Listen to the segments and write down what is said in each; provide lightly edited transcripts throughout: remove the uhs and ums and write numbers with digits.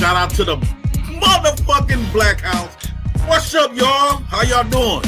Shout out to the motherfucking Black House. What's up, y'all? How y'all doing?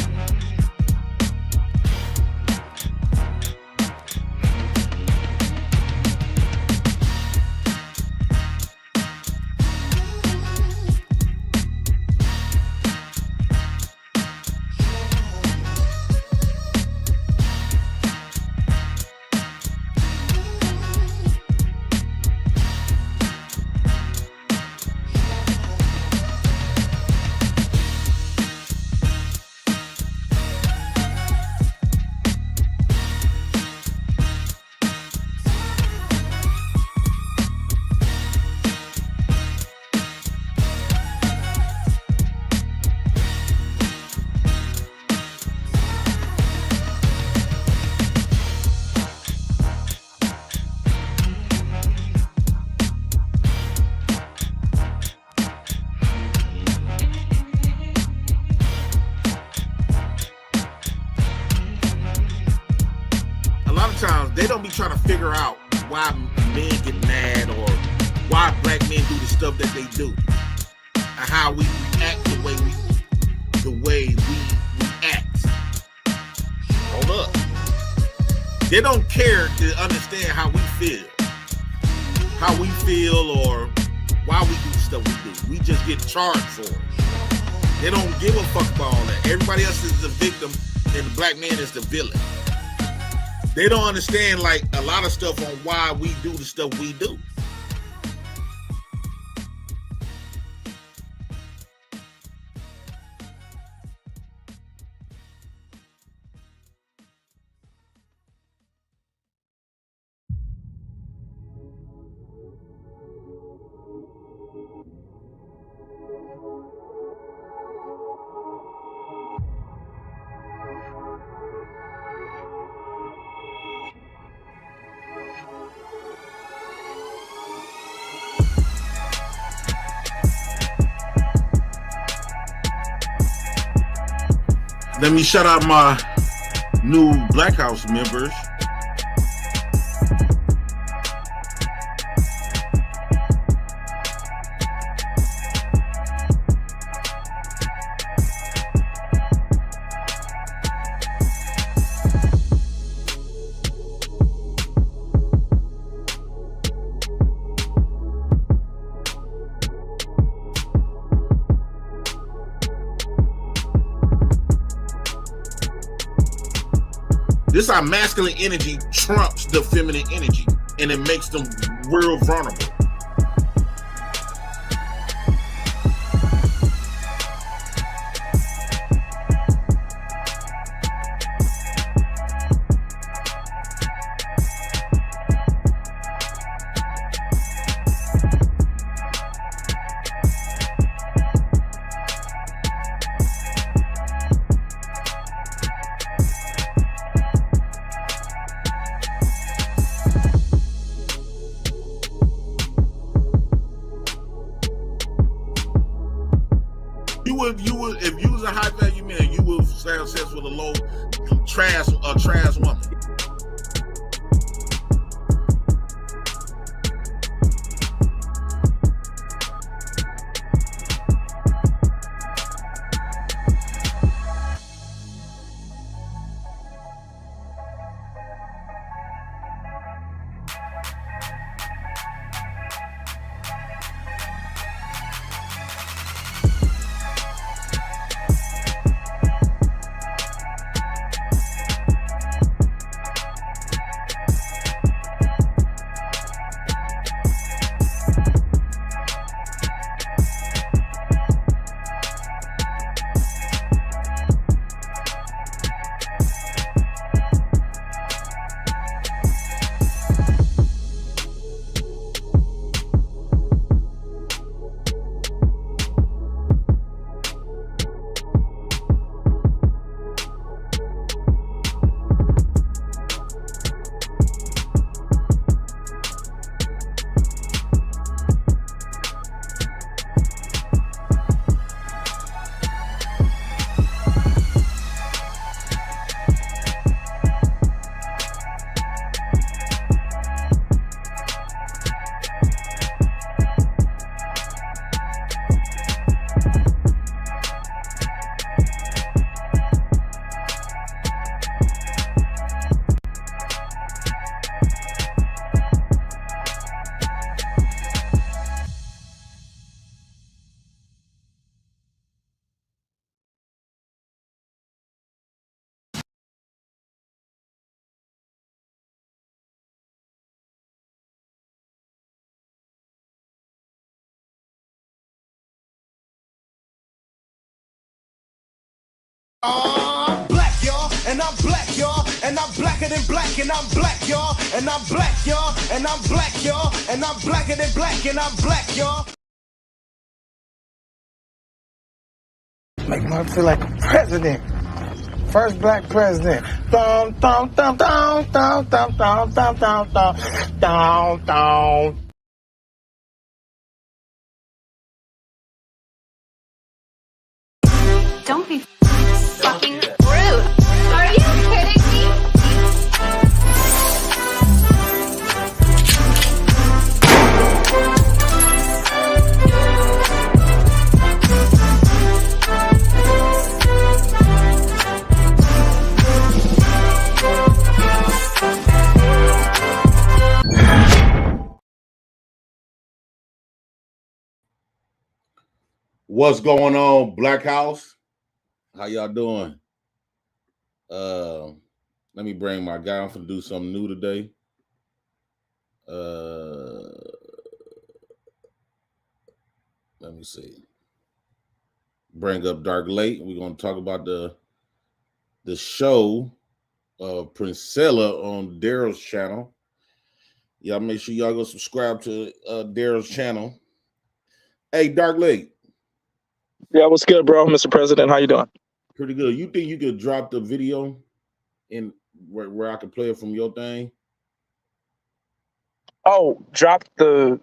Times they don't be trying to figure out why men get mad or why black men do the stuff that they do and how we react the way we act. Hold up. They don't care to understand how we feel or why we do the stuff we do. We just get charged for it. They don't give a fuck about all that. Everybody else is the victim and the black man is the villain. They don't understand like a lot of stuff on why we do the stuff we do. Let me shout out my new Black House members. This our masculine energy trumps the feminine energy, and it makes them real vulnerable. You would, if you was a high value man, you would have sex with a low trash woman. Black, y'all, and I'm black, y'all, and I'm blacker than black, and I'm black, y'all, and I'm black, y'all, and I'm black, y'all, and I'm blacker than black, and I'm black, y'all. Make him feel like a president. First black president. Dum, dum, dum, dum, dum, dum, dum, dum, dum, dum, dum, dum. Don't be fucking rude. Are you kidding me? What's going on, Black House? How y'all doing? Let me bring my guy. I'm gonna do something new today. Let me see. Bring up Dark Lake. We're gonna talk about the show of Princella on Daryl's channel. Y'all make sure y'all go subscribe to Daryl's channel. Hey, Dark Lake. Yeah, what's good, bro? Mr. President, how you doing? Pretty good. You think you could drop the video in where I could play it from your thing? Oh,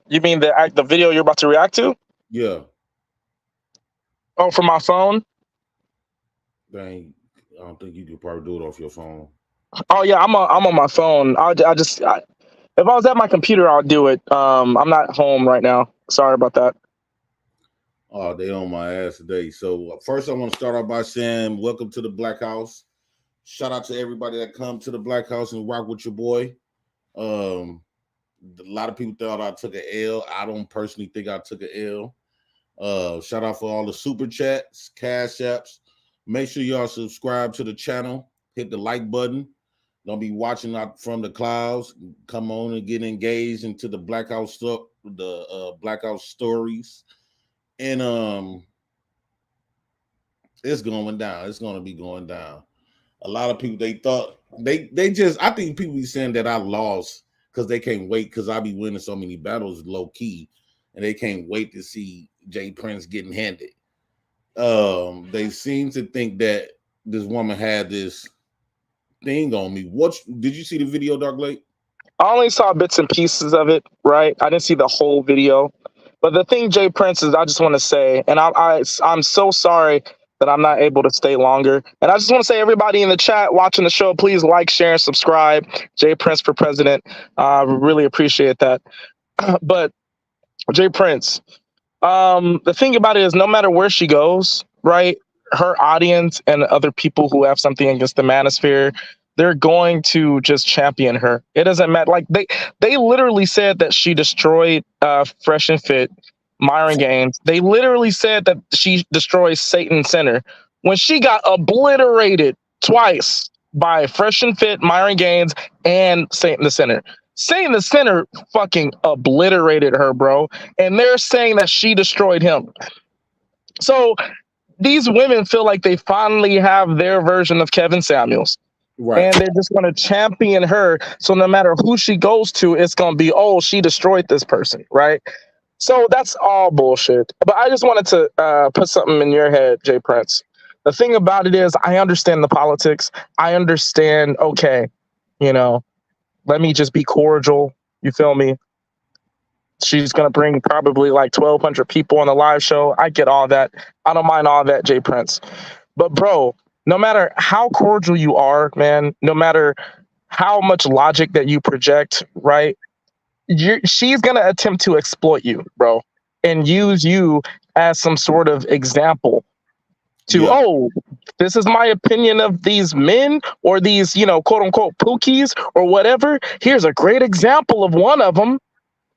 you mean the video you're about to react to? Yeah. Oh, from my phone? Dang, I don't think you could probably do it off your phone. Oh yeah, I'm on my phone. If I was at my computer, I'll do it. I'm not home right now. Sorry about that. Oh, they on my ass today. So first I want to start off by saying welcome to the Black House. Shout out to everybody that come to the Black House and rock with your boy. A lot of people thought I took an L. I don't personally think I took an L. Shout out for all the super chats, cash apps. Make sure y'all subscribe to the channel. Hit the like button. Don't be watching out from the clouds. Come on and get engaged into the Black House stuff, the Black House stories. And it's going down. It's going to be going down. A lot of people, they thought I think people be saying that I lost because they can't wait because I be winning so many battles low key, and they can't wait to see J Prince getting handed. They seem to think that this woman had this thing on me. Did you see the video, Dark Lake? I only saw bits and pieces of it, right? I didn't see the whole video. But the thing, Jay Prince, is I just want to say, and I'm so sorry that I'm not able to stay longer. And I just want to say, everybody in the chat watching the show, please like, share, and subscribe. Jay Prince for president. Really appreciate that. But Jay Prince, the thing about it is, no matter where she goes, right, her audience and other people who have something against the manosphere, they're going to just champion her. It doesn't matter. Like they literally said that she destroyed Fresh and Fit, Myron Gaines. They literally said that she destroys Satan Center when she got obliterated twice by Fresh and Fit, Myron Gaines, and Satan the Center. Satan the Center fucking obliterated her, bro. And they're saying that she destroyed him. So these women feel like they finally have their version of Kevin Samuels. Right. And they're just going to champion her. So no matter who she goes to, it's going to be, oh, she destroyed this person, right? So that's all bullshit. But I just wanted to put something in your head, Jay Prince. The thing about it is, I understand the politics. I understand, okay, let me just be cordial. You feel me? She's going to bring probably like 1,200 people on the live show. I get all that. I don't mind all that, Jay Prince. But bro, no matter how cordial you are, man, no matter how much logic that you project, right? She's going to attempt to exploit you, bro, and use you as some sort of example to, oh, this is my opinion of these men or these, quote unquote pookies or whatever. Here's a great example of one of them.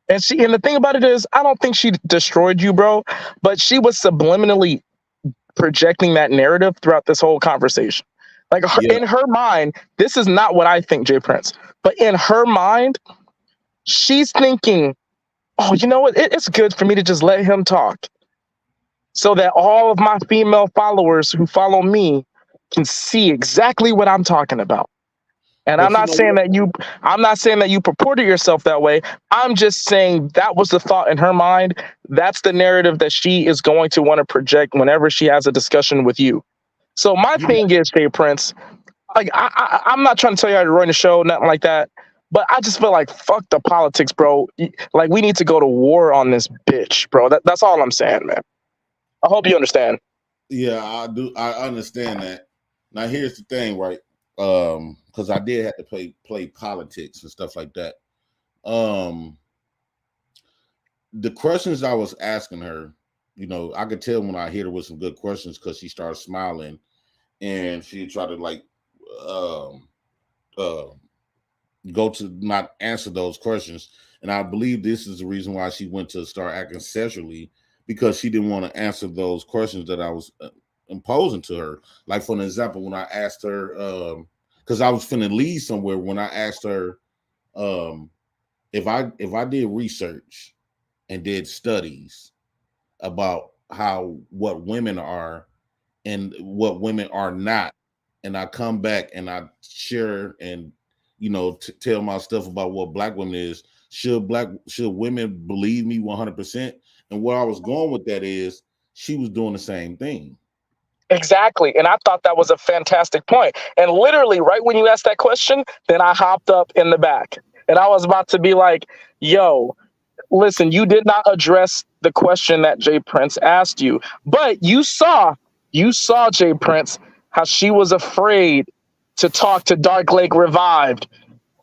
And the thing about it is, I don't think she destroyed you, bro, but she was subliminally projecting that narrative throughout this whole conversation. Like in her mind, this is not what I think, Jay Prince, but in her mind, she's thinking, oh, you know what? It's good for me to just let him talk so that all of my female followers who follow me can see exactly what I'm talking about. And But I'm you not know saying what? that you purported yourself that way. I'm just saying that was the thought in her mind. That's the narrative that she is going to want to project whenever she has a discussion with you. So my You thing is, Jay Prince, like I'm not trying to tell you how to run the show, nothing like that. But I just feel like fuck the politics, bro. Like we need to go to war on this bitch, bro. That's all I'm saying, man. I hope you understand. Yeah, I do. I understand that. Now, here's the thing, right? Because I did have to play politics and stuff like that. The questions I was asking her, I could tell when I hit her with some good questions because she started smiling and she tried to like um go to not answer those questions. And I believe this is the reason why she went to start acting sexually, because she didn't want to answer those questions that I was imposing to her. Like, for an example, when I asked her, because I was finna leave somewhere, when I asked her if I did research and did studies about what women are and what women are not, and I come back and I share and tell my stuff about what black women is, should women believe me 100%? And where I was going with that is she was doing the same thing. Exactly. And I thought that was a fantastic point. And literally, right when you asked that question, then I hopped up in the back and I was about to be like, yo, listen, you did not address the question that Jay Prince asked you, but you saw Jay Prince, how she was afraid to talk to Dark Lake Revived.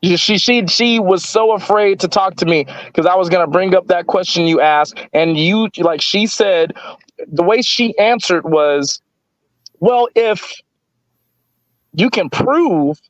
She was so afraid to talk to me because I was gonna bring up that question you asked, and she said the way she answered was, well, if you can prove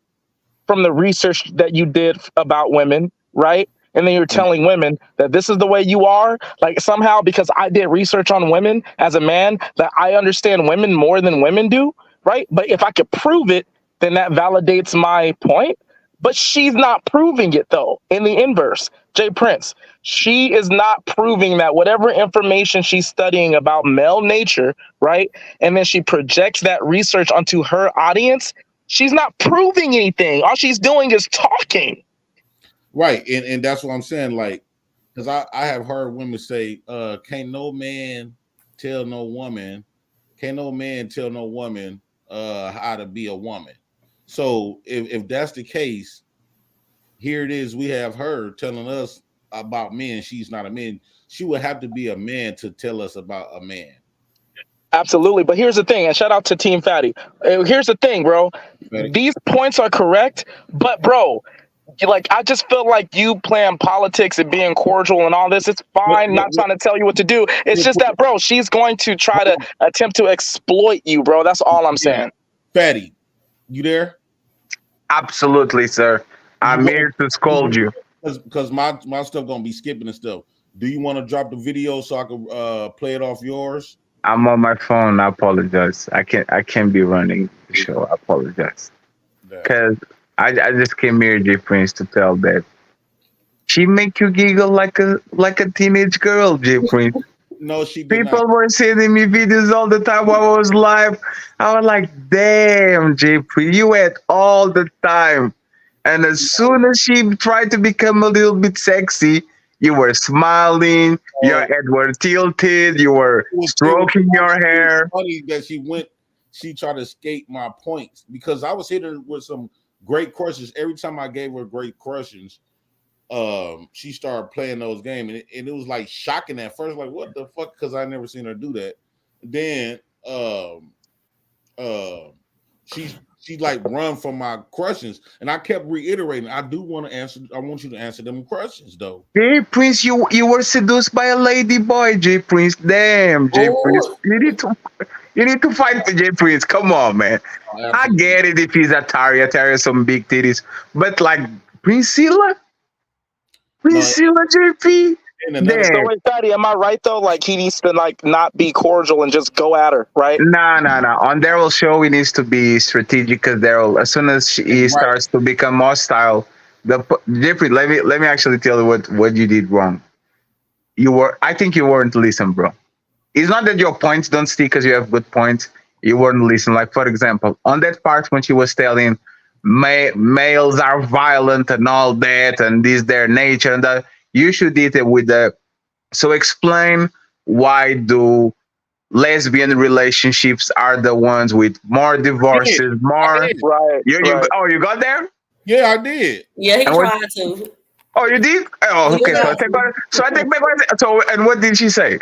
from the research that you did about women, right? And then you're telling women that this is the way you are, like somehow because I did research on women as a man, that I understand women more than women do, right? But if I could prove it, then that validates my point. But she's not proving it though. In the inverse, Jay Prince, she is not proving that whatever information she's studying about male nature, right? And then she projects that research onto her audience. She's not proving anything. All she's doing is talking. Right. And that's what I'm saying. Like, because I have heard women say, can't no man tell no woman how to be a woman. So if that's the case, here it is. We have her telling us about men. She's not a man. She would have to be a man to tell us about a man. Absolutely. But here's the thing, and shout out to Team Fatty. Here's the thing, bro. Fatty? These points are correct, but bro, like I just feel like you playing politics and being cordial and all this. It's fine, not trying to tell you what to do. It's just that, bro, she's going to try to attempt to exploit you, bro. That's all I'm saying. Fatty, you there? Absolutely, sir. I'm here to scold you. Because my stuff gonna be skipping and stuff. Do you want to drop the video so I can play it off yours? I'm on my phone. I apologize. I can't be running the show. I apologize. Because I just came here, Jay Prince, to tell that she make you giggle like a teenage girl, Jay Prince. No, she did People not. were sending me videos all the time while I was live. I was like, damn, Jay Prince, you had all the time. And as soon as she tried to become a little bit sexy, you were smiling, your head were tilted, you were stroking your hair. It was funny that she tried to escape my points because I was hitting her with some great questions. Every time I gave her great questions, she started playing those games, and it was like shocking at first, like what the fuck? Because I never seen her do that. Then she like run from my questions, and I kept reiterating, I want you to answer them questions though. Jay Prince, you were seduced by a lady boy, Jay Prince. Damn, Jay Prince. You need to fight for Jay Prince. Come on, man. I get it if he's Atari some big titties. But like Priscilla, JP. So wait, Fatty, am I right though? Like he needs to like not be cordial and just go at her, right? No. On Daryl's show, he needs to be strategic because Daryl, as soon as he starts to become hostile, Jeffrey, let me actually tell you what you did wrong. I think you weren't listening, bro. It's not that your points don't stick because you have good points. You weren't listening. Like, for example, on that part when she was telling males are violent and all that, and this their nature, and that you should did it with the. So explain why do lesbian relationships are the ones with more divorces, I more. did. Right. You Right. oh, you got there? Yeah, I did. Yeah, he And what? tried to. Oh, you did? Oh, He okay. So I tried take to. back. So I take back. So and what did she say?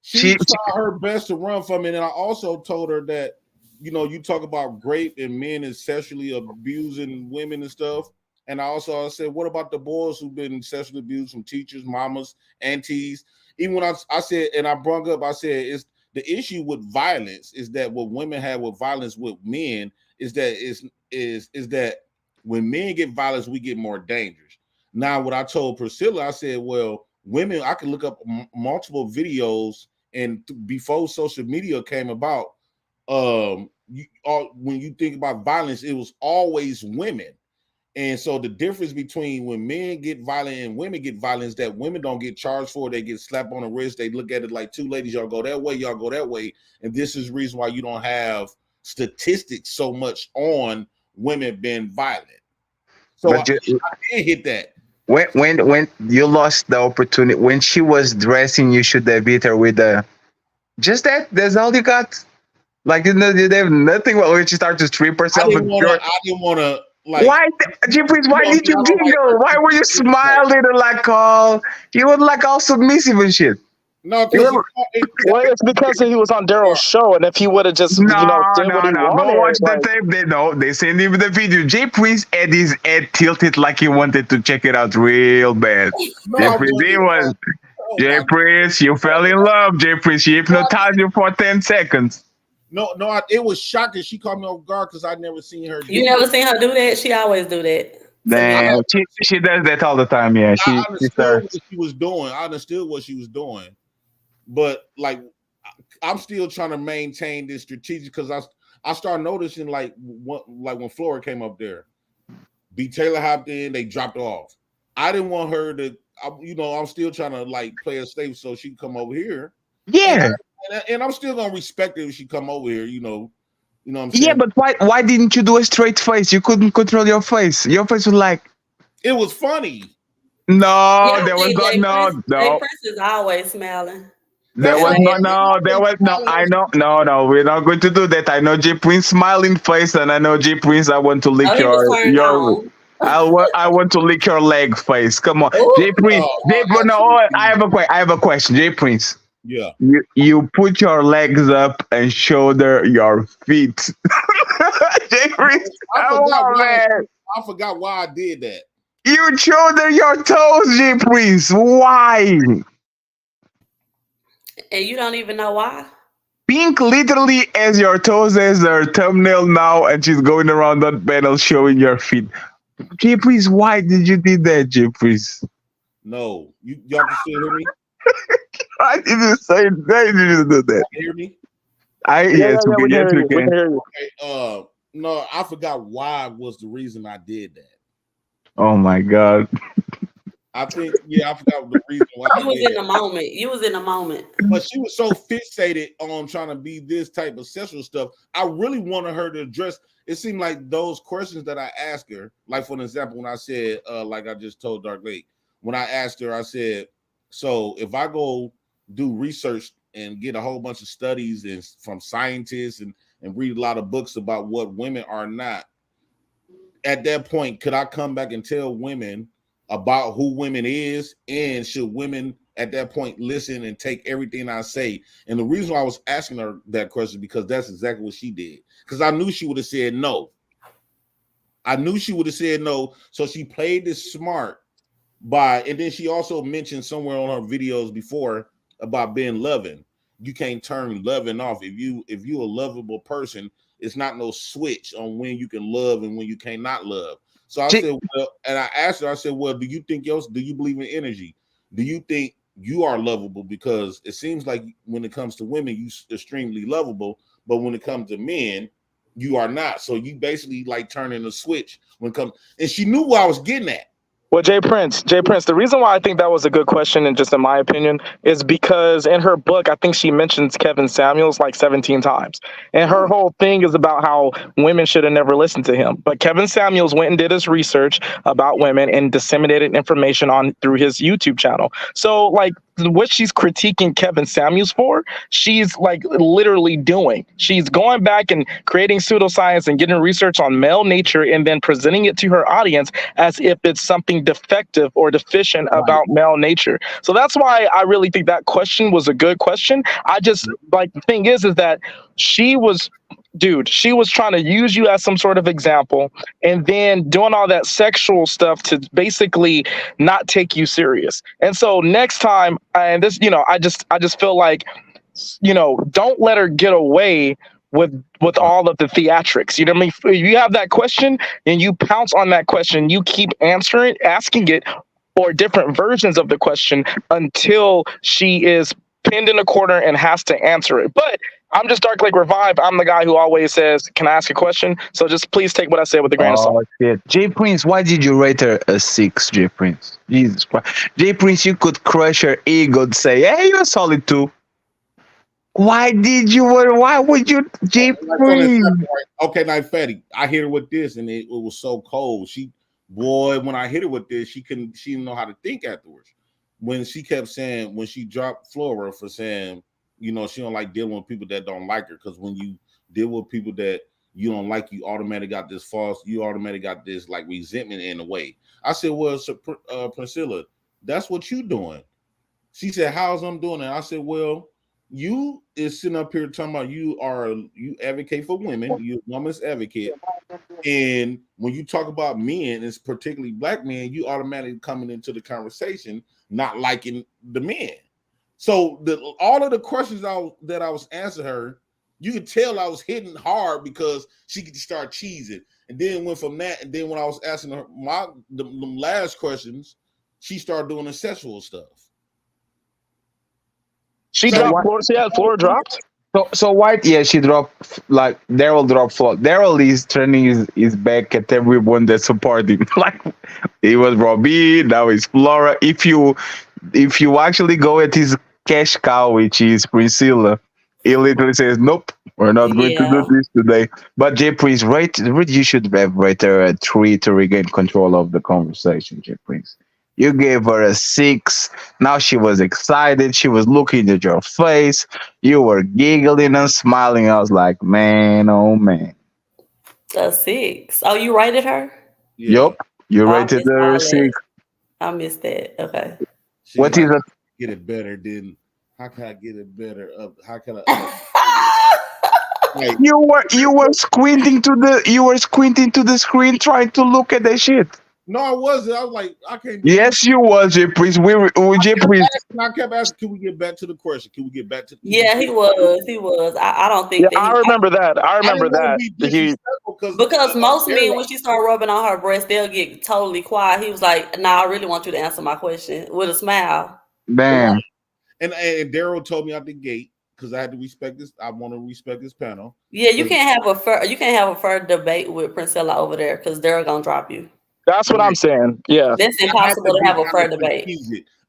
She She tried her best to run from it, and I also told her that, you talk about rape and men is sexually abusing women and stuff. And I said, what about the boys who've been sexually abused from teachers, mamas, aunties? Even when I said, and I brought up, I said, it's the issue with violence is that what women have with violence with men is that when men get violence, we get more dangerous. Now, what I told Priscilla, I said, well, women, I can look up multiple videos, and before social media came about, when you think about violence, it was always women. And so the difference between when men get violent and women get violent is that women don't get charged for it. They get slapped on the wrist. They look at it like two ladies, y'all go that way, y'all go that way. And this is the reason why you don't have statistics so much on women being violent. So I did hit that. when you lost the opportunity when she was dressing, you should have hit her with the just that. That's all you got. Like you have nothing. When she started to strip I herself, didn't want to like. why, Jeffries? Why did you giggle? Why were you smiling and like all? You were like all submissive and shit. No, You because were, Well, it's because he was on Daryl's show, and if he would have just, no, did what he no. wanted, Go watch the like, tape. They sent him the video. Jay Prince had his head tilted like he wanted to check it out real bad. No, Jay I Prince, he wasn't. was. Oh, Jay my Prince, you fell in love. Jay Prince, she hypnotized you for 10 seconds. No, it was shocking. She caught me off guard because I never seen her. You never seen her do that? She always do that. Damn, she does that all the time. Yeah, I understood what she was doing. I understood what she was doing, but like, I'm still trying to maintain this strategic because I started noticing like when Flora came up there, B Taylor hopped in, they dropped off. I didn't want her to, I'm still trying to like play it safe so she can come over here. Yeah. And I'm still gonna respect it if she come over here. You know what I'm saying? Yeah, but why didn't you do a straight face? You couldn't control your face. Your face was like, it was funny. no, Yeah, there was Jay no. Prince is always smiling. There was no. I know, no. We're not going to do that. I know Jay Prince smiling face, and I know Jay Prince. I want to lick Oh, he was turned on. I want to lick your leg face. Come on, Ooh. Jay Prince. I have a question, Jay Prince. Yeah. You put your legs up and shoulder your feet. Jay Prince, I forgot why I did that. You shoulder your toes, Jay Prince. Why? And you don't even know why? Pink literally has your toes as her thumbnail now, and she's going around that panel showing your feet. Jay Prince, why did you do that, Jay Prince? No, y'all can still hear me. Why did you say that? Why did you do that? Hear me? Yes, we can hear you. Okay, no, I forgot why was the reason I did that. Oh my God. I think, I forgot the reason why. You was in the moment. You was in the moment. But she was so fixated on trying to be this type of sexual stuff. I really wanted her to address. It seemed like those questions that I asked her, like for an example, when I said, like I just told Dark Lake, when I asked her, I said, so if I go do research and get a whole bunch of studies and from scientists and read a lot of books about what women are not, at that point, could I come back and tell women about who women is, and should women at that point listen and take everything I say? And the reason why I was asking her that question because that's exactly what she did. Because I knew she would have said no. So she played this smart and then she also mentioned somewhere on her videos before about being loving. You can't turn loving off. If you a lovable person, it's not no switch on when you can love and when you cannot love. So I said, well, and I asked her, I said, well, do you believe in energy? Do you think you are lovable? Because it seems like when it comes to women, you extremely lovable, but when it comes to men, you are not. So you basically like turning a switch when it comes, and she knew what I was getting at. Well, Jay Prince, the reason why I think that was a good question, and just in my opinion, is because in her book, I think she mentions Kevin Samuels like 17 times. And her whole thing is about how women should have never listened to him. But Kevin Samuels went and did his research about women and disseminated information on through his YouTube channel. So, like, what she's critiquing Kevin Samuels for, she's like literally doing. She's going back and creating pseudoscience and getting research on male nature and then presenting it to her audience as if it's something defective or deficient about male nature. So that's why I really think that question was a good question. I just like the thing is that she was trying to use you as some sort of example and then doing all that sexual stuff to basically not take you serious. And so next time, and this, I just feel like, don't let her get away with all of the theatrics. You know what I mean? If you have that question and you pounce on that question, you keep asking it, or different versions of the question until she is pinned in a corner and has to answer it. But I'm just Dark Lake Revive. I'm the guy who always says, "Can I ask a question?" So just please take what I say with a grain of salt. Shit. Jay Prince, why did you rate her a 6, Jay Prince? Jesus Christ. Jay Prince, you could crush her ego and say, hey, you're a solid 2. Why would you, Jay Prince? Okay, now Fatty, I hit her with this, and it was so cold. When I hit her with this, she didn't know how to think afterwards. When she kept saying, when she dropped Flora for saying, she don't like dealing with people that don't like her, because when you deal with people that you don't like, you automatically got this like resentment in a way. I said, well, Priscilla, that's what you doing. She said, how's I'm doing it? I said, well, you is sitting up here talking about you advocate for women, you're a woman's advocate. And when you talk about men, it's particularly black men, you automatically coming into the conversation not liking the men. So all of the questions that I was answering her, you could tell I was hitting hard because she could start cheesing. And then went from that, and then when I was asking her the last questions, she started doing the sexual stuff. She had Flora dropped. So White, she dropped, like Daryl dropped Flora. Daryl is turning his back at everyone that support him. Like it was Robbie, now it's Flora. If you actually go at his cash cow, which is Priscilla, he literally says, nope, we're not going to do this today. But Jay Prince, you should have rated her a 3 to regain control of the conversation, Jay Prince. You gave her a 6. Now she was excited. She was looking at your face. You were giggling and smiling. I was like, man, oh man. A 6. Oh, you rated her? Yeah. Yep. You rated her a 6. I missed that. Okay. What is it? Get it better than how can I get it better? How can I? Like, you were squinting to the screen trying to look at that shit. No, I wasn't. I was like, I can't. Yes, you was, Jay Prince. Jay Prince. I kept asking, can we get back to the question? Can we get back to? Yeah, he was. I don't think. Yeah, I remember that. Because most men, when she started rubbing on her breast, they'll get totally quiet. He was like, "Nah, I really want you to answer my question," with a smile. Damn. And Daryl told me out the gate, because I had to respect this. I want to respect this panel. Yeah, you can't have a fair debate with Priscilla over there, because Daryl gonna drop you. That's what I'm saying. Yeah, that's impossible to have a fair debate.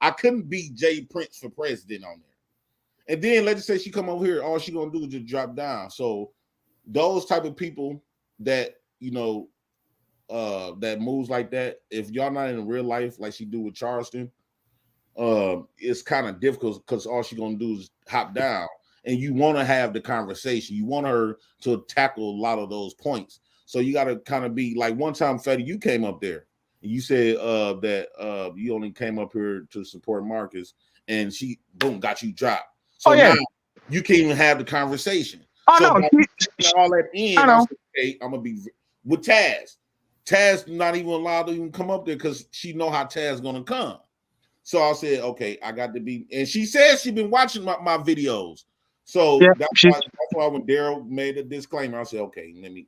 I couldn't beat Jay Prince for president on there. And then let's just say she come over here, all she gonna do is just drop down. So those type of people that that moves like that, if y'all not in real life like she do with Charleston, it's kind of difficult because all she gonna do is hop down. And you want to have the conversation. You want her to tackle a lot of those points. So you got to kind of be like, one time, Fetty, you came up there and you said that you only came up here to support Marcus, and she boom got you dropped. So now you can't even have the conversation. Oh so no, all that in. I know. Okay, I'm gonna be with Taz. Taz not even allowed to even come up there because she know how Taz gonna come. So I said, okay, I got to be. And she said she been watching my videos. So that's why when Daryl made a disclaimer, I said, okay, let me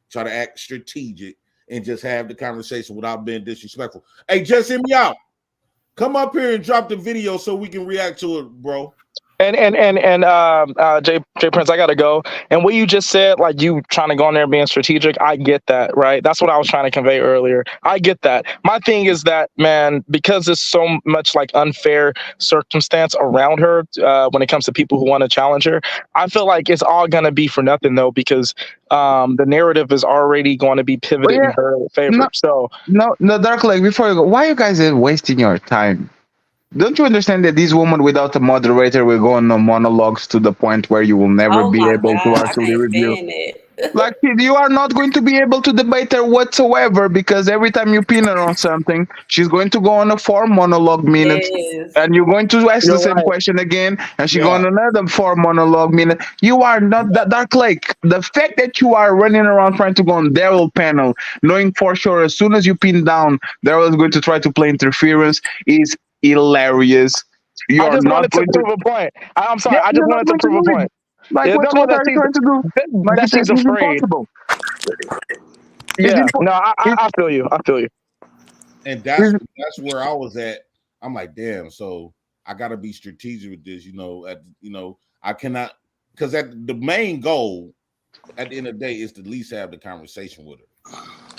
try to act strategic and just have the conversation without being disrespectful. Hey, just hear me out. Come up here and drop the video so we can react to it, bro. Jay Prince, I gotta go. And what you just said, like you trying to go in there being strategic, I get that, right? That's what I was trying to convey earlier. I get that. My thing is that, man, because there's so much like unfair circumstance around her when it comes to people who want to challenge her, I feel like it's all gonna be for nothing though, because the narrative is already going to be But pivoted in yeah, her favor. no, So no, Dark Lake. Before you go, why you guys are wasting your time? Don't you understand that this woman without a moderator will go on no monologues to the point where you will never Oh be my able to God, I actually can't review? stand it. Like you are not going to be able to debate her whatsoever because every time you pin her on something, she's going to go on a 4 monologue minutes, Yes. and you're going to ask the you're same right. question again, and she go Yeah. on another 4 monologue minute. You are not that Dark Lake. The fact that you are running around trying to go on Daryl panel, knowing for sure as soon as you pin down, Daryl is going to try to play interference, is hilarious. You I are just not wanted to going to. prove a point. I'm Yeah, sorry. I just you're not wanted to going to prove a do it. point. Like Yeah, what? no, no, What are you trying to do? Like that she's it's afraid. impossible. It's Yeah, impossible. no, I feel you. I feel you. And It's, that's where I was at. I'm like, damn. So I got to be strategic with this. I cannot, because at the main goal at the end of the day is to at least have the conversation with her.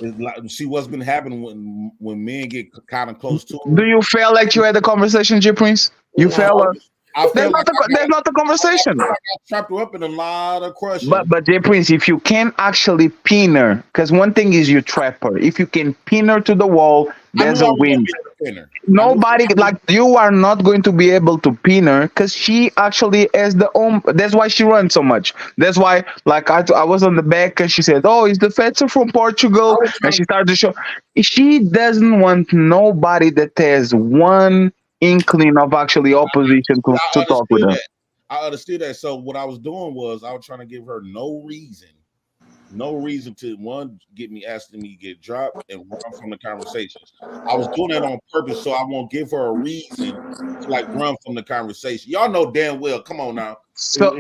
It's like, see what's been happening when men get kind of close to do her. you feel like you had a conversation, J Prince? You feel? No. I There's feel not like a there's not a I conversation. feel like I trapped her up in a lot of But crushing. J Prince, if you can actually pin her, because one thing is you trap her. If you can pin her to the wall, I knew there's I a was gonna win. be the pinner. Nobody like you are not going to be able to pin her because she actually has the own. That's why she runs so much. That's why, like I was on the back and she said, "Oh, it's the fetcher from I Portugal," was and trying. she started to show. She doesn't want nobody that has one inkling of actually opposition I to talk with understood her. that. I understood that. So what I was doing was I was trying to give her no reason to one get me asking me to get dropped and run from the conversations. I was doing that on purpose so I won't give her a reason to like run from the conversation. Y'all know damn well. Come on now. So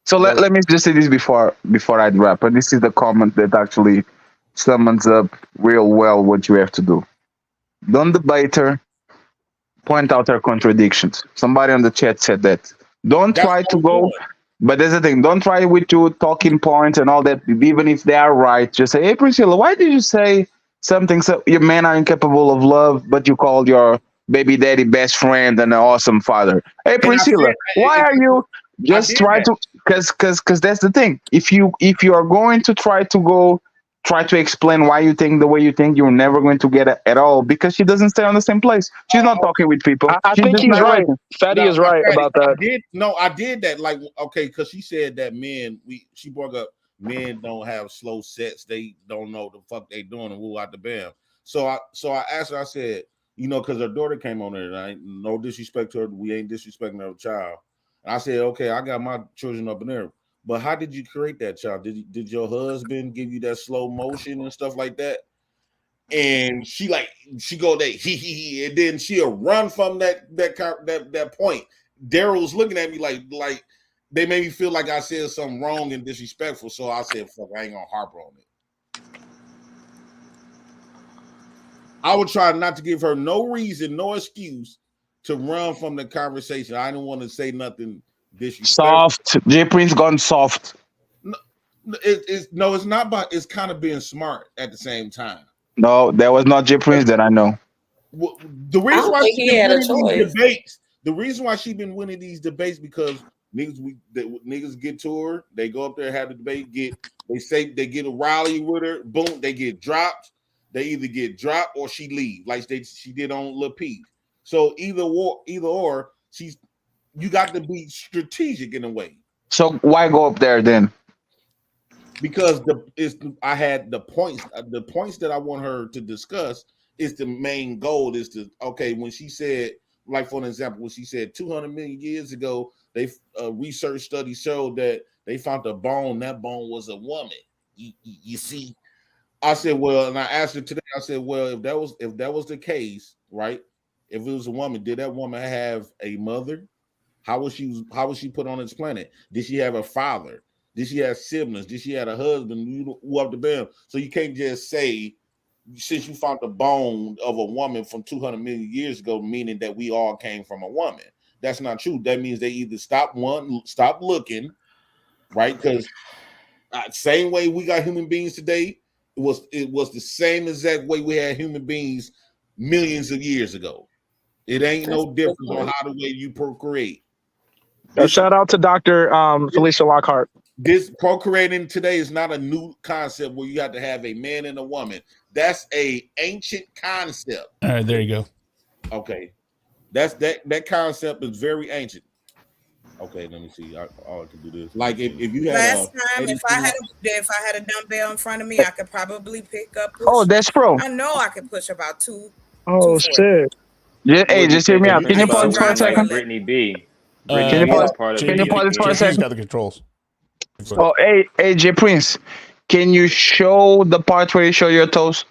Go ahead. let me just say this before I wrap. And this is the comment that actually sums up real well what you have to do. Don't debate her. Point out her contradictions. Somebody on the chat said that. Don't That's try what I to was go. doing. But there's the thing. Don't try with your talking points and all that. Even if they are right, just say, "Hey, Priscilla, why did you say something? So your men are incapable of love, but you called your baby daddy best friend and an awesome father. Hey, And I said Priscilla, why are you I just did try that. to? Because that's the thing. If you are going to try to explain why you think the way you think, you're never going to get it at all because she doesn't stay on the same place. She's not talking with people. I She's think just he's right. narrating. Fatty Now, is right Fatty, about that. I did that. Like, okay, because she said that she brought up men don't have slow sets. They don't know the fuck they doing and woo out the bam. So I asked her, I said, because her daughter came on there, and no disrespect to her, we ain't disrespecting her child. And I said, okay, I got my children up in there. But how did you create that child? Did your husband give you that slow motion and stuff like that? And she go that he, and then she'll run from that point. Daryl's looking at me like they made me feel like I said something wrong and disrespectful. So I said, "Fuck, I ain't gonna harp on it." I would try not to give her no reason, no excuse to run from the conversation. I didn't want to say nothing disrespectful. Soft. J Prince gone soft. No, it's not about. It's kind of being smart at the same time. No, that was not J Prince that I know. The I reason don't why think she's he been had a winning these choice. debates, because niggas get to her, they go up there, have the debate, they get a rally with her, boom, they get dropped. They either get dropped or she leave, like she did on Lil Peep. So either or, you got to be strategic in a way. So why go up there then? Because I had the points that I want her to discuss is the main goal is to when she said, like for an example, when she said 200 million years ago, they research study showed that they found a bone, that bone was a woman. You see, I said, well, and I asked her today, I said, well, if that was the case, right? If it was a woman, did that woman have a mother? How was she put on this planet? Did she have a father? Did she have siblings? Did she have a husband who up the bam? So you can't just say, since you found the bone of a woman from 200 million years ago, meaning that we all came from a woman. that's not true. That means they either stop looking, right? Because same way we got human beings today, it was the same exact way we had human beings millions of years ago. It ain't no difference on how the way you procreate. Shout out to Dr. Felicia Lockhart. This procreating today is not a new concept where you have to have a man and a woman. That's a ancient concept. All right, there you go. Okay, that concept is very ancient. Okay, let me see. I can do this. Like if you had last time, if I had a dumbbell in front of me, I could probably pick up. Oh, that's pro. I know I could push about 2. Oh shit! Yeah, hey, just hear me out. Can you pause this for a second? Brittany B. Can you pause this for a second? Got the controls. Oh, hey, J Prince, can you show the part where you show your toes?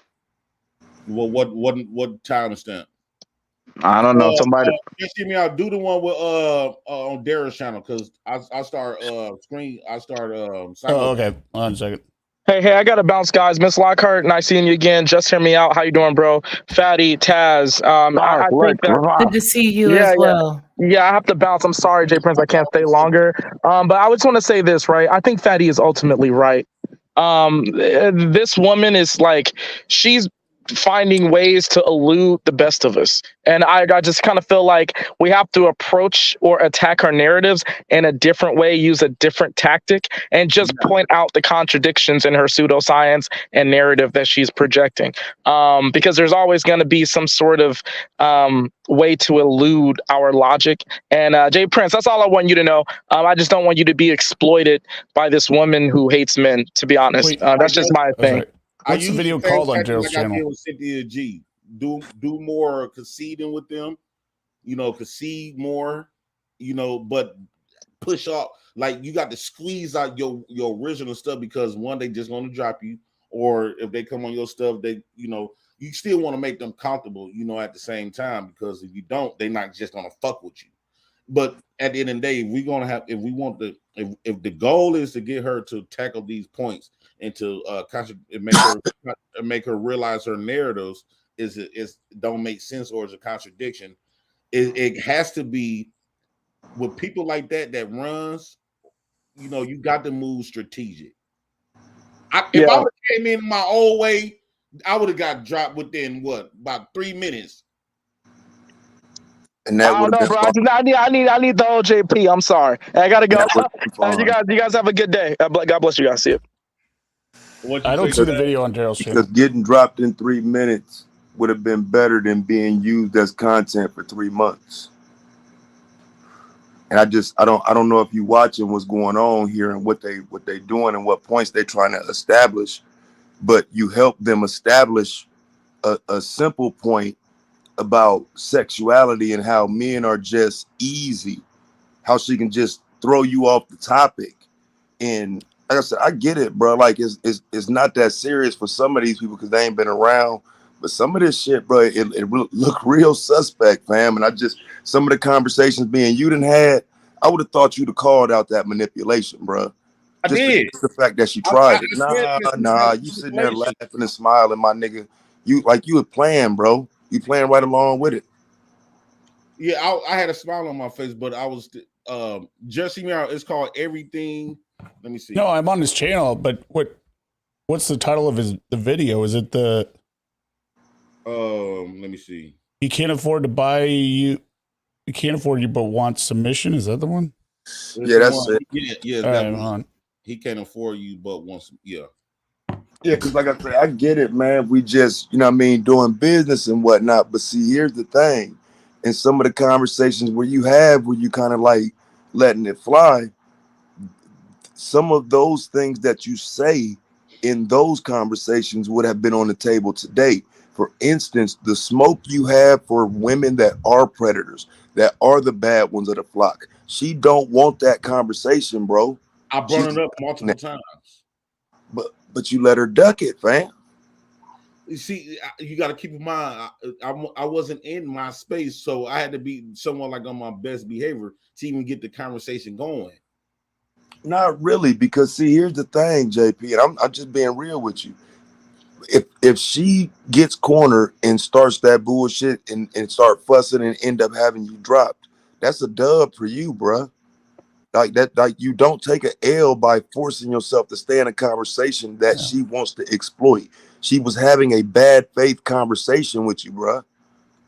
Well, what timestamp? I don't know. Somebody just hear me out. Do the one with on Daryl's channel because I start screen. I start Oh, okay. Hold on a second. Hey, I gotta bounce, guys. Miss Lockhart, nice seeing you again. Just hear me out. How you doing, bro? Fatty, Taz. I think that, Good to see you as well. Yeah, I have to bounce. I'm sorry, J Prince, I can't stay longer. But I just want to say this, right? I think Fatty is ultimately right. This woman is like, she's finding ways to elude the best of us. And I just kind of feel like we have to approach or attack our narratives in a different way, use a different tactic, and just point out the contradictions in her pseudoscience and narrative that she's projecting. Because there's always going to be some sort of way to elude our logic. And Jay Prince, that's all I want you to know. I just don't want you to be exploited by this woman who hates men, to be honest. Wait, that's just my thing. What's the video called on Daryl's channel? I did with Cynthia G. Do more conceding with them, concede more, but push off. Like you got to squeeze out your original stuff because one, they just gonna drop you, or if they come on your stuff, they you still want to make them comfortable, at the same time, because if you don't, they're not just gonna fuck with you. But at the end of the day, if the goal is to get her to tackle these points and to make her realize her narratives is don't make sense or is a contradiction, it has to be with people like that runs. You got to move strategic. If I would have came in my old way, I would have got dropped within about 3 minutes. And that I don't know, bro. I need the old JP. I'm sorry. I gotta go. You guys have a good day. God bless you guys. See you. I don't see the video on Daryl's channel. Because getting dropped in 3 minutes would have been better than being used as content for 3 months. And I don't know if you watching what's going on here and what they doing and what points they're trying to establish, but you help them establish a simple point about sexuality and how men are just easy, how she can just throw you off the topic. And like I said, I get it, bro. Like it's not that serious for some of these people because they ain't been around. But some of this shit, bro, it look real suspect, fam. And some of the conversations you done had, I would have thought you'd have called out that manipulation, bro. I did. The fact that she tried it. Nah, you sitting there laughing and smiling, my nigga. You were playing, bro. You playing right along with it. Yeah, I had a smile on my face, but I was just see me out. It's called Everything. Let me see. No, I'm on his channel, but what's the title of the video? Is it the let me see. He can't afford to buy you. He can't afford you, but wants submission. Is that the one? Yeah, that's it. Yeah, that one. He can't afford you, but wants. Yeah. Yeah, because like I said, I get it, man. We just, doing business and whatnot. But see, here's the thing. In some of the conversations where you kind of like letting it fly, some of those things that you say in those conversations would have been on the table today. For instance, the smoke you have for women that are predators, that are the bad ones of the flock. She don't want that conversation, bro. I brought it up multiple times. But you let her duck it, fam. You see, you got to keep in mind, I wasn't in my space, so I had to be someone like on my best behavior to even get the conversation going. Not really, because see, here's the thing, JP, and I'm just being real with you. If she gets cornered and starts that bullshit and start fussing and end up having you dropped, that's a dub for you, bruh. Like that, like you don't take an L by forcing yourself to stay in a conversation that she wants to exploit. She was having a bad faith conversation with you, bruh.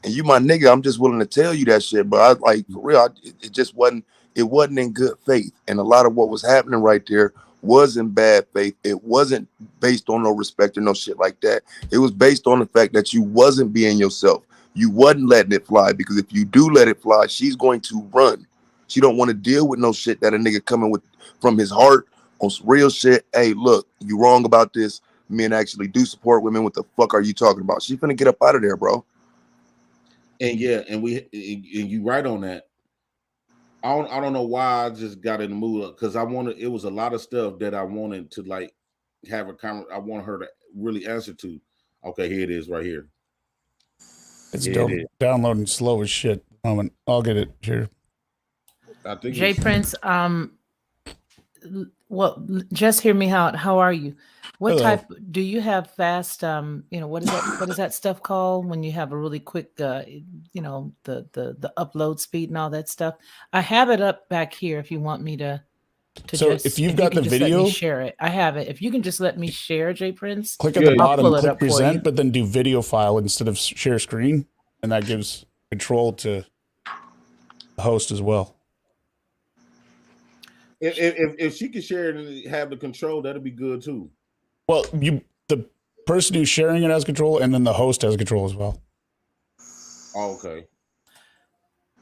And you my nigga, I'm just willing to tell you that shit. But I like for real, it just wasn't in good faith. And a lot of what was happening right there was in bad faith. It wasn't based on no respect or no shit like that. It was based on the fact that you wasn't being yourself. You wasn't letting it fly, because if you do let it fly, she's going to run. She don't want to deal with no shit that a nigga coming with from his heart on some real shit. Hey, look, you wrong about this. Men actually do support women. What the fuck are you talking about? She's finna get up out of there, bro. And yeah, and you right on that. I don't know why I just got in the mood, because it was a lot of stuff that I wanted to like have a comment. I want her to really answer to. Okay, here it is right here. It's downloading slow as shit. Moment, I'll get it here. I think J Prince, well, just hear me out. How are you? What Hello. type do you have fast? What is that stuff called when you have a really quick, the upload speed and all that stuff? I have it up back here if you want me to so if you've got the video, let me share it. I have it. If you can just let me share, J Prince. Click at the bottom, click present, but then do video file instead of share screen, and that gives control to the host as well. If she can share it and have the control, that'd be good too. Well, the person who's sharing it has control, and then the host has control as well. Oh, okay.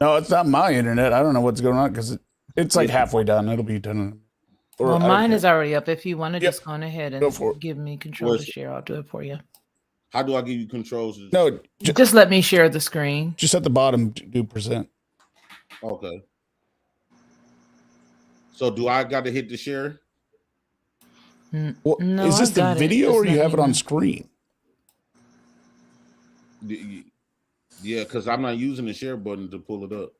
No, it's not my internet. I don't know what's going on because it's like halfway done. It'll be done. Well, mine is already up. If you want to just go on ahead and give me control to share, I'll do it for you. How do I give you controls? No, just let me share the screen. Just at the bottom, do present. Okay. So do I got to hit the share? Well, no, is this the video or you have it on screen? Yeah, because I'm not using the share button to pull it up.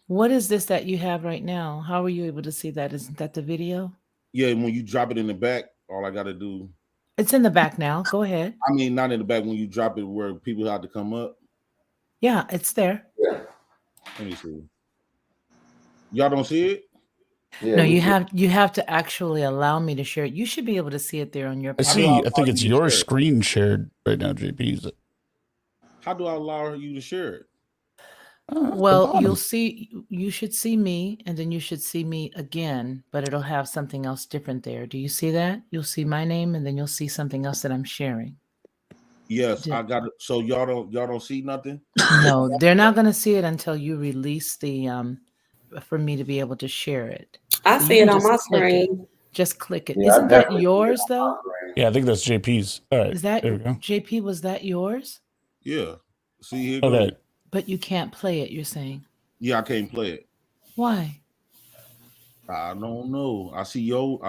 What is this that you have right now? How are you able to see that? Isn't that the video? Yeah, when you drop it in the back, all I got to do. It's in the back now. Go ahead. I mean, not in the back when you drop it where people have to come up. Yeah, it's there. Yeah. Let me see. Y'all don't see it? Yeah, no, you have to actually allow me to share it. You should be able to see it there on your page. I think it's your screen shared right now, JP. How do I allow you to share it? Well, you should see me, and then you should see me again, but it'll have something else different there. Do you see that? You'll see my name, and then you'll see something else that I'm sharing. Yes, I got it. So y'all don't see nothing? No, they're not going to see it until you release the for me to be able to share it. I see it on my screen. Just click it. Yeah, isn't that yours though? Yeah, I think that's JP's. All right. Is that there we go. JP? Was that yours? Yeah. See here. Okay. But you can't play it, you're saying? Yeah, I can't play it. Why? I don't know. I see your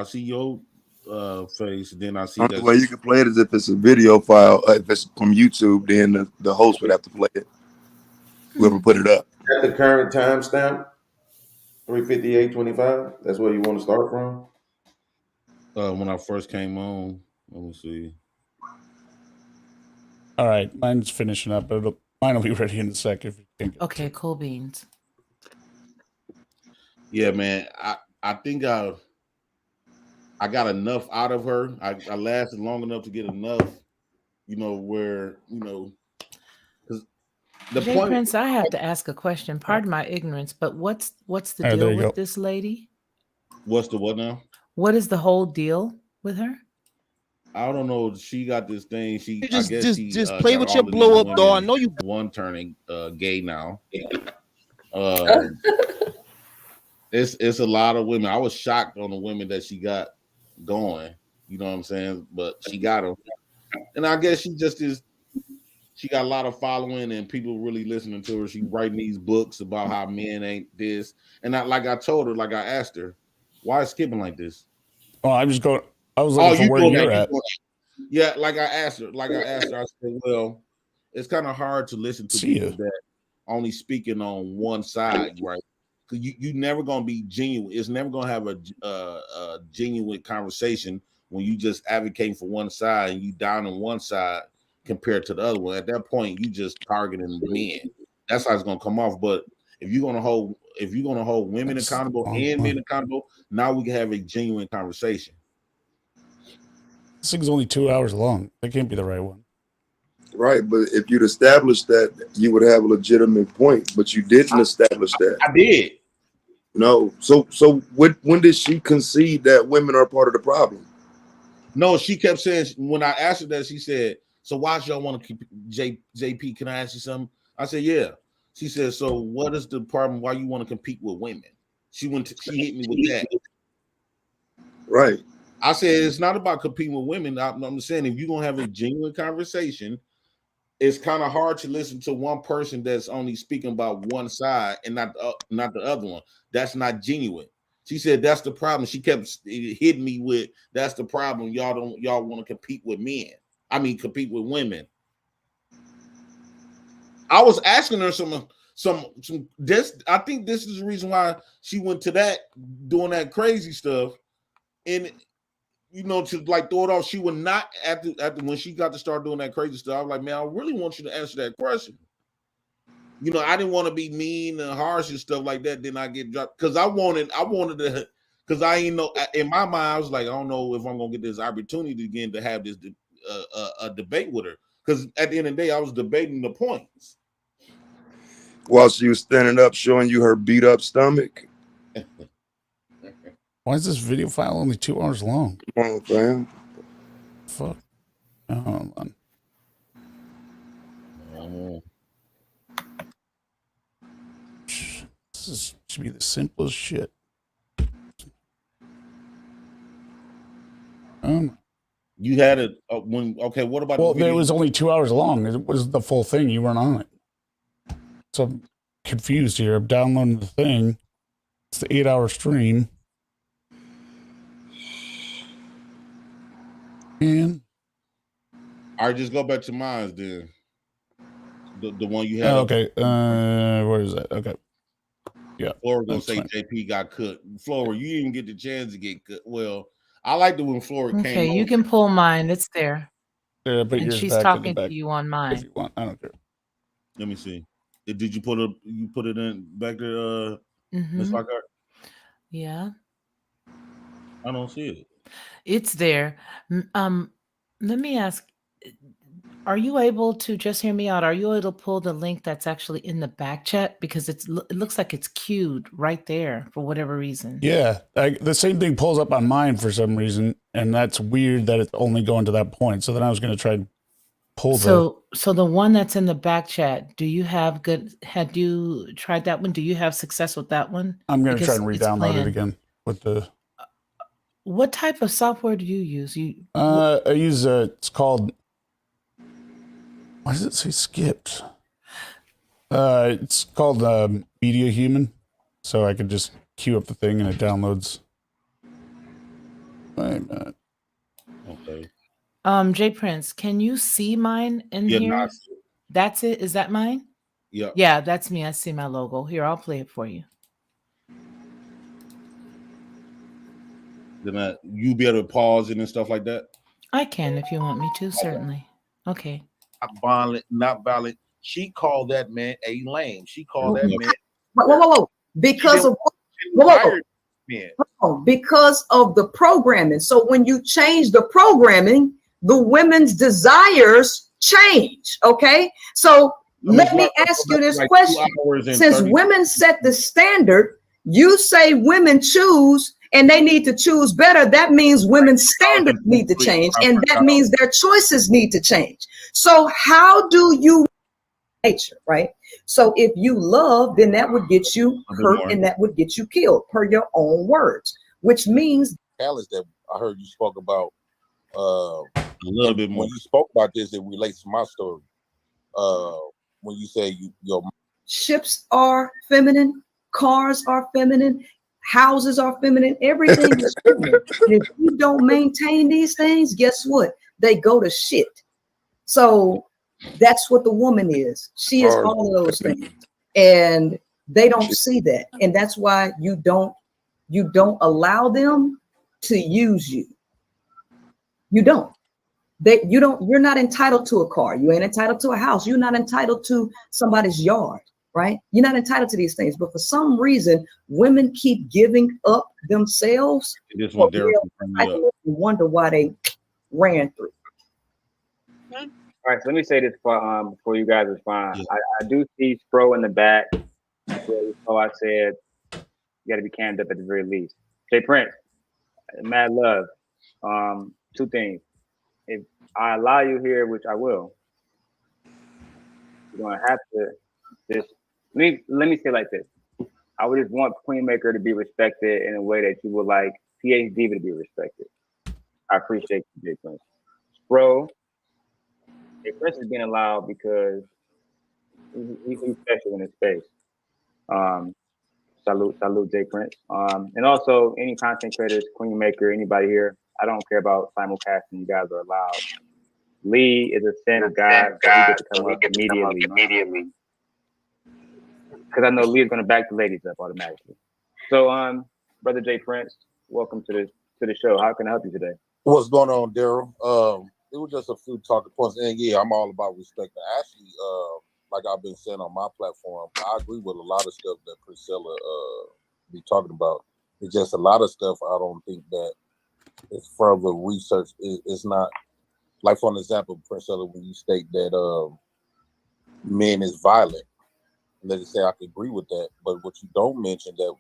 face, then I see the only way you can play it is if it's a video file. If it's from YouTube, then the host would have to play it. Whoever put it up. At the current timestamp, 3:58:25. That's where you want to start from. When I first came on, let me see. All right, mine's finishing up, but mine will be ready in a sec if you can. Okay, cool beans. Yeah, man. I think I got enough out of her. I lasted long enough to get enough, where, because the point. Prince, I have to ask a question. Pardon my ignorance, but what's the deal with this lady? What's the what now? What is the whole deal with her? I don't know. She got this thing. She just play with your blow up door. I know you one turning gay now. It's a lot of women. I was shocked on the women that she got going. You know what I'm saying? But she got them, and I guess she just is. She got a lot of following and people really listening to her. She writing these books about how men ain't this, and I told her, like I asked her, why is skipping like this? Oh, I was looking for where you're at. Yeah, like I asked her, I said, well, it's kind of hard to listen to people that only speaking on one side, right? Because you never gonna be genuine. It's never gonna have a genuine conversation when you just advocating for one side and you down on one side compared to the other one. At that point, you just targeting men. That's how it's gonna come off. But If you're gonna hold women accountable and men accountable, now we can have a genuine conversation. This thing's only 2 hours long. That can't be the right one. Right, but if you'd established that, you would have a legitimate point. But you didn't establish that. I did. No. So when did she concede that women are part of the problem? No, she kept saying, when I asked her that, she said, so why y'all want to keep JP? Can I ask you something? I said, yeah. She said, so what is the problem? Why you want to compete with women? She hit me with that. Right. I said, it's not about competing with women. I'm saying, if you're going to have a genuine conversation, it's kind of hard to listen to one person that's only speaking about one side and not the other one. That's not genuine. She said, that's the problem. She kept hitting me with, that's the problem. Y'all want to compete with men. I mean, compete with women. I was asking her some this. I think this is the reason why she went to that, doing that crazy stuff. And, to like throw it off, she would not after when she got to start doing that crazy stuff. I was like, man, I really want you to answer that question. I didn't want to be mean and harsh and stuff like that. Then I get dropped because I wanted to, because I ain't know, in my mind, I was like, I don't know if I'm gonna get this opportunity again to have this a debate with her. Because at the end of the day, I was debating the points. While she was standing up, showing you her beat up stomach. Why is this video file only 2 hours long? Come on, fam. Fuck. Oh, hold on. This should be the simplest shit. You had it when, okay, what about well, the video? it was only 2 hours long. It was the full thing. You weren't on it. So I'm confused here. I'm downloading the thing. It's the 8-hour stream. And all right, just go back to mine then. The one you had. okay. Where is that? Okay. Yeah. Flora gonna say fine. JP got cooked. Flora, you didn't get the chance to get cooked. Well, I liked it when Flora came. Okay, you can pull mine. It's there. Yeah, but and she's talking to you on mine. If you want, I don't care. Let me see. Did you put it in back there, Miss Lockhart? Yeah. I don't see it. It's there. Let me ask, are you able to just hear me out? Are you able to pull the link that's actually in the back chat? Because it looks like it's queued right there for whatever reason. Yeah, the same thing pulls up on mine for some reason, and that's weird that it's only going to that point. So then I was going to try and pull So the one that's in the back chat, had you tried that one? Do you have success with that one? I'm going to try and re-download it again with the... What type of software do you use? I use it's called... Why does it say skipped? It's called Media Human. So I could just queue up the thing and it downloads. Wait a minute. Okay. J Prince, can you see mine in here? That's it? Is that mine? Yeah. Yeah, that's me. I see my logo. Here, I'll play it for you. Then you be able to pause it and stuff like that? I can if you want me to, certainly. Okay. Not violent. She called that man a lame. She called that man. Whoa. Because of because of the programming. So when you change the programming, the women's desires change. Okay. So let me ask you this question. Since women set the standard, you say women choose and they need to choose better. That means women's standards need to change. And that means their choices need to change. So how do you nature, right? So if you love, then that would get you hurt and that would get you killed per your own words, which means Alice, that I heard you spoke about a little bit more. When you spoke about this, it relates to my story. When you say your ships are feminine, cars are feminine, houses are feminine, everything is feminine. And if you don't maintain these things, guess what? They go to shit. So that's what the woman is. She is all of those things. And they don't see that. And that's why you don't allow them to use you. You don't. You're not entitled to a car. You ain't entitled to a house. You're not entitled to somebody's yard. right? You're not entitled to these things, but for some reason, women keep giving up themselves. This one, Daryl, I wonder why they ran through. All right, so let me say this before you guys respond. I do see Spro in the back. So I said you got to be canned up at the very least. Jay Prince, mad love. Two things. If I allow you here, which I will, you're gonna have to just let me say it like this. I would just want Queen Maker to be respected in a way that you would like PhD to be respected. I appreciate you, Jay Prince. Bro, Jay Prince is being allowed because he's special in his space. Salute Jay Prince. And also any content creators, Queen Maker, anybody here. I don't care about simulcasting. You guys are allowed. Lee is a sent of God. So he gets to come up immediately. Because I know Lee is going to back the ladies up automatically. So, Brother Jay Prince, welcome to the show. How can I help you today? What's going on, Daryl? It was just a few talking points, and yeah, I'm all about respect. Actually, like I've been saying on my platform, I agree with a lot of stuff that Priscilla be talking about. It's just a lot of stuff I don't think that is further research. It's not like, for an example, Priscilla, when you state that men is violent. Let us say I could agree with that, but what you don't mention that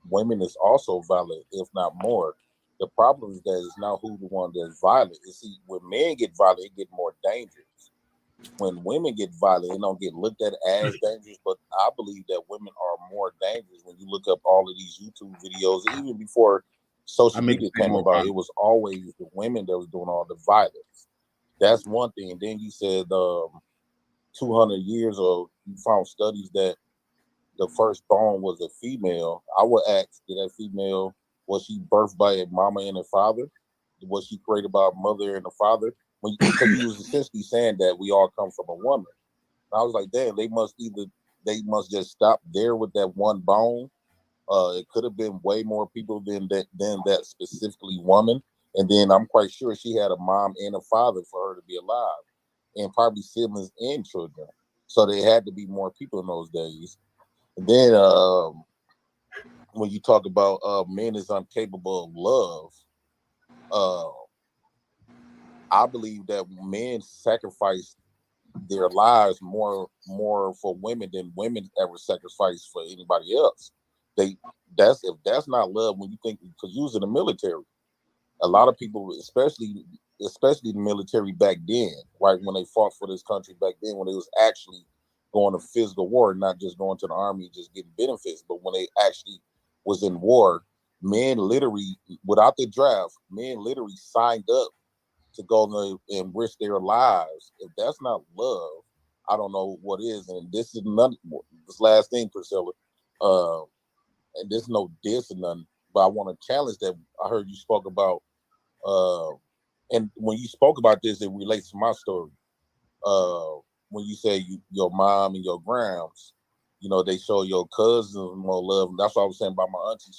women is also violent, if not more. The problem is that it's not who the one that's violent. You see, when men get violent, it get more dangerous. When women get violent, it don't get looked at as dangerous, but I believe that women are more dangerous. When you look up all of these YouTube videos, even before social media came about, it was always the women that was doing all the violence. That's one thing. And then you said 200 years old, you found studies that the first born was a female. I would ask, did that female, was she birthed by a mama and a father? Was she created by a mother and a father? Because he was essentially saying that we all come from a woman. And I was like, damn, they must just stop there with that one bone. It could have been way more people than that specifically woman. And then I'm quite sure she had a mom and a father for her to be alive, and probably siblings and children. So there had to be more people in those days. And then when you talk about men is incapable of love, I believe that men sacrifice their lives more for women than women ever sacrifice for anybody else. If that's not love, when you think, because you was in the military, a lot of people, especially the military back then, right, when they fought for this country back then, when it was actually going to physical war, not just going to the army just getting benefits, but when they actually was in war, men literally, without the draft, men literally signed up to go and risk their lives. If that's not love, I don't know what is. And this is this last thing, Priscilla, and there's no diss or nothing, but I want to challenge that. I heard you spoke about, and when you spoke about this, it relates to my story. When you say your mom and your grams, they show your cousins more love. And that's what I was saying about my auntie.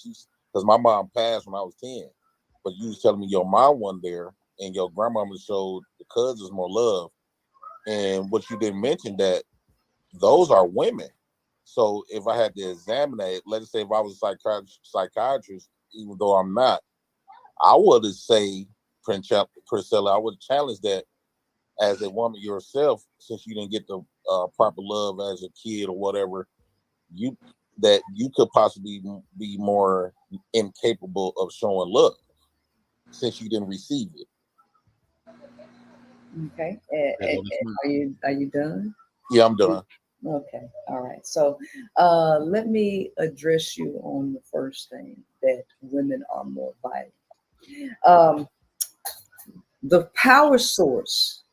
Because my mom passed when I was 10, but you was telling me your mom wasn't there and your grandmama showed the cousins more love. And what you didn't mention, that those are women. So if I had to examine that, let's say if I was a psychiatrist, even though I'm not, I would say, Priscilla, I would challenge that as a woman yourself, since you didn't get the proper love as a kid or whatever, you could possibly be more incapable of showing love since you didn't receive it. Okay. Are you done? Yeah, I'm done. Okay. All right. So let me address you on the first thing, that women are more violent. The power source,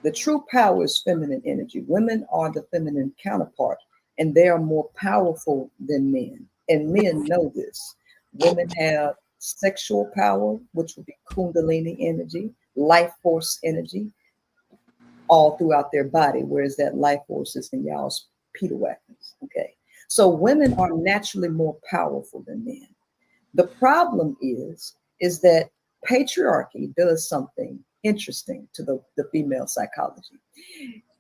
the true power is feminine energy. Women are the feminine counterpart, and they are more powerful than men. And men know this. Women have sexual power, which would be Kundalini energy, life force energy, all throughout their body, whereas that life force is in y'all's Peter Watkins. Okay. So women are naturally more powerful than men. The problem is that patriarchy does something interesting to the female psychology.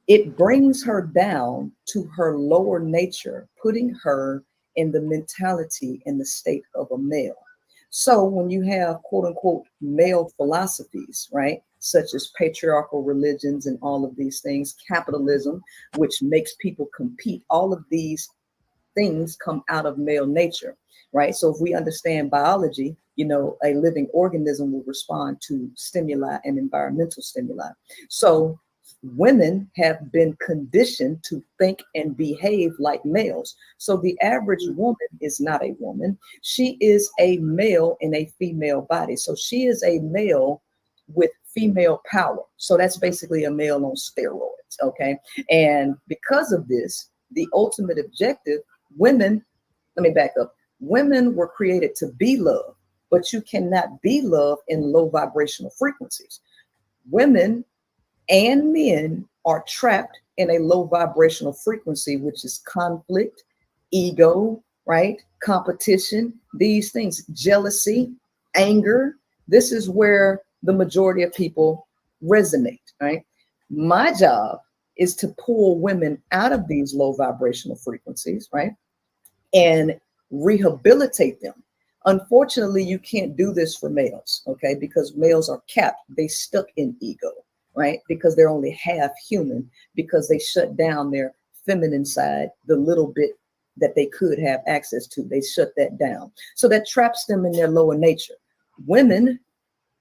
it brings her down to her lower nature, putting her in the mentality and the state of a male. So when you have quote unquote male philosophies, right, such as patriarchal religions and all of these things, capitalism, which makes people compete, all of these things come out of male nature, right? So if we understand biology, you know, a living organism will respond to stimuli and environmental stimuli. So women have been conditioned to think and behave like males. So the average woman is not a woman. She is a male in a female body. So she is a male with female power. So that's basically a male on steroids, okay? And because of this, the ultimate objective, women, let me back up. Women were created to be loved, but you cannot be loved in low vibrational frequencies. Women and men are trapped in a low vibrational frequency, which is conflict, ego, right? Competition, these things, jealousy, anger. This is where the majority of people resonate, right? My job is to pull women out of these low vibrational frequencies, right? And rehabilitate them. Unfortunately, you can't do this for males, okay? Because males are capped, they stuck in ego, right? Because they're only half human, because they shut down their feminine side, the little bit that they could have access to, they shut that down. So that traps them in their lower nature. Women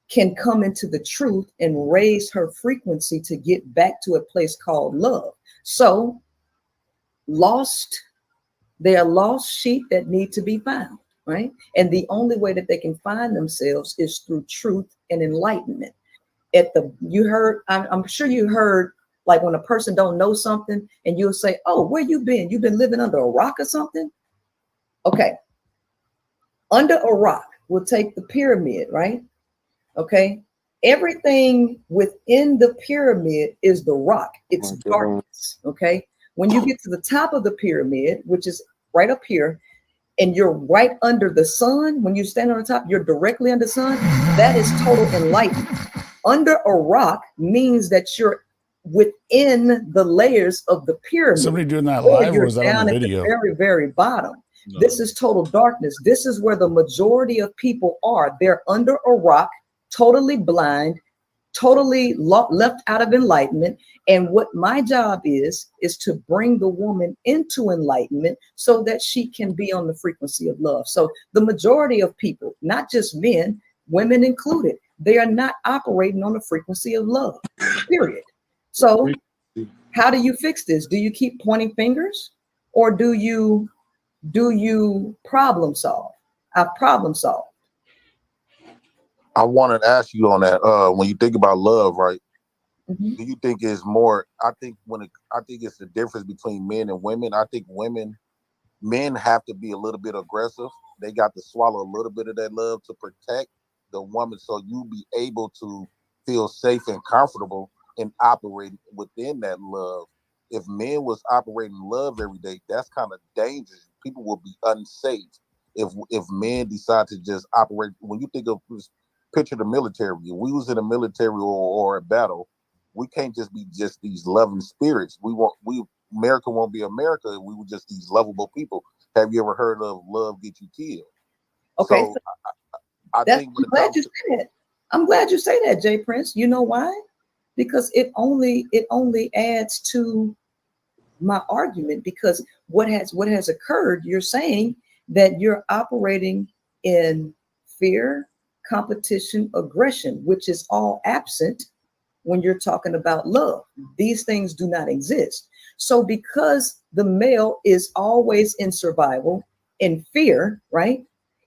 can come into the truth and raise her frequency to get back to a place called love. So they are lost sheep that need to be found, right? And the only way that they can find themselves is through truth and enlightenment. I'm sure you heard, like when a person don't know something and you'll say, oh, where you been? You've been living under a rock or something? Okay. Under a rock, we'll take the pyramid, right? Okay. Everything within the pyramid is the rock. It's darkness. Okay. When you get to the top of the pyramid, which is right up here, and you're right under the sun, when you stand on the top, you're directly under the sun. That is total enlightenment. Under a rock means that you're within the layers of the pyramid. Somebody doing that live, or was that on the at video? the very, very bottom. No. This is total darkness. This is where the majority of people are. They're under a rock, totally blind, totally left out of enlightenment. And what my job is to bring the woman into enlightenment so that she can be on the frequency of love. So the majority of people, not just men, women included, they are not operating on the frequency of love, period. So how do you fix this? Do you keep pointing fingers, or do you problem solve? I've problem solved. I wanted to ask you on that. When you think about love, right? Mm-hmm. Do you think it's more? I think it's the difference between men and women. I think men have to be a little bit aggressive. They got to swallow a little bit of that love to protect the woman, so you be able to feel safe and comfortable and operate within that love. If men was operating love every day, that's kind of dangerous. People will be unsafe if men decide to just operate. When you think of, picture the military, we was in a military or a battle, we can't just be just these loving spirits. America won't be America. We were just these lovable people. Have you ever heard of love get you killed? Okay, so I think I'm glad you say that. I'm glad you say that, Jay Prince. You know why? Because it only adds to my argument. Because what has occurred, you're saying that you're operating in fear, competition, aggression, which is all absent when you're talking about love. These things do not exist. So because the male is always in survival, in fear, right?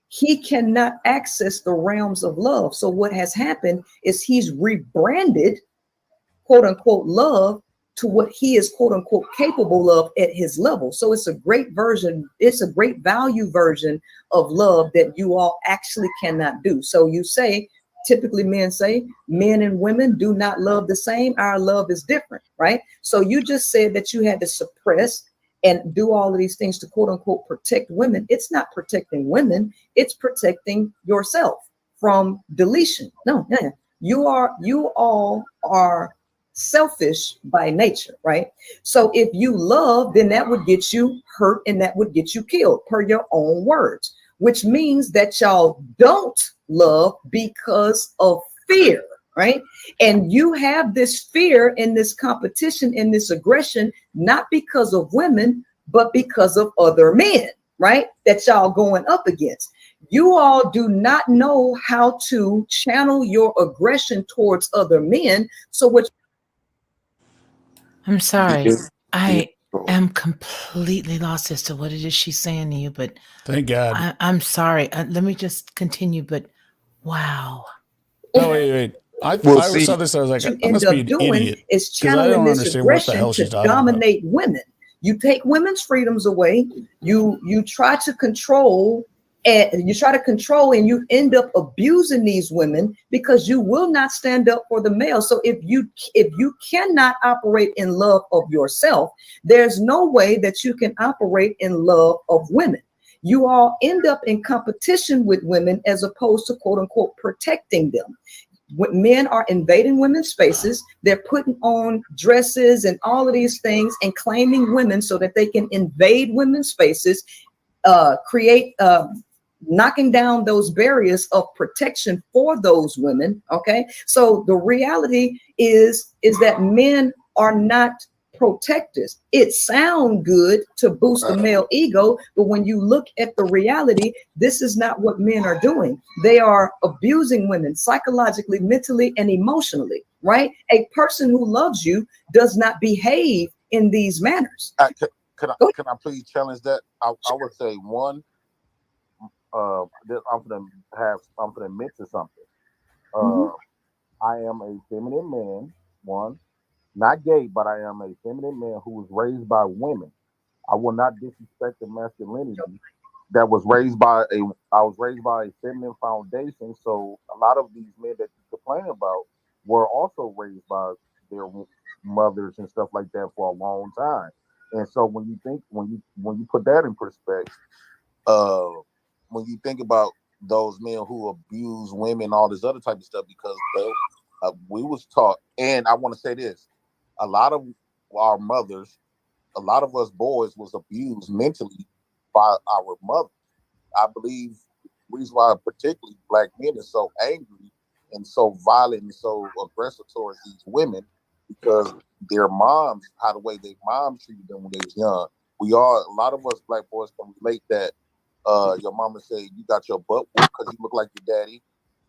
He cannot access the realms of love. So what has happened is he's rebranded, quote unquote, love to what he is, quote unquote, capable of at his level. So it's a great version. It's a great value version of love that you all actually cannot do. So you say, typically men say, men and women do not love the same. Our love is different, right? So you just said that you had to suppress and do all of these things to, quote unquote, protect women. It's not protecting women. It's protecting yourself from deletion. No, you all are selfish by nature, right? So if you love, then that would get you hurt and that would get you killed, per your own words, which means that y'all don't love because of fear, right? And you have this fear and this competition and this aggression, not because of women, but because of other men, right? That y'all going up against. You all do not know how to channel your aggression towards other men. So what? I'm sorry. I am completely lost as to what it is she's saying to you, but thank God. I'm sorry. Let me just continue, but wow. No, wait. I saw this. I was like, I must be an idiot. Is because I don't channeling this understand what the aggression hell to she's talking about. dominate women. You take women's freedoms away. You try to control, and you end up abusing these women because you will not stand up for the male. So if you cannot operate in love of yourself, there's no way that you can operate in love of women. You all end up in competition with women as opposed to quote unquote protecting them. When men are invading women's spaces, they're putting on dresses and all of these things and claiming women so that they can invade women's spaces, create knocking down those barriers of protection for those women. Okay, so the reality is that men are not protectors. It sounds good to boost the male ego, but when you look at the reality, this is not what men are doing. They are abusing women psychologically, mentally, and emotionally, right? A person who loves you does not behave in these manners. Can I please challenge that? I would say one, I'm gonna mention something. I am a feminine man, one. Not gay, but I am a feminine man who was raised by women. I will not disrespect the masculinity that was raised by I was raised by a feminine foundation. So a lot of these men that you complain about were also raised by their mothers and stuff like that for a long time. And so when you put that in perspective, when you think about those men who abuse women, all this other type of stuff, because we was taught, and I want to say this. A lot of our mothers, a lot of us boys was abused mentally by our mothers. I believe the reason why particularly black men are so angry and so violent and so aggressive towards these women because their moms, the way their moms treated them when they was young. A lot of us black boys can relate that your mama say you got your butt whooped because you look like your daddy.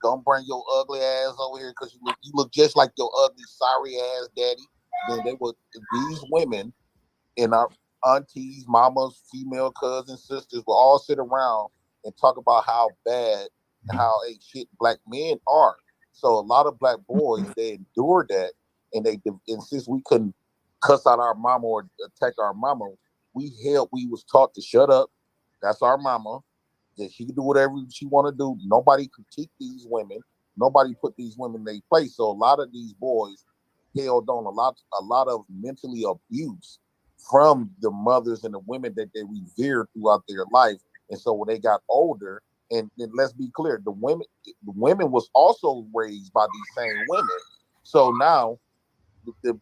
Don't bring your ugly ass over here because you look just like your ugly, sorry ass daddy. Then these women and our aunties, mamas, female cousins, sisters will all sit around and talk about how bad and how shit black men are. So a lot of black boys, they endured that, and since we couldn't cuss out our mama or attack our mama, we was taught to shut up. That's our mama. That she can do whatever she want to do. Nobody critique these women. Nobody put these women in their place. So a lot of these boys held on a lot of mentally abuse from the mothers and the women that they revered throughout their life. And so when they got older, and let's be clear, the women was also raised by these same women. So now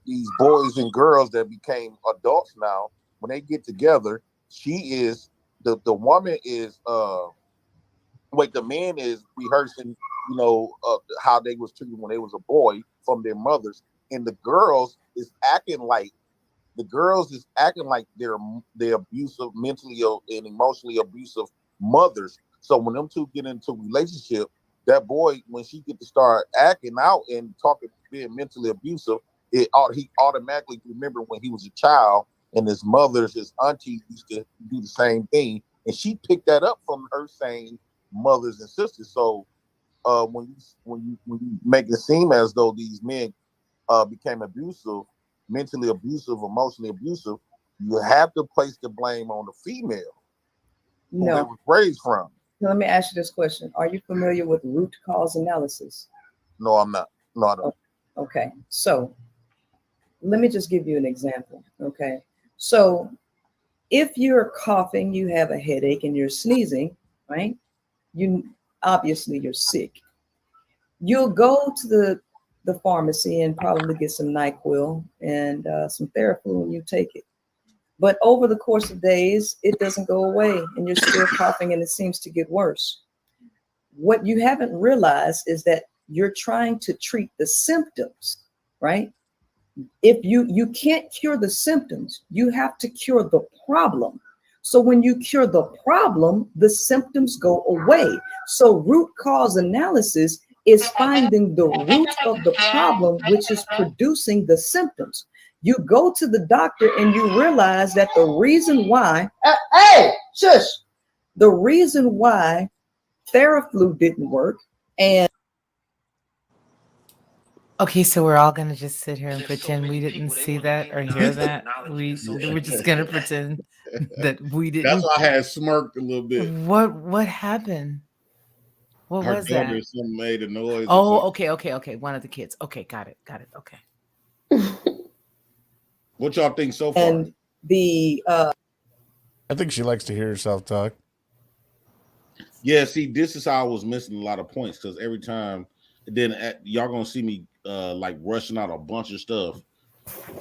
these boys and girls that became adults now, when they get together, the woman is the man is rehearsing, how they was treated when they was a boy from their mothers. And the girls is acting like they're abusive, mentally and emotionally abusive mothers. So when them two get into a relationship, that boy, when she get to start acting out and talking, being mentally abusive, he automatically remember when he was a child and his auntie used to do the same thing, and she picked that up from her same mothers and sisters. So when you make it seem as though these men became abusive, mentally abusive, emotionally abusive, you have to place the blame on the female who they was raised from. Now, let me ask you this question. Are you familiar with root cause analysis? No, I'm not. No, I don't. Okay. So let me just give you an example. Okay. So if you're coughing, you have a headache, and you're sneezing, right? You're sick. You'll go to the the pharmacy and probably get some NyQuil and some Theraflu when you take it. But over the course of days, it doesn't go away and you're still coughing and it seems to get worse. What you haven't realized is that you're trying to treat the symptoms, right? If you can't cure the symptoms, you have to cure the problem. So when you cure the problem, the symptoms go away. So root cause analysis is finding the root of the problem, which is producing the symptoms. You go to the doctor and you realize that the reason why, the reason why Theraflu didn't work and Okay, so we're all gonna just sit here and pretend we didn't see that or hear that. We're just gonna pretend that we didn't. That's why I had smirked a little bit. What happened? What Her was daughter that? or something made a noise. Oh, okay. One of the kids. Okay, got it. Okay. What y'all think so far? And the I think she likes to hear herself talk. Yeah, see, this is how I was missing a lot of points because every time, then y'all gonna see me like rushing out a bunch of stuff,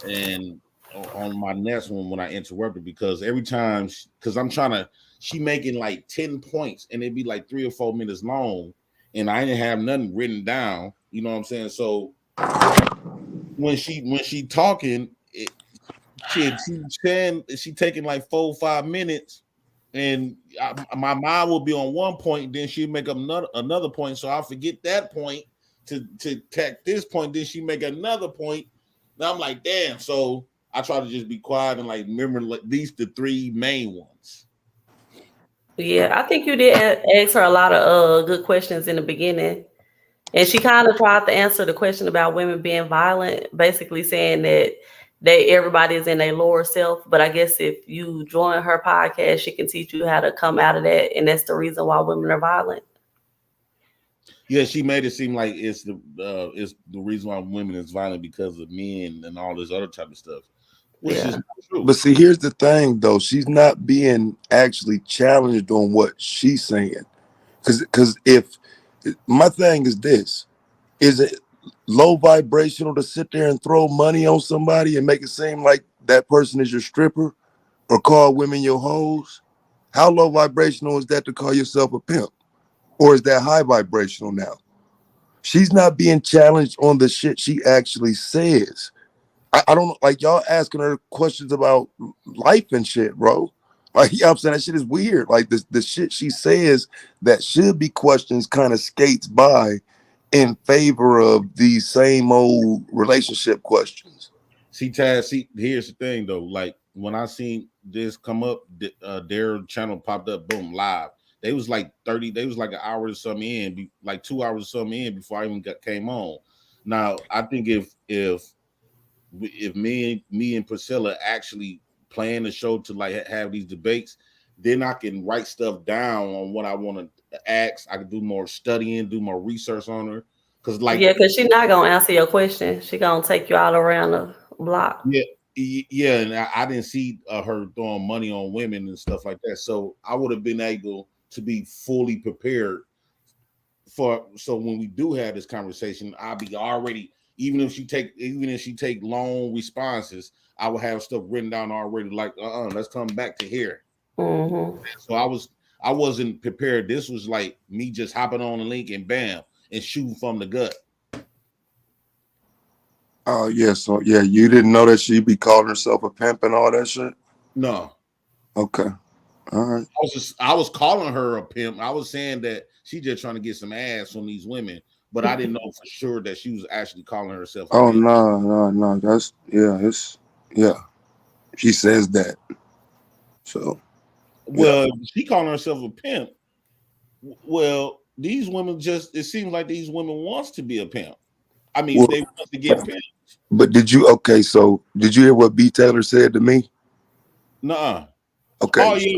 and on my next one when I interrupted because every time, because I'm trying to, she making like 10 points and it'd be like 3 or 4 minutes long, and I didn't have nothing written down. You know what I'm saying? So when she talking, she taking like 4 or 5 minutes. And my mind will be on one point, then she'll make up another point. So I'll forget that point to tack this point. Then she make another point. Now I'm like, damn. So I try to just be quiet and like remember like these the 3 main ones. Yeah, I think you did ask her a lot of good questions in the beginning. And she kind of tried to answer the question about women being violent, basically saying that everybody is in their lower self. But I guess if you join her podcast, she can teach you how to come out of that. And that's the reason why women are violent. Yeah, she made it seem like it's the reason why women is violent because of men and all this other type of stuff. Which is not true. But see, here's the thing though. She's not being actually challenged on what she's saying. Because if my thing is this, is it low vibrational to sit there and throw money on somebody and make it seem like that person is your stripper or call women your hoes? How low vibrational is that to call yourself a pimp? Or is that high vibrational now? She's not being challenged on the shit she actually says. I don't like y'all asking her questions about life and shit, bro. Like, you know what I'm saying? That shit is weird. Like the shit she says that should be questions kind of skates by in favor of these same old relationship questions. See, Taz, here's the thing though. Like when I seen this come up, their channel popped up, boom, live. They was like 30, they was like an hour or something in, like 2 hours or something in before I even came on. Now, I think if me and Priscilla actually plan the show to like have these debates, then I can write stuff down on what I want to ask. I can do more studying, do more research on her. Because she's not gonna answer your question. She gonna take you all around the block. Yeah, and I didn't see her throwing money on women and stuff like that. So I would have been able to be fully prepared so when we do have this conversation, I'll be already, even if she take long responses, I will have stuff written down already, like let's come back to here. Mm-hmm. So I wasn't prepared. This was like me just hopping on the link and bam and shooting from the gut. Oh yeah, so yeah, you didn't know that she'd be calling herself a pimp and all that shit? No. Okay. All right. I was calling her a pimp. I was saying that she just trying to get some ass from these women, but I didn't know for sure that she was actually calling herself a pimp. No. That's she says that. So she calling herself a pimp. Well, these women it seems like these women wants to be a pimp. I mean, they want to get pimped. But did you hear what B. Taylor said to me? Nuh-uh. Okay. Oh yeah,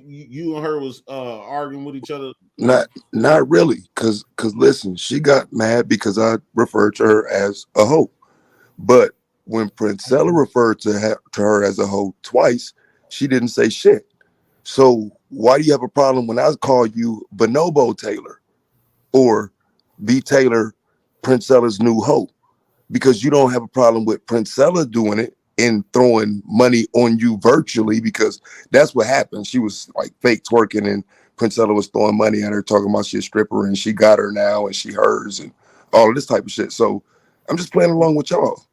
you and her was arguing with each other. Not really, cause listen, she got mad because I referred to her as a hoe. But when Princella referred to her as a hoe twice, she didn't say shit. So why do you have a problem when I call you Bonobo Taylor or B. Taylor Princella's new hoe, because you don't have a problem with Princella doing it and throwing money on you virtually, because that's what happened. She was like fake twerking and Princella was throwing money at her, talking about she's a stripper and she got her now and she hers and all of this type of shit. So I'm just playing along with y'all.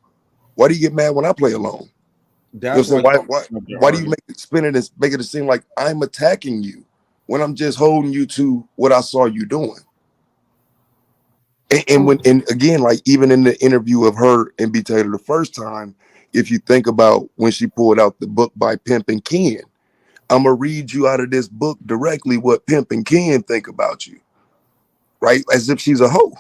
Why do you get mad when I play along? That's You know what I'm saying? Why do you make it spin it and make it seem like I'm attacking you when I'm just holding you to what I saw you doing? And again, like even in the interview of her and B Taylor the first time, if you think about when she pulled out the book by Pimp and Ken, I'm gonna read you out of this book directly what Pimp and Ken think about you, right? As if she's a hoe.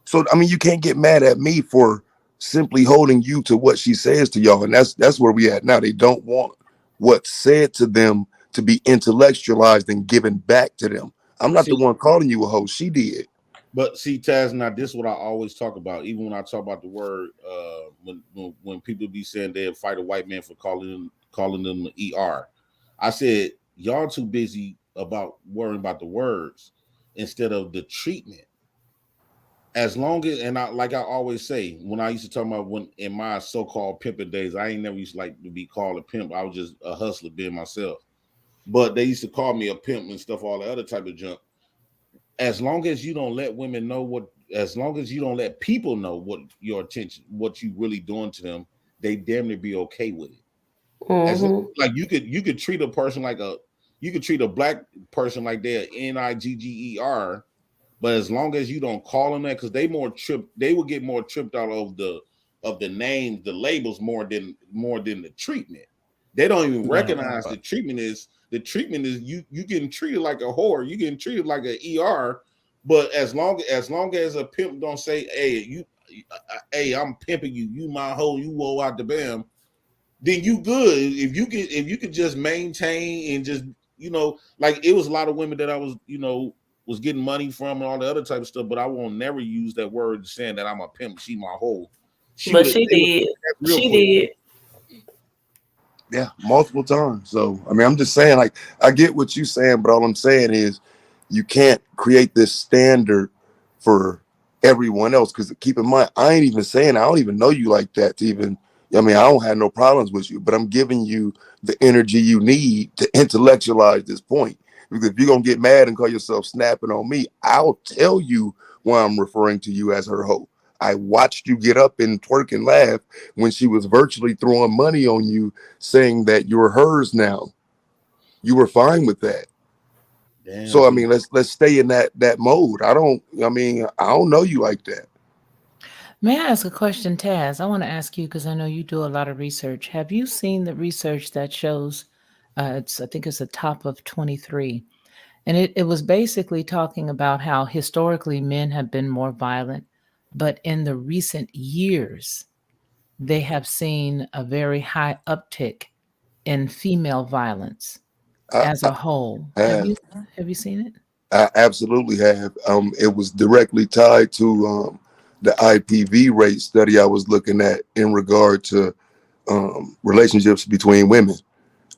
So I mean, you can't get mad at me for simply holding you to what she says to y'all, and that's where we at now. They don't want what's said to them to be intellectualized and given back to them. I'm not the one calling you a hoe. She did. But see, Taz, now this is what I always talk about. Even when I talk about the word, when people be saying they'll fight a white man for calling them the ER, I said y'all too busy about worrying about the words instead of the treatment. As long as, and like I always say, when I used to talk about when in my so-called pimping days, I ain't never used to like to be called a pimp. I was just a hustler being myself. But they used to call me a pimp and stuff, all the other type of junk. As long as you don't let women know as long as you don't let people know what your attention, what you really doing to them, they damn near be okay with it. Like you could treat a person like you could treat a black person like they're NIGGER, but as long as you don't call them that, because they will get more tripped out of the names, the labels more than the treatment. They don't even recognize the treatment is you getting treated like a whore, you getting treated like an ER. But as long as a pimp don't say, hey, I'm pimping you, you my hoe, you woe out the bam, then you good. If you could just maintain and just, like it was a lot of women that I was getting money from and all the other type of stuff, but I won't never use that word saying that I'm a pimp, she my hoe. She did. Yeah, multiple times. So, I mean, I'm just saying, like, I get what you're saying, but all I'm saying is you can't create this standard for everyone else. Because keep in mind, I ain't even saying I don't even know you like that to even, I mean, I don't have no problems with you, but I'm giving you the energy you need to intellectualize this point. Because if you're going to get mad and call yourself snapping on me, I'll tell you why I'm referring to you as her hoe. I watched you get up and twerk and laugh when she was virtually throwing money on you, saying that you're hers now. You were fine with that. Damn. So I mean, let's stay in that mode. I don't know you like that. May I ask a question, Taz? I want to ask you because I know you do a lot of research. Have you seen the research that shows I think it's the top of 23, and it was basically talking about how historically men have been more violent, but in the recent years, they have seen a very high uptick in female violence as a whole. Have you seen it? I absolutely have. It was directly tied to the IPV rate study I was looking at in regard to relationships between women.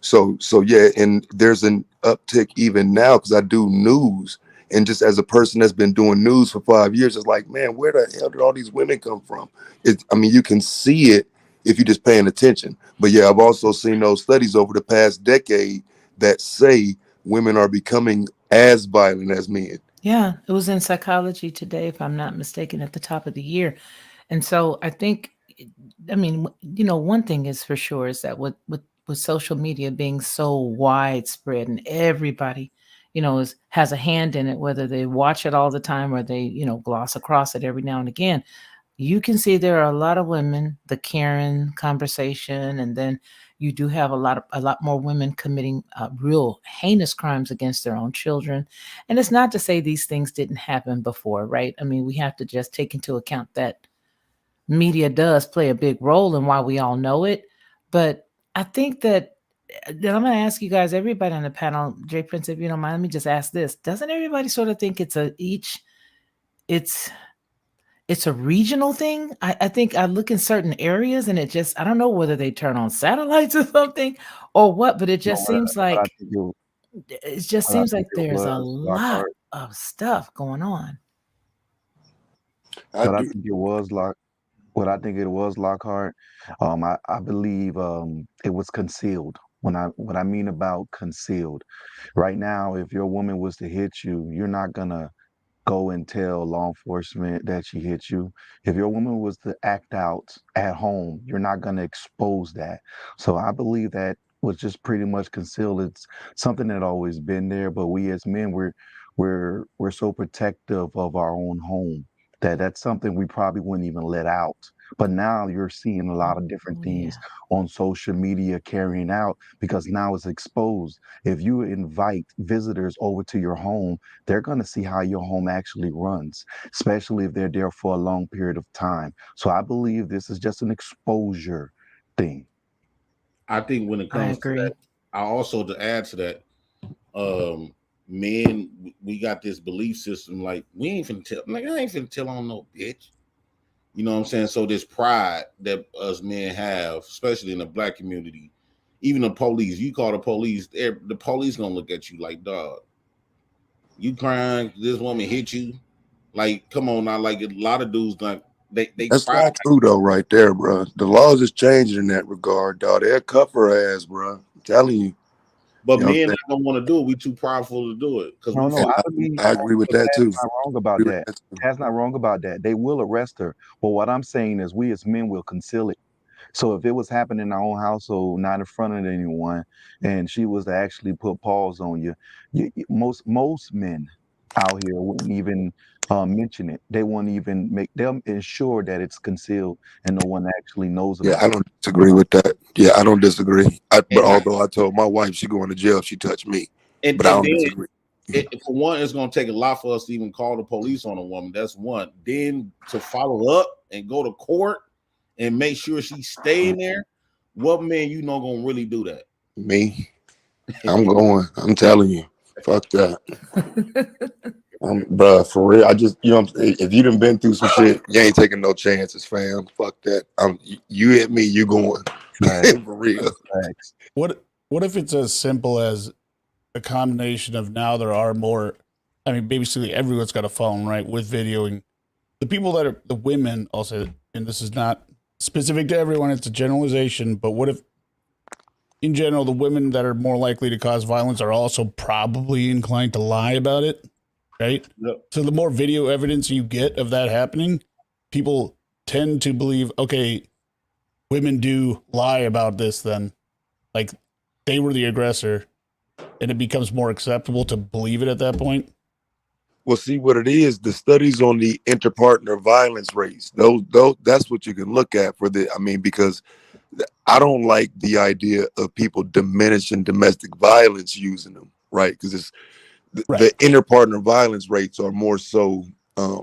So yeah, and there's an uptick even now because I do news. And just as a person that's been doing news for 5 years, it's like, man, where the hell did all these women come from? You can see it if you're just paying attention. But yeah, I've also seen those studies over the past decade that say women are becoming as violent as men. Yeah, it was in Psychology Today, if I'm not mistaken, at the top of the year. And so I think, one thing is for sure is that with social media being so widespread and everybody, has a hand in it, whether they watch it all the time or they, gloss across it every now and again, you can see there are a lot of women, the Karen conversation, and then you do have a lot more women committing real heinous crimes against their own children. And it's not to say these things didn't happen before, right? I mean, we have to just take into account that media does play a big role in why we all know it. But I think that I'm going to ask you guys, everybody on the panel, J. Prince, if you don't mind, let me just ask this. Doesn't everybody sort of think it's a regional thing? I think I look in certain areas and I don't know whether they turn on satellites or something or what, but it just seems like there's a lot of stuff going on. But I think it was Lockhart. I believe it was concealed. What I mean about concealed, right now, if your woman was to hit you, you're not gonna go and tell law enforcement that she hit you. If your woman was to act out at home, you're not gonna expose that. So I believe that was just pretty much concealed. It's something that always been there, but we as men, we're so protective of our own home that that's something we probably wouldn't even let out. But now you're seeing a lot of different things on social media carrying out because now it's exposed. If you invite visitors over to your home, they're going to see how your home actually runs, especially if they're there for a long period of time. So I believe this is just an exposure thing. I think when it comes to that, I also to add to that, men, we got this belief system like we ain't finna tell, like I ain't finna tell on no bitch. You know what I'm saying? So this pride that us men have, especially in the black community, even the police, you call the police gonna look at you like, dog, you crying, this woman hit you. Like, come on now, like a lot of dudes like they That's pride. not true though, right there, bro. The laws is changing in that regard, dog. They'll cuff her ass, bro. I'm telling you. But You know men don't want to do it. We too prideful to do it. Because I agree with that too. Not wrong about that. Tad's not wrong about that. They will arrest her. But what I'm saying is we as men will conceal it. So if it was happening in our own household, not in front of anyone, and she was to actually put paws on you, most men out here wouldn't even mention it. They won't even they'll ensure that it's concealed and no one actually knows about it. Yeah, I don't disagree with that. Yeah, I don't disagree. But although I told my wife she going to jail if she touched me, but I don't disagree. For one, it's going to take a lot for us to even call the police on a woman. That's one. Then to follow up and go to court and make sure she's staying there. What man you know going to really do that? Me, I'm going. I'm telling you, fuck that. Bruh, for real. I just, you know, if you done been through some shit, you ain't taking no chances, fam. Fuck that. You hit me, you going. For real. What if it's as simple as a combination of now there are more, I mean, basically everyone's got a phone, right, with videoing. The people that are, the women, I'll say, and this is not specific to everyone, it's a generalization, but what if, in general, the women that are more likely to cause violence are also probably inclined to lie about it, right? Yep. So the more video evidence you get of that happening, people tend to believe, okay, women do lie about this then. Like, they were the aggressor, and it becomes more acceptable to believe it at that point. Well, see what it is. The studies on the interpartner violence rates, those that's what you can look at for the. I mean, because I don't like the idea of people diminishing domestic violence using them, right? Because it's the interpartner violence rates are more so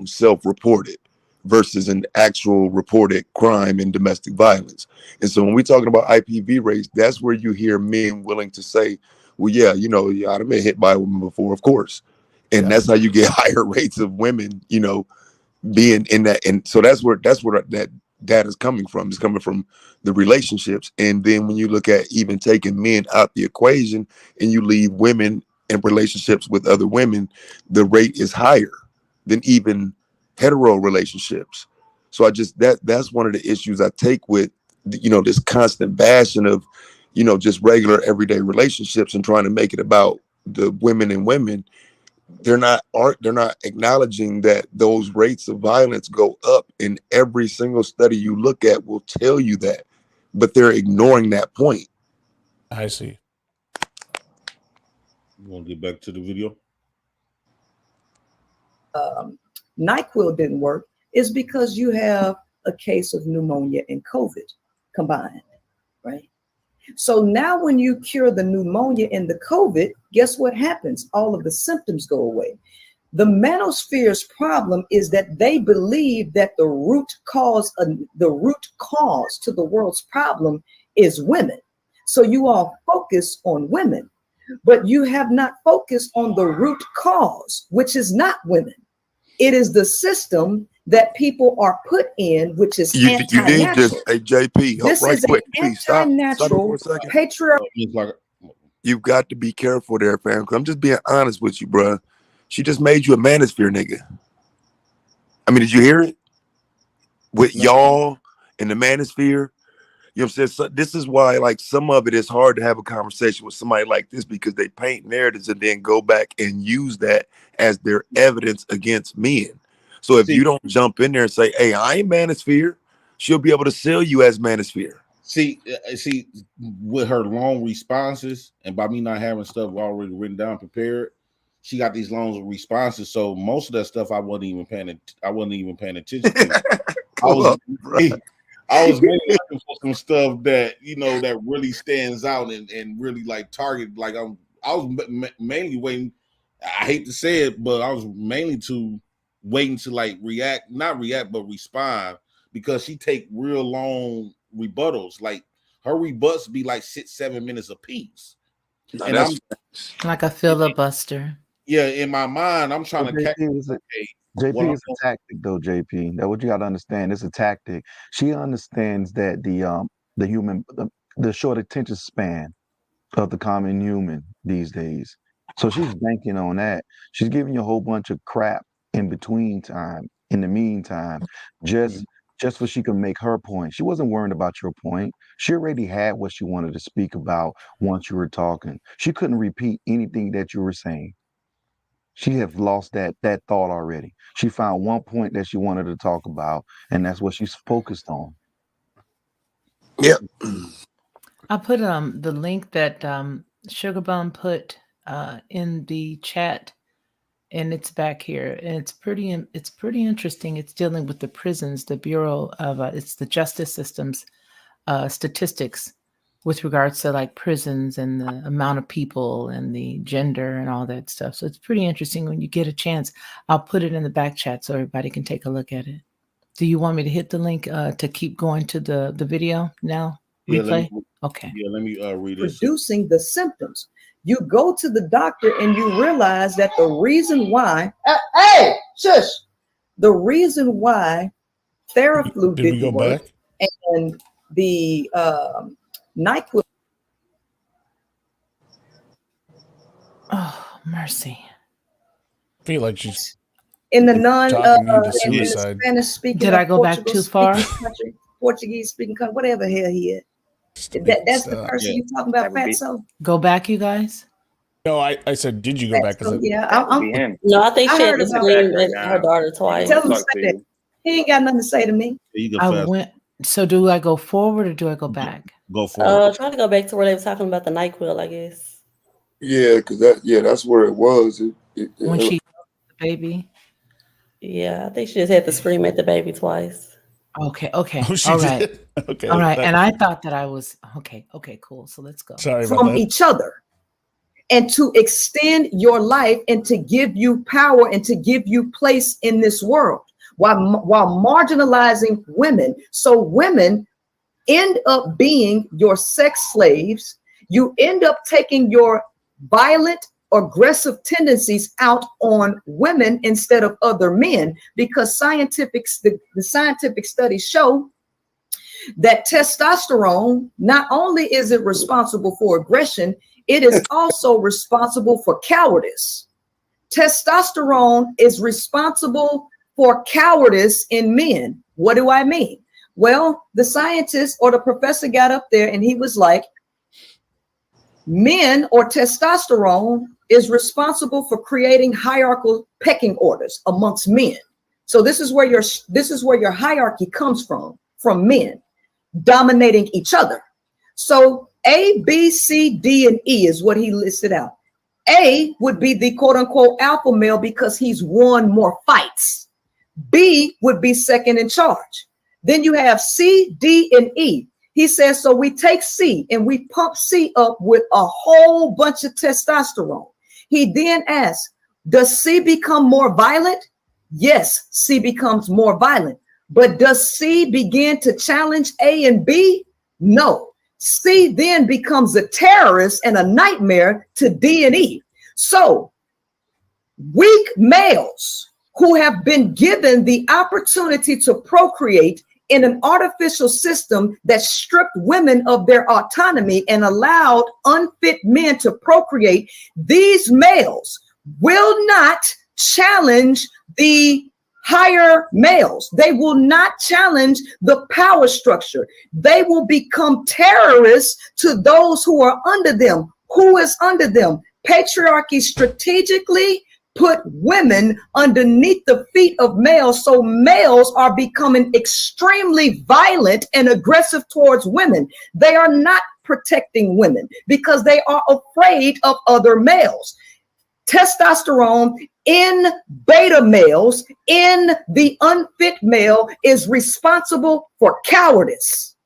self-reported versus an actual reported crime in domestic violence. And so when we're talking about IPV rates, that's where you hear men willing to say, well, yeah, you know, yeah, I've been hit by a woman before, of course. And that's how you get higher rates of women, you know, being in that. And so that's where that data is coming from. It's coming from the relationships. And then when you look at even taking men out the equation and you leave women in relationships with other women, the rate is higher than even hetero relationships. So I just, that's one of the issues I take with, you know, this constant bashing of, you know, just regular everyday relationships and trying to make it about the women and women. They're not acknowledging that those rates of violence go up, and every single study you look at will tell you that, but they're ignoring that point. I see. You want to get back to the video? NyQuil didn't work is because you have a case of pneumonia and COVID combined, right? So now when you cure the pneumonia and the COVID, guess what happens? All of the symptoms go away. The manosphere's problem is that they believe that the root cause to the world's problem is women. So you all focus on women, but you have not focused on the root cause, which is not women. It is the system that people are put in, which is anti-natural. You need just a JP. This right is quick, an anti-natural patriarchal. You've got to be careful there, fam. I'm just being honest with you, bro. She just made you a manosphere nigga. I mean, did you hear it? with y'all in the manosphere. You know what I'm saying? So this is why, like, some of it is hard to have a conversation with somebody like this, because they paint narratives and then go back and use that as their evidence against men. So if you don't jump in there and say, hey, I ain't manosphere, she'll be able to sell you as manosphere. See, with her long responses, and by me not having stuff already written down, prepared, she got these long responses. So most of that stuff I wasn't even paying attention to. I was really looking for some stuff that, you know, that really stands out and really like target. Like I was mainly waiting. I hate to say it, but I was mainly waiting to like not react, but respond, because she take real long rebuttals. Like her rebuts be like 6-7 minutes a piece. No, and I'm like a filibuster. Yeah, in my mind, I'm trying to catch. JP is a tactic, though. JP, that what you got to understand. It's a tactic. She understands that the short attention span of the common human these days. So she's banking on that. She's giving you a whole bunch of crap in between time. In the meantime, just so she can make her point. She wasn't worried about your point. She already had what she wanted to speak about once you were talking. She couldn't repeat anything that you were saying. She have lost that thought already. She found one point that she wanted to talk about, and that's what she's focused on. Yep. I put the link that Sugar Bum put in the chat, and it's back here, and it's pretty interesting. It's dealing with the prisons, the Bureau of it's the justice system's statistics with regards to like prisons and the amount of people and the gender and all that stuff. So it's pretty interesting. When you get a chance, I'll put it in the back chat so everybody can take a look at it. Do you want me to hit the link to keep going to the video now? Replay? Okay. Yeah, let me read this. Producing the symptoms. You go to the doctor and you realize that the reason why, hey, shush, the reason why Theraflu didn't work and the NyQuil. Oh, mercy. I feel like she's in the Spanish speaking. Did I go back too far? Portuguese speaking country, whatever hell he is. That's the person you talking about, Fatso. Go back, you guys. No, I said, did you go back? Yeah, no, I think she had to about scream that at her daughter twice. Tell him to say that. He ain't got nothing to say to me. I went. So do I go forward or do I go back? Go forward. Trying to go back to where they were talking about the NyQuil, I guess. Yeah, because that's where it was. When she the baby. Yeah, I think she just had to scream at the baby twice. Okay. Oh, All right. did? Okay. All right. And I thought that I was okay. Cool. So let's go. Sorry about from that. each other, and to extend your life and to give you power and to give you place in this world, while marginalizing women. So women end up being your sex slaves. You end up taking your violent, aggressive tendencies out on women instead of other men, because the scientific studies show that testosterone, not only is it responsible for aggression, it is also responsible for cowardice. Testosterone is responsible for cowardice in men. What do I mean? Well, the scientist or the professor got up there and he was like, men or testosterone is responsible for creating hierarchical pecking orders amongst men. So this is where your hierarchy comes from men dominating each other. So A, B, C, D, and E is what he listed out. A would be the quote unquote alpha male because he's won more fights. B would be second in charge. Then you have C, D, and E. He says, so we take C and we pump C up with a whole bunch of testosterone. He then asks, does C become more violent? Yes, C becomes more violent. But does C begin to challenge A and B? No. C then becomes a terrorist and a nightmare to D and E. So weak males who have been given the opportunity to procreate in an artificial system that stripped women of their autonomy and allowed unfit men to procreate, these males will not challenge the hire males. They will not challenge the power structure. They will become terrorists to those who are under them. Who is under them? Patriarchy strategically put women underneath the feet of males, so males are becoming extremely violent and aggressive towards women. They are not protecting women because they are afraid of other males. Testosterone in beta males, in the unfit male, is responsible for cowardice.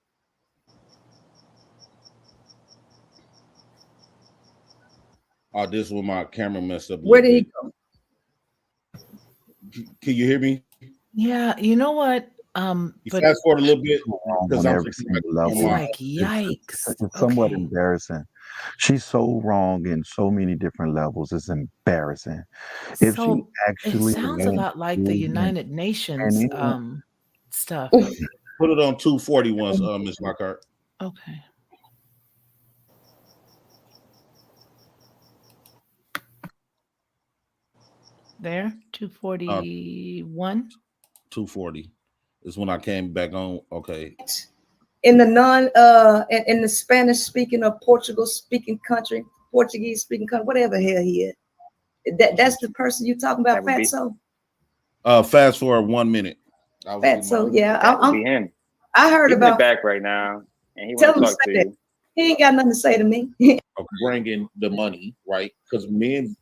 Oh, this is when my camera messed up. Where did he go? Can you hear me? Yeah, you know what? You But fast forward a little bit because on I'm every single level. it's like, yikes. It's somewhat Okay. embarrassing. She's so wrong in so many different levels. It's embarrassing. If she So it actually sounds a went lot like the in United and Nations in, stuff. Put it on 240 once, Miss Lockhart. Okay. There, 241. 240 is when I came back on. Okay. In the in the Spanish speaking or Portugal speaking country, Portuguese speaking country, whatever hell he is. That's the person you talking about, Fatso? Fast forward 1 minute. Fatso, yeah. That would be him. I heard He's in the about. back right now, and he Tell wants him to to talk say to that. you. He ain't got nothing to say to me. Bringing the money, right? Because women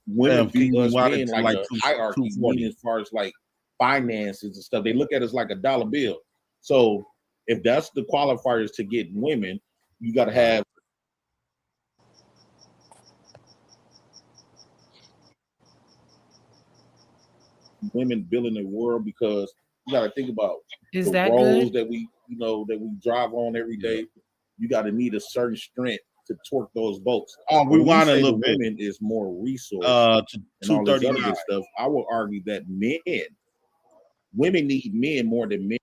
view us men like a hierarchy, meaning as far as like finances and stuff. They look at us like a dollar bill. So if that's the qualifiers to get women, you got to have women building the world, because you got to think about Is the that roles good? that we drive on every day. You got to need a certain strength to torque those boats. Rewind a Say little the bit. Women is more resource To and all this other 239. good stuff. I will argue that women need men more than men.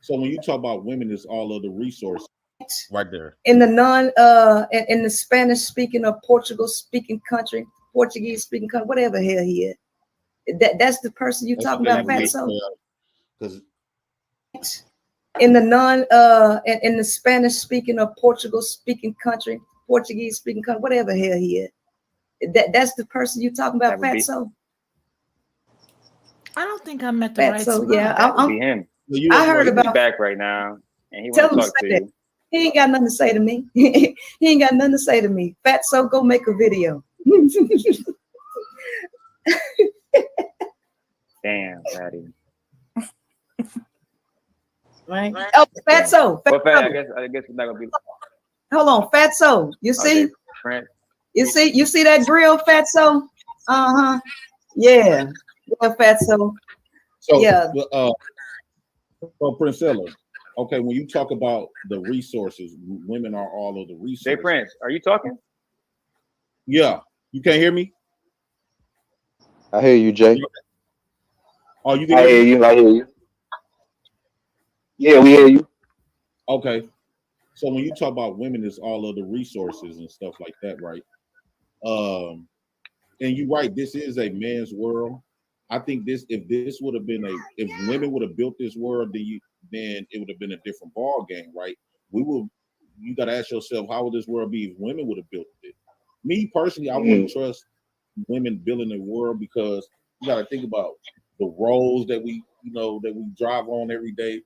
So when you talk about women, it's all of the resources right there. In the in the Spanish speaking or Portugal speaking country, Portuguese speaking country, whatever hell he is. That's the person you talking about, Fatso? Because in the in the Spanish speaking or Portugal speaking country, Portuguese speaking country, whatever hell he is. That's the person you talking about, Fatso? I don't think I'm at the right Fatso, spot. yeah. That would be him. I heard He's in the about. back right now, and he Tell wants him to to talk say to that. you. He ain't got nothing to say to me. He ain't got nothing to say to me. Fatso, go make a video. Damn, Patty. Right. Oh, Fatso. Well, Patty, I guess it's not gonna be. Hold on, Fatso. You see? Okay, Prince. You see that grill, Fatso? Uh-huh. Yeah. Yeah, Fatso. So Yeah. So Princella, okay, when you talk about the resources, women are all of the resources. Hey, Prince, are you talking? Yeah. You can't hear me? I hear you, Jay. Oh, you can I hear hear me? you. I hear you. Yeah, we hear you. Okay. So when you talk about women, it's all of the resources and stuff like that, right? And you're right, this is a man's world. I think if women would have built this world, then it would have been a different ball game, right? You got to ask yourself, how would this world be if women would have built it? Me personally, I wouldn't trust women building the world, because you got to think about the roles that we drive on every day.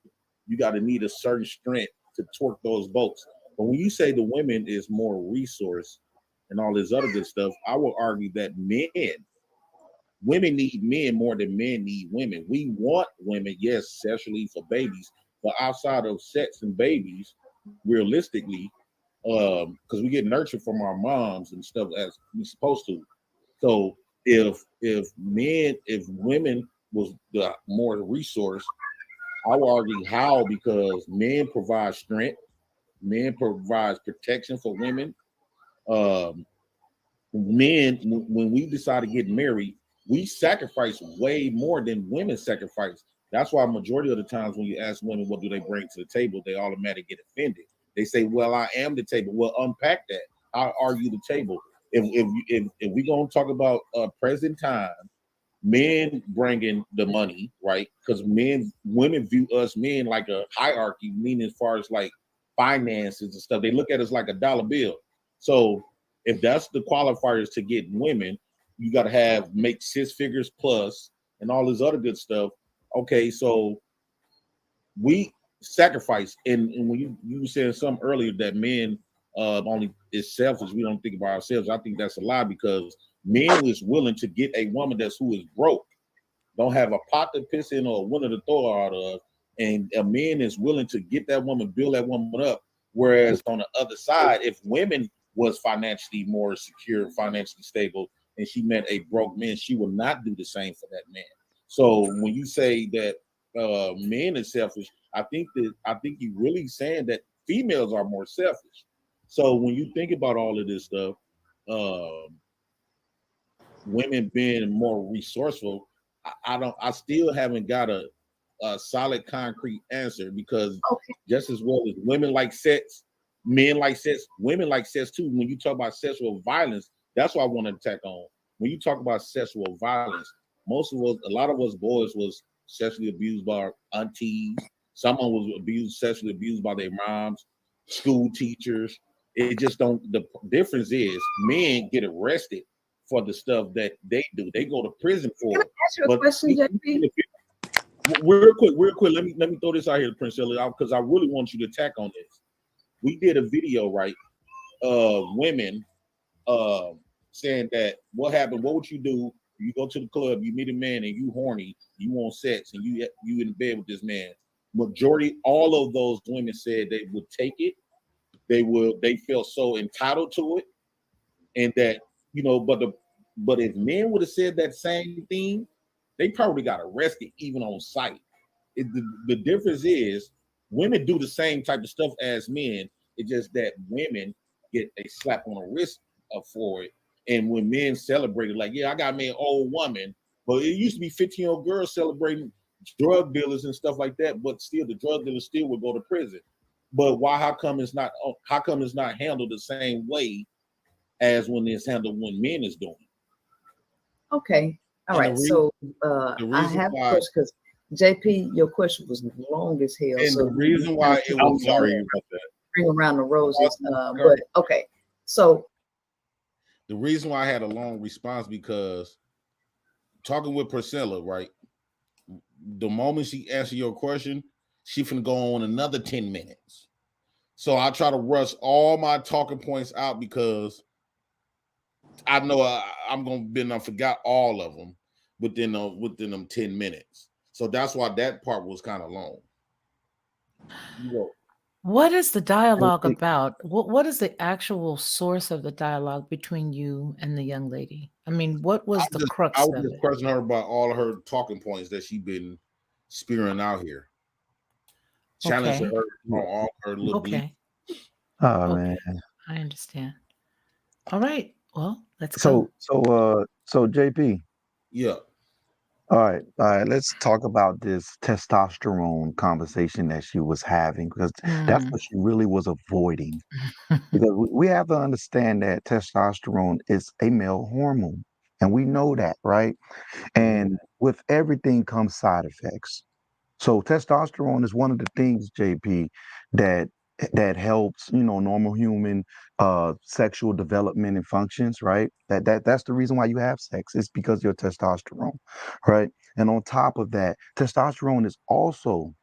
You got to need a certain strength to torque those boats. But when you say the women is more resource and all this other good stuff, I will argue that women need men more than men need women. We want women, yes, sexually for babies, but outside of sex and babies, realistically, because we get nurtured from our moms and stuff as we're supposed to. So if women was the more resource, I would argue how, because men provide strength, men provides protection for women. Men, when we decide to get married, we sacrifice way more than women sacrifice. That's why majority of the times when you ask women what do they bring to the table, they automatically get offended. They say, "Well, I am the table." Well, unpack that. How are you the table? If we're gonna talk about present time, men bringing the money, right? Because women view us men like a hierarchy, meaning as far as like finances and stuff. They look at us like a dollar bill. So if that's the qualifiers to get women, you got to make 6 figures plus and all this other good stuff. Okay, so we sacrifice. And when you were saying something earlier that men only is selfish, we don't think about ourselves. I think that's a lie, because men is willing to get a woman who is broke, don't have a pot to piss in or a window to throw her out of, and a man is willing to get that woman, build that woman up. Whereas on the other side, if women was financially more secure, financially stable, and she met a broke man, she will not do the same for that man. So when you say that men is selfish, I think you're really saying that females are more selfish. So when you think about all of this stuff, women being more resourceful, I still haven't got a solid, concrete answer, because just as well as women like sex, men like sex, women like sex too. When you talk about sexual violence, that's what I want to attack on. When you talk about sexual violence, a lot of us boys was sexually abused by our aunties. Someone was sexually abused by their moms, school teachers. It just don't. The difference is men get arrested for the stuff that they do. They go to prison for it. Can I ask you a question, JP? Real quick. Let me throw this out here to Princella, because I really want you to attack on this. We did a video, right? Women saying that what happened, what would you do? You go to the club, you meet a man and you horny, you want sex, and you in bed with this man. Majority, all of those women said they would take it. They felt so entitled to it, and that, but if men would have said that same thing, they probably got arrested even on sight. The difference is women do the same type of stuff as men. It's just that women get a slap on the wrist for it. And when men celebrate it, like, yeah, I got me an old woman, but it used to be 15-year-old girls celebrating drug dealers and stuff like that, but still the drug dealers still would go to prison. But how come it's not handled the same way as when it's handled when men is doing it? Okay. All right. So I have a question, because JP, your question was long as hell. And so the reason why it was sorry about that. Bring around the roses. But okay. So the reason why I had a long response, because talking with Priscilla, right? The moment she answered your question, she finna go on another 10 minutes. So I try to rush all my talking points out, because I know I'm gonna forgot all of them within them 10 minutes. So that's why that part was kind of long. What is the dialogue about? What is the actual source of the dialogue between you and the young lady? I mean, what was the crux I of was just it? questioning her about all of her talking points that she's been spewing out here. Challenging her on all her little beliefs. Oh man, I understand. All right. Well, let's go. So JP. Yeah. All right. Let's talk about this testosterone conversation that she was having, because that's what she really was avoiding. Because we have to understand that testosterone is a male hormone, and we know that, right? And with everything comes side effects. So testosterone is one of the things, JP, that helps, normal human sexual development and functions, right? That's the reason why you have sex. It's because of your testosterone, right? And on top of that, testosterone is also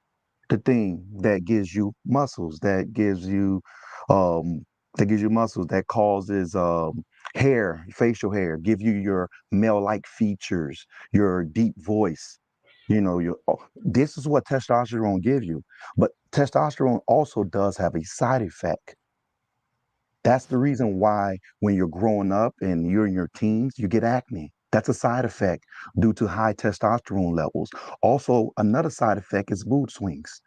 the thing that gives you muscles, that gives you muscles, that causes hair, facial hair, give you your male-like features, your deep voice. This is what testosterone gives you. But testosterone also does have a side effect. That's the reason why when you're growing up and you're in your teens, you get acne. That's a side effect due to high testosterone levels. Also, another side effect is mood swings.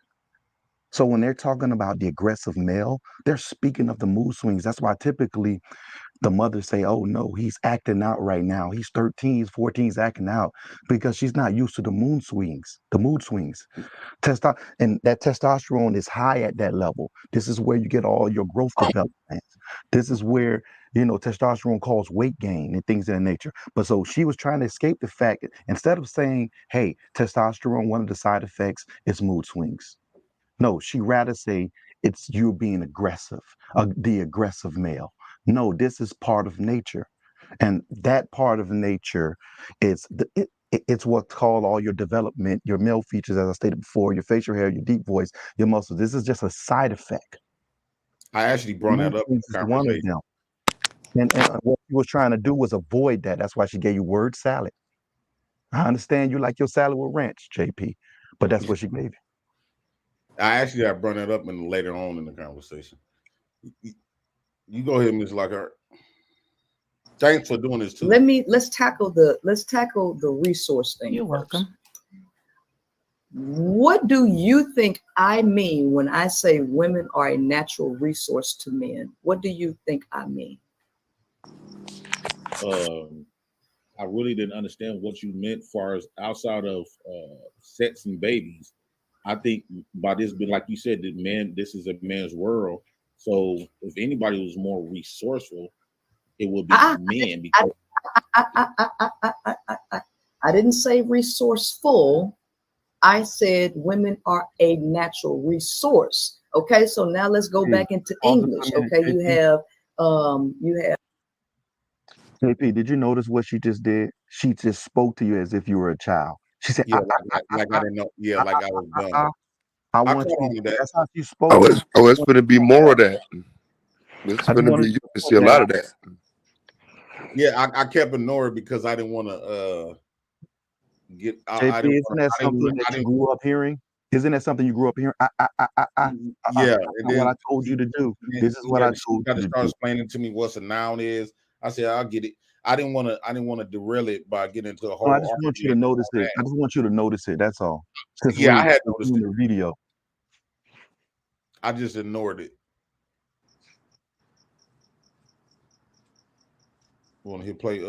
So when they're talking about the aggressive male, they're speaking of the mood swings. That's why typically the mothers say, oh no, he's acting out right now. He's 13, he's 14, he's acting out, because she's not used to the mood swings. And that testosterone is high at that level. This is where you get all your growth development. This is where You know, testosterone causes weight gain and things of that nature. But so she was trying to escape the fact that instead of saying, hey, testosterone, one of the side effects is mood swings. No, she rather say it's you being aggressive, the aggressive male. No, this is part of nature. And that part of nature is it's what's called all your development, your male features, as I stated before, your facial hair, your deep voice, your muscles. This is just a side effect. I actually brought that up in Is one of them. And what she was trying to do was avoid that. That's why she gave you word salad. I understand you like your salad with ranch, JP, but that's what she gave you. I brought that up later on in the conversation. You go ahead, Ms. Lockhart. Thanks for doing this too. Let's tackle the resource thing. You're welcome. What do you think I mean when I say women are a natural resource to men? What do you think I mean? I really didn't understand what you meant far as outside of sex and babies. I think by this being, like you said, that this is a man's world. So if anybody was more resourceful, it would be men. Because I didn't say resourceful. I said women are a natural resource. Okay, so now let's go back into English. Okay, you have JP, did you notice what she just did? She just spoke to you as if you were a child. She said, "Yeah, like I didn't know. Yeah, like I was dumb." I want you. That's how she spoke. Oh, it's going to be more of that. It's going to be. You can see a lot of that. Yeah, I kept ignoring because I didn't want to get. JP, isn't that something that you grew up hearing? Isn't that something you grew up hearing? Yeah, what I told you to do. This is what I told you to start do. explaining to me what a noun is. I said I'll get it. I didn't want to derail it by getting into a whole. No, I just want you to notice it. I just want you to notice it. That's all. Yeah, I had noticed the video. I just ignored it. You want to hit play?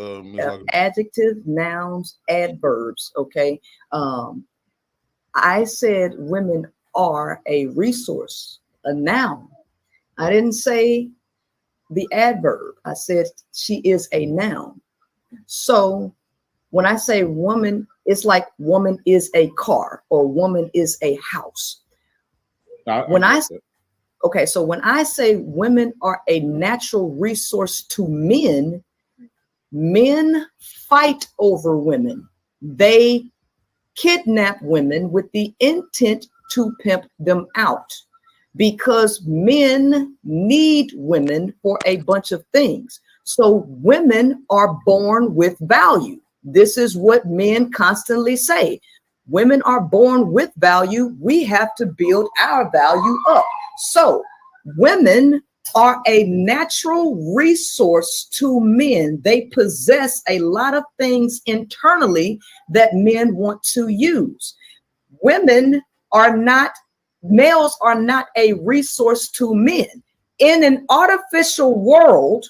Adjective, nouns, adverbs. Okay. I said women are a resource, a noun. I didn't say the adverb. I said she is a noun. So when I say woman, it's like woman is a car or woman is a house. When I say women are a natural resource to men, men fight over women. They kidnap women with the intent to pimp them out, because men need women for a bunch of things. So women are born with value. This is what men constantly say. Women are born with value. We have to build our value up. So women are a natural resource to men. They possess a lot of things internally that men want to use. Males are not a resource to men. In an artificial world,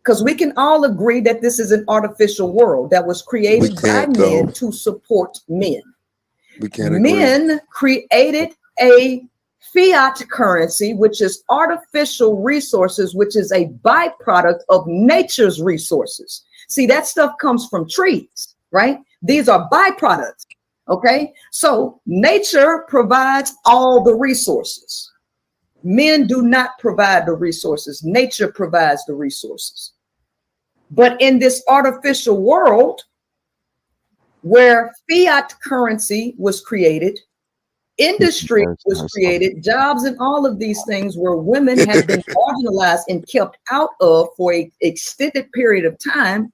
because we can all agree that this is an artificial world that was created by men to support men. Men created a fiat currency, which is artificial resources, which is a byproduct of nature's resources. See, that stuff comes from trees, right? These are byproducts. Okay, so nature provides all the resources. Men do not provide the resources. Nature provides the resources. But in this artificial world where fiat currency was created, industry was created, jobs and all of these things where women have been marginalized and kept out of for an extended period of time,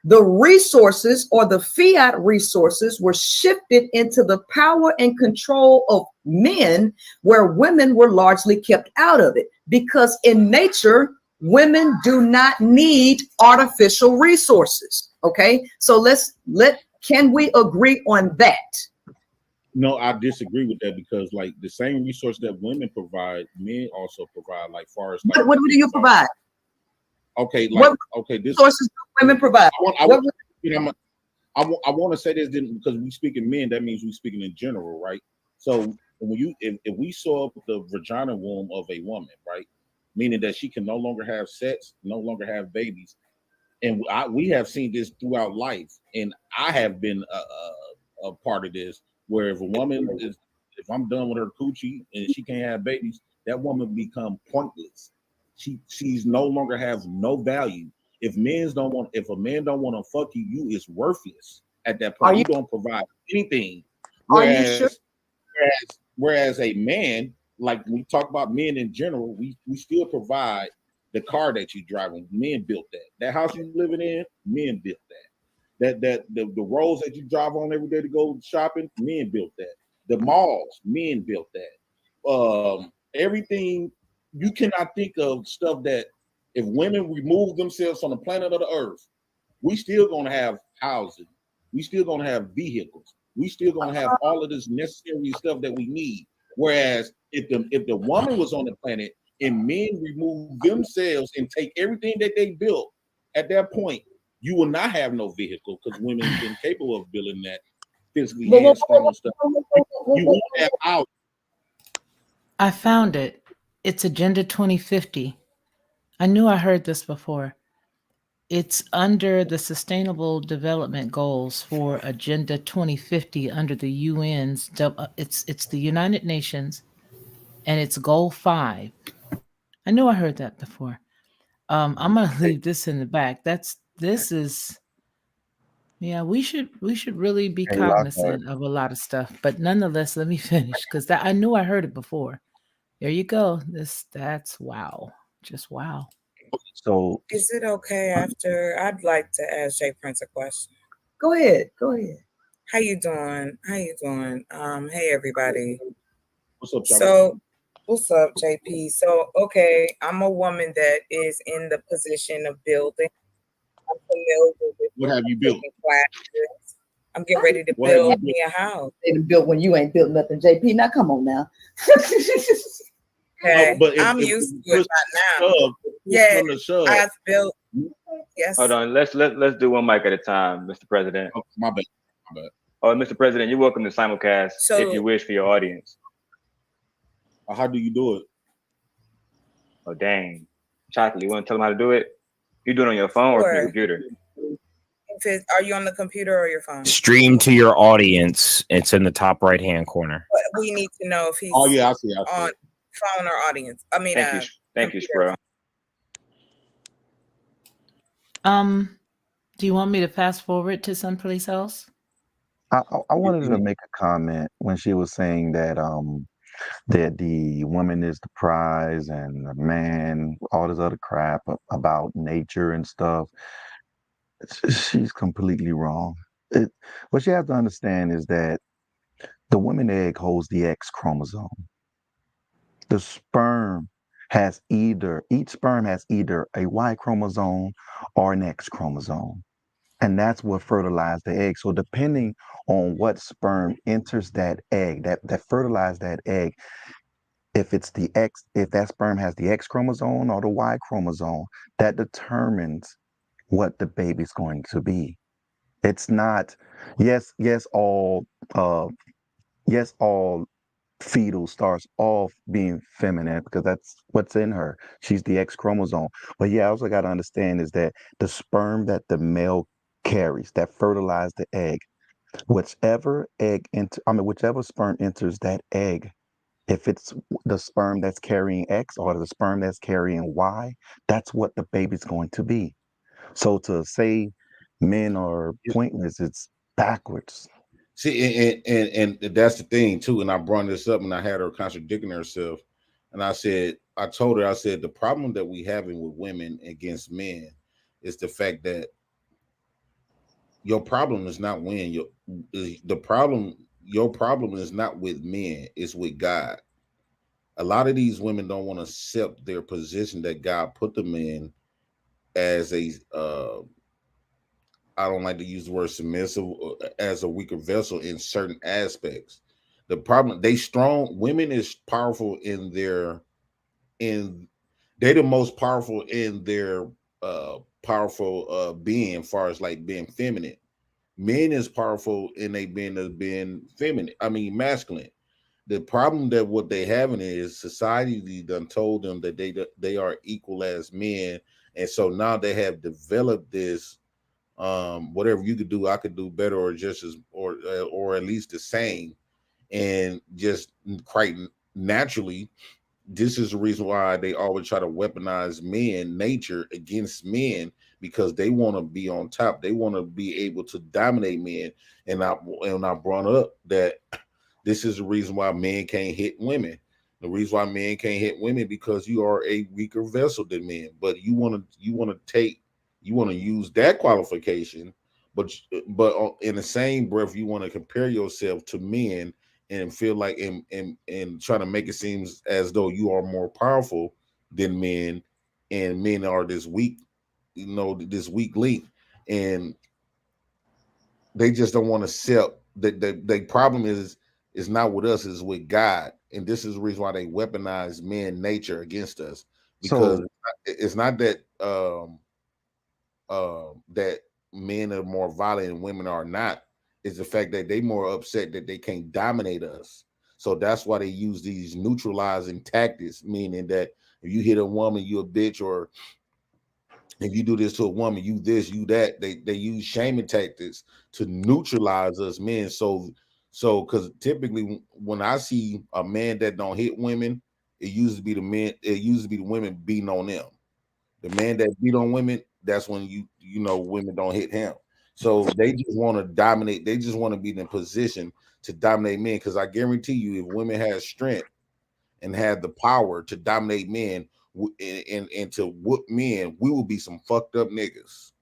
the resources or the fiat resources were shifted into the power and control of men, where women were largely kept out of it. Because in nature, women do not need artificial resources. Okay, so can we agree on that? No, I disagree with that, because like the same resource that women provide, men also provide. Like far as like, what do you provide? Okay, like this resources do women provide. I want to say this because we speaking men, that means we speaking in general, right? So when if we saw the vagina womb of a woman, right, meaning that she can no longer have sex, no longer have babies. And we have seen this throughout life, and I have been a part of this, where if a woman is, if I'm done with her coochie and she can't have babies, that woman become pointless. She's no longer have no value. If a man don't want to fuck you, you is worthless at that point. You don't provide anything. Whereas a man, like we talk about men in general, we still provide the car that you driving. Men built that. That house you living in, men built that. The roads that you drive on every day to go shopping, men built that. The malls, men built that. Everything, you cannot think of stuff that if women remove themselves from the planet of the earth, we still gonna have housing, we still gonna have vehicles, we still gonna have all of this necessary stuff that we need. Whereas if the woman was on the planet and men remove themselves and take everything that they built, at that point, you will not have no vehicle because women are incapable of building that physically and strong stuff. You won't have out. I found it. It's Agenda 2050. I knew I heard this before. It's under the Sustainable Development Goals for Agenda 2050 under the UN's. It's the United Nations, and it's Goal 5. I knew I heard that before. I'm gonna leave this in the back. We should really be cognizant of a lot of stuff. But nonetheless, let me finish because I knew I heard it before. There you go. That's wow. Just wow. So is it okay after? I'd like to ask Jay Prince a question. Go ahead. How you doing? Hey everybody. What's up, So what's up, JP? So okay, I'm a woman that is in the position of building. I'm familiar with what have you built? classes. I'm getting ready to build me a house. They done built when you ain't built nothing, JP. Now come on now. Okay, but I'm used to it by now. Yeah, I've built. Yes. Hold on. Let's do one mic at a time, Mr. President. Oh, my bad. Oh, Mr. President, you're welcome to simulcast if you wish for your audience. How do you do it? Oh, dang. Chocolate, you want to tell them how to do it? You do it on your phone or your computer? Are you on the computer or your phone? Stream to your audience. It's in the top right-hand corner. But we need to know if he's I see. on phone or audience. I mean, thank you, Spro. Do you want me to fast forward to someplace else? I wanted to make a comment when she was saying that that the woman is the prize and the man, all this other crap about nature and stuff. She's completely wrong. What you have to understand is that the woman egg holds the X chromosome. The sperm has each sperm has either a Y chromosome or an X chromosome. And that's what fertilized the egg. So depending on what sperm enters that egg, that fertilized that egg, if it's the X, if that sperm has the X chromosome or the Y chromosome, that determines what the baby's going to be. It's not, yes, all fetal starts off being feminine because that's what's in her. She's the X chromosome. But yeah, I also got to understand is that the sperm that the male carries that fertilize the egg, whichever sperm enters that egg, if it's the sperm that's carrying X or the sperm that's carrying Y, that's what the baby's going to be. So to say men are pointless, it's backwards. See, and that's the thing too. And I brought this up, and I had her contradicting herself. And I told her, the problem that we having with women against men is the fact that your problem is not your problem is not with men, it's with God. A lot of these women don't want to accept their position that God put them in as a I don't like to use the word submissive, as a weaker vessel in certain aspects. The problem, women is powerful they're the most powerful in their powerful being, as far as like being feminine. Men is powerful in they being feminine, masculine. The problem that what they having is society done told them that they are equal as men, and so now they have developed this whatever you could do, I could do better, or just as or at least the same, and just quite naturally. This is the reason why they always try to weaponize men, nature against men, because they want to be on top. They want to be able to dominate men. And I brought up that this is the reason why men can't hit women. The reason why men can't hit women because you are a weaker vessel than men. But you want to use that qualification, but in the same breath, you want to compare yourself to men and feel like and try to make it seem as though you are more powerful than men, and men are this weak, this weak link, and they just don't want to accept that. The problem is not with us, it's with God, and this is the reason why they weaponize man nature against us, because it's not that that men are more violent and women are not. Is the fact that they more upset that they can't dominate us. So that's why they use these neutralizing tactics, meaning that if you hit a woman, you a bitch, or if you do this to a woman, you this, you that. They use shaming tactics to neutralize us men. So because typically when I see a man that don't hit women, it used to be the men, it used to be the women beating on them. The man that beat on women, that's when women don't hit him. So they just want to dominate. They just want to be in a position to dominate men. Because I guarantee you, if women had strength and had the power to dominate men and to whoop men, we will be some fucked up niggas.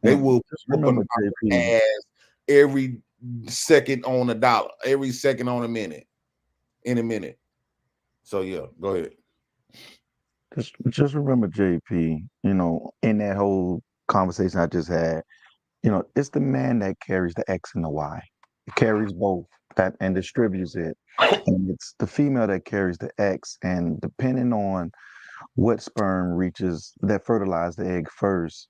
They will whoop ass every second on a dollar, every second on a minute, in a minute. So yeah, go ahead. Just remember, JP, in that whole conversation I just had, it's the man that carries the X and the Y. It carries both and distributes it. And it's the female that carries the X. And depending on what sperm reaches that fertilize the egg first,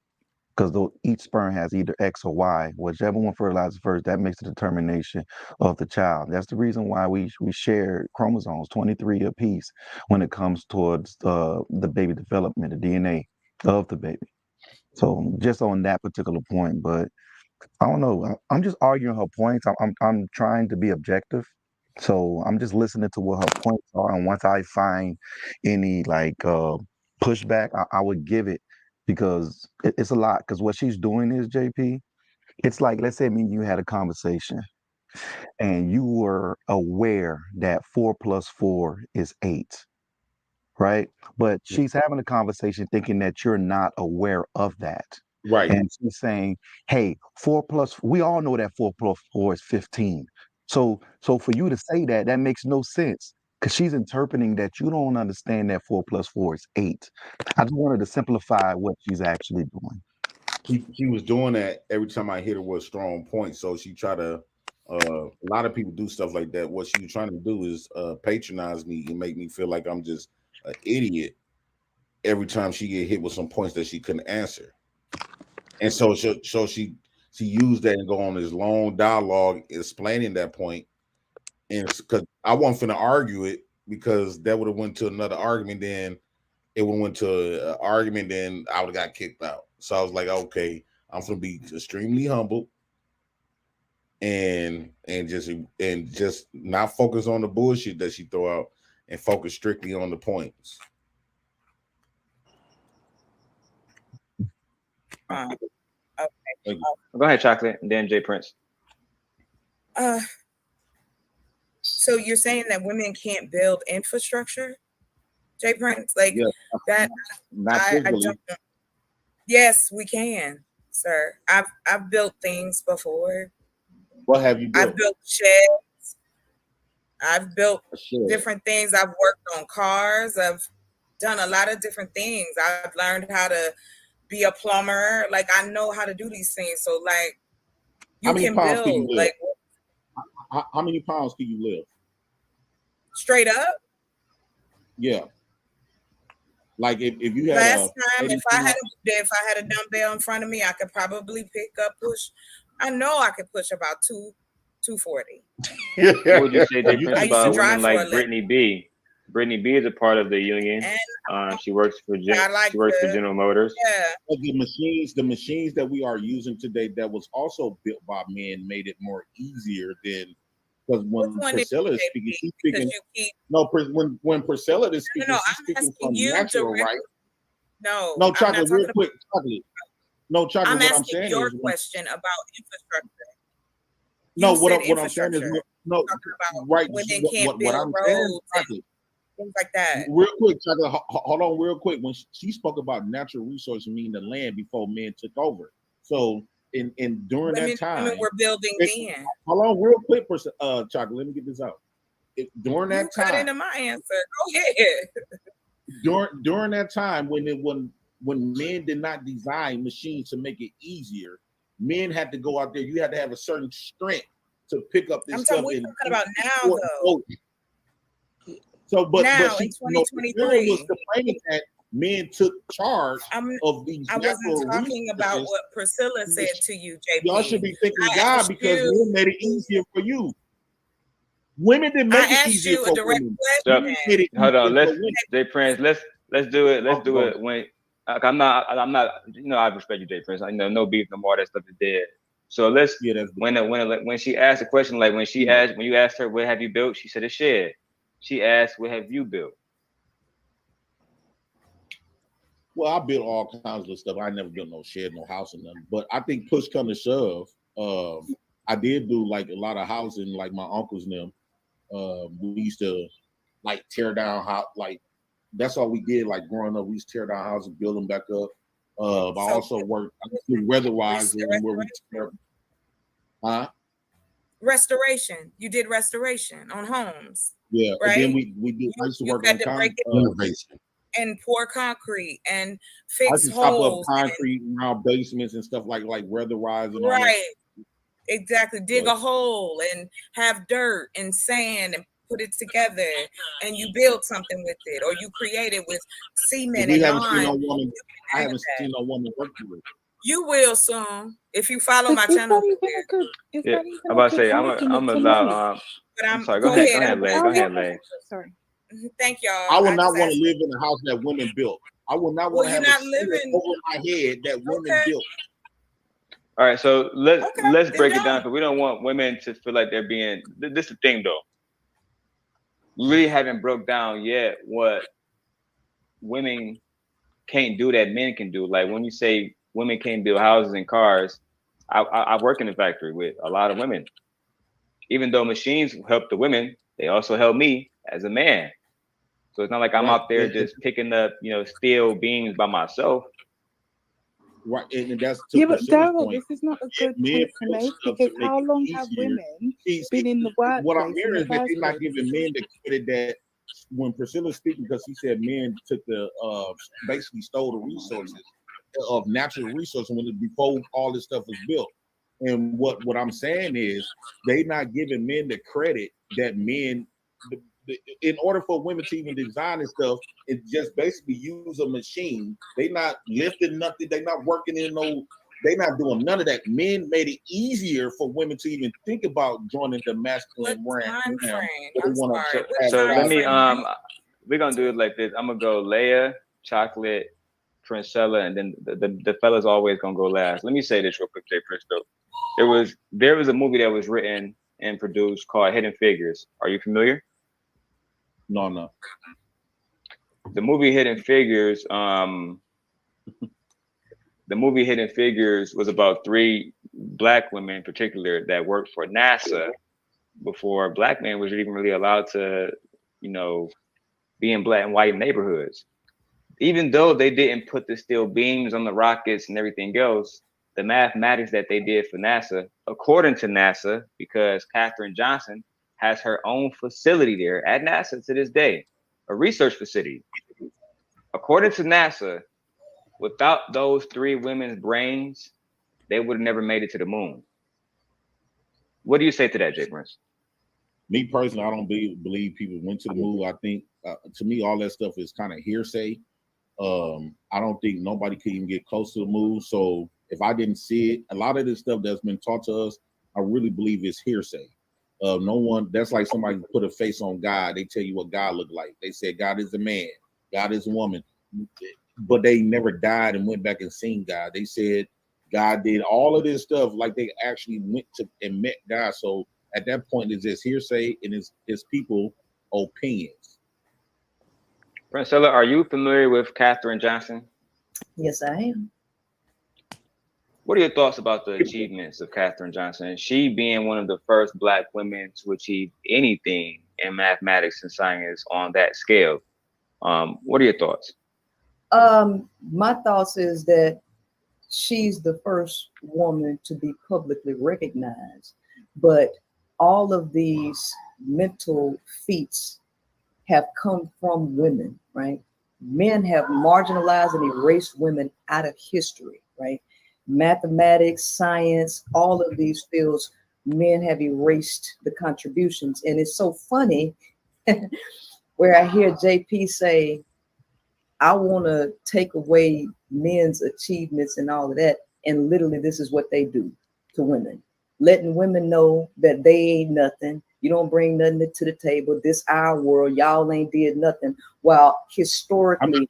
because each sperm has either X or Y, whichever one fertilizes first, that makes the determination of the child. That's the reason why we share chromosomes, 23 apiece, when it comes towards the baby development, the DNA of the baby. So just on that particular point, but I don't know. I'm just arguing her points. I'm trying to be objective. So I'm just listening to what her points are. And once I find any pushback, I would give it, because it's a lot. Because what she's doing is, JP, it's like, let's say me and you had a conversation and you were aware that 4 + 4 is 8. Right? But she's having a conversation thinking that you're not aware of that. Right. And she's saying, hey, 4 + we all know that 4 + 4 is 15. So for you to say that makes no sense, because she's interpreting that you don't understand that 4 + 4 is 8. I just wanted to simplify what she's actually doing. She was doing that every time I hit her with a strong point. So she tried to, a lot of people do stuff like that. What she was trying to do is patronize me and make me feel like I'm just an idiot every time she get hit with some points that she couldn't answer. And so she used that and go on this long dialogue explaining that point. And because I wasn't finna argue it, because that would have went to another argument, then it would have went to an argument, then I would have got kicked out. So I was like, okay, I'm gonna be extremely humble and just not focus on the bullshit that she throw out and focus strictly on the points. Okay. Go ahead, Chocolate, and then Jay Prince. So you're saying that women can't build infrastructure, Jay Prince? Like that? I don't know. Yes, we can, sir. I've built things before. What have you built? I've built sheds. I've built different things. I've worked on cars. I've done a lot of different things. I've learned how to be a plumber. Like, I know how to do these things. So, like, you can build. Like, how many pounds can you lift? Straight up? Yeah. Like if you had last time, if I had a dumbbell in front of me, I could probably push. I know I could push about 240. What would you say, Jay Prince, I used to about drive women for a like living. Brittany B? Brittany B is a part of the union. She works for I like she works for the- General Motors. Yeah. But the machines that we are using today that was also built by men made it more easier than because when Which one did Priscilla you is say, speaking, Pete? she's Because speaking. you keep No, when Priscilla is speaking, no, she's I'm speaking asking from you natural, directly. right? No, No, I'm chocolate, not real talking quick, chocolate. No, chocolate. I'm What I'm asking saying your is, question about infrastructure. no, You what said I'm saying is, infrastructure. no, Talking about right. women What, can't what build I'm saying, roads and chocolate. things like that. Real quick, chocolate. Hold on, real quick. When she spoke about natural resources, meaning the land before men took over. So, in during that time, Women were building then. hold on, real quick, chocolate. Let me get this out. During You that cut time, into my answer. Go ahead. during that time when men did not design machines to make it easier, men had to go out there. You had to have a certain strength to pick up this I'm stuff. talking, we're talking about now, though. So, but Now, she, in Priscilla 2023. was complaining that men took charge of these I wasn't natural talking about resources. what Priscilla said to you, JP. Y'all should be thanking I God asked because you- men made it easier for you. Women didn't I make it asked easier you a for direct women. question. Women made it Hold on, easier let's for women. Jay Prince. Let's do it. Let's do it when I'm not. You know, I respect you, Jay Prince. I know no beef, no more. That stuff is dead. So let's when she asked the question, like when you asked her what have you built, she said a shed. She asked what have you built. Well, I built all kinds of stuff. I never built no shed, no house, or nothing. But I think push come to shove, I did do like a lot of housing, like my uncles and them. We used to like tear down house, like that's all we did. Like growing up, we used to tear down houses, build them back up. I also worked weather-wise where we tear. Huh? Restoration. You did restoration on homes. Yeah, right? and then we did. I used to work had on to break it renovation. and pour concrete and I fix used to chop up holes. concrete around basements and stuff like weather-wise and all that. Right. Exactly. Dig a hole and have dirt and sand and put it together and you build something with it or you create it with cement We and haven't seen no lime. woman. I haven't seen no woman work for it. You will soon if you follow my channel. Yeah, I'm about to say I'm about. But I'm sorry. Go ahead, Lay. Go ahead, Lay. Sorry. Thank y'all. I would not just want asked- to live in a house that women built. I would not want to Well, have you're a not ceiling living- over my head that women built. All right, so let's break it down because we don't want women to feel like they're being. This is the thing, though. We really haven't broke down yet what women can't do that men can do. Like when you say women can't build houses and cars, I work in a factory with a lot of women. Even though machines help the women, they also help me as a man. So it's not like I'm out there just picking up, steel beams by myself. Right, and that's to Yeah, but Priscilla's Daryl, point. this is not a good Men point to built make stuff because to make how it long have easier. women See, been in the workplace? What I'm hearing in is the that first they're not place? giving men the credit that when Priscilla's speaking, because she said men took the basically stole the resources of natural resources when before all this stuff was built. And what I'm saying is they not giving men the credit that men, in order for women to even design and stuff, it just basically use a machine. They not lifting nothing. They not working in they not doing none of that. Men made it easier for women to even think about joining the masculine realm. So let me we're gonna do it like this. I'm gonna go Leia, Chocolate, Princella, and then the fella's always gonna go last. Let me say this real quick, Jay Prince. Though there was a movie that was written and produced called Hidden Figures. Are you familiar? No. The movie Hidden Figures, was about 3 Black women in particular that worked for NASA before Black men was even really allowed to, be in black and white neighborhoods. Even though they didn't put the steel beams on the rockets and everything else, the mathematics that they did for NASA, according to NASA, because Katherine Johnson has her own facility there at NASA to this day, a research facility. According to NASA, without those 3 women's brains, they would have never made it to the moon. What do you say to that, Jay Prince? Me personally, I don't believe people went to the moon. I think, to me, all that stuff is kind of hearsay. I don't think nobody could even get close to the moon. So if I didn't see it, a lot of this stuff that's been taught to us I really believe it's hearsay. No one. That's like somebody put a face on God. They tell you what God looked like. They said God is a man, God is a woman, but they never died and went back and seen God. They said God did all of this stuff like they actually went to and met God. So at that point, it's just hearsay and it's people opinions. Priscilla, are you familiar with Katherine Johnson? Yes, I am. What are your thoughts about the achievements of Katherine Johnson? She being one of the first Black women to achieve anything in mathematics and science on that scale. What are your thoughts? My thoughts is that she's the first woman to be publicly recognized, but all of these mental feats have come from women, right? Men have marginalized and erased women out of history, right? Mathematics, science, all of these fields, men have erased the contributions. And it's so funny where I hear JP say, I want to take away men's achievements and all of that. And literally, this is what they do to women, letting women know that they ain't nothing. You don't bring nothing to the table. This our world. Y'all ain't did nothing. While historically,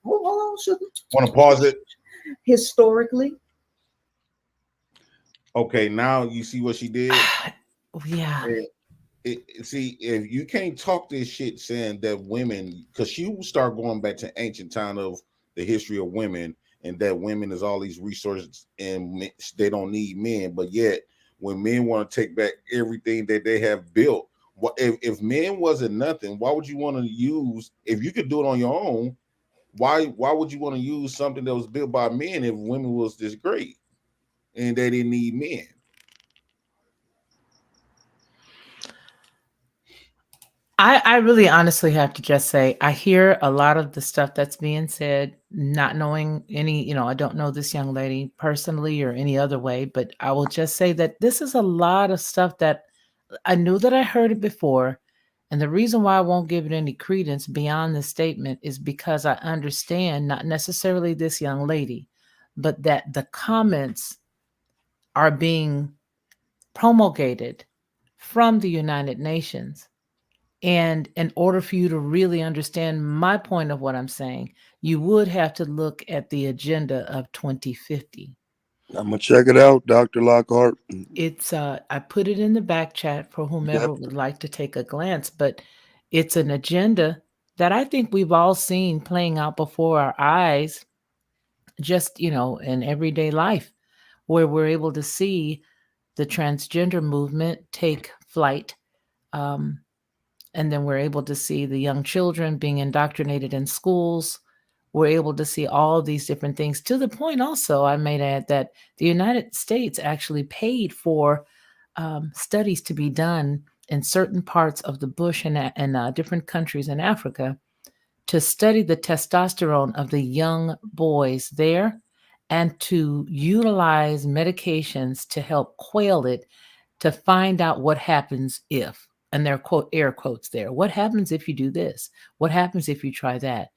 hold on, sugar. Want to pause it? Historically. Okay, now you see what she did. Yeah. See, if you can't talk this shit saying that women, because she will start going back to ancient time of the history of women, and that women is all these resources and they don't need men, but yet when men want to take back everything that they have built, if men wasn't nothing, why would you want to use, if you could do it on your own, why would you want to use something that was built by men if women was this great and they didn't need men? I really honestly have to just say, I hear a lot of the stuff that's being said, not knowing any, I don't know this young lady personally or any other way, but I will just say that this is a lot of stuff that I knew that I heard it before. And the reason why I won't give it any credence beyond the statement is because I understand not necessarily this young lady, but that the comments are being promulgated from the United Nations. And in order for you to really understand my point of what I'm saying, you would have to look at the agenda of 2050. I'm gonna check it out, Dr. Lockhart. It's I put it in the back chat for whomever would like to take a glance, but it's an agenda that I think we've all seen playing out before our eyes, just in everyday life, where we're able to see the transgender movement take flight. And then we're able to see the young children being indoctrinated in schools. We're able to see all these different things, to the point also, I might add, that the United States actually paid for studies to be done in certain parts of the bush and different countries in Africa to study the testosterone of the young boys there and to utilize medications to help quail it, to find out what happens if. And they're air quotes there. What happens if you do this? What happens if you try that?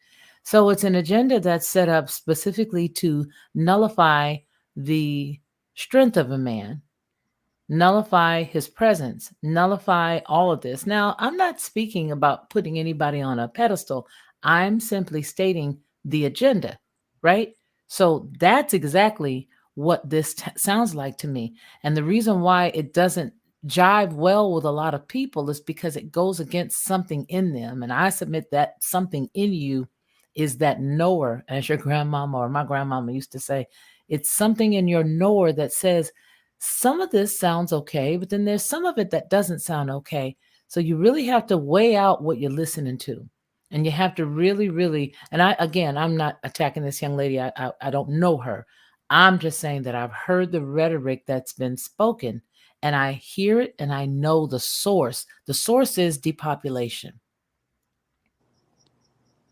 So it's an agenda that's set up specifically to nullify the strength of a man, nullify his presence, nullify all of this. Now, I'm not speaking about putting anybody on a pedestal. I'm simply stating the agenda, right? So that's exactly what this sounds like to me. And the reason why it doesn't jive well with a lot of people is because it goes against something in them. And I submit that something in you is that knower, as your grandmama or my grandmama used to say. It's something in your knower that says, some of this sounds okay, but then there's some of it that doesn't sound okay. So you really have to weigh out what you're listening to. And you have to really, really, and I'm not attacking this young lady. I don't know her. I'm just saying that I've heard the rhetoric that's been spoken. And I hear it and I know the source. The source is depopulation.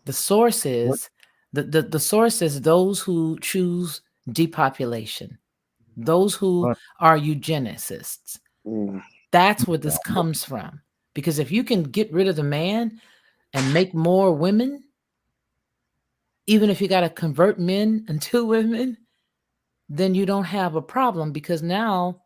The source is the source is those who choose depopulation, those who are eugenicists. That's where this comes from. Because if you can get rid of the man and make more women, even if you got to convert men into women, then you don't have a problem, because now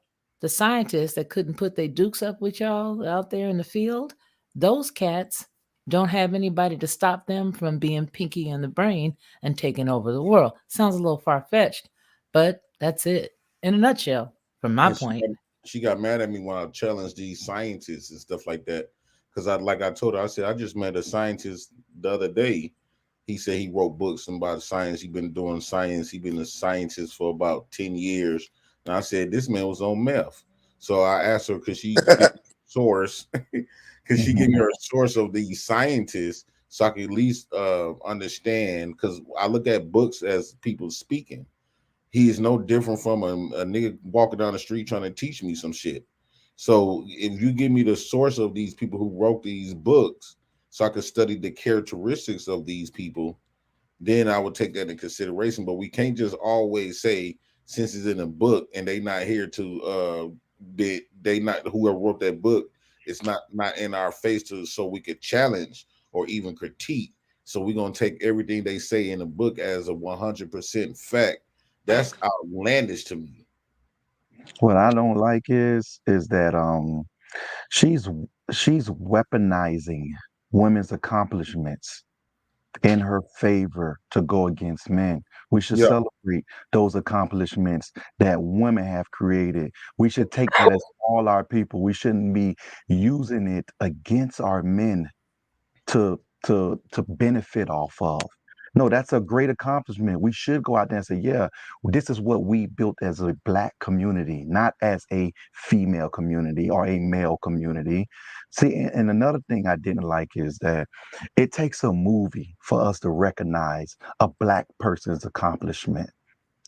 the scientists that couldn't put their dukes up with y'all out there in the field, those cats don't have anybody to stop them from being pinky in the brain and taking over the world. Sounds a little far-fetched, but that's it in a nutshell from my And point. she got mad at me when I challenged these scientists and stuff like that. Because I told her, I said, I just met a scientist the other day. He said he wrote books about science. He's been doing science. He's been a scientist for about 10 years. And I said, this man was on meth. So I asked her, could she give me a source? Could she give me a source of these scientists so I could at least understand? Because I look at books as people speaking. He is no different from a nigga walking down the street trying to teach me some shit. So if you give me the source of these people who wrote these books so I could study the characteristics of these people, then I would take that into consideration. But we can't just always say, since it's in a book and they not here to they not whoever wrote that book, it's not in our face so we could challenge or even critique. So we're gonna take everything they say in the book as a 100% fact. That's outlandish to me. What I don't like is that she's weaponizing women's accomplishments in her favor to go against men. We should celebrate those accomplishments that women have created. We should take that as all our people. We shouldn't be using it against our men to benefit off of. No, that's a great accomplishment. We should go out there and say, yeah, this is what we built as a Black community, not as a female community or a male community. See, and another thing I didn't like is that it takes a movie for us to recognize a Black person's accomplishment.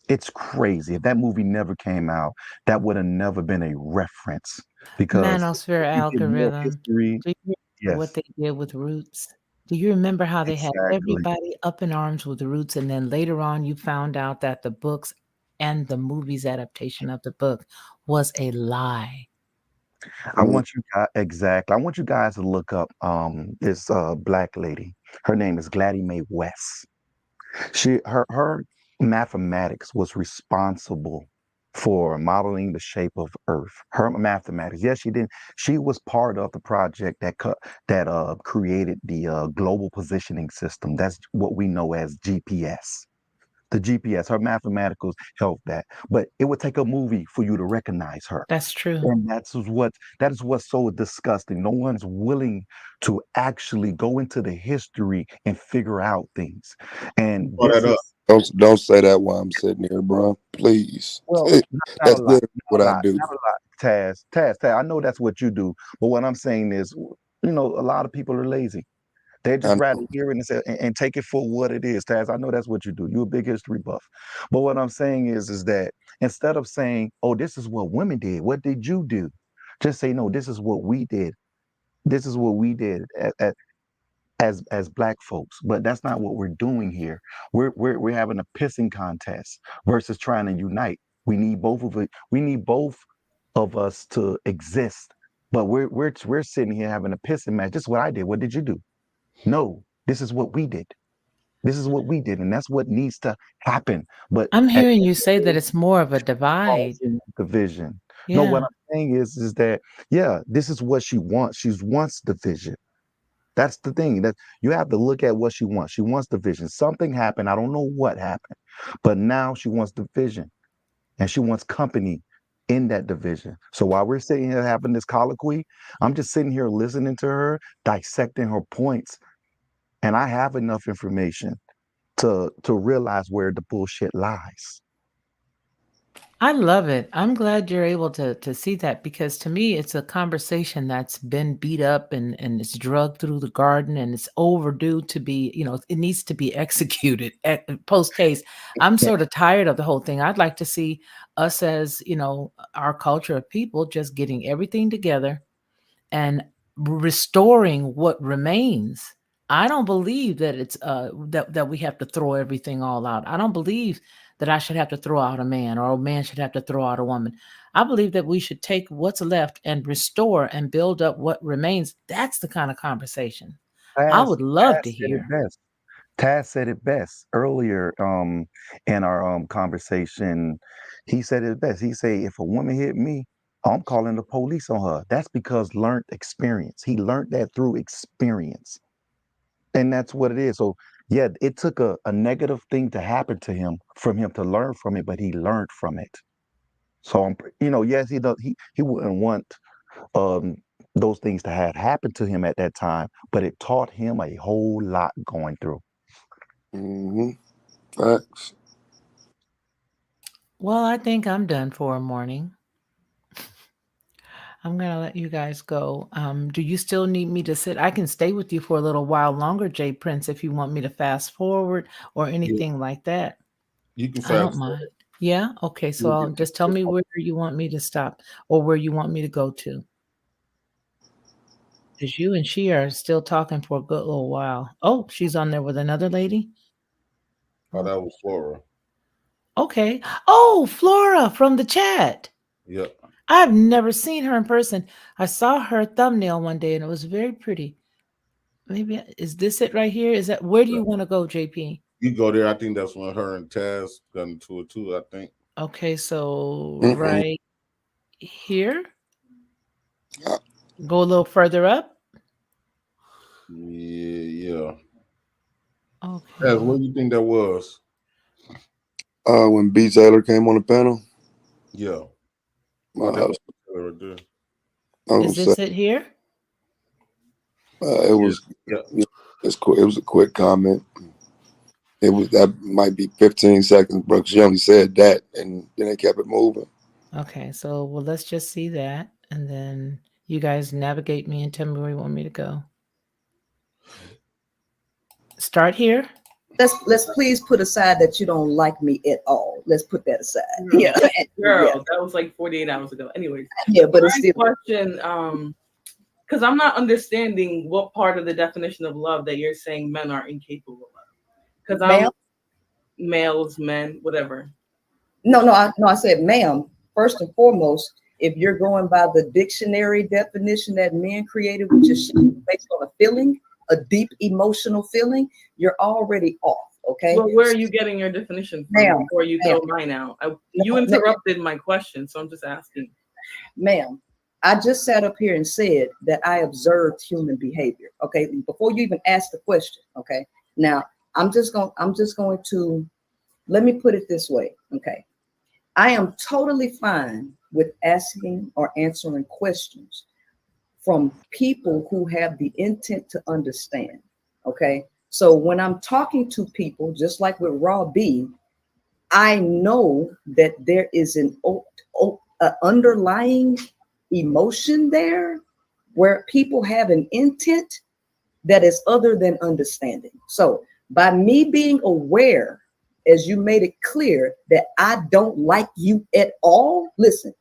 It's crazy. If that movie never came out, that would have never been a reference because Manosphere algorithm. history. Do you remember what they did with Roots? Do you remember how they had everybody up in arms with the Roots, and then later on you found out that the books and the movie's adaptation of the book was a lie? I want you guys I want you guys to look up this Black lady. Her name is Gladys Mae West. Her mathematics was responsible for modeling the shape of Earth. Her mathematics, yes, she didn't. She was part of the project that created the global positioning system. That's what we know as GPS. The GPS. Her mathematicals helped that, but it would take a movie for you to recognize her. That's true. And that is what's so disgusting. No one's willing to actually go into the history and figure out things. And Don't say that while I'm sitting here, bro. Please. Well, that's what I do. Not a lot. Taz, I know that's what you do, but what I'm saying is, a lot of people are lazy. They just rather hear it and take it for what it is. Taz, I know that's what you do. You're a big history buff. But what I'm saying is that instead of saying, oh, this is what women did, what did you do? Just say, no, this is what we did. This is what we did as Black folks. But that's not what we're doing here. We're having a pissing contest versus trying to unite. We need both of it. We need both of us to exist. But we're sitting here having a pissing match. This is what I did. What did you do? No, this is what we did. This is what we did, and that's what needs to happen. But I'm hearing you say that it's more of a divide. Division. Yeah. No, what I'm saying is that, yeah, this is what she wants. She wants division. That's the thing. That you have to look at what she wants. She wants division. Something happened. I don't know what happened, but now she wants division, and she wants company in that division. So while we're sitting here having this colloquy, I'm just sitting here listening to her, dissecting her points, and I have enough information to realize where the bullshit lies. I love it. I'm glad you're able to see that, because to me, it's a conversation that's been beat up and it's drugged through the garden, and it's overdue to be, it needs to be executed post case. I'm sort of tired of the whole thing. I'd like to see us as, our culture of people just getting everything together and restoring what remains. I don't believe that it's that we have to throw everything all out. I don't believe that I should have to throw out a man, or a man should have to throw out a woman. I believe that we should take what's left and restore and build up what remains. That's the kind of conversation I would love to hear. Taz said it best earlier in our conversation. He said it best. He said, if a woman hit me, I'm calling the police on her. That's because learned experience. He learned that through experience. And that's what it is. So yeah, it took a negative thing to happen to him from him to learn from it, but he learned from it. So I'm, yes, he does. He wouldn't want those things to have happened to him at that time, but it taught him a whole lot going through. Facts. Well, I think I'm done for a morning. I'm going to let you guys go. Do you still need me to sit? I can stay with you for a little while longer, Jay Prince, if you want me to fast forward or anything like that. You can I don't fast mind. forward. Yeah? Okay, so You I'll can- just tell me where you want me to stop or where you want me to go to. Because you and she are still talking for a good little while. Oh, she's on there with another lady? Oh, that was Flora. Okay. Oh, Flora from the chat. Yep. I've never seen her in person. I saw her thumbnail one day and it was very pretty. Maybe is this it right here? Is that where do you want to go, JP? You go there. I think that's when her and Taz got into it too. I think. Okay, so Mm-mm. right here. Go a little further up. Yeah. Okay. Taz, what do you think that was? When B. Taylor came on the panel. Yeah. Uh, Right there. I Is was this it here? it was Yeah. it's quick. It was a quick comment. It was that might be 15 seconds, bro. 'Cause she only said that, and then they kept it moving. Okay, so well, let's just see that, and then you guys navigate me and tell me where you want me to go. Start here. Let's please put aside that you don't like me at all. Let's put that aside. Girl, Yeah. girl, Yeah. that was like 48 hours ago. Anyways, Yeah, but it's my still question, because I'm not understanding what part of the definition of love that you're saying men are incapable of. Because I'm Ma'am? males, men, whatever. No, I said, ma'am, first and foremost, if you're going by the dictionary definition that men created, which is based on a feeling, a deep emotional feeling, you're already off. Okay. Well, where are you getting your definition from Ma'am, before you throw ma'am. mine out? You interrupted my question, so I'm just asking. Ma'am, I just sat up here and said that I observed human behavior. Okay. Before you even ask the question. Okay. Now I'm just going to, let me put it this way. Okay. I am totally fine with asking or answering questions from people who have the intent to understand. Okay. So when I'm talking to people, just like with Raw B, I know that there is an underlying emotion there where people have an intent that is other than understanding. So by me being aware, as you made it clear that I don't like you at all, listen,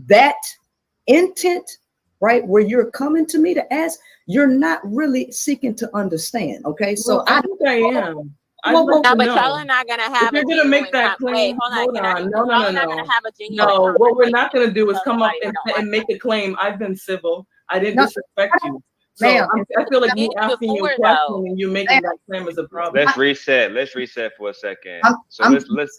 that intent, right, where you're coming to me to ask, you're not really seeking to understand. Okay, so Well, I think I am. Well, No, but y'all are not gonna have. If you're gonna make that claim, hold on. No. What we're not gonna do is come up and make a claim. I've been civil. I didn't disrespect you. So I feel like me asking you a question and you making that claim is a problem. Let's reset. Let's reset for a second. Let's.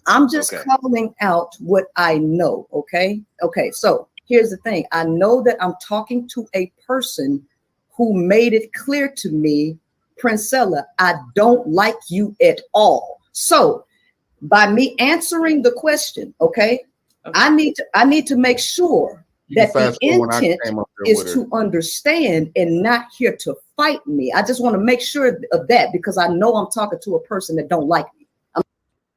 I'm just calling out what I know. Okay. So here's the thing. I know that I'm talking to a person who made it clear to me, Princella, I don't like you at all. So by me answering the question, okay, I need to make sure that the intent is to understand and not here to fight me. I just want to make sure of that because I know I'm talking to a person that don't like me.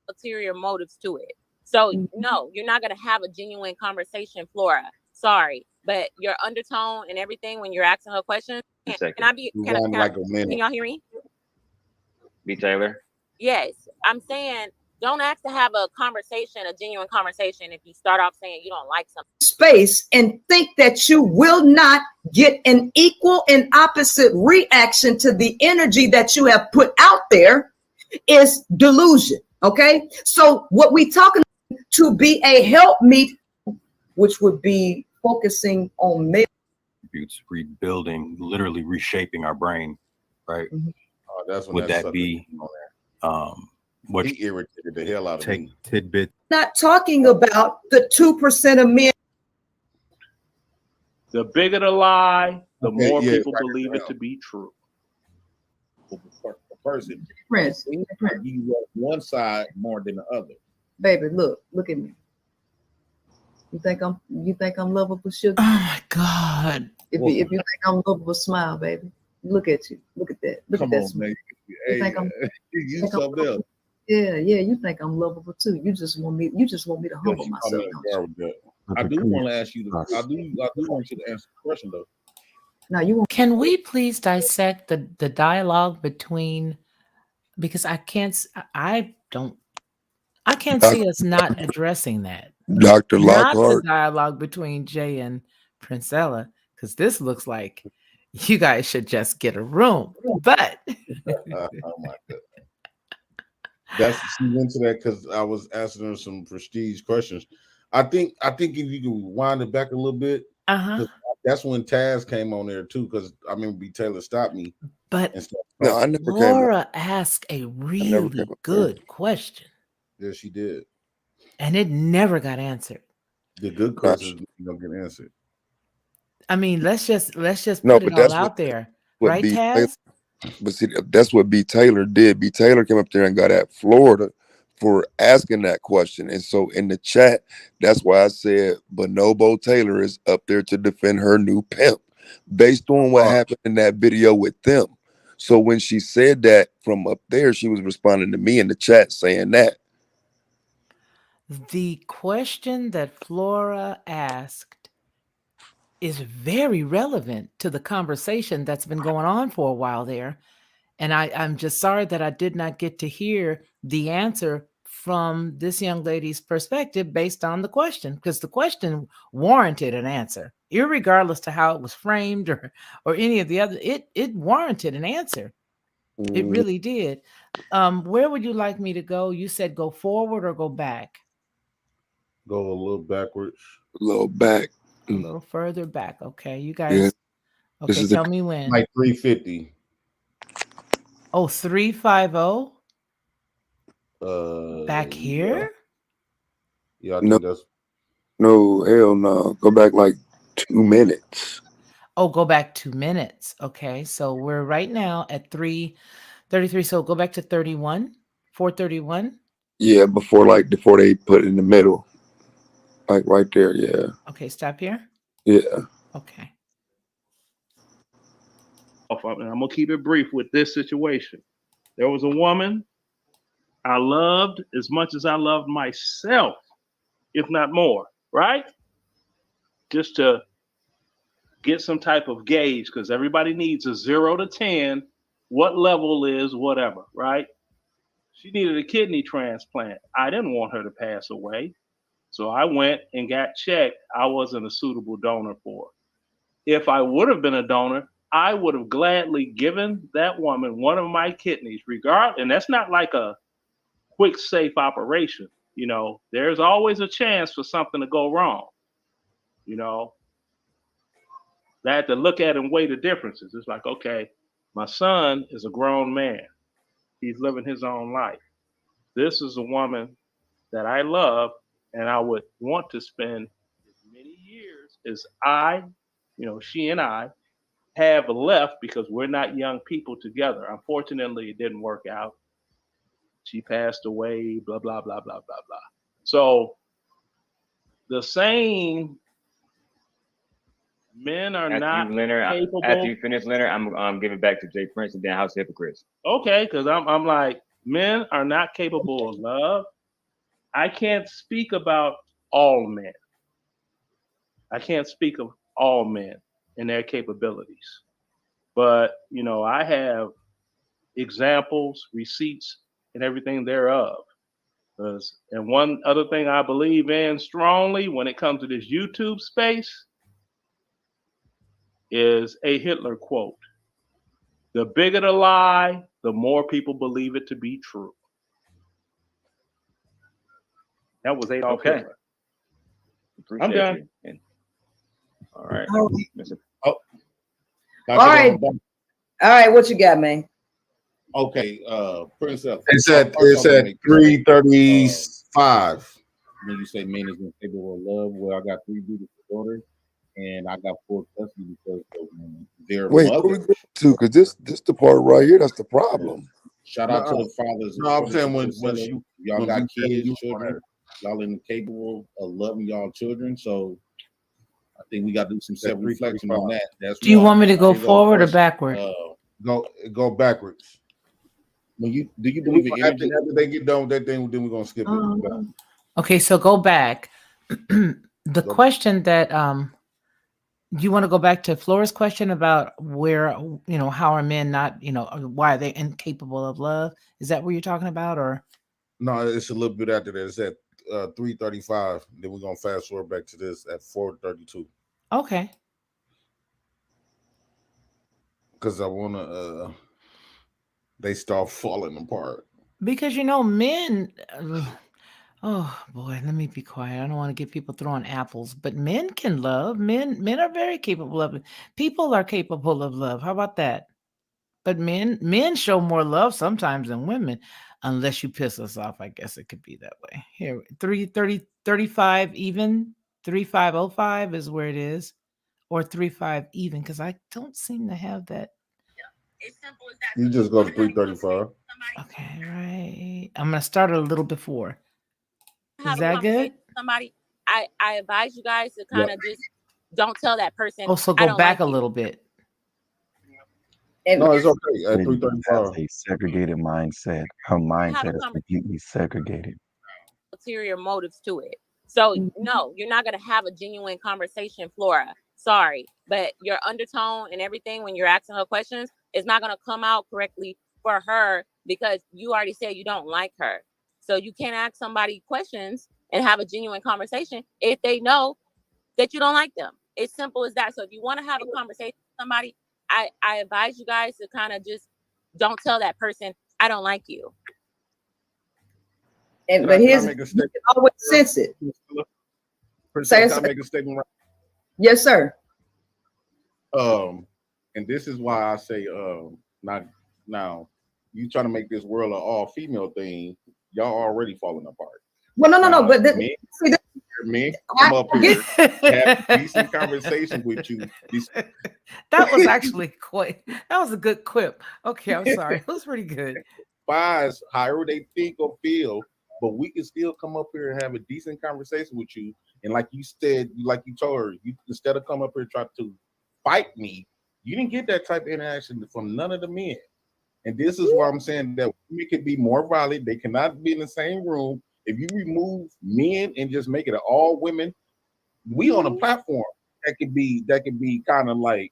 Ulterior motives to it. So no, you're not going to have a genuine conversation, Flora. Sorry, but your undertone and everything when you're asking her questions. Can y'all hear me? B. Taylor. Yes, I'm saying don't ask to have a conversation, a genuine conversation, if you start off saying you don't like something. Space and think that you will not get an equal and opposite reaction to the energy that you have put out there is delusion. Okay, so what we talking to be a helpmeet, which would be focusing on male rebuilding, literally reshaping our brain, right? That's when would that be what he irritated the hell out of me. Tidbit. Not talking about the 2% of men The bigger the lie, the more people believe it to be true. A person, Prince, you love one side more than the other. baby, look at me. You think I'm lovable, sugar? Oh my God! If you think I'm lovable, smile, baby. Look at you. Look at that. Look at that. Man. You think I'm? You something else. Yeah. You think I'm lovable too. You just want me to humble myself. I do want to ask you. I do want you to answer the question though. Now you want? Can we please dissect the dialogue between? Because I can't see us not addressing that. Dr. Not Lockhart. the dialogue between Jay and Princella, because this looks like you guys should just get a room. But oh my God. She went to that because I was asking her some prestige questions. I think if you can wind it back a little bit, that's when Taz came on there too. Because I remember B. Taylor stopped me. But no, I never Laura asked a really good question. Yeah, she did. And it never got answered. The good questions don't get answered. I mean, let's just put it all out there. Right, Taz? But see, that's what B. Taylor did. B. Taylor came up there and got at Florida for asking that question. And so in the chat, that's why I said Bonobo Taylor is up there to defend her new pimp based on what happened in that video with them. So when she said that from up there, she was responding to me in the chat saying that. The question that Flora asked is very relevant to the conversation that's been going on for a while there. And I'm just sorry that I did not get to hear the answer from this young lady's perspective based on the question, because the question warranted an answer, irregardless to how it was framed or any of the other. It warranted an answer. It really did. Where would you like me to go? You said go forward or go back? Go a little backwards. A little back. A little further back. Okay, you guys. Yeah. Okay, tell me when. Like 350. Oh, 350? Back here? Yeah, I think that's. No, hell no. Go back like 2 minutes. Oh, go back 2 minutes. Okay, so we're right now at 3:33. So go back to 31, 431. Yeah, before they put it in the middle. Like right there, yeah. Okay, stop here. Yeah. Okay. I'm gonna keep it brief with this situation. There was a woman I loved as much as I loved myself, if not more, right? Just to get some type of gauge, because everybody needs a 0 to 10. What level is whatever, right? She needed a kidney transplant. I didn't want her to pass away. So I went and got checked. I wasn't a suitable donor for her. If I would have been a donor, I would have gladly given that woman one of my kidneys, and that's not like a quick, safe operation. You know, there's always a chance for something to go wrong. You know, I had to look at and weigh the differences. It's like, okay, my son is a grown man. He's living his own life. This is a woman that I love, and I would want to spend as many years as she and I have left, because we're not young people together. Unfortunately, it didn't work out. She passed away, blah, blah, blah, blah, blah, blah. So the saying, men are not capable. After you finish, Leonard, I'm giving it back to Jay Prince and then House Hypocrites. Okay, because I'm like, men are not capable of love. I can't speak about all men. I can't speak of all men and their capabilities. But, I have examples, receipts, and everything thereof. And one other thing I believe in strongly when it comes to this YouTube space is a Hitler quote. The bigger the lie, the more people believe it to be true. That was Adolf Hitler. I'm done. All right. All right. What you got, man? Okay, Princess. It's at 335. When you say men is incapable of love, well, I got 3 beautiful daughters, and I got full custody because of their Wait, mother. what are we going to? Because this the part right here. That's the problem. Shout out to the fathers. No, I'm saying when y'all got kids, you children, y'all incapable of loving y'all children. So I think we got to do some self-reflection on that. That's Do you want me to go forward or backward? Go backwards. When you do you believe in after they get done with that thing, then we're gonna skip it. Okay, so go back. The question that do you want to go back to Flora's question about where, how are men not, why are they incapable of love? Is that what you're talking about, or? No, it's a little bit after that. It's at 3:35. Then we're gonna fast forward back to this at 4:32. Okay. Because I wanna they start falling apart. Because men. Oh boy, let me be quiet. I don't want to get people throwing apples, but men can love. Men are very capable of it. People are capable of love. How about that? But men show more love sometimes than women, unless you piss us off. I guess it could be that way. Here, 35 even, 3505 is where it is, or 35 even, because I don't seem to have that. You just go to 3:35. Okay, right. I'm gonna start a little before. Have Is that good? Somebody, I advise you guys to kind of just don't tell that person. Also, go back a little bit. No, it's okay. At 3:35. A segregated mindset. Her mindset is completely segregated. Ulterior motives to it. So no, you're not gonna have a genuine conversation, Flora. Sorry, but your undertone and everything when you're asking her questions is not gonna come out correctly for her because you already said you don't like her. So you can't ask somebody questions and have a genuine conversation if they know that you don't like them. It's simple as that. So if you want to have a conversation with somebody, I advise you guys to kind of just don't tell that person, I don't like you. But here's, you can always sense it. Can I make a statement? Right? Yes, sir. And this is why I say, not now. You trying to make this world an all-female thing? Y'all already falling apart. Well, no. But men come up here, have a decent conversation with you. That was actually that was a good quip. Okay, I'm sorry. It was pretty good. Spies, however they think or feel, but we can still come up here and have a decent conversation with you. And like you said, like you told her, you instead of come up here and try to fight me, you didn't get that type of interaction from none of the men. And this is why I'm saying that women can be more violent. They cannot be in the same room. If you remove men and just make it an all women, we on a platform that could be kind of like,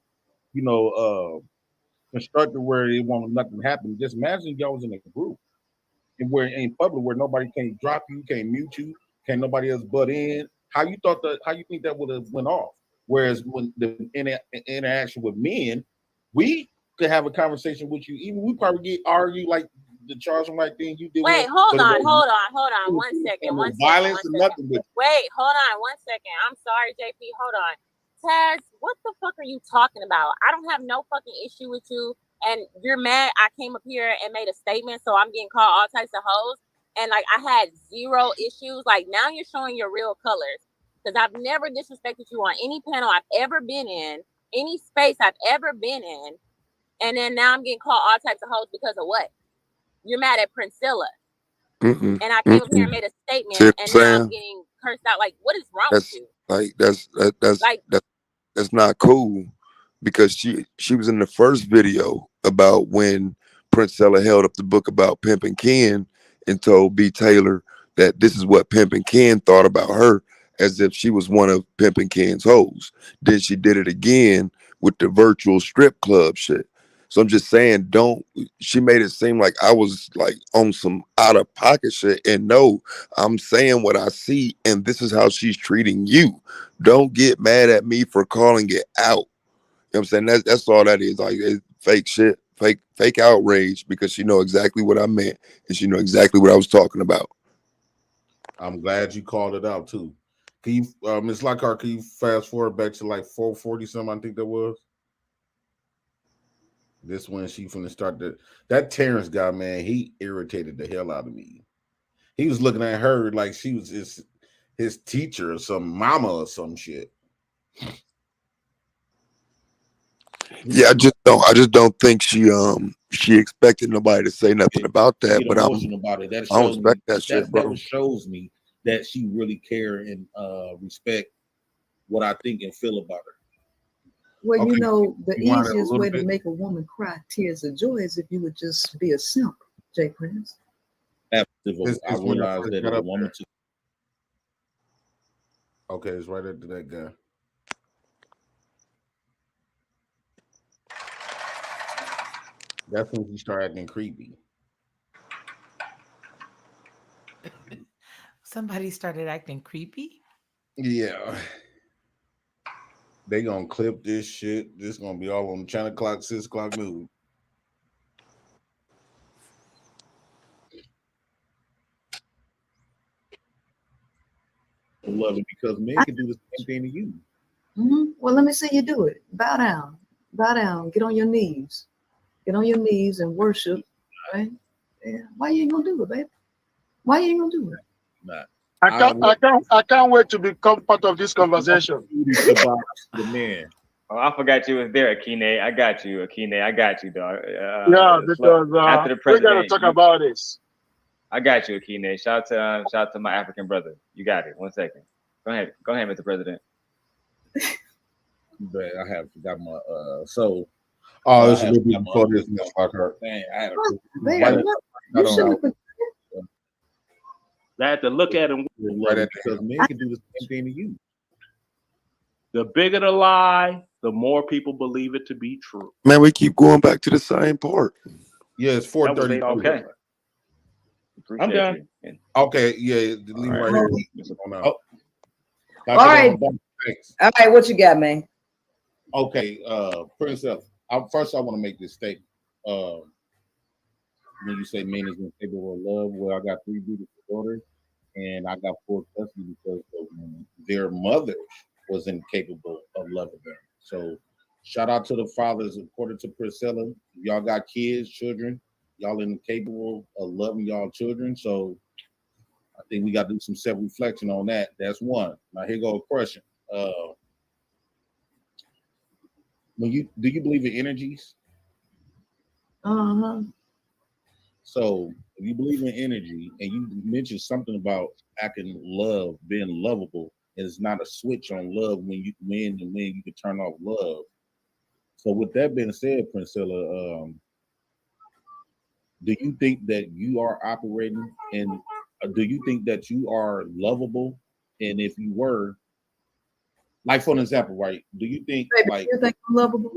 constructed where it won't nothing happen. Just imagine y'all was in a group and we're in public where nobody can drop you, can't mute you, can't nobody else butt in. How you think that would have went off? Whereas when the interaction with men, we could have a conversation with you. Even we probably get argued like the Charles White thing you did. Wait, hold on. 1 second. Violence or nothing. Wait, hold on 1 second. I'm sorry, JP. Hold on. Taz, what the fuck are you talking about? I don't have no fucking issue with you. And you're mad I came up here and made a statement, so I'm getting called all types of hoes. And like I had zero issues. Like now you're showing your real colors. Because I've never disrespected you on any panel I've ever been in, any space I've ever been in. And then now I'm getting called all types of hoes because of what? You're mad at Priscilla. And I came up here and made a statement, and now I'm getting cursed out. Like, what is wrong with you? Like that's not cool, because she was in the first video about when Priscilla held up the book about Pimpin' Ken and told B. Taylor that this is what Pimpin' Ken thought about her, as if she was one of Pimpin' Ken's hoes. Then she did it again with the virtual strip club shit. So I'm just saying, she made it seem like I was like on some out of pocket shit. And no, I'm saying what I see, and this is how she's treating you. Don't get mad at me for calling it out. You know what I'm saying? That's all that is. Like, it's fake shit, fake outrage, because she know exactly what I meant, and she know exactly what I was talking about. I'm glad you called it out too. Can you, Ms. Lockhart, can you fast forward back to like 440 something? I think that was. This when she finna start that Terrence guy, man, he irritated the hell out of me. He was looking at her like she was his teacher or some mama or some shit. Yeah, I just don't think she expected nobody to say nothing about that. Get But emotional about it. That I shows me respect that shit, that bro. shows me that she really care and respect what I think and feel about her. Well, Okay. you know, the You want it a easiest little way to bit? make a woman cry tears of joy is if you would just be a simp, Jay Prince. Absolutely. It's I when I realized first that got if a up woman there. took Okay, it's right after that guy. That's when she started acting creepy. Somebody started acting creepy. Yeah. They gonna clip this shit. This gonna be all on 10 o'clock, 6 o'clock news. love it because men can do the same thing to you. Well, let me see you do it. Bow down, get on your knees. Get on your knees and worship, right? Yeah. Why you ain't gonna do it, baby? Why you ain't gonna do it? Nah. I can't wait to become part of this conversation. The man. Oh, I forgot you was there, Akine. I got you, Akine. I got you, dog. Yeah, because after the we president, gotta talk about this. I got you, Akine. Shout out to my African brother. You got it. 1 second. Go ahead, Mr. President. But I have forgot my so. Oh, it's a little bit before this, Miss Lockhart. Man, I had I had to look at him because men can do the same thing to you. The bigger the lie, the more people believe it to be true. Man, we keep going back to the same part. Yeah, it's 4:30. Okay. I'm done. Okay, yeah, leave right here. All right. All right, what you got, man? Okay, Princess. First, I want to make this statement. When you say men is incapable of love, well, I got 3 beautiful daughters, and I got 4 custody because their mothers was incapable of loving them. So, shout out to the fathers. According to Priscilla, y'all got kids, children. Y'all incapable of loving y'all children. So, I think we got to do some self-reflection on that. That's one. Now, here go a question. Do you believe in energies? So if you believe in energy and you mentioned something about acting love, being lovable, and it's not a switch on love when you can turn off love. So with that being said, Priscilla, do you think that you are operating and do you think that you are lovable? And if you were, like for an example, right? Do you think you think I'm lovable?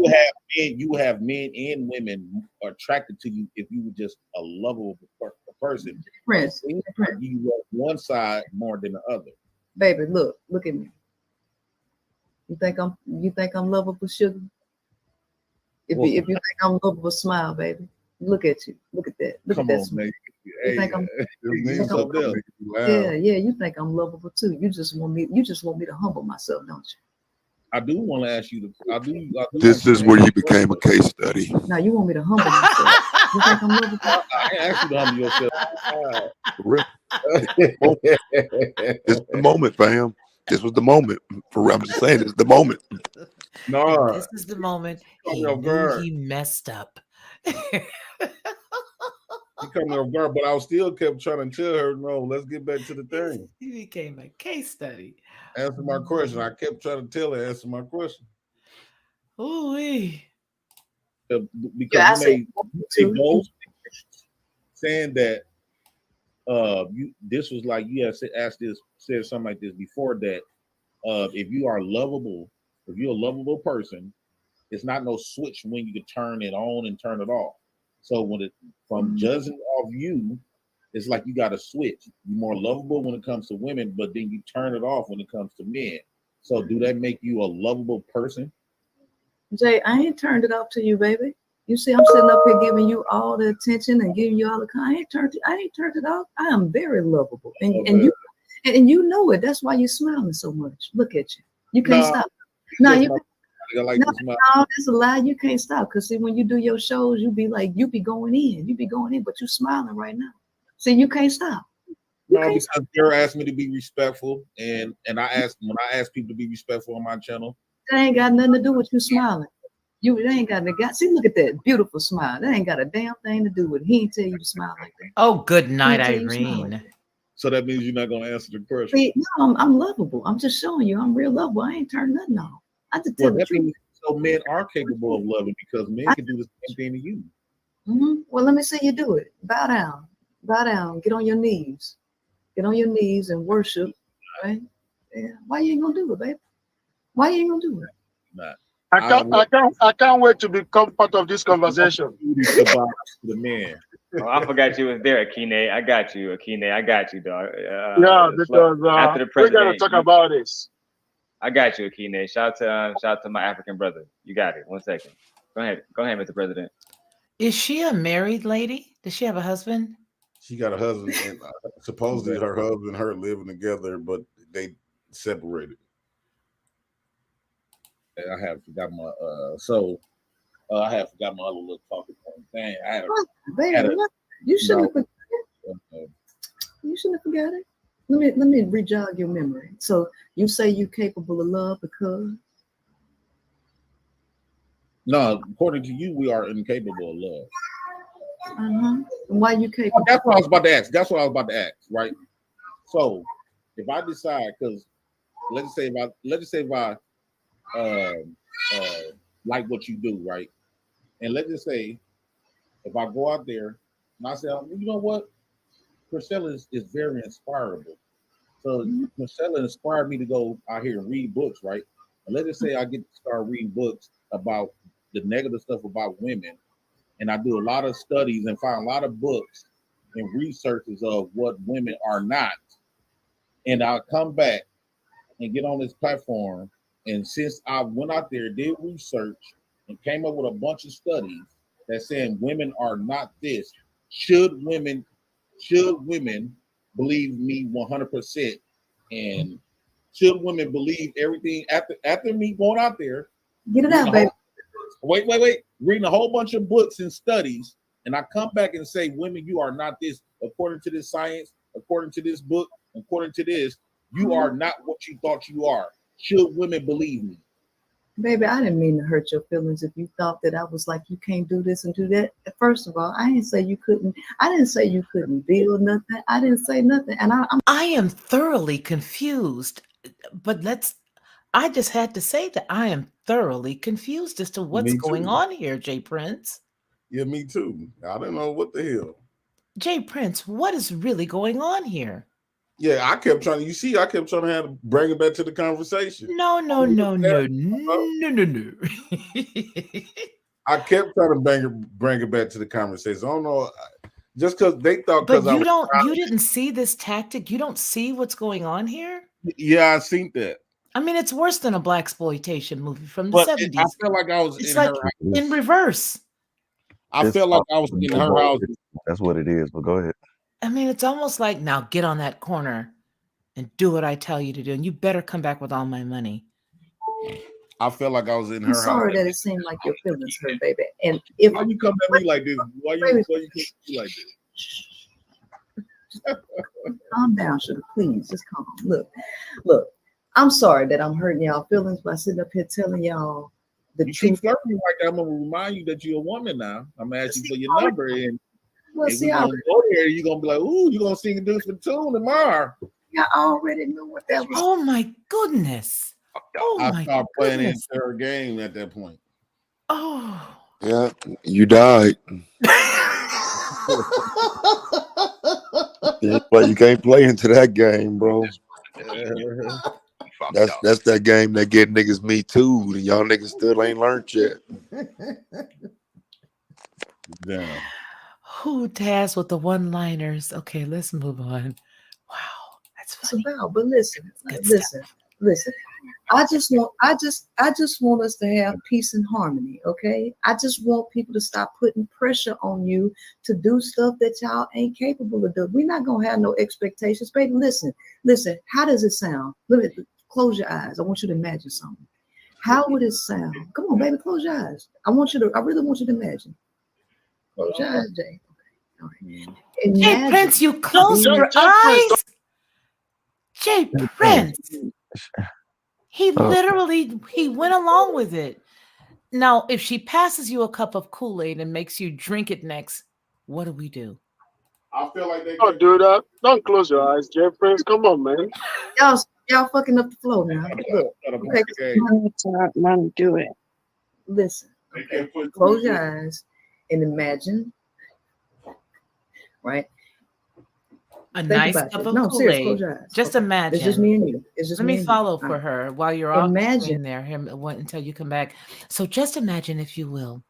You have men and women attracted to you if you were just a lovable person? Prince. You love one side more than the other. Baby, look at me. You think I'm lovable, sugar? If you think I'm lovable, smile, baby. Look at you. Look at that. Look at that smile. You think I'm yeah, you think I'm lovable too. You just want me to humble myself, don't you? I do want to ask you This is where you became a case study. Now you want me to humble myself. You think I'm lovable? I asked you to humble yourself. This is the moment, fam. This was the moment. For real, I'm just saying, this is the moment. No, this is the moment he knew he messed up. He coming off guard, but I still kept trying to tell her, no, let's get back to the thing. He became a case study. Answer my question. I kept trying to tell her, answer my question. Ooh-wee. Because you made those saying that this was like you had said something like this before, that if you are lovable, if you're a lovable person, it's not no switch when you can turn it on and turn it off. So from judging off you, it's like you got to switch. You're more lovable when it comes to women, but then you turn it off when it comes to men. So do that make you a lovable person? Jay, I ain't turned it off to you, baby. You see, I'm sitting up here giving you all the attention and giving you all the I ain't turned it off. I am very lovable, and you know it. That's why you're smiling so much. Look at you. You can't stop. No, that's a lie. You can't stop, because see, when you do your shows, you be going in, but you smiling right now. See, you can't stop. Because you're asking me to be respectful, and when I ask people to be respectful on my channel, that ain't got nothing to do with you smiling. They ain't got the guy. See, look at that beautiful smile. That ain't got a damn thing to do with it. He ain't tell you to smile like that. Oh, good night, He ain't tell you to smile like Irene. that. So that means you're not gonna answer the question. See, no, I'm lovable. I'm just showing you I'm real lovable. I ain't turned nothing off. I just tell Well, the that truth. means so men are capable of loving because men can do the same thing to you. Well, let me see you do it. Bow down. Bow down. Get on your knees. Get on your knees and worship. Right? Yeah. Why you ain't gonna do it, baby? Why you ain't gonna do it? Not. I can't wait to become part of this conversation. The man. Oh, I forgot you was there, Akine. I got you, Akine. I got you, dog. Yeah, because after the we president, gotta talk about this. I got you, Akine. Shout out to my African brother. You got it. 1 second. Go ahead, Mr. President. Is she a married lady? Does she have a husband? She got a husband, and supposedly her husband and her living together, but they separated. And I have forgot my I have forgot my other little talking point. Dang, You shouldn't have you shouldn't have forgot it. Let me re-jog your memory. So you say you're capable of love because no, according to you, we are incapable of love. And why you capable? That's what I was about to ask. Right? So if I decide, because let's just say if I like what you do, right? And let's just say if I go out there and I say, you know what, Priscilla is very inspirable. So Priscilla inspired me to go out here and read books, right? And let's just say I get to start reading books about the negative stuff about women, and I do a lot of studies and find a lot of books and researches of what women are not. And I'll come back and get on this platform. And since I went out there, did research, and came up with a bunch of studies that saying women are not this, should women believe me 100%? And should women believe everything after me going out there? Get it out, baby. Wait. Reading a whole bunch of books and studies, and I come back and say, women, you are not this. According to this science, according to this book, according to this, you are not what you thought you are. Should women believe me? Baby, I didn't mean to hurt your feelings if you thought that I was like, you can't do this and do that. First of all, I didn't say you couldn't. I didn't say you couldn't build nothing. I didn't say nothing. And I am thoroughly confused, but I just had to say that I am thoroughly confused as to what's going on here, Jay Prince. Yeah, me too. I don't know what the hell. Jay Prince, what is really going on here? Yeah, I kept trying to bring it back to the conversation. No. I kept trying to bring it back to the conversation. I don't know, just because they thought. But you didn't see this tactic. You don't see what's going on here. Yeah, I seen that. I mean, it's worse than a blaxploitation movie from the 70s. I felt like I was it's in like her house. in reverse. I felt like I was in her house. That's what it is. But go ahead. I mean, it's almost like, now get on that corner and do what I tell you to do, and you better come back with all my money. I felt like I was in her I'm house. sorry that it seemed like your feelings hurt, baby. And why you come at me like this? Why you come at me like this? Calm down, sugar. Please, just calm. Look. I'm sorry that I'm hurting y'all feelings by sitting up here telling y'all the you truth. Keep flirting like that. I'm gonna remind you that you're a woman now. I'm gonna ask you for your number, and Well, if see, we gonna go there, you're gonna be like, "Ooh, you're gonna sing a different tune tomorrow." I already knew what that was. Oh my goodness! I stopped playing into her game at that point. Oh, yeah, you died. But you can't play into that game, bro. That's that game that get niggas me too. And y'all niggas still ain't learned yet. Damn. Who Taz with the one-liners? Okay, let's move on. Wow, that's funny. But listen. I just want us to have peace and harmony. Okay, I just want people to stop putting pressure on you to do stuff that y'all ain't capable of doing. We're not gonna have no expectations, baby. Listen. How does it sound? Close your eyes. I want you to imagine something. How would it sound? Come on, baby, close your eyes. I really want you to imagine. Close your eyes, Jay. Okay. All right. Jay Prince, you closed your eyes. Jay Prince. He literally went along with it. Now, if she passes you a cup of Kool-Aid and makes you drink it next, what do we do? I feel like they Don't do that. Don't close your eyes, Jay Prince. Come on, man. Y'all fucking up the flow now. Look, okay, Let him do it. listen. Okay, close your eyes and imagine, right? A Think nice about cup this. of No, serious, Kool-Aid. close your eyes. Just Okay. imagine. It's just me and you. It's just Let me me and follow you. for All right. her while you're all Imagine. in there until you come back. So just imagine, if you will,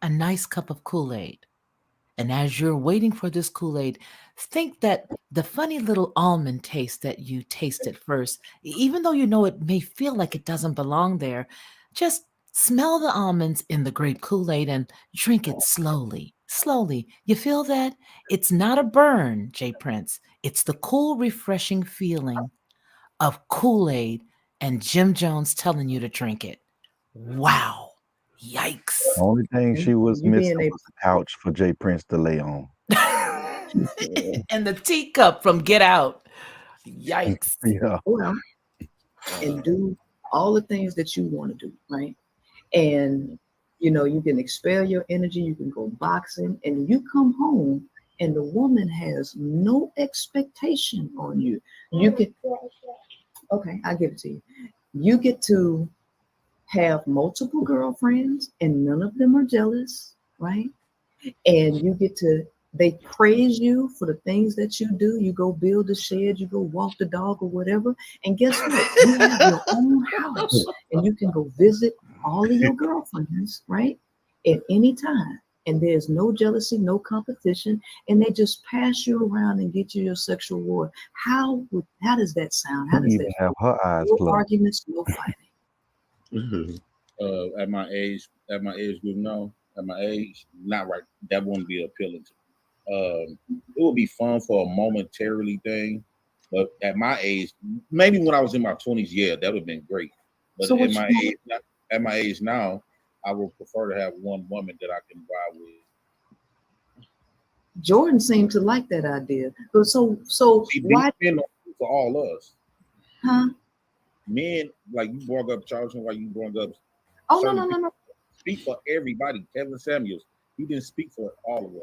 a nice cup of Kool-Aid. And as you're waiting for this Kool-Aid, think that the funny little almond taste that you taste at first, even though you know it may feel like it doesn't belong there, just smell the almonds in the grape Kool-Aid and drink it slowly. Slowly. You feel that? It's not a burn, Jay Prince. It's the cool, refreshing feeling of Kool-Aid and Jim Jones telling you to drink it. Wow. Yikes. The only thing she was You missing being was a couch for Jay Prince to lay on. And the teacup from Get Out. Yikes. Yeah. Well, and do all the things that you want to do, right? And you can expel your energy, you can go boxing, and you come home and the woman has no expectation on you. You can, okay, I'll give it to you. You get to have multiple girlfriends and none of them are jealous, right? And you get to, they praise you for the things that you do. You go build a shed, you go walk the dog or whatever. And guess what? You have your own house and you can go visit all of your girlfriends, right? At any time. And there's no jealousy, no competition, and they just pass you around and get you your sexual reward. How does that sound? How does Even that have her eyes no closed. arguments, no fighting. At my age group, no. At my age, not right. That wouldn't be appealing to me. It would be fun for a momentarily thing, but at my age, maybe when I was in my 20s, yeah, that would have been great. But So at my age now, I would prefer to have one woman that I can ride with. Jordan seemed to like that idea. So why? For all us, Huh? men, like you brought up Charles, like you brought up. Oh no. Speak for everybody. Kevin Samuels, he didn't speak for all of us.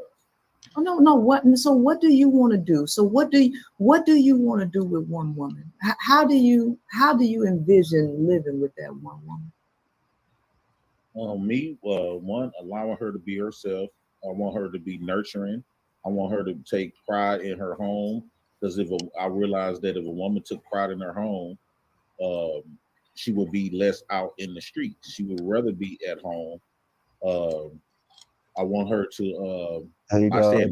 Oh no. What? So what do you want to do? So what do you want to do with one woman? How do you envision living with that one woman? One, allowing her to be herself. I want her to be nurturing. I want her to take pride in her home. Because I realize that if a woman took pride in her home, she would be less out in the streets. She would rather be at home. I want her to. I want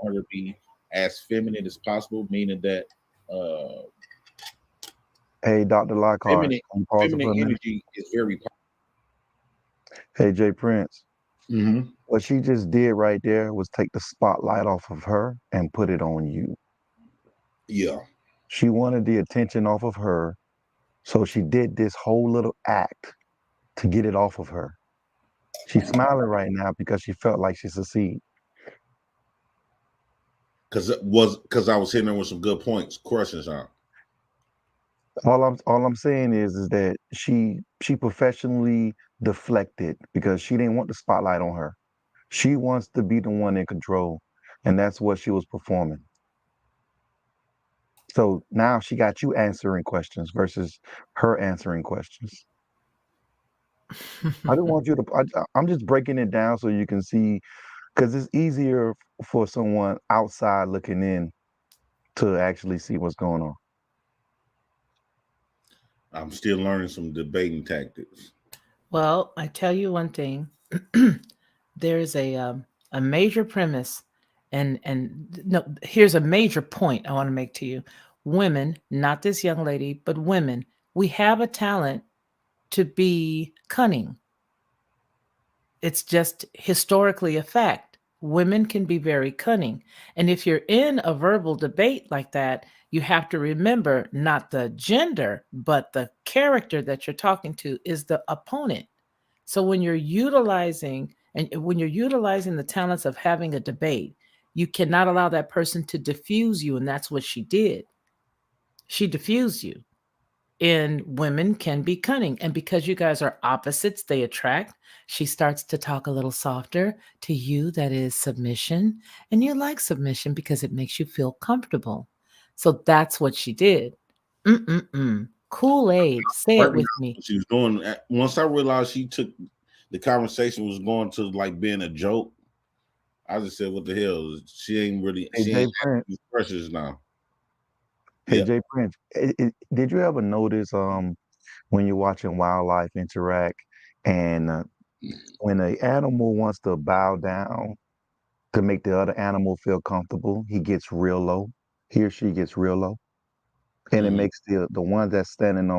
her to be as feminine as possible, meaning that. Hey, Dr. Lockhart. Feminine energy is very powerful. Hey, Jay Prince. Mm-hmm. What she just did right there was take the spotlight off of her and put it on you. Yeah. She wanted the attention off of her, so she did this whole little act to get it off of her. She's smiling right now because she felt like she succeeded. Because I was hitting her with some good points, questions on. All I'm saying is that she professionally deflected because she didn't want the spotlight on her. She wants to be the one in control, and that's what she was performing. So now she got you answering questions versus her answering questions. I don't want you to. I'm just breaking it down so you can see, because it's easier for someone outside looking in to actually see what's going on. I'm still learning some debating tactics. Well, I tell you one thing. There's a major premise, and no, here's a major point I want to make to you. Women, not this young lady, but women, we have a talent to be cunning. It's just historically a fact. Women can be very cunning. And if you're in a verbal debate like that, you have to remember not the gender, but the character that you're talking to is the opponent. So when you're utilizing the talents of having a debate, you cannot allow that person to diffuse you. And that's what she did. She diffused you. And women can be cunning. And because you guys are opposites, they attract. She starts to talk a little softer to you. That is submission. And you like submission because it makes you feel comfortable. So that's what she did. Kool-Aid. Say it with me. She was doing. Once I realized she took the conversation was going to like being a joke, I just said, "What the hell? She ain't really. Hey, She Jay ain't Prince. these pressures now." Hey, Yeah. Jay Prince, did you ever notice when you're watching wildlife interact and when an animal wants to bow down to make the other animal feel comfortable, he gets real low. He or she gets real low, and it makes the one that's standing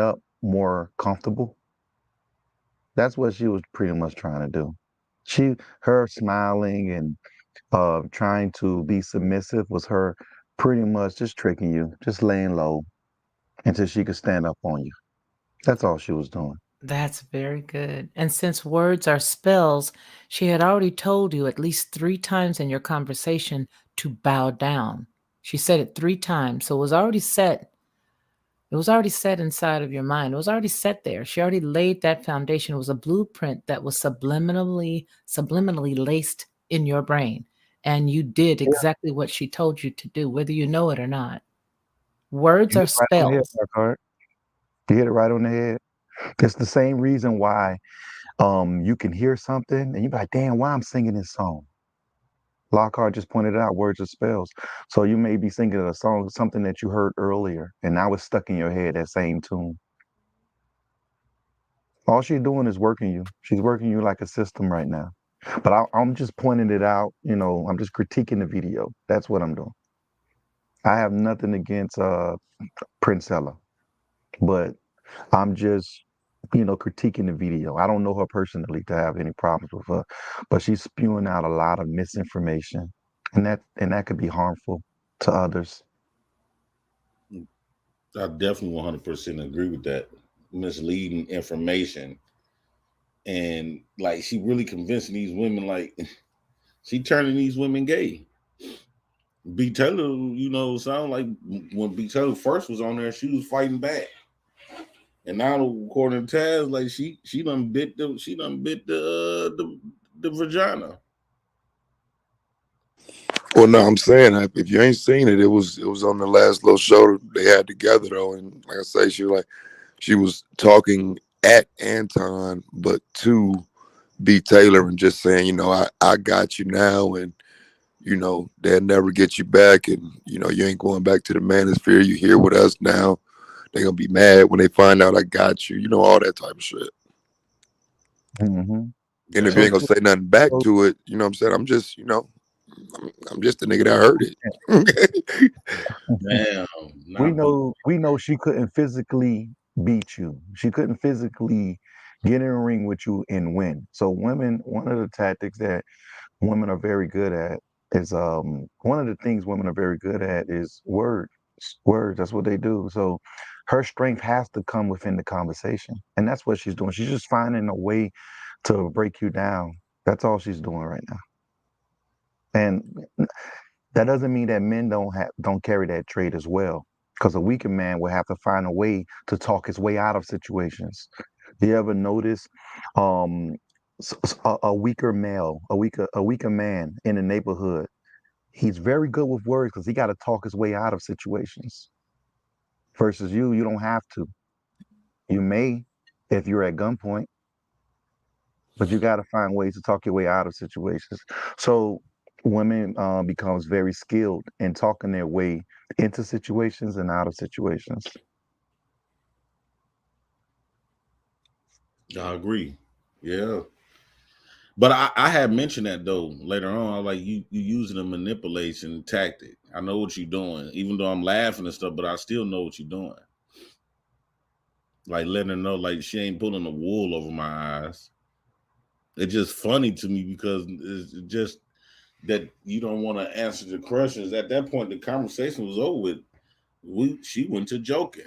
up more comfortable. That's what she was pretty much trying to do. Her smiling and trying to be submissive was her pretty much just tricking you, just laying low until she could stand up on you. That's all she was doing. That's very good. And since words are spells, she had already told you at least 3 times in your conversation to bow down. She said it 3 times. So it was already set. It was already set inside of your mind. It was already set there. She already laid that foundation. It was a blueprint that was subliminally laced in your brain. And you did exactly what she told you to do, whether you know it or not. Words are spells. You hit it right on the head. It's the same reason why you can hear something and you're like, damn, why I'm singing this song? Lockhart just pointed out words are spells. So you may be singing a song, something that you heard earlier, and now it's stuck in your head, that same tune. All she's doing is working you. She's working you like a system right now. But I'm just pointing it out, I'm just critiquing the video. That's what I'm doing. I have nothing against Princella, but I'm just, critiquing the video. I don't know her personally to have any problems with her, but she's spewing out a lot of misinformation, and that could be harmful to others. I definitely 100% agree with that. Misleading information, and like she really convincing these women, like she turning these women gay. B. Taylor, sound like when B. Taylor first was on there, she was fighting back. And now, according to Taz, like she done bit the vagina. Well, no, I'm saying if you ain't seen it, it was on the last little show they had together though, and like I say, she was talking at Anton, but to B. Taylor and just saying, I got you now, and they'll never get you back, and you ain't going back to the manosphere. You here with us now. They're gonna be mad when they find out I got you, all that type of shit. Mm-hmm. And if you ain't gonna say nothing back to it, what I'm saying, I'm just, I'm just the nigga that heard it. Damn. We know she couldn't physically beat you. She couldn't physically get in a ring with you and win. So women, one of the tactics that women are very good at is one of the things women are very good at is words. That's what they do. So her strength has to come within the conversation, and that's what she's doing. She's just finding a way to break you down. That's all she's doing right now. And that doesn't mean that men don't carry that trait as well, because a weaker man will have to find a way to talk his way out of situations. Do you ever notice a weaker male, a weaker man in the neighborhood? He's very good with words because he got to talk his way out of situations. Versus you don't have to. You may if you're at gunpoint, but you got to find ways to talk your way out of situations. So women becomes very skilled in talking their way into situations and out of situations. I agree. Yeah. But I had mentioned that though later on. I was like, you using a manipulation tactic. I know what you're doing, even though I'm laughing and stuff, but I still know what you're doing. Like letting her know, like she ain't pulling the wool over my eyes. It's just funny to me because it's just that you don't want to answer the questions. At that point, the conversation was over with. She went to joking.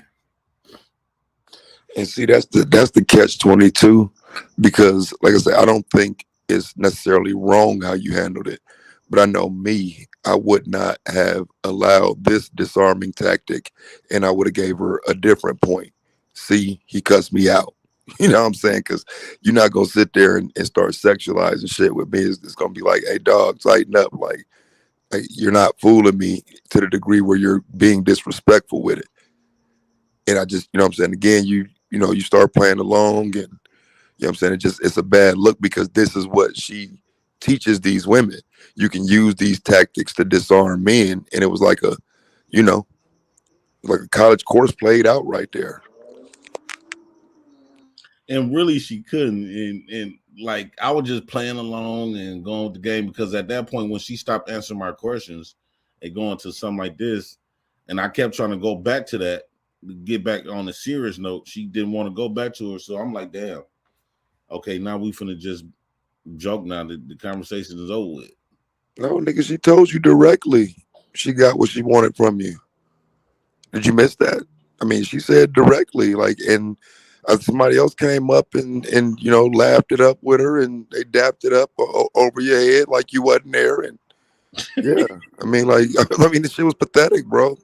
And see, that's the catch-22, because like I said, I don't think it's necessarily wrong how you handled it, But I know me, I would not have allowed this disarming tactic, and I would have gave her a different point. See, he cussed me out. You know what I'm saying? Because you're not going to sit there and start sexualizing shit with me. It's going to be like, hey, dog, tighten up. Like, you're not fooling me to the degree where you're being disrespectful with it. And I just, you know what I'm saying? Again, you start playing along, and you know what I'm saying? It's a bad look, because this is what she teaches these women. You can use these tactics to disarm men. And it was like a college course played out right there. And really, she couldn't. And like, I was just playing along and going with the game, because at that point, when she stopped answering my questions and going to something like this, and I kept trying to go back to that, to get back on a serious note, she didn't want to go back to her. So I'm like, damn, okay, now we finna just joke now that the conversation is over with. No, nigga, she told you directly she got what she wanted from you. Did you miss that? I mean, she said directly, like, and somebody else came up and laughed it up with her, and they dapped it up over your head like you wasn't there. And yeah, I mean, the shit was pathetic, bro.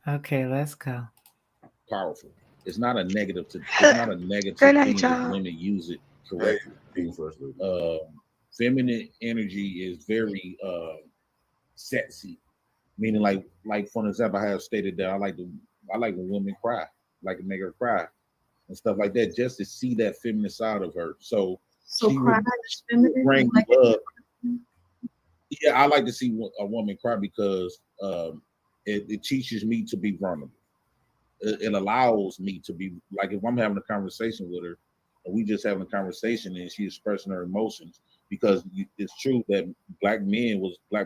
Okay, let's go. Powerful. It's not a negative thing that women use it correctly. Feminine energy is very sexy, meaning like for example, I have stated that I like when women cry, like to make her cry and stuff like that, just to see that feminine side of her. So she cry is feminine. Bring love. Yeah, I like to see a woman cry, because it teaches me to be vulnerable. It allows me to be, like, if I'm having a conversation with her and we just having a conversation and she's expressing her emotions, because it's true that black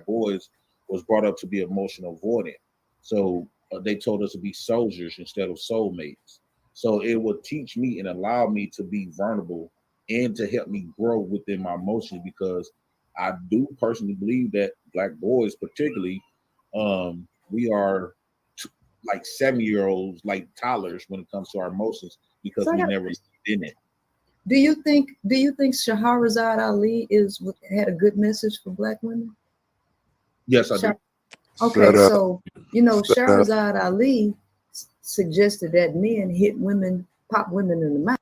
boys was brought up to be emotional avoidant. So they told us to be soldiers instead of soulmates. So it will teach me and allow me to be vulnerable and to help me grow within my emotions, because I do personally believe that black boys particularly, we are like 7-year-olds, like toddlers when it comes to our emotions, because we never lived in it. Do you think Shahrazad Ali had a good message for black women? Yes, I do. Okay, so Shahrazad Ali suggested that men pop women in the mouth.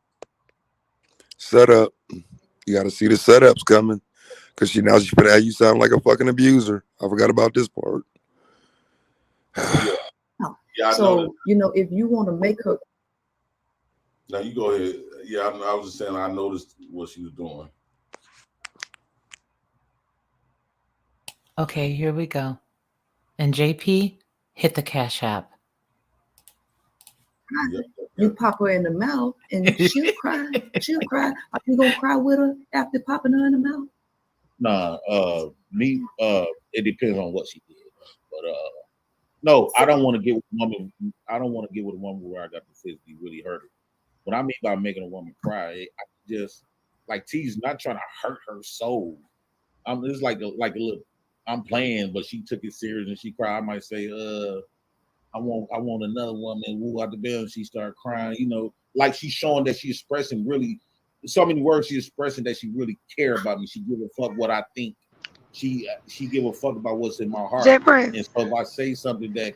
Set up. You got to see the setups coming, because she's gonna have you sound like a fucking abuser. I forgot about this part. Yeah, so if you want to make her. Now you go ahead. Yeah, I was just saying, I noticed what she was doing. Okay, here we go. And JP, hit the Cash App. You pop her in the mouth and she'll cry. She'll cry. Are you gonna cry with her after popping her in the mouth? Nah, it depends on what she did. But no, I don't want to get with a woman. I don't want to get with a woman where I got the physically really hurt her. What I mean by making a woman cry, I just like T's not trying to hurt her soul. It's like a little. I'm playing, but she took it serious and she cried. I might say, I want another woman. Woo out the bed, and she started crying. Like she's showing that she's expressing really so many words. She's expressing that she really care about me. She give a fuck what I think. She give a fuck about what's in my heart. And so if I say something that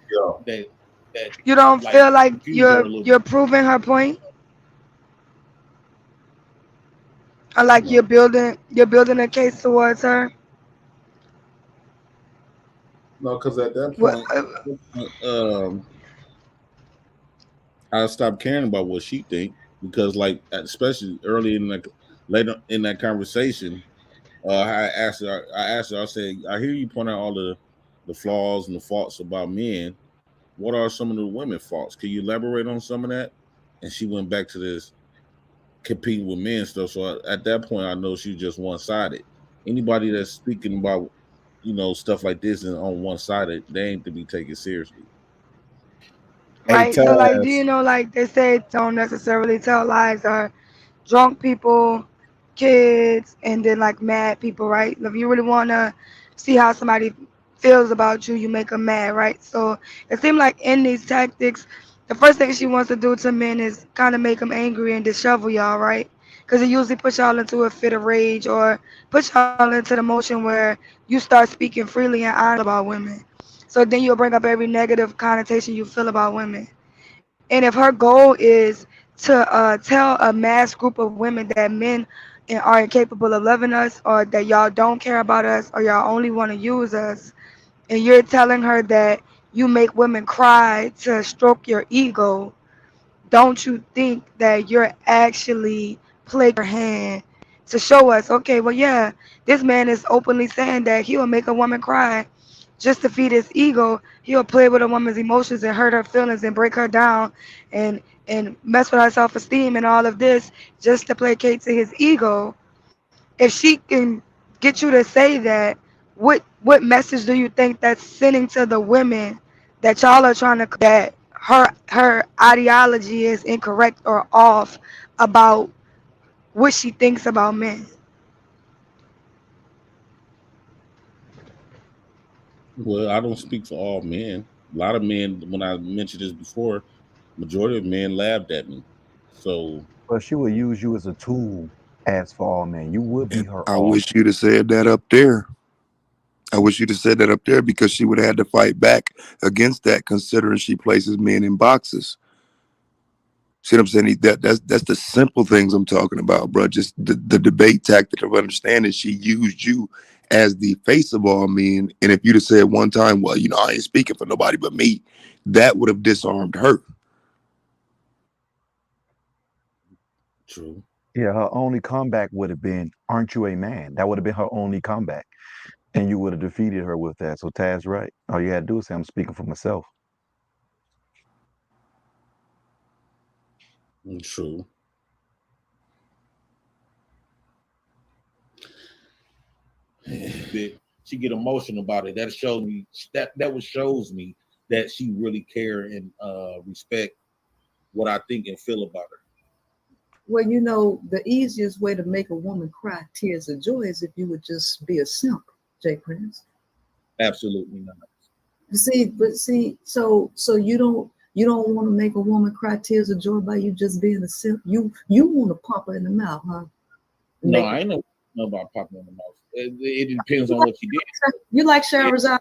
you don't feel like you're proving her point, or like you're building a case towards her. No, because at that point, I stopped caring about what she think, because, like, especially early later in that conversation, I asked her. I said, I hear you point out all the flaws and the faults about men. What are some of the women's faults? Can you elaborate on some of that? And she went back to this competing with men stuff. So at that point, I know she's just one-sided. Anybody that's speaking about stuff like this and on one-sided, they ain't to be taken seriously. Right. So like, do you know, like they say, don't necessarily tell lies, or drunk people, kids, and then like mad people, right? If you really want to see how somebody feels about you, you make them mad, right? So it seemed like in these tactics, the first thing she wants to do to men is kind of make them angry and dishevel y'all, right? because it usually puts y'all into a fit of rage or puts y'all into the motion where you start speaking freely and honest about women. So then you'll bring up every negative connotation you feel about women. And if her goal is to tell a mass group of women that men are incapable of loving us, or that y'all don't care about us, or y'all only want to use us, and you're telling her that you make women cry to stroke your ego, don't you think that you're actually playing your hand to show us, okay, well, yeah, this man is openly saying that he will make a woman cry just to feed his ego. He'll play with a woman's emotions and hurt her feelings and break her down and mess with her self-esteem and all of this just to placate to his ego. If she can get you to say that, what message do you think that's sending to the women that y'all are trying to, that her ideology is incorrect or off about what she thinks about men? Well, I don't speak for all men. A lot of men, when I mentioned this before, majority of men laughed at me. So, but she will use you as a tool. As for all men, you would be her. I wish you'd have said that up there. I wish you'd have said that up there, because she would have had to fight back against that, considering she places men in boxes. See what I'm saying? That's the simple things I'm talking about, bro. Just the debate tactic of understanding she used you as the face of all men. And if you'd have said one time, well, I ain't speaking for nobody but me, that would have disarmed her. True. Yeah, her only comeback would have been, aren't you a man? That would have been her only comeback. And you would have defeated her with that. So Taz, right. All you had to do is say, I'm speaking for myself. True. She get emotional about it. That shows me shows me that she really care and respect what I think and feel about her. Well, the easiest way to make a woman cry tears of joy is if you would just be a simp, Jay Prince. Absolutely not. So you don't want to make a woman cry tears of joy by you just being a simp. You want to pop her in the mouth, huh? No, I ain't know about popping in the mouth. It depends on what she did. You like Shahrazad?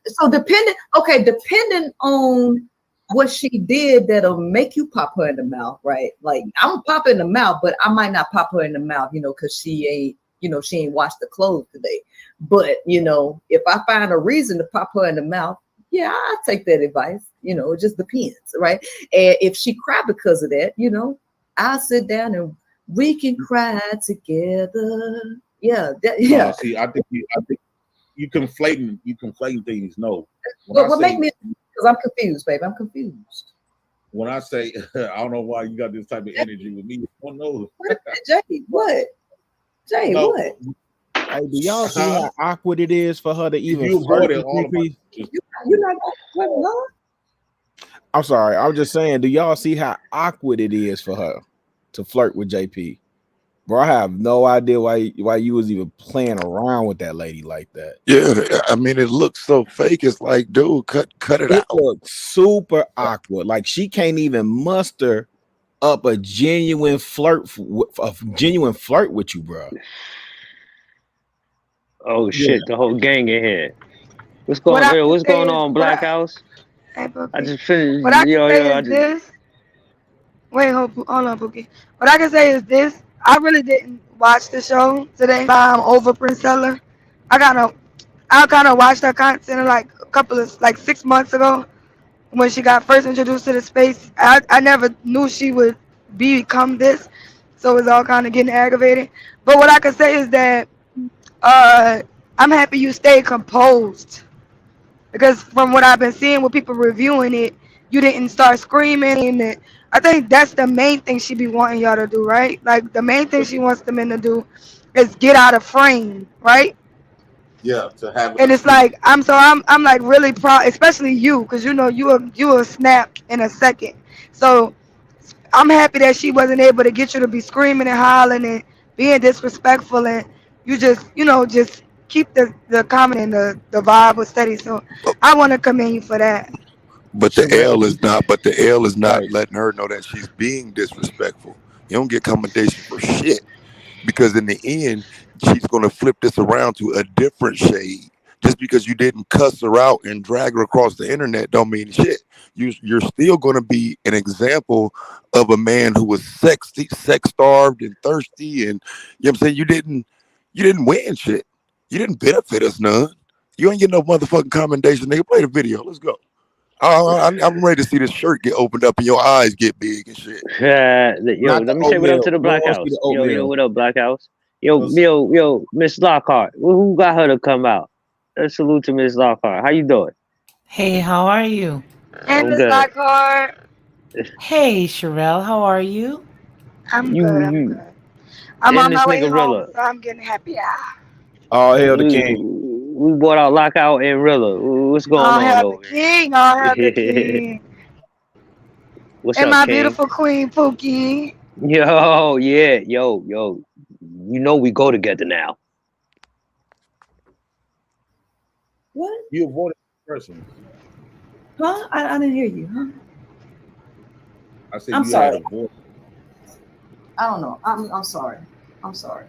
So depending on what she did, that'll make you pop her in the mouth, right? Like, I'm pop in the mouth, but I might not pop her in the mouth, because she ain't washed the clothes today. But if I find a reason to pop her in the mouth, yeah, I'll take that advice. It just depends, right? And if she cry because of that, I'll sit down and we can cry together. Yeah, yeah. See, I think you conflating things. No. What make me? Because I'm confused, babe. I'm confused. When I say, I don't know why you got this type of energy with me. I don't know. Jay, what? Jay, no. What? Hey, do y'all see how awkward it is for her to even flirt with JP? You're not going to her? I'm sorry. I'm just saying, do y'all see how awkward it is for her to flirt with JP? Bro, I have no idea why you was even playing around with that lady like that. Yeah, I mean, it looks so fake. It's like, dude, cut it out. It looks super awkward. Like, she can't even muster up a genuine flirt with you, bro. Oh shit! The whole gang in here. What's going on? What's going on, Black House? I just finished. What I can say is this. Wait, hold on, Pookie. What I can say is this. I really didn't watch the show today. I'm over Princella. I kind of watched her content like a couple of 6 months ago when she got first introduced to the space. I never knew she would become this, so it's all kind of getting aggravated. But what I can say is that I'm happy you stayed composed, because from what I've been seeing with people reviewing it, you didn't start screaming. And I think that's the main thing she be wanting y'all to do, right? Like, the main thing she wants the men to do is get out of frame, right? Yeah, to have. And it's like I'm like really proud, especially you, because you will snap in a second. So I'm happy that she wasn't able to get you to be screaming and hollering and being disrespectful, and you just keep the comment and the vibe was steady. So I want to commend you for that. But the L is not letting her know that she's being disrespectful. You don't get commendation for shit. because in the end, she's going to flip this around to a different shade. Just because you didn't cuss her out and drag her across the internet don't mean shit. You're still going to be an example of a man who was sex starved and thirsty, and you know what I'm saying. You didn't win shit. You didn't benefit us none. You ain't getting no motherfucking commendation, nigga. Play the video. Let's go. I'm ready to see this shirt get opened up and your eyes get big and shit. Yo, let me say what up to the Black House. Yo, what up, Black House? Yo, Miss Lockhart. Who got her to come out? Let's salute to Miss Lockhart. How you doing? Hey, how are you? Hey, Miss Lockhart. Hey, Sherelle, how are you? I'm good. I'm on my way home, so I'm getting happy. Oh, hell the king. We brought out Lockout and Rilla. What's going on over here? All hail the king. What's and up, my King? beautiful queen, Pookie. Yo, yeah, yo. You know we go together now. What? You avoided the person. Huh? I didn't hear you. Huh? I said I'm you sorry. had avoided. I don't know. I'm sorry. I'm sorry.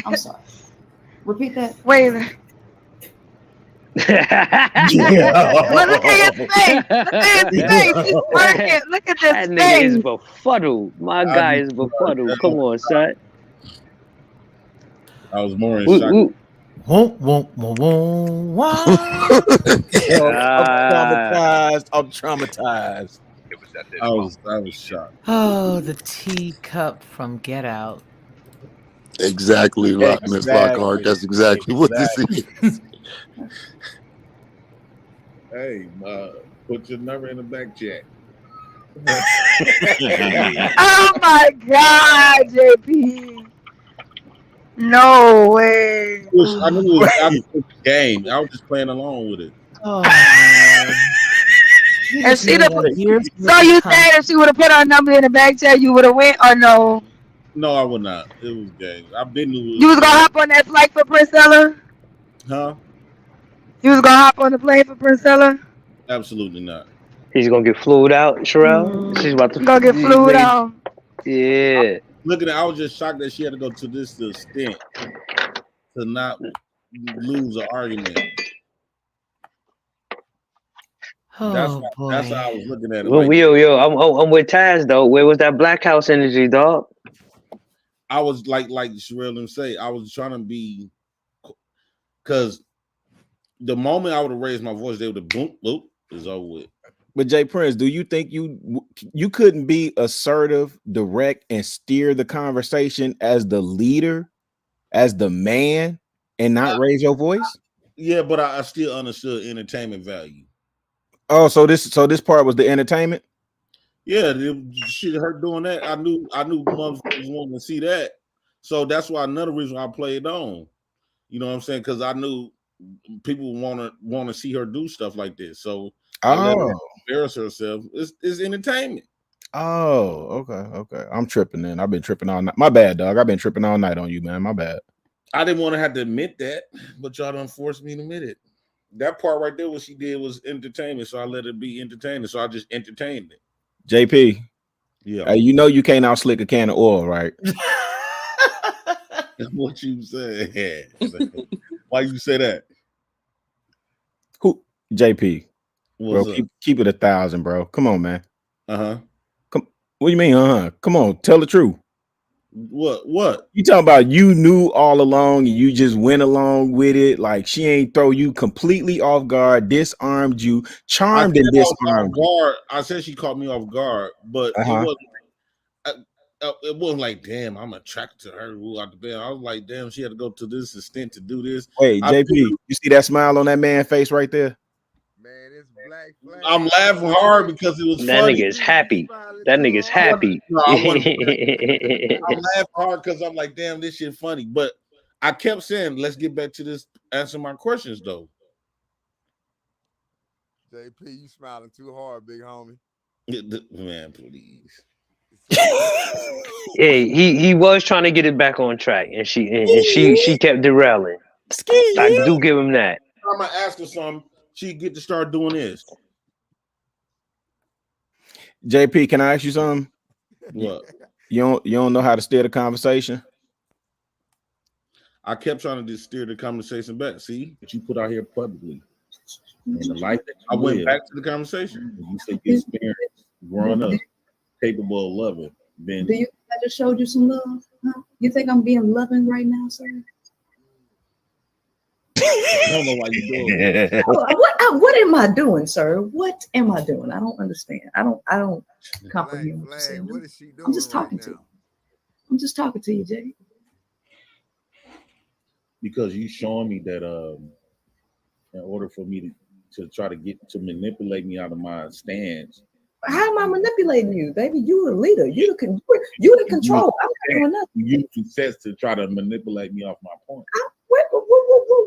I'm sorry. Repeat that. Wait. Well, look at his face. Look at his face. He's working. Look at this That nigga face. is befuddled. My guy is befuddled. Come on, son. I was more in shock. I'm traumatized. I was shocked. Oh, the teacup from Get Out. Exactly, Miss Lockhart. That's exactly what this is. Hey, put your number in the back chat. Oh my God, JP. No way. I knew it was a game. I was just playing along with it. Oh, and she so you said if she would have put her number in the back chat, you would have went or no? No, I would not. It was game. I've been to it. You was gonna hop on that flight for Priscilla? Huh? You was gonna hop on the plane for Priscilla? Absolutely not. He's gonna get flued out, Sherelle. She's about to get flued out. Yeah. Look at it. I was just shocked that she had to go to this extent to not lose an argument. Oh, boy. That's how I was looking at it. Well, I'm with Taz though. Where was that Black House energy, dog? I was like Sherelle and say, I was trying to be, because the moment I would have raised my voice, they would have boom, boop, it's over with. But Jay Prince, do you think you couldn't be assertive, direct, and steer the conversation as the leader, as the man, and not raise your voice? Yeah, but I still understood entertainment value. Oh, so this part was the entertainment? Yeah, her doing that. I knew motherfuckers wanted to see that. So that's why another reason I played on. You know what I'm saying? Because I knew people want to see her do stuff like this. So I let her embarrass herself. It's entertainment. Oh, okay. I'm tripping then. I've been tripping all night. My bad, dog. I've been tripping all night on you, man. My bad. I didn't want to have to admit that, but y'all done forced me to admit it. That part right there, what she did was entertainment, so I let it be entertaining. So I just entertained it. JP, yeah, you know you can't out slick a can of oil, right? What you say? Why you say that? Who? JP, what's bro, keep it 1,000, bro. Come on, man. Come. What do you mean? Come on, tell the truth. What? You talking about you knew all along and you just went along with it? Like she ain't throw you completely off guard, disarmed you, charmed and disarmed. I said she caught me off guard, but it wasn't like, damn, I'm attracted to her. Out the bed. I was like, damn, she had to go to this extent to do this. Wait, JP, you see that smile on that man's face right there? Man, it's black. I'm laughing hard because it was that funny. Nigga is happy. That nigga's happy. I'm laughing hard because I'm like, damn, this shit funny. But I kept saying, let's get back to this. Answer my questions though. JP, you smiling too hard, big homie. Man, please. Hey, he was trying to get it back on track, and she kept derailing. I do give him that. I'm gonna ask her something. She get to start doing this. JP, can I ask you something? What? You don't know how to steer the conversation? I kept trying to just steer the conversation back. See what you put out here publicly. And the life that I went back to the conversation. You said you experienced growing up, capable of loving. Do you think I just showed you some love? Huh? You think I'm being loving right now, sir? I don't know why you doing it. What am I doing, sir? What am I doing? I don't understand. I don't comprehend what you're saying. What is she doing? I'm just talking to you. I'm just talking to you, Jay. Because you showing me that in order for me to try to get to manipulate me out of my stance. How am I manipulating you, baby? You the leader. You the control. I'm not doing nothing. You use success to try to manipulate me off my point.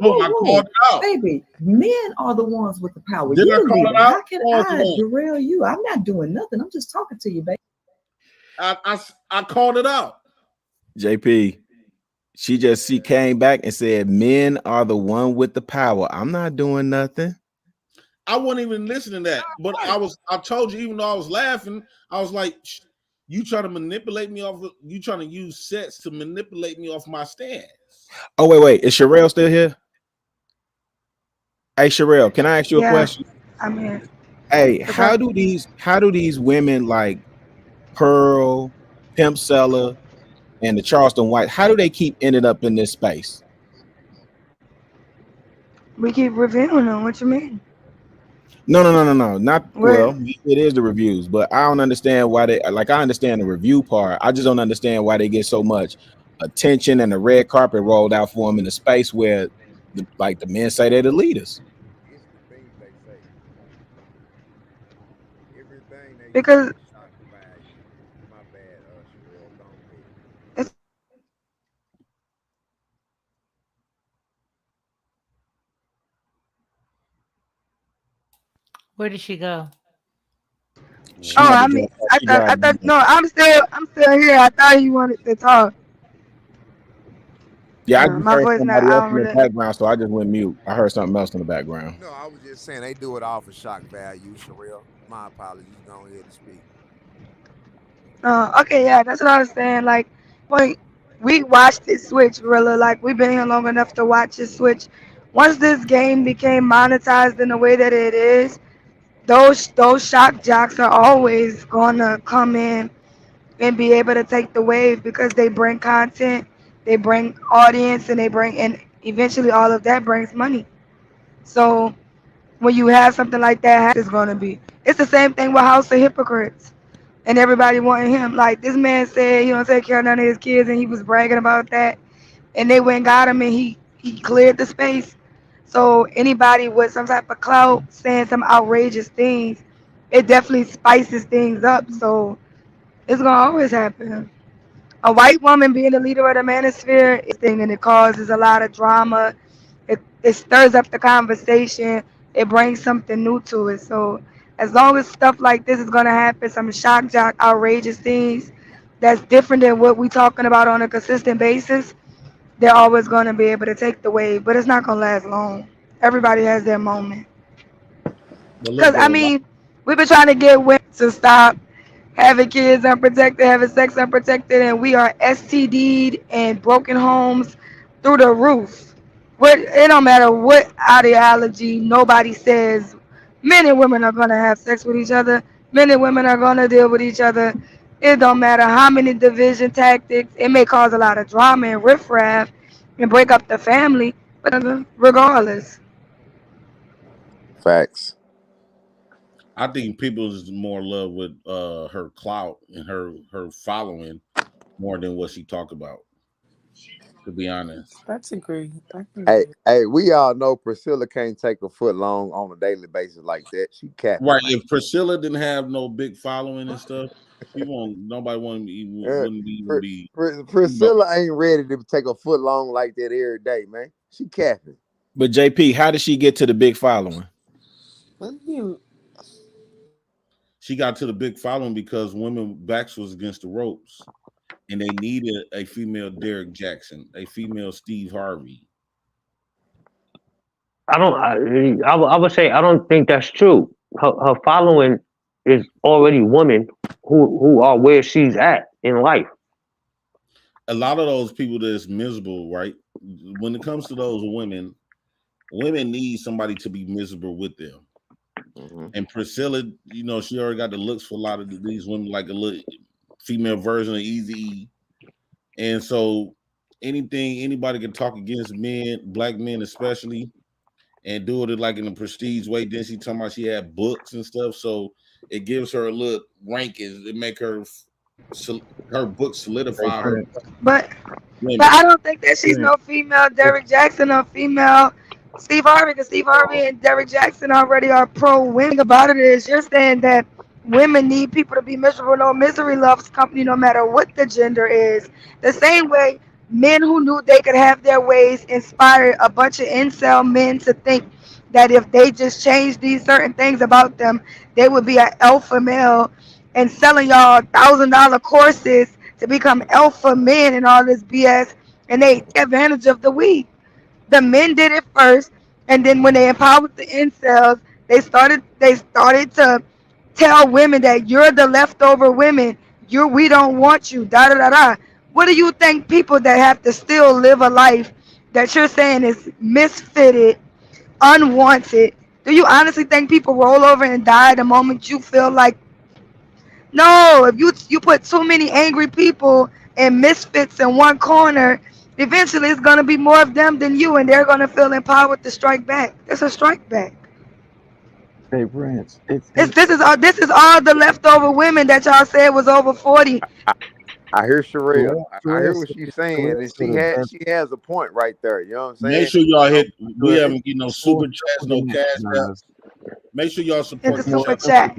I called it out. Baby, men are the ones with the power. Did You I the call leader. it out? How can I derail you? I'm not doing nothing. I'm just talking to you, baby. I called it out. JP, she came back and said, men are the one with the power. I'm not doing nothing. I wasn't even listening to that, but I told you, even though I was laughing, I was like, you trying to manipulate me off, you trying to use sets to manipulate me off my stance. Oh, wait, is Sherelle still here? Hey, Sherelle, can I ask you a question? I'm here. Hey, how do these women like Pearl, Pimp Seller, and the Charleston White, how do they keep ending up in this space? We keep reviewing them. What you mean? No. Not well. It is the reviews, but I don't understand why they like. I understand the review part. I just don't understand why they get so much attention and the red carpet rolled out for them in a space where, the men say they're the leaders. Because Where did she go? I thought no, I'm still here. I thought you wanted to talk. Yeah, I just my heard voice somebody not else in the background, so I just went mute. I heard something else in the background. No, I was just saying they do it all for shock value, Sherelle. My apologies. Go ahead and speak. Okay, yeah, that's what I was saying. Like, when we watched it switch, really, like we've been here long enough to watch it switch. Once this game became monetized in the way that it is, those shock jocks are always gonna come in and be able to take the wave because they bring content, they bring audience, and eventually all of that brings money. So when you have something like that, it's gonna be. It's the same thing with House of Hypocrites. And everybody wanting him. Like, this man said he don't take care of none of his kids, and he was bragging about that. And they went and got him, and he cleared the space. So anybody with some type of clout saying some outrageous things, it definitely spices things up. So it's gonna always happen. A white woman being the leader of the manosphere is thing, and it causes a lot of drama. It stirs up the conversation. It brings something new to it. So as long as stuff like this is gonna happen, some shock jock, outrageous things that's different than what we talking about on a consistent basis, they're always gonna be able to take the wave, but it's not gonna last long. Everybody has their moment. Because I mean, we've been trying to get women to stop having kids unprotected, having sex unprotected, and we are STD'd and broken homes through the roof. It don't matter what ideology, nobody says men and women are gonna have sex with each other. Men and women are gonna deal with each other. It don't matter how many division tactics. It may cause a lot of drama and riffraff and break up the family, but regardless. Facts. I think people is more in love with her clout and her following more than what she talk about. To be honest, That's agree. Hey, we all know Priscilla can't take a foot long on a daily basis like that. She can't. right? If Priscilla didn't have no big following and stuff, nobody wouldn't even be. Priscilla ain't ready to take a foot long like that every day, man. She capping. But JP, how did she get to the big following? She got to the big following because women backs was against the ropes, and they needed a female Derek Jackson, a female Steve Harvey. I would say I don't think that's true. Her following is already women who are where she's at in life. A lot of those people that's miserable, right? When it comes to those women need somebody to be miserable with them. Mm-hmm. And Priscilla, you know, she already got the looks for a lot of these women, like a little female version of Eazy. And so anybody can talk against men, black men especially, and do it like in a prestige way. Then she talking about she had books and stuff, so it gives her a little rankings. It make her book solidify her. But I don't think that she's no female Derrick Jackson or female Steve Harvey, because Steve Harvey and Derrick Jackson already are pro women. About it is you're saying that women need people to be miserable. No, misery loves company no matter what the gender is. The same way men who knew they could have their ways inspired a bunch of incel men to think that if they just changed these certain things about them, they would be an alpha male, and selling y'all $1,000 courses to become alpha men and all this BS, and they take advantage of the weak. The men did it first, and then when they empowered the incels, they started to tell women that you're the leftover women. We don't want you. Da da da da. What do you think people that have to still live a life that you're saying is misfitted, unwanted? Do you honestly think people roll over and die the moment you feel like? No, if you put too many angry people and misfits in one corner, eventually it's gonna be more of them than you, and they're gonna feel empowered to strike back. It's a strike back. Hey, Prince. This is all the leftover women that y'all said was over 40. I hear Sherelle. I hear what she's saying, and she has a point right there. You know what I'm saying? Make sure y'all hit. We haven't get no super chats, no cash apps. Make sure y'all support the super chat.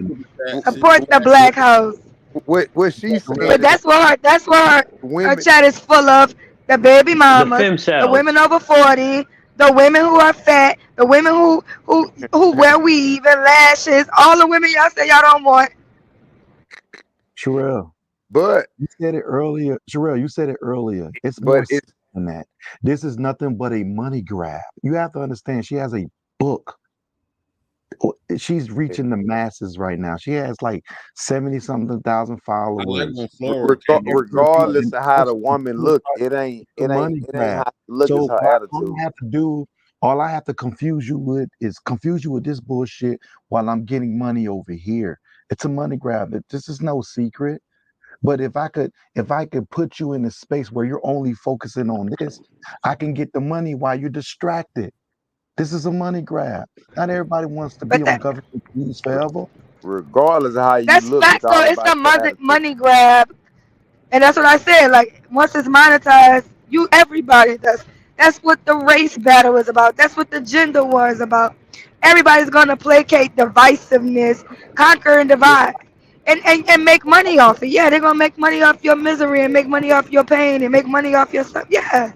Support the Black House. What she's saying? But that's what her chat is full of. The baby mamas, the women over 40, the women who are fat, the women who wear weave and lashes, all the women y'all say y'all don't want. Sherelle. But you said it earlier. Sherelle, you said it earlier. It's more than that. This is nothing but a money grab. You have to understand, she has a book. She's reaching the masses right now. She has like 70-something thousand followers. Regardless of how the woman look, it ain't how it look, so is her attitude. All I have to confuse you with this bullshit while I'm getting money over here. It's a money grab. This is no secret. But if I could put you in a space where you're only focusing on this, I can get the money while you're distracted. This is a money grab. Not everybody wants to be on government news forever. Regardless of how you look, that's it's a money grab, and that's what I said. Like once it's monetized, everybody does. That's what the race battle is about. That's what the gender war is about. Everybody's gonna placate divisiveness, conquer and divide, and make money off it. Yeah, they're gonna make money off your misery and make money off your pain and make money off your stuff. Yeah.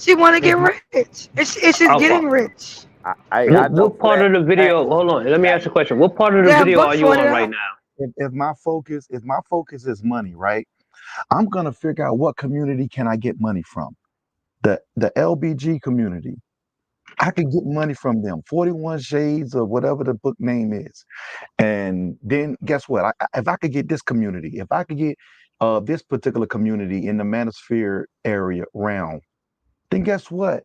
She want to get rich. She's getting rich. What part of the video? Hold on. Let me ask you a question. What part of the video are you on right now? If my focus is money, right? I'm gonna figure out what community can I get money from. The LBG community. I could get money from them. 41 Shades or whatever the book name is. And then guess what? If I could get this community, if I could get this particular community in the manosphere area realm, then guess what?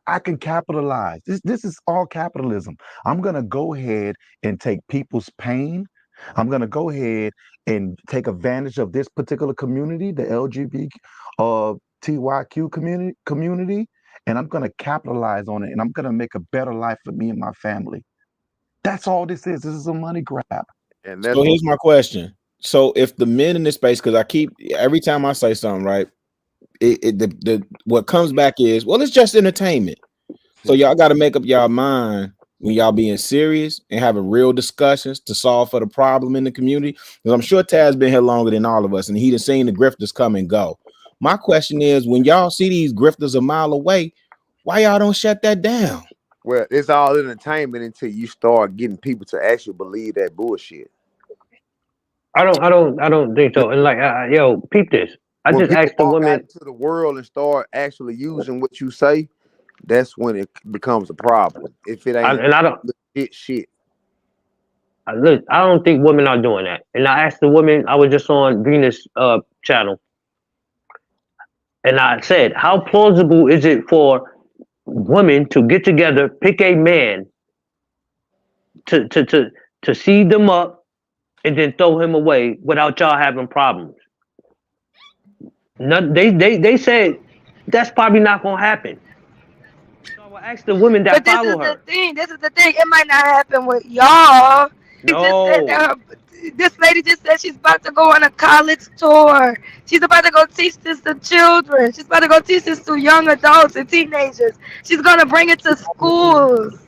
I can capitalize. This is all capitalism. I'm going to go ahead and take people's pain. I'm going to go ahead and take advantage of this particular community, the LGBTQ community, and I'm going to capitalize on it, and I'm going to make a better life for me and my family. That's all this is. This is a money grab. And so here's my question. So if the men in this space, because every time I say something, right, what comes back is, well, it's just entertainment. So y'all got to make up y'all mind when y'all being serious and having real discussions to solve for the problem in the community. Because I'm sure Taz been here longer than all of us, and he done seen the grifters come and go. My question is, when y'all see these grifters a mile away, why y'all don't shut that down? Well, it's all entertainment until you start getting people to actually believe that bullshit. I don't think so. And like, yo, peep this. I just asked the woman out to the world and start actually using what you say. That's when it becomes a problem. If it ain't I don't legit shit. Look, I don't think women are doing that. And I asked the women, I was just on Venus channel, and I said, how plausible is it for women to get together, pick a man to seed them up and then throw him away without y'all having problems? They said that's probably not gonna happen. So I asked the women that follow her. This is the thing. It might not happen with y'all. No. This lady just said she's about to go on a college tour. She's about to go teach this to children. She's about to go teach this to young adults and teenagers. She's gonna bring it to schools.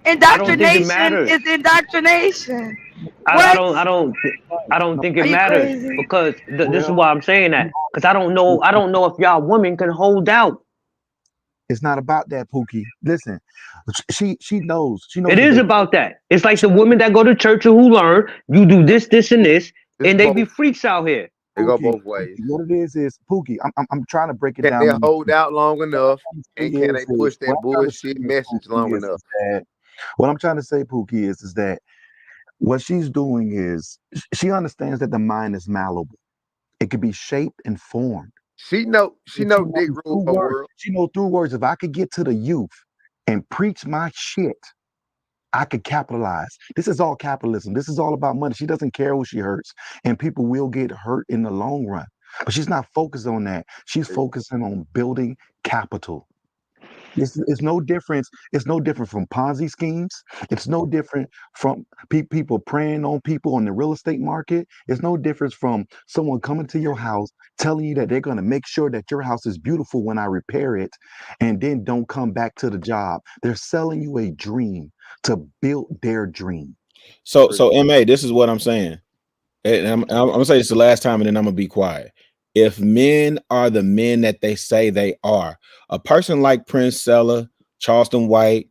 Indoctrination is indoctrination. I don't think it matters because this is why I'm saying that, because I don't know if y'all women can hold out. It's not about that, Pookie. Listen, she knows. It is about that. It's like the women that go to church who learn you do this, and this, and they be freaks out here. They go both ways. What it is Pookie. I'm trying to break it down. Can they hold out long enough, and can they push that bullshit message long enough? What I'm trying to say, Pookie, is that what she's doing is she understands that the mind is malleable. It can be shaped and formed. She know Dick rule her world. She know through words. If I could get to the youth and preach my shit, I could capitalize. This is all capitalism. This is all about money. She doesn't care who she hurts, and people will get hurt in the long run. But she's not focused on that. She's focusing on building capital. It's no difference. It's no different from Ponzi schemes. It's no different from people preying on people on the real estate market. It's no difference from someone coming to your house telling you that they're going to make sure that your house is beautiful when I repair it, and then don't come back to the job. They're selling you a dream to build their dream. So MA, this is what I'm saying. And I'm gonna say this the last time, and then I'm gonna be quiet. If men are the men that they say they are, a person like Prince Sella, Charleston White,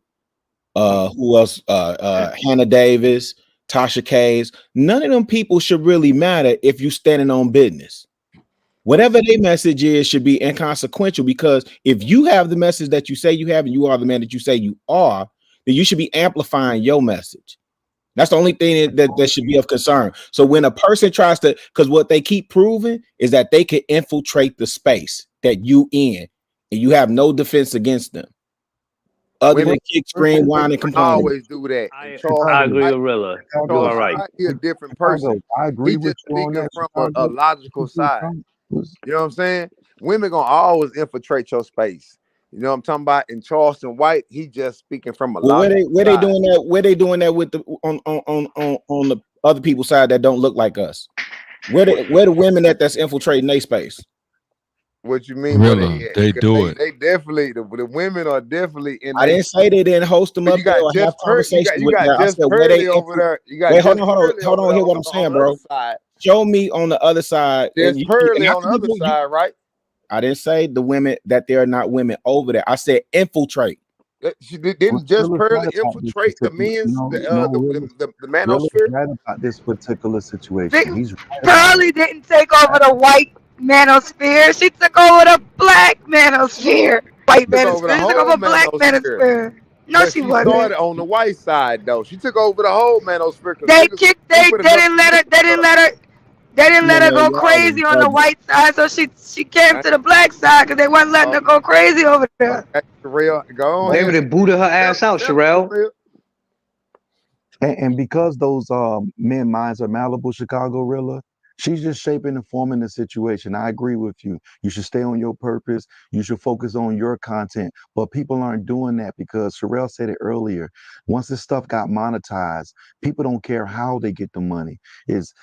who else? Hannah Davis, Tasha Kays, none of them people should really matter if you standing on business. Whatever their message is should be inconsequential, because if you have the message that you say you have and you are the man that you say you are, then you should be amplifying your message. That's the only thing that should be of concern. So when a person tries to, because what they keep proving is that they can infiltrate the space that you in, and you have no defense against them. Other than kick, scream, whine, and complain. Always do that. I agree with Rilla. You're all right. He's a different person. I agree with you on speaking that. from a logical side. You know what I'm saying? Women gonna always infiltrate your space. You know what I'm talking about? In Charleston White, he just speaking from a where they doing that? Where they doing that with the on the other people's side that don't look like us? Where the women that's infiltrating their space? What you mean? Really, they do it. They definitely the women are definitely in. I didn't say they didn't host them up there or have conversations with them. I said where they over there. You got hold on. Hear what I'm saying, bro. Show me on the other side. There's Pearly on the other side, right? I didn't say the women that there are not women over there. I said infiltrate. She didn't just Pearly infiltrate the men's the manosphere. Right about this particular situation. Pearly didn't take over the white manosphere. She took over the black manosphere. White manosphere. She took over black manosphere. No, she wasn't. She started on the white side though. She took over the whole manosphere. They didn't let her go crazy on the white side, so she came to the black side because they wasn't letting her go crazy over there. Go on. They would have booted her ass out, Sherelle. And because those men minds are malleable, Chicago Rilla, she's just shaping and forming the situation. I agree with you. You should stay on your purpose. You should focus on your content. But people aren't doing that because Sherelle said it earlier. Once this stuff got monetized, people don't care how they get the money. It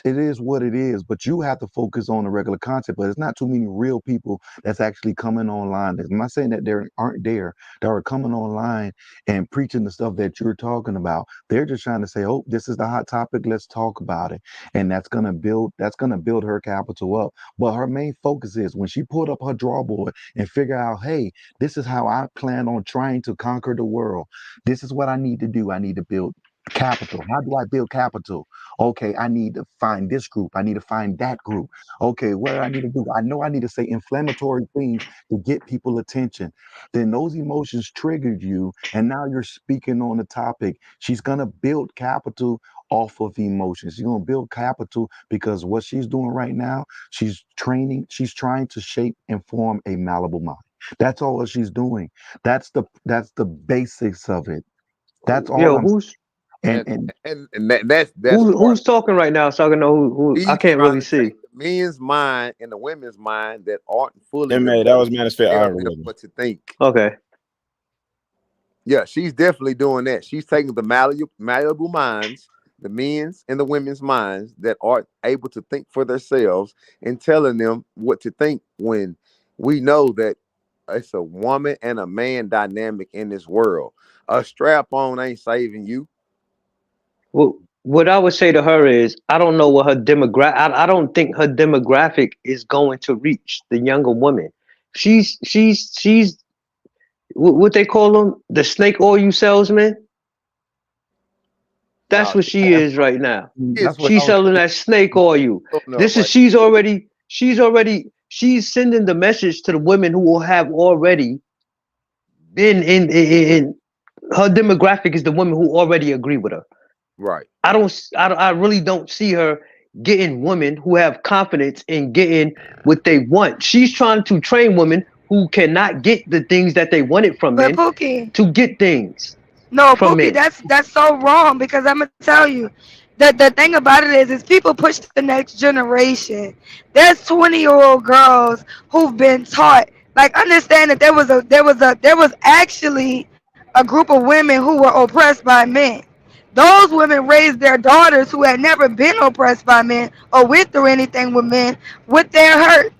is what it is. But you have to focus on the regular content. But it's not too many real people that's actually coming online. I'm not saying that there aren't there that are coming online and preaching the stuff that you're talking about. They're just trying to say, oh, this is the hot topic. Let's talk about it. And that's gonna build her capital up. But her main focus is when she pulled up her drawboard and figure out, hey, this is how I plan on trying to conquer the world. This is what I need to do. I need to build Capital. How do I build capital? Okay, I need to find this group. I need to find that group. Okay, what do I need to do? I know I need to say inflammatory things to get people attention. Then those emotions triggered you, and now you're speaking on the topic. She's gonna build capital off of emotions. She's gonna build capital because what she's doing right now, she's trying to shape and form a malleable mind. That's all she's doing. That's the basics of it. That's all. Yo, I'm who's and that's who's talking right now, so I can know who I can't really see. The men's mind and the women's mind that aren't fully. That was Manosphere algorithm. What you think? Okay. Yeah, she's definitely doing that. She's taking the malleable minds, the men's and the women's minds that aren't able to think for themselves, and telling them what to think, when we know that it's a woman and a man dynamic in this world. A strap-on ain't saving you. Well, what I would say to her is, I don't know what her demographic. I don't think her demographic is going to reach the younger woman. She's what they call them, the snake oil salesman. That's what she is right now. She's selling that snake oil. She's sending the message to the women who have already been in her demographic is the women who already agree with her. Right. I really don't see her getting women who have confidence in getting what they want. She's trying to train women who cannot get the things that they wanted from men to get things. No, from Pookie, men. that's so wrong, because I'm gonna tell you that the thing about it is people push the next generation. There's 20-year-old girls who've been taught, like, understand that there was actually a group of women who were oppressed by men. Those women raised their daughters who had never been oppressed by men or went through anything with men with their hurt.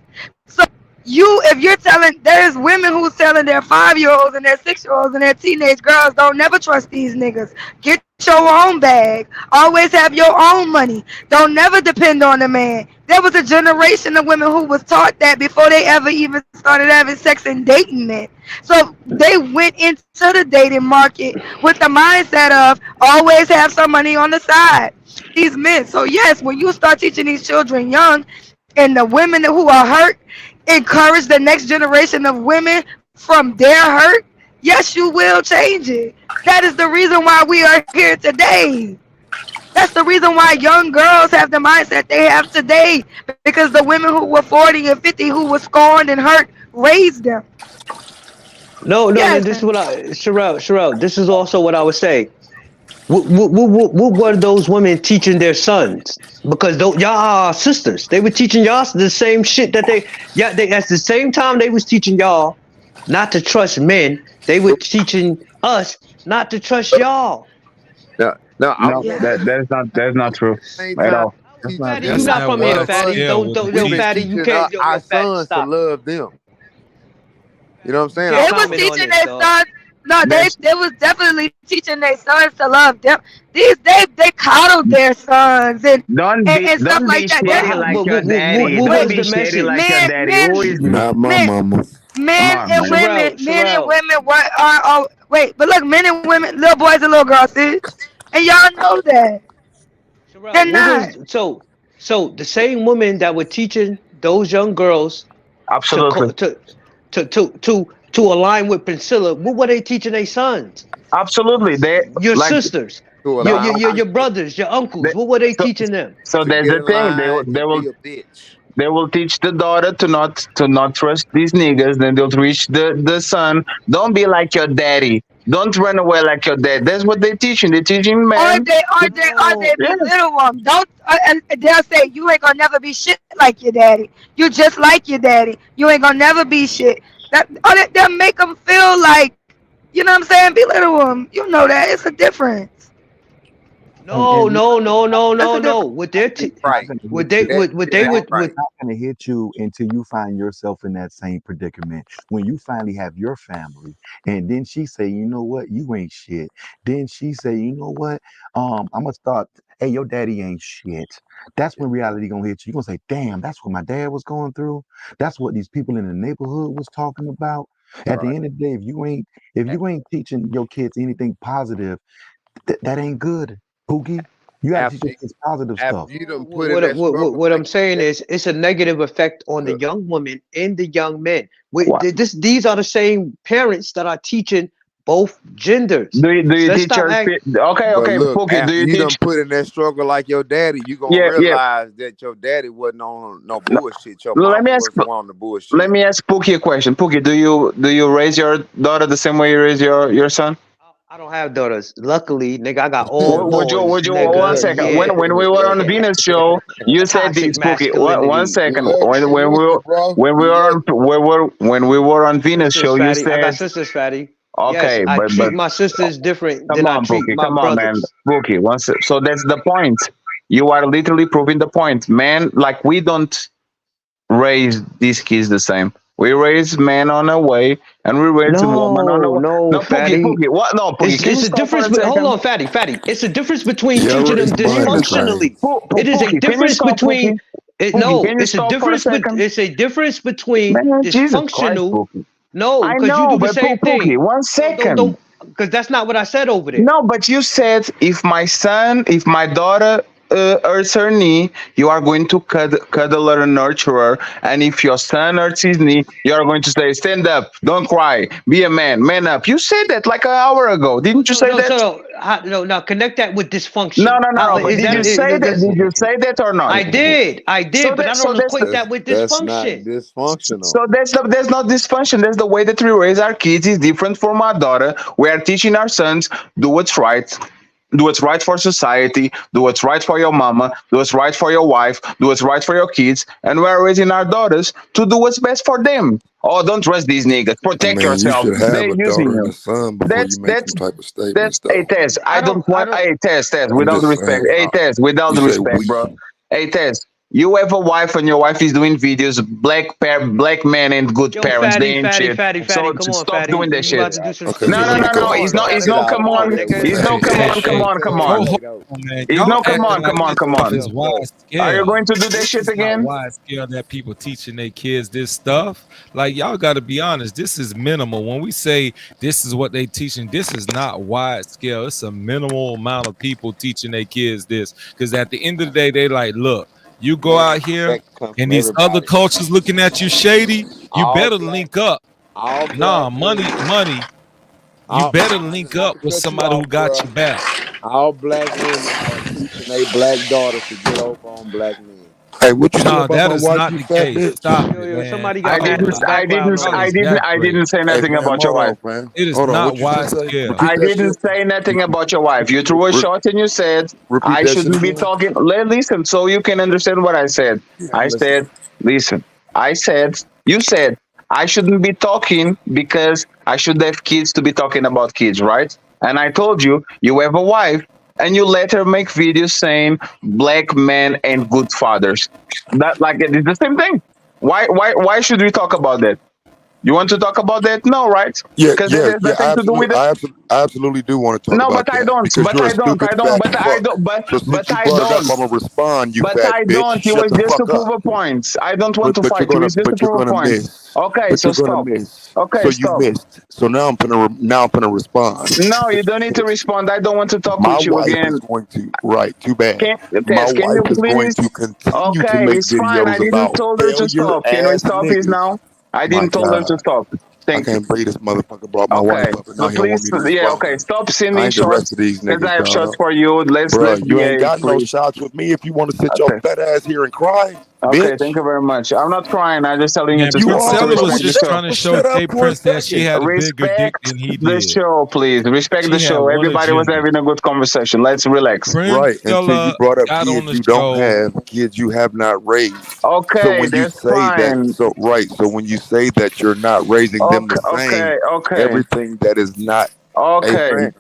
So if you're telling, there's women who's telling their 5-year-olds and their 6-year-olds and their teenage girls, don't never trust these niggas. Get your own bag. Always have your own money. Don't never depend on a man. There was a generation of women who was taught that before they ever even started having sex and dating men. So they went into the dating market with the mindset of always have some money on the side. These men. So yes, when you start teaching these children young, and the women who are hurt, encourage the next generation of women from their hurt, yes, you will change it. That is the reason why we are here today. That's the reason why young girls have the mindset they have today, because the women who were 40 and 50 who were scorned and hurt raised them. No, yes. This is what Sherelle, this is also what I would say. What were those women teaching their sons? Because y'all are sisters. They were teaching y'all the same shit that they at the same time they was teaching y'all not to trust men. They were teaching us not to trust y'all. That's not true at all. Fatty, you're not from here, Fatty. Don't Fatty, you can't. Our sons to love them. You know what I'm saying? They was teaching their sons. No, they was definitely teaching their sons to love them. They coddled their sons and stuff like that. Like your daddy. Don't be shady like your daddy. Who is not my mama? Men and women are wait, but look, men and women, little boys and little girls, see? And y'all know that. They're not. So the same women that were teaching those young girls absolutely to align with Priscilla, what were they teaching their sons? Absolutely. Your sisters, your brothers, your uncles, what were they teaching them? So there's the thing, they will teach the daughter to not trust these niggas, then they'll teach the son, don't be like your daddy. Don't run away like your dad. That's what they're teaching. They're teaching men. Or they little them. Don't. They'll say you ain't gonna never be shit like your daddy. You just like your daddy. You ain't gonna never be shit. They'll make them feel like, you know what I'm saying? Belittle them. You know that it's a difference. No. What they're not gonna hit you until you find yourself in that same predicament. When you finally have your family, and then she say, you know what, you ain't shit. Then she say, you know what, I'm gonna start. Hey, your daddy ain't shit. That's when reality gonna hit you. You're gonna say, damn, that's what my dad was going through. That's what these people in the neighborhood was talking about. At the end of the day, if you ain't teaching your kids anything positive, That ain't good, Pookie. You have to After, teach this positive stuff. after you done put in that struggle, What I'm saying is, it's a negative effect on the young women and the young men. These are the same parents that are teaching both genders. Do you Let's teach stop your act- okay, but okay, look, Pookie, do after you you done teach? put in that struggle like your daddy, you gonna Yeah. realize that your daddy wasn't on no bullshit. Your Let mama me ask was on the bullshit. let me ask Pookie a question. Pookie, do you raise your daughter the same way you raise your son? I don't have daughters. Luckily, nigga, I got all Would you boys, one nigga. second? Yeah. When we were on the Venus show, you said Toxic this, Pookie. One masculinity. second. You When we were on Venus show, you Fatty. I got said sisters, Fatty. Yes, okay, I but treat my sisters different come than I on, treat Pookie, my come on, man, brothers. Pookie. So that's the point. You are literally proving the point, man. Like, we don't raise these kids the same. We raise men on a way, and we raise women on a way. No, No, Fatty. Pookie, what? No, Pookie, can you It's a stop for a difference. Hold second? on, Fatty. It's a difference between Yeah, teaching them raise minors, man. dysfunctionally. It is a Pookie, can you difference stop, between. Pookie? No, Pookie, can you it's a stop for a difference. second? It's a difference between Man, Jesus Christ, dysfunctional. Pookie. No, I because you know, do the but same Pookie, thing. one second. Because that's not what I said over there. No, but you said if my daughter hurts her knee, you are going to cuddle her and nurture her. And if your son hurts his knee, you are going to say, stand up, don't cry, be a man up. You said that like an hour ago. Didn't you say that? No, connect that with dysfunction. No. But did you say that? Did you say that or not? I did, but I don't equate that with That's not dysfunction. dysfunctional. So that's not dysfunction. That's the way that we raise our kids is different from our daughter. We are teaching our sons, do what's right. Do what's right for society. Do what's right for your mama. Do what's right for your wife. Do what's right for your kids. And we're raising our daughters to do what's best for them. Oh, don't trust these niggas. Protect Man, yourself. you should have They're a using daughter and you. a son before you make some type of statements, though. Hey, Tess, I don't want. Hey, Tess, I'm without just respect. saying. Hey, Tess, without You say respect, we. bro. Hey, Tess, you have a wife and your wife is doing videos. Black men ain't good parents. They ain't shit. Fatty, So come on, stop Fatty. doing that You shit. about to do some Okay, No. It's no. Come on. It's no. Come on. Hold on, man. It's Y'all no. Come acting on. like this stuff is wide scale. Are you going to do that This shit is not again? wide scale that people teaching their kids this stuff. Like, y'all got to be honest. This is minimal. When we say this is what they teaching, this is not wide scale. It's a minimal amount of people teaching their kids this. Because at the end of the day, they like, look, you go out here and these other cultures looking at you shady, you better link up. Nah, money. You better link up with somebody who got your back. All black women are teaching their black daughters to get over on black men. Hey, what you say No, about that my is wife, not you the fat case. bitch? Stop it, man. Somebody I got mad in the background. I didn't say nothing Hey, man, about your hold wife. on, man. It is Hold on, not what you wide just say? scale. Repeat I that didn't shit. say nothing about your wife. You threw a shot and you said Repeat I that shit shouldn't be again. talking. Listen, so you can understand what I said. I said, listen. You said I shouldn't be talking because I should have kids to be talking about kids, right? And I told you you have a wife and you let her make videos saying black men and good fathers. That like it's the same thing. Why should we talk about that? You want to talk about that? No, right? Yeah, Because that has nothing to do with it. I absolutely do want to talk No, about but I that don't. because But you're a I don't. stupid fat fuck. So since you I brought it up, don't. I'm gonna respond, you But fat I bitch. don't. It Shut was the just to fuck prove up. a point. I don't want to But fight you. It's just to prove a point. miss. Okay, But so you're gonna stop. miss. Okay, So you stop. missed. So now I'm gonna respond. No, you don't need to respond. I don't want to talk My with you wife is again. going to right. Too bad. My Tess, can you wife is going please? to continue to Okay, make it's fine. I videos didn't about told her to failure stop. Can we ass stop this niggas. now? I My didn't told her to God. stop. I Thank you. can't believe this motherfucker brought my Okay, wife up and now so he don't want please, me to yeah, respond. okay, stop I sending ain't the rest shots of these because I niggas, have shots dog. for you. Let's Bruh, you ain't behave, got no please. shots with me if you want to sit your Okay. fat ass here and cry, Okay, bitch. thank you very much. I'm not crying. I'm just telling you Man, to You stop are, to Princella was so respect the just show. trying to show shut up Jay for a Prince that she second. had a bigger dick Respect than he the did. show, please. Respect She the had show. one Everybody was agenda. having a good conversation. Let's relax. Right, until you Princella brought up got on kids the you don't show. have, kids you have not raised. So Okay, when you that's say that, fine. so when you say that you're not raising them the same, Okay. everything that is not a fam.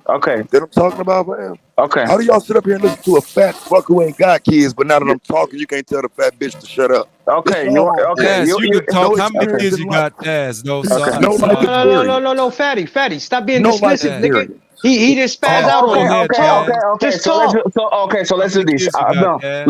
Okay. That I'm talking about, fam. Okay. How do y'all sit up here and listen to a fat fuck who ain't got kids, but now that I'm talking, you can't tell the fat bitch to shut up? It's Okay. y'all Taz, homeboy. you could talk. No How many experience kids in you life. got, Taz? No, so No life experience. No, Fatty, stop being No life dismissive, nigga. experience. He just spazzed Taz, out go on you. ahead, Talk, Taz. Okay. just talk. So How let's do many this. kids you got, No, Taz?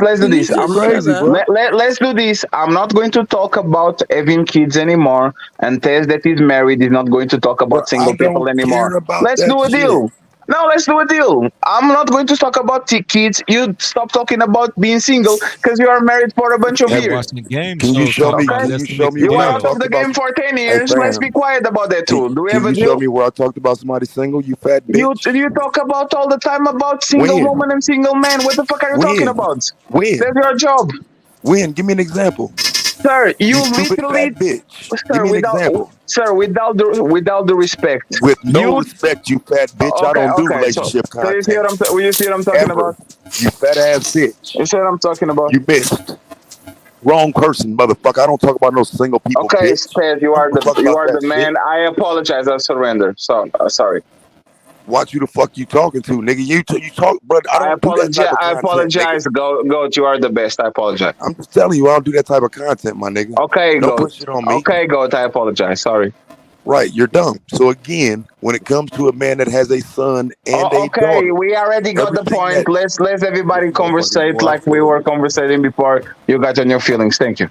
let's do this. You crazy, bro. Let's do this. I'm not going to talk about having kids anymore, and Tess that is married is not going to talk Bro, about I single people don't anymore. care about Let's that do a shit. deal. Now let's do a deal. I'm not going to talk about kids. You stop talking about being single because you are married for a bunch of years. Watching game Can you shows show me? talking about Can let's you show make me a You where were I deal. out of talked the game about? for 10 Hey, years. Let's fam. be quiet about that too. Do we have Can a you show deal? me where I talked about somebody single? You fat bitch. You talk about all the time about single When? woman and single man. What the fuck are you talking When? about? When? That's your job. When? Give me an example. Sir, you You stupid literally, fat bitch. Give sir, me an example. without the respect, With no you, respect, you fat bitch. I don't do okay. So relationship you see content. what you see what I'm talking Ever. about? You fat ass bitch. You see what I'm talking about? You missed. Wrong person, motherfucker. I don't talk about no single people, Okay, bitch. Spaz, you are Fuck the about that shit. man. I apologize. I surrender. So sorry. Watch you the fuck you talking to, nigga. You talk, bro. I don't do that type of I content, apologize. nigga. Goat, you are the best. I apologize. I'm just telling you, I don't do that type of content, my nigga. Okay, Don't Goat. put shit on me. Okay, Goat, I apologize. Sorry. Right, you're dumb. So again, when it comes to a man that has a son and a Okay, daughter, we already got the everything point. that Let's everybody this motherfucker's conversate going like we for. were conversating before you got on your feelings. Thank you.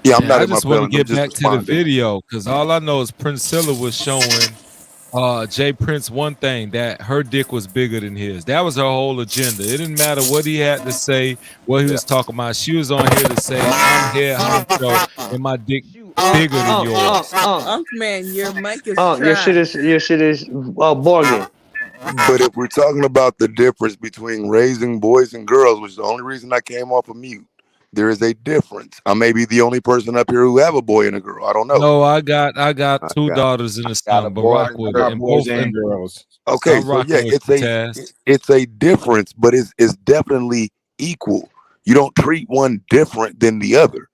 Yeah, I'm Yeah, not I in my just want to feelings. I'm get just back to the responding. video because all I know is Priscilla was showing Jay Prince one thing, that her dick was bigger than his. That was her whole agenda. It didn't matter what he had to say, what he was talking about. She was on here to say, I'm here, honcho, and my dick bigger than yours. Man, your mic is Your shit is bargain. But if we're talking about the difference between raising boys and girls, which is the only reason I came off of mute, there is a difference. I may be the only person up here who have a boy and a girl. I don't know. No, I got two daughters and a son, but rock with it. And both and girls. Okay, I'm so rocking yeah, with you, Taz. it's a difference, but it's definitely equal. You don't treat one different than the other.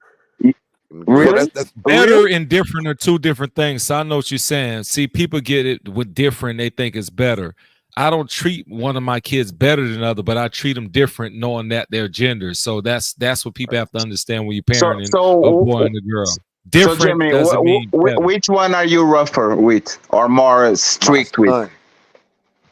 Really? So that's Better and different are two different things. So I know what you're saying. See, people get it with different, they think it's better. I don't treat one of my kids better than other, but I treat them different, knowing that they're genders. So that's what people have to understand when you're parenting a boy and a girl. Different so Jimmy, doesn't mean better. which one are you rougher with or more strict with?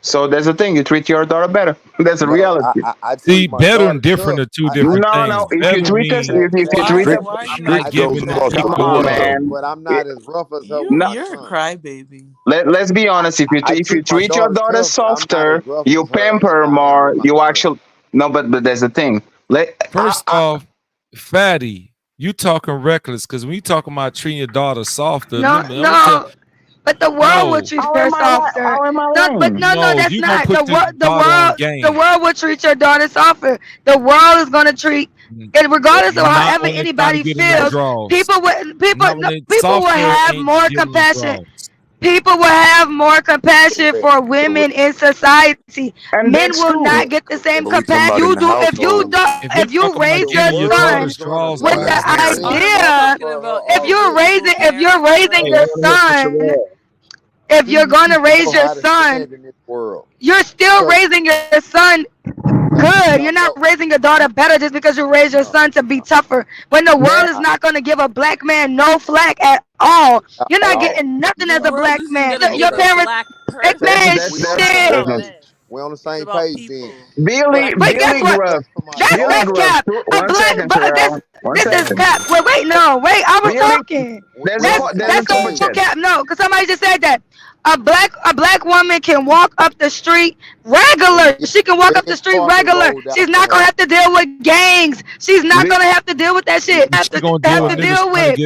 So there's a thing, you treat your daughter better. That's a reality. I See, better and different are two different things. No, if Better you treat us, means if you treat us, I'm not giving that come on, man. but I'm not as rough as her. You're a crybaby. Let's be honest. If you treat your daughter softer, you pamper more. You actually no, but there's a thing. First off, Fatty, you talking reckless because when you talking about treating your daughter softer, No. But the world will treat her softer. No, that's you not. gonna put this daughter on game. The world will treat your daughter softer. The world is gonna treat, and regardless of Not however when it's anybody time to get in the feels, draws. people will Software have ain't more getting the compassion. draws. People will have more compassion for women in society. Men will not get the same compassion you do if you don't. If you raise your son with the idea, if you're raising your son. If you're gonna raise your son, you're still raising your son good. You're not raising your daughter better just because you raise your son to be tougher. When the world is not gonna give a black man no flack at all, you're not getting nothing as a black man. Your parents, man, shit. We're on the same page then. Billy Gruff. That's cap. This is cap. Wait, I was talking. That's so cap. No, because somebody just said that. A black woman can walk up the street regular. She can walk up the street regular. She's not gonna have to deal with gangs. She's not gonna have to deal with that shit. Have to deal with.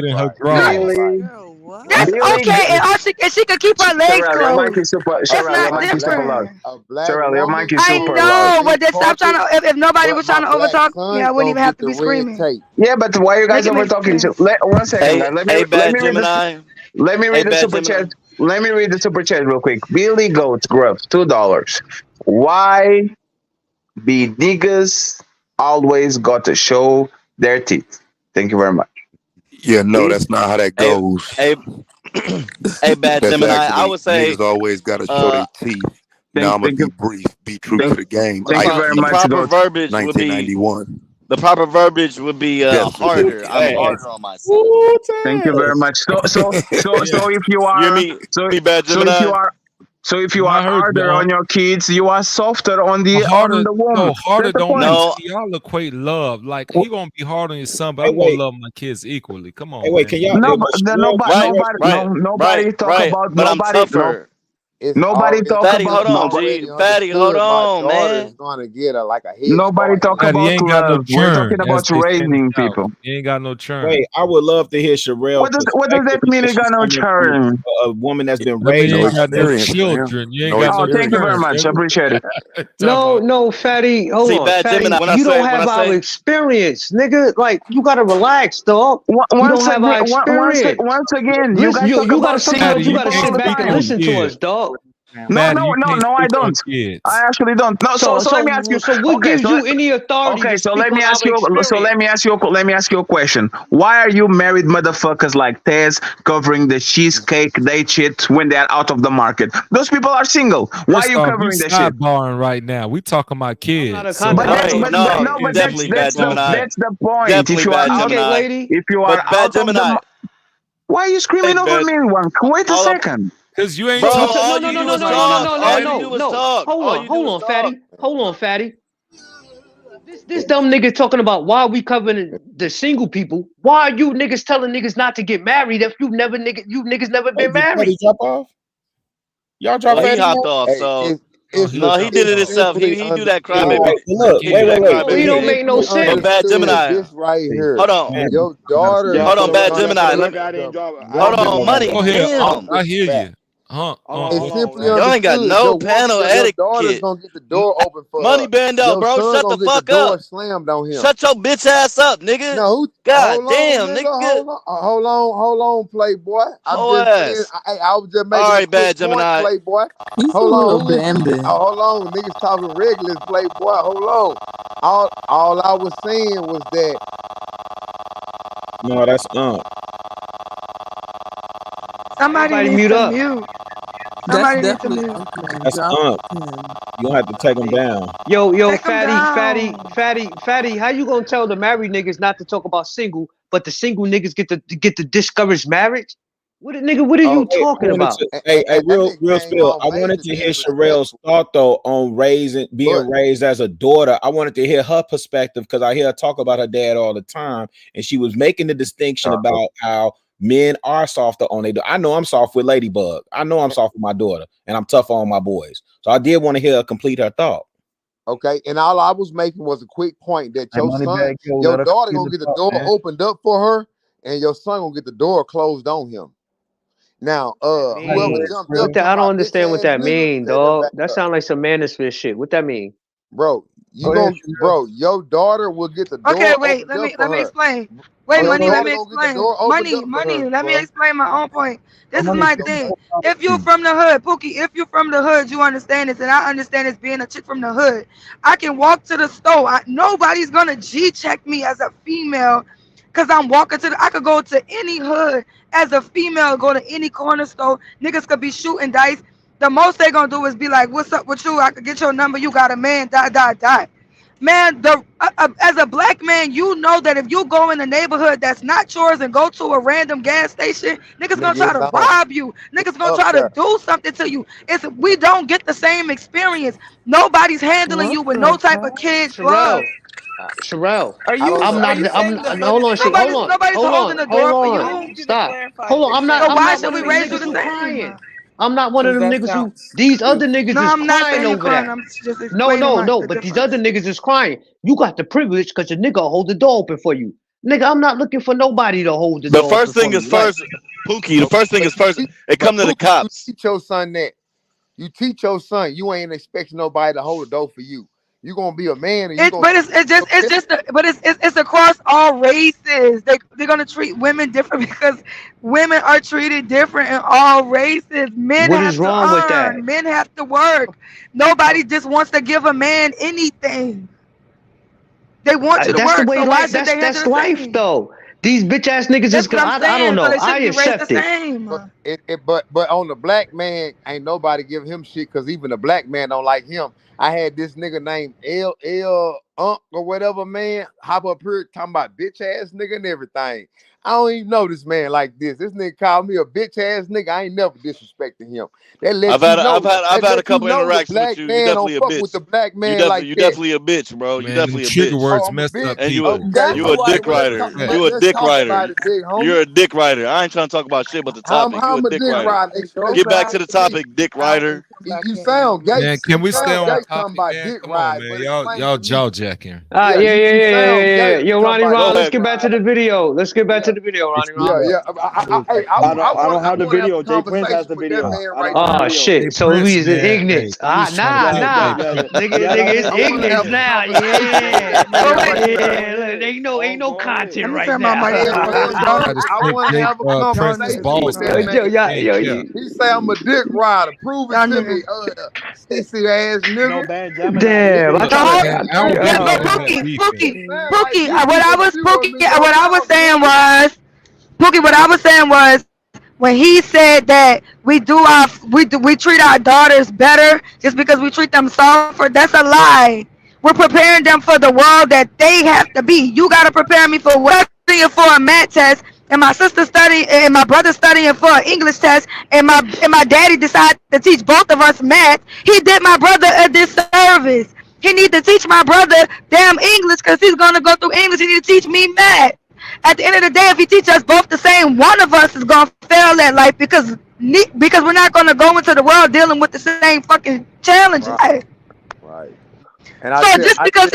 That's okay, and she could keep her legs closed. I know, but then stop trying to. If nobody was trying to overtalk me, I wouldn't even have to be screaming. Yeah, but why are you guys over talking? One second. Let me read the super chat. Let me read the super chat real quick. Billy Goat Gruff, $2. Why be niggas always got to show their teeth? Thank you very much. Yeah, no, that's not how that goes. Hey, Bad Gemini, I would say niggas always got to show their teeth. Now I'm gonna be brief, be true to the game. Thank you very much. The proper verbiage 1991. The proper verbiage would be harder. I'm harder on myself. Thank you very much. So if you are, if you are harder on your kids, you are softer on the woman. No, harder don't mean y'all equate love. Like he gonna be hard on your son, but I'm gonna love my kids equally. Come on. Hey, wait, can y'all? Nobody talk about but I'm tougher. Nobody talk Fatty, about hold on, G. Fatty, hold on, man. Gonna get like a head Nobody start. talk Fatty, about ain't got no love. We're talking churn, as about they say in the raising South. people. He ain't got no churn. Wait, I would love to hear Sherelle's What does that perspective mean? It because got she's no coming from churn. a woman that's been That mean raised you by ain't got no parents. children. You ain't Oh, got no thank you very churn. much. I appreciate it. No, Fatty. Hold See, on, Bad Fatty. Gemini, when I You don't say- have our experience, nigga. Like you gotta relax, dog. You don't have our experience. Once again, you Listen, guys talk you gotta about sometimes you single gotta people all sit the back and time. listen to us, dog. No, I don't. I actually don't. No, so let me ask you. So what Okay, gives so you any authority okay, to so speak let me on ask our you. experience? So let me ask you a question. Why are you married motherfuckers like Tez covering the cheesecake they cheat when they're out of the market? Those people are single. Why are First you off, we covering the shit? sidebarring right now. We talking about kids. So But that's Right, no, definitely Bad that's Gemini. the point. Definitely If you are Bad out, Gemini. if you are But Bad out of the, Gemini. why are you screaming over me? Wait a second. Because you ain't Bro, talking. all you do is talk. All you do is talk. Hold on, Fatty. Hold on, Fatty. This dumb nigga talking about why we covering the single people. Why are you niggas telling niggas not to get married if you niggas never been married? Drop off? Y'all drop Well, he Fatty hopped off? off, so It's no, he did it himself. He do that crybaby. Look, He do that crybaby. He don't make no sense. But Bad Gemini. This right here. Hold on. Your daughter. Hold on, Bad Gemini. Hold on, money. Go ahead. Damn. I hear you. It's simply Y'all ain't got understood. no panel Your daughter's etiquette. gonna get the door open for Money her. band out, Your bro. son Shut the gonna get the fuck door up. slammed on him. Shut your bitch ass up, nigga. No, God hold damn, on, nigga. nigga. Hold on, Playboy. I'm Whole just saying. ass. I was just making All a right, quick Bad point, Gemini. Playboy. He's Hold a on, little who is? bambi. Hold on, niggas talking regulars, Playboy. Hold on. All I was saying was that. No, that's Somebody Everybody needs mute to up. mute. That's Somebody needs to definitely mute. Unc, man. That's Drop him. You gonna have to take them down. Yo, Take 'em down. Fatty, how you gonna tell the married niggas not to talk about single, but the single niggas get to discourage marriage? What are you Hey, talking about? real spill. I wanted to hear Sherelle's thought though on being raised as a daughter. I wanted to hear her perspective because I hear her talk about her dad all the time, and she was making the distinction about how men are softer on their. I know I'm soft with Ladybug. I know I'm soft with my daughter, and I'm tough on my boys. So I did want to hear her complete her thought. Okay, and all I was making was a quick point that Hey, your Moneybagg, son, yo, your let her daughter complete gonna the get the thought, door man. opened up for her, and your son gonna get the door closed on him. Now, whoever jumped What up that? talking I don't about understand what bitch ass that nigga, mean, tell them dog. back That up. sound like some manosphere shit. What that mean? Bro, your daughter will get the door Okay, wait. opened up Let for me her. explain. Wait, Your money. Let daughter me gonna get the explain. door opened up for Money. her, Let me bro. explain my own point. This is Money, my yo, thing. If you from the hood, Pookie, if you from the hood, you understand this, and I understand this being a chick from the hood. I can walk to the store. Nobody's gonna G-check me as a female, cause I'm walking to the. I could go to any hood as a female, go to any corner store. Niggas could be shooting dice. The most they gonna do is be like, "What's up with you? I could get your number. You got a man." Die. Man, as a black man, you know that if you go in a neighborhood that's not yours and go to a random gas station, niggas gonna Nigga, try it's to on. rob you. It's Niggas gonna up try to there. do something to you. We don't get the same experience. Nobody's handling you What with no the type of hell? kid gloves. Sherelle, I don't know. I'm saying the hold on, hood? Nobody's holding the door for hold I on, you. need you to stop. clarify. Hold on, You're saying So I'm why not the should one we of them raise you niggas the who female. same? crying. I'm not one of Because them that niggas who sounds these other stupid. niggas No, is I'm not crying saying you over crying. that. I'm just No, explaining the but these difference. other niggas is crying. You got the privilege because the nigga hold the door open for you. Nigga, I'm not looking for nobody to hold the The door first open for thing is me. Like, first, Pookie. The first thing But is first. It but come to the Pookie, you cops. teach your son that. You teach your son you ain't expecting nobody to hold the door for you. You gonna be a man and you gonna. It's across all races. They're gonna treat women different because women are treated different in all races. Men what have is to wrong with that? earn. Men have to work. Nobody just wants to give a man anything. They want you to That's the work. way So why life. should they handle That's the life same? though. These bitch ass niggas That's is. what I'm I don't saying. So know. they I shouldn't be raised the accept it. same. But on the black man, ain't nobody giving him shit because even the black man don't like him. I had this nigga named L Unc or whatever, man, hop up here talking about bitch ass nigga and everything. I don't even know this man like this. This nigga called me a bitch ass nigga. I ain't never disrespecting him. That let I've you had know. I've had a couple the interactions black with you. man You're definitely don't a fuck with the bitch. black man like You that. definitely a bitch, bro. You Man, definitely a trigger bitch. words Oh, I'm a messed bitch. up And people. Okay. you a dick rider. You a Let's dick talk rider. about it, big homie. You're a dick rider. I ain't trying to talk about shit but the How topic. You I'm a a dick dick rider. rider. Get back to the topic, dick rider. You sound gay. Man, can we stay on talking topic, about man? dick Come ride, on, man. but Y'all explain y'all to me. jaw jacking. Yeah, you sound gay. Yo, You Ronnie, talking about let's dick get back to ride. the video. Let's get back to the video, Ronnie. Yeah. I don't have the video. Jay Prince has the with that video. man I right don't have Oh the video. shit! Hey, So Prince, he's man. Hey, ignorance. he was trying to Nah. tell you, Nigga, it's I wanna ignorance have a now. conversation. Look, ain't no content right turn my now. mic Try to I snip want to Jake, have a Prince's conversation balls with that back. man. He say I'm a dick rider. Prove it to me, sissy ass nigga. No, bad Gemini. Damn, Look, man, I don't Yeah, get but all that beefing. Pookie, what I was saying was, Pookie, what I was saying was, when he said that we treat our daughters better just because we treat them softer, that's a lie. We're preparing them for the world that they have to be. You gotta prepare me for what I'm studying for a math test, and my sister studying, and my brother studying for an English test, and my daddy decided to teach both of us math. He did my brother a disservice. He need to teach my brother damn English because he's gonna go through English. He need to teach me math. At the end of the day, if he teach us both the same, one of us is gonna fail at life because we're not gonna go into the world dealing with the same fucking challenges. Right. And So just because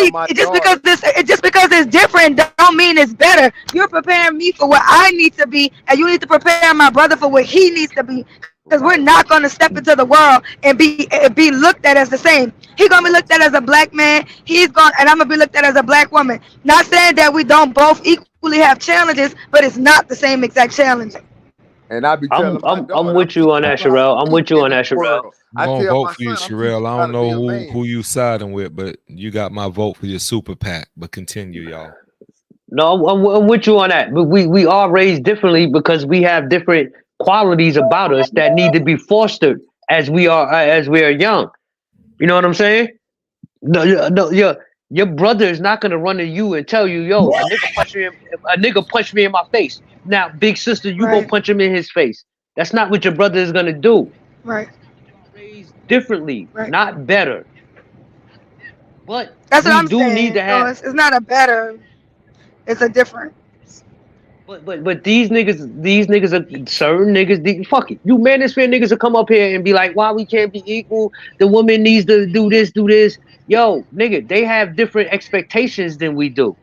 it's different don't mean it's better. You're preparing me for what I need to be, and you need to prepare my brother for what he needs to be. Because we're not going to step into the world and be looked at as the same. He's going to be looked at as a black man. And I'm going to be looked at as a black woman. Not saying that we don't both equally have challenges, but it's not the same exact challenge. And I be telling I'm with you on that, Sherelle. I'm with you on that, Sherelle. I'm gonna vote for you, Sherelle. I don't know who you siding with, but you got my vote for your super PAC. But continue, y'all. No, I'm with you on that. But we are raised differently because we have different qualities about us that need to be fostered as we are young. You know what I'm saying? No, your brother is not gonna run to you and tell you, "Yo, a nigga punched me in my face." Now, big sister, you go punch him in his face. That's not what your brother is gonna do. Right. Raised differently, not better. But that's what I'm saying. Need to have. No, it's not a better. It's a different. But these niggas are certain niggas. Fuck it, you manosphere niggas will come up here and be like, "Why we can't be equal? The woman needs to do this, do this." Yo, nigga, they have different expectations than we do.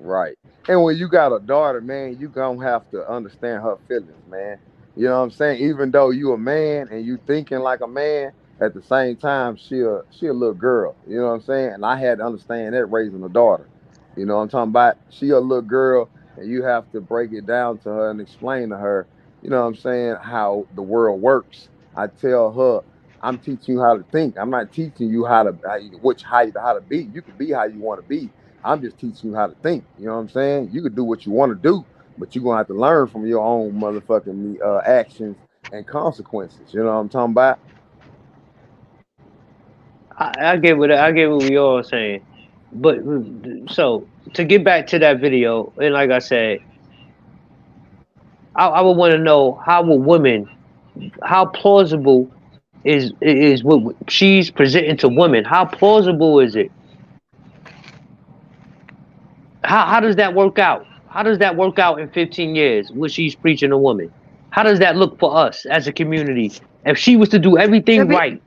Right. And when you got a daughter, man, you gonna have to understand her feelings, man. You know what I'm saying? Even though you a man and you thinking like a man, at the same time, she a little girl. You know what I'm saying? And I had to understand that raising a daughter. You know what I'm talking about? She a little girl, and you have to break it down to her and explain to her, you know what I'm saying, how the world works. I tell her, I'm teaching you how to think. I'm not teaching you how to be. You can be how you want to be. I'm just teaching you how to think. You know what I'm saying? You can do what you want to do, but you're gonna have to learn from your own motherfucking actions and consequences. You know what I'm talking about? I get what we all saying, but so to get back to that video, and like I said, I would want to know how plausible is what she's presenting to women. How plausible is it? How does that work out? How does that work out in 15 years? What she's preaching to women? How does that look for us as a community? If she was to do everything right.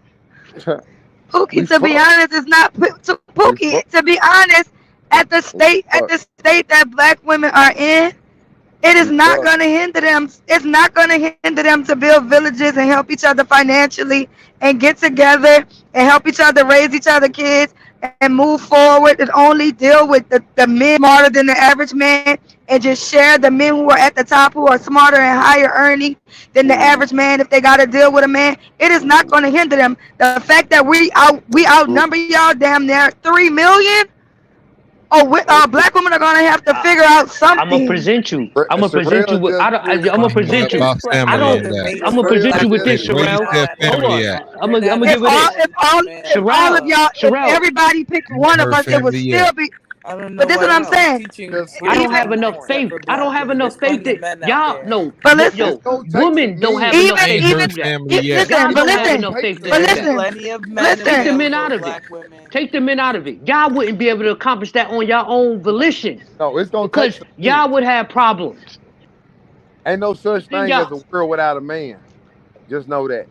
Pookie, to be honest, it's not Pookie. To be honest, at the state that black women are in, it is not going to hinder them. It's not going to hinder them to build villages and help each other financially and get together and help each other raise each other kids and move forward and only deal with the men smarter than the average man and just share the men who are at the top who are smarter and higher earning than the average man if they got to deal with a man. It is not going to hinder them. The fact that we outnumber y'all damn near 3 million. Black women are gonna have to figure out something. I'm gonna present you. I'm gonna present you with this, Sherelle. Hold on. I'm gonna give it. If all of y'all, if everybody picked one of us, it would still be. I don't know. But this is what I'm saying. I don't have enough faith. I don't have enough faith. I don't have enough faith that y'all no. But listen, Yo, women don't have enough faith. even listen, but listen, Plenty of men. Take the men out of it. Take the men out of it. Y'all wouldn't be able to accomplish that on your own volition. No, it's gonna because take y'all would have problems. Ain't no such thing as a world without a man. Just know that.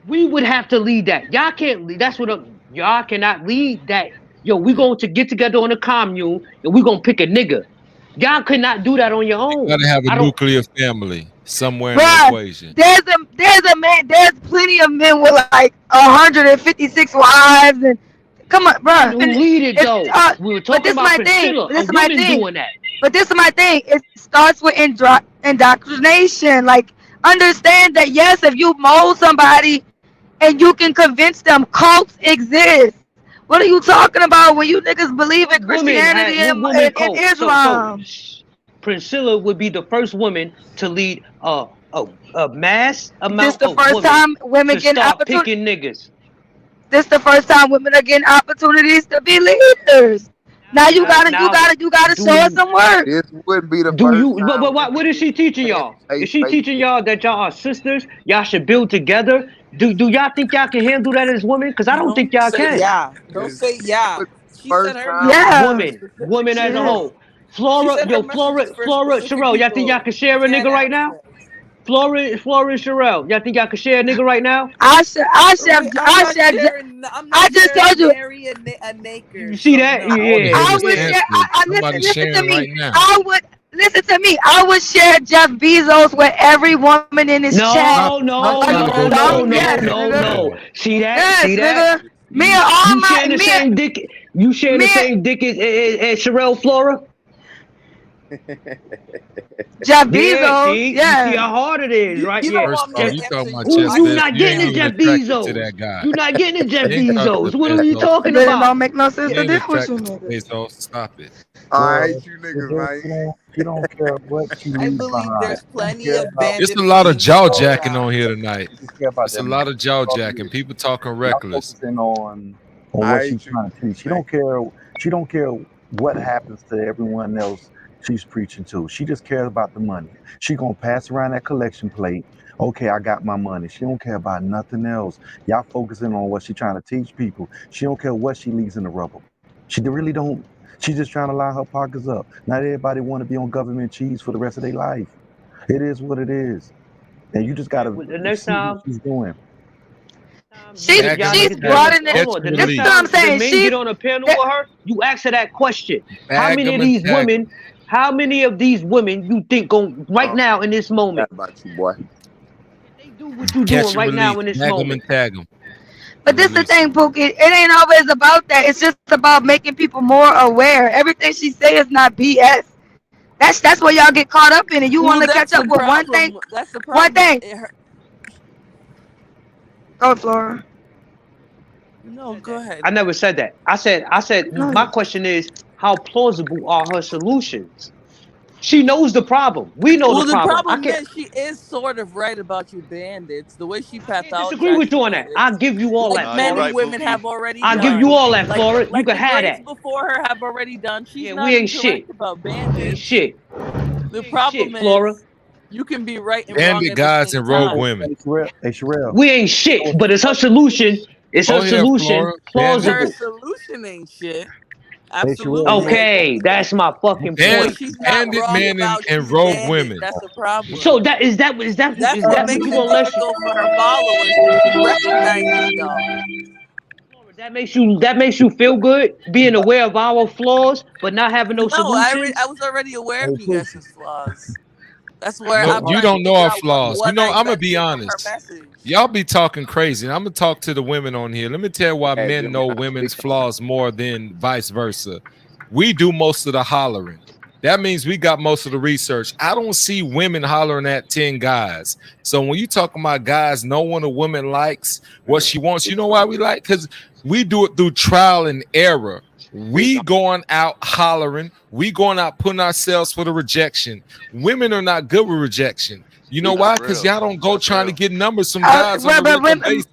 We would have to lead that. Y'all can't lead. That's what y'all cannot lead that. Yo, we going to get together on a commune and we gonna pick a nigga. Y'all could not do that on your own. You gotta have a nuclear family somewhere in the equation. There's a man. There's plenty of men with like 156 wives and come on, bro. Who lead it though? We were talking about Priscilla. This is my thing. Doing that. But this is my thing. It starts with indoctrination. Like, understand that yes, if you mold somebody and you can convince them, cults exist. What are you talking about when you niggas believe in Christianity and Islam? So Priscilla would be the first woman to lead a mass amount of women. This the first time women get picking niggas. This the first time women are getting opportunities to be leaders. Now you gotta show us some work. This wouldn't be the first time. But what is she teaching y'all? Is she teaching y'all that y'all are sisters? Y'all should build together? Do y'all think y'all can handle that as women? Because I don't think y'all can. Yeah. Don't say yeah. She said her Women as a whole. Flora, Sherelle, y'all think y'all can share a nigga right now? Flora and Sherelle, y'all think y'all can share a nigga right now? I just told you. You see that? Yeah. I would share. Listen to me. Listen to me. I would share Jeff Bezos with every woman in his chat. No. See that? Nigga. Me and all you share the same dick. You share the same dick as Sherelle Flora. Jeff Bezos, you see how hard it is, right? You talking about you're not getting a Jeff Bezos. You're not getting a Jeff Bezos. What are you talking about? It don't make no sense to deal with you niggas. Stop it. I hate you niggas, man. You don't care what you I believe there's plenty of bandits. It's a lot of jaw jacking on here tonight. It's a lot of jaw jacking. People talking reckless. On what she's trying to teach. She don't care what happens to everyone else she's preaching to. She just cares about the money. She gonna pass around that collection plate. Okay, I got my money. She don't care about nothing else. Y'all focusing on what she trying to teach people. She don't care what she leaves in the rubble. She really don't. She's just trying to line her pockets up. Not everybody want to be on government cheese for the rest of their life. It is what it is, and you just gotta the next see time what she's doing. She's brought in this. This is what I'm saying. She get on a panel with her. You ask her that question. How many of these women? How many of these women you think right now in this moment? About you, boy. They do what you doing right now in this moment. Tag them. But this is the thing, Pookie. It ain't always about that. It's just about making people more aware. Everything she say is not BS. That's where y'all get caught up in it. You want to catch up with one thing. That's the problem. One thing. Go, Flora. No, go ahead. I never said that. I said. My question is, how plausible are her solutions? She knows the problem. We know the problem. The problem is she is sort of right about you bandits. The way she paths out. I disagree with you on that. I'll give you all that. Men and women have already I'll give you all that, Flora. You can have that. Before her have already done. She's not we ain't shit. About bandits. We ain't shit. The problem is, Flora. You can be right and bandit wrong guys and rogue women. Hey, Sherelle. We ain't shit, but it's her solution. It's her solution. Plausible. Her solution ain't shit. Absolutely. Okay, that's my fucking point. Bandit men and rogue women. That's the problem. So that is that what makes you it difficult for her followers. She recognizes y'all. That makes you feel good being aware of our flaws, but not having no solutions. I was already aware of you guys' flaws. That's where you don't know our flaws. You know, I'm gonna be honest. Y'all be talking crazy. I'm gonna talk to the women on here. Let me tell you why men know women's flaws more than vice versa. We do most of the hollering. That means we got most of the research. I don't see women hollering at 10 guys. So when you talking about guys, no one a woman likes what she wants. You know why we like? Because we do it through trial and error. We going out hollering. We going out putting ourselves for the rejection. Women are not good with rejection. You know why? Because y'all don't go trying to get numbers from guys on a regular basis.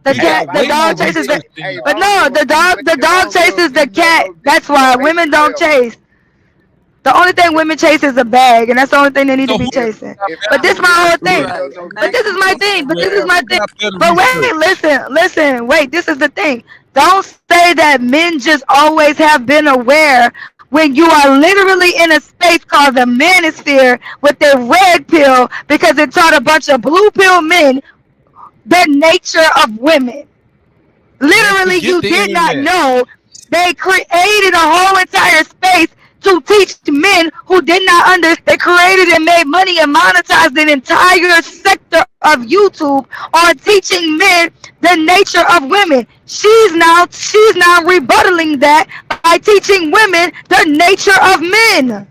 The cat, the dog chases the, but no, the dog chases the cat. That's why women don't chase. The only thing women chase is a bag, and that's the only thing they need to be chasing. But this is my whole thing. But this is my thing. But this is my thing. But wait, listen, wait. This is the thing. Don't say that men just always have been aware when you are literally in a space called the manosphere with the red pill, because it taught a bunch of blue pill men the nature of women. Literally, you did not know they created a whole entire space to teach men who did not understand. They created and made money and monetized an entire sector of YouTube on teaching men the nature of women. She's now rebuttaling that by teaching women the nature of men.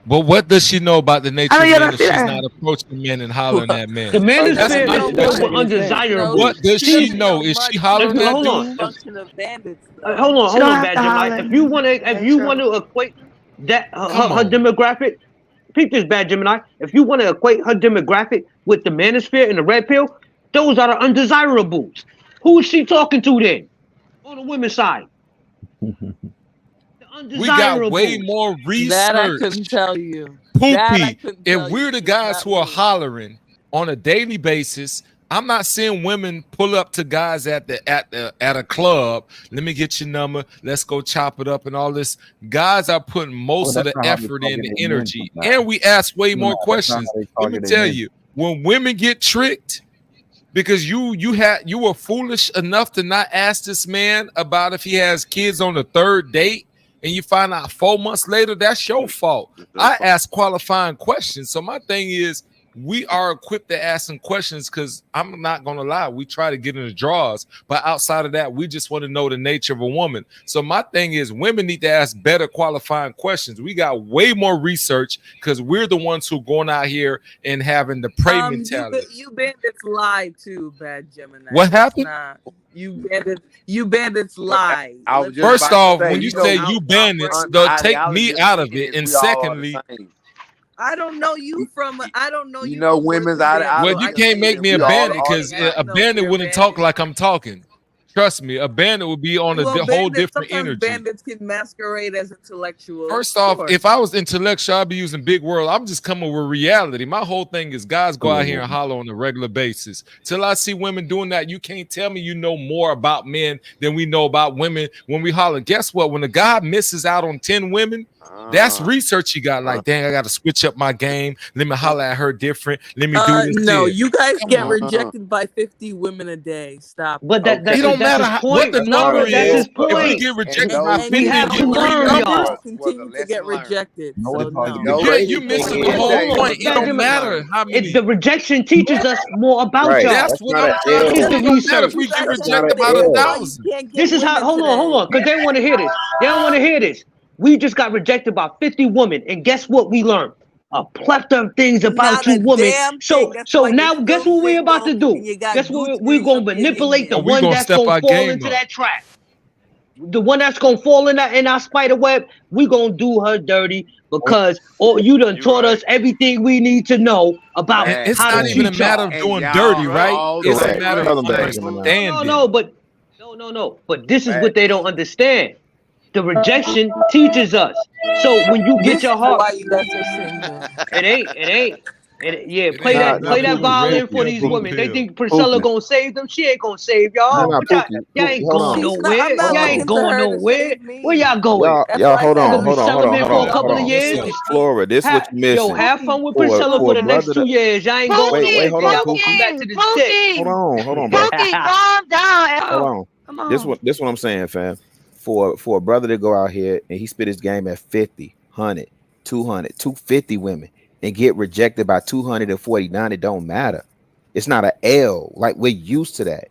But what does she know about the nature of I mean, men if she's not approaching men and hollering at men? The manosphere That's is my over question. undesirable. What does she know? Is she hollering at Hold on. dudes? Function of bandits. Hold on, Bad Gemini. If you want to equate that her demographic, peep this, Bad Gemini. If you want to equate her demographic with the manosphere and the red pill, those are the undesirables. Who is she talking to then? On the women's side. We got way more research. That I couldn't tell you. Poopy. If we're the guys who are hollering on a daily basis, I'm not seeing women pull up to guys at a club. Let me get your number. Let's go chop it up and all this. Guys are putting most of the effort in, the energy, and we ask way more questions. Let me tell you, when women get tricked, because you were foolish enough to not ask this man about if he has kids on the third date, and you find out 4 months later, that's your fault. I ask qualifying questions. So my thing is, we are equipped to ask some questions, because I'm not going to lie, we try to get in the draws. But outside of that, we just want to know the nature of a woman. So my thing is, women need to ask better qualifying questions. We got way more research because we're the ones who going out here and having the prey mentality. You bandits lie too, Bad Gemini. What happened? You bandits lie. First off, when you say you bandits, they'll take me out of it. And secondly, I don't know you from. I don't know you. You know, women's out. Well, you can't make me a bandit, because a bandit wouldn't talk like I'm talking. Trust me, a bandit would be on a whole different energy. Bandits can masquerade as intellectuals. First off, if I was intellectual, I'd be using big world. I'm just coming with reality. My whole thing is guys go out here and holler on a regular basis. Till I see women doing that, you can't tell me you know more about men than we know about women when we holler. Guess what? When a guy misses out on 10 women, that's research he got. Like, dang, I got to switch up my game. Let me holler at her different. Let me do this. No, you guys get rejected by 50 women a day. Stop. But it don't matter what the number is. If we get rejected by 50, we have to learn, y'all. Continue to get rejected. You missing the whole point. It don't matter how many. The rejection teaches us more about y'all. That's what I'm trying to say. It don't matter if we get rejected by 1,000. This is how. Hold on, because they want to hear this. They don't want to hear this. We just got rejected by 50 women, and guess what we learned? A plethora of things about you women. So now guess what we're about to do? Guess what? We're gonna manipulate the one that's gonna fall into that trap. The one that's gonna fall in our spider web. We're gonna do her dirty, because you done taught us everything we need to know about. It's not even a matter of doing dirty, right? It's a matter of understanding. No. But this is what they don't understand. The rejection teaches us. So when you get your heart, it ain't. Yeah, play that violin for these women. They think Priscilla gonna save them. She ain't gonna save y'all. Y'all ain't going nowhere. Y'all ain't going nowhere. Where y'all going? Y'all hold on. For a couple of years. Flora, this what you missing. Yo, have fun with Priscilla for the next 2 years. Y'all ain't going nowhere. Hold on, y'all gonna come back to the stick. Hold on, bro. Calm down. Hold on. This what I'm saying, fam. For a brother to go out here and he spit his game at 50, 100, 200, 250 women and get rejected by 249, it don't matter. It's not an L. Like, we're used to that.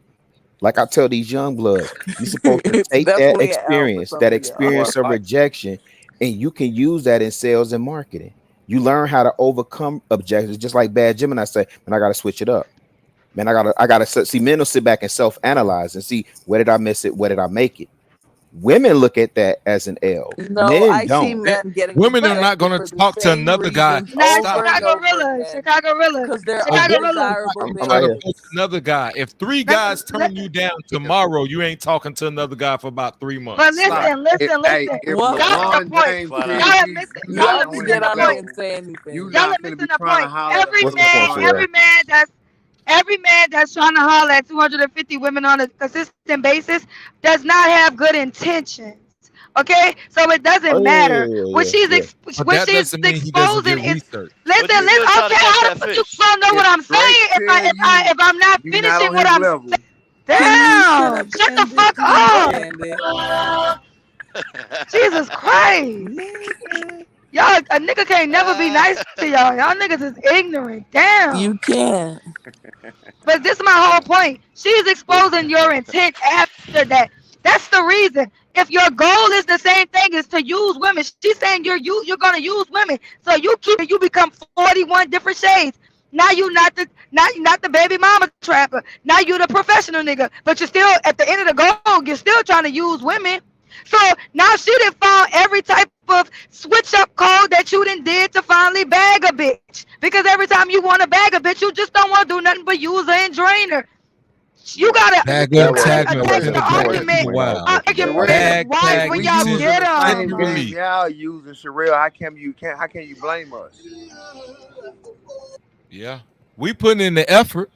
Like I tell these young bloods, you're supposed to take that experience of rejection, and you can use that in sales and marketing. You learn how to overcome objections, just like Bad Gemini say, man, I got to switch it up. Man, I gotta see. Men will sit back and self-analyze and see, where did I miss it? Where did I make it? Women look at that as an L. No, Men I see don't. men getting Women are not rejected going for to the talk to same another guy. reasons Nah, over and Chicago over Rilla, again. Chicago Rilla, Because they're Chicago Rilla. undesirable I'm men. trying to post another guy. If three Let- guys turn you down tomorrow, you ain't talking to another guy for about 3 months. But Stop. listen. If What? Y'all LeBron missing the point. James Flat said Y'all are he's missing. he's Y'all Y'all are on just missing get the on here point. and say anything. you Y'all not are gonna be missing the trying to point. holler at Every What's the point, man, Sherelle? every man that's trying to holler at 250 women on a consistent basis does not have good intentions. Okay, so it doesn't matter what she's But what that she's doesn't mean he doesn't exposing get is. research. Listen, But you still try to okay, catch how that the fuck you fish. gonna know what I'm Drake saying if I'm not you not finishing on what his I'm level. Can you shut damn, up, shut the Bandit, fuck please, up. Bandit? Jesus Christ. Y'all, a nigga can't never be nice to y'all. Y'all niggas is ignorant. Damn. You can't. But this is my whole point. She's exposing your intent after that. That's the reason. If your goal is the same thing as to use women, she's saying you're gonna use women. So you become 41 different shades. Now you not the baby mama trapper. Now you the professional nigga. But you're still at the end of the goal, you're still trying to use women. So now she done found every type of switch up code that you done did to finally bag a bitch. Because every time you want to bag a bitch, you just don't want to do nothing but use her and drain her. You gotta Bag you up, gotta tag me, attack pin the the boy. argument. Wow. Argument Bag, right tag, when me y'all too. get The them. same For game me. y'all using, Sherelle. How can you blame us? Yeah. We putting in the effort.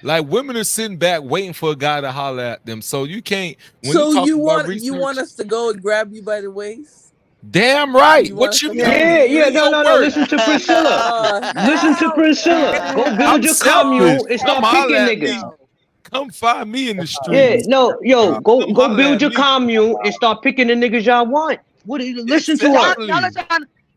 Like women are sitting back waiting for a guy to holler at them. So you can't when So you talk you about want research. us to go and grab you by the waist? Damn right. You want What us you to mean? come Yeah, to yeah, you? no. Listen to Priscilla. Listen to Priscilla. Go build I'm your selfish. commune and Come start holler picking at niggas. me. Come find me in the Yeah, streets. no, yo, Come go holler build at your me. commune and start picking the niggas y'all want. Listen to her.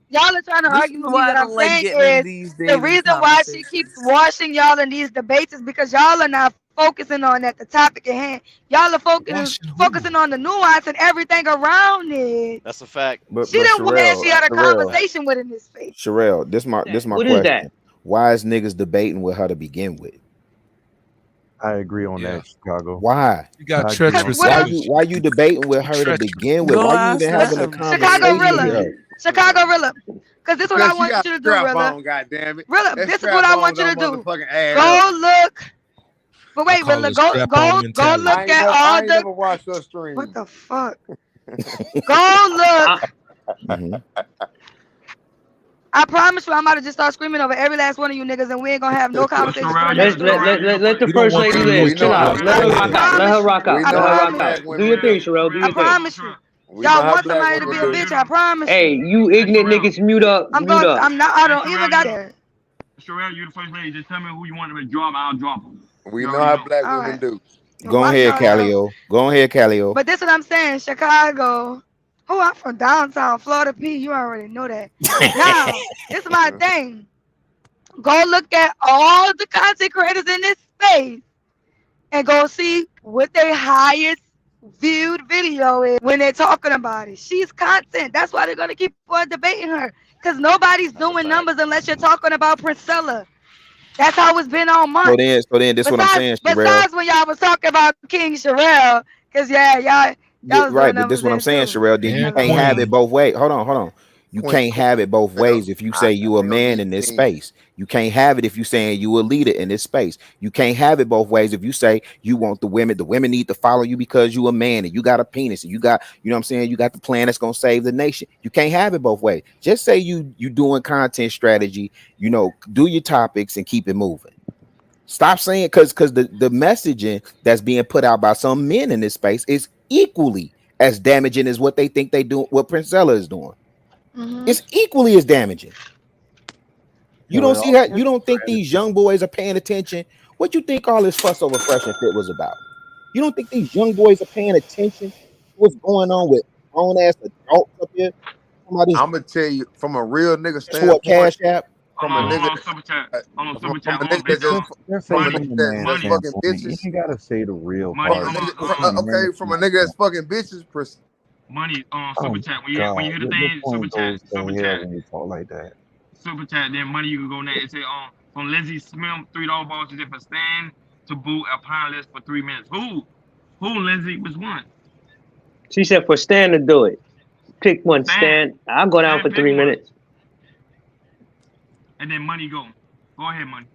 Y'all are trying to This argue is with me. why I What I'm don't like saying getting in is these the dating reason why she conversations. keeps washing y'all in these debates is because y'all are not focusing on at the topic at hand. Y'all are focusing on the nuance and everything around it. That's a fact. But She didn't want man she had a Sherelle, conversation with in this face. Sherelle, this my What is question. that? Why is niggas debating with her to begin with? I agree on that, Chicago. Why? You got I agree on treacherous that. Why you debating with her to begin with? Go Why you ask even having a them. Chicago conversation with Rilla. her? Chicago Rilla. Because this is what I Because she want got you to a do, strap Rilla. on, goddammit. Rilla, That this is strap what I on want you to don't do. motherfucking add Go up. look. But wait, call Rilla, it strap-on mentality. look at all I ain't the never watched her stream. what the fuck? Go look. I promise you, I'm about to just start screaming over every last one of you niggas, and we ain't gonna have no conversation for the next 2 hours. Let the We don't first want lady you to live. lose Chill no out. voice. Let her rock out. Let her rock out. We Let know her how rock black out. Do women your thing, do. Sherelle. Do I your thing. promise you. We know Y'all how want black somebody to women be a do. bitch, I promise Hey, you. you ignorant niggas, mute up. I'm Mute up. I don't even got there. Sherelle, you the first lady. Just tell me who you want to drop. I'll drop them. We know how black All women right. do. Go ahead, Calio. Go ahead, Calio. But this is what I'm saying, Chicago. Oh, I'm from downtown Florida, P. You already know that. Now, this is my thing. Go look at all the content creators in this space and go see what their highest viewed video is when they're talking about it. She's content. That's why they're gonna keep on debating her. Because nobody's doing numbers unless you're talking about Priscilla. That's how it's been all month. So then this is what I'm saying, Sherelle. Besides when y'all was talking about King Sherelle, because y'all was Right, doing but this numbers is what I'm then saying, too. Sherelle. Then you can't have it both ways. Hold on. You can't have it both ways if you say you a man in this space. You can't have it if you saying you a leader in this space. You can't have it both ways if you say you want the women need to follow you because you a man and you got a penis and you got, you know what I'm saying, you got the plan that's gonna save the nation. You can't have it both ways. Just say you doing content strategy, do your topics and keep it moving. Stop saying because the messaging that's being put out by some men in this space is equally as damaging as what they think they do, what Princella is doing. It's equally as damaging. You don't see that? You don't think these young boys are paying attention? What you think all this fuss over Fresh and Fit was about? You don't think these young boys are paying attention to what's going on with grown ass adults up here? I'm gonna tell you from a real nigga Short standpoint. cash app. From a nigga that's fucking bitches. You gotta say the real From part. a nigga, from a nigga that's fucking bitches. Money on Oh super chat. When you God, hear the your thing, super point chat, goes to super hell chat, when you talk like that. super chat. Then money you can go next. It say from Lindsay Smith, $3 vouchers if a stand to boot a pine list for 3 minutes. Who Lindsay? Which one? She said for Stan to do it. Pick one, Stan. I'll go down for 3 minutes. And then Money go. Go ahead, Money.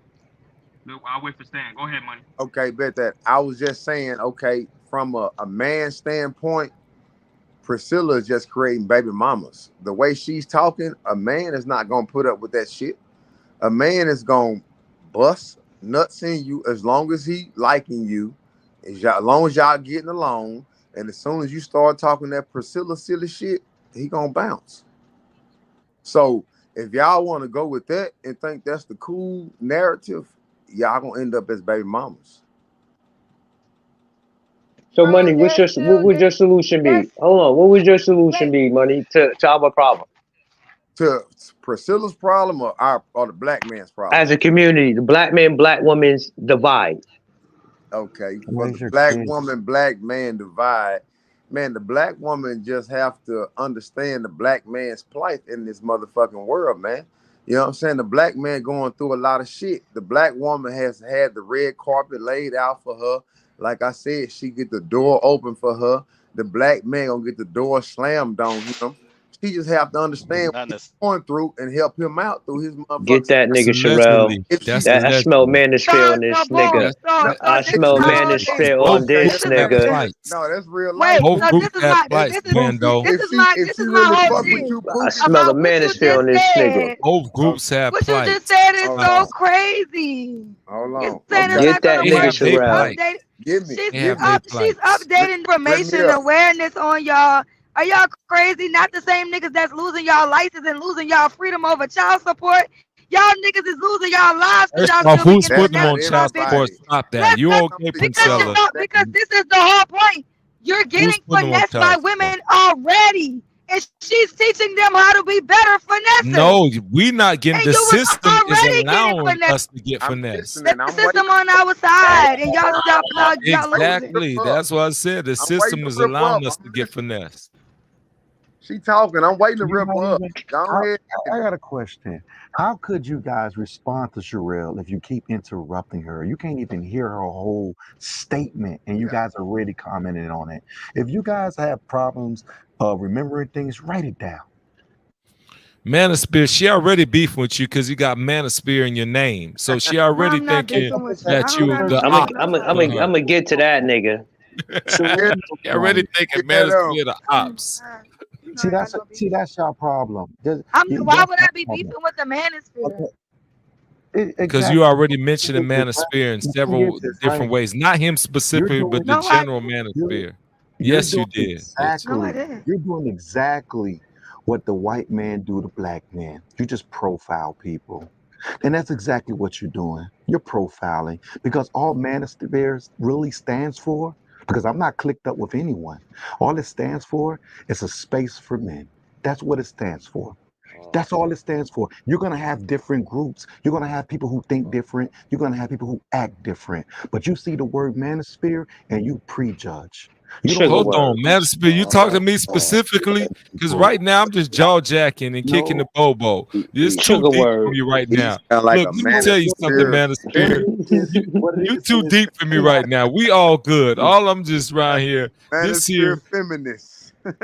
Look, I'll wait for Stan. Go ahead, Money. Okay, bet that. I was just saying, okay, from a man's standpoint, Priscilla is just creating baby mamas. The way she's talking, a man is not gonna put up with that shit. A man is gonna bust nuts in you as long as he liking you, as long as y'all getting along. And as soon as you start talking that Priscilla silly shit, he gonna bounce. So if y'all want to go with that and think that's the cool narrative, y'all gonna end up as baby mamas. So, Money, what would your solution be? Hold on, what would your solution be, Money, to our problem? To Priscilla's problem or the black man's problem? As a community, the black man, black woman's divide. Okay, for the black woman, black man divide, man, the black woman just have to understand the black man's plight in this motherfucking world, man. You know what I'm saying? The black man going through a lot of shit. The black woman has had the red carpet laid out for her. Like I said, she get the door open for her. The black man gonna get the door slammed on him. She just have to understand what he's going through and help him out through his motherfucking. Get that nigga, Sherelle. I smell manosphere on this nigga. I smell manosphere on this nigga. No, that's real life. Both groups have flights, Bando. This is my whole thing. I smell the manosphere on this nigga. Both groups have What you flights. just said is so crazy. Hold on. Get that nigga, Sherelle. She's updating information awareness on y'all. Are y'all crazy? Not the same niggas that's losing y'all license and losing y'all freedom over child support. Y'all niggas is losing y'all lives. First off, who's putting them on child support? Stop that. You okay, Priscilla? Because this is the whole point. You're getting finessed by women already. And she's teaching them how to be better finessers. No, we not getting. The system is allowing us to get finesse. The system on our side, and y'all Exactly. That's what I said. The system is allowing us to get finesse. She talking. I'm waiting to rip her up. Go ahead. I got a question. How could you guys respond to Sherelle if you keep interrupting her? You can't even hear her whole statement, and you guys are already commenting on it. If you guys have problems remembering things, write it down. Manosphere, she already beefing with you because you got Manosphere in your name. So she already thinking that you I'm gonna get to that nigga. She already thinking Manosphere the ops. See, that's your problem. Why would I be beefing with the manosphere? Because you already mentioned the Manosphere in several different ways. Not him specifically, but the general Manosphere. Yes, you did. Exactly. You're doing exactly what the white man do to black men. You just profile people. And that's exactly what you're doing. You're profiling because all Manosphere really stands for, because I'm not clicked up with anyone. All it stands for is a space for men. That's what it stands for. That's all it stands for. You're going to have different groups. You're going to have people who think different. You're going to have people who act different. But you see the word Manosphere and you prejudge. Hold on, Manosphere, you talk to me specifically? Because right now I'm just jaw jacking and kicking the bobo. It's too deep for me right now. Look, let me tell you something, Manosphere. You too deep for me right now. We all good. All I'm just right here. This here feminist. Nah,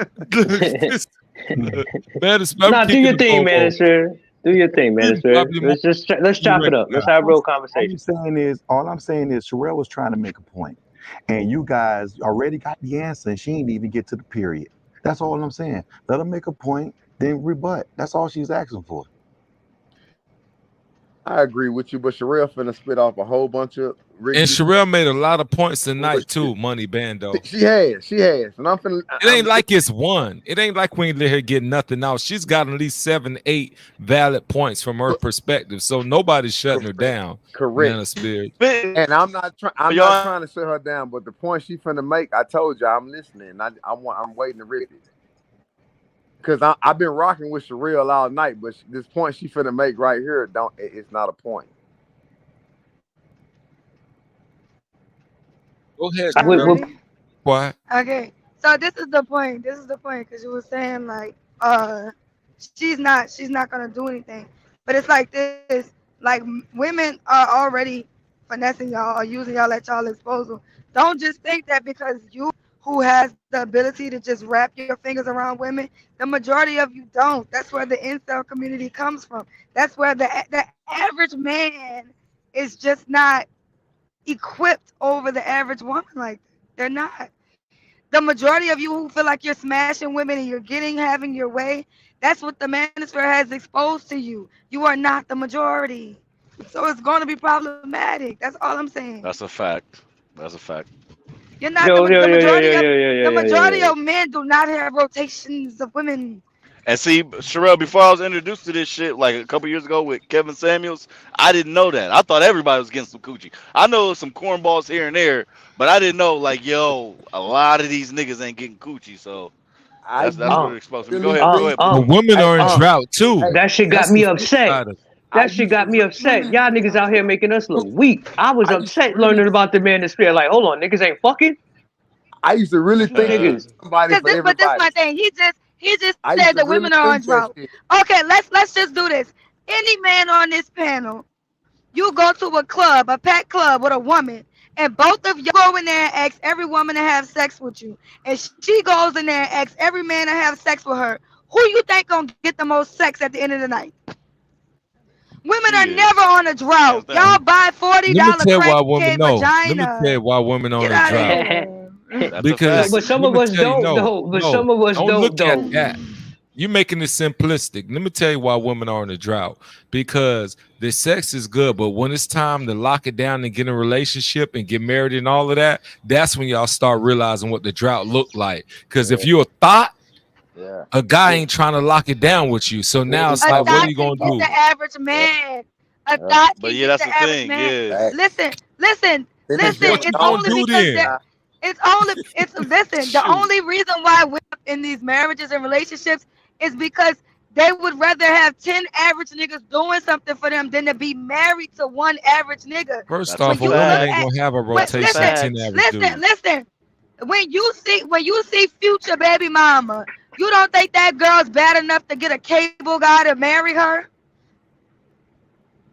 do your thing, Manosphere. Do your thing, Manosphere. Let's chop it up. Let's have a real conversation. All I'm saying is Sherelle was trying to make a point. And you guys already got the answer, and she didn't even get to the period. That's all I'm saying. Let her make a point, then rebut. That's all she's asking for. I agree with you, but Sherelle finna spit off a whole bunch of. And Sherelle made a lot of points tonight too, Money Bando. She has, and I'm finna. It ain't like it's one. It ain't like we ain't let her get nothing out. She's got at least 7, 8 valid points from her perspective. So nobody's shutting her down. Correct. And I'm not trying to shut her down, but the point she finna make, I told you, I'm listening. I'm waiting to rip it. Because I've been rocking with Sherelle all night, but this point she finna make right here, it's not a point. Go ahead. What? Okay, so this is the point. Because you were saying like, she's not gonna do anything. But it's like this. Like women are already finessing y'all or using y'all at y'all disposal. Don't just think that because you who has the ability to just wrap your fingers around women. The majority of you don't. That's where the incel community comes from. That's where the average man is just not equipped over the average woman like that. They're not. The majority of you who feel like you're smashing women and you're having your way, that's what the manosphere has exposed to you. You are not the majority. So it's going to be problematic. That's all I'm saying. That's a fact. That's a fact. You're not the majority of men do not have rotations of women. And see, Sherelle, before I was introduced to this shit, like a couple years ago with Kevin Samuels, I didn't know that. I thought everybody was getting some coochie. I know some cornballs here and there, but I didn't know, like, yo, a lot of these niggas ain't getting coochie. So that's what it exposed me. Go ahead. The women are in drought too. That shit got me upset. That shit got me upset. Y'all niggas out here making us look weak. I was upset learning about the manosphere. Like, hold on, niggas ain't fucking. I used to really think niggas. Somebody for everybody. But this is my thing. He just said the women are on drought. Okay, let's just do this. Any man on this panel, you go to a club, a packed club with a woman, and both of you go in there and ask every woman to have sex with you, and she goes in there and asks every man to have sex with her. Who you think gonna get the most sex at the end of the night? Women are never on a drought. Y'all buy $40 crack vagina. Let me tell you why women are on a drought. Because but some of us don't though. But some of us don't though. You're making it simplistic. Let me tell you why women are in a drought. Because the sex is good, but when it's time to lock it down and get in a relationship and get married and all of that, that's when y'all start realizing what the drought looked like. Because if you're a thought, a guy ain't trying to lock it down with you. So now it's like, what are you gonna do? The average man. A thought. But yeah, that's the thing. Man. Yeah. Listen. It's only the only reason why we're in these marriages and relationships is because they would rather have 10 average niggas doing something for them than to be married to one average nigga. First off, a woman ain't gonna have a rotation of 10 average dudes. Listen. When you see future baby mama, you don't think that girl's bad enough to get a cable guy to marry her?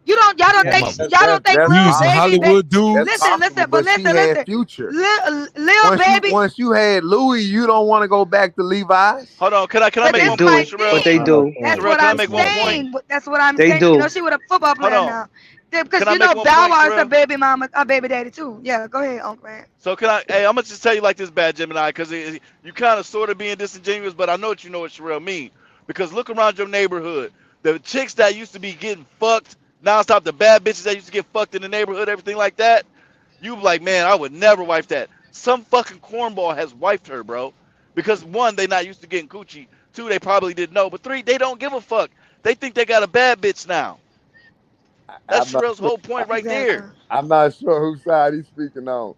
Y'all don't think Hollywood dudes. Listen. Future. Little baby. Once you had Louis, you don't want to go back to Levi's. Hold on, can I make one point, Sherelle? But they do. That's what I'm saying. That's what I'm saying. You know, she with a football player now. Because you know Bow Wow is a baby mama, a baby daddy too. Yeah, go ahead, Uncle Man. So I'm gonna just tell you like this, Bad Gemini, because you kind of sort of being disingenuous, but I know what Sherelle mean. Because look around your neighborhood, the chicks that used to be getting fucked nonstop, the bad bitches that used to get fucked in the neighborhood, everything like that, you like, man, I would never wife that. Some fucking cornball has wifed her, bro. Because one, they not used to getting coochie. Two, they probably didn't know. But three, they don't give a fuck. They think they got a bad bitch now. That's Sherelle's whole point right there. I'm not sure whose side he's speaking on.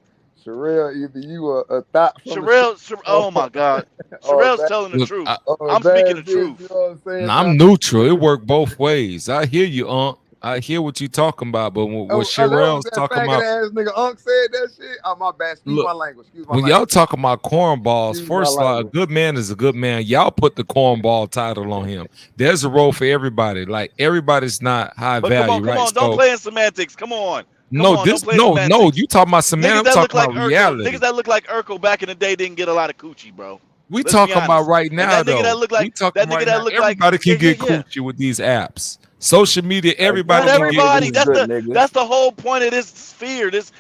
Sherelle, either you or a thought. Sherelle, oh my God. Sherelle's telling the truth. I'm speaking the truth. You know what I'm saying? I'm neutral. It worked both ways. I hear you, Unc. I hear what you talking about, but what Sherelle's talking about, ass nigga Unc said that shit. Oh, my bad. Excuse my language. When y'all talking about cornballs, first of all, a good man is a good man. Y'all put the cornball title on him. There's a role for everybody. Like, everybody's not high value, come on, don't play in semantics. Come on. No, you talking about semantics. I'm talking about reality. Niggas that look like Urkel back in the day didn't get a lot of coochie, bro. We talking about right now, though. We talking right now. Everybody can get coochie with these apps. Social media, everybody. That's the whole point of this sphere. This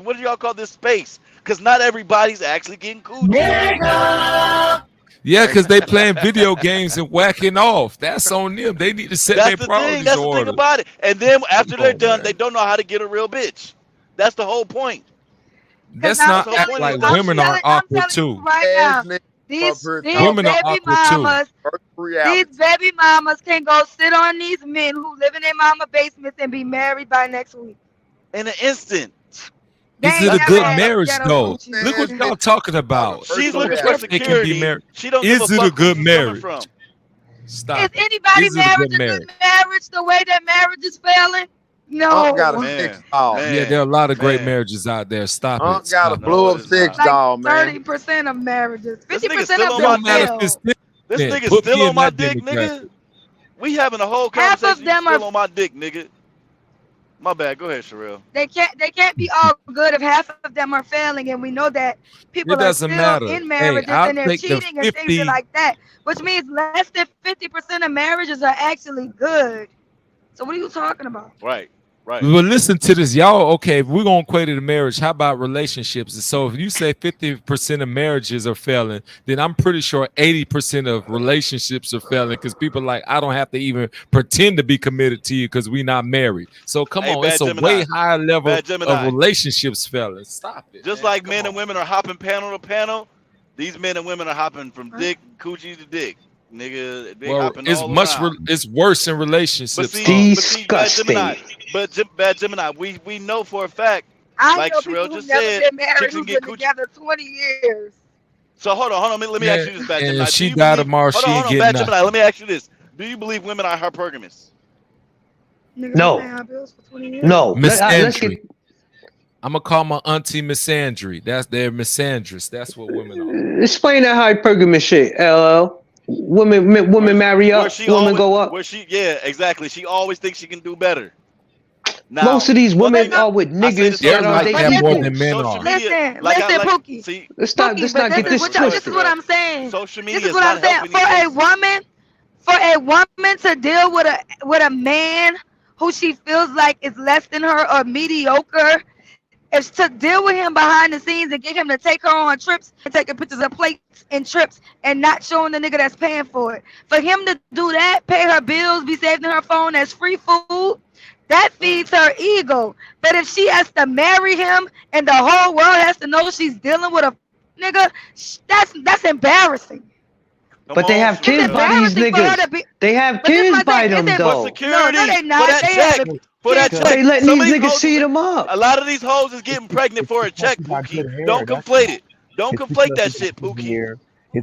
what do y'all call this space? Because not everybody's actually getting coochie. Yeah, because they playing video games and whacking off. That's on them. They need to set their priorities That's the thing about it. And then after they're done, they don't know how to get a real bitch. That's the whole point. That's not like women are awkward too. Right now, these women are awkward too. These baby mamas can go sit on these men who live in their mama basements and be married by next week. In an instant. Is it a good marriage though? Look what y'all talking about. She's looking for security. She don't is it a good marriage? Stop. Is anybody married a good marriage the way that marriage is failing? No. Yeah, there are a lot of great marriages out there. Stop it. Got a blow up sex doll, man. 30% of marriages. 50% of them fail. This nigga's still on my dick, nigga. We having a whole conversation. Half of them are still on my dick, nigga. My bad. Go ahead, Sherelle. They can't be all good if half of them are failing, and we know that people It are doesn't still matter. in Hey, marriages I'll and they're take the cheating and things 50. like that, which means less than 50% of marriages are actually good. So what are you talking about? Right. Right. Well, listen to this, y'all. Okay, if we're gonna equate it to marriage, how about relationships? So if you say 50% of marriages are failing, then I'm pretty sure 80% of relationships are failing because people are like, I don't have to even pretend to be committed to you because we're not married. So come Hey, on, Bad it's a Gemini. way higher level Bad of Gemini. relationships failing. Stop it. Just like men and women are hopping panel to panel, these men and women are hopping from dick coochie to dick. Nigga, they Well, hopping it's all much around. it's worse in relationships. But see, Disgusting. Bad Gemini, we know for a fact, I like know Sherelle people just who've never said, been married chicks who've can get been coochie. together 20 years. So hold on. Let me ask you this, Bad And Gemini. if she Do you died believe, tomorrow, hold she on, ain't Bad getting Gemini, nothing. let me ask you this. Do you believe women are hypergamous? Niggas No. been paying our bills for 20 years. No. Let's Misandry. get. I'm gonna call my auntie misandry. That's their misandrous. That's what women are. Explain that hypergamous shit, LL. Women marry Where up, she women always, go up. yeah, exactly. She always thinks she can do better. Now, Most of these one women thing are with I say niggas this They're that are like dating that more people. than men social are. media, Listen, Pookie. see, Let's Pookie, not but get this this is what twisted. I'm saying. social This media is what I'm not saying. helping For a woman to deal with a man who she feels like is less than her or mediocre, is to deal with him behind the scenes and get him to take her on trips and taking pictures of plates and trips and not showing the nigga that's paying for it. For him to do that, pay her bills, be saved in her phone as free food, that feeds her ego. But if she has to marry him and the whole world has to know she's dealing with a nigga, that's embarrassing. But they have kids by these niggas. They have kids by them though. security No, they for not. that They check. have For that kids. check. They letting Some of these niggas hoes see is- them up. A lot of these hoes is getting pregnant for a check, Pookie. Don't conflate it. Don't conflate that shit, Pookie.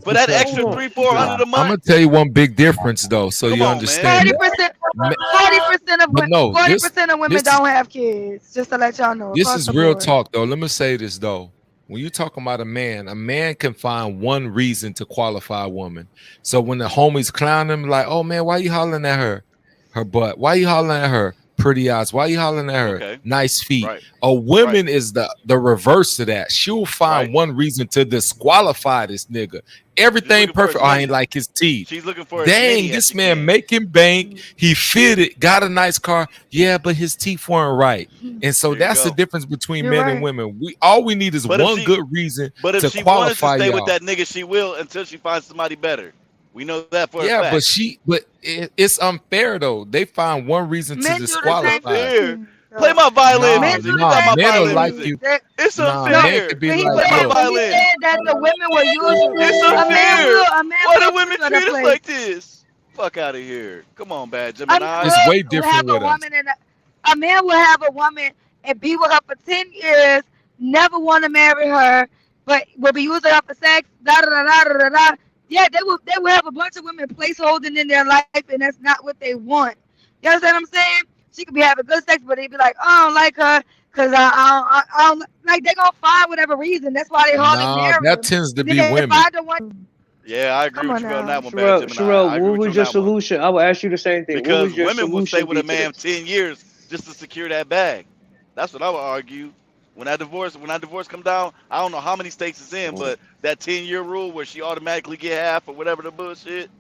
For that extra $300-400 a I'm month. gonna tell you one big difference though, so you understand. 40% Ma- 40% of But women, no, 40% of women this don't have kids. Just to let y'all know. This across is the real board. talk though. Let me say this though. When you're talking about a man can find one reason to qualify a woman. So when the homies clown him, like, oh man, why you hollering at her? Her butt. Why you hollering at her? Pretty eyes. Why you hollering at her? Okay. Nice feet. Right. A woman is the reverse of that. She'll find one reason to disqualify this nigga. Everything perfect. Oh, I ain't like his teeth. She's looking for a Dang, skinny this man making bank. He fitted, got a nice car. Yeah, but his teeth weren't right. And so that's the difference between You're men right. and women. All we need is But if one she- good reason But if to she wanted to qualify stay y'all. with that nigga, she will until she finds somebody better. We know that for a Yeah, fact. but it's unfair though. They find one reason to Men do the same disqualify. thing. Play my violin Nah, music. nah, Play my men will violin like music. you. It's Nah, unfair. men could be When he like, said, yo, when he said that the women were usually It's a man unfair. will Why do will women go to treat us place. like this? Fuck out of here. Come on, Bad A Gemini. man It's way will different have a with us. woman and a man will have a woman and be with her for 10 years, never want to marry her, but will be using her for sex. Da da da da da da. Yeah, they will have a bunch of women placeholding in their life, and that's not what they want. You understand what I'm saying? She could be having good sex, but they be like, I don't like her because I don't like. They gonna find whatever reason. That's why they hardly Nah, marry that them. tends to Then be they women. find the one. Yeah, I agree Come with on you on now. that one, Bad Gemini. I agree What with was you your on that one. solution? I will ask you the same thing. What Because was your women will stay solution with a be to man this? 10 years just to secure that bag. That's what I would argue. When that divorce come down, I don't know how many states it's in, but that 10-year rule where she automatically get half or whatever the bullshit,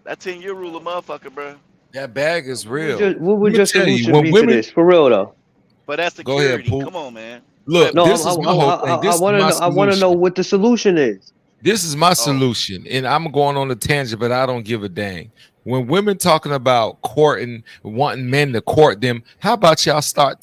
that 10-year rule a motherfucker, bro. That bag is real. What would Let me your tell you, solution when be women to this? For real though. But that's Go ahead, security. Pooh. Come on, man. Look, No, this is my whole thing. I This is want to my know. I want to know solution. what the solution is. This is my solution, and I'm going on a tangent, but I don't give a dang. When women talking about courting, wanting men to court them, how about y'all stop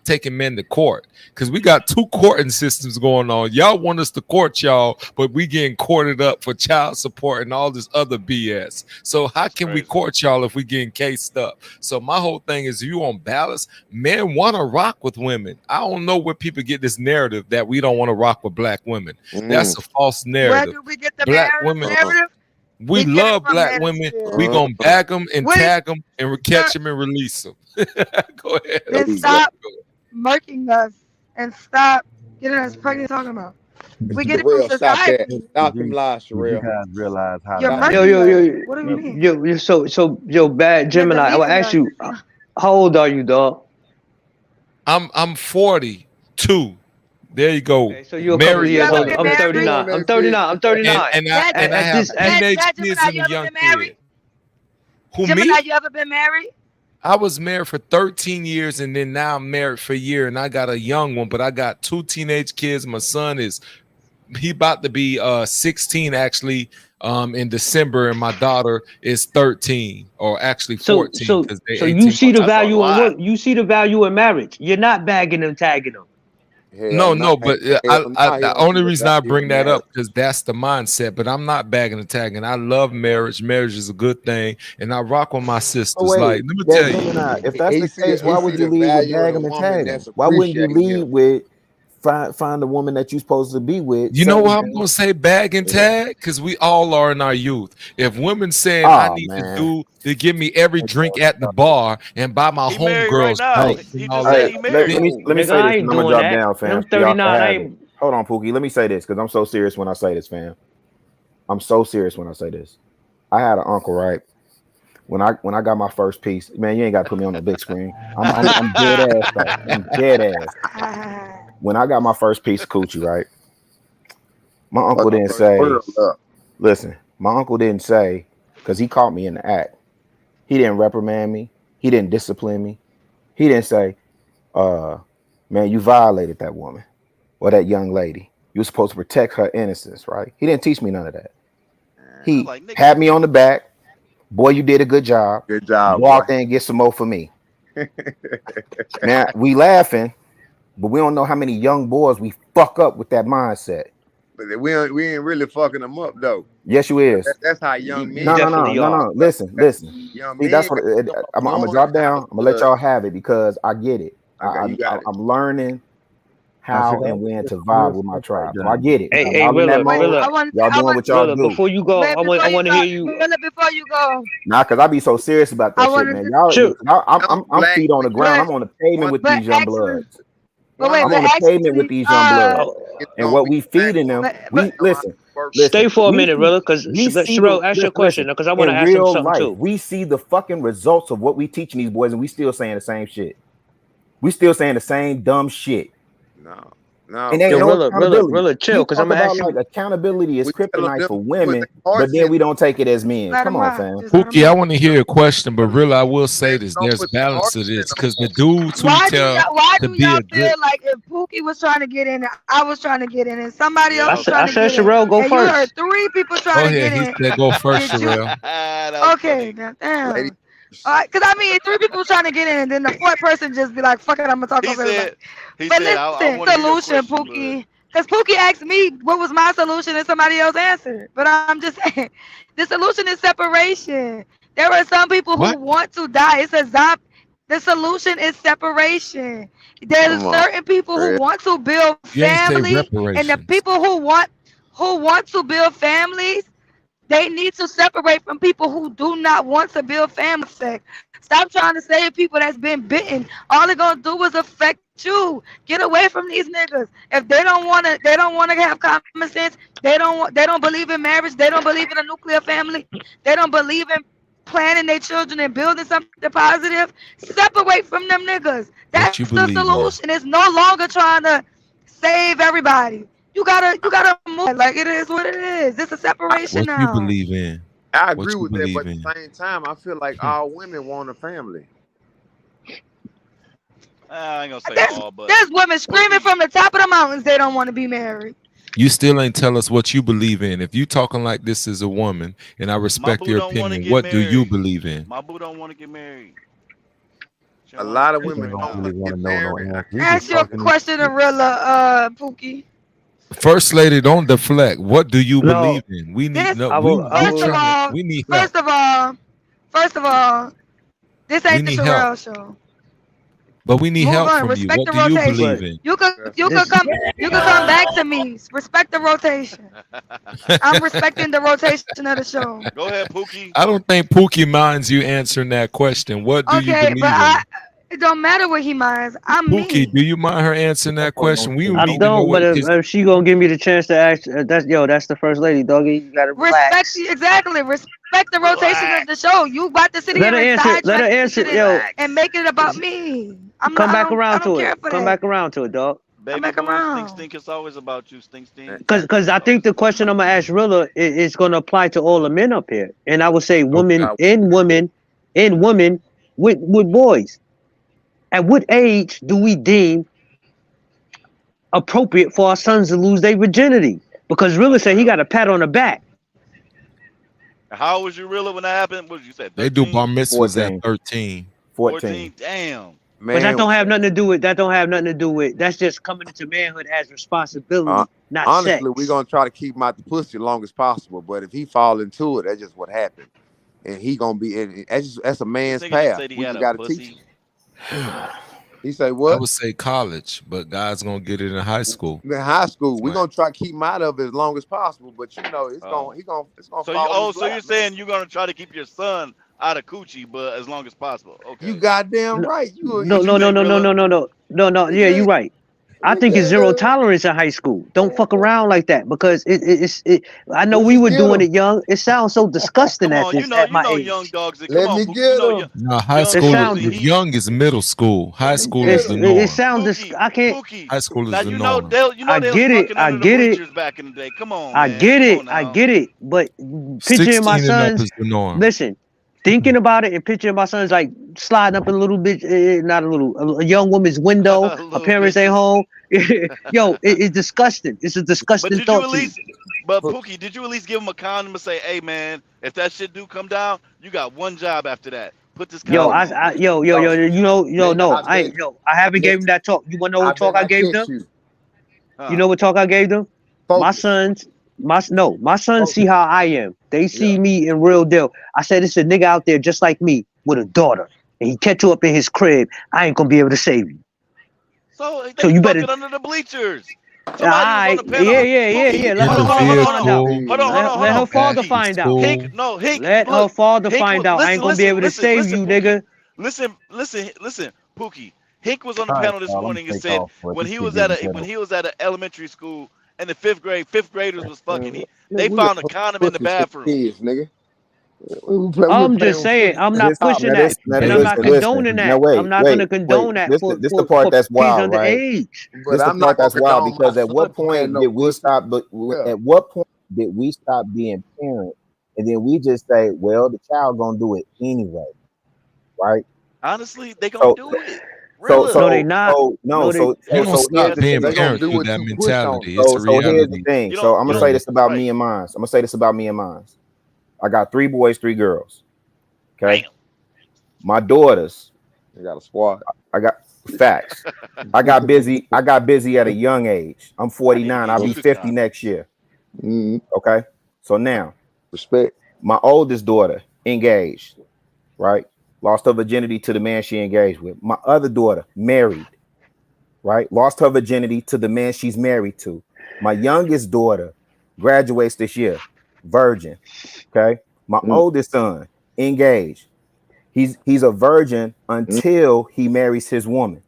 taking men to court? Because we got two courting systems going on. Y'all want us to court y'all, but we getting courted up for child support and all this other BS. So how can we court y'all if we getting cased up? So my whole thing is, you on balance, men want to rock with women. I don't know where people get this narrative that we don't want to rock with black women. That's a false Where narrative. do we get the Black narrative? women. We We get it love from black women. Manosphere. We gonna bag them and What is- tag them and catch them and release them. Go ahead. Then stop murking us and stop getting us pregnant talking about. We get it from Sherelle, stop society. that. Stop them lies, You Sherelle. guys realize how You're that murking us. What do you mean? So Bad Gemini. I will ask you, how old are you, dog? I'm 42. There you go. Okay, so you're a couple Married years woman. older. I'm 39. I'm 39. I'm 39. And I have teenage kids and a young kid. Who, me? Gemini, you ever been married? I was married for 13 years, and then now I'm married for a year, and I got a young one, but I got 2 teenage kids. My son he about to be 16 actually in December, and my daughter is 13, or actually 14. So you see the value in what you see the value in marriage. You're not bagging and tagging them. No, but the only reason I bring that up because that's the mindset. But I'm not bagging and tagging. I love marriage. Marriage is a good thing, and I rock with my sisters. Like, let me tell you, if that's the case, why would you lead with bag them and tag them? Why wouldn't you lead with find the woman that you're supposed to be with? You know why I'm gonna say bag and tag? Because we all are in our youth. If women saying I need to give me every drink at the bar and buy my homegirls, let me say this. I'm gonna drop down, fam. I'm 39. Hold on, Pookie. Let me say this because I'm so serious when I say this, fam. I'm so serious when I say this. I had an uncle, right? When I got my first piece, man, you ain't got to put me on the big screen. I'm dead ass, though. I'm dead ass. When I got my first piece of coochie, right? My uncle didn't say, listen, my uncle didn't say, because he caught me in the act. He didn't reprimand me. He didn't discipline me. He didn't say, man, you violated that woman or that young lady. You were supposed to protect her innocence, right? He didn't teach me none of that. He had me on the back. Boy, you did a good job. Good job. Walk in and get some more for me. Now, we laughing, but we don't know how many young boys we fuck up with that mindset. But we ain't really fucking them up though. Yes, you is. That's how young men. No. Listen. See, that's what I'm gonna drop down. I'm gonna let y'all have it because I get it. I'm learning how and when to vibe with my tribe. So I get it. Hey, Willa, y'all doing what y'all do. Before you go, I want to hear you. Willa, before you go. Nah, cause I be so serious about that shit, man. I'm feet on the ground. I'm on the pavement with these young bloods. I'm on the pavement with these young bloods, and what we feeding them. We listen. Stay for a minute, Rilla, because Sherelle, ask your question because I want to ask him something too. We see the fucking results of what we teaching these boys, and we still saying the same shit. We still saying the same dumb shit. No. And Rilla, chill, because I'm about like accountability is kryptonite for women, but then we don't take it as men. Come on, fam. Pookie, I want to hear a question, but really, I will say this: there's balance to this because the dudes who why do y'all feel like if Pookie was trying to get in, I was trying to get in, and somebody else was trying to get in? I said, Sherelle, go and first. You heard 3 people trying to get in. He said, go first, Sherelle. Okay, now, damn. All right, because I mean, 3 people trying to get in, and then the 4th person just be like, "Fuck it, I'm gonna talk over everybody." But listen, solution, Pookie. Because Pookie asked me what was my solution, and somebody else answered. But I'm just saying, the solution is separation. There are some people who want to die. It's a zombie. The solution is separation. There's certain people who want to build families, and the people who want to build families. They need to separate from people who do not want to build family sex. Stop trying to save people that's been bitten. All they're gonna do is affect you. Get away from these niggas. If they don't wanna have common sense, they don't believe in marriage, they don't believe in a nuclear family, they don't believe in planning their children and building something positive. Separate from them niggas. That's the solution. It's no longer trying to save everybody. You gotta move. Like, it is what it is. It's a separation now. What you believe in? I agree with that, but at the same time, I feel like all women want a family. I ain't gonna say all, but there's women screaming from the top of the mountains they don't want to be married. You still ain't tell us what you believe in. If you talking like this as a woman, and I respect your opinion, what do you believe in? My boo don't want to get married. A lot of women don't really want to know. Ask your question to Rilla, Pookie. First lady, don't deflect. What do you believe in? We need First of all, this ain't the Sherelle show. But we need help from you. What do you believe in? You could come back to me. Respect the rotation. I'm respecting the rotation of the show. Go ahead, Pookie. I don't think Pookie minds you answering that question. What do you believe in? It don't matter what he minds. I'm Pookie, me. Do you mind her answering that question? I don't, but if she gonna give me the chance to ask, that's the first lady, doggy. You gotta relax. Respect the rotation of the show. You about to sit here and let her answer, and make it about me. I'm Come not, back I around don't to care it. for Come that. back around to it, dog. Baby back boo, around. stink, it's always about you, stink. Because I think the question I'm gonna ask Rilla is gonna apply to all the men up here, and I would say women with boys. At what age do we deem appropriate for our sons to lose their virginity? Because Rilla said he got a pat on the back. How old was you really when that happened? What did you say? 13? They do bar mitzvahs at 13. 14. Damn. But that don't have nothing to do with. That's just coming into manhood as responsibility, not honestly, sex. we're gonna try to keep him out the pussy as long as possible. But if he fall into it, that's just what happened, and he gonna be. And that's a man's path. We just gotta teach him. He say what? I would say college, but God's gonna get it in high school. In high school, we're gonna try to keep him out of it as long as possible. But it's gonna So fall. you're saying you're gonna try to keep your son out of coochie, but as long as possible. Okay. You goddamn right. No. Yeah, you're right. I think it's zero tolerance in high school. Don't fuck around like that because it's. I know we were doing it young. It sounds so disgusting at my age. Young dogs. Let me get him. No, high school. Young is middle school. High school is the norm. It sounds. I can't. High school is Now the you norm. know I get it. I get it. Back in the day. Come on. I get it. I get it. But picturing my 16 and up sons. is the norm. Listen. Thinking about it and picturing my son's like sliding up a little bit, a young woman's window. Her parents ain't home. Yo, it's disgusting. It's a disgusting thought. But Pookie, did you at least give him a condom and say, "Hey, man, if that shit do come down, you got one job after that. Put this condom." I haven't gave him that talk. You wanna know what talk I gave them? You know what talk I gave them? My sons see how I am. They see me in real deal. I said, it's a nigga out there just like me with a daughter, and he catch you up in his crib. I ain't gonna be able to save you. So you better under the bleachers. Yeah. Let her father find out. Let her father find out. I ain't gonna be able to save you, nigga. Listen, Pookie. Hink was on the panel this morning and said when he was at an elementary school and the fifth graders was fucking. They found a condom in the bathroom. Nigga. I'm just saying, I'm not pushing that, and I'm not condoning that. I'm not going to condone that. This is the part that's wild, right? But I'm not that's wild because at what point did we stop? At what point did we stop being parents, and then we just say, "Well, the child gonna do it anyway," right? Honestly, they gonna do it. So they not. You don't stop being parents with that mentality. It's a reality. So here's the thing. So I'm gonna say this about me and mine. I got 3 boys, 3 girls. Okay. Damn. My daughters. I got a squad. I got facts. I got busy at a young age. I'm 49. I'll be 50 next year. Okay. So now, respect. My oldest daughter engaged, right? Lost her virginity to the man she engaged with. My other daughter married, right? Lost her virginity to the man she's married to. My youngest daughter graduates this year, virgin. Okay. My oldest son engaged. He's a virgin until he marries his woman.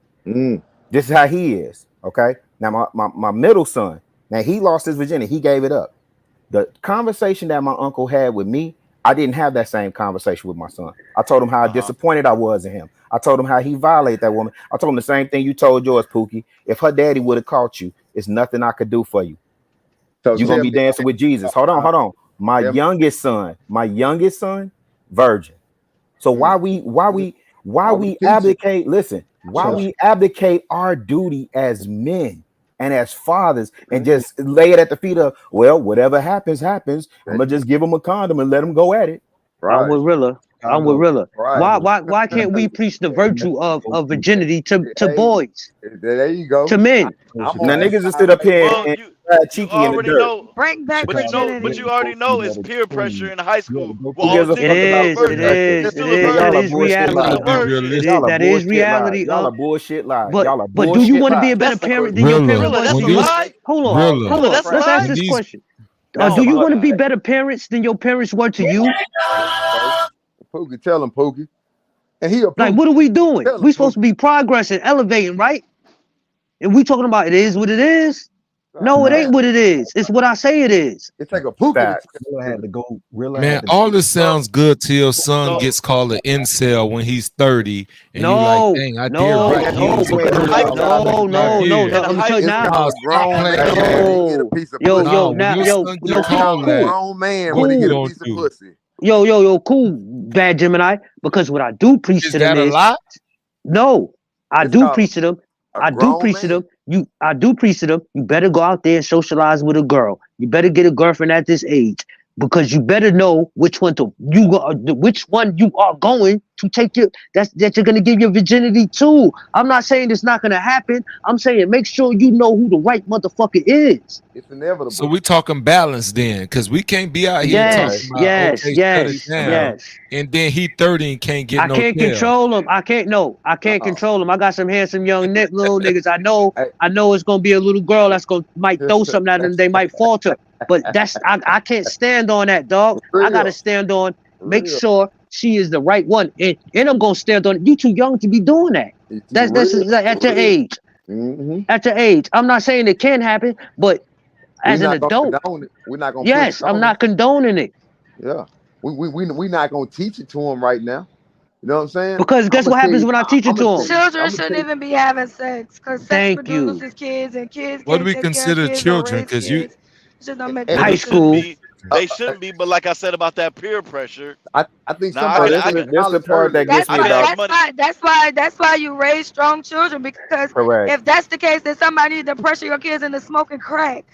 This is how he is. Okay. Now my middle son, now he lost his virginity. He gave it up. The conversation that my uncle had with me, I didn't have that same conversation with my son. I told him how disappointed I was in him. I told him how he violated that woman. I told him the same thing you told yours, Pookie. If her daddy would have caught you, it's nothing I could do for you. So you're gonna be dancing with Jesus. Hold on. My youngest son, virgin. So why we abdicate? Listen, we abdicate our duty as men and as fathers and just lay it at the feet of, well, whatever happens. I'm gonna just give them a condom and let them go at it. Right. I'm with Rilla. Right. Why can't we preach the virtue of virginity to boys? There you go. To men. Now niggas just stood up here and cheeky in the dirt. Bring back virginity. But you already know it's peer pressure in high school. It is reality. That is reality. Y'all are bullshit lies. But do you want to be a better parent than your parent was? Hold on. Let's ask this question. Do you want to be better parents than your parents were to you? Pookie, tell him, Pookie. And like, what are we doing? We supposed to be progressing, elevating, right? And we talking about it is what it is. No, it ain't what it is. It's what I say it is. It's like a poop. Rilla had to go. Rilla Man, had to all this sounds good till your son gets called an incel when he's 30, and you like, dang, I did right. No. I'm telling you now. Grown man when he get a piece of pussy. Cool, bad Gemini. Because what I do preach to them is, no, I do preach to them. I do preach to them. You better go out there and socialize with a girl. You better get a girlfriend at this age, because you better know which one you are going to take that you're gonna give your virginity to. I'm not saying it's not gonna happen. I'm saying make sure you know who the right motherfucker is. It's inevitable. So we talking balance then, because we can't be out here talking about yes. And then he 30 and can't get I can't control him. I can't control him. I got some handsome young little niggas. I know it's gonna be a little girl that's might throw something at them. They might falter. But I can't stand on that, dog. I gotta stand on make sure she is the right one. And I'm gonna stand on it. You too young to be doing that. That's at your age. At your age. I'm not saying it can happen, but as an adult, we're not gonna. Yes, I'm not condoning it. Yeah, we not gonna teach it to him right now. You know what I'm saying? Because guess what happens when I teach it to him? Children shouldn't even be having sex, because sex produces kids, and kids. What do we consider children? Because high school. They shouldn't be, but like I said about that peer pressure, I think this the part that gets me about. That's why you raise strong children, because if that's the case, then somebody needs to pressure your kids into smoking crack.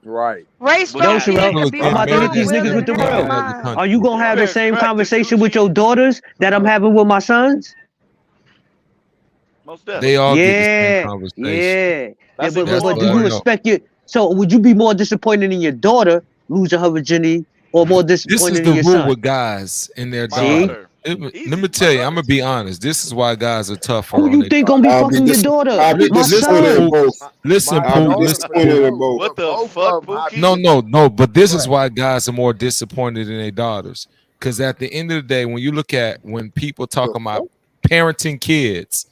Right. Raise strong kids. I'm about to hit these niggas with the real. Are you gonna have the same conversation with your daughters that I'm having with my sons? Most definitely. They all get the same conversation. But do you expect it? So would you be more disappointed in your daughter losing her virginity, or more disappointed in your son? This is the rule with guys and their daughter. Let me tell you, I'm gonna be honest. This is why guys are tougher. Who you think gonna be fucking your daughter? My son. Listen, Pooh. What the fuck, Pookie? No. But this is why guys are more disappointed in their daughters. Because at the end of the day, when you look at when people talk about parenting kids,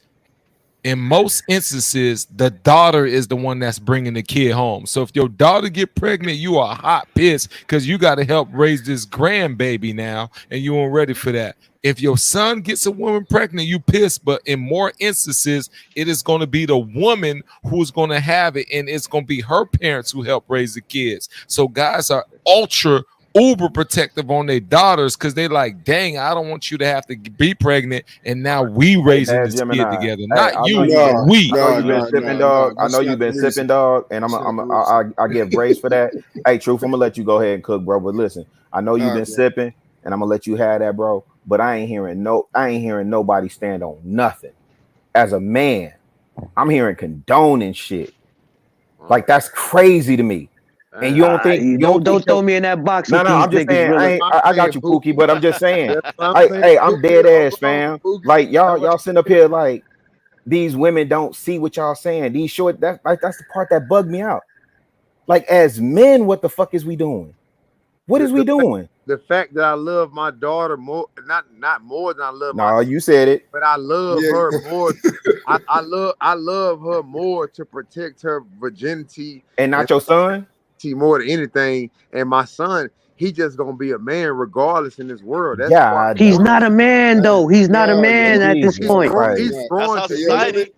in most instances, the daughter is the one that's bringing the kid home. So if your daughter get pregnant, you are hot pissed because you got to help raise this grandbaby now, and you weren't ready for that. If your son gets a woman pregnant, you pissed. But in more instances, it is going to be the woman who's going to have it, and it's going to be her parents who help raise the kids. So guys are uber protective on their daughters because they like, dang, I don't want you to have to be pregnant, and now we raising this kid together. Not you, we. I know you've been sipping, dog. I know you've been sipping, dog, and I give grace for that. Hey, Truth, I'm gonna let you go ahead and cook, bro. But listen, I know you've been sipping, and I'm gonna let you have that, bro. But I ain't hearing nobody stand on nothing. As a man, I'm hearing condoning shit. Like that's crazy to me. And you don't think don't throw me in that box? No, I'm just saying. I got you, Pookie, but I'm just saying. Hey, I'm dead ass, fam. Like y'all sitting up here like these women don't see what y'all saying. These short. That's the part that bugged me out. Like as men, what the fuck is we doing? What is we doing? The fact that I love my daughter more, not more than I love. No, you said it. But I love her more. I love her more to protect her virginity. And not your son. More than anything, and my son, he just gonna be a man regardless in this world. That's why. He's not a man though. He's not a man at this point. He's how society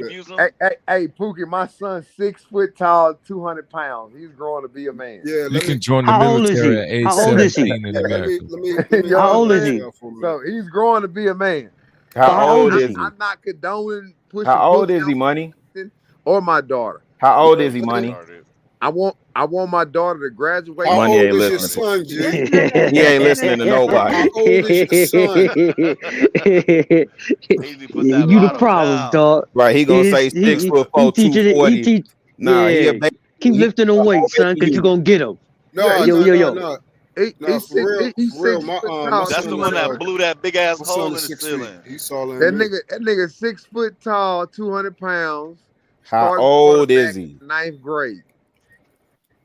views him. Hey, Pookie, my son's 6 foot tall, 200 pounds. He's growing to be a man. Yeah, you can join the military at age 17 in America. How old is he? So he's growing to be a man. How old is he? I'm not condoning pushing. How old is he, Money? Or my daughter. How old is he, Money? I want my daughter to graduate. How Money ain't listening. He ain't listening to nobody. You the problem, dog. Right, he gonna say 6 foot 4, 240. Nah, he a baby. Keep lifting the weight, son, because you gonna get him. No. That's the one that blew that big ass hole in the ceiling. That nigga 6 foot tall, 200 pounds. How old is he? 9th grade.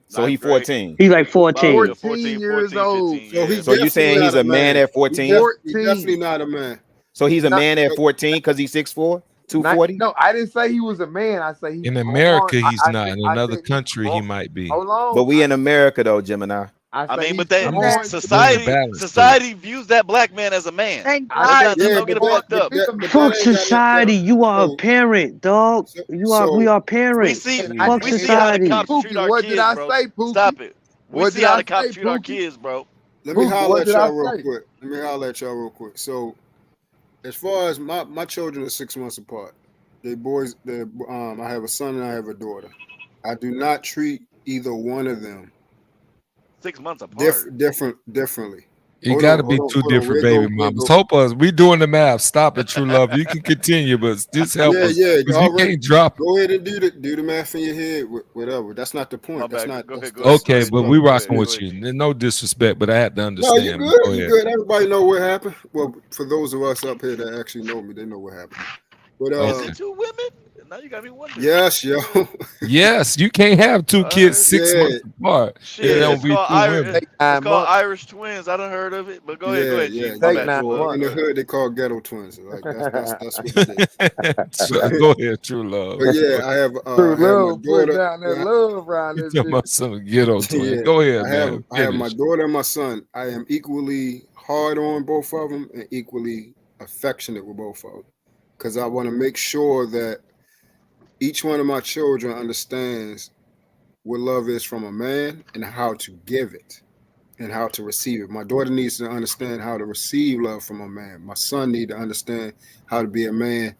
So he's 14. He's like 14. 14 years old. So you saying he's a man at 14? He's definitely not a man. So he's a man at 14 because he's 6'4"? 240. No, I didn't say he was a man. I say he. In America, he's I not. said- In I another said country, he might be. Hold on. But we in America though, Gemini. I say mean, he's but they I'm just society bringing balance to it. society views that black man as a man. Thank Let's God. not, don't get it fucked up. Fuck society. You are a parent, dog. We are We parents. see Fuck we see how the society. cops treat our What kids, did I bro. say, Pookie? Stop it. We What see did how I the cops say, treat our Pookie? kids, bro. Let me Pookie, holler what at did I y'all real say? quick. Let me holler at y'all real quick. So, as far as my children are 6 months apart. They boys. I have a son and I have a daughter. I do not treat either one of them 6 months apart. differently. It got to be two different baby mamas. Help us. We doing the math. Stop it, True Love. You can continue, but just help us. Yeah. 'Cause we can't drop it. Go ahead and do the math in your head. Whatever. That's not the point. That's not. Go ahead. Okay, but we rocking with you. No disrespect, but I had to No, understand. you're Go good. ahead. You're good. Everybody know what happened. Well, for those of us up here that actually know me, they know what happened. But Is it two women? Now you got me wondering. yes, yo. Yes, you can't have two kids 6 months apart. Shit, It don't it's be called, two women. it's called Irish twins. I done heard of it, but go ahead, G. My Yeah. bad, True Love. In the hood, they call ghetto twins. Like that's what it is. So, go ahead, True Love. But yeah, I have True my love, put daughter. down that love around You this talking about bitch. some ghetto twin. Yeah, Go ahead, I man. have my Finish. daughter and my son. I am equally hard on both of them and equally affectionate with both of them because I want to make sure that each one of my children understands what love is from a man and how to give it and how to receive it. My daughter needs to understand how to receive love from a man. My son needs to understand how to be a man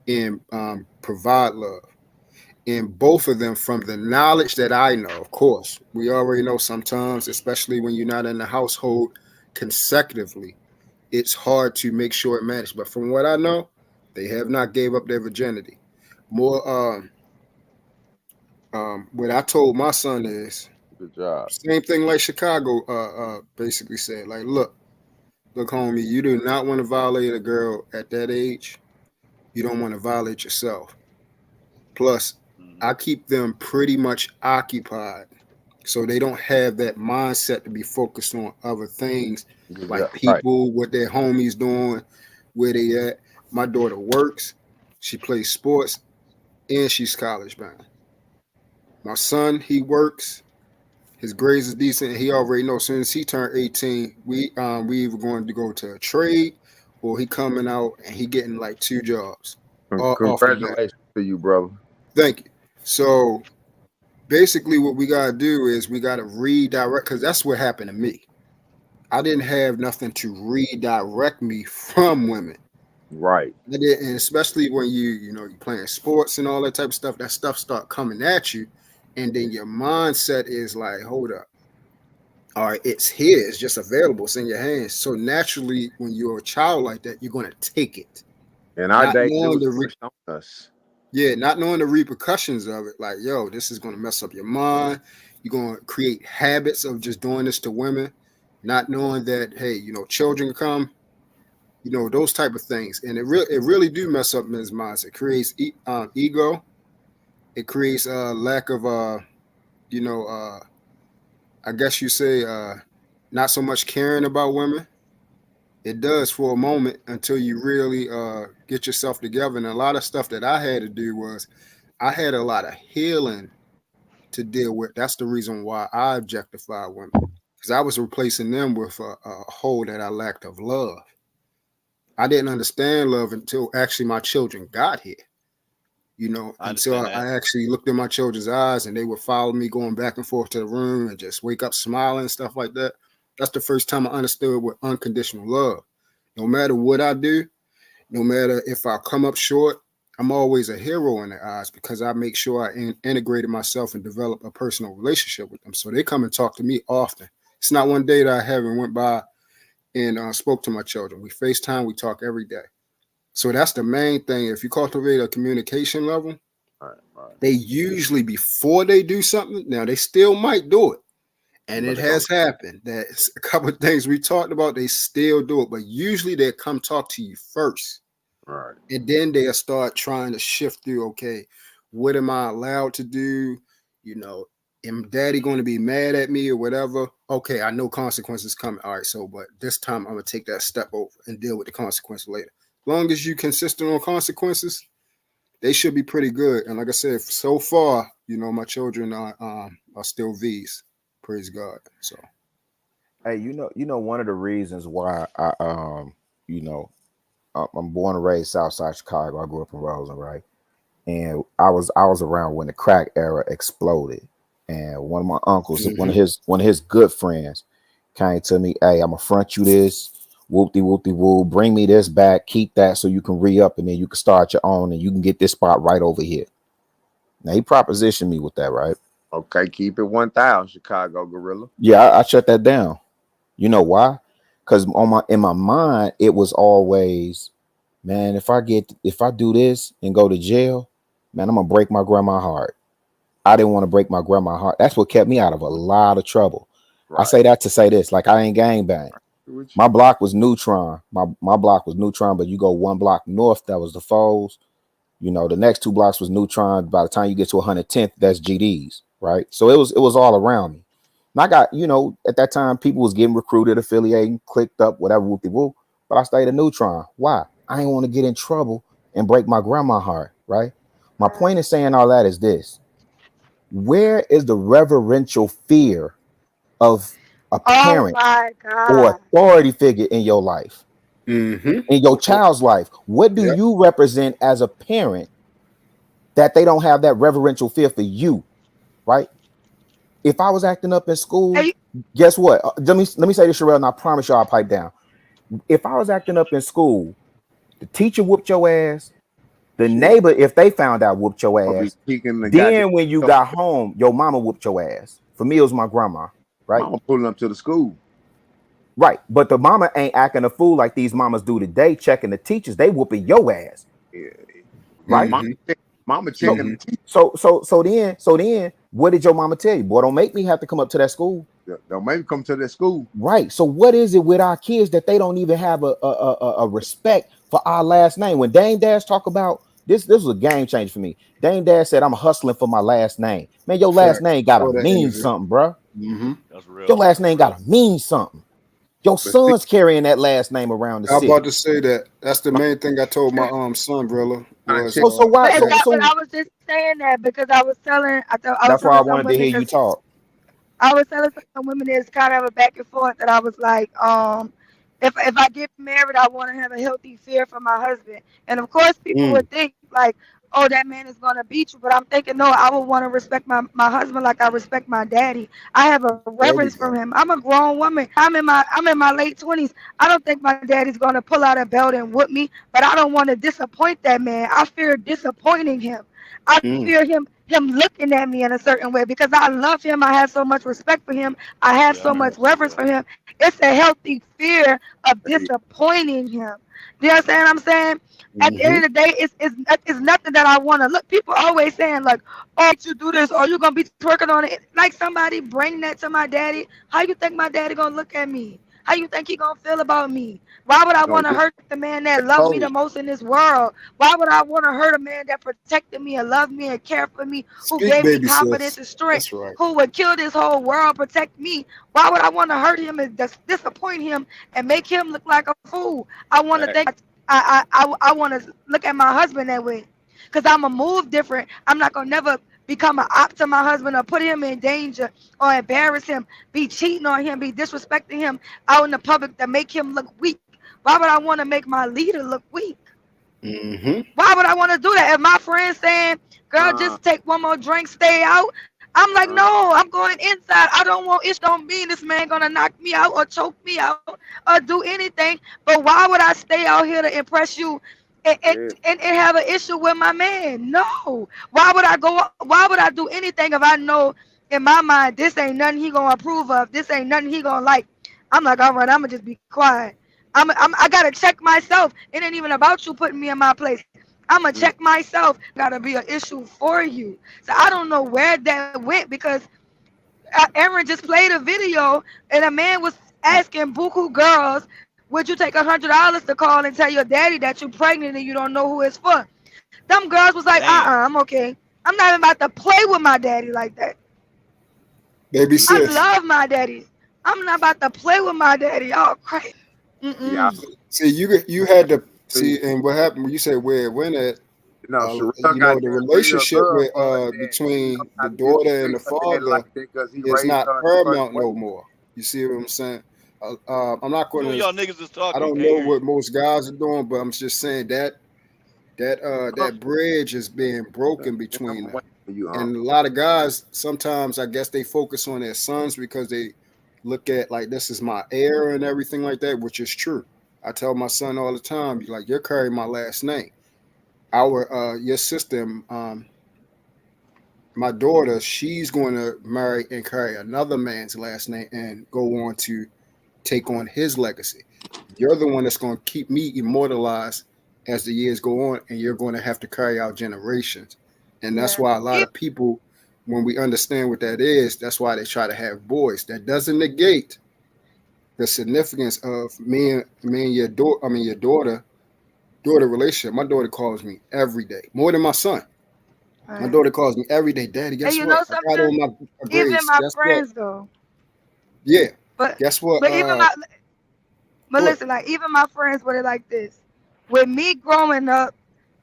and provide love. And both of them, from the knowledge that I know, of course, we already know sometimes, especially when you're not in the household consecutively, it's hard to make sure it matters. But from what I know, they have not gave up their virginity. More, what I told my son is, good job. Same thing like Chicago basically said. Like, look, homie, you do not want to violate a girl at that age. You don't want to violate yourself. Plus, I keep them pretty much occupied so they don't have that mindset to be focused on other things like people, what their homies doing, where they at. My daughter works, she plays sports, and she's college bound. My son, he works, his grades is decent, and he already knows as soon as he turned 18, we either going to go to a trade or he coming out and he getting like 2 jobs. Congratulations to you, brother. Thank you. So basically what we got to do is we got to redirect, because that's what happened to me. I didn't have nothing to redirect me from women. Right. I did, and especially when you're playing sports and all that type of stuff, that stuff start coming at you. And then your mindset is like, hold up. All right, it's here. It's just available. It's in your hands. So naturally, when you're a child like that, you're going to take it. And our Not day knowing was the pushed on us. Yeah, not knowing the repercussions of it. Like, yo, this is going to mess up your mind. You're going to create habits of just doing this to women. Not knowing that, hey, children come, those type of things. And it really do mess up men's minds. It creates ego. It creates a lack of, I guess you say, not so much caring about women. It does for a moment until you really get yourself together. And a lot of stuff that I had to do was I had a lot of healing to deal with. That's the reason why I objectify women, because I was replacing them with a hole that I lacked of love. I didn't understand love until actually my children got here. Until I actually looked in my children's eyes and they would follow me going back and forth to the room and just wake up smiling and stuff like that. That's the first time I understood what unconditional love. No matter what I do, no matter if I come up short, I'm always a hero in their eyes because I make sure I integrated myself and develop a personal relationship with them. So they come and talk to me often. It's not one day that I haven't went by and spoke to my children. We FaceTime, we talk every day. So that's the main thing. If you cultivate a communication level, they usually, before they do something, now they still might do it. And it has happened that a couple of things we talked about, they still do it. But usually they come talk to you first. Right. And then they'll start trying to shift through, okay, what am I allowed to do? Am daddy going to be mad at me or whatever? Okay, I know consequences coming. All right, so but this time I'm going to take that step over and deal with the consequence later. As long as you're consistent on consequences, they should be pretty good. And like I said, so far, you know, my children are still V's. Praise God. So, hey, you know, one of the reasons why I'm born and raised Southside Chicago. I grew up in Roseland, right? And I was around when the crack era exploded. And one of my uncles, one of his good friends, came to me, "Hey, I'm gonna front you this, whoop-de-whoop-de-woo, bring me this back, keep that so you can re-up, and then you can start your own, and you can get this spot right over here." Now he propositioned me with that, right? Okay, keep it 1,000, Chicago Gorilla. Yeah, I shut that down. You know why? Because in my mind, it was always, man, if I do this and go to jail, man, I'm gonna break my grandma's heart. I didn't want to break my grandma's heart. That's what kept me out of a lot of trouble. Right. I say that to say this, like I ain't gangbang. My block was Neutron. My block was Neutron, but you go one block north, that was the Foes. You know, the next 2 blocks was Neutron. By the time you get to 110th, that's GD's, right? So it was all around me. And I got, you know, at that time, people was getting recruited, affiliating, clicked up, whatever, whoop-de-woo. But I stayed at Neutron. Why? I ain't want to get in trouble and break my grandma's heart, right? My point in saying all that is this. Where is the reverential fear of a parent or authority figure in your life, in your child's life? What do you represent as a parent that they don't have that reverential fear for you, right? If I was acting up in school, guess what? Let me say this, Sherelle, and I promise you I'll pipe down. If I was acting up in school, the teacher whooped your ass. The neighbor, if they found out, whooped your ass. Then when you got home, your mama whooped your ass. For me, it was my grandma, right? Mama pulling up to the school. Right. But the mama ain't acting a fool like these mamas do today, checking the teachers. They whooping your ass. Yeah. Right? Mama checking the teachers. So then, what did your mama tell you? Boy, don't make me have to come up to that school. Don't make me come to that school. Right. So what is it with our kids that they don't even have a respect for our last name? When Dame Dash talk about this was a game changer for me. Dame Dash said, "I'm hustling for my last name." Man, your last name gotta mean something, bro. That's real. Your last name gotta mean something. Your son's carrying that last name around the city. I'm about to say that. That's the main thing I told my son, Brilla. So why? But I was just saying that because I was telling. That's why I wanted to hear you talk. I was telling some women it's kind of a back and forth that I was like, if I get married, I want to have a healthy fear for my husband. And of course, people would think like, oh, that man is gonna beat you. But I'm thinking, no, I would want to respect my husband like I respect my daddy. I have a reverence for him. I'm a grown woman. I'm in my late 20s. I don't think my daddy's gonna pull out a belt and whoop me. But I don't want to disappoint that man. I fear disappointing him. I fear him looking at me in a certain way because I love him. I have so much respect for him. I have so much reverence for him. It's a healthy fear of disappointing him. You understand what I'm saying? At the end of the day, it's nothing that I want to look. People always saying like, "Oh, you do this, or you gonna be twerking on it." Like somebody bring that to my daddy. How you think my daddy gonna look at me? How you think he gonna feel about me? Why would I want to hurt the man that loved me the most in this world? Why would I want to hurt a man that protected me and loved me and cared for me, who gave me confidence and strength, who would kill this whole world, protect me? Why would I want to hurt him and disappoint him and make him look like a fool? I want to think. I want to look at my husband that way, because I'm gonna move different. I'm not gonna never become an op to my husband or put him in danger or embarrass him, be cheating on him, be disrespecting him out in the public to make him look weak. Why would I want to make my leader look weak? Why would I want to do that? If my friend's saying, "Girl, just take one more drink, stay out," I'm like, no, I'm going inside. I don't want, it don't mean this man gonna knock me out or choke me out or do anything. But why would I stay out here to impress you and have an issue with my man? No. Why would I do anything if I know in my mind this ain't nothing he gonna approve of, this ain't nothing he gonna like? I'm like, all right, I'm gonna just be quiet. I gotta check myself. It ain't even about you putting me in my place. I'm gonna check myself. Gotta be an issue for you. So I don't know where that went, because Aaron just played a video and a man was asking buku girls, "Would you take $100 to call and tell your daddy that you're pregnant and you don't know who it's for?" Them girls was like, I'm okay. I'm not even about to play with my daddy like that. Baby sis. I love my daddy. I'm not about to play with my daddy. Oh, crazy. Yeah. See, you had to see, and what happened when you said where it went at, No, Sherelle you got know, the that real relationship love with for her dad. between Don't the have to give daughter and the her dad father like that because he is raised not her in a paramount certain no way. more. You see what I'm saying? I'm not Who going to. y'all niggas is I talking? don't Can't know hear you. what most guys are doing, but I'm just saying that bridge is being broken between them. And a lot of guys sometimes, I guess, they focus on their sons because they look at like this is my heir and everything like that, which is true. I tell my son all the time, like, you're carrying my last name. Your sister, my daughter, she's going to marry and carry another man's last name and go on to take on his legacy. You're the one that's going to keep me immortalized as the years go on, and you're going to have to carry out generations. And that's why a lot of people, when we understand what that is, that's why they try to have boys. That doesn't negate the significance of me and your daughter. I mean, your daughter relationship. My daughter calls me every day, more than my son. My daughter calls me every day, Daddy. Guess And you what? know I got something? on my Even grades. my Guess what? friends though. Yeah. But Guess what? but even my but Go ahead. listen, like even my friends put it like this. With me growing up,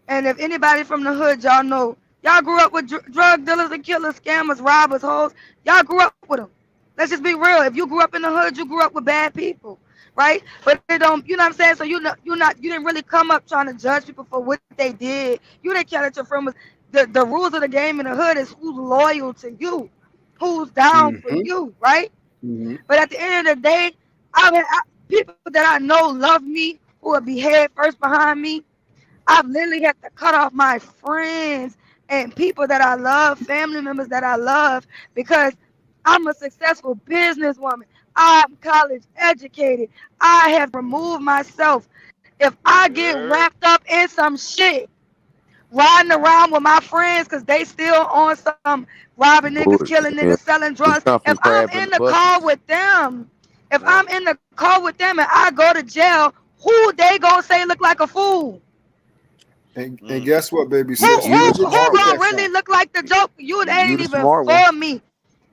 and if anybody from the hood, y'all know, y'all grew up with drug dealers and killers, scammers, robbers, hoes. Y'all grew up with them. Let's just be real. If you grew up in the hood, you grew up with bad people, right? But they don't, you know what I'm saying? So you didn't really come up trying to judge people for what they did. You didn't care that your friend was. The rules of the game in the hood is who's loyal to you, who's down for you, right? But at the end of the day, people that I know love me, who will be head first behind me. I've literally had to cut off my friends and people that I love, family members that I love, because I'm a successful businesswoman. I'm college educated. I have removed myself. If I get wrapped up in some shit, riding around with my friends because they still on some robbing niggas, killing Yeah. niggas, selling We drugs. come from If I'm crab in in the the car bucket. with them, and I go to jail, who they gonna say look like a fool? And guess what, baby Who sis? You Where the who did you who smart get one. gonna that really from? look like the joke? You it You ain't the even smart one. for me.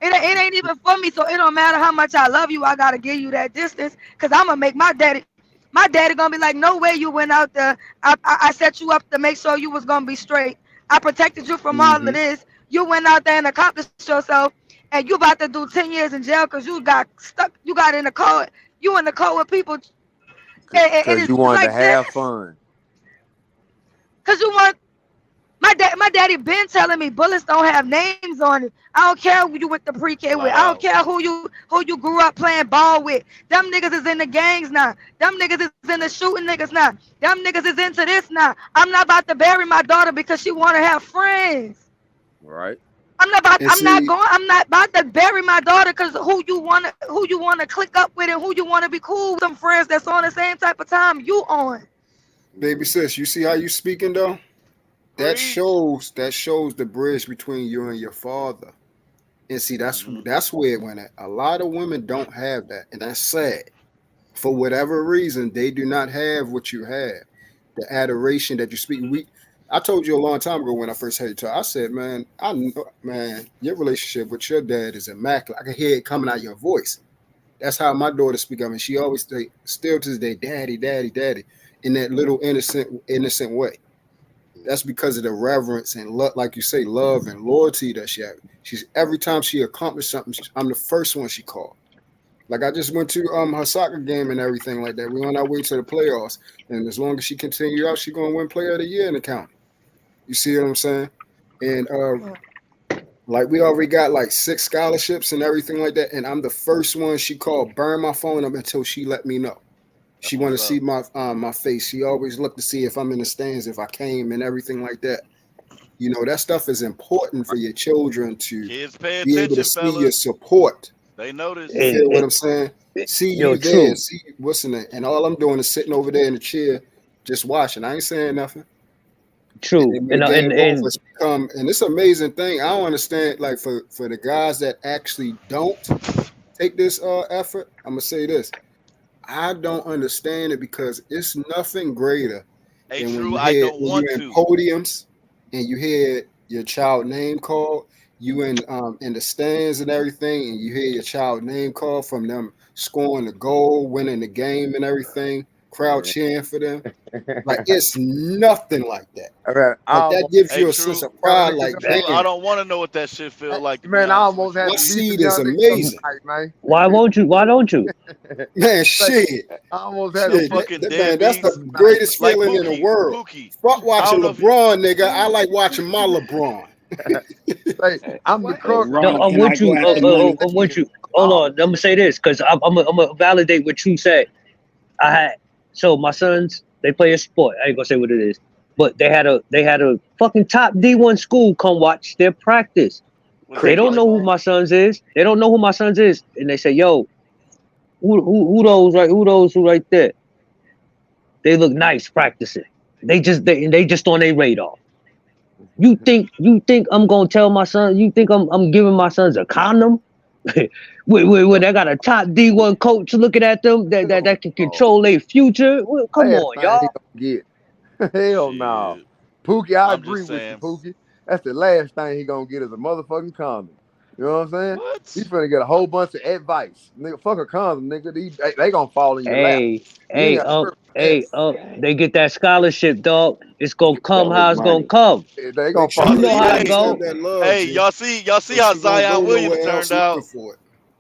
It ain't even for me. So it don't matter how much I love you. I gotta give you that distance, cause I'm gonna make my daddy. My daddy gonna be like, no way you went out there. I set you up to make sure you was gonna be straight. I protected you from all of this. You went out there and accomplished yourself, and you about to do 10 years in jail because you got stuck. You got in the car. You in the car with people, and Because it's you wanted to like have this. fun. Cause you want. My daddy been telling me bullets don't have names on it. I don't care who you went to pre-K with. Flat I don't out. care who you grew up playing ball with. Them niggas is in the gangs now. Them niggas is in the shooting niggas now. Them niggas is into this now. I'm not about to bury my daughter because she wanna have friends. Right. And I'm see, not about to bury my daughter because who you wanna click up with and who you wanna be cool with, some friends that's on the same type of time you on. baby sis, you see how you speaking though? That shows the bridge between you and your father. And see, that's where it went at. A lot of women don't have that, and that's sad. For whatever reason, they do not have what you have. The adoration that you speak. I told you a long time ago when I first had you talk. I said, man, your relationship with your dad is immaculate. I can hear it coming out of your voice. That's how my daughter speak. I mean, she always say, still to this day, daddy, daddy, daddy, in that little innocent way. That's because of the reverence and like you say, love and loyalty that she has. She's every time she accomplished something, I'm the first one she called. Like I just went to her soccer game and everything like that. We're on our way to the playoffs, and as long as she continue out, she's gonna win Player of the Year in the county. You see what I'm saying? And like we already got like 6 scholarships and everything like that, and I'm the first one she called. Burn my phone up until she let me know. She want to see my face. She always look to see if I'm in the stands, if I came, and everything like that. You know, that stuff is important for your children to Kids pay be able to attention, see your fellas. support. They notice. You feel what I'm saying? See Yo, you there, true. see what's in it. And all I'm doing is sitting over there in the chair, just watching. I ain't saying nothing. True. And when the game over, it's become, and it's an amazing thing. I don't understand, like for the guys that actually don't take this effort, I'm gonna say this. I don't understand it because it's nothing greater Hey, than true. I don't when want you're in to. podiums and you hear your child name called, you in the stands and everything, and you hear your child name called from them scoring the goal, winning the game and everything. crowd cheering for them. Like it's nothing like that. Okay, Like that gives Hey, you a true. sense of pride. Like True. I damn, don't want to know what that shit feel like. To be man, I honest almost with had my to beat seed the is young nigga amazing, tonight, man. Why won't you? Why don't you? man. Shit, I almost had to shit, fucking man, that's deadbeats. the greatest Like feeling in the world. Pookie. Fuck I watching don't know if you. LeBron, nigga. I like watching my LeBron. say, I'm the crook. No, I'm with you. I'm with you. Hold on. I'm gonna say this because I'm gonna validate what you said. So my sons, they play a sport. I ain't gonna say what it is, but they had a fucking top D1 school come watch their practice. They don't know who my sons is. They don't know who my sons is, and they say, "Yo, who those right there? They look nice practicing. They just on their radar." You think I'm gonna tell my son? You think I'm giving my sons a condom? when I got a top D1 coach looking at them that can control their future? Well, come on, y'all. Get. Hell no. Pookie, I agree with you, Pookie. That's the last thing he gonna get is a motherfucking condom. You know what I'm saying? He's finna get a whole bunch of advice. Nigga, fuck a condom, nigga. They gonna fall in your lap. They get that scholarship, dog. It's gonna come how it's gonna come. They gonna fall. You know how it go. Hey, y'all see how Zion Williams turned out?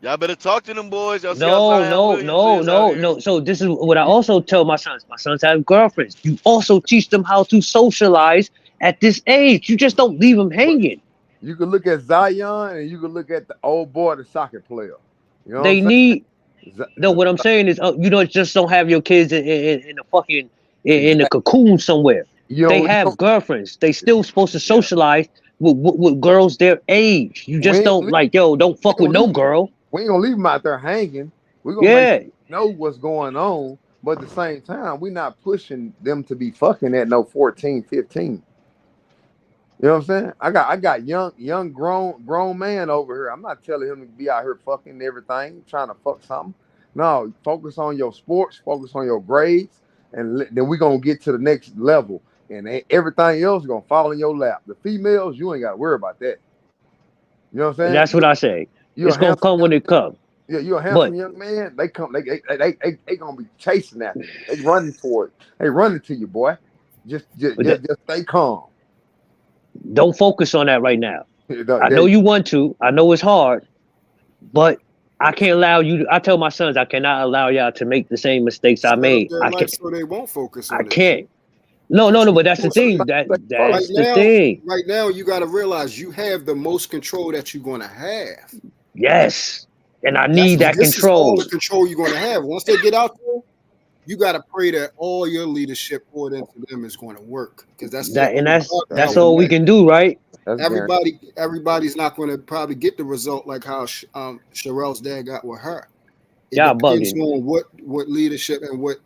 Y'all better talk to them boys. Y'all see how Zion Williams is out here? No. So this is what I also tell my sons. My sons have girlfriends. You also teach them how to socialize at this age. You just don't leave them hanging. You can look at Zion and you can look at the old boy, the soccer player. You know They need. No, what I'm saying is, you just don't have your kids in a fucking in a cocoon somewhere. They have girlfriends. They still supposed to socialize with girls their age. You just don't don't fuck with no girl. We ain't gonna leave them out there hanging. We're gonna make them know what's going on, but at the same time, we're not pushing them to be fucking at no 14, 15. You know what I'm saying? I got young grown man over here. I'm not telling him to be out here fucking everything, trying to fuck something. No, focus on your sports, focus on your grades, and then we're gonna get to the next level. And everything else is gonna fall in your lap. The females, you ain't gotta worry about that. You know what I'm saying? And that's what I say. It's gonna come when it comes. Yeah, you're a handsome young man. They come, they gonna be chasing after you. They running for it. They running to you, boy. Just stay calm. Don't focus on that right now. I know you want to. I know it's hard, but I can't allow you. I tell my sons I cannot allow y'all to make the same mistakes I made. I can't. So they won't focus on I can't. No, but that's the thing. That's the thing. Right now, you got to realize you have the most control that you're going to have. Yes, and I need that this control. Is all the control you're going to have. Once they get out there, you got to pray that all your leadership poured into them is going to work, because that's all we can do, right? Everybody's not going to probably get the result like how Sherelle's dad got with her. It Y'all depends bugging. on what leadership and what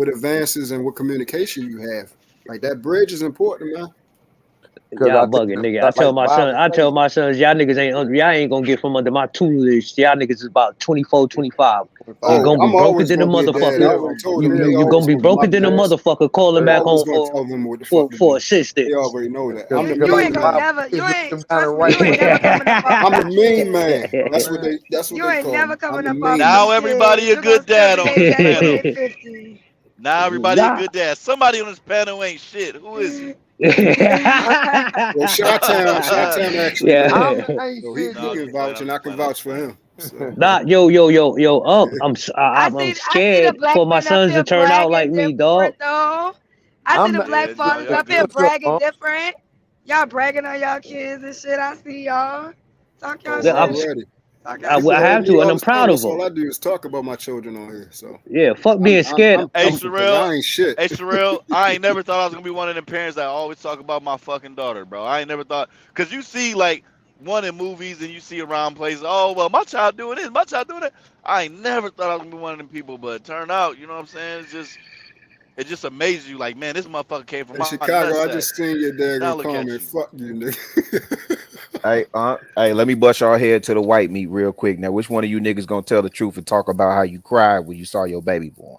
advances and what communication you have. Like that bridge is important, man. Y'all bugging, nigga. I tell my sons, y'all niggas ain't gonna get from under my tutelage. Y'all niggas is about 24, 25. You're gonna be broken than a motherfucker. You're gonna be broken than a motherfucker calling back home for assistance. They already know that. You ain't gonna never. You ain't coming up. I'm the mean man. That's what they You ain't call never me. coming I'm up. the mean Now man. everybody a good dad on this panel. 50. Now everybody a good dad. Somebody on this panel ain't shit. Who is he? Well, Chi-Town actually. Yeah. So he can vouch, and I can vouch for him. So. Nah, yo. I'm scared for my sons to turn out like me, dog. I see the black fathers up here bragging different. Y'all bragging on y'all kids and shit. I see y'all. Talk y'all shit. I have to, and I'm proud of them. All I do is talk about my children on here. So yeah, fuck being scared. Hey, Sherelle, I ain't shit. Hey, Sherelle, I ain't never thought I was gonna be one of them parents that always talk about my fucking daughter, bro. I ain't never thought, cause you see like one in movies and you see around places. Oh well, my child doing this, my child doing that. I ain't never thought I was gonna be one of them people, but it turned out, you know what I'm saying? It just amazes you, like, man, this motherfucker came from in Chicago. I just seen your dad go comment. Fuck you, nigga. Hey, let me bust y'all head to the white meat real quick. Now, which one of you niggas gonna tell the truth and talk about how you cried when you saw your baby born?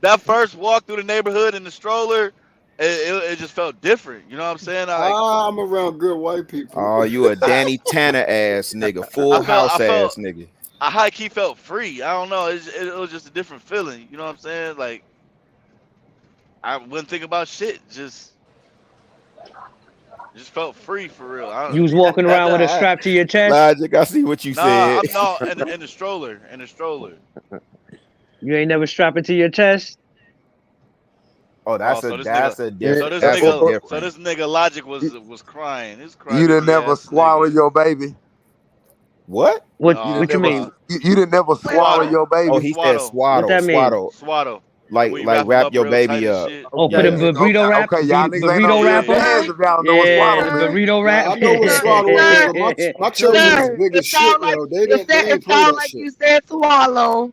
That first walk through the neighborhood in the stroller, it just felt different. You know what I'm saying? I'm around good white people. Oh, you a Danny Tanner ass nigga, Full House ass nigga. I high key felt free. I don't know. It was just a different feeling. You know what I'm saying? Like I wouldn't think about shit. Just felt free for real. You was walking around with a strap to your chest. Logic, I see what you said. No, in the stroller. You ain't never strap it to your chest. Oh, that's so a this different. So this nigga Logic was crying. He was crying. You didn't never swallow your baby. What? What you mean? You didn't never swallow your baby. Oh, he said swaddle. What that mean? Swaddle. Like wrap your baby up. Oh, put a burrito wrap. Okay, y'all niggas ain't burrito on wrapper. hands if y'all know what swaddle means. Burrito wrap. I know what swaddle is. My children is big as shit, yo. They ain't play that like shit. you said swallow.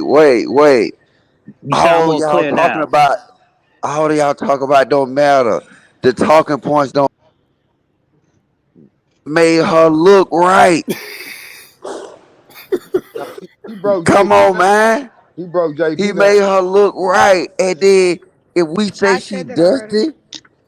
wait. You sound All more y'all clear talking now. about, all y'all talk about don't matter. The talking points don't made her look right. He broke Come JP. on, man. He broke JP He down. made her look right. And then if we say I she said that already. dusty,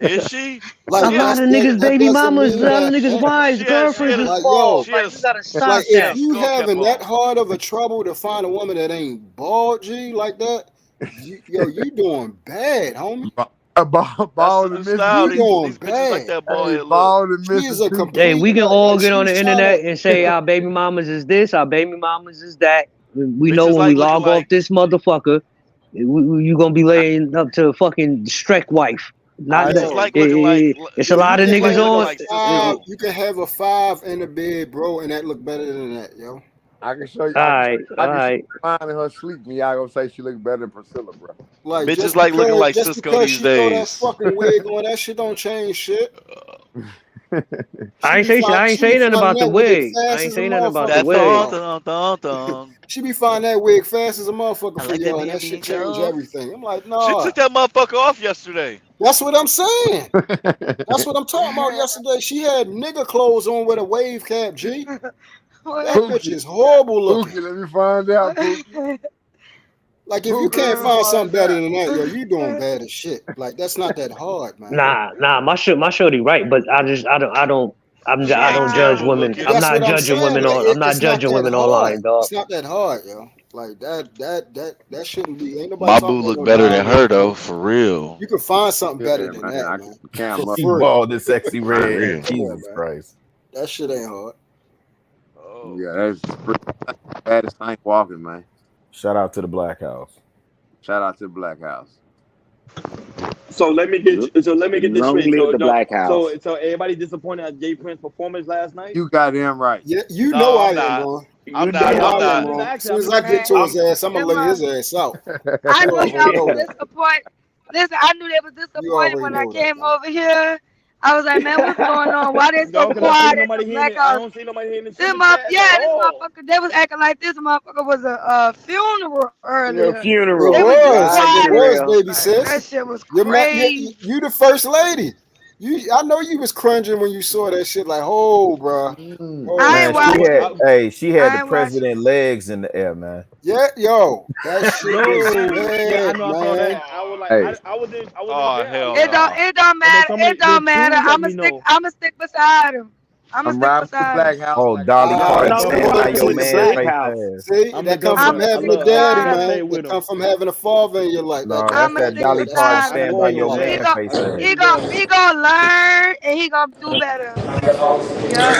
Is she? Like A lot of niggas, baby mamas, a lot of niggas' wives, girlfriends is like, bald. yo, Like, you gotta stop like that. if you having that hard of a trouble to find a woman that ain't bald, G, like that, You doing bad, homie. Ball and Style, You doing these bitches like bad. that ball head look. ball and She's a Hey, complete. we can all get on she's the trying internet to. and say our baby mamas is this, our baby mamas is that. We know Bitches when like we looking log like off this motherfucker, you gonna be laying up to fucking Shrek wife. Not that bitches like looking like it's a lot of You can niggas have a on. like Sis five. Bone. You can have a 5 in the bed, bro, and that look better than that, yo. I can show you. All I right, can all show right. you fine in her sleep, and y'all gonna say she look better than Priscilla, bro. Like Bitches just like looking like just Cisco because these she throw that days. fucking wig on, that shit don't change shit. I ain't say nothing about the wig. I Fast ain't as a say nothing about the motherfucker That for wig. y'all. She be finding that wig fast as a motherfucker I for like that y'all, and that being shit change off. everything. I'm like, She nah. took that motherfucker off yesterday. That's what I'm saying. That's what I'm talking about. Yesterday, she had nigga clothes on with a wave cap. G, that bitch is horrible looking. Pookie, let me find out, Pookie. Like if you can't find something better than that, yo, you doing bad as shit. Like that's not that hard, man. Nah, my shorty right, but I don't She ain't judge terrible women. looking. I'm That's not what I'm judging saying. women on. I'm not It's not judging that women hard. online, dog. It's not that hard, yo. Like that shouldn't be. Ain't nobody My talking boo about look no better than diamond. her though, for real. You can find something better Yeah, than man. that, I man. can't For look. He free. bald and sexy For red. real. Jesus man. Christ. That shit ain't hard. Oh. Yeah, that's baddest thing walking, man. Shout out to the Black House. Shout out to the Black House. So let me get this Long straight. live the Black House. So everybody disappointed at Jay Prince's performance last night? You goddamn right. Yeah, you No, know I I'm am, not. Ron. I'm You not. know I'm I am, not. Ron. As soon as I get to his ass, I'm gonna lay his ass out. I You knew already y'all know was that. disappointed. Listen, I knew they was You disappointed already when I know that, came man. over here. I was like, man, what's going on? Why they so No, because I quiet see at the nobody hitting Black it. I House? don't see nobody hitting the This super chat this at all. motherfucker, they was acting like this motherfucker was a funeral earlier. It Funeral. They was just was. It quiet. was, Sherelle. baby Like, sis. that shit was You crazy. the first lady. I know you was cringing when you saw that shit. Like, oh, bro. Oh, I man. ain't watching. She had I the ain't watching. president legs in the air, man. Yeah, yo, that shit was Yeah, I bad, know. I saw man. that. I was like, Hey, I wasn't Oh there. hell It no. don't matter. It don't matter. I'ma stick. I'ma stick beside him. I'ma I'm stick riding with the beside Black him. House. Oh, Like Dolly I Parton No, stand by your with the man Black face House. ass. See, I'm that the come from governor. having a I daddy, gotta man. stay with That him. come from having a father in your life. No, Like, that's I'ma that stick Dolly that Parton beside shit him. stand by your like, He man gon' face I gotta ass. stay together. he gonna learn and he gonna do better. Yep.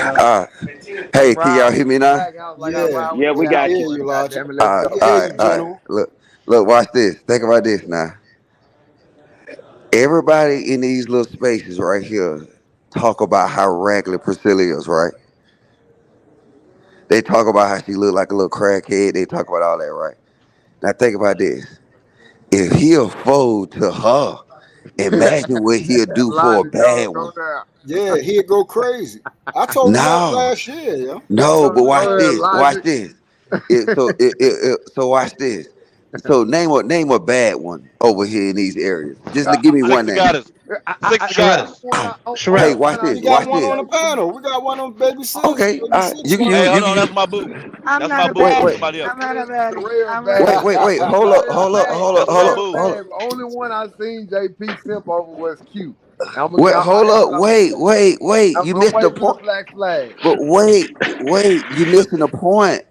Hey, I'm can y'all riding hear with me the now? Black House like I yeah, ride with Yeah, the we we can got hear you. you, Logic. Damn it, let's We go. can hear you, All right. General. Look, watch this. Think about this now. Everybody in these little spaces right here talk about how regular Priscilla is, right? They talk about how she look like a little crackhead. They talk about all that, right? Now think about this. If he'll fold to her, imagine what he'll do for a Logic, bad go one. down. Yeah, he'd go crazy. I told him that No, last year, yo. no, but watch Go ahead, this. Watch Logic. this. So watch this. So name a bad one over here in these areas. Just to give me Six one the name. goddess. Six the goddess. Hey, watch We this. got Watch one this. on the panel. We got one on Baby Sis. Okay, Baby Sis you can one. Hey, use. hold on. That's my boo. I'm That's not my a boo. Wait, That's baddie. wait, somebody else. I'm not a baddie. Real I'm bad. real. wait. Hold up, hold up, hold up, That's hold my up, boo. hold up. Bad. Only one I seen JP simp over was cute. I'm Wait, hold up, wait. You I'm missed the waiting for the point. black flag. But wait. You missing the point.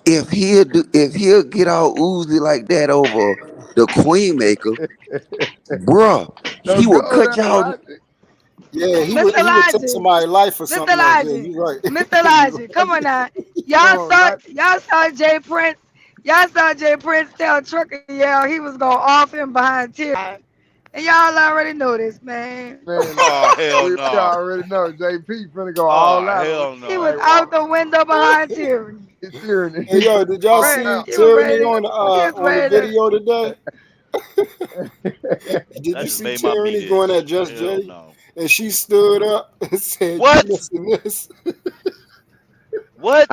If he'll get all oozy like that over the Queen Maker, bruh, he Don't will go cut there, y'all. Logic. Yeah, he would Mr. take Logic. somebody's life for Mr. something like that. Logic. You right. Mr. You Logic. Come on now. No, not Y'all saw Jay Prince. Y'all saw Jay Prince tell Trucker Yell he was gonna off him behind tear. And y'all already know this, man. man. Oh hell We no. already know JP finna go Oh all out on hell He was no. out the window behind tyranny. tyranny. Hey yo, did y'all All see out. He was Tyranny ready. on He was the ready to. video today? Did That you just see made my Tyranny meat going itch. at Just Hell Jay? no. And she stood up and said, What? "You missing this?" What?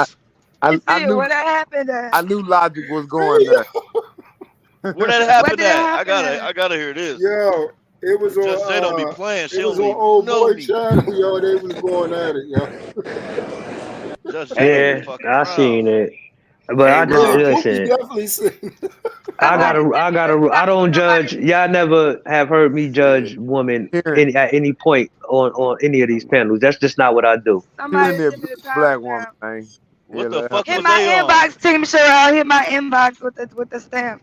I Where knew that happened at? Logic was going there. Where that Where happened did it at? happen I at? gotta hear this. Yo, it was Just Jay don't be on playing. She it was don't on even Old know Boy me. channel. Yo, they was going at it. Yo, Just Jay don't be Yeah, fucking I around. seen it, but Hey, I just yeah, Ron. Pookie listen. definitely seen. I Somebody I don't judge. Y'all never have heard me judge women Tyranny, at any point on any of these panels. That's just not what I do. somebody tyranny, a send me the beautiful black woman, timestamp. man. Yeah, What the let her fuck Hit was do it. my they on? inbox, Team Sherelle. Hit my inbox with the stamp.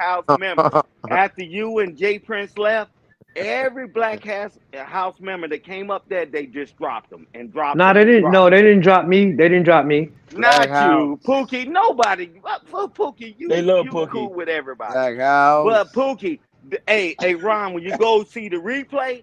House member. After you and Jay Prince left, every House member that came up there, they just dropped them and dropped No, them. they didn't. No, they didn't drop me. They didn't drop me. Not you, Pookie. Nobody. For Pookie, They love you Pookie. cool with everybody. Black House. But Pookie, hey, Ron, when you go see the replay,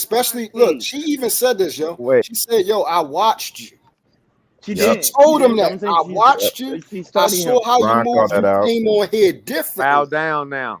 especially look, she even said this, yo. Wait. She said, yo, I watched you. She She did. told him She did. that. I'm saying I she's- watched you. she's I studying saw him. how you Ron called moved. that You out. came on here differently. Bow down now.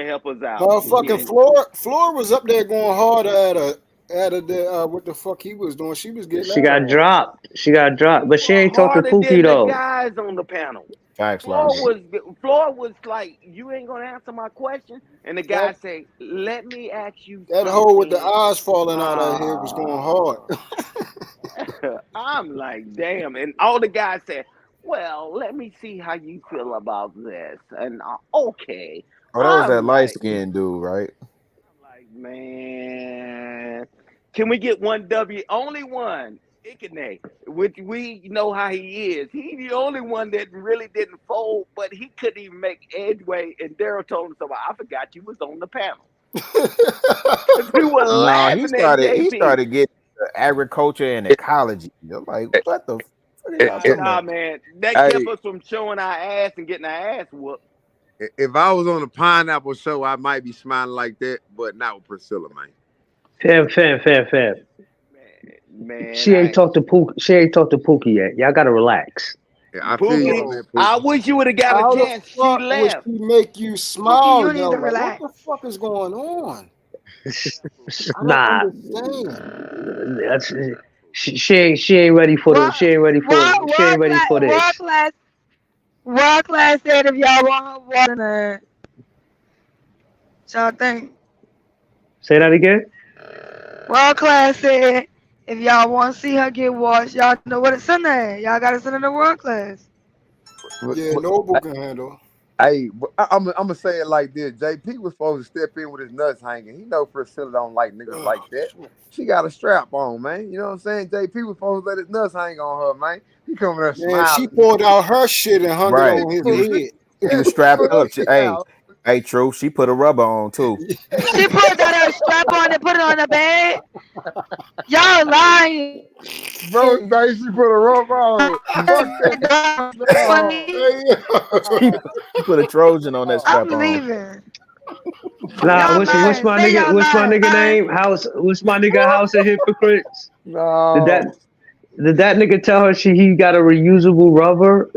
and help us out. Fucking Floor was up there going hard at what the fuck he was doing. She was getting She got dropped. She got dropped, but she ain't talking Harder Pookie than the though. guys on the panel. Facts, Floyd Lord. was like, you ain't gonna answer my question, and the guy say, let me ask you That something. hole with the eyes falling out of here was going hard. I'm like, damn. And all the guys said, well, let me see how you feel about this. And okay. Oh, that was that I'm light like, skinned dude, right? man, can we get one W? Only one. Ikene, which we know how he is. He's the only one that really didn't fold, but he couldn't even make headway. And Daryl told him, so I forgot you was on the panel. We were laughing he at started JP. getting agriculture and ecology. You're like, what the fuck are y'all talking Nah, about? man, that Hey, kept us from showing our ass and getting our ass whooped. if I was on a Pineapple show, I might be smiling like that, but not with Priscilla, man. Fam. Man, She ain't talked to Pookie yet. Y'all gotta relax. Yeah, I feel you on Pookie, that, I Pookie. wish you would have got How a the chance. She fuck would left. she make you Pookie, smile, you need though? to Like, what relax. the fuck is going on? I don't Nah, understand. that's she ain't ready for the she ain't ready for World class said if y'all want her water, y'all think? Say that again. World class said if y'all want to see her get washed, y'all know what it's in there. Y'all got to send her to world class. Yeah, Noble can handle. Hey, I'm gonna say it like this: JP was supposed to step in with his nuts hanging. He know Priscilla don't like niggas like that. She got a strap on, man. You know what I'm saying? JP was supposed to let his nuts hang on her, man. He coming there Man, she smiling. poured out her shit and hung it Right. on his head. He was strapped up. Hey, True. She put a rubber on too. She put that strap on and put it on the bed. Y'all lying. Bro, nice. She put a rope on. Fuck that. She put a Trojan on that I'm strap on. leaving. Nah, what's my nigga name? What's my nigga House of Hypocrites? No. Did that nigga tell her he got a reusable rubber?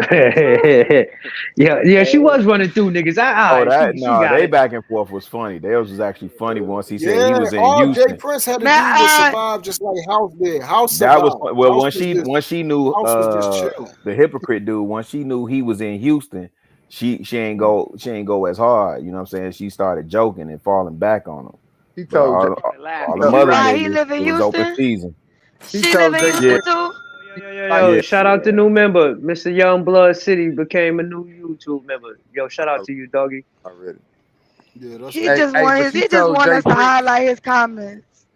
yeah, she was running through niggas. She got they it. back and forth was funny. Theirs was actually funny once he said he Yeah, was in all Houston. Jay Prince had to do was survive just like House did. House That survived. was well House once she knew House was just chilling. the hypocrite dude, once she knew he was in Houston, she ain't go as hard. You know what I'm saying? She started joking and falling back on him. He told all the mother he live in niggas, it was open Houston? season. She live in Houston too? Yo, shout out to new member, Mr. Youngblood City became a new YouTube member. Yo, shout out to you, doggy. Already. Yeah, He just want us to highlight his comments.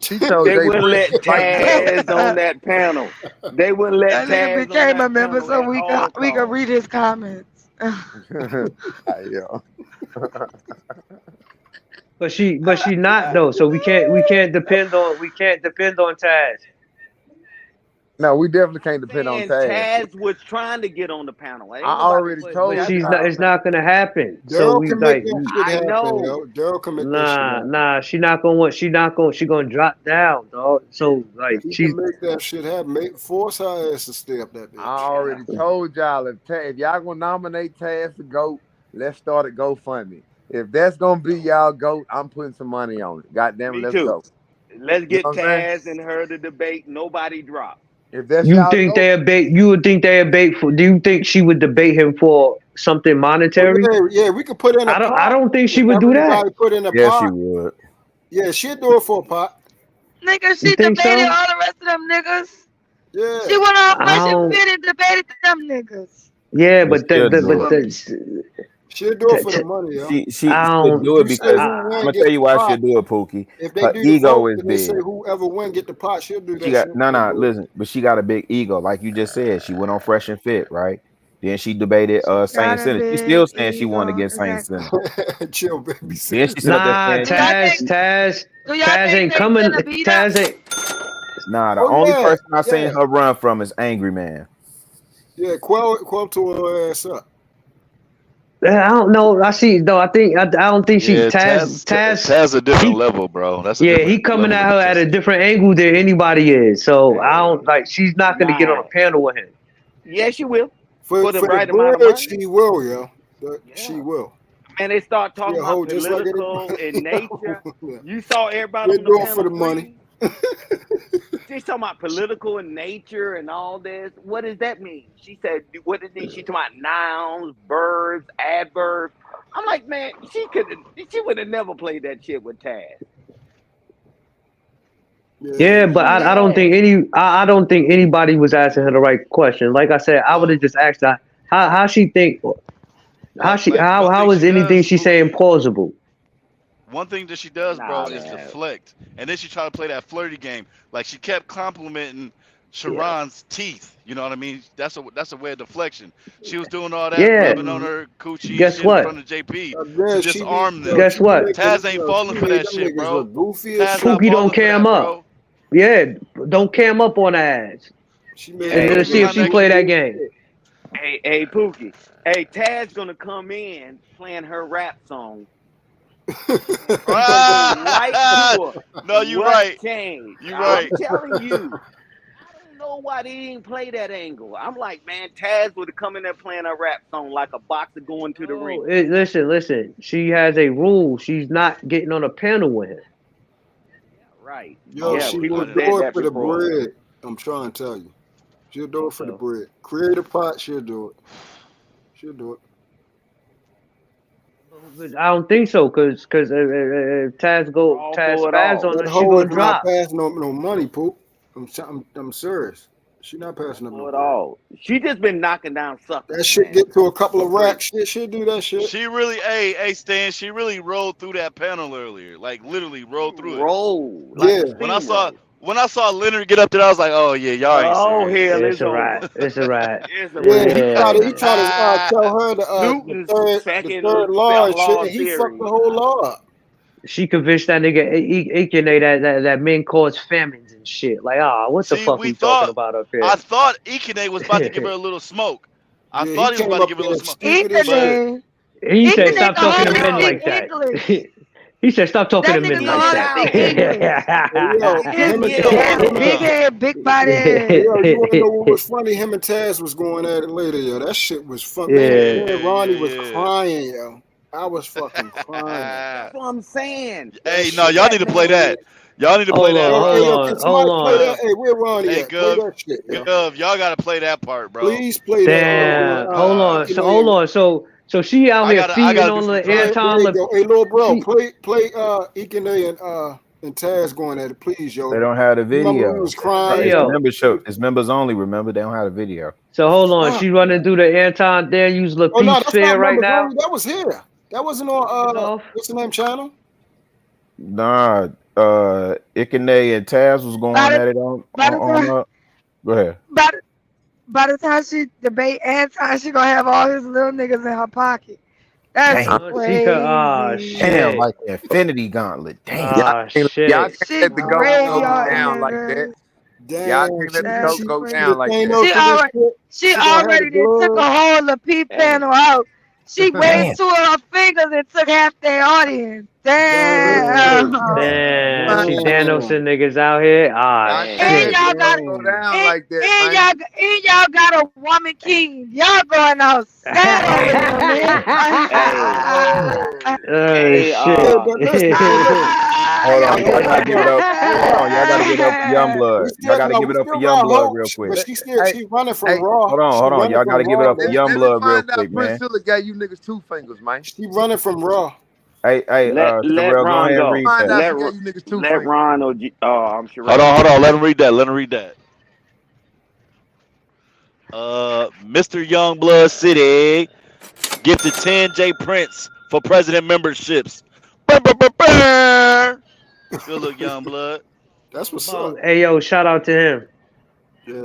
They wouldn't let Taz on that panel. They wouldn't let That nigga Taz became on a that member panel so at we all could costs. read his comments. Yeah. But she not though, so we can't depend on Taz. No, we definitely can't depend on And Taz. Taz was trying to get on the panel. Ain't I nobody already put told Taz you. on It's not gonna happen. So Daryl we can make like that shit I happen, know. yo. Daryl can make that shit happen. nah. She gonna drop down, dog. So like He she's can make that shit happen. Force her ass to stay up that bitch. I already told y'all if y'all gonna nominate Taz to GOAT, let's start at GoFundMe. If that's gonna be y'all GOAT, I'm putting some money on it. God damn it, Me let's too. go. Let's get You know what I'm saying? Taz and her to debate. Nobody drop. If that's you y'all think GOAT, you would think they debate for? Do you think she would debate him for something monetary? Yeah, we could put in a pot. I don't think she If would do that. everybody put in a Yes, pot. she would. Yeah, she'd do it for a pot. Nigga, You she think debated so? all the rest of them niggas. Yeah. She went on I Fresh and don't- Fit and debated them niggas. Yeah, But she'll do it for the money, yo. She I should don't- do it You say because who I'm win, gonna get tell you the why pot. she'll do it, Pookie. If they Her do the ego vote is and they say big. whoever win get the pot, she'll do that She got shit. listen, but she got a big ego, like you just said. She went on Fresh and Fit, right? Then she debated Got Saint a Sinner. She's still big saying she won ego. against Saint Exactly. Sinner. Chill, baby. Then she sit up there saying Do y'all Taz think ain't they coming. finna beat up? Taz ain't. nah, the Oh, only yeah, person I seen yeah. her run from is Angry Man. Yeah, Quell tore her ass up. I don't know. I see though. I don't think she Yeah, Taz a different level, bro. That's a Yeah, different he coming level at of her at a intensity. different angle than anybody is. So I don't like. She's not gonna get on a panel with him. Yes, you will. For the the right amount of bread, money. she will, yo. She will. And they start talking Yeah, about hold just like political it. in nature. You saw everybody We're on the doing panel for the money. she's talking about political in nature and all this. What does that mean? She said, what does it mean? She's talking about nouns, verbs, adverbs. I'm like, man, she would have never played that shit with Taz. Yeah, but I don't think anybody was asking her the right question. Like I said, I would have just asked her how she think, how is anything she's saying plausible? One thing that she does, bro, is deflect, and then she tried to play that flirty game. Like she kept complimenting Sharon's teeth. You know what I mean? That's a way of deflection. She was doing all that, rubbing on her coochie Guess shit what? in front of JP to disarm them. Guess what? Taz ain't falling for that shit, bro. Taz not Pookie don't falling for cam that, up. bro. Yeah, don't cam up on her ass. And let's see if she play that game. Hey, Pookie. Hey, Taz gonna come in playing her rap song. Right to her. No, you What right. changed? You right. I'm telling you. I don't know why they didn't play that angle. I'm like, man, Taz would have come in there playing a rap song like a boxer going to the ring. Listen. She has a rule. She's not getting on a panel with him. Right. Yo, Yeah, she people will said do it that for the before. bread. I'm trying to tell you. She'll do it for the bread. Create a pot, she'll do it. She'll do it. But I don't think so, cause Taz spaz on That her, she hoe gonna is not drop. passing no money, Poop. I'm serious. She not passing up no At bread. all. She just been knocking down suckers. That shit get to a couple of racks. She'll do that shit. She really, hey, Stan, she really rolled through that panel earlier. Like literally rolled through it. Roll. Yeah. When I saw Leonard get up there, I was like, oh yeah, y'all ain't serious. hell, It's a rat. It's a rat. Yeah, he tried to tell her the third law and shit, and he fucked the whole law up. She convinced that nigga Ikene that men cause famines and shit. Like, what the fuck we talking about up here? I thought Ikene was about to give her a little smoke. I thought he was about to give her a little smoke. Ikene. He said, Ikene "Stop can talking to hardly men like speak that." English. He said, "Stop talking to That men nigga like that." Big head, big body. Yo, you want to know what was funny? Him and Taz was going at it later, yo. That shit was funny. Yeah. Man, Ronnie was crying, yo. I was fucking crying. That's what I'm saying. Hey, no, y'all need to play that. Y'all need to play that. Can somebody play that? Hey, where Ronnie Hey, at? Play that shit, yo. Gov, y'all gotta play that part, bro. Please play Damn. that. Hold on. So she out here feeding on the airtime. Hey, little bro, play Ikene and Taz going at it, please, yo. They don't have the Remember video. we was crying. It's a member show. It's members only. Remember, they don't have the video. So hold on. She running through the airtime there. Use Oh no, LaPeach that's Fair not right members now. only. That was here. That wasn't on what's the name channel? Nah, Ikene and Taz was going at it on go ahead. By the time she debate Anton, she gonna have all his little niggas in her pocket. That's crazy. Damn, like the Infinity Gauntlet. Damn. Y'all can't let the crazy, go y'all down like that. Y'all can't let the go down like that. She already took a whole LaPeach panel out. She waved two of her fingers and took half their audience. Damn. Damn. She Thanos and niggas out here. And y'all got go down like that. and y'all got a woman king. Y'all going outside Hold on, y'all gotta give it up. Hold on, y'all gotta give it up for Youngblood. Y'all gotta give it up for Youngblood real quick. But she's running from Raw. Hold on. Y'all gotta give it up for Youngblood real quick, man. Priscilla gave you niggas 2 fingers, man. She running from Raw. Hey, let Terrell, go ahead Ron and go. read Let that. let Ron or I'm sure. Hold on. Let him read that. Mr. Youngblood City gifted 10 J Prince for president memberships. Good look, Youngblood. That's what's up. Hey, yo, shout out to him. Yeah,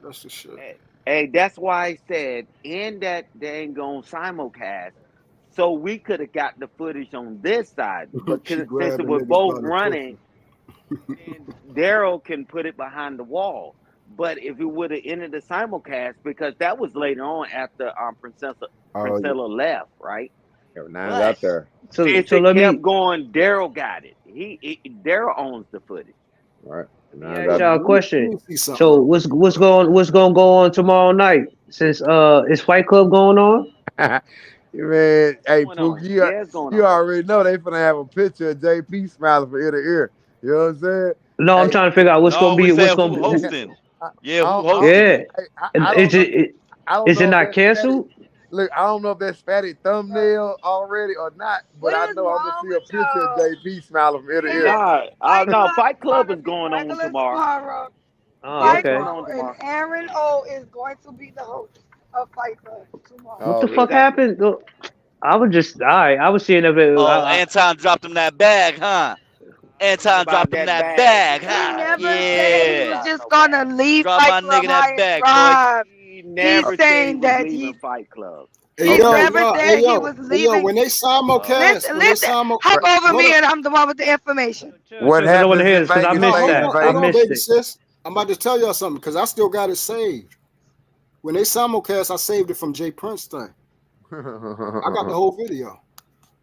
that's the shit. Hey, that's why I said in that dang on simulcast, so we could have got the footage on this side, but since it was both running, Daryl can put it behind the wall. But if it would have ended the simulcast, because that was later on after Priscilla left, right? Now it's out there. So let me kept going. Daryl got it. Daryl owns the footage. Right. Yeah, y'all question. So what's going to go on tomorrow night? Since is Fight Club going on? Man, hey Pookie, you already know they finna have a picture of JP smiling from ear to ear. You know what I'm saying? No, I'm trying to figure out what's No, gonna we be. What's said who gonna be? hosting. Yeah, who I hosting Yeah. it? don't Is know. it? I don't Is it know if not that's canceled? Look, I don't know if that's fatty thumbnail already or not, but I know I'm gonna see a picture of JP smiling from ear to ear. No, Fight Club is going on tomorrow. Oh, Fight okay. Club and Aaron O is going to be the host of Fight Club tomorrow. What the fuck happened? I was just, all right. I was seeing if it. Oh, Anton dropped him that bag, huh? Anton dropped him that bag, He huh? never said he was Yeah. just gonna leave Drop Fight my Club nigga high that and bag, drive. He never He's said he saying was that leaving he Fight Club. Hey, he yo, never yo, said hey, he yo, was hey, yo, leaving. when they simulcast, Listen, hop over me and I'm the one with the information. What Because I want to happens hear in this because I Vegas missed stays in that. I hold on, Vegas. missed baby it. sis. I'm about to tell y'all something because I still got it saved. When they simulcast, I saved it from Jay Prince thing. I got the whole video.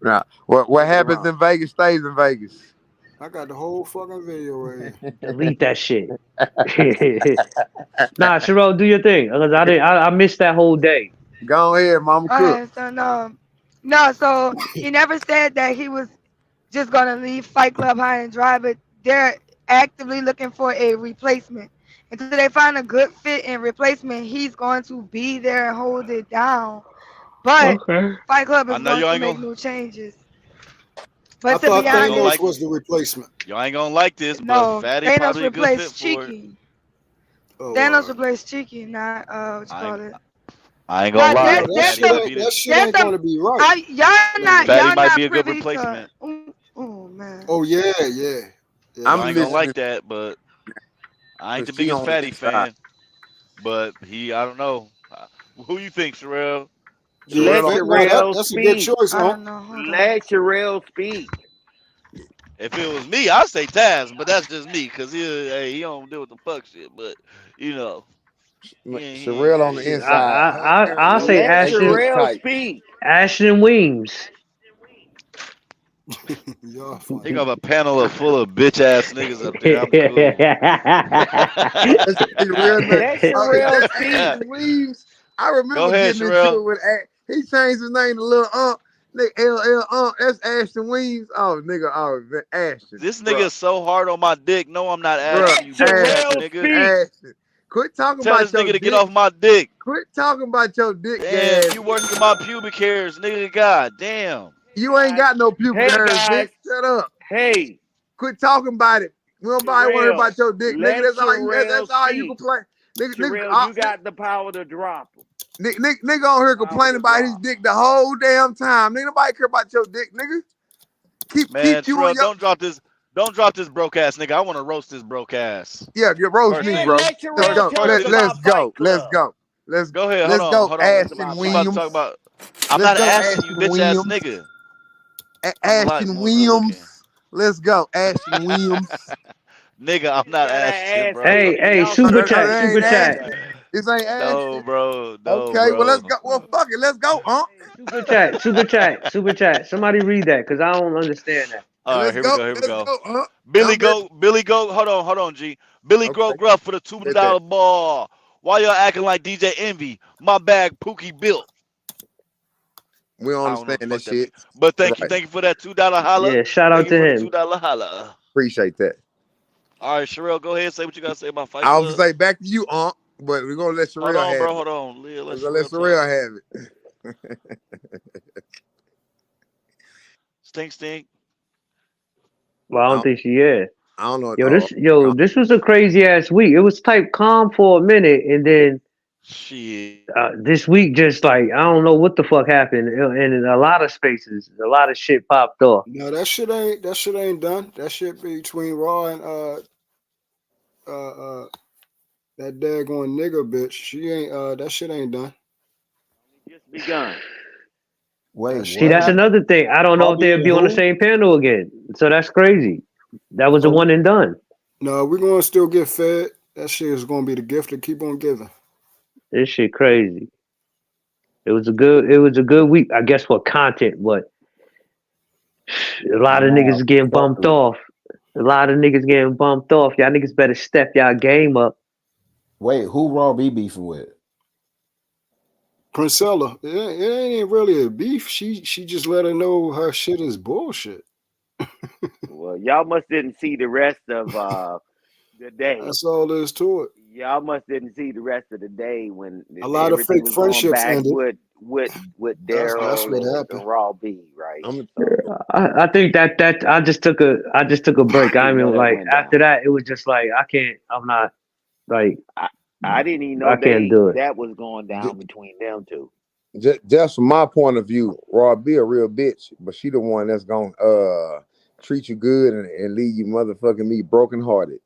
Nah, what happens in Vegas stays in Vegas. I got the whole fucking video right here. Delete that shit. Nah, Sherelle, do your thing. Because I missed that whole day. Go ahead, Mama All Cook. right, so no, so he never said that he was just gonna leave Fight Club high and dry, but they're actively looking for a replacement. Until they find a good fit and replacement, he's going to be there and hold it down. But Fight Club I is know going you to ain't make gonna. new changes. I But to thought be Y'all ain't gonna honest, Thanos like. was the replacement. Y'all ain't gonna like this, but no, Fatty Thanos probably a good fit replaced for it. Cheeky. Oh, Thanos replaced Cheeky, not what you I call ain't, it. I ain't gonna Now lie. that there's shit Fatty some might be ain't the. that shit there's ain't some going to be right. Fatty y'all might not be a good privy to. replacement. Oh man. Oh yeah. Y'all ain't gonna like listening that, but I ain't the because she biggest on the Fatty inside. fan. But I don't know. Who you think, Sherelle? Yeah, Let no, Sherelle that's a good speak. choice, I huh? don't know. Hold on. Let Sherelle speak. If it was me, I'd say Taz, but that's just me, cause he don't do with the fuck shit. But you know, Sherelle on the Shit, inside. I'll say Let Ashton Sherelle speak. Weems. Y'all he funny. got a panel full of bitch ass niggas up there. I'm cool. Real name. Let Sherelle That's speak. Ashton Weems. I Go remember ahead, getting into Sherelle. it with he changed his name to Lil Nigga LL That's Ashton Weems. Oh nigga, Ashton. This nigga is so hard on my dick. No, I'm not Bruh, asking you, bitch ass Sherelle nigga. speak. Ashton. Quit talking Tell about this your nigga to get dick. off my dick. Quit talking about your dick, Damn, ass. you worse than my pubic hairs, nigga. God damn. You ain't got no pubic Hey hairs, guys. bitch. Shut up. Hey, Quit talking about it. We don't want to hear Sherelle. about your dick, nigga. Let That's all you. Sherelle That's all you speak. complain. Sherelle, you got the power to drop him. Nigga on here complaining about his dick the whole damn time. Nigga, nobody care about your dick, nigga. Man, Keep you Sherelle, and your don't drop this broke ass nigga. I want to roast this broke ass. you roast me, bro. Let Let's Sherelle go. tell us Let's about go. Fight Let's Club. go. Let's Go ahead. let's go. Hold on. Ashton We about to Williams. talk about. I'm Let's not go. asking you, Ashton bitch ass Williams. nigga. I'm a lot Ashton more good looking. Williams. Let's go. Ashton Williams. Nigga, I'm not asking, bro. Hey, super chat. This ain't No, Ashton. bro. No, Okay, bro. well let's go. Well, fuck it. Let's go, huh? Super chat. Somebody read that because I don't understand that. All right, Let's here go. we go. Let's go, huh? Billy Goat. Hold on, G. Billy Okay. Goat for the $2 ball. Why y'all acting like DJ Envy? My bag, Pookie built. We don't I don't know what the understand that fuck that shit. means. But thank Right. you for that $2 holla. Yeah, shout out Thank you to for him. the $2 holla. Appreciate that. All right, Sherelle, go ahead. Say what you got to say about Fight I Club. was say back to you, but we're gonna let Sherelle Hold on, have bro. it. Hold on. Let We're gonna let Sherelle have it. Stink. Well, I don't think she is. I don't know. This was a crazy ass week. It was type calm for a minute, and then shit. This week just like I don't know what the fuck happened. And in a lot of spaces, a lot of shit popped off. No, that shit ain't done. That shit between Raw and that daggone nigga bitch. She ain't that shit ain't done. Just begun. Wait, See, that's another thing. I don't know if they'll be on the same panel again. So that's crazy. That was a one and done. No, we're gonna still get fed. That shit is gonna be the gift to keep on giving. This shit crazy. It was a good week, I guess, for content, but a lot of niggas getting bumped off. Y'all niggas better step y'all game up. Wait, who Raw be beefing with? Princella. It ain't really a beef. She just let her know her shit is bullshit. Well, y'all must didn't see the rest of the day. That's all there is to it. Y'all must didn't see the rest of the day when A lot of everything fake was going friendships back ended. with That's Daryl what and happened. Raw B, right? I think that I just took a break. I didn't know mean, that like went down. after that, it was just like I'm not like I didn't even know I can't do it. that was going down between them two. Just from my point of view, Raw B a real bitch, but she the one that's gonna treat you good and leave you motherfucking me brokenhearted.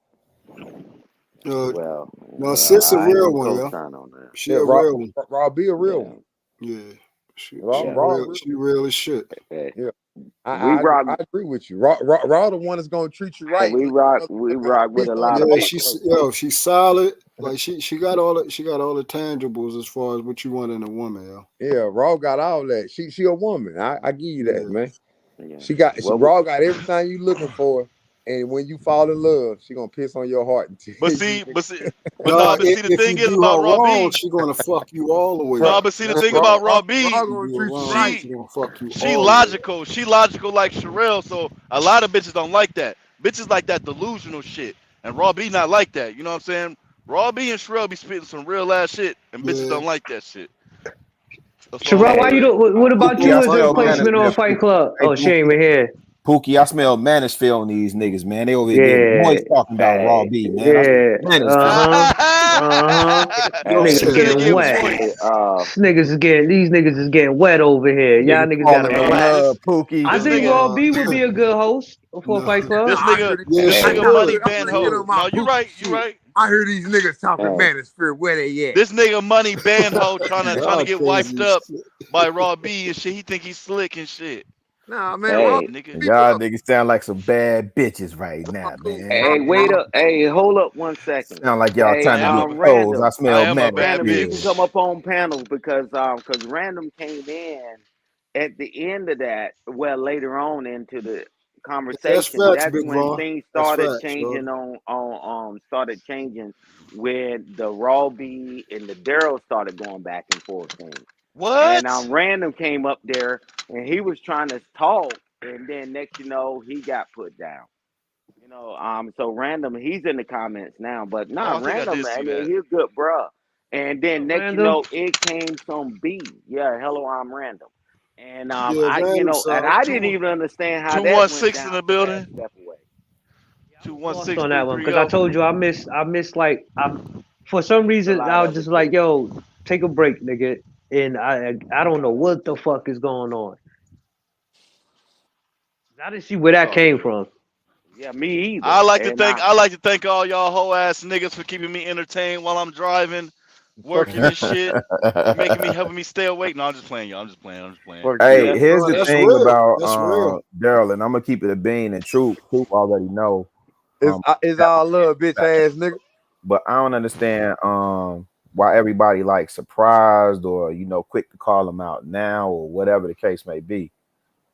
Well, No, sis a I ain't real gonna one, yo. co-sign on that. She a real one. Raw B a real one. Yeah. She Yeah. real as shit. Yeah. We rock. I agree with you. Raw the one that's gonna treat you right. We rock with a lot of Yeah, people. she's solid. Like she got all the tangibles as far as what you want in a woman, yo. Yeah, Raw got all that. She a woman. I give you that, man. Yeah. Raw got everything you looking for, and when you fall in love, she gonna piss on your heart. But see, the if thing you is do about her Raw wrong, B. she gonna fuck you all the way. No, but see the thing about Raw B, gonna treat you right. She gonna fuck you she all logical. She logical like Sherelle. So a lot of bitches don't like that. Bitches like that delusional shit. And Raw B not like that. You know what I'm saying? Raw B and Sherelle be spitting some real ass shit, and bitches don't like that shit. Sherelle, why you don't? What about Pookie, you I as a smell replacement on Manisfield. Fight Club? Hey, Oh, she ain't even here. Pookie, I smell Manisfield on these niggas, man. They over here getting Yeah. moist talking about Raw B, man. Yeah. Manisfield. Niggas getting wet. These niggas is getting wet over here. Y'all niggas gotta relax. Pookie. I think Raw B would be a good host for Fight Club. This nigga money band hoe. No, you right. You right. I hear these niggas talking Manosphere. Where they at? This nigga money band hoe trying to get wiped up by Raw B and shit. He think he's slick and shit. Nah, man. Y'all niggas sound like some bad bitches right now, man. Hey, wait up. Hey, hold up 1 second. Sound like y'all trying to get clothes. I smell Random, you can Manisfield. come up on panels because Random came in at the end of that. Well, later on into the conversation, facts, that's Big when Ron. things That's started facts, changing started changing when the Raw B and the Daryl started going back and forth things. What? And Random came up there and he was trying to talk, and then next you know he got put down. You know, so Random, he's in the comments now, but Random, I mean, he's good, bruh. And then next you know, it came some beat. Yeah, hello, I'm Random. And I didn't even understand how that went 216 in the building. 216 on that one because I told you I miss like for some reason I was just like, yo, take a break, nigga. And I don't know what the fuck is going on. I didn't see where that came from. Yeah, me either. I like to thank all y'all whole ass niggas for keeping me entertained while I'm driving, working and shit, helping me stay awake. No, I'm just playing, y'all. I'm just playing. Hey, here's the thing real. about That's real. Daryl, and I'm gonna keep it a bean and Troop already know. It's all love, bitch ass nigga. But I don't understand why everybody like surprised or quick to call him out now or whatever the case may be.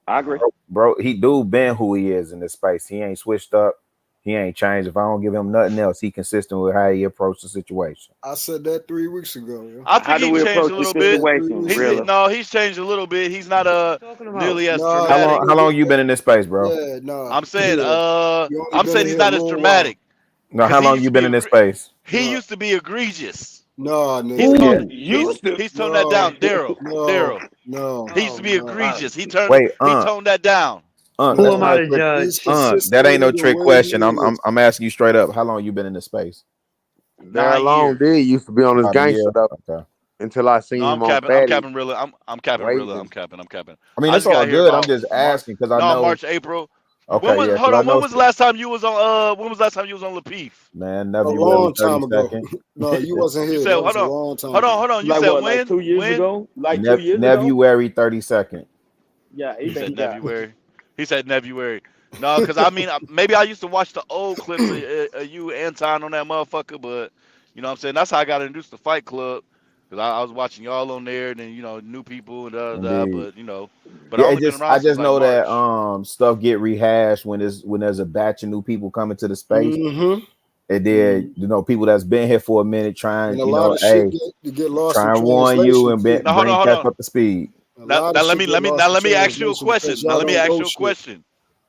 I agree. Bro, he do been who he is in this space. He ain't switched up. He ain't changed. If I don't give him nothing else, he consistent with how he approached the situation. I said that 3 weeks ago. Yo. I think he changed a little bit. He's changed a little bit. He's not nearly as dramatic. How long you been in this space, bro? Yeah, no. I'm saying he's not as dramatic. No, how long you been in this space? He used to be egregious. No, nigga. He's toned that down. Daryl. No. He used to be egregious. He toned that down. Who am I to judge? That ain't no trick question. I'm asking you straight up. How long you been in this space? That long did used to be on his gangster stuff. Okay. Until I seen him on I'm capping really. I'm capping really. I'm capping. I mean, it's all good. I'm just asking because I know March, April. Okay, hold on. When was the last time you was on? When was the last time you was on Lapeef? Man, a long time ago. No, you wasn't here. You said, hold on. You said when? Like 2 years ago? Like 2 years ago? February 32nd. Yeah, he said February. He said February. No, because I mean, maybe I used to watch the old clips of you, Anton, on that motherfucker, but you know what I'm saying? That's how I got introduced to Fight Club. Because I was watching y'all on there, and then new people and but I just know that stuff get rehashed when there's a batch of new people coming to the space, and then people that's been here for a minute trying, get lost. Try and warn you and bring catch up to speed. Now let me ask you a question.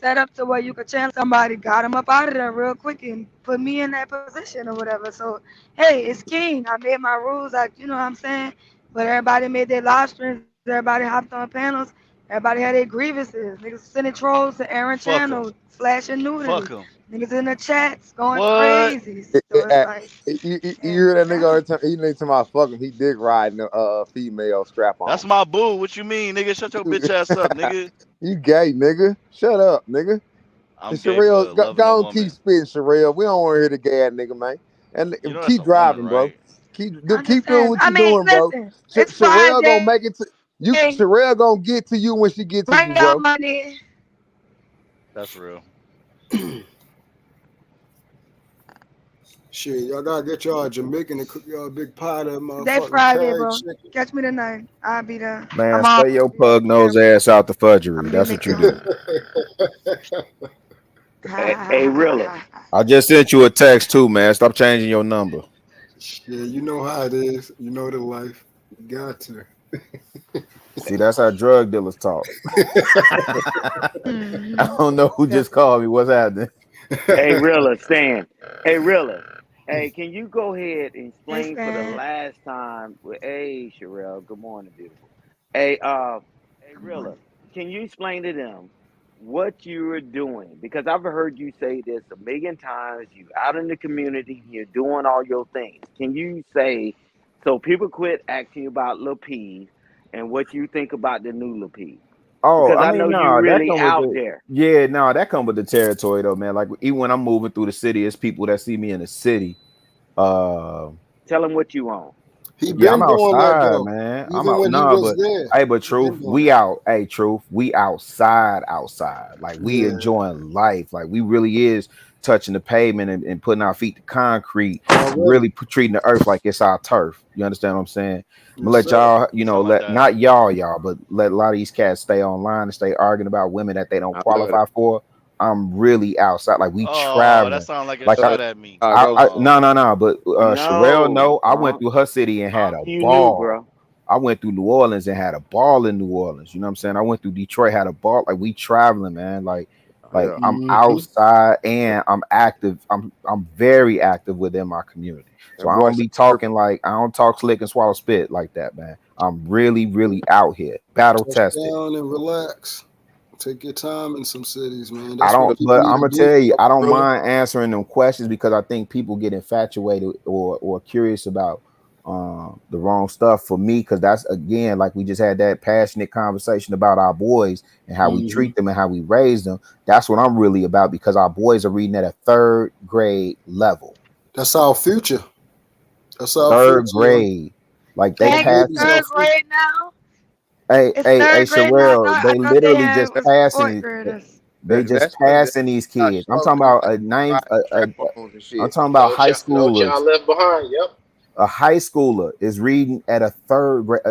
set up to where you could challenge somebody, got him up out of there real quick and put me in that position or whatever. So, hey, it's king. I made my rules, like, you know what I'm saying? But everybody made their live streams. Everybody hopped on panels. Everybody had their grievances. Niggas sending trolls to Aaron Fuck 'em. channel, flashing nudity. Fuck 'em. Niggas in the chats going What? crazy. So it's like, You hear that nigga all the time? He nigga talking about fucking. He dick riding a female strap on. That's my boo. What you mean, nigga? Shut your bitch ass up, nigga. You gay, nigga. Shut up, nigga. I'm And gay Sherelle, for go, loving a go on, woman. keep spitting, Sherelle. We don't want to hear the gad nigga, man. And You know that's keep a woman, driving, bro. right? Keep doing Understand? what I you mean, doing, bro. listen, it's Sherelle gonna Friday. make it to you. Sherelle gonna get to you when she get to Bring you, your bro. money. That's real. Shit, y'all gotta get y'all a Jamaican to cook y'all a big pie of that Today motherfucking Friday, carrot bro. chicken. Catch me tonight. I'll be there. Man, I'm all. stay your pug nose ass out the fudgery. That's what you do. Hey, Rilla. I just sent you a text too, man. Stop changing your number. Yeah, you know how it is. You know the life. You got to. See, that's how drug dealers talk. I don't know who just called me. What's happening? Hey, Rilla, Stan. Hey, Rilla. Hey, can you go ahead and Yes, explain for the man. last time? Hey, Sherelle. Good morning, beautiful. Hey, Rilla. Can you explain to them what you are doing? Because I've heard you say this a million times. You out in the community. You're doing all your things. Can you say so people quit asking you about Lil Peep and what you think about the new Lil Peep? Oh, Because I I mean, know no, you're that really come with out the there. yeah, no, that come with the territory though, man. Like even when I'm moving through the city, it's people that see me in the city. Tell them what you want. He Yeah, I'm been doing that outside, though. man. I'm Even out. when he No, was but there. hey, but He been truth, doing we that. out. Hey, truth, we outside. Like we Yeah. enjoying life. Like we really is touching the pavement and putting our feet to concrete. Already. Really treating the earth like it's our turf. You understand what I'm saying? I'm gonna Yes, let sir. y'all, you know, Something like let that. not y'all, but let a lot of these cats stay online and stay arguing about women that they don't I love qualify for. I'm really outside. Like we Oh, traveling. that sounds like a Like shot at me. go. no. But Sherelle, no, I went No, through her city and had a you knew, ball. bro. I went through New Orleans and had a ball in New Orleans. You know what I'm saying? I went through Detroit, had a ball. Like we traveling, man. Like Yeah. I'm Mhm. outside and I'm active. I'm very active within my community. So That I boy don't said be talking like I don't talk slick and swallow spit like that, man. I'm really out here, battle Touch tested. down and relax. Take your time in some cities, man. I That's what don't, people but need I'm to gonna do. tell you, I don't Brother. mind answering them questions because I think people get infatuated or curious about the wrong stuff for me, because that's again like we just had that passionate conversation about our boys and how we Mhm. treat them and how we raise them. That's what I'm really about, because our boys are reading at a 3rd grade level. That's our future. That's our 3rd future. Yo. grade, like they Dang, passing. it's third grade now. Hey, It's hey, third grade now. Sherelle, I they thought they literally had just was passing. fourth graders. They just That's because passing these got kids. I'm slow talking down about a ninth. strap ons and I'm shit. talking about high No schoolers. child left behind. Yep. A high schooler is reading at a 3rd grade,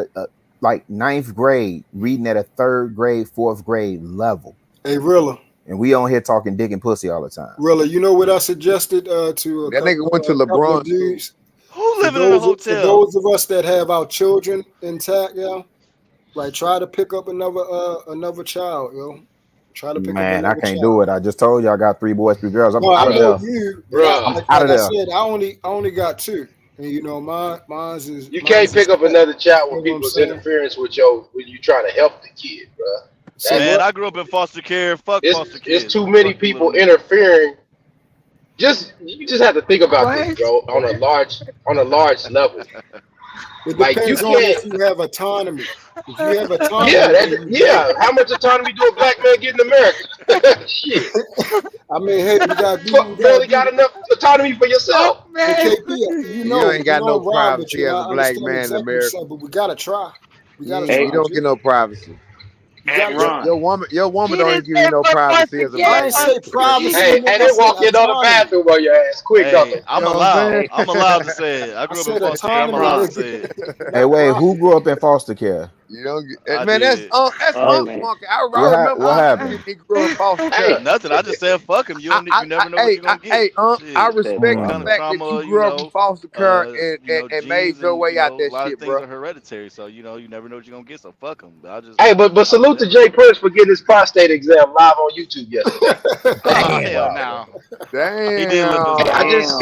like 9th grade, reading at a 3rd grade, 4th grade level. Hey, Rilla. And we on here talking dick and pussy all the time. Rilla, you know what I suggested to That nigga went to couple of LeBron school. dudes? Who For living in a those, for hotel? those of us that have our children intact, yo, like try to pick up another child, yo. Try to pick up Man, I another can't child. do it. I just told you I got 3 boys, 3 girls. I'm No, I out of know there. you, but Bruh. like Out of I there. said, I only got 2, and you know mine's is You can't pick up set. another child You when know what I'm people's saying? interference with when you trying to help the kid, bro. Say Man, what? I grew up in foster care. Fuck foster It's kids. too many Fuck you people little niggas. interfering. You just have to think about this, What? bro, on a large level. It Like you depends on can't. if you have autonomy. If you have autonomy, Yeah, then you good. How much autonomy do a black man get in America? Shit, I mean, hey, we gotta be. you barely got enough autonomy for yourself. Hey, Man, KP, you You know, ain't got no I'm riding with privacy you, and as I a black understand man in exactly what you're America. saying, but we gotta try. We gotta Hey, You try, don't G. get no privacy. You hey, gotta Your try. Ron. your woman he don't didn't give say you no what privacy foster as a care. I black ain't man. say privacy, Hey, nigga. and I then said walk in on the autonomy. bathroom while your ass quick, don't Hey, they? I'm You know what I'm allowed. saying? I'm allowed to say it. I I grew up in said foster care. I'm autonomy, allowed to Ron. say it. nigga. Hey, Not wait, privacy. who grew up in foster care? You don't get I man. That's did. Oh, Unc man. Monkey. I remember What Unc happened? he grew up in foster Hey, care. Nothing. I just said fuck him. You never know what you're gonna get. Hey, Unc, I Shit. respect the Kind of fact that you trauma, grew up in foster care and made genes your and way out a that lot of shit, things bro. are hereditary. So you never know what you're gonna get. So fuck him. But hey, but salute to Jay Prince for getting his prostate exam live on YouTube yesterday. Oh Damn. hell no. Damn. He did lift his. I just,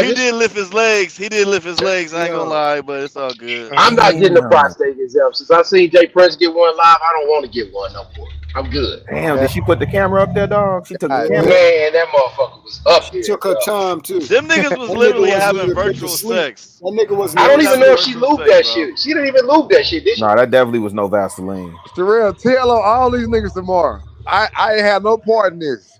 He did lift his legs. He did lift his legs. I ain't gonna Yo, lie, but it's all good. I'm not getting a Damn. prostate exam. Since I seen Jay Prince get one live, I don't want to get one no more. I'm good. Damn, did she put the camera up there, dog? She took the yeah. camera. Man, that motherfucker was up She there, took her time too. Them niggas was That nigga literally wasn't having even put to virtual sleep. sex. That nigga wasn't I They don't was even even having know if she virtual lubed sex, that bro. shit. She didn't even lube that shit, did she? No, that definitely was no Vaseline. Sherelle, tell on all these niggas tomorrow. I ain't have no part in this.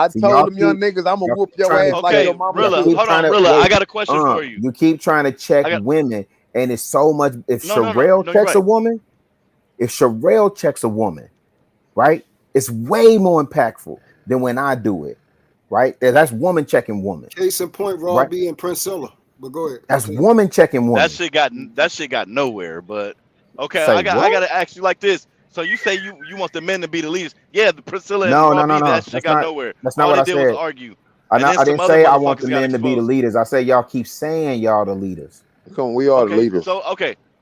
I See, told y'all them young keep- niggas, I'm gonna y'all whoop keep your trying ass to like Okay, your mama. Rilla, keep hold trying on, to Rilla. I wait. got a question for you. You keep trying to check I got women, and it's so much. If no, Sherelle you're checks a right. woman, if Sherelle checks a woman, right, it's way more impactful than when I do it. right? That's woman checking woman. Case in point, Raw Right. B and Priscilla. But go ahead. That's woman checking woman. That shit got nowhere. But okay, Say I what? gotta ask you like this. So you say you want the men to be the leaders? Yeah, the Priscilla and No, Raw no, B, no. that shit That's got not. nowhere. That's not All what they I did said. was argue. I And then didn't some other say I want the motherfuckers got men to be the exposed. leaders. I say y'all keep saying y'all the leaders. Come, we are the Okay, leaders. so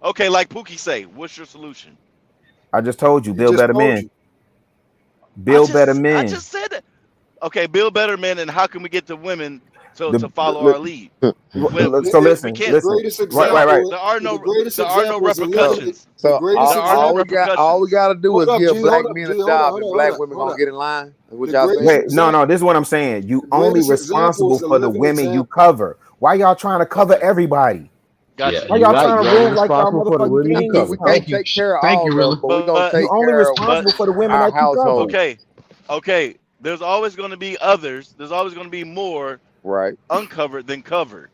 okay, like Pookie say, what's your solution? I just told you, He build just better told men. you. Build better I men. just said that. Okay, build better men, and how can we get the women to The- follow the- our lead? So The listen, greatest right. example. There are The no greatest there are no example is eliminate. repercussions. The So greatest There are no all repercussions. we gotta do Hold is up, give G. black Hold up, men G. a Hold up, job, hold and up, black hold up, women hold gonna up. get in line. Is what The y'all greatest saying? Wait, no, example. this is what I'm saying. You The only greatest example responsible is the for the living women you example. cover. Why y'all trying to cover everybody? Gotcha. Yeah, Why you're y'all right. trying to You're only rule like y'all responsible for the motherfucking women you kings or We cover. something? can't Thank you. take care of Thank all you, of Rilla. them, but we gonna But You take only care of responsible for the women our that you cover. household. okay. There's always going to be others. There's always going to be more Right. uncovered than covered.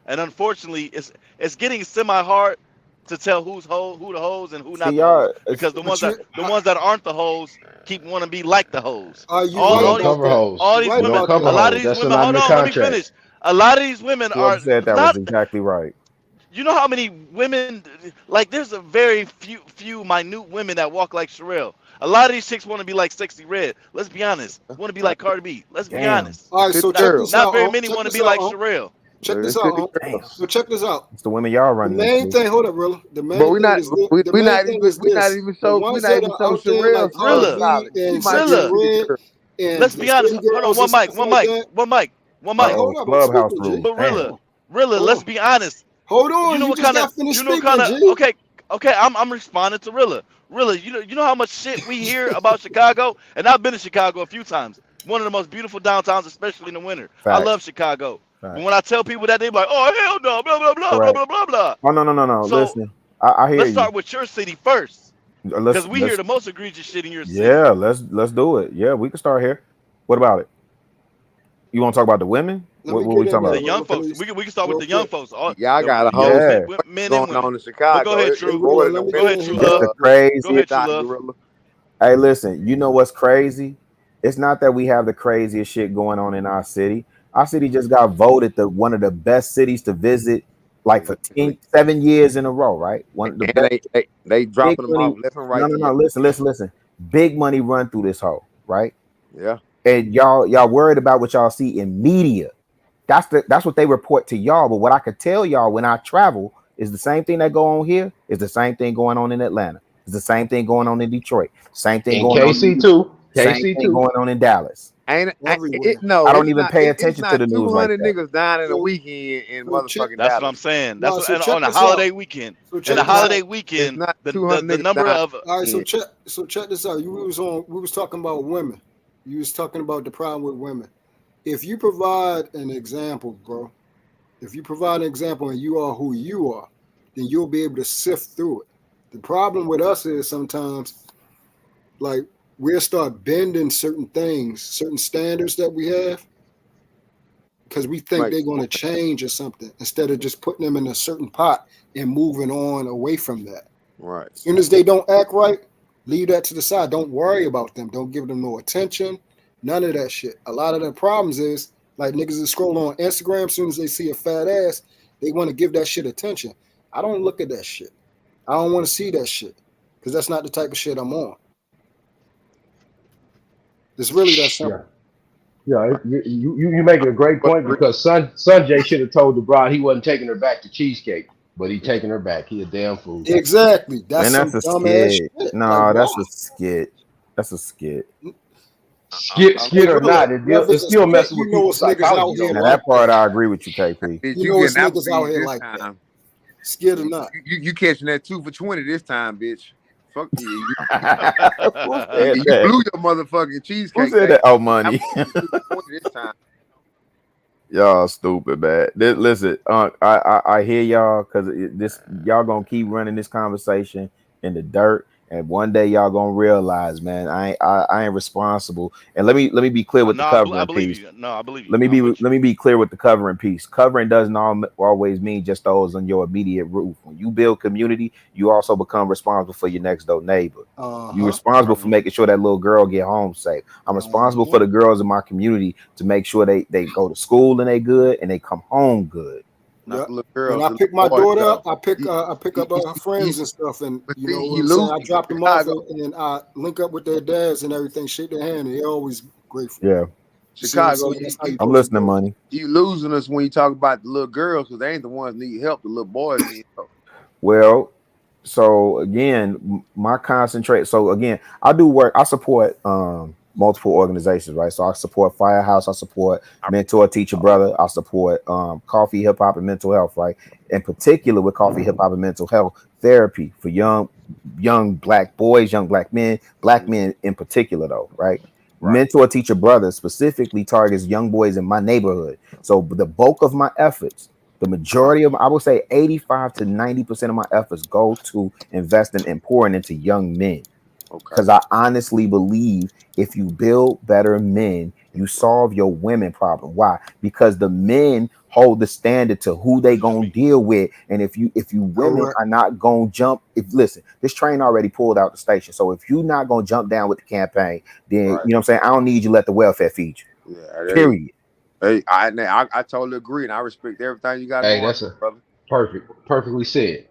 And unfortunately, it's getting semi hard to tell who the hoes and who See not the hoes, y'all, because But you, the ones that aren't the hoes keep want to be like the hoes. are you We right don't about cover that? hoes. All You're these right We don't women, about cover a that. lot of hoes. these That's women. not in Hold the on, let me contract. finish. A lot of these women whoever are said that was not. exactly right. You know how many women? Like, there's a very few minute women that walk like Sherelle. A lot of these chicks want to be like Sexy Red. Let's be honest. Want to be like Cardi B. Let's be Damn. honest. All right, so City check girl. this Not out. very many Check want to this be like out. Sherelle. Check They're this the out. city Damn. girls. So check this out. It's the women y'all The running main into. thing, hold up, Rilla. The But main we thing not is this. we, The we main not thing even is this. The we ones not that even are show out there like Sherelle's Cardi first Rilla, B solid. She and might be Sexy a Rilla. city Red girl. and Let's the be honest. city Hold on, girls and stuff like that. one mic. All right, Uh-oh, hold up. I'm clubhouse speaking, rules. G. But Damn. Rilla, Hold let's on. be honest. Hold You on. know You what just kind of, got finished you know what speaking, kind of, G. okay, I'm responding to Rilla. Rilla, you know how much shit we hear about Chicago? And I've been to Chicago a few times. One of the most beautiful downtowns, especially in the winter. I Facts. love Chicago. But Facts. when I tell people that, they're like, oh, hell no, blah, blah, blah, blah, Correct. blah, blah, blah. Oh no. So Listen, I hear let's you. start with your city first. Because we hear Let's the most egregious shit in your city. yeah, let's do it. Yeah, we can start here. What about it? You want to talk about the women? Let What me we get in talking there, The about? Rilla, young folks. please, We can start with real the young quick. folks. All Y'all got a the young whole Yeah. men and going on women. in But Chicago. go ahead, It's Hey, True. more Rilla, than let the me Go get ahead, in True here. It's Love. the Go crazy. ahead, True side, Love. gorilla. Hey, listen, you know what's crazy? It's not that we have the craziest shit going on in our city. Our city just got voted one of the best cities to visit, like for Exactly. 7 years in a row, right? One of the And best. they Big dropping them off money. left and right. No. Listen. Big money run through this hole, right? Yeah. And y'all worried about what y'all see in media. That's what they report to y'all. But what I could tell y'all when I travel is the same thing that go on here is the same thing going on in Atlanta. It's the same thing going on in Detroit. Same thing In going on. KC too. Same KC thing too. going on in Dallas. Everywhere. I don't It's even not. pay It's attention to not the news like 200 that. niggas dying in a So, weekend in so check. motherfucking That's what I'm Dallas. saying. No, That's so and check on a this out. holiday weekend. So And check a It's this not. out. holiday It's weekend, not the 200 the niggas number dying. of All right, so In. check this out. We was talking about women. You was talking about the problem with women. If you provide an example, bro, if you provide an example and you are who you are, then you'll be able to sift through it. The problem with us is sometimes like we'll start bending certain things, certain standards that we have, because we think Right. they're going to change or something instead of just putting them in a certain pot and moving on away from that. Right. As soon as they don't act right, leave that to the side. Don't worry about them. Don't give them no attention. None of that shit. A lot of the problems is like niggas is scrolling on Instagram. As soon as they see a fat ass, they want to give that shit attention. I don't look at that shit. I don't want to see that shit because that's not the type of shit I'm on. It's really that simple. Yeah, you making a great point because Sanjay should have told the bride he wasn't taking her back to cheesecake, but he taking her back. He a damn fool. Exactly. That's Man, some that's a dumb ass skit. shit. No, Like, that's why? a skit. That's a skit. Skit or not, Whether it's it's a still skit, messing you with know people's it's niggas out psychology here though, Now right? that part I agree with you, KP. Bitch, You you know it's getting niggas out Applebee's here this like that. time. Scared or not. You catching that 2 for $20 this time, bitch. Fuck you. Who You said blew that? your motherfucking Who cheesecake. said that? Oh, money. Applebee's 2 for $20 this time. Y'all stupid, man. Listen, I hear y'all because this y'all gonna keep running this conversation in the dirt, And one day y'all gonna realize, man, I ain't responsible. And let me be clear with the covering piece. I believe you. Let me be clear with the covering piece. Covering doesn't always mean just those on your immediate roof. When you build community, you also become responsible for your next door neighbor. You're responsible for making sure that little girl get home safe. I'm responsible for the girls in my community to make sure they go to school and they good and they come home good. Yeah. When I pick my daughter up, I pick up her friends and stuff, and you know what I'm saying? I drop them off and I link up with their dads and everything, shake their hand, and they're always grateful. Yeah. Chicago, I'm listening, money. You losing us when you talk about the little girls because they ain't the ones need help. The little boys need help. Well, so again, my concentrate. So again, I do work. I support multiple organizations, right? So I support Firehouse, I support Mentor Teacher Brother, I support Coffee, Hip Hop, and Mental Health, right? In particular with Coffee, Hip Hop, and Mental Health therapy for young black boys, young black men in particular, though, right? Mentor Teacher Brother specifically targets young boys in my neighborhood. So the bulk of my efforts, the majority of, I would say 85 to 90% of my efforts go to investing and pouring into young men. Because I honestly believe if you build better men, you solve your women problem. Why? Because the men hold the standard to who they gonna deal with. And if you women are not gonna jump, listen, this train already pulled out the station. So if you're not gonna jump down with the campaign, then you know what I'm saying, I don't need you to let the welfare feed you. Yeah, period. Hey, I totally agree, and I respect everything you got. Hey, that's brother. Perfectly said.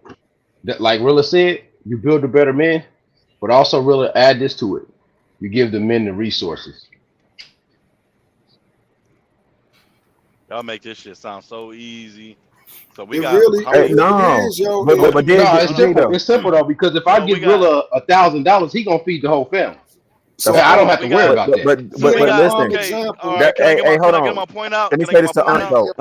That, like Rilla said, you build a better man. But also really add this to it. You give the men the resources. Y'all make this shit sound so easy. So we got really, it's simple. It's simple though, because if I give Rilla $1,000, he gonna feed the whole family. So I don't have to worry about that. But listen, hey, hold on. Let me say this to Unc though.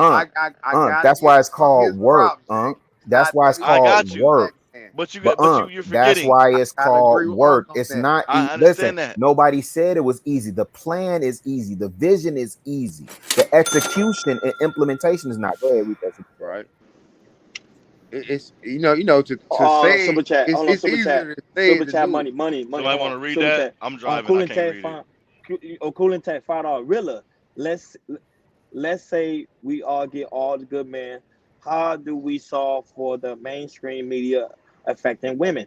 That's why it's called work, Unc. That's why it's called work. But you're forgetting. That's why it's called work. It's not. Listen, that. Nobody said it was easy. The plan is easy. The vision is easy. The execution and implementation is not. Go ahead, read that. Right. It's you know to say super chat. It's easier to say. Super chat money. Somebody want to read that? I'm driving. Cool I can't read it. Cool and Tech $5. Rilla, let's say we all get all the good men. How do we solve for the mainstream media affecting women?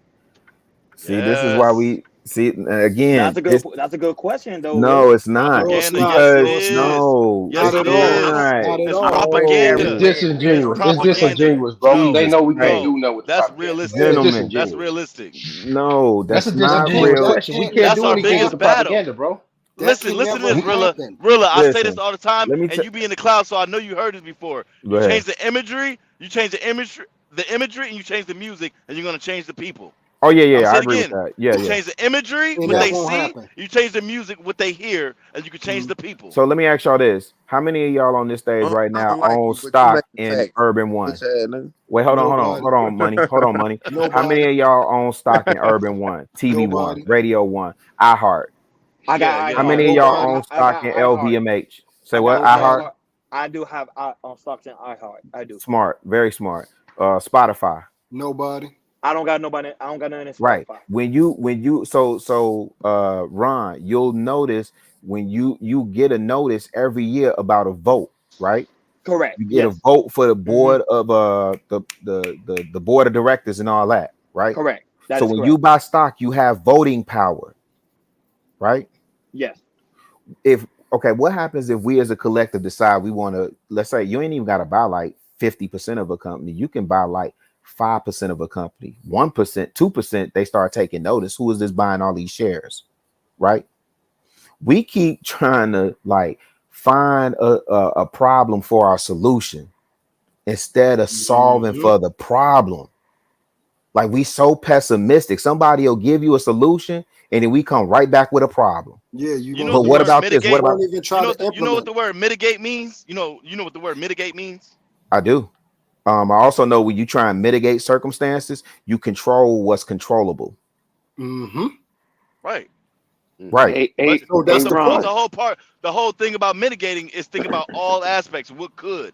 See, this is why we see again. That's a good question, though. No, really. it's not. It's no, yes, it is. It's propaganda. It's disingenuous. It's disingenuous, bro. No, they know we can't do nothing with that's realistic. Gentlemen, that's realistic. No, that's a not disingenuous real. question. We can't do anything with the propaganda, bro. Listen to this, Rilla. I say this all the time, and you be in the cloud, so I know you heard this before. You change the imagery, and you change the music, and you're gonna change the people. Oh yeah, I agree with that. Yeah, you change the imagery, what they see. You change the music, what they hear, and you can change the people. So let me ask y'all this: how many of y'all on this stage right now own stock in Urban One? Wait, hold on, money. How many of y'all own stock in Urban One, TV One, Radio One, iHeart? I got. How many of y'all own stock in LVMH? Say what? iHeart. I do have on stocks in iHeart. I do. Smart, very smart. Spotify. Nobody. I don't got nobody. I don't got nothing in Spotify. Right. When you Ron, you'll notice when you get a notice every year about a vote, right? Correct. You get a vote for the board of the board of directors and all that, right? Correct. So when you buy stock, you have voting power, right? Yes. What happens if we as a collective decide we want to, let's say you ain't even got to buy like 50% of a company, you can buy like 5% of a company, 1%, 2%, they start taking notice. Who is this buying all these shares? Right? We keep trying to like find a problem for our solution instead of solving for the problem. Like we so pessimistic. Somebody will give you a solution and then we come right back with a problem. Yeah, but what about this? What about you know what the word mitigate means? You know what the word mitigate means? I do. I also know when you try and mitigate circumstances, you control what's controllable. Mm-hmm. Right. Right. The whole thing about mitigating is think about all aspects. What could?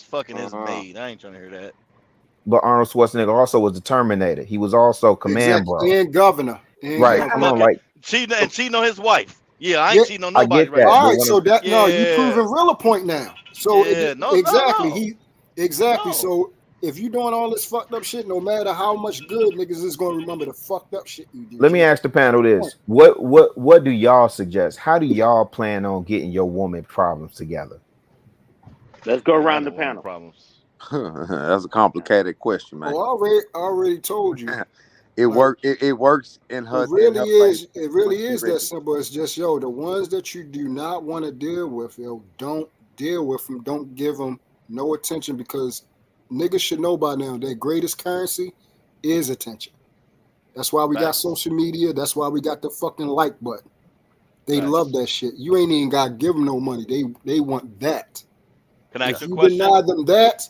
was fucking his maid. I ain't trying to hear that. But Arnold Schwarzenegger also was the Terminator. He was also Command Bro. And governor. Right. Come on, like cheating on his wife. Yeah, I ain't cheating on I nobody get right that. now. All right, so that no, you proving real a point now. So Yeah, no, exactly, no. So if you doing all this fucked up shit, no matter how much good niggas is gonna remember the fucked up shit you do. Let me ask the panel this: what do y'all suggest? How do y'all plan on getting your woman problems together? Let's go around the panel. That's a complicated question, man. Oh, I already told you. It works in her. It really is. favor It really when is she that ready. simple. It's just the ones that you do not want to deal with, don't deal with them. Don't give them no attention because niggas should know by now their greatest currency is attention. That's why we got social media. That's why we got the fucking like button. They love that shit. You ain't even got to give them no money. They want that. Can I ask If you a you question? deny them that,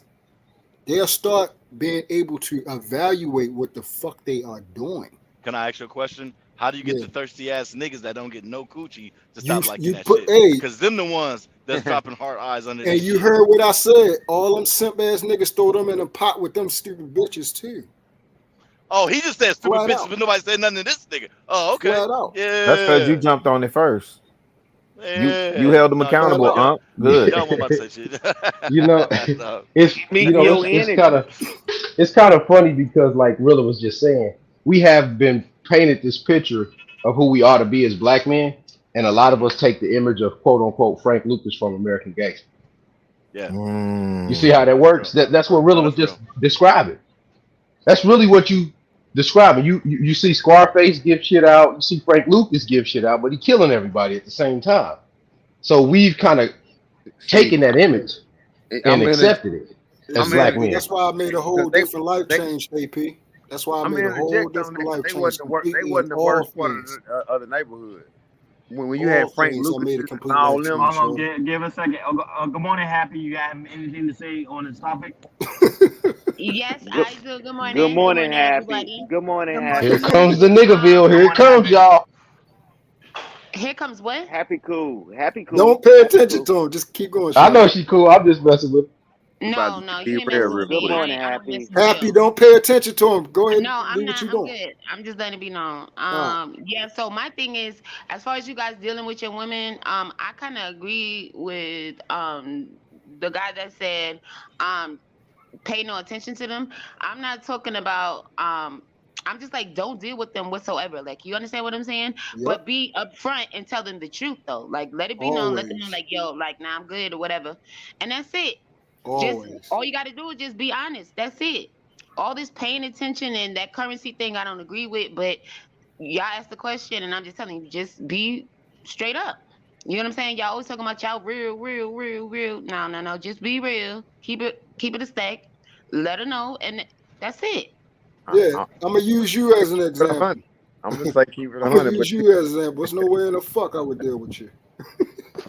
they'll start being able to evaluate what the fuck they are doing. Can I ask you a question? How do you get Yeah. the thirsty ass niggas that don't get no coochie to You- stop liking you that put- shit? hey. Because them the ones that's dropping hard eyes under And this you shit. heard what I said. All them simp ass niggas throw them in a pot with them stupid bitches too. Oh, he just said stupid Flat bitches, out. but nobody said nothing to this nigga. Oh, okay. Flat out. Yeah. That's because you jumped on it first. Yeah. You held them No, accountable, y'all- Unc. Good. Y'all want about to say shit. You know, No. it's Me you know your it's kind of funny because like Rilla was just saying, we have been painted this picture of who we ought to be as black men, and a lot of us take the image of quote unquote Frank Lucas from American Gangster. Yeah. You see how that works? That's what Rilla was just describing. That's really what you describing. You see Scarface give shit out, you see Frank Lucas give shit out, but he killing everybody at the same time. So we've kind of taken that image and accepted it as black men. That's why I made a whole different life change, AP. That's why I made a whole different life They change. wasn't the worst. They completely wasn't in the all worst part things. of the neighborhood. When you All had Frank things, I Lucas made a and complete all life them. change. Hold on, give a second. Good morning, Happy. You got anything to say on this topic? Yes, I do. Good morning. Good morning, Happy. everybody. Good morning, Good Happy. Here comes the Niggaville. Here it comes, y'all. Here comes what? Happy cool. Happy cool. Don't pay Happy attention cool. to him. Just keep going. I know Shawty. she cool. I'm just messing with her. No, you ain't messing with Good me. morning, I don't Happy. mess with Happy, you. don't pay attention to him. Go ahead. No, and I'm do what not. you I'm doing. good. I'm just letting it be known. Alright. Yeah. So my thing is, as far as you guys dealing with your women, I kind of agree with the guy that said, pay no attention to them. I'm not talking about I'm just like, don't deal with them whatsoever. Like, you understand what I'm saying? Yep. But be upfront and tell them the truth though. Like, let it be known. Let them know, Always. like, yo, like, nah, I'm good or whatever. And that's it. Always. Just all you got to do is just be honest. That's it. All this paying attention and that currency thing, I don't agree with. But y'all asked the question, and I'm just telling you, just be straight up. You know what I'm saying? Y'all always talking about y'all real. No. Just be real. Keep it a stack. Let her know, and that's it. Yeah, I'm gonna use you as an example. I'm gonna say keep it I'm gonna 100. use you as an example. There's no way in the fuck I would deal with you.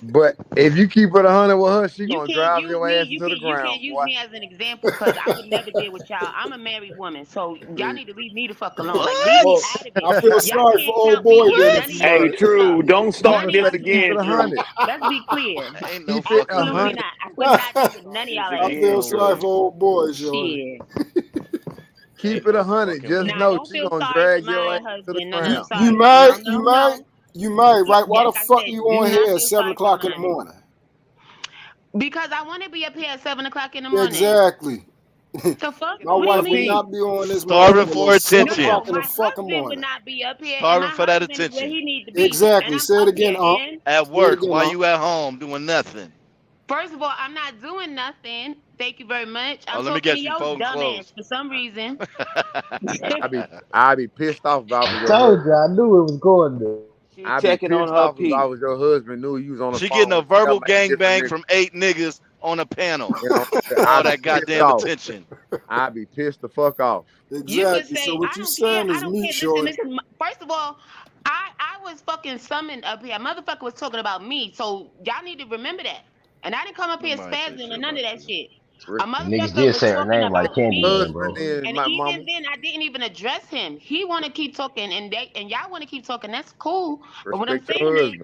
But if you keep it 100 with her, she You gonna can't drive use your me. ass You into the ground. can't use boy. me as an example because I would never deal with y'all. I'm a married woman, so y'all need to leave me the fuck alone. Like, leave me out of it. I feel Y'all sorry can't for old count me boy in then. none If of you y'all Hey, right. True. Don't None start of this y'all again, can True. count me. Let's be clear. Ain't no Keep it fucking way. Absolutely not. I could not deal with none of y'all I at feel this sorry point. for old boy, Shorty. Shit. Keep it 100. Just Nah, know don't she feel gonna sorry for drag your my ass to the husband. No, You ground. sorry. you might, right? Why Yes, the I fuck said, you do on not here feel at 7 sorry for o'clock in the mine. morning? Because I want to be up here at 7 o'clock in the morning. Exactly. The fuck? My What do you wife would mean? not be on this Starving motherfucker for till 7 attention. o'clock in My the fucking husband would morning. not be up here, and Starving my for that husband is where attention. he needs to be. Exactly. And Say I'm it up again, here. Unc. And At Say it work again, while Unc. you at home doing nothing. first of all, I'm not doing nothing. Thank you very much. I'm Oh, let me talking to guess, you your folding dumb clothes. ass for some reason. I'd be pissed off if I was your Told husband. you, I knew it was going there. She I'd be checking on pissed her off if I P. was your husband, knew you was on the She phone getting a with verbal 7 different gangbang niggas. from 8 niggas on a panel. You know, All I'd be that pissed goddamn off. attention. I'd be pissed the fuck off. You could Exactly. say, So what I you don't care. saying I is don't me, care. Shorty. Listen. First of all, I was fucking summoned up here. Motherfucker was talking about me. So y'all need to remember that. And I didn't come up here Nobody say spazzing shit or none of about that you. shit. A And niggas motherfucker did was say her talking name like about me. Candyman, bro. Husband And my even mama. then, I didn't even address him. He want to keep talking, and y'all want to keep talking. That's cool. But what I'm Respect saying your is, husband.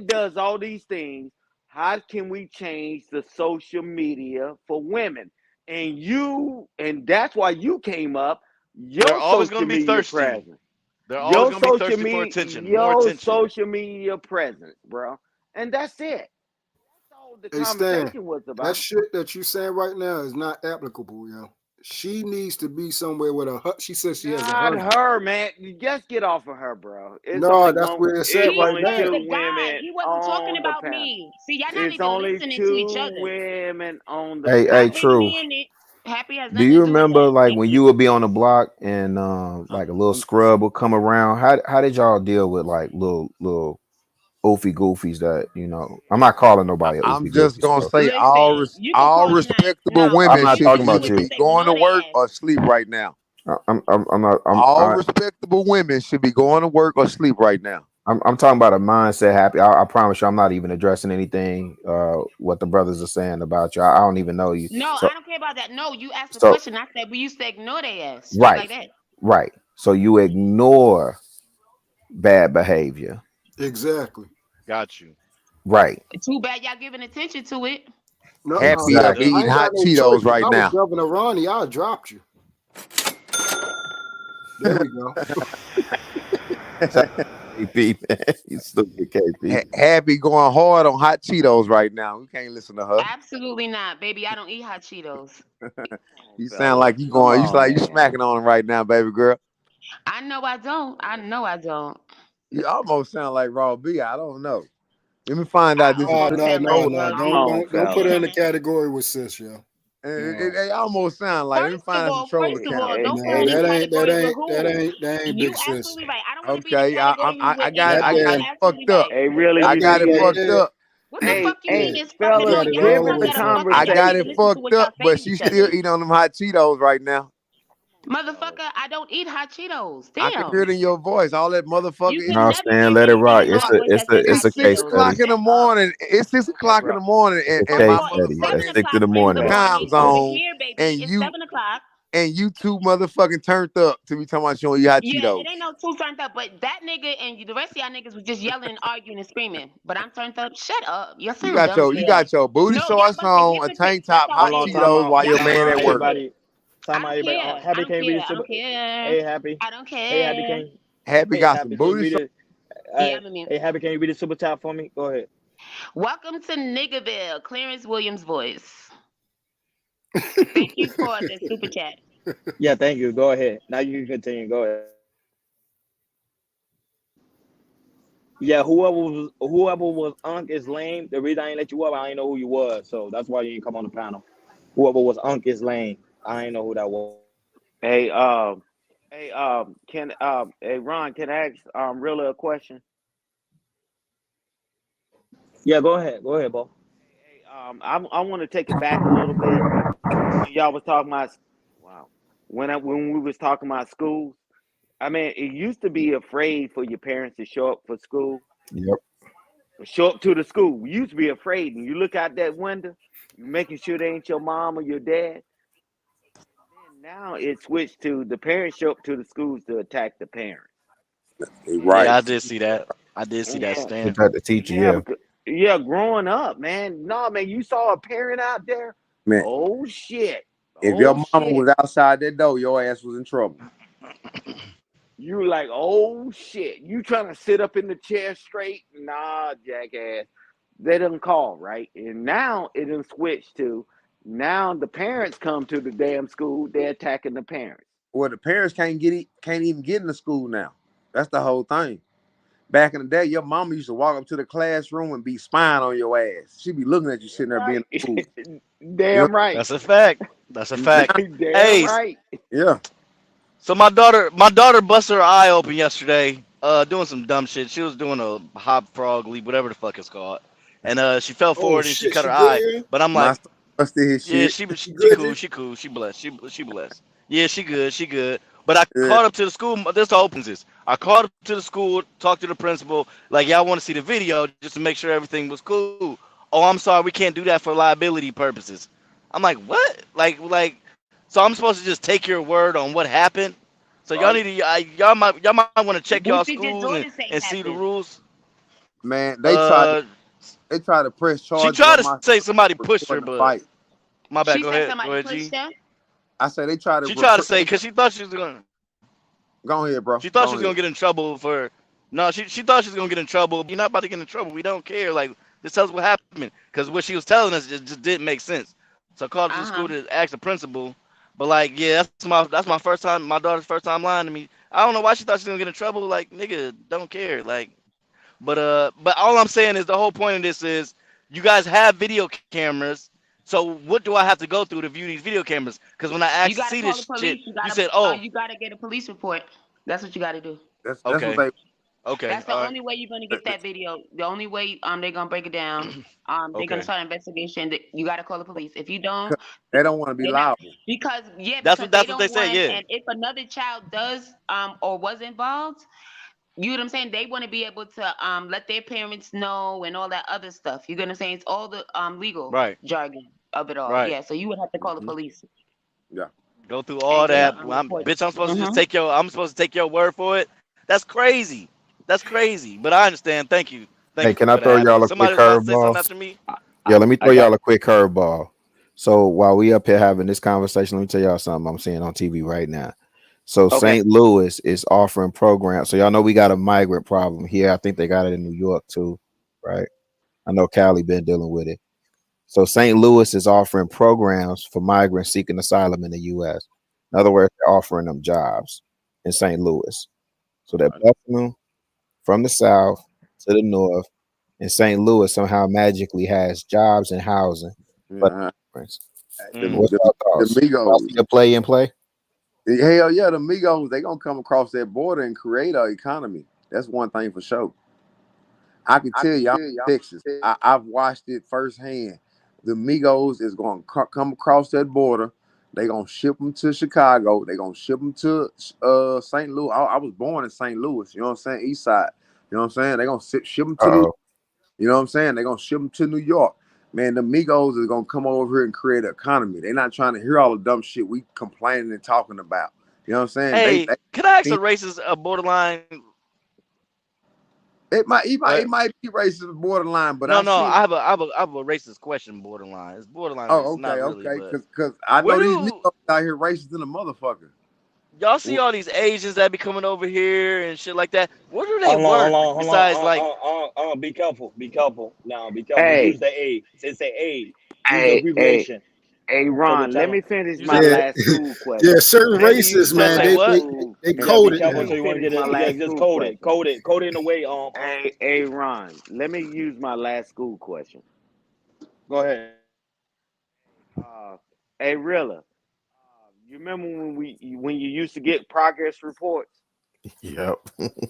man does all these things, how can we change the social media for women? And that's why you came up. Your They're always social going to be media thirsty. presence. They're always going to be thirsty for attention, more Your attention. social media presence, bro. And that's it. That's all the Hey, conversation Stan, was that about. shit that you saying right now is not applicable, yo. She needs to be somewhere with a. She says she has a husband. Not her, man. You just get off of her, bro. It's No, only that's where it's at it's right only now. two The guy, women he wasn't talking on the about panel. me. See, y'all not It's even only listening to each two other. women on the Hey, panel. true. Pay Happy has Do nothing you to do with remember that. like when you would be on the block and like a little scrub would come around? How did y'all deal with like little oofy goofies that I'm not calling nobody a I'm oofy just goofy, gonna so say Listen, you can all call them that. respectable No, I'm women not you should talking can do about either is you. be just going to ignore work their ass. or sleep right now. I'm not All respectable women should be going to work or sleep right now. I'm talking about a mindset happy. I promise you, I'm not even addressing anything what the brothers are saying about you. I don't even know you. No, So I don't care about that. No, you asked the so question. I said we used to ignore their ass straight like that. right. So you ignore bad behavior. Exactly. Got you. Right. Too bad y'all giving attention to it. No, Happy Exactly. I eating ain't got hot no choice. Cheetos If right I was now. Governor Ronnie, I'd dropped you. There we go. KP, man. You stupid KP. Happy going hard on hot Cheetos right now. We can't listen to her. Absolutely not, baby. I don't eat hot Cheetos. You sound like you Come going. You on, like you man. smacking on them right now, baby girl. I know I don't. I know I don't. You almost sound like Raw B. I don't know. Let me find out this is No, Almost no, sound no, like trolling. no. Come on, Don't put her in the fellas. category with sis, yo. It almost sound like. Let me find out some troll First of all, account. Hey, don't put her No, in the hey, category with who? that ain't You big sis. absolutely right. I don't want to be in the Okay, category I with either. That You damn, it absolutely fucked up. right. hey, really, I you got see it this? fucked up. What the Hey, fuck you mean hey, it's fucking you fellas, got up? it Y'all all know pivot I on the your gotta phone. fuck I it up got to it conversation. listen to fucked what y'all up, but saying she's each still other. eating on them hot Cheetos right now. Motherfucker, I don't eat hot Cheetos. I can hear Damn. it in your voice. All that motherfucker You eating. can No, never Stan, hear let it anything rock. in my voice that says It's hot It's a case 6 study. Cheetos. o'clock in the Shut up. morning. It's 6 o'clock in Bro, the morning, It's and a my case It's study. It's 7 motherfucking 6 in o'clock the in the morning. time morning over zone, here, baby. and It's 7 o'clock. you two motherfucking turned up to be talking about you on your hot Yeah, Cheetos. it ain't no two turned up, but that nigga and the rest of y'all niggas was just yelling and arguing and screaming. But I'm turned up. Shut up. Y'all You sound got dumb as you hell. got your booty No, y'all a shorts bunch of on, a tank hypocrites. That's top, all hot it Hold on, is. time Cheetos out, while Y'all your time a bunch man of out, at work. hypocrites. everybody. I Time out, don't everybody. care. I Happy, don't can you read care. the I super? don't care. Hey, Happy. I don't Hey, Happy, care. can Happy Hey, got some Happy, can you booty read shorts. it? Yeah, I'm a mute. Hey, Happy, can you read the super chat for me? Go ahead. Welcome to Niggerville, Clarence Williams' voice. Thank you for the super chat. Yeah, thank you. Go ahead. Now you can continue. Go ahead. Yeah, whoever was Unc is lame. The reason I ain't let you up, I ain't know who you was, so that's why you ain't come on the panel. Whoever was Unc is lame. I ain't know who that was. hey, hey, Ron, can I ask Rilla a question? Yeah, go ahead, Bo. Hey, I want to take it back a little bit. When y'all was talking about, wow, when we was talking about schools, I mean, it used to be afraid for your parents to show up for school, Yep. show up to the school. You used to be afraid, and you look out that window, you making sure they ain't your mom or your dad. And now it switched to the parents show up to the schools to attack the parents. Right. Yeah, I did see that. I did see that, Yeah, Stan. Protect the teacher, yeah, yeah. yeah. Growing up, man, no, man, you saw a parent out there. Man, Oh shit! if your Oh mama shit! was outside that door, your ass was in trouble. You were like, oh shit! You trying to sit up in the chair straight? Nah, jackass. They didn't call, right? And now it done switched to now the parents come to the damn school. They're attacking the parents. Well, the parents can't even get in the school now. That's the whole thing. Back in the day, your mama used to walk up to the classroom and be spying on your ass. She'd be looking at you sitting there being a fool. Damn right. That's a fact. That's a fact. Now, Damn Hey, right. yeah. so my daughter busted her eye open yesterday, doing some dumb shit. She was doing a hop frog leap, whatever the fuck it's called, and she fell Oh forward and she shit, cut she her good eye. here? But I'm My like, son busted his yeah, shit. she She she good cool, here? she cool, she blessed, she blessed. Yeah, she good, she good. But I Yeah. called up to the school. This opens this. I called up to the school, talked to the principal. Like, y'all want to see the video just to make sure everything was cool. Oh, I'm sorry, we can't do that for liability purposes. I'm like, what? Like, so I'm supposed to just take your word on what happened? So y'all need to, y'all might want to check y'all What did your schools daughter say and see the happened? rules. Man, Uh, they tried to press she charges tried on to my say son somebody for pushed her, recording the but fight. my bad. She said somebody Go ahead, pushed G. her. I said they tried to She tried to say because she thought she was gonna. Go ahead, bro. She thought she Go was ahead. gonna get in trouble for. No, she thought she was gonna get in trouble. You're not about to get in trouble. We don't care. Like, just tell us what happened. Because what she was telling us just didn't make sense. So I called to the school to ask the principal. But like, yeah, that's my first time. My daughter's first time lying to me. I don't know why she thought she was gonna get in trouble. Like, nigga, don't care. Like, but all I'm saying is the whole point of this is you guys have video cameras. So what do I have to go through to view these video cameras? Because when I asked You to gotta see call the this police. shit, You you said, gotta get a police report. That's what you gotta do. That's okay, what they. okay, That's the all right, only way you're gonna get that video. The only way they're gonna break it down. They're gonna okay. start an investigation. You gotta call the police. If you don't, They don't want to be they're not liable. because That's they what they don't said. want. Yeah. And if another child does or was involved, you know what I'm saying? They want to be able to let their parents know and all that other stuff. You know what I'm saying? It's all the legal Right. jargon of it all. Right. Yeah. So you would have to call the police Yeah. Go through all and get that. a Bitch, report. I'm supposed to just take your. I'm supposed to take your word for it. That's crazy. That's crazy. But I understand. Thank you. Thank Hey, you can for I that, throw y'all Abby. a quick Somebody was about to say something curveball? after me. Yeah, let me throw I y'all got a quick curveball. So while we up here having this conversation, let me tell y'all something I'm seeing on TV right now. So okay. St. Louis is offering programs. So y'all know we got a migrant problem here. I think they got it in New York too, right? I know Cali been dealing with it. So St. Louis is offering programs for migrants seeking asylum in the U.S. In other words, they're offering them jobs in St. Louis. So they're busing them from the south to the north, and St. Louis somehow magically has jobs and housing. But Yeah. The, what's the, your the thoughts? Y'all see Migos. the play and play? Hell yeah, the Migos, they gonna come across that border and create an economy. That's one thing for sure. I can tell you, I'm in Texas. I've watched it firsthand. The Migos is gonna come across that border. They gonna ship them to Chicago. They gonna ship them to St. Louis. I was born in St. Louis. You know what I'm saying? East Side. You know what I'm saying? They gonna ship them to New. You know what I'm saying? They gonna ship them to New York. Man, the Migos is gonna come over here and create an economy. They're not trying to hear all the dumb shit we complaining and talking about. You know what I'm saying? Hey, can I ask a racist borderline? It might be racist borderline, but No, I've no. seen. I have a racist question. Borderline. It's borderline. Oh, It's not really, okay. but Because I where know these do Migos out here racist than a motherfucker. y'all see all these Asians that be coming over here and shit like that? Where do they Hold on, work besides like? Be careful. Be careful. Now, be careful. Hey, Use the A. Say A. Use hey, abbreviation. hey, So the Ron, let channel. me finish You my said, Yeah, last school yeah. question. Certain Let me races, use my you man, say last what? school. they You gotta be code it careful. Let now. So me you want to finish get my it. last Just school code it. question. Code it in a way. Hey, Ron, let me use my last school question. Go ahead. Hey, Rilla, you remember when you used to get progress reports? Yep.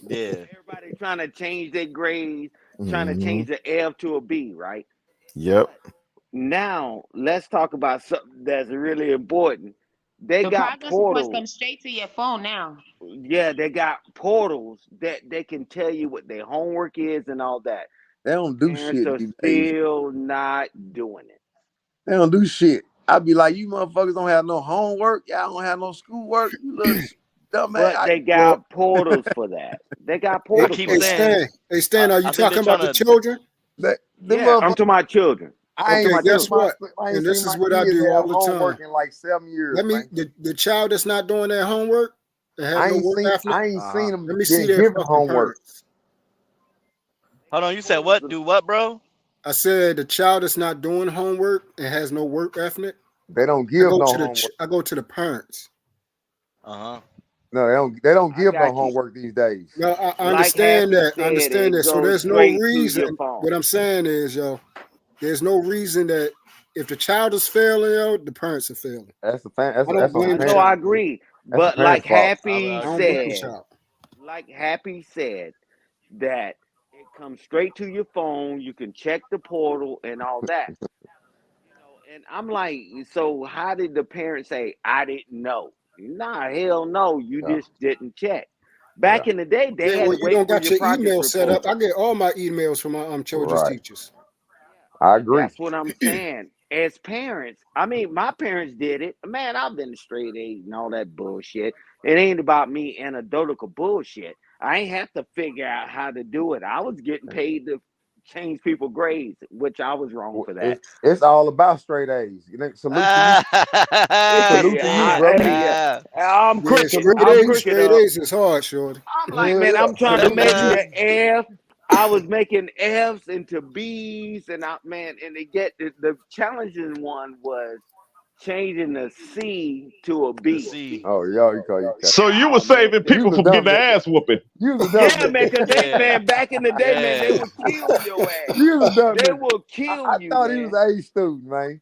Yeah. Everybody trying to change their grades, trying to Mhm. change the F to a B, right? Yep. Now let's talk about something that's really important. They The got progress reports portals. come straight to your phone now. Yeah, they got portals that they can tell you what their homework is and all that. They don't do Parents shit are these days. still not doing it. They don't do shit. I'd be like, you motherfuckers don't have no homework. Y'all don't have no schoolwork. You little dumb But ass. they got portals for that. They got I portals keep for that. saying. Are you I think they're talking about trying the to. children? The Yeah, I'm talking about children. I'm Okay, talking about guess children. what? I ain't And this seen is my what I kids do have all the homework time. in like 7 years, man. The child that's not doing their homework, that has I no ain't work ethic. seen them Let me see getting their given fucking homework. parents. Hold on. You said what? Do what, bro? I said the child that's not doing homework and has no work ethic. They don't I give go no to homework. I go to the parents. No, they don't I give no got you. homework these days. No, I Like understand Happy that. I said, understand it that. So goes there's no straight to reason. your phone. What I'm saying is, there's no reason that if the child is failing, the parents are failing. That's the I don't blame the No, I child. agree. That's the But like parents' fault. Happy I don't blame the said, child. that it comes straight to your phone. You can check the portal and all that. And I'm like, so how did the parents say, I didn't know? Nah, hell no, you Yeah. just didn't check. Back in the day, they Yeah, had well, to you wait don't for got your your progress email set up. report. I get all my emails from my children's Right. teachers. I agree. That's what I'm saying. As parents, I mean, my parents did it. Man, I've been straight A's and all that bullshit. It ain't about me anecdotal bullshit. I ain't have to figure out how to do it. I was getting paid to change people's grades, which I was wrong for that. It's all about straight A's. You know, salute to you. Salute to you, brother. I'm crooked. Straight I'm A's, crooked. straight A's is hard, shorty. I'm like, man, I'm trying to make the F. I was making F's into B's, and and they get the challenging one was changing the C to a B. Oh, you call you. So you were saving people from getting their ass whooping. You was a Yeah, dumb man, because nigga. man, back in the day, man, they would kill your ass. You was a dumb They nigga. will kill I you, thought he man. was an A student, man.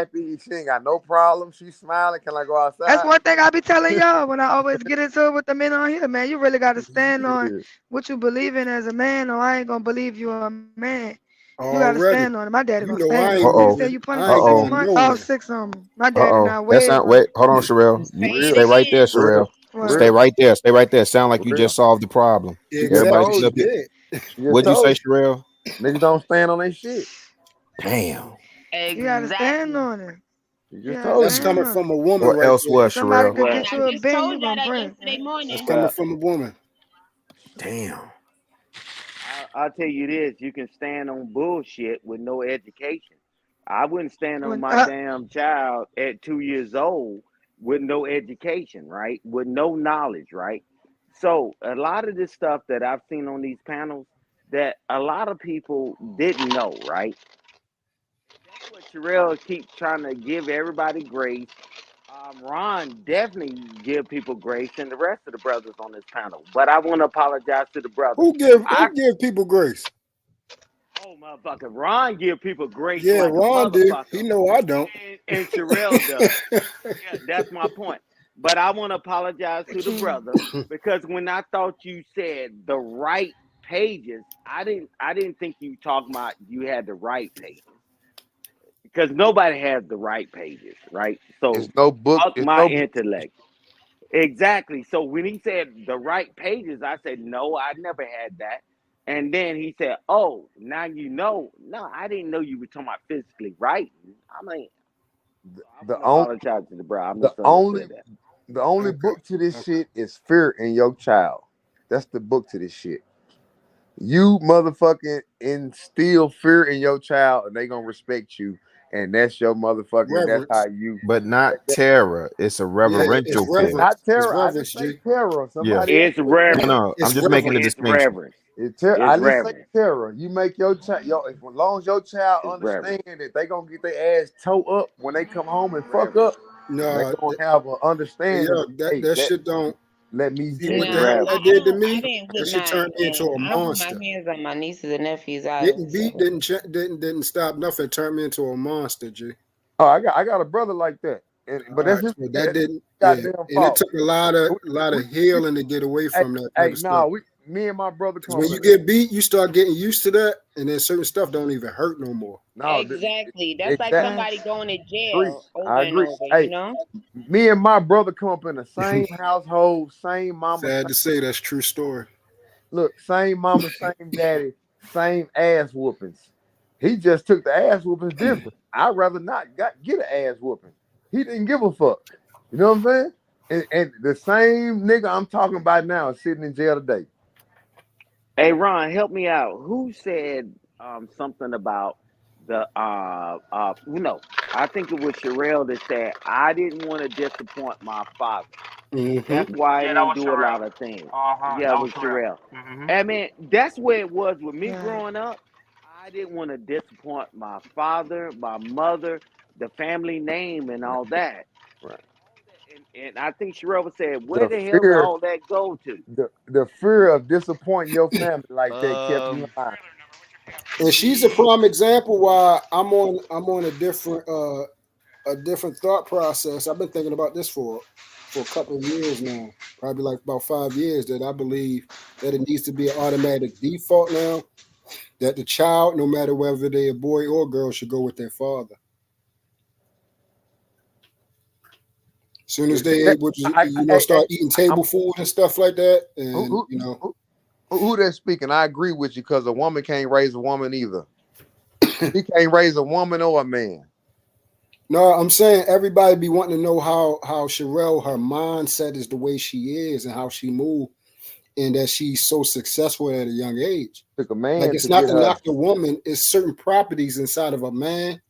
happy. She ain't got no problem. She's smiling. Can I go outside? That's one thing I be telling y'all when I always get into it with the men on here, man. You really got to stand on what you believe in as a man, or I ain't gonna believe you a man. You gotta Already. stand on it. My daddy You gonna know I stand ain't on it. He going. said you I punish ain't 6 going months. nowhere. Oh, 6 on me. My daddy not That's way not. wrong. Wait, hold on, Sherelle. Say Stay it right there, again. Sherelle. What? Stay right there. Stay right there. Sound like you Real. just solved the problem. Just Everybody told sit you. up here. did. Just What'd you say, told Sherelle? you. Niggas don't stand on their shit. Damn. You gotta stand Exactly. on it. You You just gotta told That's you. stand coming on from it. a woman What right else there. was, Somebody Sherelle? could And get I you a just bin, told you y'all gonna that print. yesterday That's morning. coming from a woman. Damn. I'll tell you this: you can stand on bullshit with no education. I wouldn't stand on When, my damn child at 2 years old with no education, right? With no knowledge, right? So a lot of this stuff that I've seen on these panels that a lot of people didn't know, right? That's what Terrell keeps trying to give everybody grace. Ron definitely give people grace, and the rest of the brothers on this panel. But I want to apologize to the brothers. Who give people grace? Oh, motherfucker, Ron give people grace Yeah, like a Ron did. motherfucker. He know I don't. And Sherelle does. Yeah, that's my point. But I want to apologize to the brother because when I thought you said the right pages, I didn't think you talking about you had the right pages. Because nobody has the right pages, right? So It's no book. fuck It's my no book. intellect. Exactly. So when he said the right pages, I said, no, I never had that. And then he said, oh, now you know. No, I didn't know you were talking about physically writing. I mean, I The want to only, apologize to the bro. I the only, misunderstood that. the only Okay. book to this shit is Fear in Your Child. That's the book to this shit. You motherfucking instill fear in your child, and they gonna respect you, and that's your motherfucking. That's how Reverence. you. But not terror. It's a Yeah, it's reverential fear. reverence. Not It's terror. I reverence, didn't say G. terror. Yeah. Somebody else It's said terror. No, reverence. no. I'm It's just making the reverence. It's distinction. reverence. It's It's I didn't say reverence. terror. You make your child. As long as your child It's understand reverence. that they gonna get their ass toe up when they come home and fuck Reverence. up, they No, gonna have an yeah, understanding. Of, that hey, that shit don't. let me See get what It's the hell No, that reverence. did to I me? didn't That put shit turned me into a I don't put my monster. hands on my nieces and nephews either. Getting So beat didn't stop nothing. It turned me into a monster, G. Oh, I got a brother like that, but All that's right, his so that didn't. Yeah, goddamn and it fault. took a lot We, of healing to get away hey, from that type of stuff. me and my brother Because come when up you in get beat, you start getting used to that, and then certain stuff don't even hurt no more. exactly. That's like somebody exactly. going to Agree. jail over I and agree. over, you Hey, know? me and my brother come up in the same household, same mama. Sad to say, that's true story. Look, same mama, same daddy, same ass whoopings. He just took the ass whoopings different. I'd rather not get an ass whooping. He didn't give a fuck. You know what I'm saying? And the same nigga I'm talking about now is sitting in jail today. Hey Ron, help me out. Who said something about the no, I think it was Sherelle that said I didn't want to disappoint my father. That's why I Yeah, that didn't was do a lot Sherelle. of things. Uh-huh. Yeah, That it was was Sherelle. Sherelle. Mm-hmm. I mean, that's where it was with me Yeah. growing up. I didn't want to disappoint my father, my mother, the family name, and all that. Right. And I think Sherelle said, where The the hell did fear, all that go to? the fear of disappointing your family like that kept you alive. And she's a prime example why I'm on a different thought process. I've been thinking about this for a couple of years now, probably like about 5 years, that I believe that it needs to be an automatic default now that the child, no matter whether they're a boy or girl, should go with their father. As soon as they able to, start eating table food and stuff like that, and Who that's speaking? I agree with you because a woman can't raise a woman either. He can't raise a woman or a man. No, I'm saying everybody be wanting to know how Sherelle, her mindset is the way she is and how she moved, and that she's so successful at a young age. Took a man like it's to not get to her. knock the woman, it's certain properties inside of a man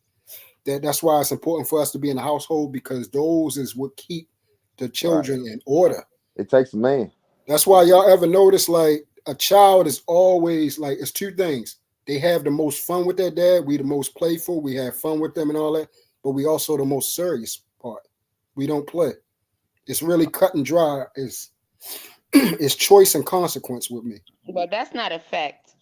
that's why it's important for us to be in the household, because those is what keep the children in order. It takes a man. That's why y'all ever notice like a child is always like, it's two things. They have the most fun with their dad. We the most playful. We have fun with them and all that. But we also the most serious part. We don't play. It's really cut and dry. It's choice and consequence with me. But that's not a fact.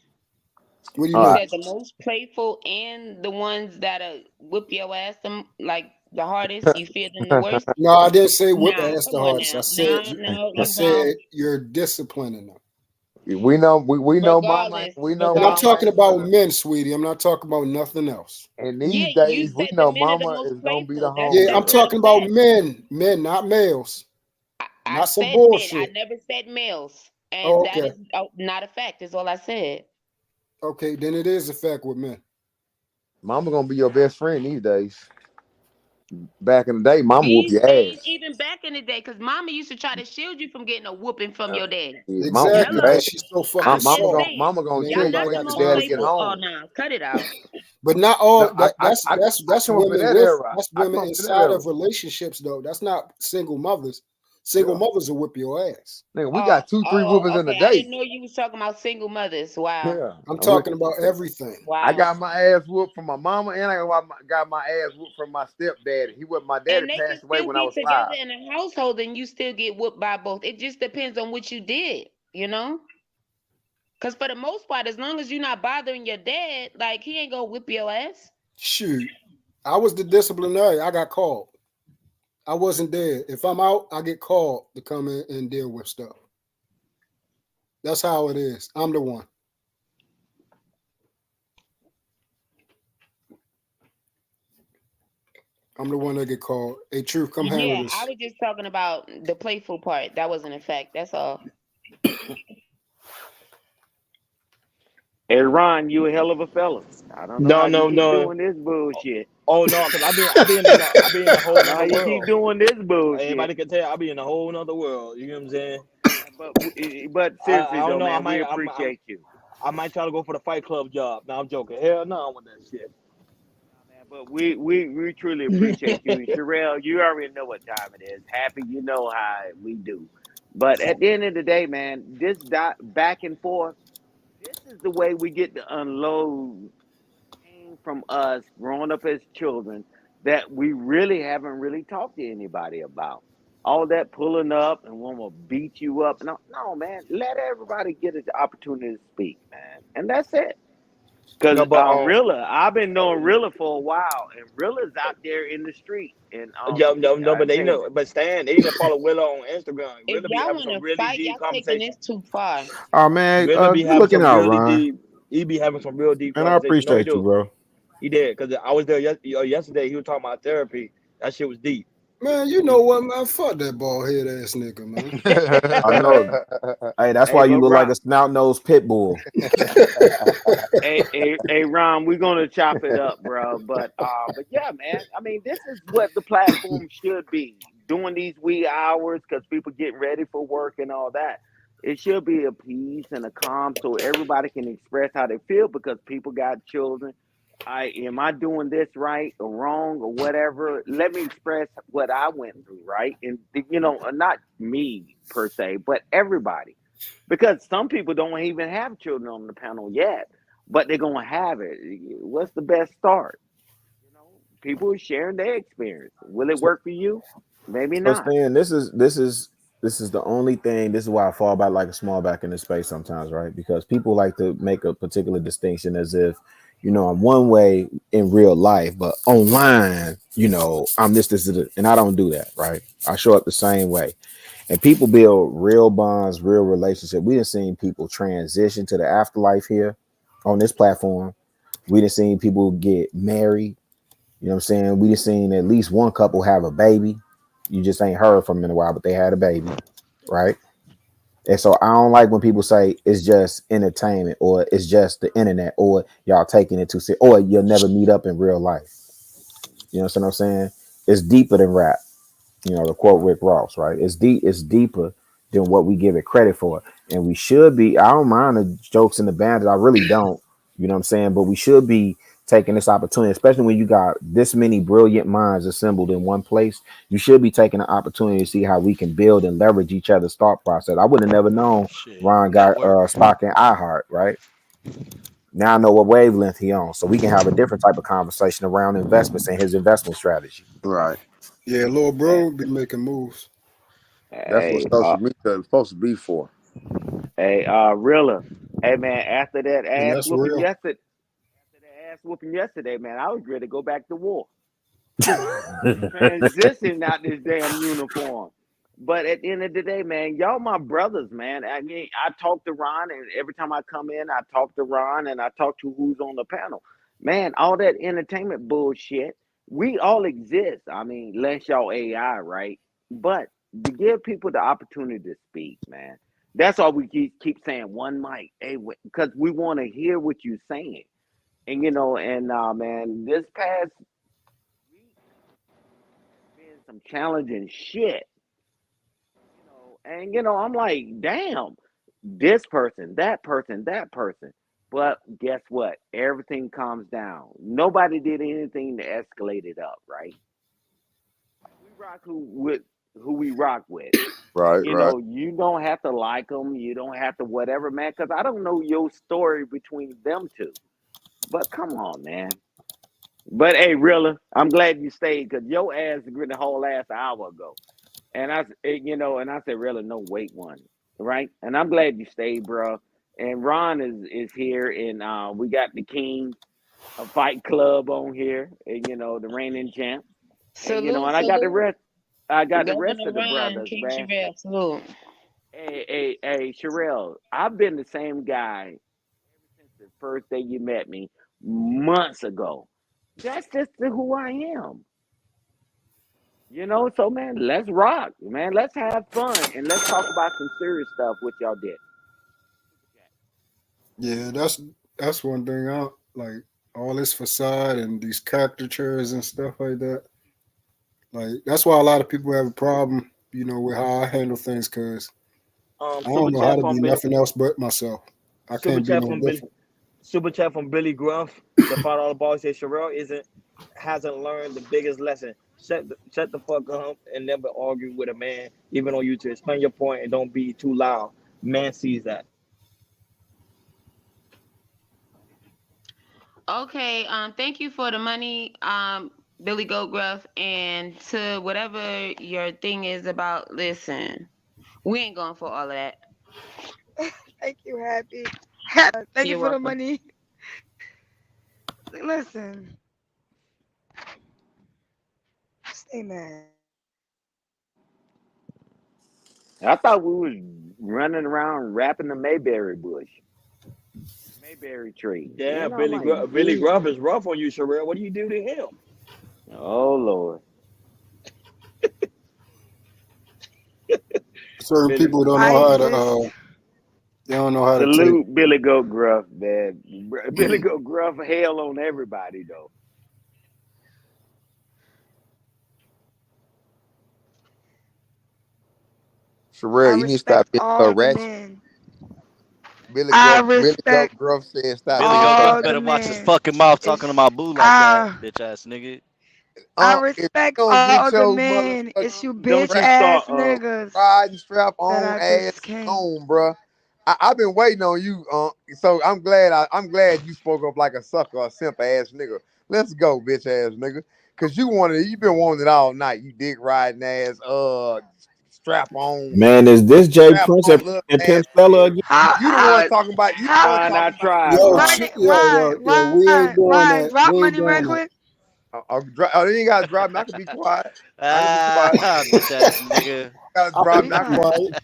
What do You you mean? said the most playful and the ones that whip your ass like the hardest. You fear them the worst. No, I didn't say whip Nah, ass come the on hardest. now. I said No, I you said wrong. you're disciplining them. We know mama. Regardless, We know And I'm mama. talking ain't about gonna- men, sweetie. I'm not talking about nothing else. And yeah, these you days, we said the know men are the mama most is gonna be the playful. home. Yeah, I'm That's what I talking about said. men, not males. I Not some said men. I bullshit. never said males, and Oh, that okay. is not a fact. Is all I said. Okay, then it is a fact with men. Mama gonna be your best friend these days. Back in the day, mama whoop These your days, ass. even back in the day, because mama used to try to shield you from getting a whooping from your daddy. Yeah, Exactly, Hello, because she's so fucking I'm just soft. saying. mama gonna And Y'all ain't chill not you nobody the when got your most time daddy for get playful. that. Oh, home. no, cut it out. But not No, all I that's come up in women that with era. that's I come women up in that inside era. of relationships though. That's not single mothers. Single Yeah, mothers will whip your ass. nigga, we got 2-3 whoopings in a Okay. I didn't day. know you was talking about single mothers. Wow. Yeah, I'm talking about everything. I Wow. got my ass whooped from my mama, and I got my ass whooped from my stepdaddy. My daddy And they passed can away still when I be was together 5. in a household and you still get whooped by both. It just depends on what you did, you know? Because for the most part, as long as you're not bothering your dad, like he ain't gonna whip your ass. Shoot. I was the disciplinary. I got called. I wasn't there. If I'm out, I get called to come in and deal with stuff. That's how it is. I'm the one. I'm the one that get called. Hey, Truth, come handle Yeah, this. I was just talking about the playful part. That wasn't a fact. That's all. Hey Ron, you a hell of a fella. I don't know how you keep doing this bullshit. Oh no, because I be in a whole How nother you keep world. doing this bullshit? Everybody can tell I be in a whole nother world. You know what I'm saying? But I seriously don't though, know. man, we appreciate you. I might try to go for the Fight Club job. No, I'm joking. Hell no, I want that shit. But we truly appreciate you. And Sherelle, you already know what time it is. Happy, you know how we do. But at the end of the day, man, this back and forth, this is the way we get to unload pain from us growing up as children that we really haven't really talked to anybody about. All that pulling up and want to beat you up. No, man, let everybody get an opportunity to speak, man. And that's it. Because No, but Rilla, I've been knowing Rilla for a while, and Rilla's out there in the street. And no, but they saying, know. But Stan, they didn't follow Willow on Instagram. If Really be y'all having want some to really fight, deep y'all taking this conversation. too far. Oh man, Really be good having looking some out, really Ron. deep. He be having some real deep And I conversation. No, he appreciate you, do. bro. He did because I was there yesterday. He was talking about therapy. That shit was deep. Man, you know what, man? Fuck that bald head ass nigga, man. I know. Hey, that's why you but look like Ron, a snout nosed pit bull. hey, Ron, we're gonna chop it up, bro. But yeah, man. I mean, this is what the platform should be. Doing these wee hours because people get ready for work and all that. It should be a peace and a calm so everybody can express how they feel because people got children. Am I doing this right or wrong or whatever? Let me express what I went through, right? And not me per se, but everybody. Because some people don't even have children on the panel yet, but they're gonna have it. What's the best start? People are sharing their experience. Will it work for you? Maybe So not. Stan, this is the only thing. This is why I fall back like a small back in this space sometimes, right? Because people like to make a particular distinction as if, I'm one way in real life, but online, I'm this, and I don't do that, right? I show up the same way. And people build real bonds, real relationship. We done seen people transition to the afterlife here on this platform. We done seen people get married. You know what I'm saying? We done seen at least one couple have a baby. You just ain't heard from them in a while, but they had a baby, right? And so I don't like when people say it's just entertainment or it's just the internet or y'all taking it too serious or you'll never meet up in real life. You know what I'm saying? It's deeper than rap. To quote Rick Ross, right? It's deeper than what we give it credit for. And we should be, I don't mind the jokes and the banter. I really don't. You know what I'm saying? But we should be taking this opportunity, especially when you got this many brilliant minds assembled in one place. You should be taking the opportunity to see how we can build and leverage each other's thought process. I would have never known Ron got Spock and iHeart, right? Now I know what wavelength he on, so we can have a different type of conversation around investments and his investment strategy. Right. Yeah, little bro be making moves. That's what Hey, social media is supposed to be for. hey, Rilla. Hey, man. After that And ass that's whooping real. yesterday, man, I was ready to go back to war. Transition out this damn uniform. But at the end of the day, man, y'all my brothers, man. I mean, I talk to Ron, and every time I come in, I talk to Ron, and I talk to who's on the panel. Man, all that entertainment bullshit, we all exist. I mean, less y'all AI, right? But to give people the opportunity to speak, man. That's all we keep saying. One mic, hey, because we want to hear what you're saying, and man, this past week been some challenging shit. And I'm like, damn, this person, that person, that person. But guess what? Everything calms down. Nobody did anything to escalate it up, right? We rock who we rock with. Right. You don't have to like them. You don't have to whatever, man, because I don't know your story between them two. But come on, man. But hey, Rilla, I'm glad you stayed because your ass agreed the whole last hour ago. And I said, really, no, wait one, right? And I'm glad you stayed, bro. And Ron is here, and we got the King of Fight Club on here, and the reigning champ. And and I got the rest. I got the rest of the brothers, King man. Sherelle, salute. Hey, Sherelle, I've been the same guy ever since the first day you met me months ago. That's just who I am. So man, let's rock, man. Let's have fun and let's talk about some serious stuff, which y'all did. Yeah, that's one thing. I like all this facade and these caricatures and stuff like that. Like that's why a lot of people have a problem, with how I handle things, because I don't know how to be nothing else but myself. I can't be no different. Super chat from Billy Gruff. The $5 ball says Sherelle hasn't learned the biggest lesson. Shut the fuck up and never argue with a man, even on YouTube. Explain your point and don't be too loud. Man sees that. Okay, thank you for the money, Billy Goat Gruff, and to whatever your thing is about. Listen, we ain't going for all of that. Thank you, Happy. Thank you for the money. Listen. Stay mad. I thought we was running around rapping the Mayberry bush. Mayberry tree. Yeah, Billy Gruff is rough on you, Sherelle. What do you do to him? Oh, Lord. Certain people don't know how to they don't know how to salute Billy Goat Gruff, man. Billy Goat Gruff hell on everybody though. Sherelle, you need to stop being so ratchet. Billy Goat Gruff said stop. Billy Goat Gruff better watch his fucking mouth talking to my boo like that, bitch ass nigga. I respect all the men. It's you bitch ass niggas. Riding strap on ass on, bro. I've been waiting on you, so I'm glad you spoke up like a sucker or simp ass nigga. Let's go, bitch ass nigga. Cause you've been wanting it all night. You dick riding ass, strap on. Man, is this Jay Prince and Pimp Stella again? You the one talking about you. I tried. Why? Drop money right quick. You ain't gotta drop me. I can be quiet. Bitch ass nigga.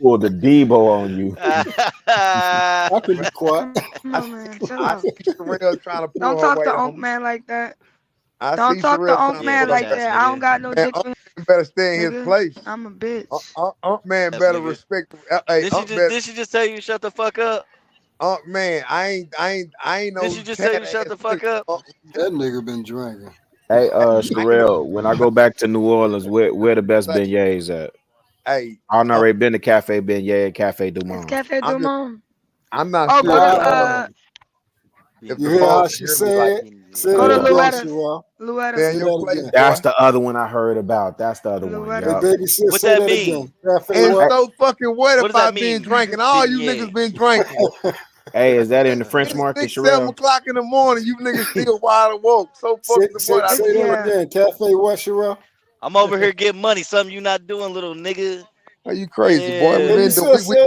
Pull the Debo on you. I can be quiet. No, man. I see Sherelle trying to pull Don't her talk weight to on Unc Man like that. I Don't see talk Sherelle to trying Unc Man like that. I don't got no dick for him. Unc better stay in his place. I'm a bitch. Unc Man better respect. Hey, Did she just tell you shut the fuck up? Unc Man, I ain't no. Did she just tell you shut the fuck up? That nigga been drinking. Hey, Sherelle, when I go back to New Orleans, where the best beignets at? Hey, I've already been to Cafe Beignet and Cafe Du Monde. Cafe Du Monde. I'm not sure. Go to, you hear how she said? Go to Louetta's. That's the other one I heard about. That's the other one. Hey, baby, sis, what say that mean? And so fucking what if I've been mean? drinking? All you niggas been drinking. Hey, is that in the French market, 6, 7 Sherelle? o'clock in the morning, you niggas still wide awoke. So fucking say that again. Cafe what, Sherelle? I'm over here getting money. Something you not doing, little nigga. Are you crazy, boy? We've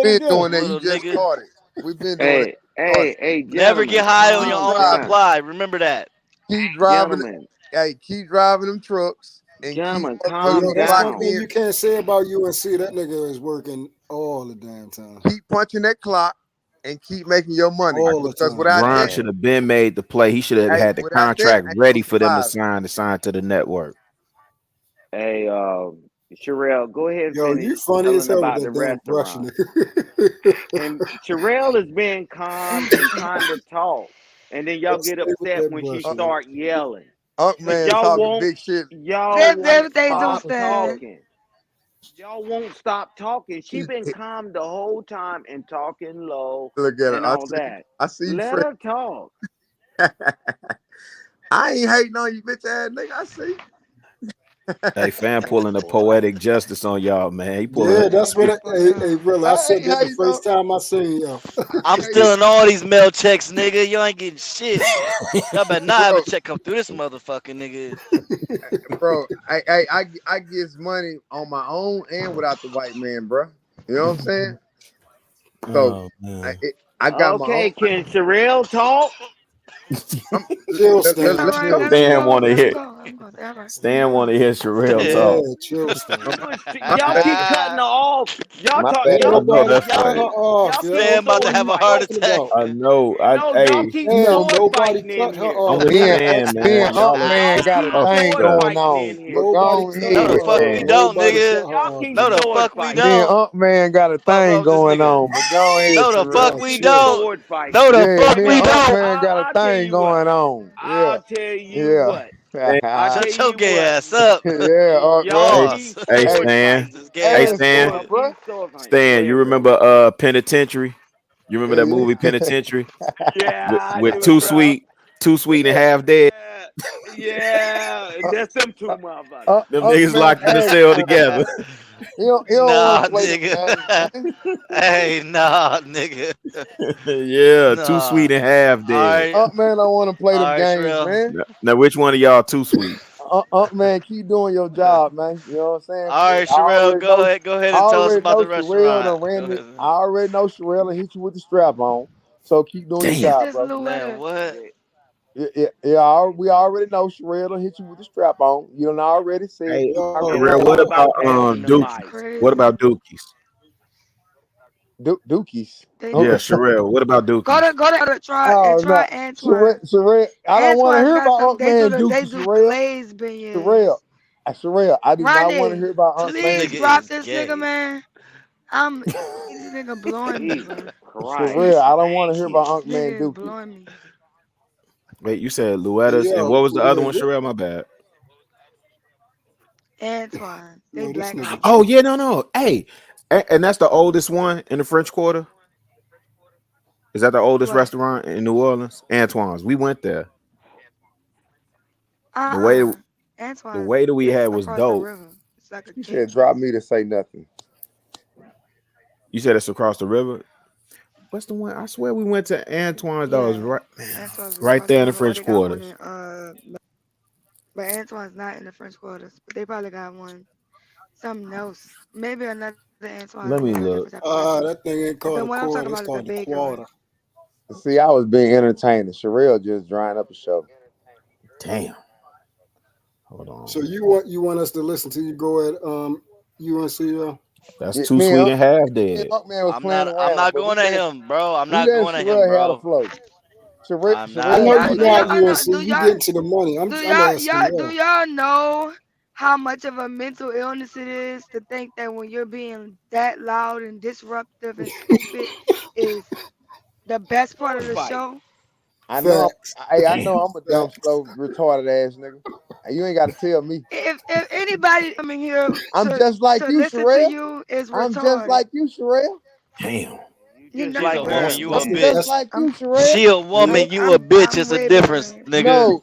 been doing that. You just started. We've been doing it. Hey, never get high on your own supply. Remember that. Keep driving. Hey, keep driving them trucks. and keep Gentlemen, Hey, calm yo, that's one down. thing you can't say about UNC. That nigga is working all the damn time. keep punching that clock and keep making your money. All the Because time. without Bron that, should have been made to play. He should have hey, had the without that, contract ain't ready no for them to surviving. sign to the network. Hey, Sherelle, go ahead and Yo, finish you funny as telling hell with about the that damn Russian restaurant. nigga. And Sherelle is being calm and trying to talk, and then y'all Let's get stay with upset that when she Russian nigga. start yelling. Unk Cause man talking big shit. y'all won't Everything's stop understand. talking. Y'all won't stop talking. She been He- calm the whole time and talking low Look at and her. all that. I see Let Fred. her talk. I ain't hating on you, bitch ass nigga. I see. Hey, fam, pulling a poetic justice on y'all, man. He pulling. Yeah, that's what hey, really, I said ain't that the hating first time I seen y'all. I'm stealing all these mail checks, nigga. You ain't getting shit. Y'all better not have a check come through this motherfucking nigga. Bro, I get money on my own and without the white man, bro. You know what I'm saying? So Oh man. I got my Okay, own. can Sherelle talk? Chill, Stan. All right, Chill, let him Stan go. want to Let him hear. go. Let him go. All right. Stan want to hear Sherelle Yeah, talk. chill, Stan. Y'all keep cutting her off. Y'all My talk. bad. Ain't Y'all I know nobody that's cut right. her off, y'all yo. keep Stan about to What are sword have you a heart talking fighting. attack. about? I know. No, y'all Hey, keep Damn, sword nobody fighting cut in her here. off. I'm with Ben, Stan, Ben man. Unk Y'all, man Y'all got a keep oh, thing sword shut up. going fighting on. in here. But Nobody go cut ahead, No, her the fuck off. we Stan. don't, Nobody nigga. cut her Y'all off, keep No, man. the sword fuck we fighting. Ben don't. Unk man got a Fuck thing wrong with this going nigga. on. But go ahead, No, the fuck Sherelle. Man, we chill. don't. Sword fighting. No, the Yeah, fuck me and we Unk don't. man got a I'll tell thing you what. going on. I'll tell you Yeah. what. Stan, I'll tell Shut your you gay what. ass up. Yeah, Unk man. Hey, Pause. Keep hey, sword Stan. fighting. This gay Hey, ass Stan. Asshole, nigga. bro. Keep sword fighting. Go Stan, you ahead, bro. remember Penitentiary? You remember that Yeah. movie Penitentiary Yeah, I with do, bro. Too Sweet and Half Dead? Yeah, that's them two motherfuckers. Them Unk niggas man locked in a cell asshole, together. man. He don't want Nah, to play them games, nigga. man. Hey, nah, nigga. Yeah, Too Nah. Sweet and Half Dead. Unk man don't want to play them All right, games, Sherelle. man. Now, which one of y'all too sweet? Unk man, keep doing your job, man. You know what I'm saying? All 'Cause right, Sherelle, go ahead I and tell us already about know the Sherelle restaurant. done Go ran it. ahead. I already know Sherelle and hit you with the strap on. So keep doing your Damn. job, This bro. Man, Louetta. what? We already know Sherelle done hit you with the strap on. You done already said it. Hey, We already Yo, know Sherelle, it. what All about about passing the Dookies? mic. What Crazy. about Dookies? Dookies. They Yeah, do. Sherelle, what about Go Dookies? to try Oh no, Antoine. Sherelle. I don't want to Antoine's hear got about some. Unk Man They Dookie. do Sherelle. glazed beignets. Sherelle. I do not want to Ronnie, hear about Unk This Man please nigga Dookie. drop is this nigga, gay. man. This nigga blowing me, bro. Jesus Christ. Sherelle. I don't want to hear about Unk This Man nigga is Dookie. blowing me. Wait, you said Louetta's, and yo, what was the other yeah, one, Sherelle? My bad. Antoine. They yo, this black nigga owned. Oh, tripping. yeah, no. Hey, and that's the oldest one in the French Quarter? Is that the oldest What? restaurant in New Orleans? Antoine's. We went there. The way the Antoine's way that we is had was across the dope. river. It's like a You cake said drop place. me to say nothing. You said it's across the river. What's the one? I swear we went to Antoine's. That was Yeah. right, Antoine's is right across there the in the river. Or French they got one Quarters. in but Antoine's not in the French quarters. But they probably got one something else. Maybe another Antoine's Let me name a look. different type of restaurant. That thing ain't But called the a one I'm talking quarter. It's about is the called a bigger one. quarter. See, I was being entertaining. Sherelle just drying up a show. Damn. Hold on. So you want us to listen to you go at UNCL? That's Yeah, Too Sweet and Half me and Dead. Unk Man was I'm playing not around, but going at him, bro. I'm we not let going at him, Sherelle have the bro. flow. I'm I not. know Sherelle, Y'all you do not y'all know UNC. do You y'all getting to the money. I'm asking do y'all. y'all know how much of a mental illness it is to think that when you're being that loud and disruptive and stupid is the best part of Sword the fight. show? I know, Facts. I know I'm a dumb, Facts. slow, retarded ass nigga. You ain't got to tell me. If anybody coming here I'm just like to you, listen to Sherelle. you is I'm just retarded. like you, Sherelle. Damn. You Just know She's a like what? woman, That's you a that's I'm just bitch. that's like you, I'm Sherelle. She a woman, you a bitch. I'm It's a way difference, behind. nigga. No,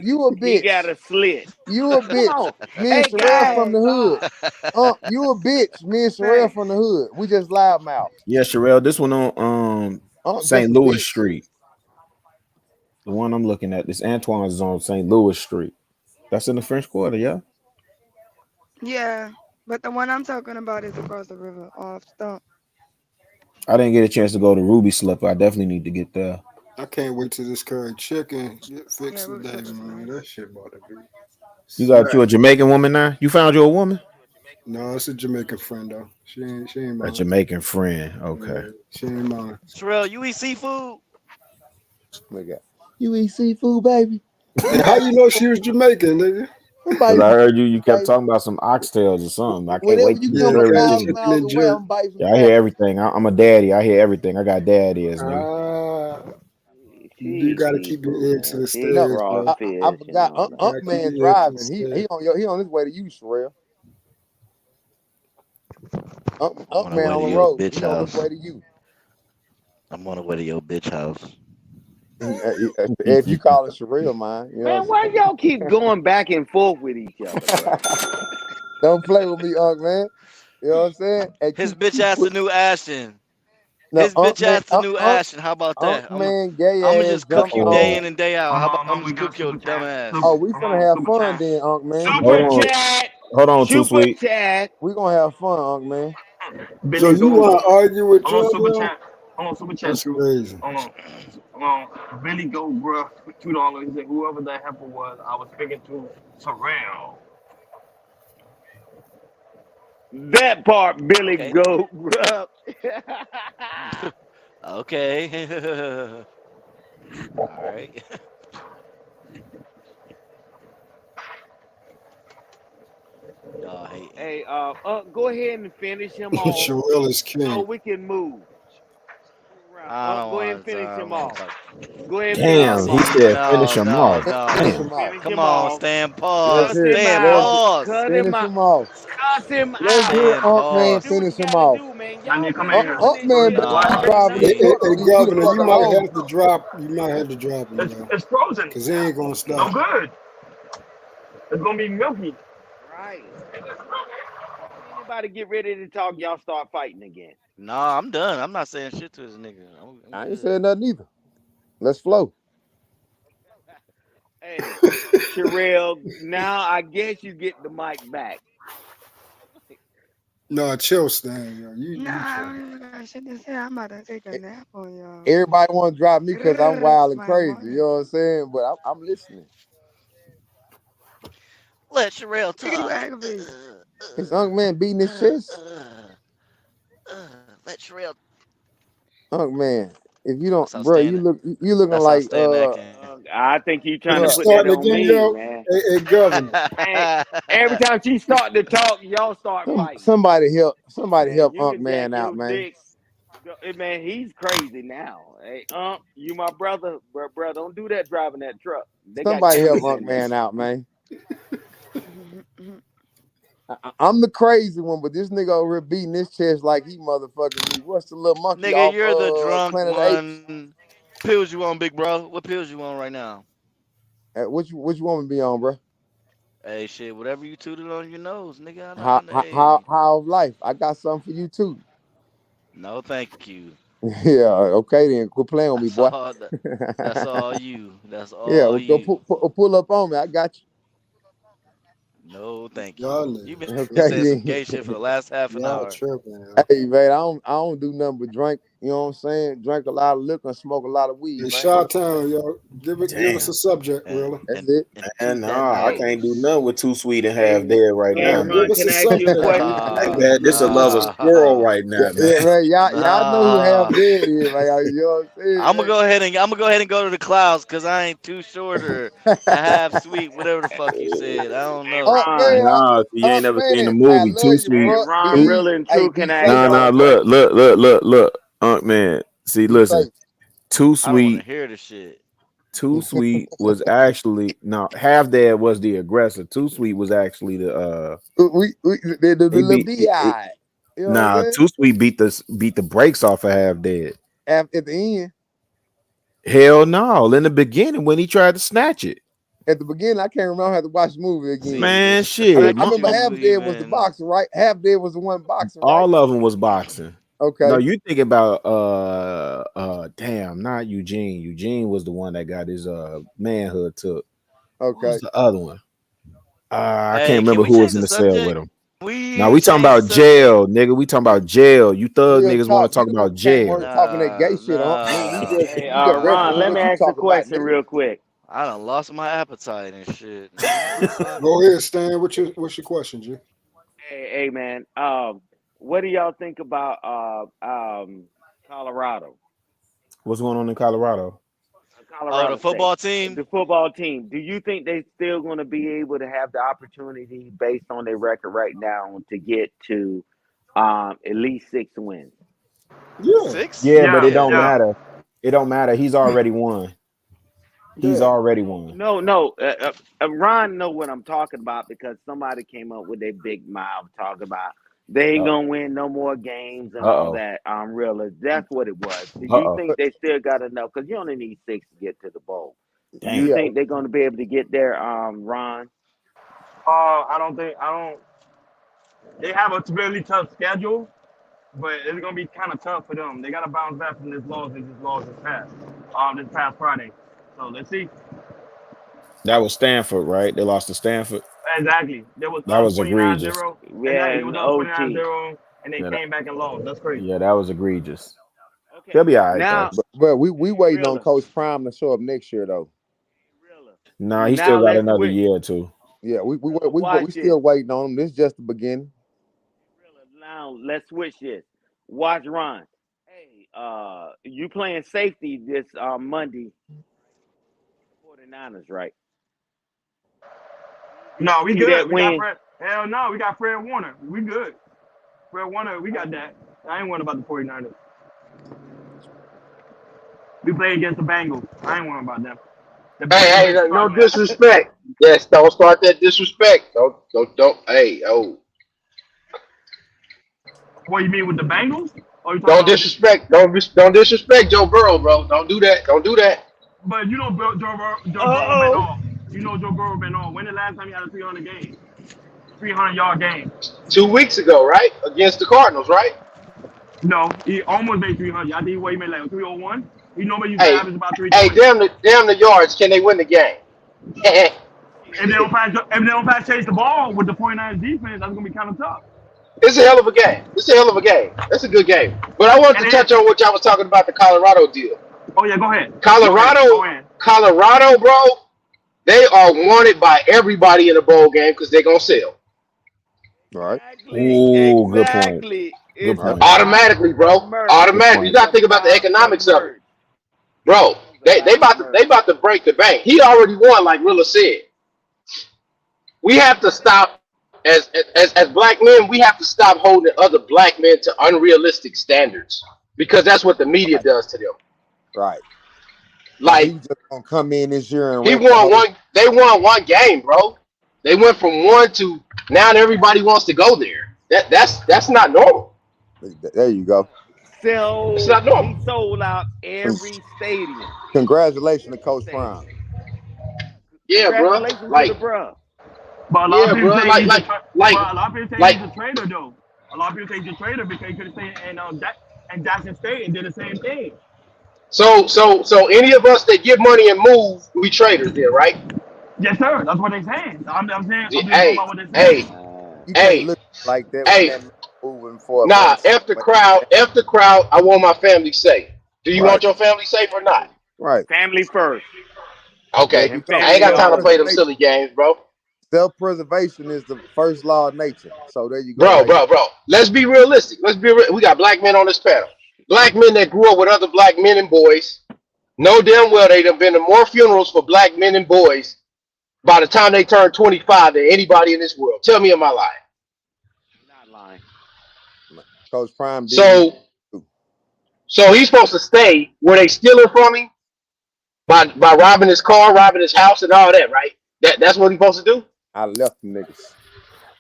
you a he got bitch. a slit. You a Come bitch. on. Me and Hey Sherelle from guys. the hood. You a bitch. Me and Sherelle Thanks. from the hood. We just loudmouth. Yeah, Sherelle, this one on Just St. a Louis bitch. Street. The one I'm looking at, this Antoine's is on St. Louis Street. That's in the French Quarter, yeah. Yeah, but the one I'm talking about is across the river off Stump. I didn't get a chance to go to Ruby Slipper. I definitely need to get there. I can't wait till this curry chicken get Yeah, fixed Ruby today, Slip is man. nice. That shit about to be. You got you a Jamaican woman now? You found you a woman? No, it's a Jamaican friend though. She ain't A mine. Jamaican friend. Okay. Yeah, she ain't mine. Sherelle, you eat seafood? Look at you eat seafood, baby. Hey, how you know she was Jamaican, nigga? Because I heard you kept talking about some oxtails or something. I can't Whenever wait you to come hear a it. thousand miles away, I'm biting some Yeah, I hear everything. I'm a daddy. I hear everything. I got daddy as nigga. You gotta keep your eggs to the stairs, No, bro. I forgot. Unc man driving. He on his way to you, Sherelle. Unc man on the road. He on his way to you. I'm on the way to your bitch house. If you call it Sherelle, man. You know Man, why y'all keep going back and forth with each other, bro? Don't play with me, Unc man. You know what I'm saying? And His bitch ass the new Ashton. No, His bitch ass the new Ashton. How about that? Unc man, gay I'ma ass just cook jumped you on. day in and day out. How about I'm just cook your dumb ass? Oh, we finna have fun then, Unc man. Hold on, Too Super Sweet. chat. We gonna have fun, Unc man. So you want to argue with Hold on, super Jojo? chat. Hold on, super chat. That's True. crazy. Hold on. Billy Go, bruh, $2. He said, whoever that heifer was, I was speaking to Terrell. That part, Billy Okay. Goat, bro. Okay. All right. Y'all hate. Hey, go ahead and finish him off Sherelle is so king. we can move. I don't Go ahead and want finish to. him off. Go ahead and Damn, finish he him off. said finish him off. Finish Damn. him off. Come on, stand Let's pause. hear it. Stand Let's pause. Cut him finish out. him off. Cuss him Let's out. hear Stand Unc man pause. finish him off. I need to come in here. Unc man better Nah, be driving Hey, this truck so hey, he can get the Governor, fuck you might home. have to drop. You might have to drop him, though, It's frozen. because he ain't gonna No stop. good. It's gonna be milky. Right. Anybody get ready to talk, y'all start fighting again. Nah, I'm done. I'm not saying shit to this nigga. I'm I ain't good. saying nothing either. Let's flow. Hey, Sherelle, now I guess you get the mic back. No, chill, Stan. Yo. You Nah, I tripping. don't even got shit to say. I'm about to take a nap on y'all. Everybody want to drop me because I'm wild and My crazy. morning. You know what I'm saying? But I'm listening. Let Sherelle Look at you talk. aggravated. This Unc man beating his chest. Let Sherelle. Unc man, if you don't, That's how bro, Stan. you looking That's how like Stan acting. I think you trying You to put that starting on again, me, yo? man. Hey, Governor. Hey, every time she start to talk, y'all start fighting. somebody help Man, you Unc can man jack out, your man. dick. Hey, man, he's crazy now. Hey, you my brother, bro, don't do that driving that truck. They got Somebody help cameras Unc in there. man out, man. I'm the crazy one, but this nigga over here beating his chest like he motherfucking me. What's the little monkey Nigga, off you're the drunk Planet Apes? one. Pills you on, big bro? What pills you on right now? Which want me to be on, bro? Hey, shit, whatever you tooted on your nose, nigga. How's life? I got something for you too. No, thank you. Yeah, okay then. Quit playing with me, boy. That's all you. That's all Yeah, go you. pull up on me. I got you. No, thank you. Y'all You've been Okay, saying some then. gay shit for the last half an Y'all hour. tripping. Hey, man, I don't do nothing but drink. You know what I'm saying? Drink a lot of liquor and smoke a lot of weed, Hey, man. Shot Town, yo. Give us Damn. a subject, really. That's it. And nah, I can't do nothing with Too Sweet and half Hey, dead right now, Ron, man. Give us can a I ask you a subject, question? Like, man, this a love of squirrel right now, man. Yeah, man. Y'all know who half dead is, man. You know what I'm saying? I'm gonna go ahead and go to the clouds because I ain't too short or a half sweet, whatever the fuck you said. I don't Hey, know. Ron. Nah, you ain't never seen the I movie. love Too you, Sweet. Hey, bro. Ron, really and true, can I ask Nah, y'all a look, question? look, Unc man. See, Be listen. safe. Too I don't want to Sweet. hear the shit. Too Sweet was actually half dad was the aggressor. Too Sweet was actually the The he little beat bi. You know what I'm saying? Too Sweet beat the brakes off of half dead. At the end, Hell no. In the beginning when he tried to snatch it. at the beginning, I can't remember. I had to watch the movie again. Man, I shit. remember half dead was the boxer, right? Half dead was the one boxing, right? All of them was boxing. Okay. No, you think about damn, not Eugene. Eugene was the one that got his manhood took. What Okay. was the other one? I Hey, can't can remember we who was change in the the cell subject? with him. Now we talking change the about jail, nigga. We talking about jail. You thug Real niggas want talk. to talk You about came over jail. talking that gay shit, huh? Hey, You just Ron, let what me you ask you a talking about, question nigga. real quick. I done lost my appetite and shit. Go ahead, Stan. What's your question, G? Hey, man. What do y'all think about Colorado? What's going on in Colorado? Colorado the football State. team? The football team. Do you think they still going to be able to have the opportunity based on their record right now to get to at least 6 wins? Yeah. 6? Yeah, but it don't matter. It don't matter. He's already won. He's Yeah. already won. No. Ron know what I'm talking about because somebody came up with a big mouth talking about they ain't gonna win no more games and all that. Really, that's what it was. Do you think they still got enough? Because you only need 6 to get to the bowl. Do you think they're gonna be able to get there, Ron? I don't. They have a really tough schedule, but it's gonna be kind of tough for them. They gotta bounce back from this loss this past Friday. So let's see. That was Stanford, right? They lost to Stanford. Exactly. That was egregious. 29-0. Yeah, Exactly. It was up OT. 29-0, and they came back and lost. That's crazy. Yeah, that was egregious. He'll be all right. Now, But we waiting on Coach Prime to show up next year though. Nah, he Now still got let's another wait. year or two. Yeah, we Watch still waiting on him. This is just the beginning. Now let's switch this. Watch Ron. Hey, you playing safety this Monday? 49ers, right? No, we See good. that We got win? Fred. Hell no, we got Fred Warner. We good. Fred Warner, we got that. I ain't worried about the 49ers. We play against the Bengals. I ain't worried about them. The Hey, Bengals no struggle. disrespect. Yes, don't start that disrespect. Don't. Hey, What you mean with the Bengals? Or you talking don't about? disrespect. Don't disrespect Joe Burrow, bro. Don't do that. Don't do that. But you know Joe Burrow been off. You know Joe Burrow been off. When the last time he had a 300-yard game? 2 weeks ago, right, against the Cardinals, right? No, he almost made 300. I think he made like 301. He normally used to Hey, average about hey, 320. damn the yards. Can they win the game? If they don't pass chase the ball with the 49ers defense, that's gonna be kind of tough. It's a hell of a game. It's a hell of a game. That's a good game. But I wanted to touch on what y'all was talking about, the Colorado deal. Oh yeah, go ahead. Colorado, bro. They are wanted by everybody in the bowl game because they're gonna sell. All right. Ooh, good point. Good point. Automatically, bro. Automatically. You gotta think about the economics of it, bro. They about to break the bank. He already won, like Rilla said. We have to stop as black men. We have to stop holding other black men to unrealistic standards because that's what the media does to them. Right. Like he's just gonna come in this year and he won one. They won one game, bro. They went from 1 to now. Everybody wants to go there. That's not normal. There you go. So It's not normal. he sold out every stadium. Congratulations to Coach Prime. Yeah, bro. Congratulations Like, to the bro. But a lot of people bro. say Like, he's like, a like, lot of people say like. he's a traitor though. A lot of people say he's a traitor because he could have stayed in Jackson State and did the same thing. So any of us that give money and move, we traders there, right? Yes, sir. That's what they're saying. I'm saying. I'm just Hey, about what they're saying. You can't look like that when that man moving for Nah, F the crowd. I want my family safe. Do you want your family safe or not? Right. Family first. Okay. I ain't got time to play them silly games, bro. Self-preservation is the first law of nature. So there you go. Bro. Let's be realistic. We got black men on this panel. Black men that grew up with other black men and boys know damn well they done been to more funerals for black men and boys by the time they turn 25 than anybody in this world. Tell me, am I lying? Not lying. Coach Prime. So he's supposed to stay where they stealing from him by robbing his car, robbing his house, and all that, right? That's what he's supposed to do. I left them niggas.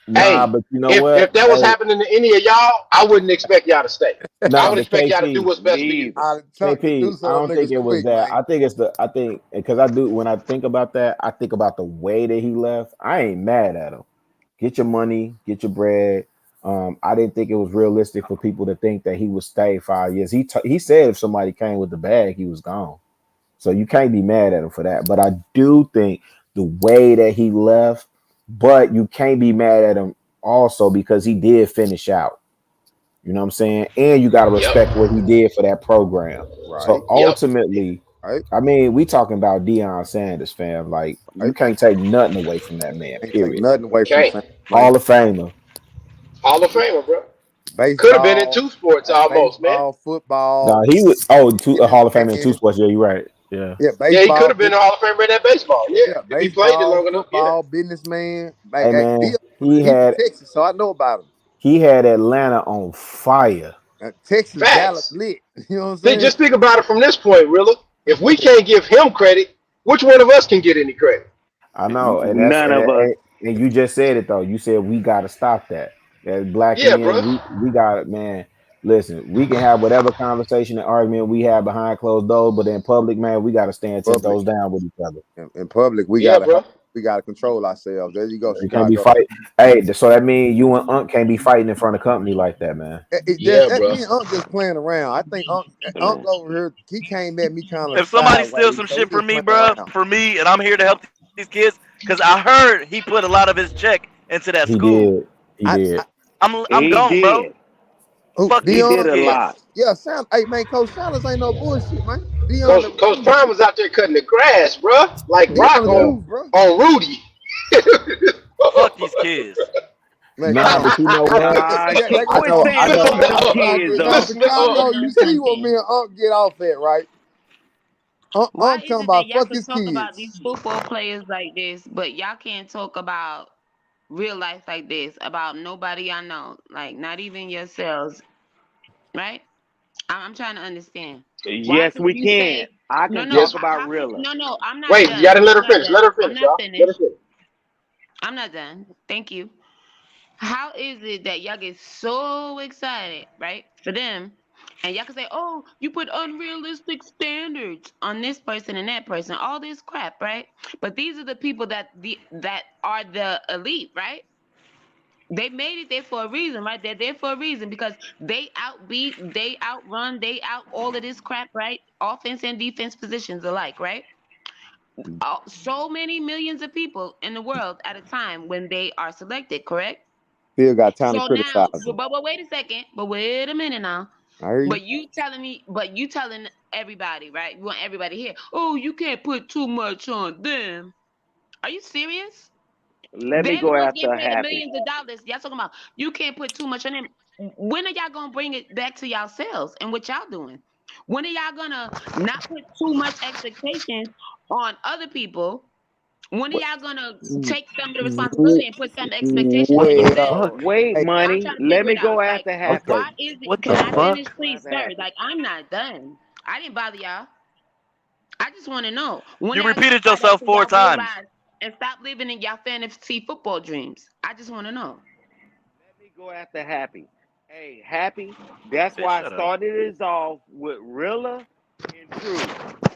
Nah, but you know what? If that was happening to any of y'all, I wouldn't expect y'all to stay. I would expect y'all to do what's best for you. KP, I don't think it was that. I think because when I think about that, I think about the way that he left. I ain't mad at him. Get your money, get your bread. I didn't think it was realistic for people to think that he would stay 5 years. He said if somebody came with the bag, he was gone. So you can't be mad at him for that. But I do think the way that he left, but you can't be mad at him also because he did finish out. You know what I'm saying? And you got to respect what he did for that program. Right. So ultimately, Right. I mean, we talking about Deion Sanders, fam. Like you can't take nothing away from that man. Can't take Period. nothing away from Okay. Sam. Hall of Famer. Hall of Famer, bro. Could have been in Baseball, 2 sports almost, man. baseball, football. No, he was a Hall of Famer in 2 sports. Yeah, you're right. Yeah. Yeah, Yeah, he could baseball. have been a Hall of Famer in that baseball. Yeah, if he played it Baseball, long enough. Yeah. football, businessman. Hey man, He from Texas, so I know about him. he had Atlanta on fire. Texas, Facts. Dallas lit. You know what I'm saying? Just think about it from this point, Rilla. If we can't give him credit, which one of us can get any credit? I know, and None of us. And you just said it though. You said we got to stop that. As black Yeah, men, we got it, man. Listen, we can have whatever conversation and argument we have behind closed doors, but in public, man, we got to stand 10 toes down with each other. In public, we gotta control ourselves. There you go. You can't be fighting. Hey, so that means you and Unc can't be fighting in front of company like that, man. Me and Unc just playing around. I think Unc over here, he came at me kind of. If somebody steals some shit from me, bro, and I'm here to help these kids, because I heard he put a lot of his check into that school. He did. I'm gone, bro. Fuck these kids. Yeah, hey man, Coach Sanders ain't no bullshit, man. Coach Prime was out there cutting the grass, bro. Like Rock on Rudy. Fuck these kids. Man, nah, but you know what? Chicago, you see what me and Unc get off at, right? Unc talking about fuck his kids. About these football players like this, but y'all can't talk about real life like this about nobody I know, like not even yourselves, right? I'm trying to understand. Yes, we can. I can talk about Rilla. No, I'm not. Wait, done. you gotta let her finish. Let her finish, y'all. I'm not done. Thank you. How is it that y'all get so excited, right, for them, and y'all can say, "Oh, you put unrealistic standards on this person and that person, all this crap, right?" But these are the people that are the elite, right? They made it there for a reason, right? They're there for a reason because they outbeat, they outrun, they out all of this crap, right? Offense and defense positions alike, right? So many millions of people in the world at a time when they are selected, correct? Still got time to criticize now, but wait a second. But wait a minute now. I hear you. But you telling everybody, right? You want everybody here. Oh, you can't put too much on them. Are you serious? Let me go after Happy. Millions of dollars. Y'all talking about you can't put too much on them. When are y'all gonna bring it back to yourselves and what y'all doing? When are y'all gonna not put too much expectations on other people? When are y'all gonna take some of the responsibility and put some expectations on yourselves? Wait, money. Let me go after Happy. Why is it? Can I finish, please, sir? Like I'm not done. I didn't bother y'all. I just want to know. You repeated yourself 4 times. And stop living in y'all fantasy football dreams. I just want to know. Let me go after Happy. Hey, Happy. That's why I started this off with Rilla and True.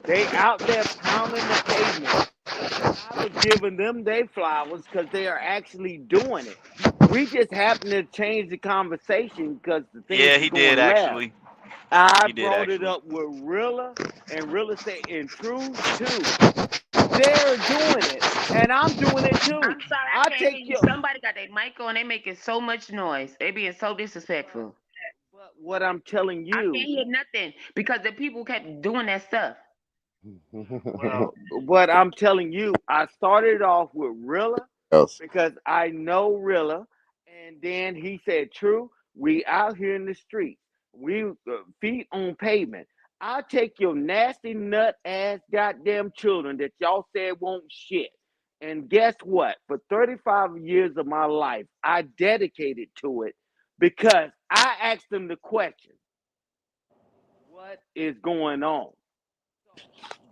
They out there pounding the pavement. I was giving them their flowers because they are actually doing it. We just happen to change the conversation because the thing is he going did left. actually. I brought it up with Rilla, and Rilla said, and True too. They're doing it, and I'm doing it too. I'm sorry, I can't hear you. Somebody got their mic on. They making so much noise. They being so disrespectful. But what I'm telling you, I can't hear nothing because the people kept doing that stuff. Well, what I'm telling you, I started off with Rilla because I know Rilla, and then he said, "True, we out here in the streets, we feet on pavement. I'll take your nasty nut ass goddamn children that y'all said won't shit. And guess what? For 35 years of my life, I dedicated to it because I asked them the question, what is going on?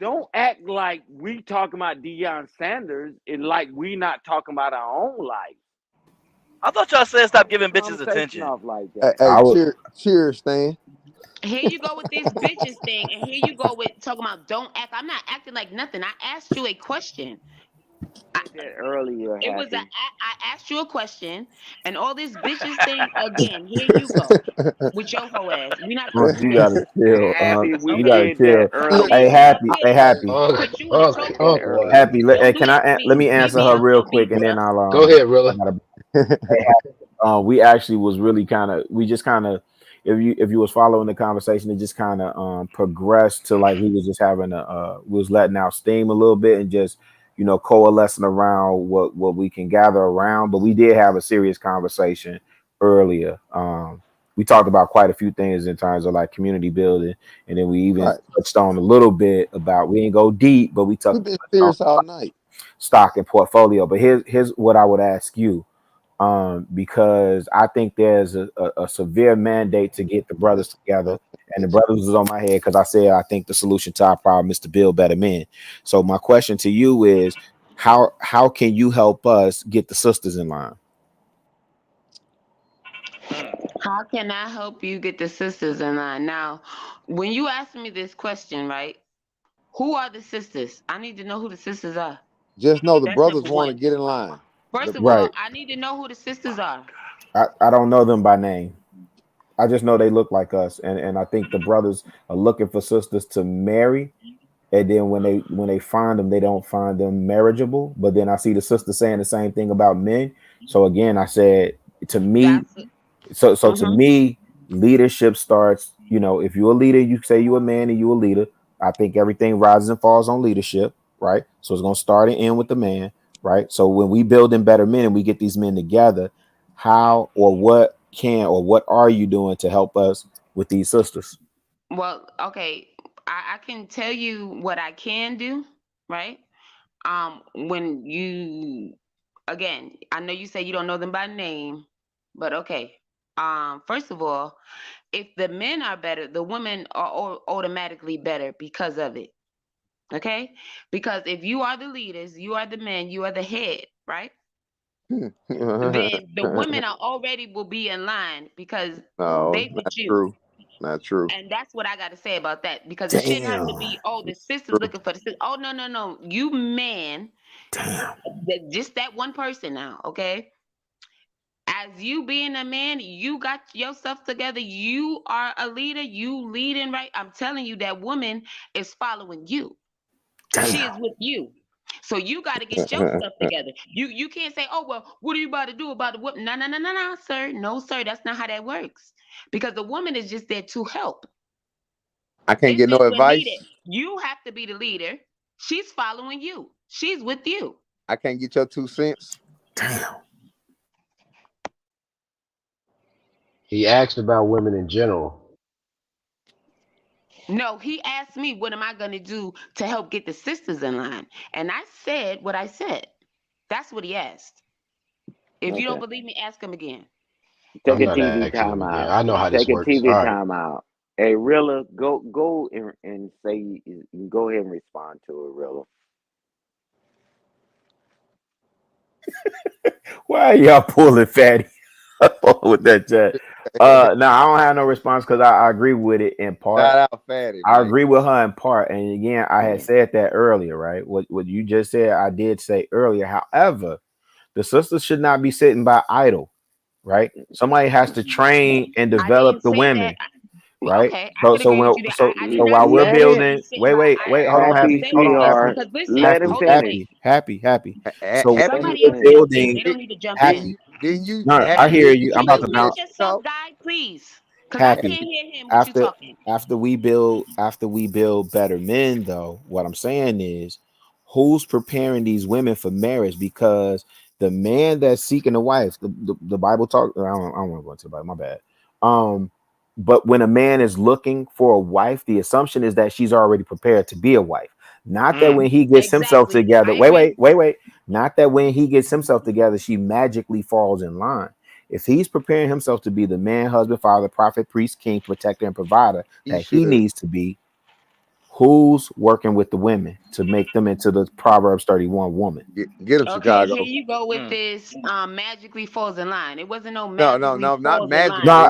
Don't act like we talking about Deion Sanders and like we not talking about our own life. I thought y'all said stop giving bitches attention. Like hey, cheers, Stan. Here you go with this bitches thing, and here you go with talking about don't act. I'm not acting like nothing. I asked you a question. Earlier, it was I asked you a question, and all this bitches thing again. Here you go with your whole ass. We not. You gotta chill. You gotta chill. Hey, Happy. Happy. Let me answer her real quick, and then I'll go ahead, Rilla. We actually was really we just if you was following the conversation, it just kind of progressed to like we was just having we was letting out steam a little bit and just coalescing around what we can gather around. But we did have a serious conversation earlier. We talked about quite a few things in terms of like community building, and then we even touched on a little bit about, we didn't go deep, but we We've touched been on serious all night. stock and portfolio. But here's what I would ask you, because I think there's a severe mandate to get the brothers together, and the brothers was on my head because I said I think the solution to our problem is to build better men. So my question to you is, how can you help us get the sisters in line? How can I help you get the sisters in line? Now, when you ask me this question, right? Who are the sisters? I need to know who the sisters are. Just know the That's brothers number want to one. get in line. First of Right. all, I need to know who the sisters are. I don't know them by name. I just know they look like us, and I think the brothers are looking for sisters to marry, and then when they find them, they don't find them marriageable. But then I see the sister saying the same thing about men. So again, I said, to me, to me, leadership starts. If you're a leader, you say you're a man and you're a leader. I think everything rises and falls on leadership, right? So it's gonna start and end with the man, right? So when we build in better men and we get these men together, how or what are you doing to help us with these sisters? Well, okay, I can tell you what I can do, right? When you, again, I know you say you don't know them by name, but okay. First of all, if the men are better, the women are automatically better because of it. Okay? Because if you are the leaders, you are the men, you are the head, right? Then the women are already will be in line because No, they with not you. true. Not true. And that's what I got to say about that, because it shouldn't have to be, the sisters looking for the sisters. Oh, no. You man, just that one person now, okay? As you being a man, you got yourself together. You are a leader. You leading, right? I'm telling you, that woman is following you. She is with you. So you got to get your stuff together. You can't say, oh, well, what are you about to do about the woman? No, sir. No, sir. That's not how that works. Because the woman is just there to help. I can't get no advice. You have to be the leader. She's following you. She's with you. I can't get your 2 cents. He asked about women in general. No, he asked me, what am I going to do to help get the sisters in line? And I said what I said. That's what he asked. If you don't believe me, ask him again. Take a TV timeout. I know how this works. Take a TV All right. timeout. Hey, Rilla, go and say, go ahead and respond to it, Rilla. Why are y'all pulling Fatty with that chat? No, I don't have no response because I agree with it in part. Shout out Fatty. I agree with her in part. And again, I had said that earlier, right? What you just said, I did say earlier. However, the sisters should not be sitting by idle, right? Somebody has to train and develop the women. Right. Okay, so while we're building, wait, hold on, happy. So somebody we're building, they don't need to jump happy. in. No, I hear you. I'm about to bounce. Yourself, guy, please. Because I can't hear him when you talking. After we build better men, though, what I'm saying is, who's preparing these women for marriage? Because the man that's seeking a wife, the Bible talk. I don't want to go into the Bible. My bad. But when a man is looking for a wife, the assumption is that she's already prepared to be a wife. Not that when he gets himself together, wait. Not that when he gets himself together, she magically falls in line. If he's preparing himself to be the man, husband, father, prophet, priest, king, protector, and provider that he needs to be, who's working with the women to make them into the Proverbs 31 woman? Get him, Chicago. Here you go with this magically falls in line. It wasn't no, not magically. No,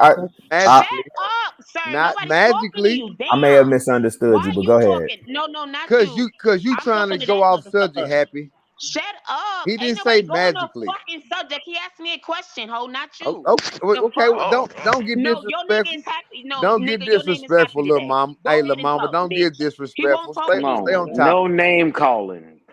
shut up, sir. Not Nobody's magically. talking to you. I may have misunderstood you, but go ahead. No, not you. Because you trying to go off subject, Happy. Shut up. He didn't say magically. Fucking subject. He asked me a question, ho, not you. Okay, well, don't get disrespectful. Don't get disrespectful, little mama. Hey, little mama, don't get disrespectful. Stay on top. No name calling.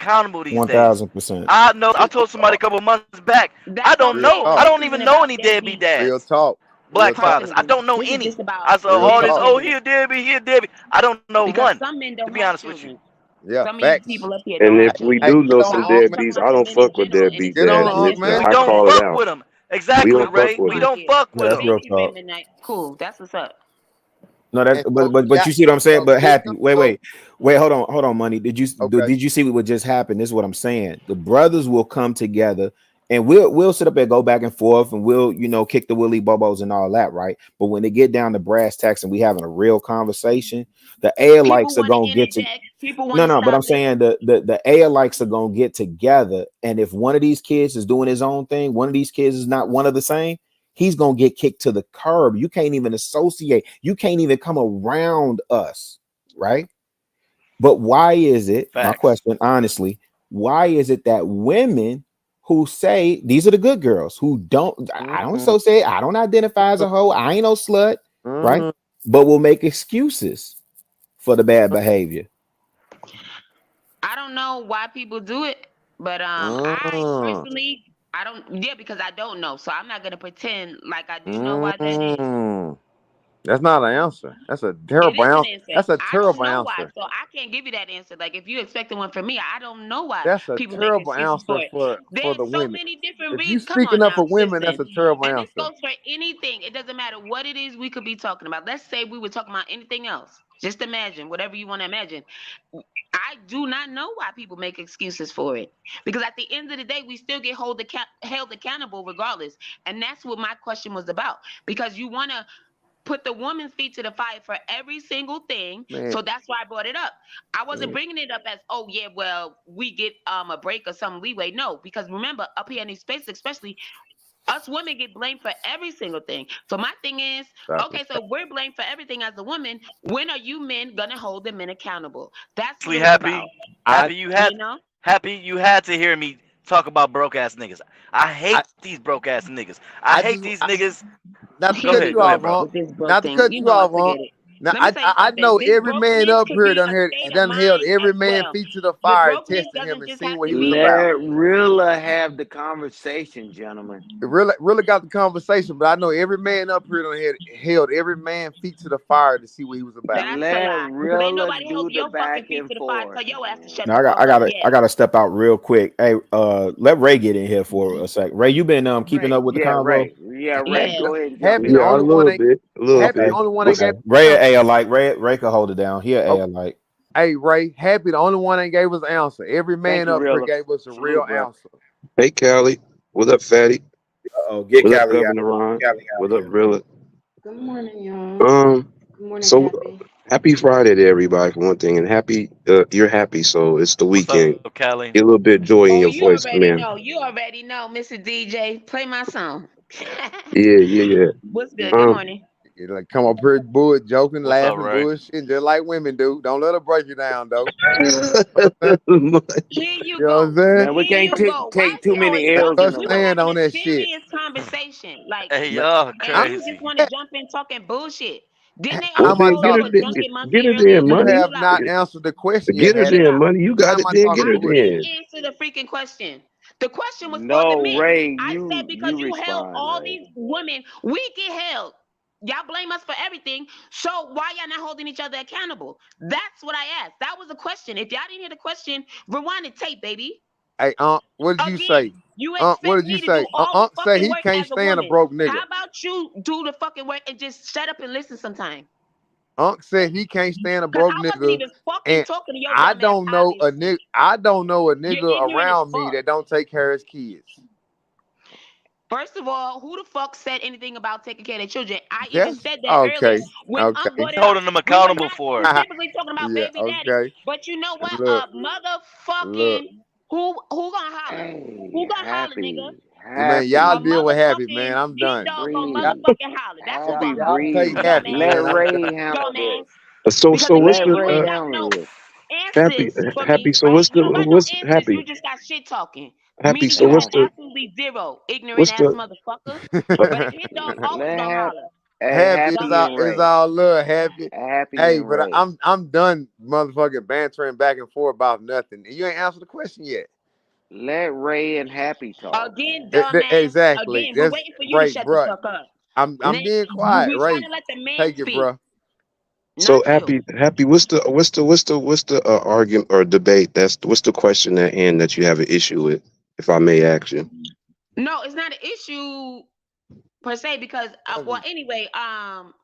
accountable these days. 1000%. I know. I told somebody a couple months back. I don't know. I don't even know any deadbeat Real dads. talk. Black Real talk. fathers. I don't know This is any. just about I saw Real all this. talk. Oh, here deadbeat, here deadbeat. I don't know because one. some men To don't be have honest with you. children. Yeah, Some of you facts. people up here And don't have if we children. do know Get So some on, I always man. talk deadbeats, about I the don't men in fuck with general, and deadbeat it's Get just on, dads like Hawk, this neither. man. We I don't call it fuck out. with them. Exactly, don't fuck Ray. with We them. don't fuck Yeah, with that's them. real Thank you, Ray talk. Midnight. Cool. That's what's up. No, that's And so but you see what I'm saying. so But this happy. so Wait, hold on, money. Did okay. you see what just happened? This is what I'm saying. The brothers will come together, and we'll sit up and go back and forth, and we'll kick the willy bobos and all that, right? But when they get down to brass tacks and we having a real conversation, the People Aalites are want to gonna get to. interject. People want to No, but I'm stop it. saying the Aalites are gonna get together, and if one of these kids is doing his own thing, one of these kids is not one of the same, he's gonna get kicked to the curb. You can't even associate, you can't even come around us, right? But why is it, my Facts. question, honestly, why is it that women who say these are the good girls who don't, I don't associate, I don't identify as a hoe, I ain't no slut, right? But will make excuses for the bad behavior? I don't know why people do it, but I personally, I don't. Yeah, because I don't know, so I'm not gonna pretend like I do know why that is. That's not an answer. That's a It terrible is an answer. answer. That's a I don't terrible know why, answer. so I can't give you that answer. Like if you expecting one from me, I don't know why That's a people make terrible excuses for answer it. for There's the so women. many different If you reasons. Come speaking on up now, for women, that's listen. a terrible And this answer. goes for anything. It doesn't matter what it is we could be talking about. Let's say we were talking about anything else. Just imagine whatever you want to imagine. I do not know why people make excuses for it, because at the end of the day, we still get held accountable regardless. And that's what my question was about, because you want to put the woman's feet to the fire for every single thing. Man, So that's why I brought it up. I wasn't bringing it up as, oh yeah, well, we get a break or some leeway. No, because remember, up here in these spaces, especially, us women get blamed for every single thing. So my thing is, okay, so we're blamed for everything as a woman. When are you men gonna hold the men accountable? That's what it's about. Happy you had to hear me talk about broke ass niggas. I hate these broke ass niggas. I hate these niggas. Not to Go cut ahead, you off, bro. Not to cut you off, Now Let me tell you I something. know This every man brokenness up could here be a state of done held mind every as man well. feet to the The fire and brokenness tested him doesn't and just seen have what to he was be about. Let Rilla have the conversation, gentlemen. Really got the conversation, but I know every man up here done held every man feet to the fire to see what he was about. That's a lie. Because ain't nobody held your fucking feet to the fire. Tell your ass to shut Now the fuck up. Yeah. I gotta step out real quick. Hey, let Ray get in here for a sec. Ray, you been keeping up with the convo? Ray. Yeah, Ray, go ahead and jump Happy in. the only one ain't Happy Okay. the only one ain't gave Ray Ray can hold it down. He a Hey Ray, Happy the only one ain't gave us an answer. Every man you, up here Rilla. gave us a Salute, real bro. answer. Hey, Callie. What up, Fatty? Get what up, Callie Governor Ron? Callie What up, Rilla? Good morning, y'all. Good morning, So Happy. happy Friday to everybody for one thing, and happy you're happy, so it's the What's weekend. up, Callie? Get a little bit of joy in Oh, your you voice, already man. know. You already know, Mr. DJ. Play my song. Yeah. What's good? Good morning. You like come up here, joking, What's up, laughing, Ray? bullshitting, just like women do. Don't let her break you down, though. Here you You know what go. I'm saying? Man, we Here can't you go. Why take too is it always many L's in Her the we were stand room. on having a that shit. serious conversation, like, Hey, y'all and I'm, you just want to jump in talking bullshit. Didn't they Well, also then call you a drunken get monkey her earlier? then, Like, money. you have chill out. not answered the question yet, Get her Happy. then, money. You got How it am I then. talking Get her I bullshit? then. didn't answer the freaking question. The question was for the No, men. Ray, I said because you held respond, all Ray. these women, we get held. Y'all blame us for everything. So why y'all not holding each other accountable? That's what I asked. That was the question. If y'all didn't hear the question, rewind the tape, baby. Hey, what did you say? Again, you expect What did you me to do say? all the Say fucking he work can't as a stand a woman. broke nigga. How about you do the fucking work and just shut up and listen sometime? Said he can't stand a Because broke I wasn't nigga, even fucking and talking to your I dumb ass, don't know a obviously. nigga. I don't know a You're nigga ignorant as around me fuck. that don't take care of his kids. First of all, who the fuck said anything about taking care of their children? I even That's said that earlier okay. when Unc brought it up. Holding them We were accountable not for it. specifically talking about Yeah, baby daddy. okay. But you know what? Look, Motherfucking who gonna holler? Hey, Who gonna holler, nigga? man, y'all A deal with Happy, motherfucking man. I'm big done. dog gonna Y'all, motherfucking holler. That's who Happy gonna holler. take breathe. Happy, Let man. I'm done. Ray handle Dumbass. this. So Because what's again, the you ain't got no happy answers for happy? me, So right? what's You don't got no the answers. You happy just got shit talking. happy? Meaning So you what's have the absolutely zero, ignorant what's ass the motherfucker. But a hit dog always gonna holler. Happy is Dumbass. all love, Happy. Happy Hey, and but Ray. I'm done motherfucking bantering back and forth about nothing. You ain't answered the question yet. Let Ray and Happy talk, Again, man. dumbass. Exactly. Again, we're That's waiting for you to right, shut the bro. fuck up. I'm Then being quiet, we right? trying to let the man Take it, speak. bro. so Not you. happy? What's the argument or debate? What's the question at hand that you have an issue with? If I may ask you. No, it's not an issue per se because well anyway,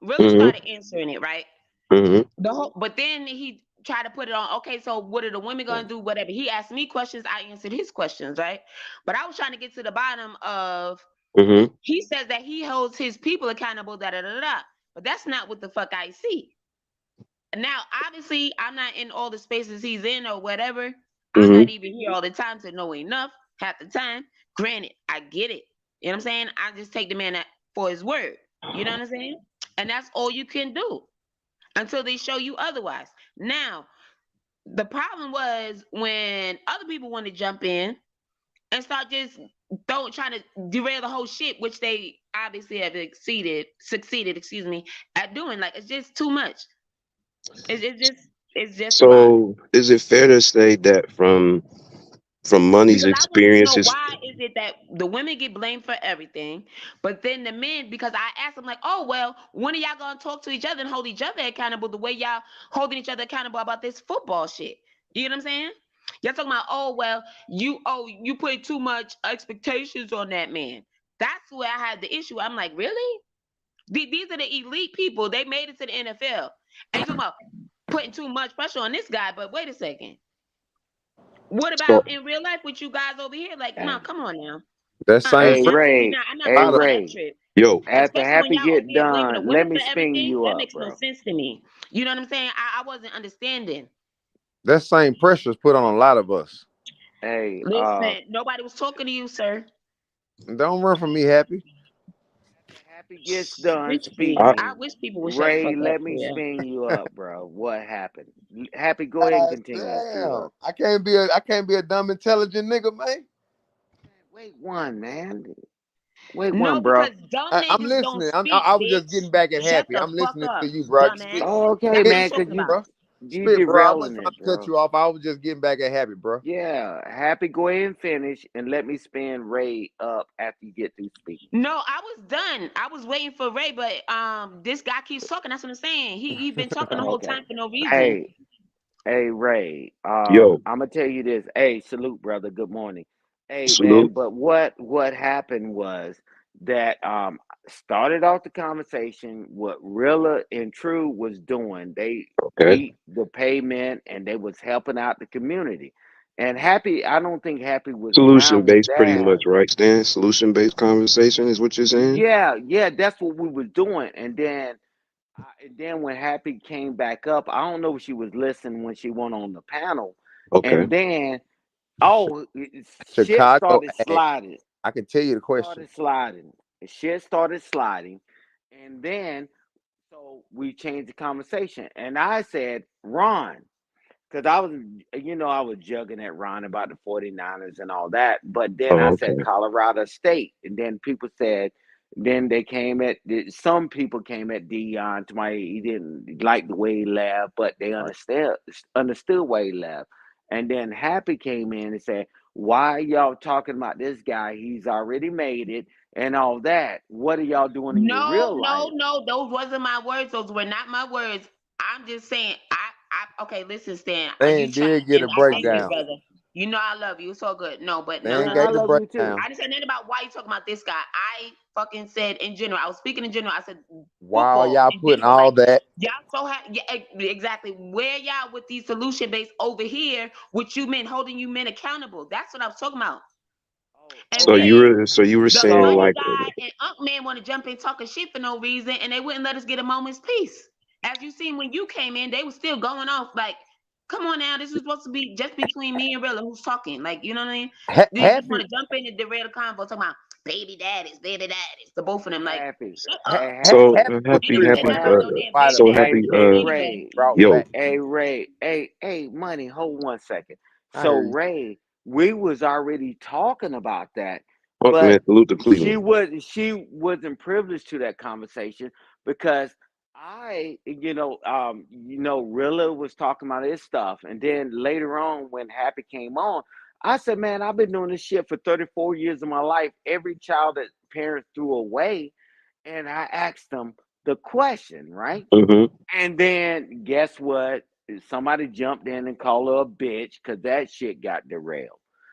Rilla Mm-hmm. started answering it, right? Mm-hmm. But then he tried to put it on, okay, so what are the women gonna do? Whatever. He asked me questions, I answered his questions, right? But I was trying to get to the bottom of Mm-hmm. he says that he holds his people accountable, da da da da. But that's not what the fuck I see. Now, obviously, I'm not in all the spaces he's in or whatever. I'm Mm-hmm. not even here all the time to know enough half the time. Granted, I get it. You know what I'm saying? I just take the man for his word. You know what I'm saying? And that's all you can do until they show you otherwise. Now, the problem was when other people want to jump in and start just trying to derail the whole shit, which they obviously have succeeded, at doing. Like, it's just too much. It's just a lot. So is it fair to say that from Money's Because I wanted to know experiences? why is it that the women get blamed for everything, but then the men, because I asked them like, oh, well, when are y'all going to talk to each other and hold each other accountable the way y'all holding each other accountable about this football shit? You know what I'm saying? Y'all talking about, oh, well, you put too much expectations on that man. That's where I had the issue. I'm like, really? These are the elite people. They made it to the NFL. And you talking about putting too much pressure on this guy, but wait a second. What about in real life with you guys over here? Like, no, come on now. That same Hey Ray, I'm not hey going for Ray. that trip. Yo, After Especially when Happy y'all over get here blaming the done, let women me for spin everything. you That up, makes no bro. sense to me. You know what I'm saying? I wasn't understanding. that same pressure is put on a lot of us. Hey, Listen, nobody was talking to you, sir. Don't run from me, Happy. Happy gets done I speaking. wish people would shut the Ray, fuck up. let me Yeah. spin you up, bro. What happened? Happy, go ahead and continue. Damn, I can't be a dumb, intelligent nigga, man. Wait one, man. Wait No, one, bro. because dumb I'm niggas don't listening. speak, I was bitch. just getting back at Shut Happy. the I'm fuck listening to up, you, bro. dumbass. Oh, okay, That's what man, I'm because talking about. you Spit, bro. I wasn't derailing trying it, to cut bro. you off. I was just getting back at Happy, bro. Yeah, Happy, go ahead and finish, and let me spin Ray up after you get through speaking. No, I was done. I was waiting for Ray, but this guy keeps talking. That's what I'm saying. He been talking the whole Okay. time for no reason. Hey, Ray. Yo, I'm gonna tell you this. Hey, salute, brother. Good morning. Hey, man. salute. But what happened was that started off the conversation. What Rilla and True was doing, they Okay. beat the payment and they was helping out the community. And Happy, I don't think Happy was Solution around with based, pretty that. much, right, Stan? Solution based conversation is what you're saying. Yeah, that's what we was doing. And then when Happy came back up, I don't know if she was listening when she went on the panel. Okay. And then, shit Chicago. started Hey, sliding. I can tell you the question. Shit started sliding. And then, so we changed the conversation. And I said, Ron, because I was jugging at Ron about the 49ers and all that. But then I said Okay. Colorado State. And then some people came at Dion to my, he didn't like the way he left, but they understood why he left. And then Happy came in and said, why are y'all talking about this guy? He's already made it and all that. What are y'all doing in your real life? No, those wasn't my words. Those were not my words. I'm just saying, okay, listen, Stan. Stan did get a breakdown. Brother. You know I love you. It's all good. No, but Stan no. gave the breakdown. I didn't say nothing about why you talking about this guy. I fucking said in general. I was speaking in general. I said Why are y'all putting general, all that? Y'all exactly. Where y'all with these solution based over here, with you men holding you men accountable? That's what I was talking about. And So you were the saying money like guy and Unc Man want to jump in talking shit for no reason, and they wouldn't let us get a moment's peace. As you seen when you came in, they were still going off like, "Come on now, this is supposed to be just between me and Rilla, who's talking." Like, you know what I mean? They just want to jump in and derail the convo, talking about baby daddies, the both of them. Like, shut up. so Happy. yo. Hey, Ray. Hey, Money, hold 1 second. So, Ray, we was already talking about that, Fuck, man, but salute to Cleveland. she wasn't privileged to that conversation because Rilla was talking about his stuff, and then later on when Happy came on, I said, man, I've been doing this shit for 34 years of my life. Every child that parents threw away, and I asked them the question, right? Mm-hmm. And then guess what? Somebody jumped in and called her a bitch because that shit got derailed.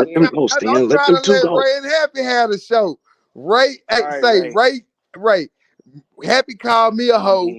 Let them go, I'm Stan. Let trying them to two let go. Ray and Happy have the show. Ray, All right, say Ray, Happy called me a hoe.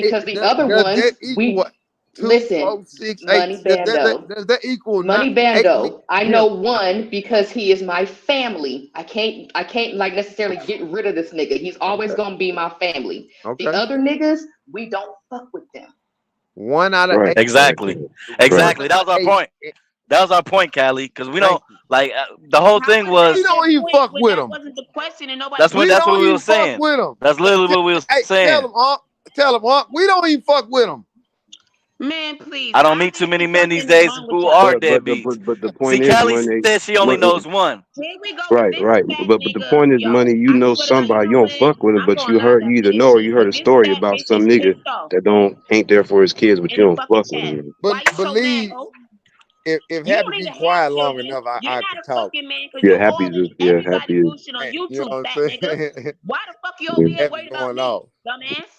because the does other that ones equal we what? 2, Listen, 4, 6, 8. Money Bando. Does that equal Money 8 Bando. I Yeah. know one because he is my family. I can't like necessarily get rid of this nigga. He's always Okay. gonna be my family. The Okay. other niggas, we don't fuck with them. 1 out of Right. 8. Exactly. Right. Exactly. That was our 8. point. That was our point, Callie. Because we Thank don't like the whole How thing was that was. We their don't even point fuck when with that them. wasn't the question and nobody That's what We that's what don't we even were fuck saying. with them. That's literally what we were Hey, saying. tell them, we don't even fuck with them. Man, please. I don't meet too many men these days wrong with who y'all. are But deadbeats. the See, point is, Callie money. said she only knows one. Here we go with Right, this right. fat But the nigga. point is, Yo, money. You I know swear to God, you somebody. You know don't what? fuck with him, I'm but going you live heard. You after either this know or shit you heard a because this story fat about bitch some is nigga pissed off that ain't there for his kids, but in you the don't fucking fuck with chat. him. Why you so mad, Believe ho? if You Happy don't be even have quiet long children. enough, You're I not could a talk. fucking man because Yeah, you all happy in is. Yeah, everybody happy is. bullshit on You know YouTube, what I'm fat nigga. saying? Why the fuck you over here Happy worried about going me, off. dumbass?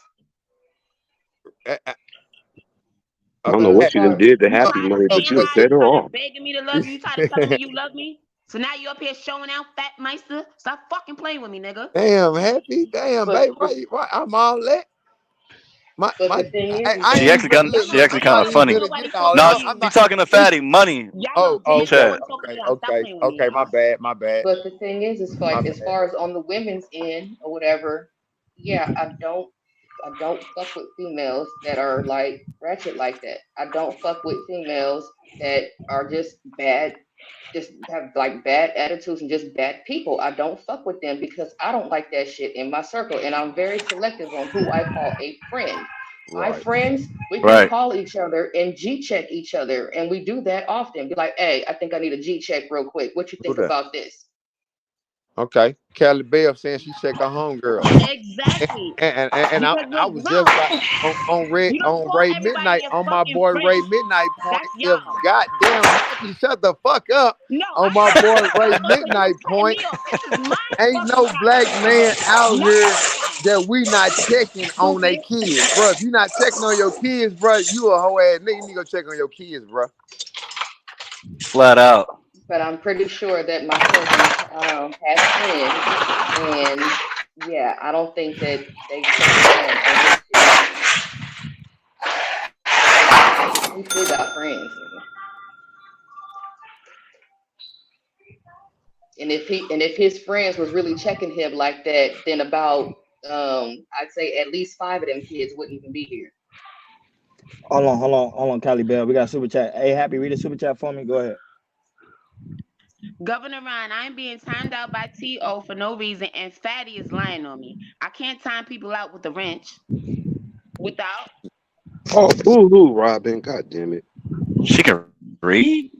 I don't know what Happy, you done Sorry. did to You Happy tired of Money, but being you done lied? set You her tired of off. begging me to love you? You tired of telling me you love me? So now you up here showing out, fat meister? Stop fucking playing with me, nigga. Damn, Happy. Damn, But baby. Why I'm all that? but the thing is I She ain't actually even, got. look, She look, actually I'm kind not of even funny. gonna Nobody get all talking that. No, to I'm you. she not. talking to Fatty Money. Y'all Oh, know In damn well chat. I'm talking to y'all. Stop playing with me, Okay. y'all. My bad. But the thing is My like as bad. far as on the women's end or whatever, yeah, I don't fuck with females that are like ratchet like that. I don't fuck with females that are just bad, just have like bad attitudes and just bad people. I don't fuck with them because I don't like that shit in my circle. And I'm very selective on who I call a friend. My Right. friends, we can Right. call each other and G check each other. And we do that often. Be like, hey, I think I need a G check real quick. What you Who think that? about this? Okay. Callie Bell saying she check her homegirl. Exactly. And Because I we're was just about grown. on You don't call Ray everybody Midnight your on my fucking boy friend. Ray Midnight point. That's If y'all. goddamn Happy shut the fuck up No, on I my shut boy the Ray fuck up because you Midnight cutting point, me off. This is my ain't fucking no black man conversation, out not here your. that we not checking on their Stupid. kids, bro. If you not checking on your kids, bro, you a hoe ass nigga. You need to go check on your kids, bro. Flat out. But I'm pretty sure that my cousin has friends, and yeah, I don't think that they checking in on his kids. He still got friends, and if his friends was really checking him like that, then about I'd say at least 5 of them kids wouldn't even be here. Hold on, Callie Bell. We got super chat. Hey, Happy, read the super chat for me. Go ahead. Governor Ryan, I'm being timed out by T.O. for no reason, and Fatty is lying on me. I can't time people out with a wrench. Without. Oh, boo-hoo, Robin. God damn it. She can read.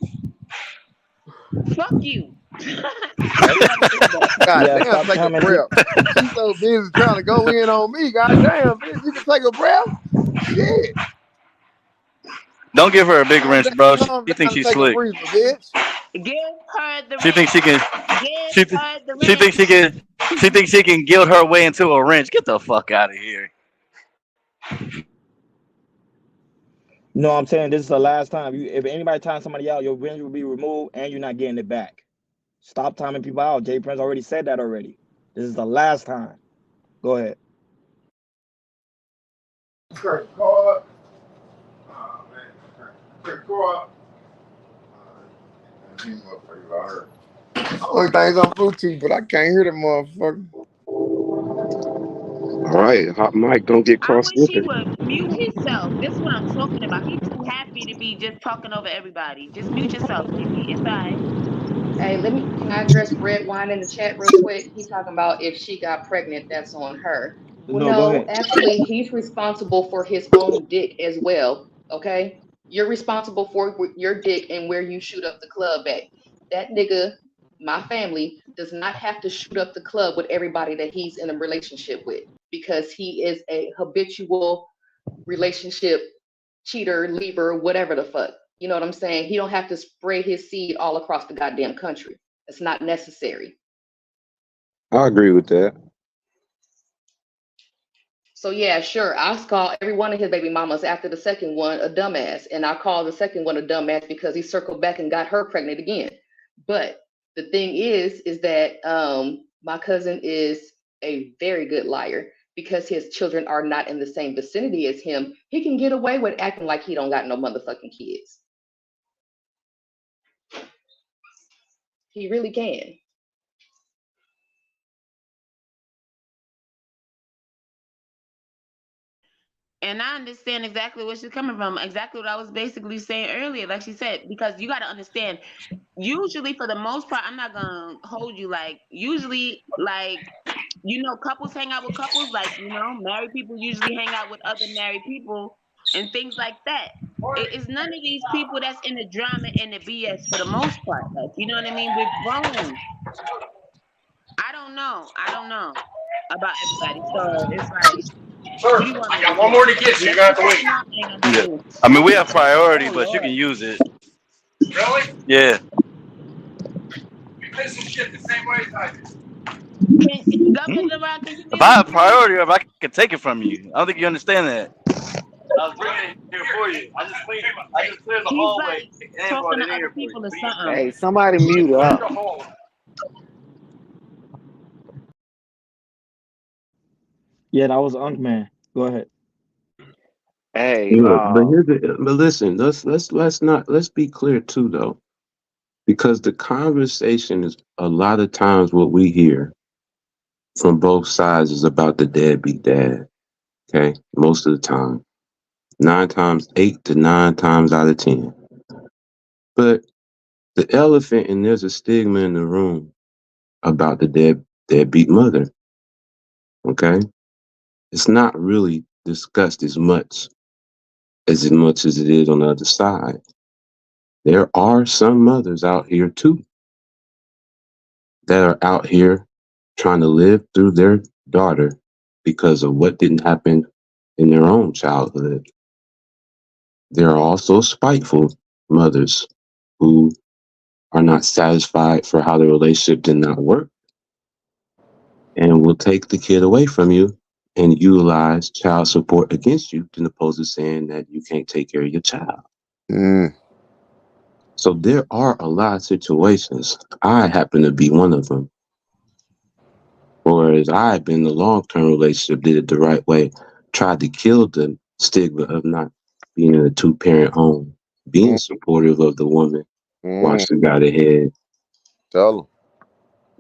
Fuck you. God Yeah, damn, stop take a commenting. breath. She's so busy trying to go in on me. God damn, bitch, you can take a breath. Shit. Don't give her a big wrench, bro. She Calm thinks down and she's take a slick. breather, bitch. Give her the She wrench. thinks she can. Give She, her the she thinks she wrench. can. She thinks she can guilt her way into a wrench. Get the fuck out of here. No, I'm saying this is the last time. If anybody time somebody out, your wrench will be removed and you're not getting it back. Stop timing people out. Jay Prince already said that already. This is the last time. Go ahead. Credit card. Oh, man. Credit card. Only thing's on Bluetooth, but I can't hear the motherfucker. All right, hot mic. Don't get I cross wish he slipping. would mute himself. This is what I'm talking about. He's too happy to be just talking over everybody. Just mute yourself, Nikki. It's all right. Hey, can I address Red Wine in the chat real quick? He's talking about if she got pregnant, that's on her. Well, No, go no, ahead. actually, he's responsible for his own dick as well. Okay, you're responsible for your dick and where you shoot up the club at. That nigga, my family, does not have to shoot up the club with everybody that he's in a relationship with because he is a habitual relationship cheater, leaver, whatever the fuck. You know what I'm saying? He don't have to spray his seed all across the goddamn country. It's not necessary. I agree with that. So yeah, sure. I'll call every one of his baby mamas after the second one a dumbass, and I call the second one a dumbass because he circled back and got her pregnant again. But the thing is that my cousin is a very good liar, because his children are not in the same vicinity as him, he can get away with acting like he don't got no motherfucking kids. He really can. And I understand exactly where she's coming from. Exactly what I was basically saying earlier. Like she said, because you got to understand, usually for the most part, I'm not going to hold you. Like, usually, like, couples hang out with couples. Like, married people usually hang out with other married people and things like that. It's none of these people that's in the drama and the BS for the most part. Like, you know what I mean? We're grown. I don't know about everybody. So it's like, Sir, I got one more to get you. You're gonna have to wait. Yeah. I mean, we have priority, but you can use it. Really? Yeah. You play some shit the same way as I do. If I have priority, if I can take it from you, I don't think you understand that. I was bringing it here for you. I just cleared the hallway. Talking to other people or something. Hey, somebody mute up. Yeah, that was Unk Man. Go ahead. Hey, but listen, let's be clear too though, because the conversation is a lot of times what we hear from both sides is about the deadbeat dad. Okay, most of the time, 8 to 9 times out of 10. But the elephant, and there's a stigma in the room about the deadbeat mother. Okay, it's not really discussed as much as it is on the other side. There are some mothers out here too that are out here trying to live through their daughter because of what didn't happen in their own childhood. There are also spiteful mothers who are not satisfied for how the relationship did not work and will take the kid away from you and utilize child support against you, as opposed to saying that you can't take care of your child. So there are a lot of situations. I happen to be one of them. Whereas I've been in a long-term relationship, did it the right way, tried to kill the stigma of not being in a 2-parent home, being supportive of the woman while she got ahead. Tell them.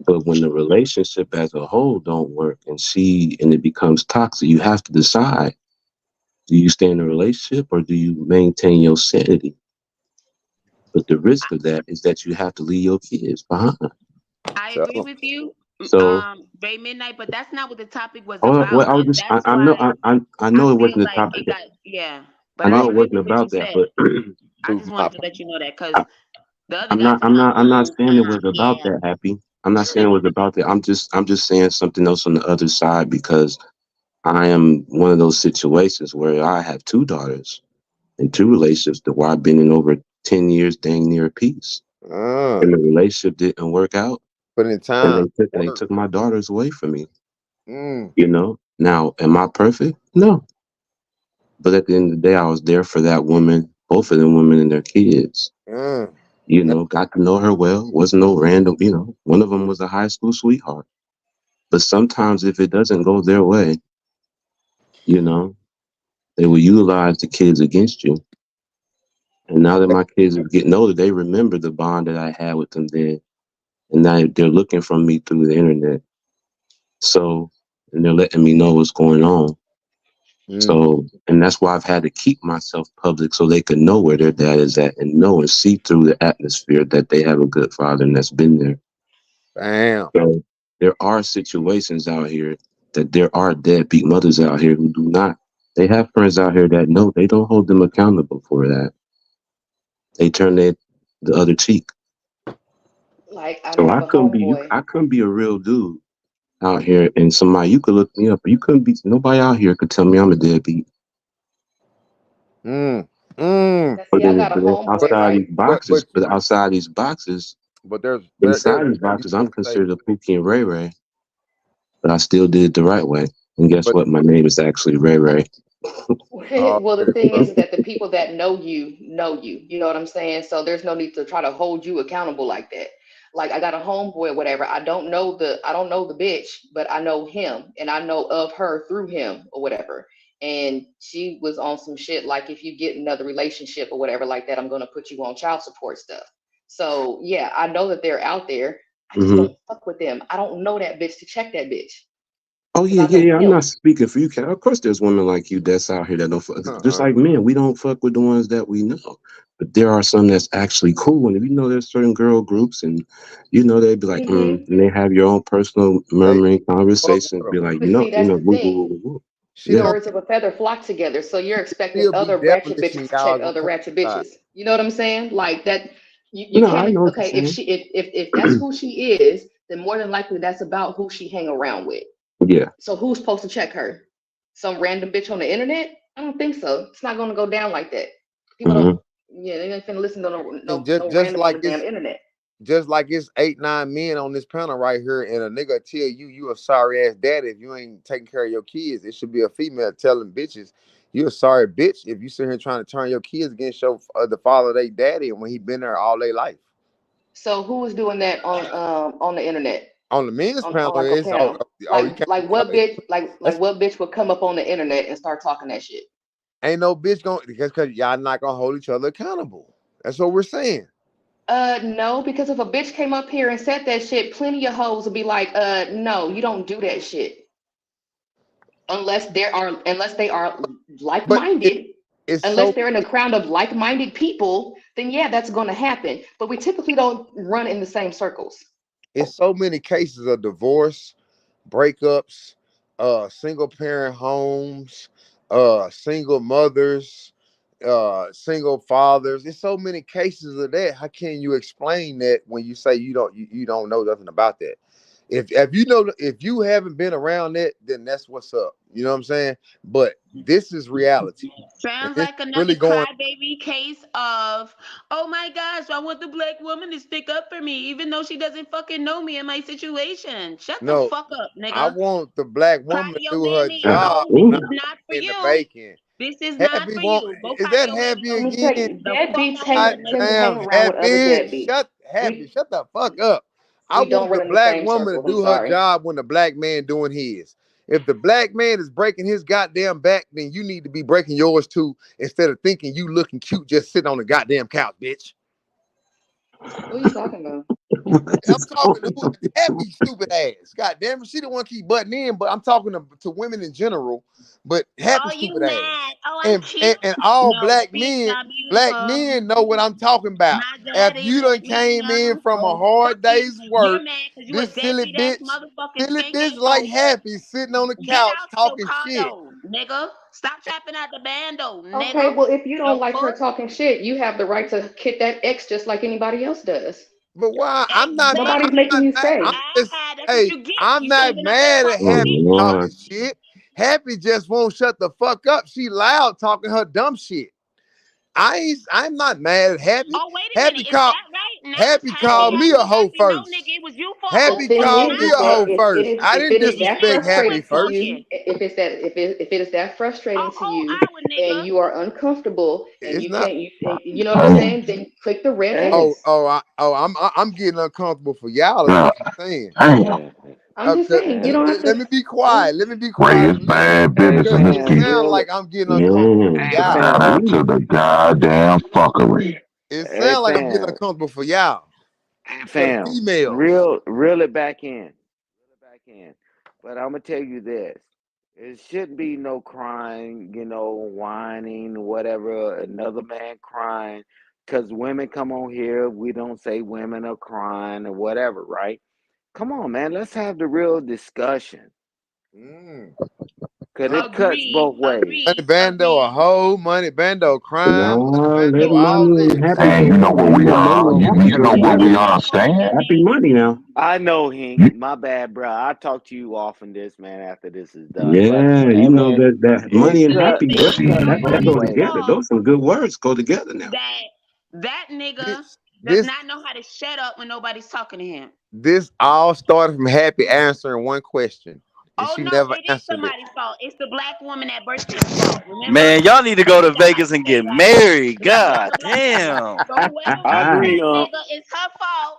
But when the relationship as a whole don't work and it becomes toxic, you have to decide, do you stay in a relationship or do you maintain your sanity? But the risk of that is that you have to leave your kids behind. I agree with you, So, Ray Midnight, but that's not what the topic was well, about. I was And just, that's I why know, I know it feel wasn't the like topic. it got, yeah. I But I know it agree wasn't with what you about that, said. but I just wanted to let you know that because the other I'm guy not, from I'm not saying it was about yeah. that, Happy. I'm not saying it was about that. I'm just saying something else on the other side, because I am one of those situations where I have 2 daughters and 2 relationships where I've been in over 10 years, dang near peace. And the relationship didn't work out. But in time, and they took my daughters away from me. Now, am I perfect? No. But at the end of the day, I was there for that woman, both of them women and their kids. Got to know her well. Wasn't no random, one of them was a high school sweetheart. But sometimes if it doesn't go their way, they will utilize the kids against you. And now that my kids are getting older, they remember the bond that I had with them then. And now they're looking for me through the internet. So, and they're letting me know what's going on. So, and that's why I've had to keep myself public so they can know where their dad is at and know and see through the atmosphere that they have a good father and that's been there. Damn. So there are situations out here that there are deadbeat mothers out here who do not. They have friends out here that know they don't hold them accountable for that. They turn the other cheek. Like I So have a homeboy. I couldn't be a real dude out here, and somebody, you could look me up, you couldn't be, nobody out here could tell me I'm a deadbeat. See, But I got a homeboy, outside right? these boxes, inside these boxes, I'm considered a Pookie and Ray Ray. But I still did it the right way. And guess what? My name is actually Ray Ray. Well, the thing is that the people that know you. You know what I'm saying? So there's no need to try to hold you accountable like that. like I got a homeboy or whatever. I don't know the bitch, but I know him and I know of her through him or whatever. And she was on some shit like, if you get another relationship or whatever like that, I'm gonna put you on child support stuff. So yeah, I know that they're out there. I just don't fuck with them. I don't know that bitch to check that bitch. Oh yeah, yeah. I'm not speaking for you, Kat. Of course, there's women like you that's out here that don't fuck. Just like men, we don't fuck with the ones that we know. But there are some that's actually cool. And if you know there's certain girl groups, and you know they'd be like, and they have your own personal murmuring conversations. Be like, But see, that's the woo, thing. woo, woo. Two birds of a feather flock together. So you're expecting other ratchet bitches to check other ratchet bitches. You know what I'm saying? Like that. You can't. Okay, if that's who she is, then more than likely that's about who she hang around with. Yeah. So who's supposed to check her? Some random bitch on the internet? I don't think so. It's not gonna go down like that. People don't. Yeah, they ain't finna listen to no random on the damn internet. Just like it's 8-9 men on this panel right here, and a nigga tell you a sorry ass daddy if you ain't taking care of your kids. It should be a female telling bitches you a sorry bitch if you sit here trying to turn your kids against your the father they daddy, and when he been there all their life. So who is doing that on the internet? On the men's panel, like is like what bitch like what bitch would come up on the internet and start talking that shit? Ain't no bitch going because y'all not gonna hold each other accountable. That's what we're saying. No, because if a bitch came up here and said that shit, plenty of hoes would be like, no, you don't do that shit. Unless they are like-minded. Unless they're in a crowd of like-minded people, then yeah, that's gonna happen. But we typically don't run in the same circles. It's so many cases of divorce, breakups, single parent homes, single mothers, single fathers. There's so many cases of that. How can you explain that when you say you don't know nothing about that? If you haven't been around that, then that's what's up. You know what I'm saying? But this is reality. Sounds like another crybaby case of, oh my gosh, I want the black woman to stick up for me, even though she doesn't fucking know me in my situation. Shut the fuck up, nigga. I want the black woman to do her job. This is not for you. Bacon. This is not for you. Is that Happy again? Deadbeats hang around with other deadbeats. Shut the fuck up. I want the black woman to do her job when the black man doing his. If the black man is breaking his goddamn back, then you need to be breaking yours too, instead of thinking you looking cute just sitting on the goddamn couch, bitch. What are you talking about? I'm talking to Happy stupid ass. God damn it, she don't want to keep butting in, but I'm talking to women in general. But Happy stupid ass. And all black men know what I'm talking about. If you done came in from a hard day's work, this silly bitch like Happy sitting on the couch talking shit. Nigga, stop chapping out the bando, nigga. Okay, well, if you don't like her talking shit, you have the right to kick that ex just like anybody else does. But why? I'm not. Nobody's making you stay. I'm not mad at Happy talking shit. Happy just won't shut the fuck up. She loud talking her dumb shit. I'm not mad at Happy. Oh, wait a minute. Is that right? Happy called me a hoe first. No, nigga, it was you for Happy called me a hoe first. I didn't disrespect Happy first. If it is that frustrating to you and you are uncomfortable and you know what I'm saying, then click the red X. I'm getting uncomfortable for y'all. That's what I'm saying. I'm just saying, you don't have to. Let me be quiet. It's bad business in this piece. It sounds like I'm getting uncomfortable for y'all. Shout out to the goddamn fuckery. It sounds like I'm getting uncomfortable for y'all. Fam, reel it back in. But I'm gonna tell you this: it shouldn't be no crying, whining, whatever. Another man crying, because women come on here. We don't say women are crying or whatever, right? Come on, man. Let's have the real discussion. Cause it cuts both ways. Money Bando a hoe, Money Bando crime. Hey, you know where we are. You know where we are, Stan. Happy money now. I know, Hank. My bad, bro. I'll talk to you often this, man, after this is done. Yeah, you know that money and happy, that go together. Those some good words go together now. That nigga does not know how to shut up when nobody's talking to him. This all started from Happy answering one question. And she never it is somebody's fault. It's the black woman that birthed his fault. Remember? Man, y'all need to go to Vegas and get married. God damn. So whoever I agree, nigga, it's her fault.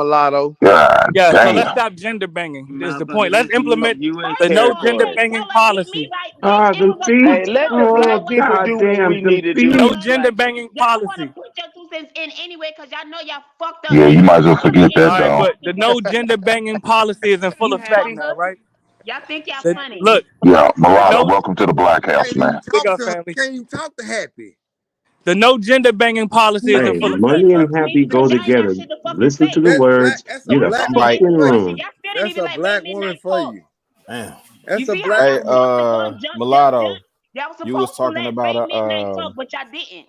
mulatto. God Yeah, so let's damn. stop gender banging. Is the point. Let's implement the care no for gender it. banging policy. The Hey, feet. let the Oh, black people do what goddamn, we the need to do. feet. No Black gender people. banging Y'all want policy. to put your 2 cents in anyway because y'all know y'all fucked up. Yeah, you And might as well y'all forget All that, right, dog. but the no gender banging policy is in full you effect fucked now, up. right? Y'all think y'all The, funny. look, Yeah, the mulatto, no welcome to the black house, Can't man. even big talk up to family. can't even talk to Happy. The no gender banging policy is in Hey, full Y'all effect, money can't right? and talk to me happy because go y'all ain't got together. shit to fucking Listen to say. the That's black. words. That's a Get up black out the woman fucking for you. room. Y'all still didn't That's even a like let black woman midnight for talk. you. Damn. That's You a see how black. Hey, y'all jumped the gun, jump. mulatto, Y'all was you was supposed to talking let about Ray Midnight talk, but y'all didn't.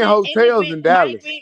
hotels in Dallas.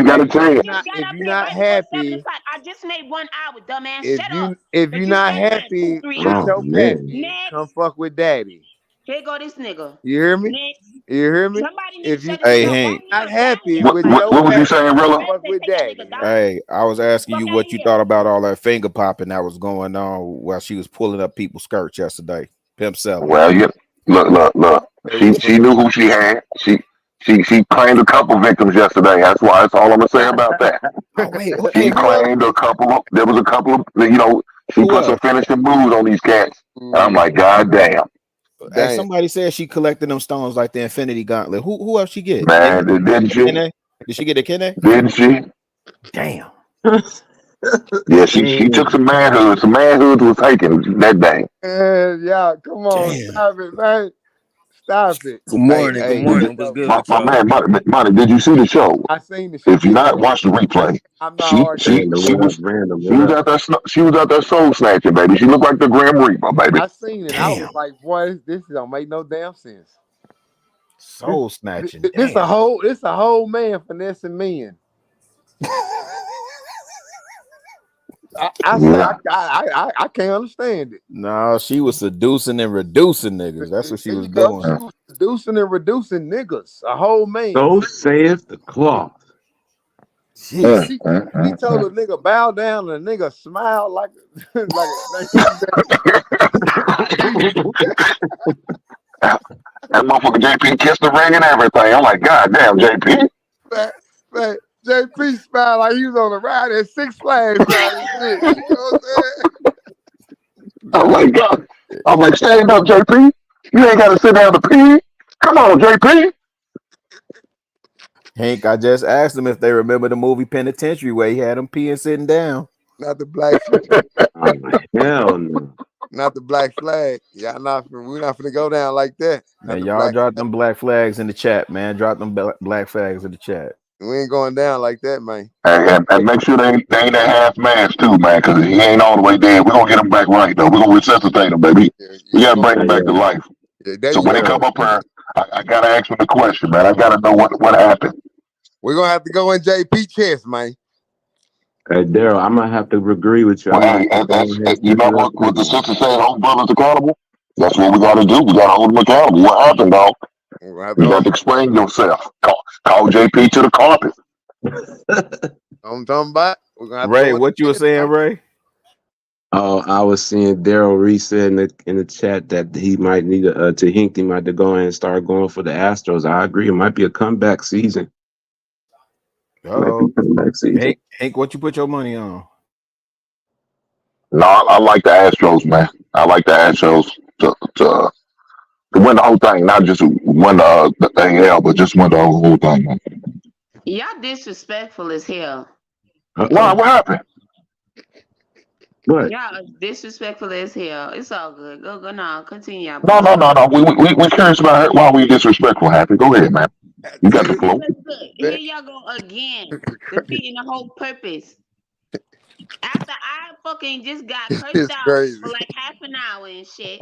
ain't got a chance. If you're not happy, I just made 1 hour, dumbass. if Shut you up. if But you're you not stay lying. happy 2, 3 with hours. your Oh, man. package, Next. come fuck with daddy. Here go this nigga. You hear me? Next. You hear me? Somebody need If to you shut this Hey, nigga up. Hank. Why not happy What with what, your what was you package, saying, Rilla? come fuck with daddy. Hey, I was asking you Fuck what outta you here. thought about all that finger popping that was going on while she was pulling up people's skirts yesterday. Pimp selling. Well, yeah. Look. She knew who she had. She claimed a couple victims yesterday. That's all I'm gonna say about that. Oh, wait, She hey, who else? claimed a couple of. There was a couple of. She Who put some else? finishing moves on these cats, and I'm like, God damn, Hey, somebody said she collected them stones like the Infinity Gauntlet. Who else she get? man, didn't she? Kenne? Did she get a Kenne? Didn't she? Damn. Yeah, she took some manhood. Some manhood was taken that day. And yeah, come on, Damn. stop it, man. Stop it. Good morning. Good Hey, morning. What's good My with y'all? man, Money, did you see the show? I seen it. She If you did. not, watch the replay. I'm not hard. She was out there. She was out there soul snatching, baby. She looked like the Grim Reaper, baby. I seen it. I was like, boy, this don't make no damn sense. Soul snatching. It's a whole man finessing men. I can't understand it. No, she was seducing and reducing niggas. That's what she was doing. She was seducing and reducing niggas. A whole man. So saith the cloth. She told the nigga bow down and the nigga smiled like That motherfucker JP kissed the ring and everything. I'm like, God damn, JP. man, JP smiled like he was on a ride at Six Flags. You know what I'm saying? I'm like, God. I'm like, stand up, JP. You ain't got to sit down to pee. Come on, JP. Hank, I just asked them if they remember the movie Penitentiary where he had them peeing sitting down. Not the black. Hell no. Not the black flag. We're not gonna go down like that. Man, y'all drop them black flags in the chat, man. Drop them black flags in the chat. We ain't going down like that, man. And make sure they ain't that half mask too, man, because he ain't all the way dead. We're gonna get him back right though. We're gonna resuscitate him, baby. We gotta bring him back to life. So when they come up here, I gotta ask them the question, man. I gotta know what happened. We're gonna have to go in JP chest, man. Hey, Daryl, I'm gonna have to agree with you. Well, you know what the sister said, hold brothers accountable? That's what we gotta do. We gotta hold them accountable. What happened, dog? You got to explain yourself. Call JP to the carpet. I'm talking about. Ray, what you were saying, Ray? Oh, I was seeing Daryl Reese said in the chat that he might need to hint him out to go in and start going for the Astros. I agree. It might be a comeback season. Hank, what you put your money on? No, I like the Astros, man. I like the Astros to win the whole thing, not just win the AL, but just win the whole thing, man. Y'all disrespectful as hell. Why? What happened? What? Y'all disrespectful as hell. It's all good. Go now. Continue. No. We curious about why we disrespectful. Happy. Go ahead, man. You got the flow. Here y'all go again, defeating the whole purpose. After I fucking just got cursed out for like half an hour and shit.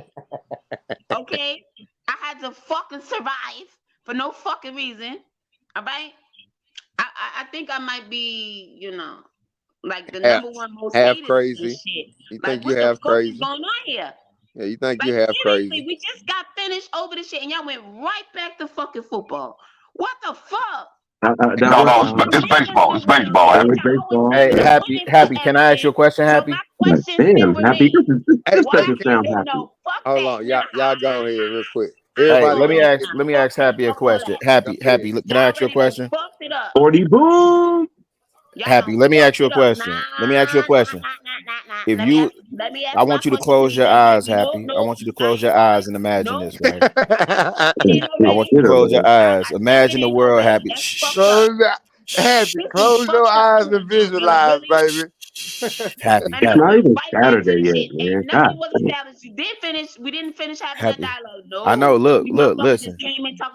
Okay? I had to fucking survive for no fucking reason. All right? I think I might be, like the number one most hated crazy. Shit. You like, think you have crazy? What's going on here? Yeah, you think like, you have seriously, crazy. we just got finished over the shit and y'all went right back to fucking football. What the fuck? It's baseball. It's baseball. Hey, happy. Can I ask you a question, Happy? Damn, Happy. This doesn't sound happy. Hold on, y'all go ahead real quick. Hey, let me ask Happy a question. Happy. Can I ask you a question? 40 boom. Happy. Let me ask you a question. If you, I want you to close your eyes, Happy. I want you to close your eyes and imagine this, right? I want you to close your eyes. Imagine the world, Happy. Close your eyes and visualize, baby. Happy. It's not even Saturday yet, man. God. We didn't finish having that dialogue. No. I know. Look. Listen.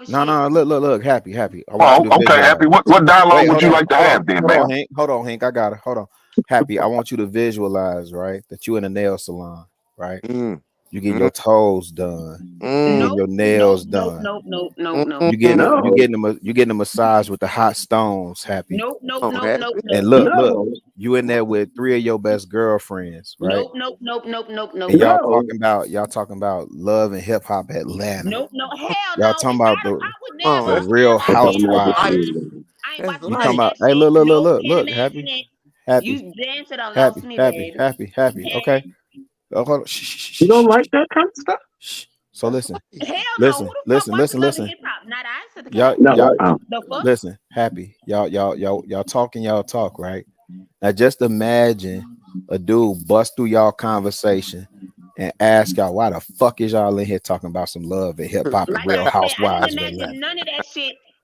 No. Look. Happy. I want you to visualize. Happy. What dialogue would you like to have, then, man? Hold on, Hank. I got it. Hold on. Happy. I want you to visualize, right, that you in a nail salon, right? You get your toes done. You get your nails done. No. You getting a massage with the hot stones, Happy. No. And look, you in there with 3 of your best girlfriends, right? No. And y'all talking about love and hip hop Atlanta. No, hell no. Y'all talking about the Real Housewives. You talking about? Hey, look, Happy. You dancing on lost me, baby. Happy. Okay. Oh, hold on. Shh. You don't like that kind of stuff? Shh. So listen. Listen. Y'all, listen, Happy. Y'all talking y'all talk, right? Now just imagine a dude bust through y'all conversation and ask y'all why the fuck is y'all in here talking about some love and hip hop and Real Housewives. None of that shit.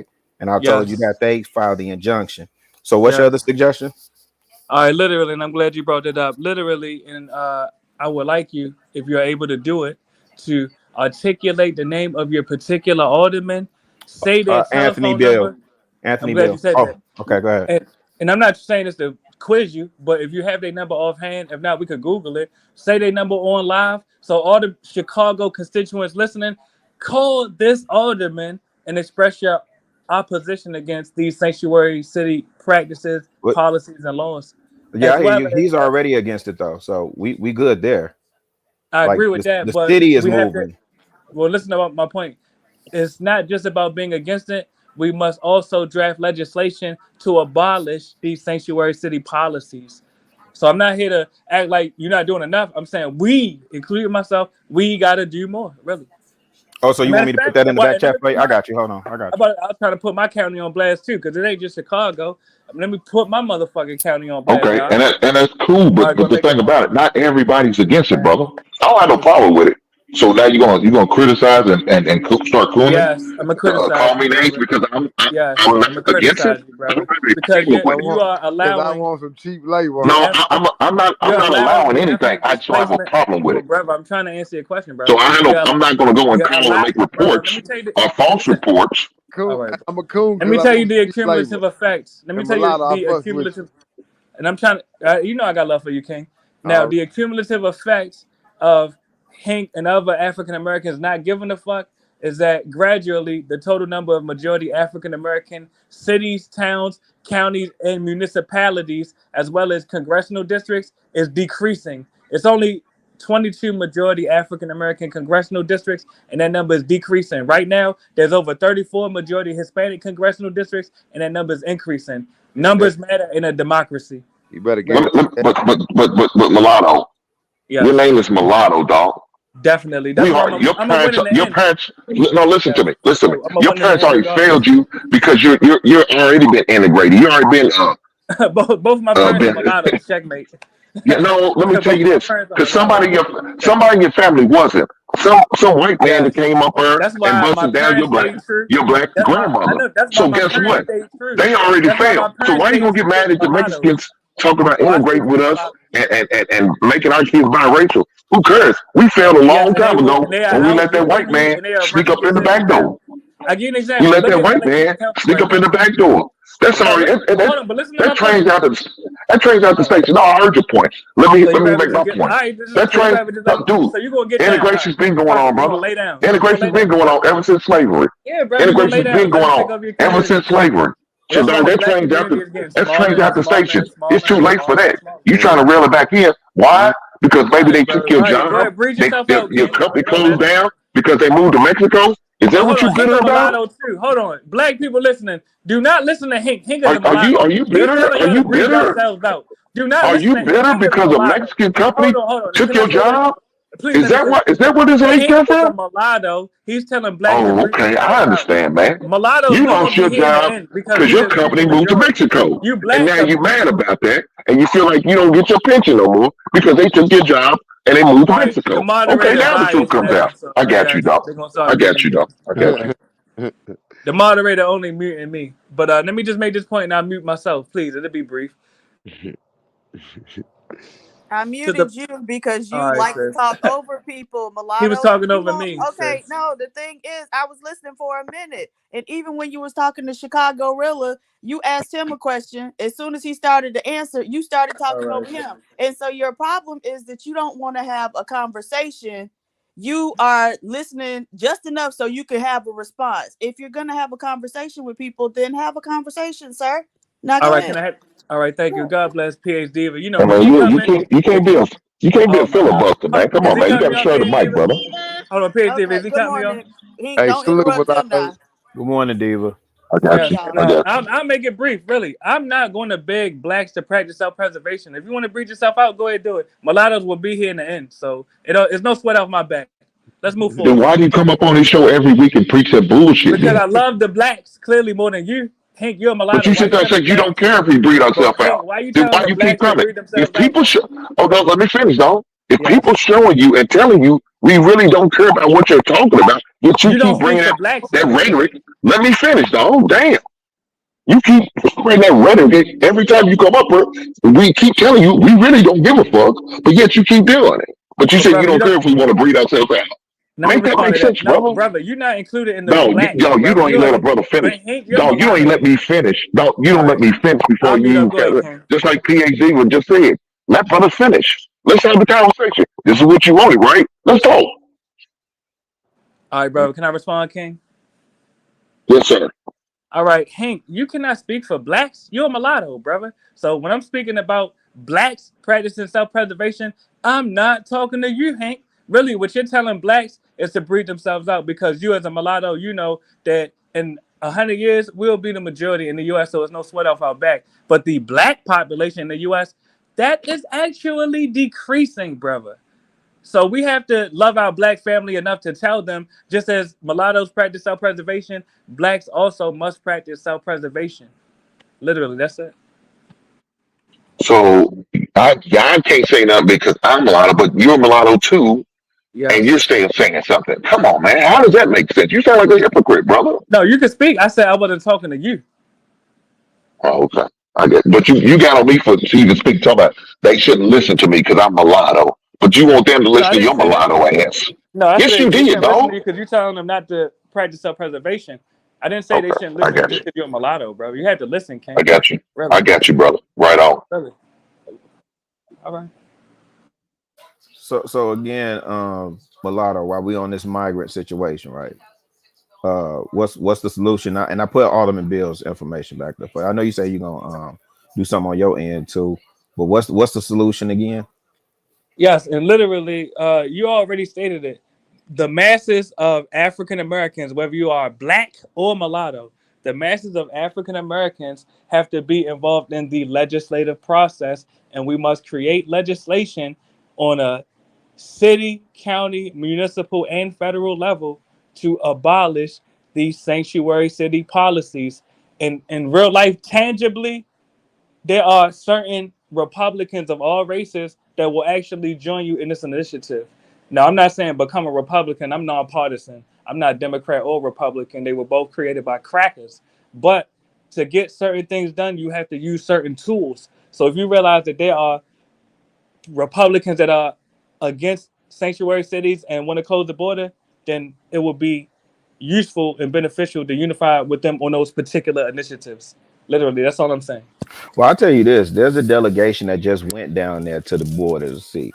right? And I told you Yes. that they filed the injunction. So what's your Yes. other suggestion? All right, literally, and I'm glad you brought that up. Literally, and I would like you, if you're able to do it, to articulate the name of your particular alderman, say their Anthony telephone Bill. number. I'm Anthony glad Bill. you said Oh, that. okay, go ahead. And I'm not saying this to quiz you, but if you have their number offhand, if not, we could Google it. Say their number on live. So all the Chicago constituents listening, call this alderman and express your opposition against these sanctuary city practices, What? policies, and laws. Yeah, As I hear well you. as, He's already against it though, so we good there. I Like agree with that, the but city is we have to. moving. Well, listen about my point. It's not just about being against it. We must also draft legislation to abolish these sanctuary city policies. So I'm not here to act like you're not doing enough. I'm saying we, including myself, we gotta do more, really. Oh, so you want me to put that in the back chat for you? I got you. Hold on. I got you. I was trying to put my county on blast too, because it ain't just Chicago. Let me put my motherfucking county on blast. Okay, Y'all. and that's cool, but the thing about it, not everybody's against it, brother. I don't have no problem with it. So now you're gonna criticize and start cooning? Yes, I'm gonna criticize. Call me names because I'm not against it. Brother, because you are allowing. I want some cheap labor. No, I'm not allowing anything. I just have a problem with it. Brother, I'm trying to answer your question, brother. So I'm not gonna go and call and make reports or false reports. Right. I'm a coon. Let me tell you the accumulative effects. Let me tell you the accumulative. And I'm trying to, you know, I got love for you, King. Now, the accumulative effects of Hank and other African Americans not giving a fuck is that gradually the total number of majority African American cities, towns, counties, and municipalities, as well as congressional districts, is decreasing. It's only 22 majority African American congressional districts, and that number is decreasing. Right now, there's over 34 majority Hispanic congressional districts, and that number is increasing. Numbers matter in a democracy. You better get But Mulatto. Yeah. Your name is Mulatto, dog. Definitely. That's your parents. No, listen to me. Listen to me. Your parents already failed you because you're already been integrated. You already been both my parents are mulattoes. Checkmate. Yeah, no, let me tell you this, because somebody in your family wasn't. Some white man that came up there and busted down your black grandmother. So guess what? They already failed. So why are you gonna get mad at the Mexicans talking about integrating with us and making our kids biracial? Who cares? We failed a long time ago when we let that white man sneak up in the back door. I give an example. We let that white man sneak up in the back door. That's already that trains out the station. No, I heard your point. Let me make my point. That train, dude. Integration's been going on, brother. Integration's been going on ever since slavery. Integration's been going on ever since slavery. So that train's out the station. It's too late for that. You trying to reel it back in? Why? Because maybe they took your job. Your company closed down because they moved to Mexico. Is that what you're bitter about? Hold on. Black people listening, do not listen to Hank. Hank are you bitter? Are you bitter? Do not are you bitter because a Mexican company took your job? Is that what this hate came from? Mulatto, he's telling black. Oh, okay, I understand, man. Mulatto, you lost your job because your company moved to Mexico, and now you're mad about that, and you feel like you don't get your pension no more because they took your job and they moved to Mexico. Okay, now the truth comes out. I got you, dog. I got you, dog. I got you. The moderator only muting me, but let me just make this point and I'll mute myself, please. It'll be brief. I muted you because you like to talk over people, Mulatto. He was talking over me. Okay, no, the thing is, I was listening for a minute, and even when you was talking to Chicago Rilla, you asked him a question. As soon as he started to answer, you started talking over him. And so your problem is that you don't want to have a conversation. You are listening just enough so you can have a response. If you're gonna have a conversation with people, then have a conversation, sir. Now go ahead. All right, thank you. God bless PH Diva. You know, you can't be a filibuster, man. Come on, man. You gotta share the mic, brother. Hold on, PH Diva. Is he cutting me off? Hey, salute Good morning, Diva. I got you. I'll make it brief, really. I'm not going to beg blacks to practice self-preservation. If you want to breathe yourself out, go ahead and do it. Mulattoes will be here in the end, so it's no sweat off my back. Let's move forward. Then why do you come up on this show every week and preach that bullshit? Because I love the blacks clearly more than you. Hank, you're a mulatto. But you sit there and say you don't care if we breed ourselves out. Then why you keep coming? If people let me finish, dog. If people showing you and telling you we really don't care about what you're talking about, yet you keep bringing that rhetoric. Let me finish, dog. Damn. You keep bringing that rhetoric every time you come up here. We keep telling you we really don't give a fuck, but yet you keep doing it. But you say you don't care if we want to breed ourselves out. Make that make sense, no, brother. You're not included in the black. No, you don't even let a brother finish. No, you don't even let me finish. No, you don't let me finish before you. Just like PhD was just said. Let brother finish. Let's have the conversation. This is what you wanted, right? Let's talk. All right, brother. Can I respond, King? Yes, sir. All right, Hank, you cannot speak for blacks. You're a mulatto, brother. So when I'm speaking about blacks practicing self-preservation, I'm not talking to you, Hank. Really, what you're telling blacks is to breed themselves out because you as a mulatto, you know that in 100 years, we'll be the majority in the U.S., so it's no sweat off our back. But the black population in the U.S., That is actually decreasing, brother. So we have to love our black family enough to tell them, just as mulattoes practice self-preservation, blacks also must practice self-preservation. Literally, that's it. So I can't say nothing because I'm mulatto, but you're mulatto too, and you're Yes. still saying something. Come on, man. How does that make sense? You sound like a hypocrite, brother. No, you can speak. I said I wasn't talking to you. Oh, okay. I get, but you got on me for so you can speak. Talk about they shouldn't listen to me because I'm mulatto, but you want them to No, listen I to your didn't say that. mulatto ass. No, I Yes, said you they did, shouldn't listen to dog. you because you're telling them not to practice self-preservation. I didn't say they Okay, shouldn't I listen to got you you. because you're a mulatto, bro. You have to listen, I King. got you. Really, I got you, brother. Right on. really. All right. So again, mulatto, while we on this migrant situation, right? What's the solution? And I put Alderman Bill's information back there for you. I know you say you're gonna do something on your end too, but what's the solution again? Yes, and literally, you already stated it. The masses of African Americans, whether you are black or mulatto, the masses of African Americans have to be involved in the legislative process, and we must create legislation on a city, county, municipal, and federal level to abolish these sanctuary city policies. And in real life, tangibly, there are certain Republicans of all races that will actually join you in this initiative. Now, I'm not saying become a Republican. I'm nonpartisan. I'm not Democrat or Republican. They were both created by crackers. But to get certain things done, you have to use certain tools. So if you realize that there are Republicans that are against sanctuary cities and want to close the border, then it will be useful and beneficial to unify with them on those particular initiatives. Literally, that's all I'm saying. Well, I'll tell you this: there's a delegation that just went down there to the border to see,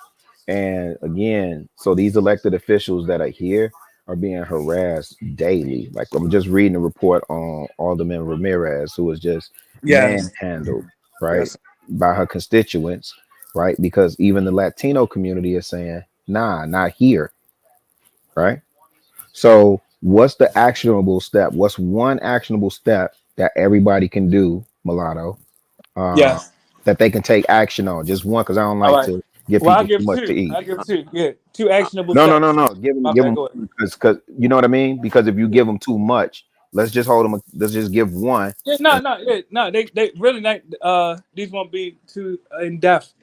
and again, so these elected officials that are here are being harassed daily. Like I'm just reading a report on Alderman Ramirez, who was just Yes. manhandled, right, Yes. by her constituents, right, because even the Latino community is saying, "Nah, not here," right. So, what's the actionable step? What's one actionable step that everybody can do, mulatto? uh, Yes. that they can take action on. Just one, because I don't All like right. to give Well, I'll people too give much to two. eat. I'll give two. Yeah, two actionable No, no, steps. no, no. Give My them, bad. Go ahead. because you know what I mean. Because if you give them too much, let's just hold them. Let's just give one. Yeah, no. They really not. These won't be too in depth.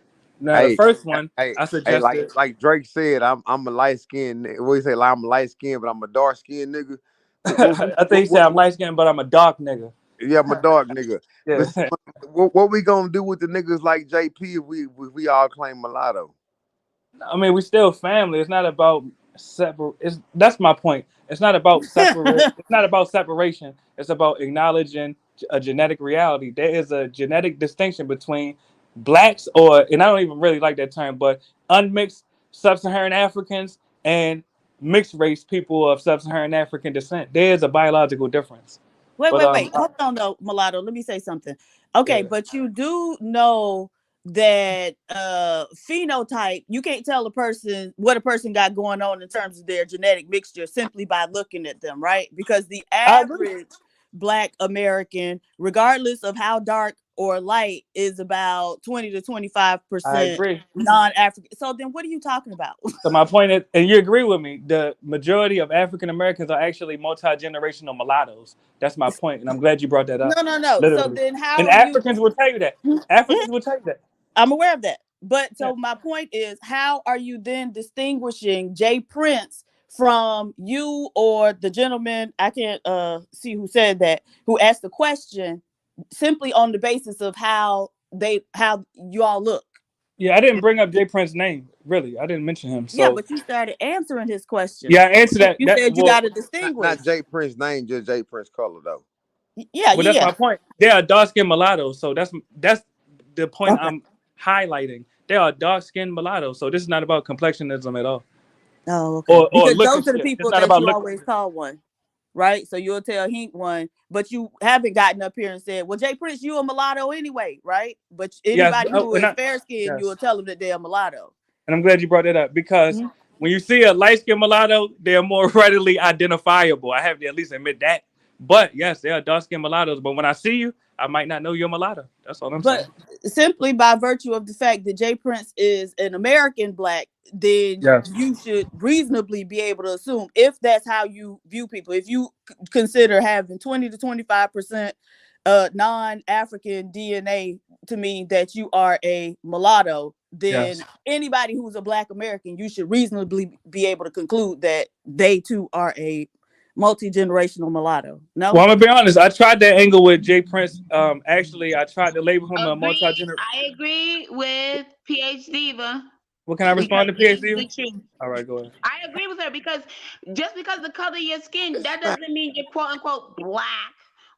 Now, the Hey, first one hey, I hey, suggested. like Drake said, I'm a light skinned. What do you say? Like, I'm a light skinned, but I'm a dark skinned nigga. I think he said I'm light skinned, but I'm a dark nigga. Yeah, I'm a dark nigga. Yeah. What we gonna do with the niggas like JP if we all claim mulatto? I mean, we still family. It's not about separate. That's my point. It's not about separate. It's not about separation. It's about acknowledging a genetic reality. There is a genetic distinction between blacks, and I don't even really like that term, but unmixed sub-Saharan Africans and mixed race people of sub-Saharan African descent. There is a biological difference. Wait, But hold on though, mulatto. Let me say something. Okay, yeah. but you do know that phenotype, you can't tell a person what a person got going on in terms of their genetic mixture simply by looking at them, right? Because the average Black American, regardless of how dark or light, is about 20 to 25% non-African. So then what are you talking about? So my point is, and you agree with me, the majority of African Americans are actually multi-generational mulattoes. That's my point, and I'm glad you brought that up. No. Literally. So then how and are Africans you... will tell you that. Africans will tell you that. I'm aware of that. But so my point is, how are you then distinguishing Jay Prince from you or the gentleman, I can't see who said that, who asked the question, simply on the basis of how you all look? Yeah, I didn't bring up Jay Prince's name. Really, I didn't mention him. So yeah, but you started answering his question. Yeah, I answered that. You said you got to distinguish. Not Jay Prince name, just Jay Prince color though. Yeah, Well, that's my point. They are dark-skinned mulattoes, so that's the point I'm highlighting. They are dark-skinned mulattoes, so this is not about complexionism at all. Oh, okay. Or Because looking those are the shit. people It's not that about you looking. always call one, right? So you'll tell Hink one, but you haven't gotten up here and said, well, Jay Prince, you a mulatto anyway, right? But anybody who is fair-skinned, you will tell them that they're a mulatto. And I'm glad you brought that up because when you see a light-skinned mulatto, they're more readily identifiable. I have to at least admit that. But yes, they are dark skinned mulattoes. But when I see you, I might not know you're mulatto. That's all I'm saying. But simply by virtue of the fact that Jay Prince is an American black, then Yes. you should reasonably be able to assume, if that's how you view people, if you consider having 20 to 25% non-African DNA to mean that you are a mulatto, then Yes. anybody who's a black American, you should reasonably be able to conclude that they too are a multi-generational mulatto. No? Well, I'm gonna be honest. I tried that angle with Jay Prince. Actually, I tried to label him a multi-generational. I agree with PH Diva. What can I respond to Because PhD? it's the truth. All right, go ahead. I agree with her because just because the color of your skin, that doesn't mean you're quote unquote black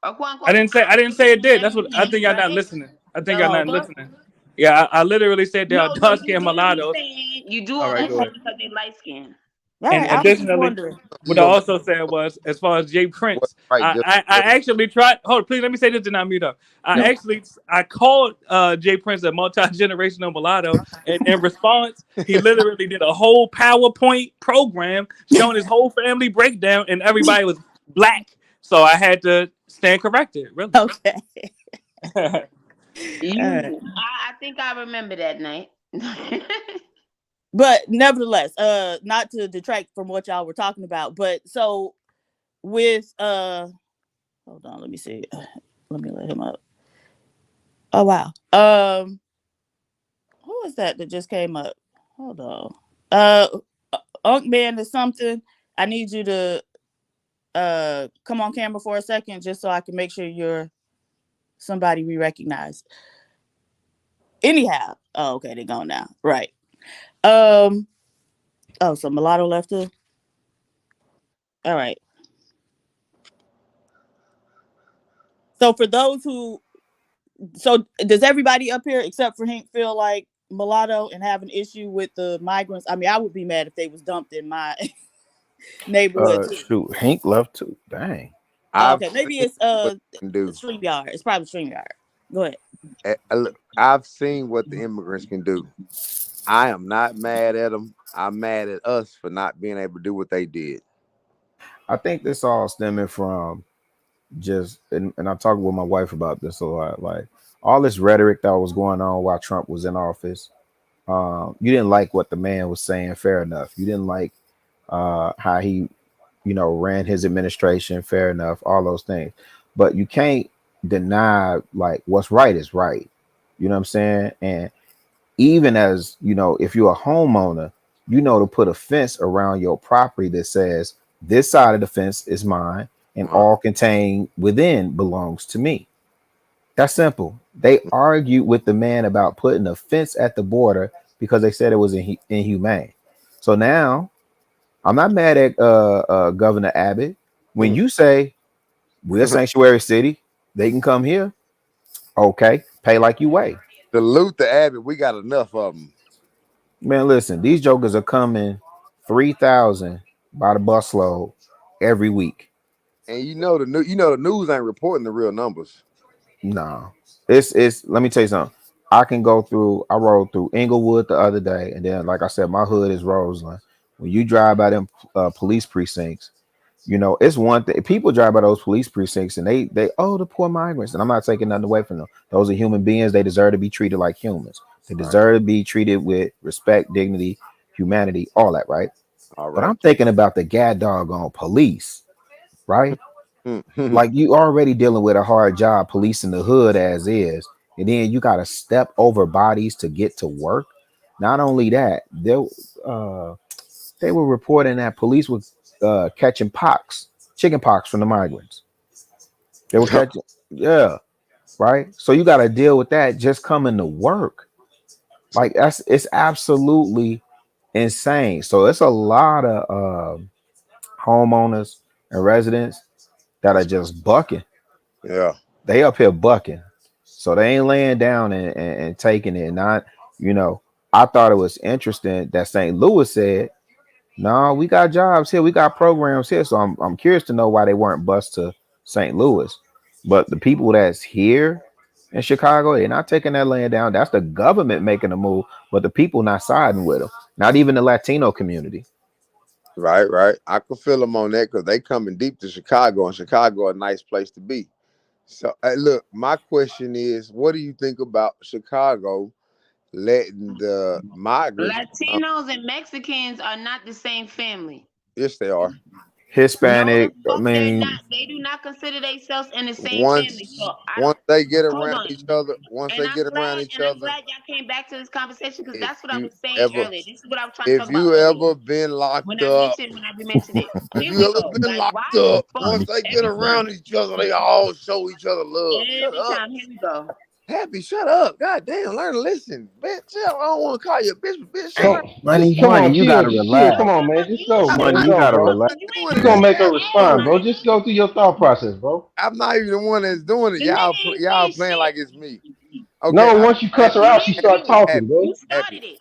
or quote unquote. I didn't say it did. That's what I think. Y'all not listening. I think y'all not listening. Yeah, I literally said they are dark skinned mulattoes. You do all All right, that go ahead. because they light skin. And additionally, what I also said was, as far as Jay Prince, I actually tried. Hold on, please let me say this to not mute up. I called Jay Prince a multi-generational mulatto, and in response, he literally did a whole PowerPoint program showing his whole family breakdown, and everybody was black. So I had to stand corrected. Really? Okay. I think I remember that night. But nevertheless, not to detract from what y'all were talking about, but so with hold on, let me see. Let me let him up. Oh wow. Who is that just came up? Hold on. Unk Man or something. I need you to come on camera for a second just so I can make sure you're somebody we recognize. Anyhow. Oh, okay, they're gone now. Right. So mulatto left too. All right. So for those who, does everybody up here except for Hank feel like mulatto and have an issue with the migrants? I mean, I would be mad if they was dumped in my neighborhood. Shoot, Hank left too. Dang. Okay, maybe it's StreamYard. It's probably StreamYard. Go ahead. Look, I've seen what the immigrants can do. I am not mad at them. I'm mad at us for not being able to do what they did. I think this all stemming from just, and I talked with my wife about this a lot, like all this rhetoric that was going on while Trump was in office. You didn't like what the man was saying, fair enough. You didn't like how he, ran his administration, fair enough, all those things. But you can't deny like what's right is right. You know what I'm saying? And even as, if you're a homeowner, to put a fence around your property that says this side of the fence is mine and all contained within belongs to me. That's simple. They argued with the man about putting a fence at the border because they said it was inhumane. So now I'm not mad at Governor Abbott. When you say we're a sanctuary city, they can come here. Okay, pay like you weigh. Salute the Abbott. We got enough of them. Man, listen, these jokers are coming 3,000 by the busload every week. And the news ain't reporting the real numbers. No, it's. Let me tell you something. I rode through Inglewood the other day, and then, like I said, my hood is Roseland. When you drive by them police precincts, it's one thing. People drive by those police precincts, and they the poor migrants, and I'm not taking nothing away from them. Those are human beings. They deserve to be treated like humans. They deserve to be treated with respect, dignity, humanity, all that, right? All right. But I'm thinking about the god doggone police, right? Like you already dealing with a hard job policing the hood as is, and then you got to step over bodies to get to work. Not only that, they were reporting that police was catching chicken pox from the migrants. They were catching, right. So you got to deal with that just coming to work. Like it's absolutely insane. So it's a lot of homeowners and residents that are just bucking. Yeah, they up here bucking. So they ain't laying down and taking it. Not, I thought it was interesting that St. Louis said, no, we got jobs here, we got programs here. So I'm curious to know why they weren't bused to St. Louis. But the people that's here in Chicago, they're not taking that laying down. That's the government making a move, but the people not siding with them. Not even the Latino community. Right. I can feel them on that because they coming deep to Chicago, and Chicago a nice place to be. So, look, my question is, what do you think about Chicago letting the migrants? Latinos and Mexicans are not the same family. Yes, they are. Hispanic. No, I mean, they're not. They do not consider themselves in the same family. So Once they get hold around on. each other, And I'm glad y'all came back to this conversation because if that's what I you was saying ever, earlier. This is what I was trying to talk if about you earlier. ever been locked When up, we mentioned it. if Here you we ever go. been Like, why locked the up, fuck once they get around each other, they all show each other love. Shut every up. time, here we go. Happy, shut up. God damn, learn to listen. Bitch, I don't want to call you a bitch, but bitch, shut up. Come on, you chill, gotta just chill. relax. Come on, man. Just go, man. Money, you Go, gotta bro. relax. You're gonna make her respond, bro. Just go through your thought process, bro. I'm not even the one that's doing it. Y'all playing like it's me. Okay. No, once you cuss her out, she start talking, bro. Happy.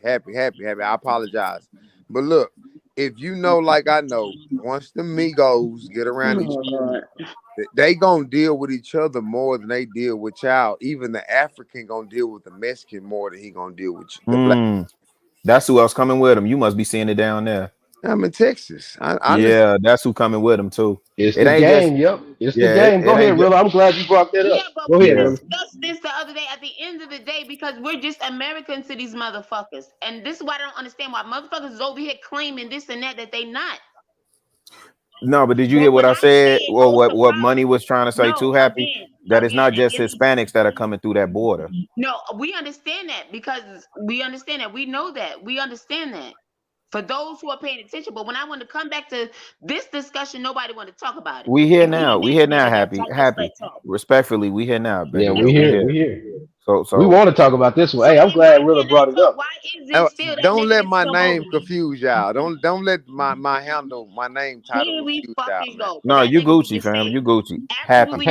I apologize. But look, if you know, like I know, once the Migos get around each other, they gonna deal with each other more than they deal with y'all. Even the African gonna deal with the Mexican more than he gonna deal with the black. That's who else coming with him. You must be seeing it down there. I'm in Texas. Yeah, that's who coming with him too. It's it the ain't game, just, yep. It's the yeah, game. Go ahead, Rilla. I'm glad you brought that up. Go We ahead, Rilla. discussed this the other day at the end of the day because we're just Americans to these motherfuckers. And this is why I don't understand why motherfuckers is over here claiming this and that they not. No, but did you hear what I said? Well, what Money was trying to say too, Happy? That it's not just Hispanics that are coming through that border. No, we understand that because we understand that. We know that. We understand that. For those who are paying attention, but when I want to come back to this discussion, nobody want to talk about it. We here now. We here now, Happy. Respectfully, we here now, baby. Yeah, we here. So we want to talk about this one. Hey, I'm glad Rilla brought it up. Don't let my name confuse y'all. Don't let my name title confuse y'all. No, you Gucci, fam. You Gucci. Happy.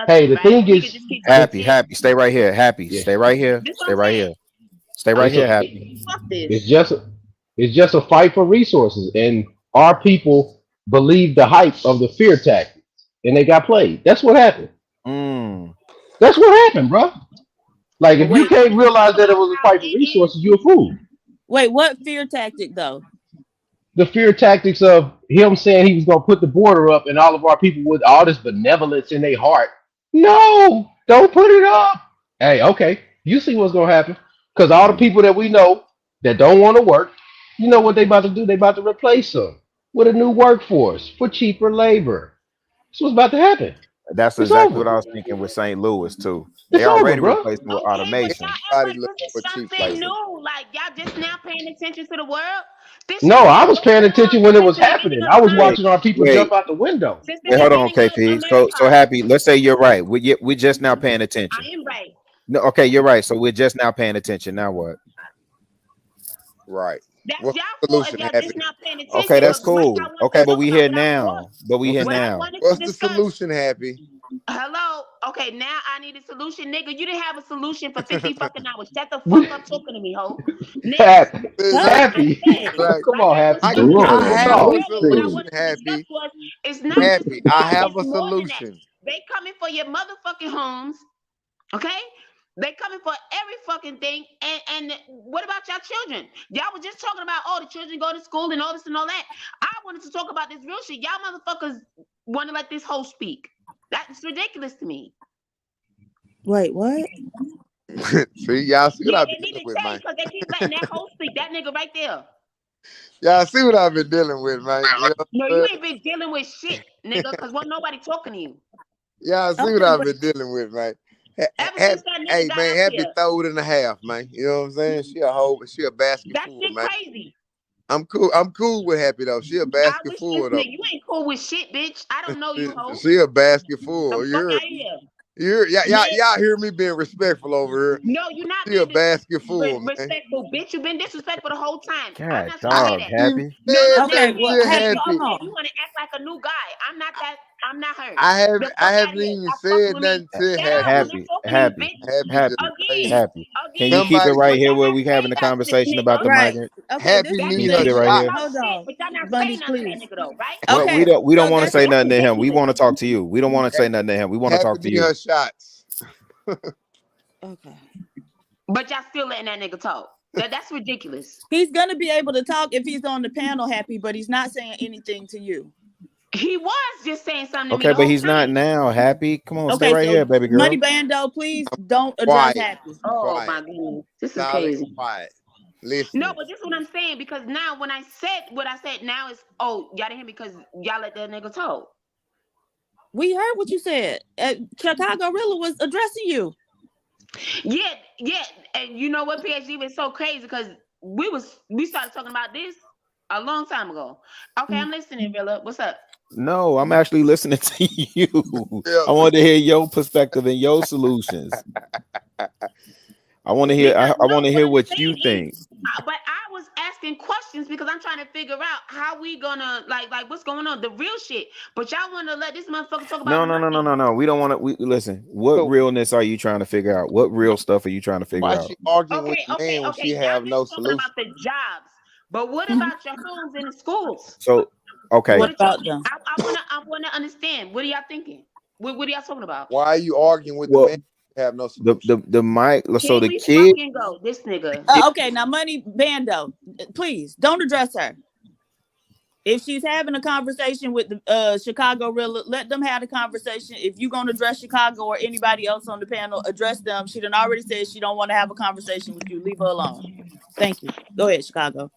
Hey, the thing is, Happy. Stay right here. Happy. Stay right here. Stay right here. Stay right here. Happy. It's just a fight for resources, and our people believe the hype of the fear tactics, and they got played. That's what happened. That's what happened, bro. Like, if you can't realize that it was a fight for resources, you're a fool. Wait, what fear tactic though? The fear tactics of him saying he was gonna put the border up, and all of our people with all this benevolence in their heart. No, don't put it up. Hey, okay, you see what's gonna happen? Because all the people that we know that don't want to work, you know what they about to do? They about to replace them with a new workforce for cheaper labor. That's what's about to happen. That's It's exactly over. what I was thinking with St. Louis too. It's They already over, bro. replaced them with automation. This is something new. Like y'all just now paying attention to the world. No, I was paying attention when it was happening. I was watching our people jump out the window. Wait, hold on, KP. So Happy. Let's say you're right. We're just now paying attention. I am right. No, okay, you're right. So we're just now paying attention. Now what? Right. That's What's y'all the fault solution, if y'all Happy? just not paying attention. Okay, that's cool. Okay, but we here now. What's the solution, Happy? Hello. Okay, now I need a solution, nigga. You didn't have a solution for 50 fucking hours. Shut the fuck up talking to me, ho. Happy. Come on, Happy. I have a solution, Happy. It's not Happy. I have a it's more than that. solution. They coming for your motherfucking homes, okay? They coming for every fucking thing. And what about y'all children? Y'all were just talking about, the children go to school and all this and all that. I wanted to talk about this real shit. Y'all motherfuckers want to let this hoe speak. That's ridiculous to me. Wait, what? See, y'all see what I've been They need dealing to with, say man. because they keep letting that hoe speak. That nigga right there. Y'all see what I've been dealing with, man. No, you ain't been dealing with shit, nigga, because wasn't nobody talking to you. Y'all see what I've been dealing with, man. Hey, man, Happy throw it in the half, man. You know what I'm saying? She a basket That full, shit man. crazy. I'm cool with Happy though. She a basket full though. You ain't cool with shit, bitch. I don't know you, ho. She a basket full. The fuck out of here. Y'all hear me being respectful over here. No, you're not She a basket full, man. respectful, bitch. You've been disrespectful the whole time. God, I'm not dog, Happy. No, Okay, well, Happy. you want to act like a new guy. I'm not that. I'm not her. I haven't even said nothing to Happy. Happy. Again. Can you keep it right here where we having a conversation about the migrant? Okay, Happy this Can need you her keep it right here? Hold on. But y'all not Bunnies, saying nothing to please. that nigga though, right? Well, Okay. we don't want to that's say nothing to him. We want to talk to you. We don't want to say nothing to him. We want to talk to Happy need you. her shots. Okay. But y'all still letting that nigga talk. That's ridiculous. He's gonna be able to talk if he's on the panel, Happy, but he's not saying anything to you. He was just saying something to me. Okay, the but whole he's not time. now. Happy, come on, stay Okay, right so here, baby girl. Money Bando, please don't address Quiet. Happy. Oh Quiet. my goodness, this is Solid, crazy. quiet. Listen. No, but this is what I'm saying, because now when I said what I said now is, oh, y'all didn't hear me because y'all let that nigga talk. We heard what you said. Chicago Rilla was addressing you. Yeah, and you know what, PhD was so crazy because we started talking about this a long time ago. Okay, I'm listening, Rilla. What's up? No, I'm actually listening to you. I want to hear your perspective and your solutions. I want to hear. I want to hear what you think. But I was asking questions because I'm trying to figure out how we gonna like what's going on, the real shit. But y'all want to let this motherfucker talk about No. We don't want to. We listen. What realness are you trying to figure out? What real stuff are you trying to figure Why out? she arguing with the man when she have no Talking solution? about the jobs, but what about your homes and the schools? So okay. What about them? I wanna understand. What are y'all thinking? What are y'all talking about? Why are you arguing with the man who have no solution? The mic. So Can the we kid. fucking go? This nigga. Okay, now Money Bando, please don't address her. If she's having a conversation with the Chicago Rilla, let them have the conversation. If you're gonna address Chicago or anybody else on the panel, address them. She done already said she don't want to have a conversation with you. Leave her alone. Thank you. Go ahead, Chicago.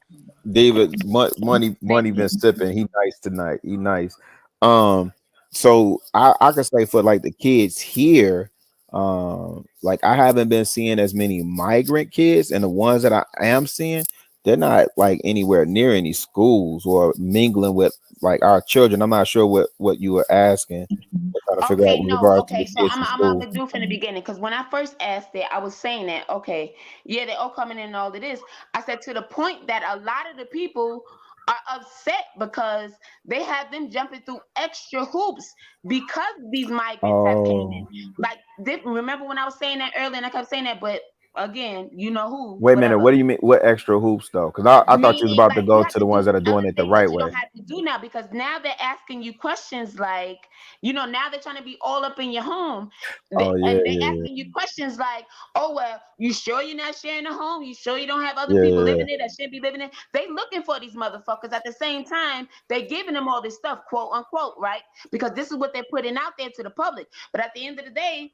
David, money been sipping. He nice tonight. He nice. So I could say for like the kids here, like I haven't been seeing as many migrant kids, and the ones that I am seeing, they're not like anywhere near any schools or mingling with like our children. I'm not sure what you were asking. Trying to figure out in regards to the So kids in I'm school. gonna do from the beginning, because when I first asked it, I was saying that they're all coming in and all of this. I said to the point that a lot of the people are upset because they have them jumping through extra hoops because these migrants have came in. Like, remember when I was saying that earlier, and I kept saying that, but again, you know who? Wait a minute. What do you mean? What extra hoops though? Because I thought you was Meaning, about to like, go you have to the ones that are doing it the things right that you way. don't have to do now, because now they're asking you questions like, now they're trying to be all up in your home. Asking you questions like, oh, well, you sure you're not sharing a home? You sure you don't have other people living there that shouldn't be living there? They looking for these motherfuckers. At the same time, they giving them all this stuff, quote unquote, right? Because this is what they're putting out there to the public. But at the end of the day,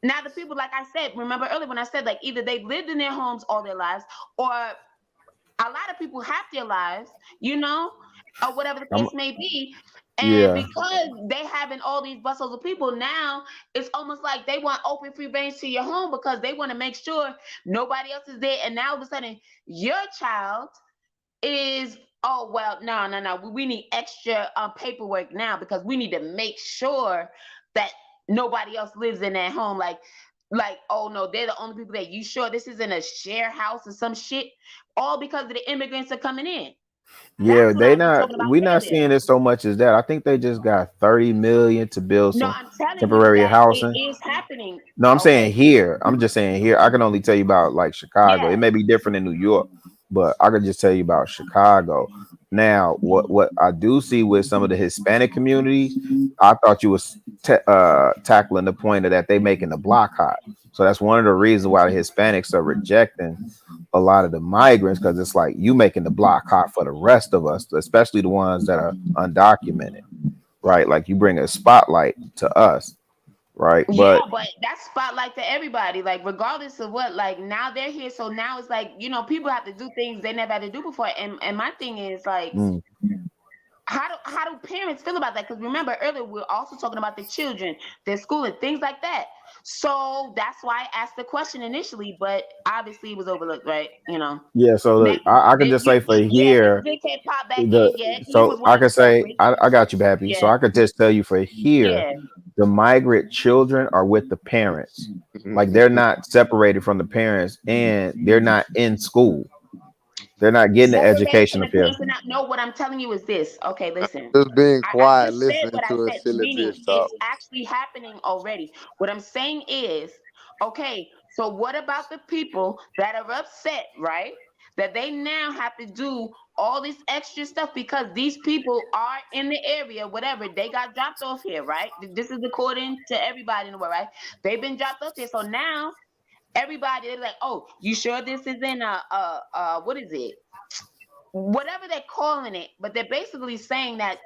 now the people, like I said, remember earlier when I said, like, either they've lived in their homes all their lives, or a lot of people have their lives, or whatever the case may be. And because they having all these bustles of people, now it's almost like they want open free range to your home because they want to make sure nobody else is there. And now all of a sudden your child is, oh, well, no. We need extra paperwork now because we need to make sure that nobody else lives in that home. Like, oh no, they're the only people that, you sure this isn't a share house or some shit? All because of the immigrants are coming in. Yeah, we're not seeing it so much as that. I think they just got 30 million to build some temporary housing. It is happening. No, I'm saying here. I'm just saying here. I can only tell you about like Chicago. It may be different in New York, but I can just tell you about Chicago. Now, what I do see with some of the Hispanic communities, I thought you was tackling the point of that they making the block hot. So that's one of the reasons why the Hispanics are rejecting a lot of the migrants, because it's like you making the block hot for the rest of us, especially the ones that are undocumented, right? Like you bring a spotlight to us, right? But that's spotlight to everybody, like regardless of what, like now they're here, so now it's like, people have to do things they never had to do before. And my thing is like, how do parents feel about that? Because remember earlier we were also talking about the children, their school and things like that. So that's why I asked the question initially, but obviously it was overlooked, right? Yeah, so look, I can just say for here, so I can say I got you, Pappy. So I could just tell you for here, the migrant children are with the parents, like they're not separated from the parents, and they're not in school. They're not getting the education up here. No, what I'm telling you is this. Okay, listen. Just being quiet, I just listening said what to I a said, silly meaning bitch talk. it's actually happening already. What I'm saying is, okay, so what about the people that are upset, right? That they now have to do all this extra stuff because these people are in the area, whatever, they got dropped off here, right? This is according to everybody in the world, right? They've been dropped off here. So now everybody is like, oh, you sure this isn't what is it? Whatever they're calling it, but they're basically saying that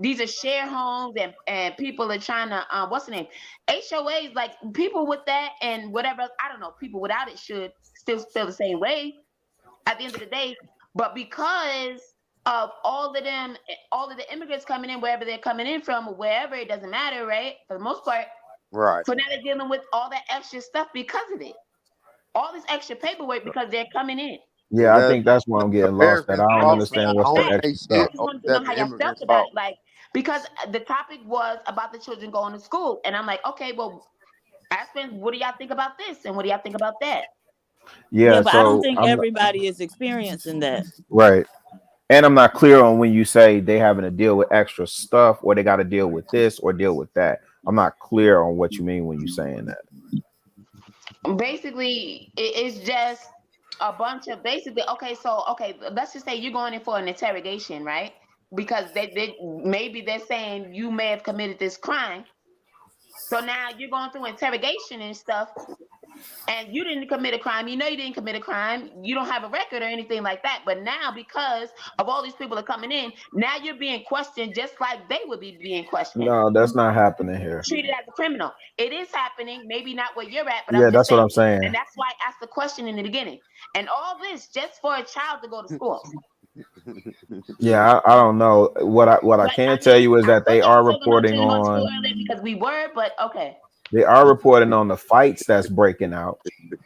these are share homes and people are trying to what's the name? HOAs, like people with that and whatever, I don't know, people without it should still feel the same way at the end of the day. But because of all of the immigrants coming in, wherever they're coming in from, or wherever, it doesn't matter, right? For the most part. Right. So now they're dealing with all that extra stuff because of it. All this extra paperwork because they're coming in. Yeah, I think that's where I'm getting lost. That I don't understand what's the extra I stuff. just wanted to know how y'all felt about it, like, because the topic was about the children going to school, and I'm like, okay, well, Aspen, what do y'all think about this, and what do y'all think about that? Yeah, but so I don't think I'm everybody is experiencing that. right. And I'm not clear on when you say they having to deal with extra stuff or they got to deal with this or deal with that. I'm not clear on what you mean when you're saying that. Basically, it's just a bunch of okay, let's just say you're going in for an interrogation, right? Because maybe they're saying you may have committed this crime. So now you're going through interrogation and stuff, and you didn't commit a crime. You know you didn't commit a crime. You don't have a record or anything like that. But now, because of all these people are coming in, now you're being questioned just like they would be being questioned. No, that's not happening here. Treated as a criminal. It is happening. Maybe not where you're at, but Yeah, I'm just that's what saying. I'm saying. And that's why I asked the question in the beginning. And all this just for a child to go to school. Yeah, I don't know. What I can tell you is that they are reporting on. Because we were, but okay. They are reporting on the fights that's breaking out.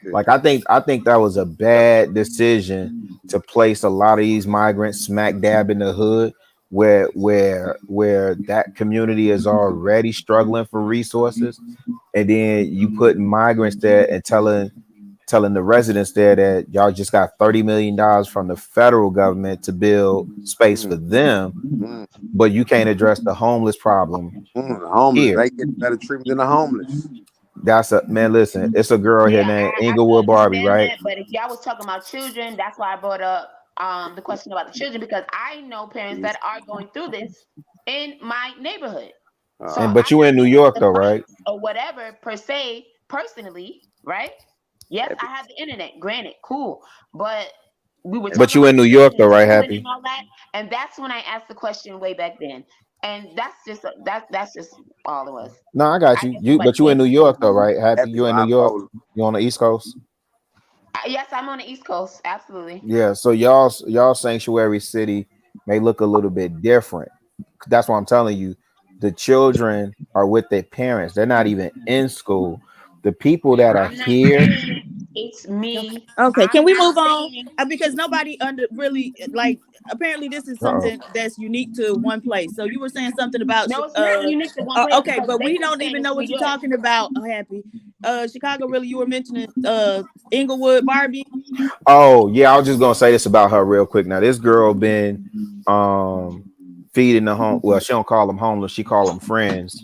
Like I think that was a bad decision to place a lot of these migrants smack dab in the hood where that community is already struggling for resources, and then you put migrants there and telling the residents there that y'all just got $30 million from the federal government to build space for them, but you can't address the homeless problem. Homeless, they get better treatment than the homeless. That's a man. Listen, it's a girl here named Inglewood Barbie, right? That, but if y'all was talking about children, that's why I brought up the question about the children, because I know parents that are going through this in my neighborhood. But you in New York though, right? Or whatever per se, personally, right? Yes, I have the internet. Granted, cool, but we were. But you in New York though, right? Happy. And all that, and that's when I asked the question way back then, and that's just all it was. No, I got you. But you in New York though, right? Happy. You in New York? You on the East Coast? Yes, I'm on the East Coast. Absolutely. Yeah. So y'all sanctuary city may look a little bit different. That's why I'm telling you, the children are with their parents. They're not even in school. The people that are here. It's me. Okay, can we move on? Because nobody really like. Apparently, this is something that's unique to one place. So you were saying something about. No, it's not unique to one place. Okay, but we don't even know what you're talking about. Oh, Happy. Chicago, really, you were mentioning Inglewood Barbie. Oh yeah, I was just gonna say this about her real quick. Now, this girl been feeding the home. Well, she don't call them homeless. She call them friends,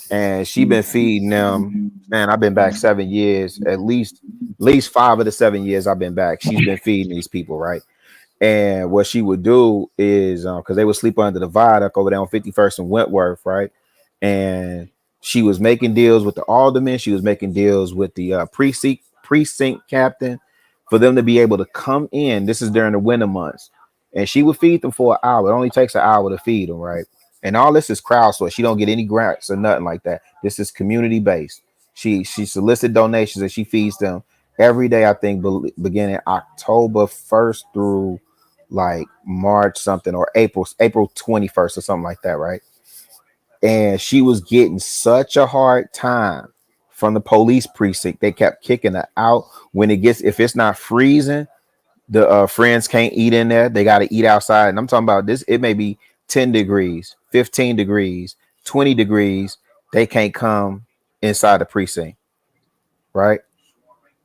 and she been feeding them. Man, I've been back 7 years, at least 5 of the 7 years I've been back. She's been feeding these people, right? And what she would do is, because they would sleep under the viaduct over there on 51st and Wentworth, right? And she was making deals with the aldermen. She was making deals with the precinct captain for them to be able to come in. This is during the winter months. And she would feed them for an hour. It only takes an hour to feed them, right? And all this is crowdsourced. She don't get any grants or nothing like that. This is community based. She solicits donations and she feeds them every day. I think beginning October 1st through like March something, or April 21st or something like that, right? And she was getting such a hard time from the police precinct. They kept kicking her out. If it's not freezing, the friends can't eat in there. They got to eat outside. And I'm talking about this. It may be 10 degrees, 15 degrees, 20 degrees. They can't come inside the precinct, right?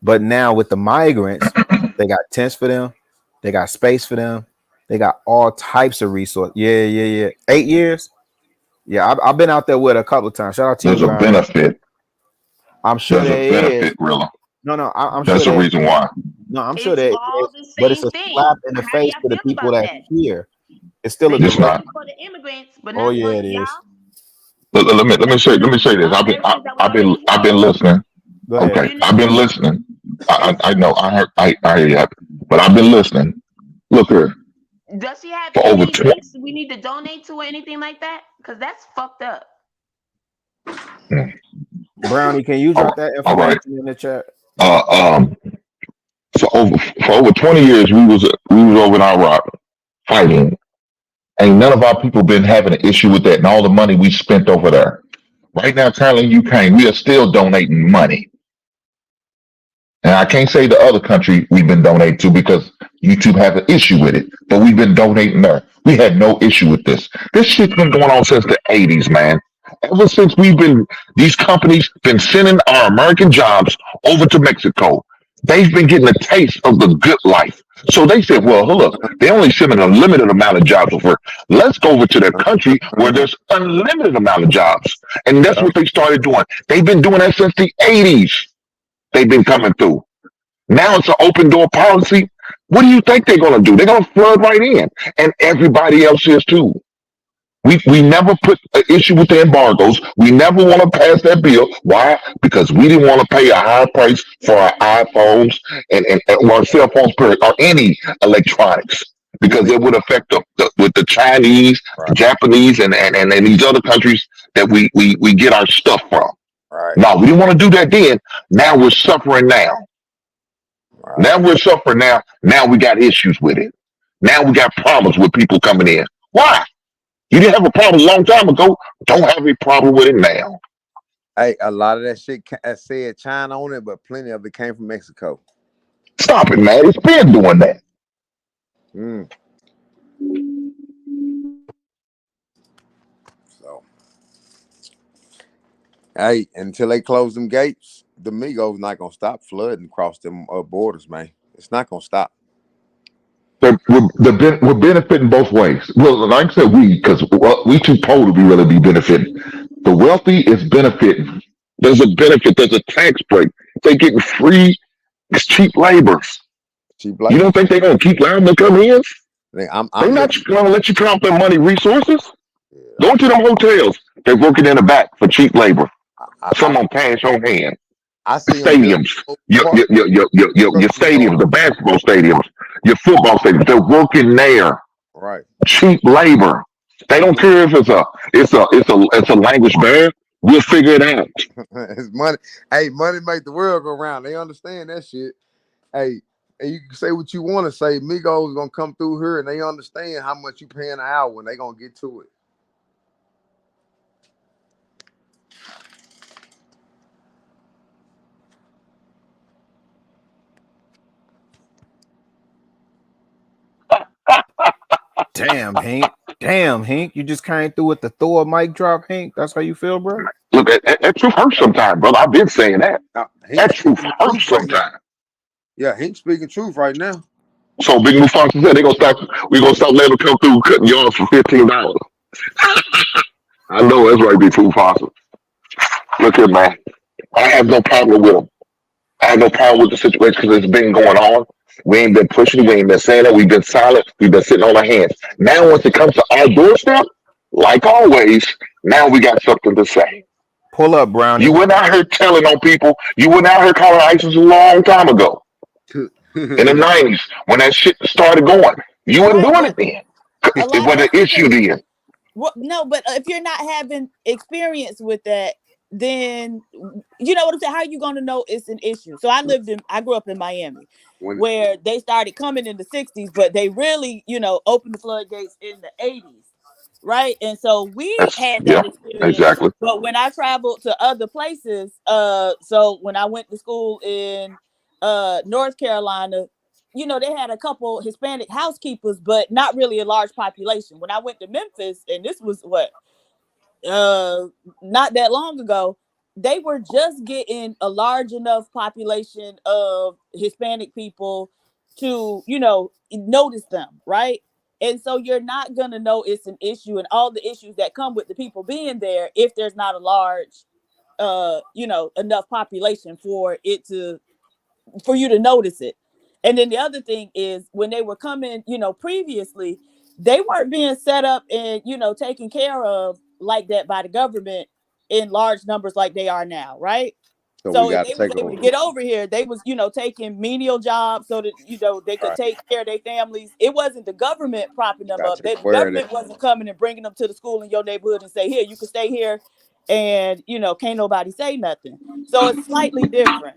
But now with the migrants, they got tents for them. They got space for them. They got all types of resources. Yeah. 8 years. Yeah, I've been out there with her a couple of times. Shout out to you. There's a benefit. I'm sure there is. Really. No, I'm That's sure the reason why. No, I'm sure that, but it's a slap in the face for the people that are here. It's still a It's not. For the immigrants, but oh yeah, it is. Let me say this. I've been listening. Go ahead. Okay, I've been listening. I know. I hear you, but I've been listening. Look here. Does she have For over any 20. links we need to donate to or anything like that? Because that's fucked up. Brownie, can you drop that All right. information in the chat? For over 20 years, we was over in Iraq fighting. Ain't none of our people been having an issue with that, and all the money we spent over there. Right now, currently in Ukraine, we are still donating money. And I can't say the other country we've been donating to because YouTube has an issue with it, but we've been donating there. We had no issue with this. This shit's been going on since the 80s, man. Ever since these companies been sending our American jobs over to Mexico, they've been getting a taste of the good life. So they said, well, look, they're only sending a limited amount of jobs over. Let's go over to their country where there's unlimited amount of jobs. And that's what they started doing. They've been doing that since the 80s. They've been coming through. Now it's an open door policy. What do you think they're going to do? They're going to flood right in. And everybody else is too. We never put an issue with the embargoes. We never want to pass that bill. Why? Because we didn't want to pay a high price for our iPhones and our cell phones, period, or any electronics, because it would affect with the Chinese, Japanese, and these other countries that we get our stuff from. Right. No, we didn't want to do that then. Now we're suffering now. Right. Now we're suffering now. Now we got issues with it. Now we got problems with people coming in. Why? You didn't have a problem a long time ago. Don't have a problem with it now. Hey, a lot of that shit said China on it, but plenty of it came from Mexico. Stop it, man. It's been doing that. So, hey, until they close them gates, the Migos not gonna stop flooding across them borders, man. It's not gonna stop. We're benefiting both ways. Well, like I said, because we too poor to really be benefiting. The wealthy is benefiting. There's a benefit. There's a tax break. They're getting free, cheap labor. You don't think they're gonna keep allowing them to come in? They're not gonna let you count their money resources. Go to them hotels. They're working in the back for cheap labor. Some on cash on hand. I see stadiums, your stadiums, the basketball stadiums, your football stadiums. They're working there. Right. Cheap labor. They don't care if it's a language barrier. We'll figure it out. It's money. Hey, money make the world go round. They understand that shit. Hey, and you can say what you want to say. Migos gonna come through here and they understand how much you paying an hour and they gonna get to it. Damn, Hank. Damn, Hank. You just came through with the Thor mic drop, Hank. That's how you feel, bro? Look, that truth hurts sometimes, brother. I've been saying that. That truth hurts sometimes. Yeah, Hank's speaking truth right now. So Big Mufasa said we're gonna stop letting them come through cutting yards for $15. I know that's right, Big Mufasa. Look here, man. I have no problem with them. I have no problem with the situation because it's been going on. We ain't been pushing. We ain't been saying that. We've been silent. We've been sitting on our hands. Now, once it comes to our doorstep, like always, now we got something to say. Pull up, Brownie. You went out here telling on people. You went out here calling ISIS a long time ago. In the 90s, when that shit started going. You weren't doing it then. It was an issue then. Well, no, but if you're not having experience with that, then you know what I'm saying. How are you going to know it's an issue? So I grew up in Miami, where they started coming in the 60s, but they really, opened the floodgates in the 80s, right? And so we had that experience. Exactly. But when I traveled to other places, so when I went to school in North Carolina, they had a couple Hispanic housekeepers, but not really a large population. When I went to Memphis, and this was not that long ago, they were just getting a large enough population of Hispanic people to, notice them, right? And so you're not going to know it's an issue and all the issues that come with the people being there if there's not a large, enough population for you to notice it. And then the other thing is when they were coming, previously, they weren't being set up and, taken care of like that by the government in large numbers like they are now, right? So if they was able to get over here, they was, taking menial jobs so that, they could take care of their families. It wasn't the government propping them up. The government wasn't coming and bringing them to the school in your neighborhood and say, here, you can stay here. And, can't nobody say nothing. So it's slightly different.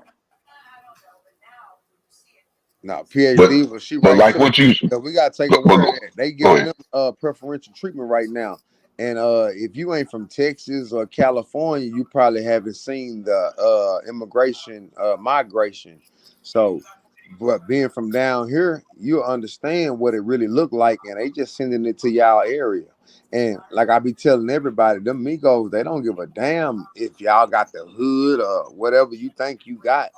No, PhD, but she right like too. what you, So we gotta take aware of that. They giving them preferential treatment right now. And if you ain't from Texas or California, you probably haven't seen the migration. So, but being from down here, you'll understand what it really looked like, and they just sending it to y'all area. And like I be telling everybody, them Migos, they don't give a damn if y'all got the hood or whatever you think you got.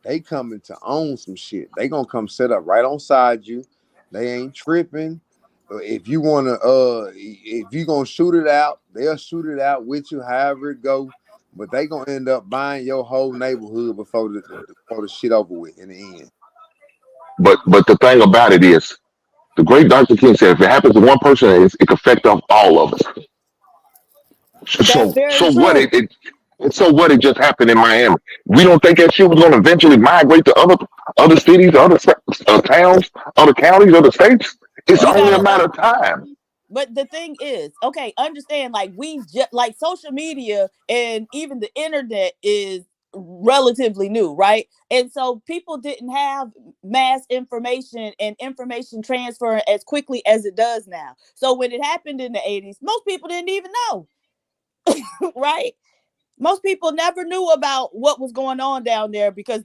They coming to own some shit. They gonna come set up right on side you. They ain't tripping. If you wanna, if you gonna shoot it out, they'll shoot it out with you, however it go. But they gonna end up buying your whole neighborhood before the shit over with in the end. but the thing about it is, the great Dr. King said, if it happens to one person, it can affect all of us. So what it just happened in Miami. We don't think that shit was going to eventually migrate to other cities, other towns, other counties, other states. It's only a matter of time. But the thing is, okay, understand, like like social media and even the internet is relatively new, right? And so people didn't have mass information and information transfer as quickly as it does now. So when it happened in the 80s, most people didn't even know. Right? Most people never knew about what was going on down there because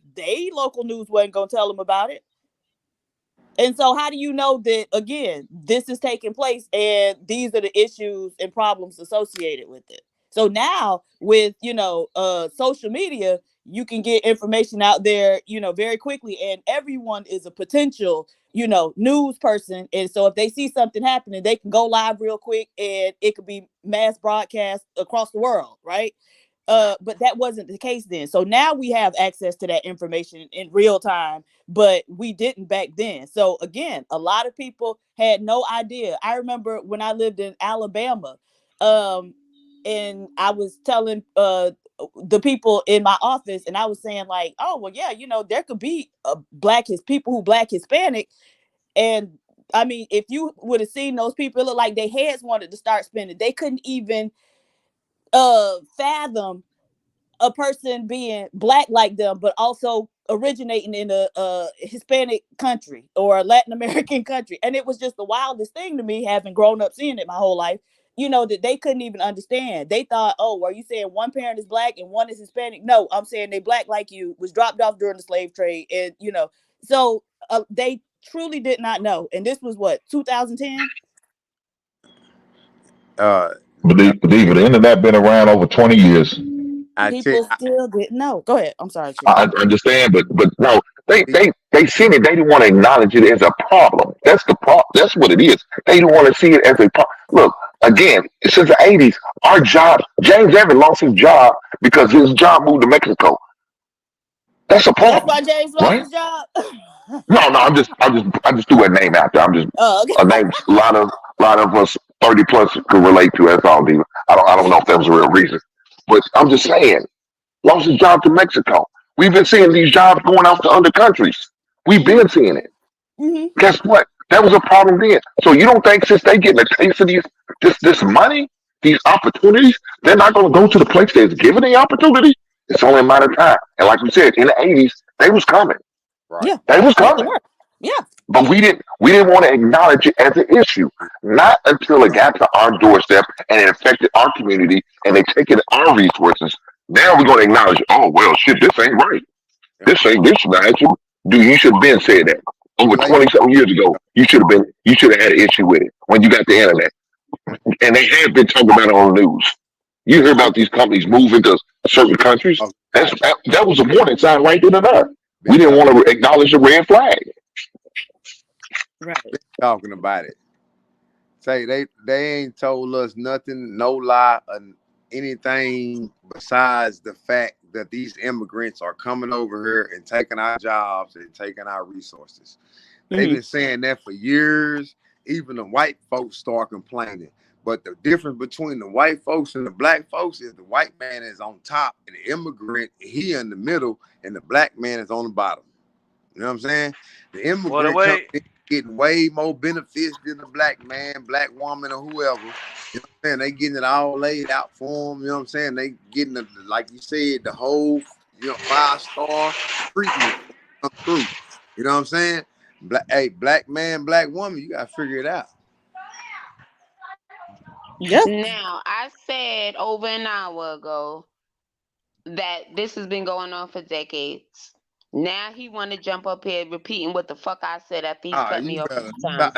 local news wasn't going to tell them about it. And so how do you know that, again, this is taking place and these are the issues and problems associated with it? So now with, social media, you can get information out there, very quickly, and everyone is a potential, news person. And so if they see something happening, they can go live real quick and it could be mass broadcast across the world, right? But that wasn't the case then. So now we have access to that information in real time, but we didn't back then. So again, a lot of people had no idea. I remember when I lived in Alabama, and I was telling the people in my office, and I was saying like, oh, well, yeah, there could be people who Black Hispanic. And I mean, if you would have seen those people, it looked like their heads wanted to start spinning. They couldn't even fathom a person being Black like them, but also originating in a Hispanic country or a Latin American country. And it was just the wildest thing to me, having grown up seeing it my whole life, that they couldn't even understand. They thought, oh, are you saying one parent is Black and one is Hispanic? No, I'm saying they Black like you, was dropped off during the slave trade. And, so they truly did not know. And this was what, 2010? But the internet been around over 20 years. People still didn't know. Go ahead. I'm sorry. I understand, but no, they seen it. They didn't want to acknowledge it as a problem. That's the problem. That's what it is. They didn't want to see it as a problem. Look, again, since the 80s, our jobs. James Evans lost his job because his job moved to Mexico. That's a problem. That's why James lost his job. No, I just threw a name out there. I'm just a name. A lot of us 30 plus could relate to. That's all. I don't know if that was a real reason. But I'm just saying, lost his job to Mexico. We've been seeing these jobs going out to other countries. We've been seeing it. Mm-hmm. Guess what? That was a problem then. So you don't think since they getting a taste of this money, these opportunities, they're not going to go to the place that's given the opportunity? It's only a matter of time. And like you said, in the 80s, they was coming. Right. Yeah, they was coming. Yeah. But we didn't want to acknowledge it as an issue. Not until it got to our doorstep and it affected our community and they taken our resources. Now we're going to acknowledge, oh, well, shit, this ain't right. This should not actually do. You should have been said that. Over 20-something years ago, you should have had an issue with it when you got the internet. And they have been talking about it on the news. You hear about these companies moving to certain countries. That was a warning sign right there and there. We didn't want to acknowledge the red flag. Right. Talking about it. Say they ain't told us nothing, no lie, anything besides the fact that these immigrants are coming over here and taking our jobs and taking our resources. They've been saying that for years. Even the white folks start complaining. But the difference between the white folks and the black folks is the white man is on top and the immigrant, he in the middle, and the black man is on the bottom. You know what I'm saying? The Well, the immigrant way getting way more benefits than the black man, black woman, or whoever. You know what I'm saying? They getting it all laid out for them. You know what I'm saying? They getting the, like you said, the whole 5-star treatment come through. You know what I'm saying? Black man, black woman, you gotta figure it out. Yep. Now, I said over an hour ago that this has been going on for decades. Now he want to jump up here repeating what the fuck I said after he's cut me off a few times.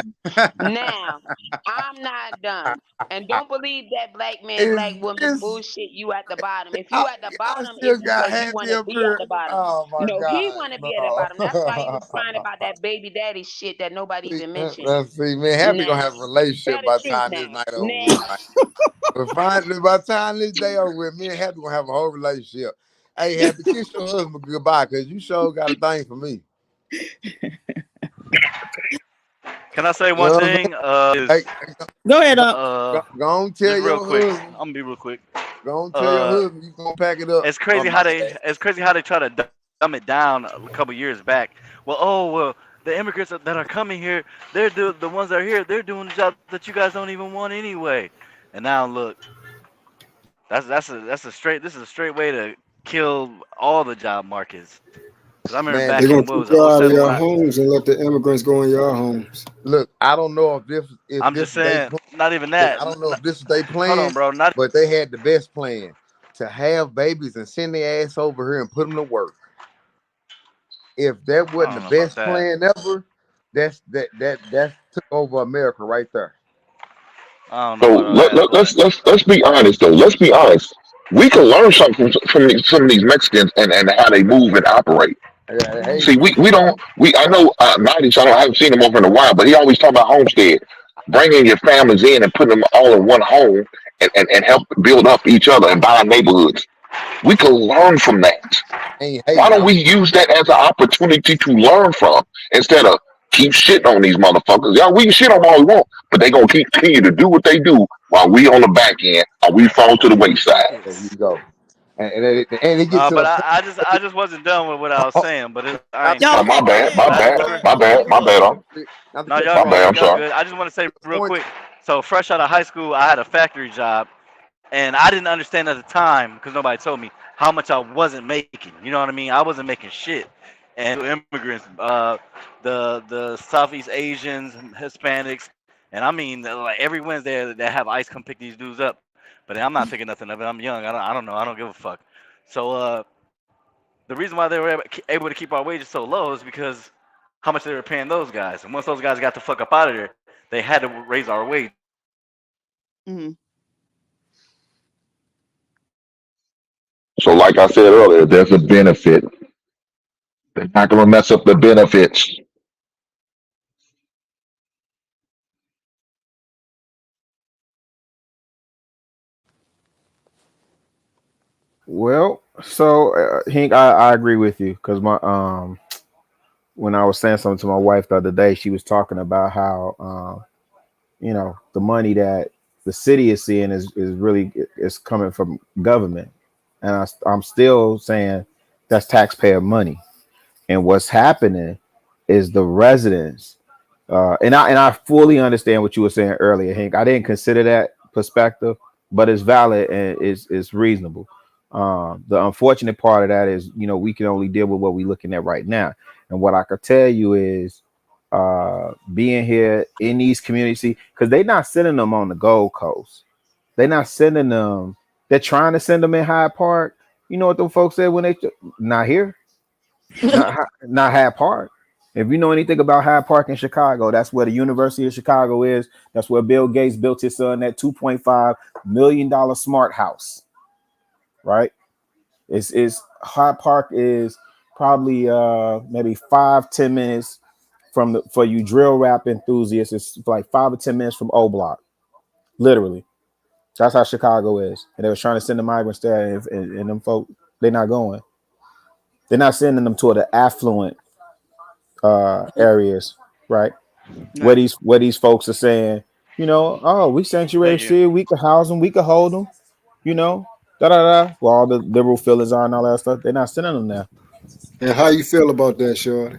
Now, I'm not done. And don't believe that black man, black woman bullshit you at the bottom. If you at the bottom, it's because you want to be at the bottom. Oh my No, he God, want to be at the bottom. That's why he was crying about that baby daddy shit that nobody even mentioned. Let's see, man. Happy gonna Now, have a relationship tell by the the truth time now. this night over Now, with. But finally, by the time this day over with, me and Happy gonna have a whole relationship. Hey, Happy, kiss your husband goodbye, cause you sure got a thing for me. Can I say one thing? Hey, Go ahead, go on, tell just real your quick. husband. I'm gonna be real quick. Go on, tell your husband you gonna pack it up. It's crazy how they try to dumb it down a couple years back. Well, the immigrants that are coming here, they're the ones that are here. They're doing the job that you guys don't even want anyway. And now look, this is a straight way to kill all the job markets. 'Cause I remember Man, back They're in gonna what was keep it, you out of 07 your when homes and let the immigrants go in your homes. Look, I don't know if I'm this just they saying, not even that. I don't know if this is they Hold on, plan, bro. Not but they had the best plan to have babies and send their ass over here and put them to work. If that I wasn't don't the know about best that. plan ever, that took over America right there. I don't know So about all that, let's be honest though. Let's be honest. We can learn something from some of these Mexicans and how they move and operate. Hey, See, we don't I know Nadish, I haven't seen him over in a while, but he always talk about homestead, bringing your families in and putting them all in one home and help build up each other and buy neighborhoods. We can learn from that. ain't Why hating don't on we use that as an opportunity to learn from instead of keep shitting on these motherfuckers? Yeah, we can shit on them all we want, but they gonna continue to do what they do while we on the back end or we fall to the wayside. There you go. And it gets to But the point. I just wasn't done with what I was saying. But I Not ain't to Y'all Oh, cut finished. my okay? you Go off. bad, ahead, my Rob. Last bad, Go summer, ahead. my bad, my bad on Not to no, cut y'all you my off. bad. good. I'm Y'all sorry. good. I just want to say real Point. quick. So fresh out of high school, I had a factory job, and I didn't understand at the time because nobody told me how much I wasn't making. You know what I mean? I wasn't making shit. And immigrants, the Southeast Asians, Hispanics, and I mean like every Wednesday they have ICE come pick these dudes up. But I'm not thinking nothing of it. I'm young. I don't know. I don't give a fuck. So the reason why they were able to keep our wages so low is because how much they were paying those guys. And once those guys got the fuck up out of there, they had to raise our wage. Mm-hmm. So, like I said earlier, there's a benefit. They're not gonna mess up the benefits. Well, so Hank, I agree with you because my when I was saying something to my wife the other day, she was talking about how the money that the city is seeing is really is coming from government, and I'm still saying that's taxpayer money. And what's happening is the residents, and I fully understand what you were saying earlier, Hank. I didn't consider that perspective, but it's valid and it's reasonable. The unfortunate part of that is, we can only deal with what we're looking at right now. And what I could tell you is, being here in these communities, because they're not sending them on the Gold Coast. They're not sending them. They're trying to send them in Hyde Park. You know what the folks said when they not here, not Hyde Park. If you know anything about Hyde Park in Chicago, that's where the University of Chicago is. That's where Bill Gates built his son that $2.5 million smart house. Right? It's Hyde Park is probably maybe 5-10 minutes from for you drill rap enthusiasts. It's like 5 or 10 minutes from O Block. Literally. That's how Chicago is. And they were trying to send the migrants there, and them folk, they're not going. They're not sending them to the affluent areas, right? Where these folks are saying, You know, oh, we sanctuary Thank you. city, we could house them, we could hold them. You know, da da da. Well, all the liberal feelings are and all that stuff. They're not sending them there. And how you feel about that, Shorty?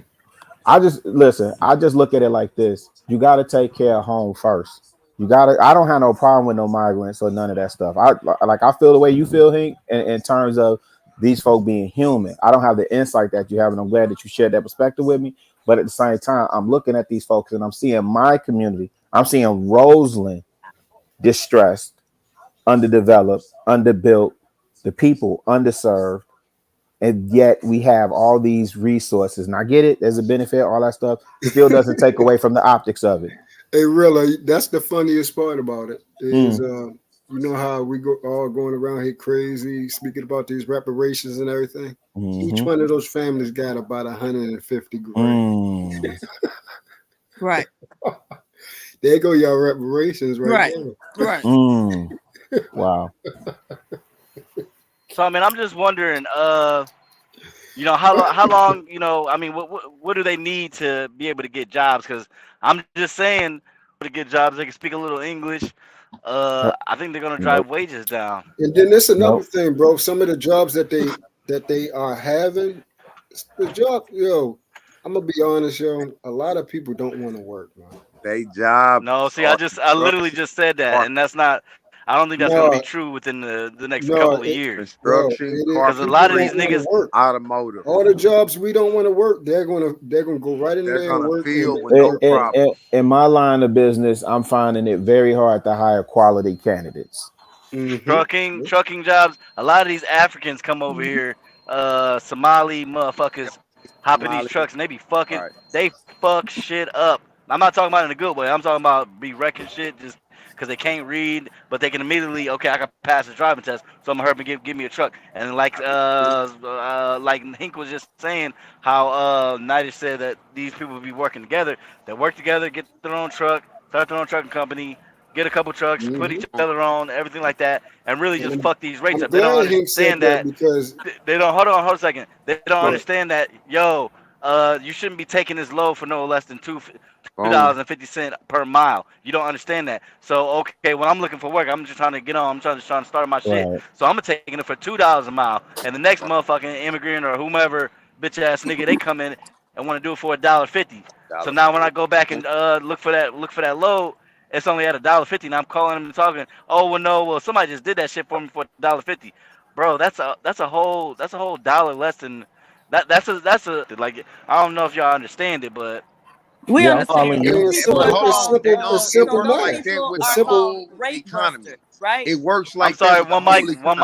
I just listen. I just look at it like this: you got to take care of home first. You got to. I don't have no problem with no migrants or none of that stuff. I feel the way you feel, Hank, in terms of these folk being human. I don't have the insight that you have, and I'm glad that you shared that perspective with me. But at the same time, I'm looking at these folks and I'm seeing my community. I'm seeing Roseland distressed, underdeveloped, underbuilt, the people underserved. And yet we have all these resources. And I get it, there's a benefit, all that stuff. Still doesn't take away from the optics of it. Hey, really, that's the funniest part about it. Is you know how we go all going around here crazy, speaking about these reparations and everything. Each one of those families got about 150 grand. Right. There go your reparations right there. Right. Wow. So I mean, I'm just wondering, you know, how long, you know, I mean, what do they need to be able to get jobs? Because I'm just saying, to get jobs, they can speak a little English. I think they're gonna drive wages down. And then there's another thing, bro. Some of the jobs that they are having, the job, yo, I'm gonna be honest, yo. A lot of people don't want to work, man. They job. No, see, I literally just said that, and that's not. I don't think that's gonna be true within the next couple of years. Construction, Because a lot of these niggas, automotive, all the jobs we don't want to work, they're gonna go right in there and work. In my line of business, I'm finding it very hard to hire quality candidates. trucking jobs. A lot of these Africans come over here, Somali motherfuckers, hop in these trucks and they be fucking. They fuck shit up. I'm not talking about in a good way. I'm talking about be wrecking shit just because they can't read, but they can immediately, okay, I can pass the driving test, so I'm gonna hurry and give me a truck. And like Hink was just saying, how Nigel said that these people will be working together. They work together, get their own truck, start their own trucking company, get a couple trucks, put each other on, everything like that, and really just fuck these rates up. They don't understand that because they don't. Hold on a second. They don't understand that, yo. You shouldn't be taking this load for no less than $2.50 per mile. You don't understand that. So okay, when I'm looking for work, I'm just trying to get on. I'm trying to start my shit. Right. So I'm taking it for $2 a mile, and the next motherfucking immigrant or whomever bitch ass nigga, they come in and want to do it for $1.50. So now when I go back and look for that load, it's only at $1.50. And I'm calling them and talking. Oh well, no, well somebody just did that shit for me for $1.50, bro. That's a whole dollar less than. That's a like I don't know if y'all understand it, but we understand. It's simple math. It's simple economy, right? It works like. I'm sorry, one mic. Oh, no,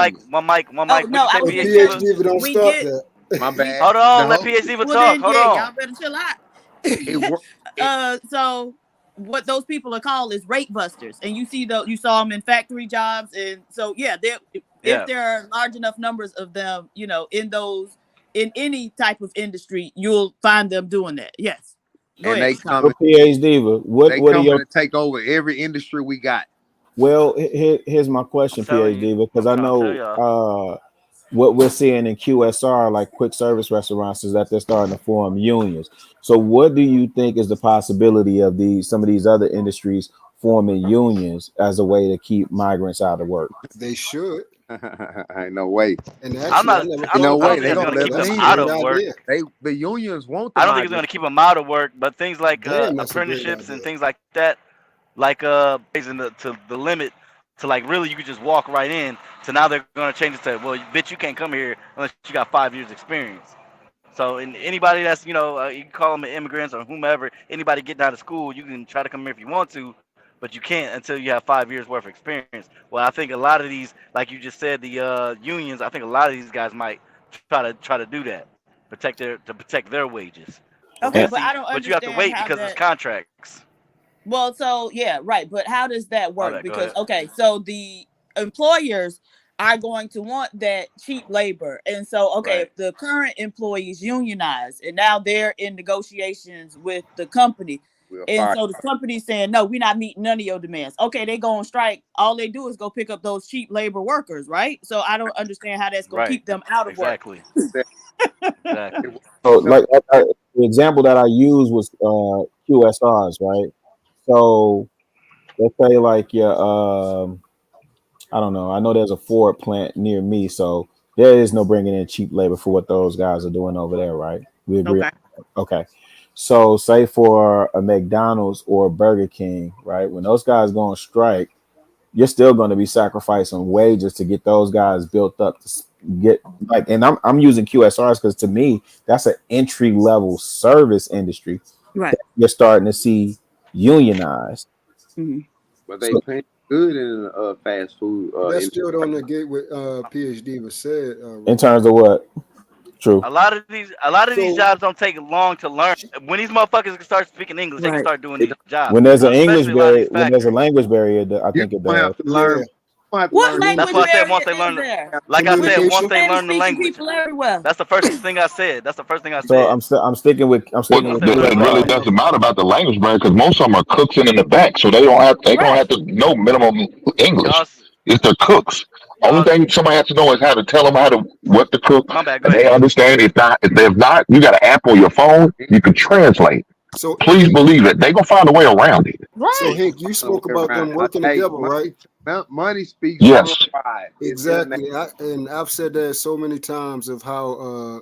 I PhD, don't start that. My bad. Hold on, let PhD talk. Hold on. Y'all better chill out. So what those people are called is rate busters, and you saw them in factory jobs, and so if there are large enough numbers of them, you know, in any type of industry, you'll find them doing that. Yes. And they come PhD, what are your to take over every industry we got? Well, here's my question, PhD, because I know what we're seeing in QSR, like quick service restaurants, is that they're starting to form unions. So what do you think is the possibility of some of these other industries forming unions as a way to keep migrants out of work? They should. Ain't no way. And I'm not. No way. They're gonna keep them out of work. The unions won't. I don't think it's gonna keep them out of work, but things like apprenticeships and things like that, like raising to the limit to like really you could just walk right in. So now they're gonna change it to, well, bitch, you can't come here unless you got 5 years experience. So anybody that's you can call them immigrants or whomever, anybody getting out of school, you can try to come here if you want to. But you can't until you have 5 years worth of experience. Well, I think a lot of these, like you just said, the unions. I think a lot of these guys might try to do that, protect their wages. Okay, but I don't understand. But you have to wait because it's contracts. Well, so yeah, right. But how does that work? Because so the employers are going to want that cheap labor, and so if the current employees unionize, and now they're in negotiations with the company. So the company's saying, no, we're not meeting none of your demands. Okay, they go on strike. All they do is go pick up those cheap labor workers, right? So I don't understand how that's going to keep them out of work. Exactly. So like the example that I used was QSRs, right? So let's say like your I don't know. I know there's a Ford plant near me, so there is no bringing in cheap labor for what those guys are doing over there, right? We agree. Okay. Okay. So say for a McDonald's or Burger King, right? When those guys go on strike, you're still going to be sacrificing wages to get those guys built up to get like, and I'm using QSRs because to me that's an entry level service industry. Right. You're starting to see unionized. Mm-hmm. But they pay good in fast food. That still don't negate what PhD was said. In terms of what? True. A lot of these jobs don't take long to learn. When these motherfuckers can start speaking English, they can start doing these jobs. When there's an English Especially a lot of barrier, these when there's a factories. language barrier, I think it does. Learn. What language That's what I said. Once they barrier learn, is there? like I said, once they learn the Spanish-speaking language. people everywhere. That's the first thing I said. That's the first thing I said. So I'm sticking with Well, it really doesn't matter about the language barrier because most of them are cooks in the back, so they don't have to know minimum English. It's the cooks. Only thing somebody has to know is how to tell them what to cook. My bad, And they understand. If not, you got an app on your phone. You can translate. So please believe it. They gonna find a way around it. So Hick, you spoke about them working together, right? Money speaks. Yes. Exactly. And I've said that so many times of how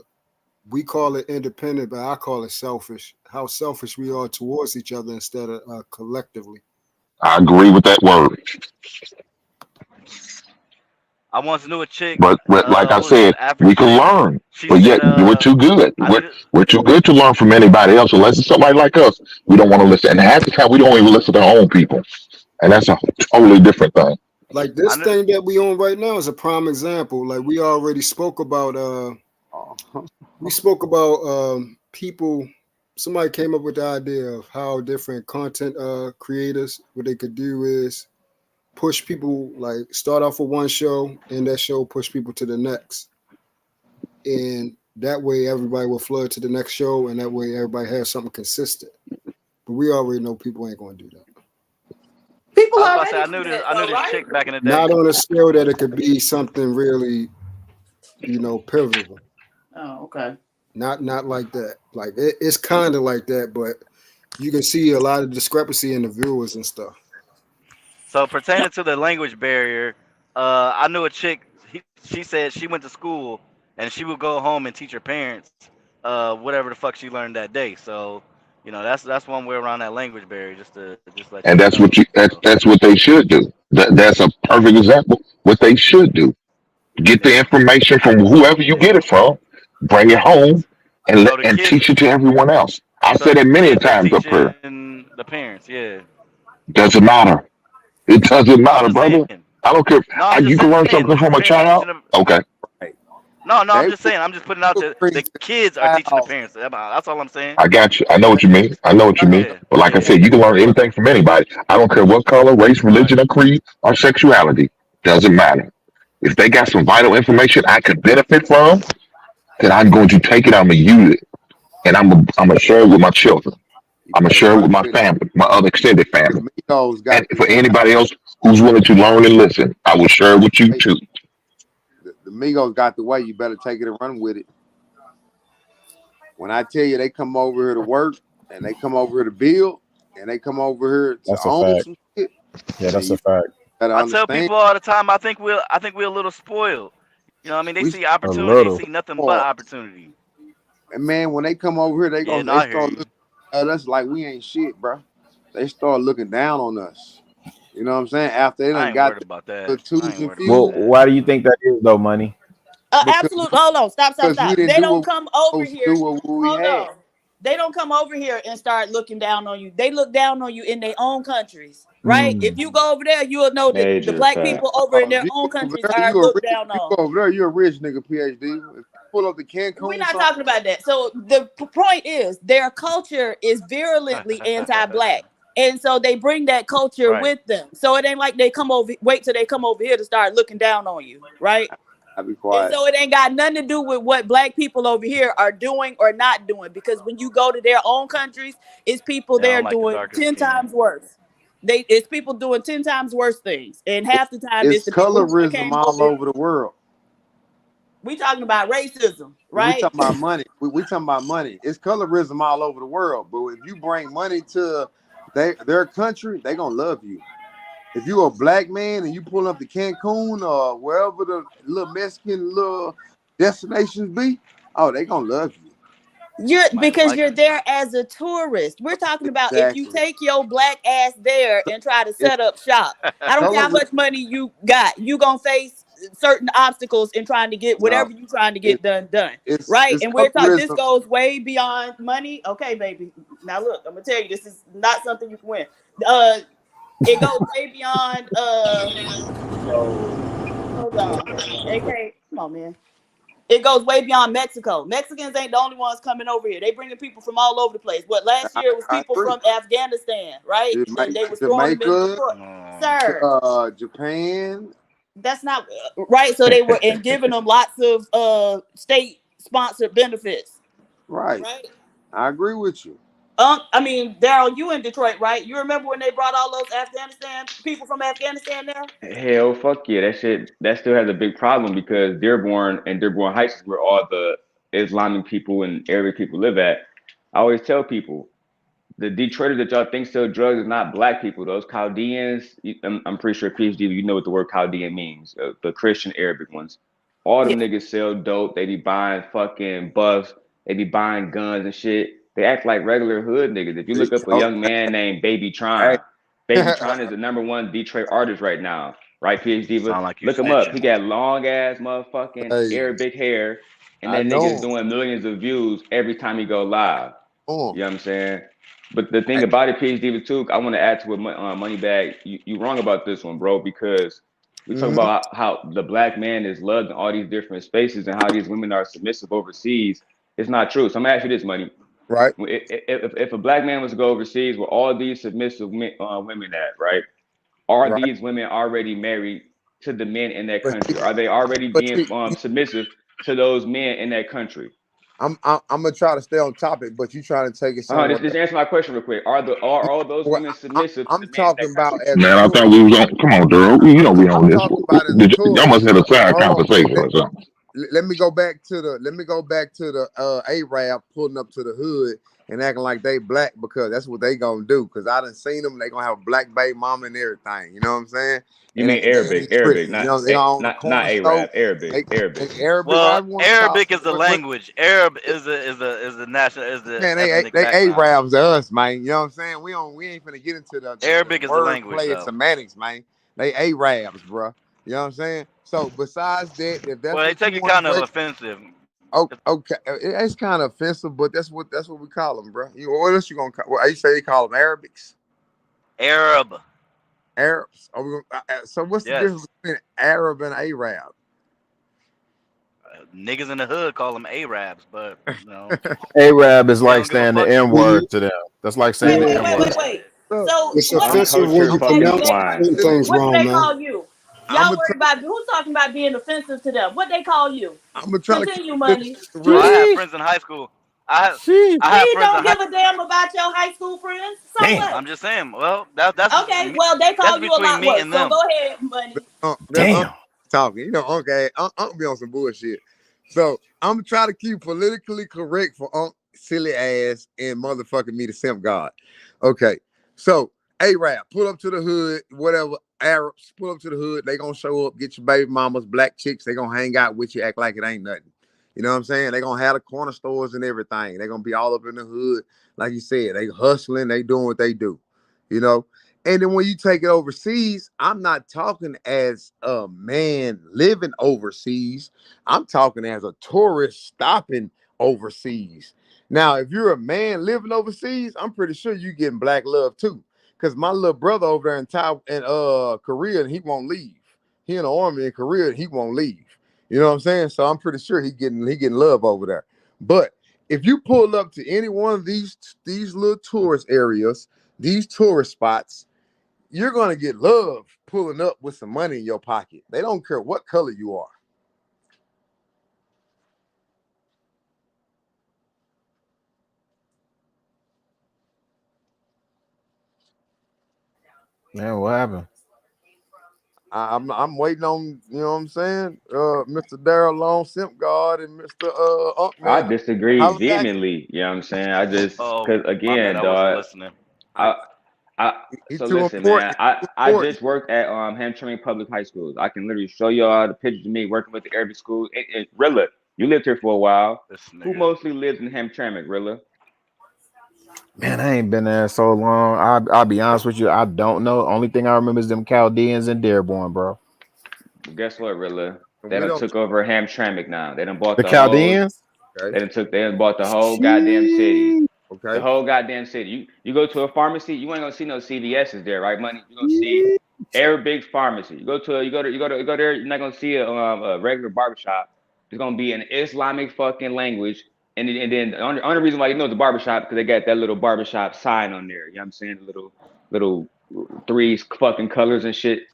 we call it independent, but I call it selfish. How selfish we are towards each other instead of collectively. I agree with that word. I once knew a chick. But like I said, we can learn. She But yet said, we're too good. We're too good to learn from anybody else. Unless it's somebody like us, we don't want to listen. And half the time, we don't even listen to our own people. And that's a totally different thing. Like this thing that we on right now is a prime example. Like we already spoke about. People. Somebody came up with the idea of how different content creators, what they could do is push people, like start off with one show and that show push people to the next. And that way everybody will flood to the next show and that way everybody has something consistent. But we already know people ain't going to do that. People I knew this chick back in the day. Not on a scale that it could be something really, pivotal. Oh, okay. Not like that. Like it's kind of like that, but you can see a lot of discrepancy in the viewers and stuff. So pertaining to the language barrier, I knew a chick. She said she went to school and she would go home and teach her parents whatever the fuck she learned that day. So that's one way around that language barrier. Just let. And that's what that's what they should do. That's a perfect example. What they should do: get the information from whoever you get it from, bring it home, and teach it to everyone else. I said it many times up here. The parents, yeah. Doesn't matter. It doesn't matter, brother. I don't care. You can learn something from a child. Okay. No, I'm just saying. I'm just putting out the kids are teaching the parents. That's all I'm saying. I got you. I know what you mean. But like I said, you can learn anything from anybody. I don't care what color, race, religion, or creed, or sexuality. Doesn't matter. If they got some vital information I could benefit from, then I'm going to take it. I'm going to use it. And I'm going to share it with my children. I'm going to share it with my family, my other extended family. And for anybody else who's willing to learn and listen, I will share it with you too. The Migos got the way. You better take it and run with it. When I tell you they come over here to work and they come over here to build and they come over here to own some shit. Yeah, that's a fact. I tell people all the time. I think we're a little spoiled. You know what I mean? They see opportunity. They see nothing but opportunity. And man, when they come over here, they start looking at us like we ain't shit, bro. They start looking down on us. You know what I'm saying? After they done got the twos and fews. Well, why do you think that is though, Money? Absolutely. Hold on. Stop. We They didn't don't come over here. Hold on. They don't come over here and start looking down on you. They look down on you in their own countries, right? If you go over there, you'll know that the black people over in their own countries are looked down on. You go over there, you're a rich nigga, PhD. If you pull up the Cancun. We're not talking about that. So the point is, their culture is virulently anti-black. And so they bring that culture with them. So it ain't like they wait till they come over here to start looking down on you, right? I'll be quiet. And so it ain't got nothing to do with what black people over here are doing or not doing. Because when you go to their own countries, it's people there doing 10 times worse. It's people doing 10 times worse things. And half the time it's the colorism all over the world. We talking about racism, right? We talking about money. We talking about money. It's colorism all over the world. But if you bring money to their country, they gonna love you. If you a black man and you pull up to Cancun or wherever the little Mexican little destinations be, oh, they gonna love you. Because you're there as a tourist. We're talking about if you take your black ass there and try to set up shop. I don't care how much money you got. You gonna face certain obstacles in trying to get whatever you're trying to get done. Right? And we're talking. This goes way beyond money. Okay, baby. Now look, I'm gonna tell you, this is not something you can win. It goes way beyond. Hold on. Okay, come on, man. It goes way beyond Mexico. Mexicans ain't the only ones coming over here. They bringing people from all over the place. What last year was people from Afghanistan, right? And they were throwing them in Detroit. Sir, Japan. That's not right. So they were and giving them lots of state sponsored benefits. Right. I agree with you. I mean, Daryl, you in Detroit, right? You remember when they brought all those people from Afghanistan there? Hell, fuck yeah, that still has a big problem because Dearborn and Dearborn Heights is where all the Islamic people and Arabic people live at. I always tell people, the Detroiters that y'all think sell drugs is not black people. Those Chaldeans, I'm pretty sure PhD, you know what the word Chaldean means, the Christian Arabic ones. All them niggas sell dope. They be buying fucking buffs. They be buying guns and shit. They act like regular hood niggas. If you look up a young man named Baby Tron, Baby Tron is the #1 Detroit artist right now, right? PhD, look him up. He got long ass motherfucking Arabic hair, and that nigga's doing millions of views every time he go live. You know what I'm saying? But the thing about it, PhD too, I want to add to what Moneybag. You wrong about this one, bro, because we talk about how the black man is loved in all these different spaces and how these women are submissive overseas. It's not true. So I'm gonna ask you this, Money. Right. If a black man was to go overseas, where all these submissive women at, right? Are these women already married to the men in that country? Are they already being submissive to those men in that country? I'm gonna try to stay on topic, but you trying to take it somewhere. Just answer my question real quick. Are all those women submissive? I'm talking about. Man, I thought we was on. Come on, Daryl. You know we on this. Y'all must have a side conversation or something. Let me go back to the Arab pulling up to the hood and acting like they black because that's what they gonna do. Because I done seen them, they gonna have a black baby mama and everything. You know what I'm saying? You mean Arabic, not Arab, Arabic. Well, Arabic is the language. Arab is the national man. They Arabs to us, man. You know what I'm saying? We ain't finna get into the Arabic is the language. Play semantics, man. They Arabs, bro. You know what I'm saying? So besides that, if that's they take it kind of offensive. Okay, it's kind of offensive, but that's what we call them, bro. What else you gonna call? Well, you say they call them Arabics? Arabs. So what's the difference between Arab and Arab? Niggas in the hood call them Arabs, but you know. Arab is like saying the N word to them. That's like saying the N word. Wait. So it's offensive when you pronounce things wrong, man. What do they call you? Y'all worry about who's talking about being offensive to them. What they call you? I'm gonna try continue, Money. I have friends in high school. I have you don't give a damn about your high school friends. So what? I'm just saying. Well, that's okay. Well, they call you a lot worse. So go ahead, Money. Damn. Talking, you know, okay. I'm be on some bullshit. So I'm trying to keep politically correct for silly ass and motherfucking me the simp god. Okay, so Arab, pull up to the hood, whatever. Arabs, pull up to the hood. They gonna show up, get your baby mamas, black chicks. They gonna hang out with you, act like it ain't nothing. You know what I'm saying? They gonna have the corner stores and everything. They gonna be all up in the hood, like you said. They hustling. They doing what they do. You know. And then when you take it overseas, I'm not talking as a man living overseas. I'm talking as a tourist stopping overseas. Now, if you're a man living overseas, I'm pretty sure you're getting black love too. Because my little brother over there in Korea, and he won't leave. He in the army in Korea, and he won't leave. You know what I'm saying? So I'm pretty sure he getting love over there. But if you pull up to any one of these little tourist areas, these tourist spots, you're gonna get love pulling up with some money in your pocket. They don't care what color you are. Man, what happened? I'm waiting on, you know what I'm saying, Mr. Daryl Long, Simp God, and Mr. I disagree vehemently. You know what I'm saying? I just because again, dog, He's So too listen, important. man. He's too I important. just worked at Hamtramck Public High Schools. I can literally show y'all the pictures of me working with the Arabic school. And Rilla, you lived here for a while. Who mostly lives in Hamtramck, Rilla? Man, I ain't been there so long. I'll be honest with you. I don't know. Only thing I remember is them Chaldeans and Dearborn, bro. Guess what, Rilla? We They done don't. took over Hamtramck now. They done bought The the whole. Chaldeans? Okay. They done bought the whole goddamn city. The Okay. whole goddamn city. You go to a pharmacy, you ain't gonna see no CVS's there, right, money? You're gonna see Arabic pharmacy. You go there, you're not gonna see a regular barbershop. It's gonna be an Islamic fucking language. And then the only reason why you know it's a barbershop because they got that little barbershop sign on there. You know what I'm saying? The little 3 fucking colors and shit.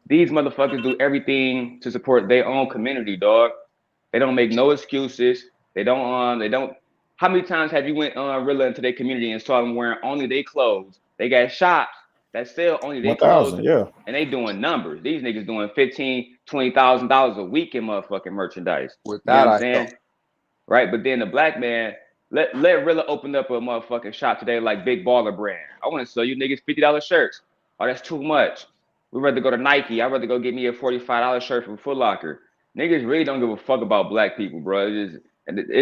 These motherfuckers do everything to support their own community, dog. They don't make no excuses. They don't. How many times have you went Rilla into their community and saw them wearing only their clothes? They got shops that sell only their clothes, 1,000, yeah. and they doing numbers. These niggas doing $15,000-$20,000 a week in motherfucking merchandise. You know Without what I'm I saying? Right, but then the black man let Rilla open up a motherfucking shop today like Big Baller Brand. I want to sell you niggas $50 shirts. Oh, that's too much. We'd rather go to Nike. I'd rather go get me a $45 shirt from Foot Locker. Niggas really don't give a fuck about black people, bro. It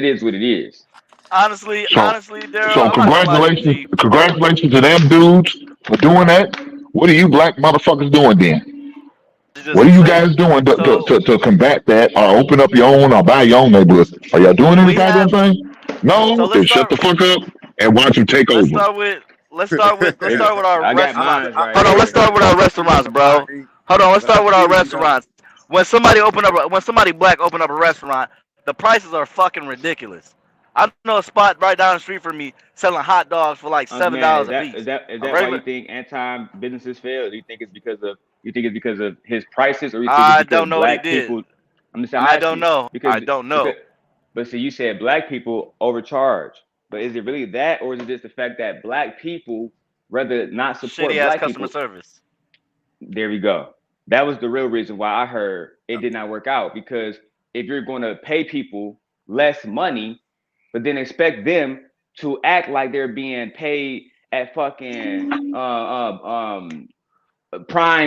is what it is. Honestly, Daryl, So I'm not gonna lie to you. congratulations to them dudes for doing that. What are you black motherfuckers doing then? What are you guys doing to combat that or open up your own or buy your own neighborhoods? Are y'all doing any goddamn thing? No, then shut the fuck up and watch them take over. Let's start with our I got restaurants. mine right Hold on, here. let's start with our restaurants, bro. Hold on, let's start with our restaurants. When somebody black open up a restaurant, the prices are fucking ridiculous. I know a spot right down the street from me selling hot dogs for like $7 a piece. Is that why you think anti-businesses fail? Do you think it's because of his prices, or you think I it's because don't know what he black did. people? I don't know. I don't know. But see, you said black people overcharge. But is it really that, or is it just the fact that black people rather not support Shitty ass black customer people? service. There we go. That was the real reason why I heard it did not work out, because if you're going to pay people less money, but then expect them to act like they're being paid at fucking Prime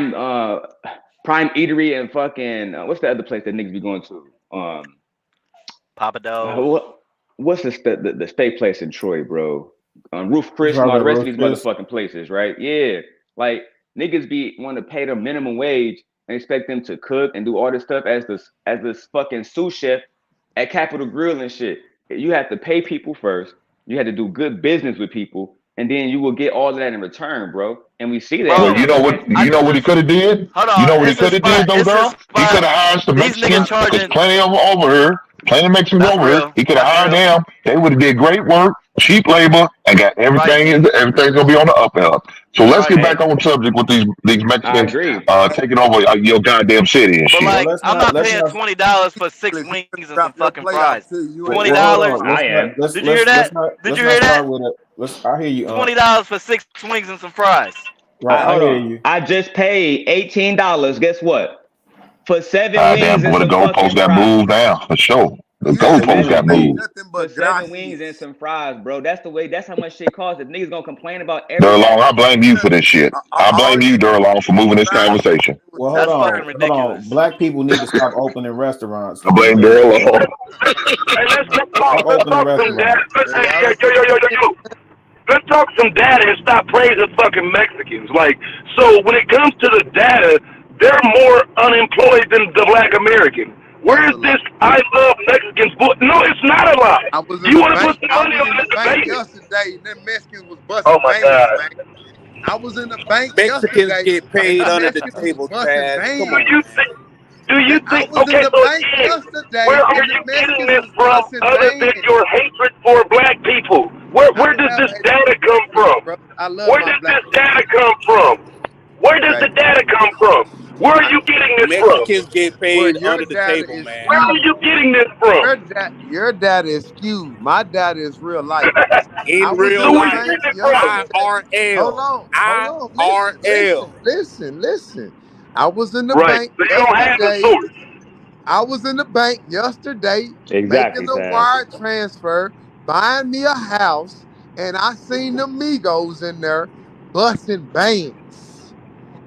Eatery and fucking what's the other place that niggas be going to? Papa Do's. What's the steak place in Troy, bro? Roof Chris and all the rest of these motherfucking places, right? Yeah, like niggas be want to pay them minimum wage and expect them to cook and do all this stuff as this fucking sous chef at Capitol Grill and shit. You have to pay people first. You have to do good business with people, and then you will get all of that in return, bro. And we see that. Well, you know what he could have did? Hold on, You know what he could have did, though, girl? He could have hired some Mexicans. There's plenty of them over here. Plenty of Mexicans over here. He could have hired them. They would have did great work, cheap labor, and got everything. Everything's gonna be on the up and up. So let's get back on subject with these Mexicans taking over your goddamn city and But shit. like, I'm not paying $20 for 6 wings and some fucking fries. $20. Did you hear that? Did you hear that? I hear you. $20 for 6 wings and some fries. Right, I hear you. I just paid $18. Guess what? For 7 Damn, wings and boy, the some fucking goalpost got fries. moved down for sure. The goalpost got moved. For 7 wings and some fries, bro. That's the way. That's how much shit costs. If niggas gonna complain about everything. Durlong, I blame you for this shit. I blame you, Durlong, for moving this conversation. Well, hold on. Black people need to stop opening restaurants. I blame Durlong. Stop opening restaurants. Let's talk some data and stop praising fucking Mexicans. Like, so when it comes to the data, they're more unemployed than the black American. Where is this I love Mexicans book? No, it's not a lie. You want to put some money on this debate? Yesterday, and them Mexicans was busting veins, man. I was in the bank Mexicans yesterday. get paid and under the Mexicans table, was busting Chad. veins. Come on. Do you think? I was Okay, in the so bank again, yesterday, where are and you the getting Mexicans this was from busting other than veins. your hatred for black people? Where does this data come from? I love Where my does black this data come from? Where does the data come from? Where are you getting this from? Mexicans get paid under the table, man. Where are you getting this from? Your data is skewed. My data is real life. In real life, IRL. Hold on. IRL. Listen. I was in the Right. bank So you don't have the yesterday. source. I was in the bank yesterday Exactly, making a Chad. wire transfer, buying me a house, and I seen the Migos in there busting bands.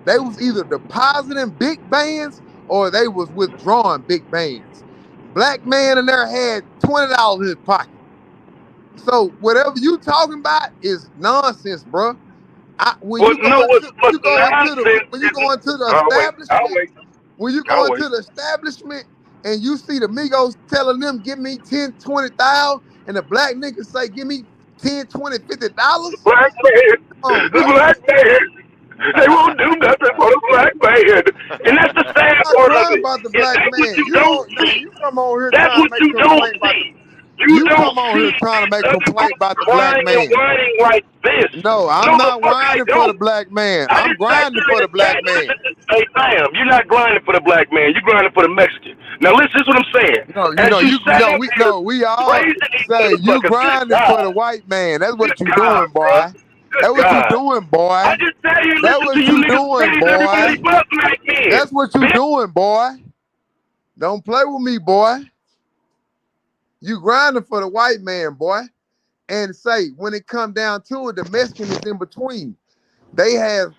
They was either depositing big bands or they was withdrawing big bands. Black man in there had $20 in his pocket. So whatever you talking about is nonsense, bro. When you go into the establishment and you see the Migos telling them give me 10, 20,000 and the black niggas say give me 10, 20, $50. Black man, they won't do nothing for the black man, and that's the sad part of it. About the black man. You come on here that's trying what to you make don't complaint see. You come on here trying to make complaint about the black man. Whining like this. No, I'm not whining for the black man. I'm grinding for the black man. Hey, Sam, you're not grinding for the black man. You're grinding for the Mexican. Now, listen, this is what I'm saying. We all say you grinding for the white man. That's what you doing, boy. That's what you doing, boy. I just tell you, that's what you doing, boy. That's what you doing, boy. Don't play with me, boy. You grinding for the white man, boy. And say when it come down to it, the Mexican is in between. They have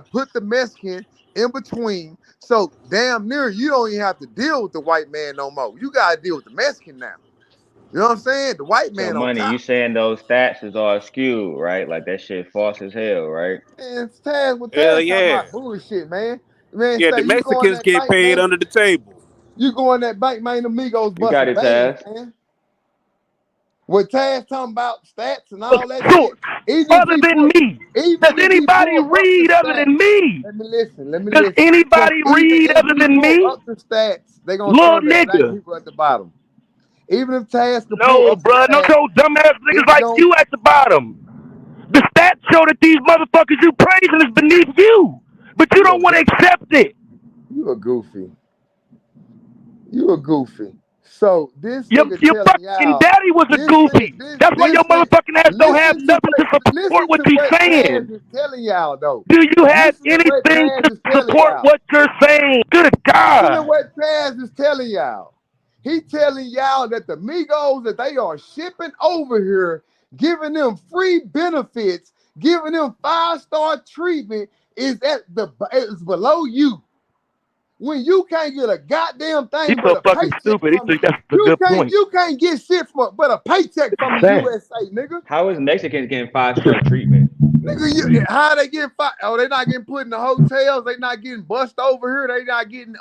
put the Mexican in between. So damn near you don't even have to deal with the white man no more. You gotta deal with the Mexican now. You know what I'm saying? The white man. So money, you saying those stats is all skewed, right? Like that shit false as hell, right? Man, Taz with Hell Taz yeah. talking about bullshit, man. Man, Yeah, the Mexicans get paid under the table. You go in that bank, man, the Migos You got it, bands, Taz. man. What Taz talking about stats and all that shit. Other than me. Does anybody read other than me? Let me listen. Does anybody read other than me? Up the stats, they gonna little show that black nigga. people at the bottom. Even if Taz could No, bro, no dumbass niggas like you at the bottom. The stats show that these motherfuckers you praising is beneath you, but you don't want to accept it. You a goofy. So this your fucking daddy was a goofy. That's why your motherfucking ass don't have nothing to support what he's saying. Telling y'all though. Do you have anything to support what you're saying? Good God. Listen to what Taz is telling y'all. He telling y'all that the Migos that they are shipping over here, giving them free benefits, giving them 5-star treatment is is below you. When you can't get a goddamn thing, He's so fucking stupid. He thinks that's a good point. You can't get shit but a paycheck from the USA, nigga. How is Mexicans getting 5-star treatment? Nigga, how they getting fired? Oh, they not getting put in the hotels. They not getting bussed over here. They not getting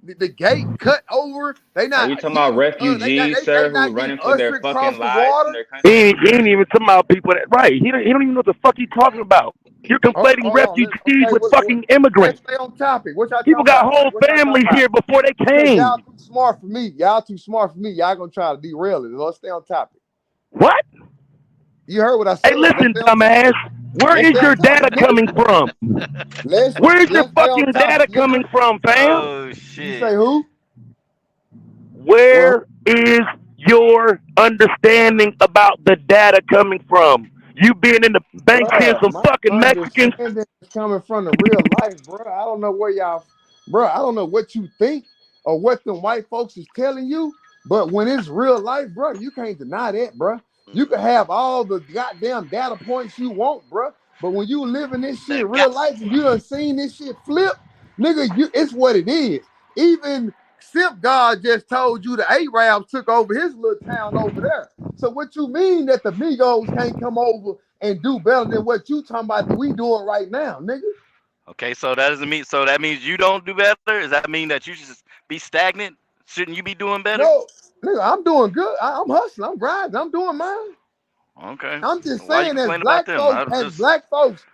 the gate cut over. They not. Are you talking about refugees, sir, who running for their fucking lives in their country? He ain't even talking about people that right. He don't even know what the fuck he's talking about. You're conflating refugees with fucking immigrants. Let's stay on topic. People got whole families here before they came. Y'all too smart for me. Y'all gonna try to derail it. Let's stay on topic. What? You heard what I said. Hey, listen, dumbass. Where is your data coming from? Where's your fucking data coming from, fam? Oh shit. You say who? Where is your understanding about the data coming from? You being in the bank seeing some fucking Mexicans. It's coming from the real life, bro. I don't know where y'all, bro. I don't know what you think or what the white folks is telling you, but when it's real life, bro, you can't deny that, bro. You can have all the goddamn data points you want, bro, but when you living this shit real life and you done seen this shit flip, nigga, it's what it is. Even Simp God just told you the Arabs took over his little town over there. So what you mean that the Migos can't come over and do better than what you talking about that we doing right now, nigga? Okay, so that doesn't mean. So that means you don't do better. Does that mean that you should be stagnant? Shouldn't you be doing better? No, nigga, I'm doing good. I'm hustling. I'm grinding. I'm doing mine. Okay. I'm just saying, as black folks,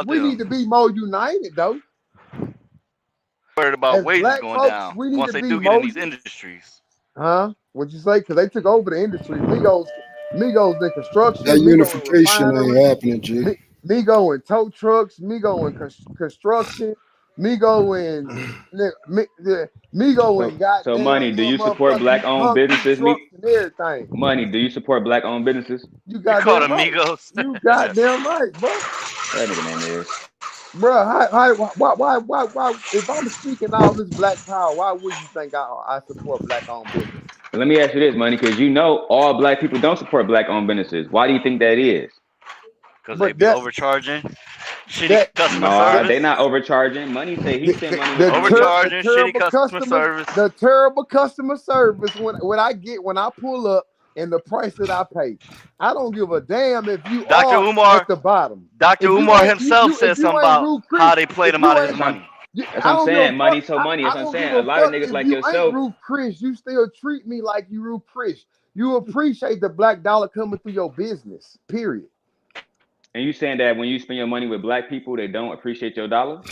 we need to be more united, though. Worried about As wages black going folks, down we need once to they be do get in more- these industries. Huh? What'd you say? Because they took over the industry. Migos in construction. That Migos in unification refinery, ain't happening, G. Migo in tow trucks. Migo in construction. Migo in Migo in goddamn. So money, do you support black-owned businesses? And everything. Money, do you support black-owned businesses? You call goddamn them right. Migos? You goddamn right, bro. That nigga name is. Bro, why? If I'm speaking all this black power, why would you think I support black-owned business? Let me ask you this, money, because you know all black people don't support black-owned businesses. Why do you think that is? Because they but be that overcharging. Shitty that customer No, service. they not overcharging. Money say he sent money with Overcharging, shitty terrible customer service. the terrible customer service when I pull up and the price that I pay. I don't give a damn if you Dr. are Umar, at the bottom. Dr. If you Umar ain't himself said if you something ain't about Ruth Chris, how they played if him you out of his ain't money. That's I what I'm don't give a saying. Money fuck. so money. I That's what I'm don't give saying. A a lot of fuck niggas if like you ain't yourself. Ruth Chris. You still treat me like you Ruth Chris. You appreciate the black dollar coming through your business. Period. And you saying that when you spend your money with black people, they don't appreciate your dollar?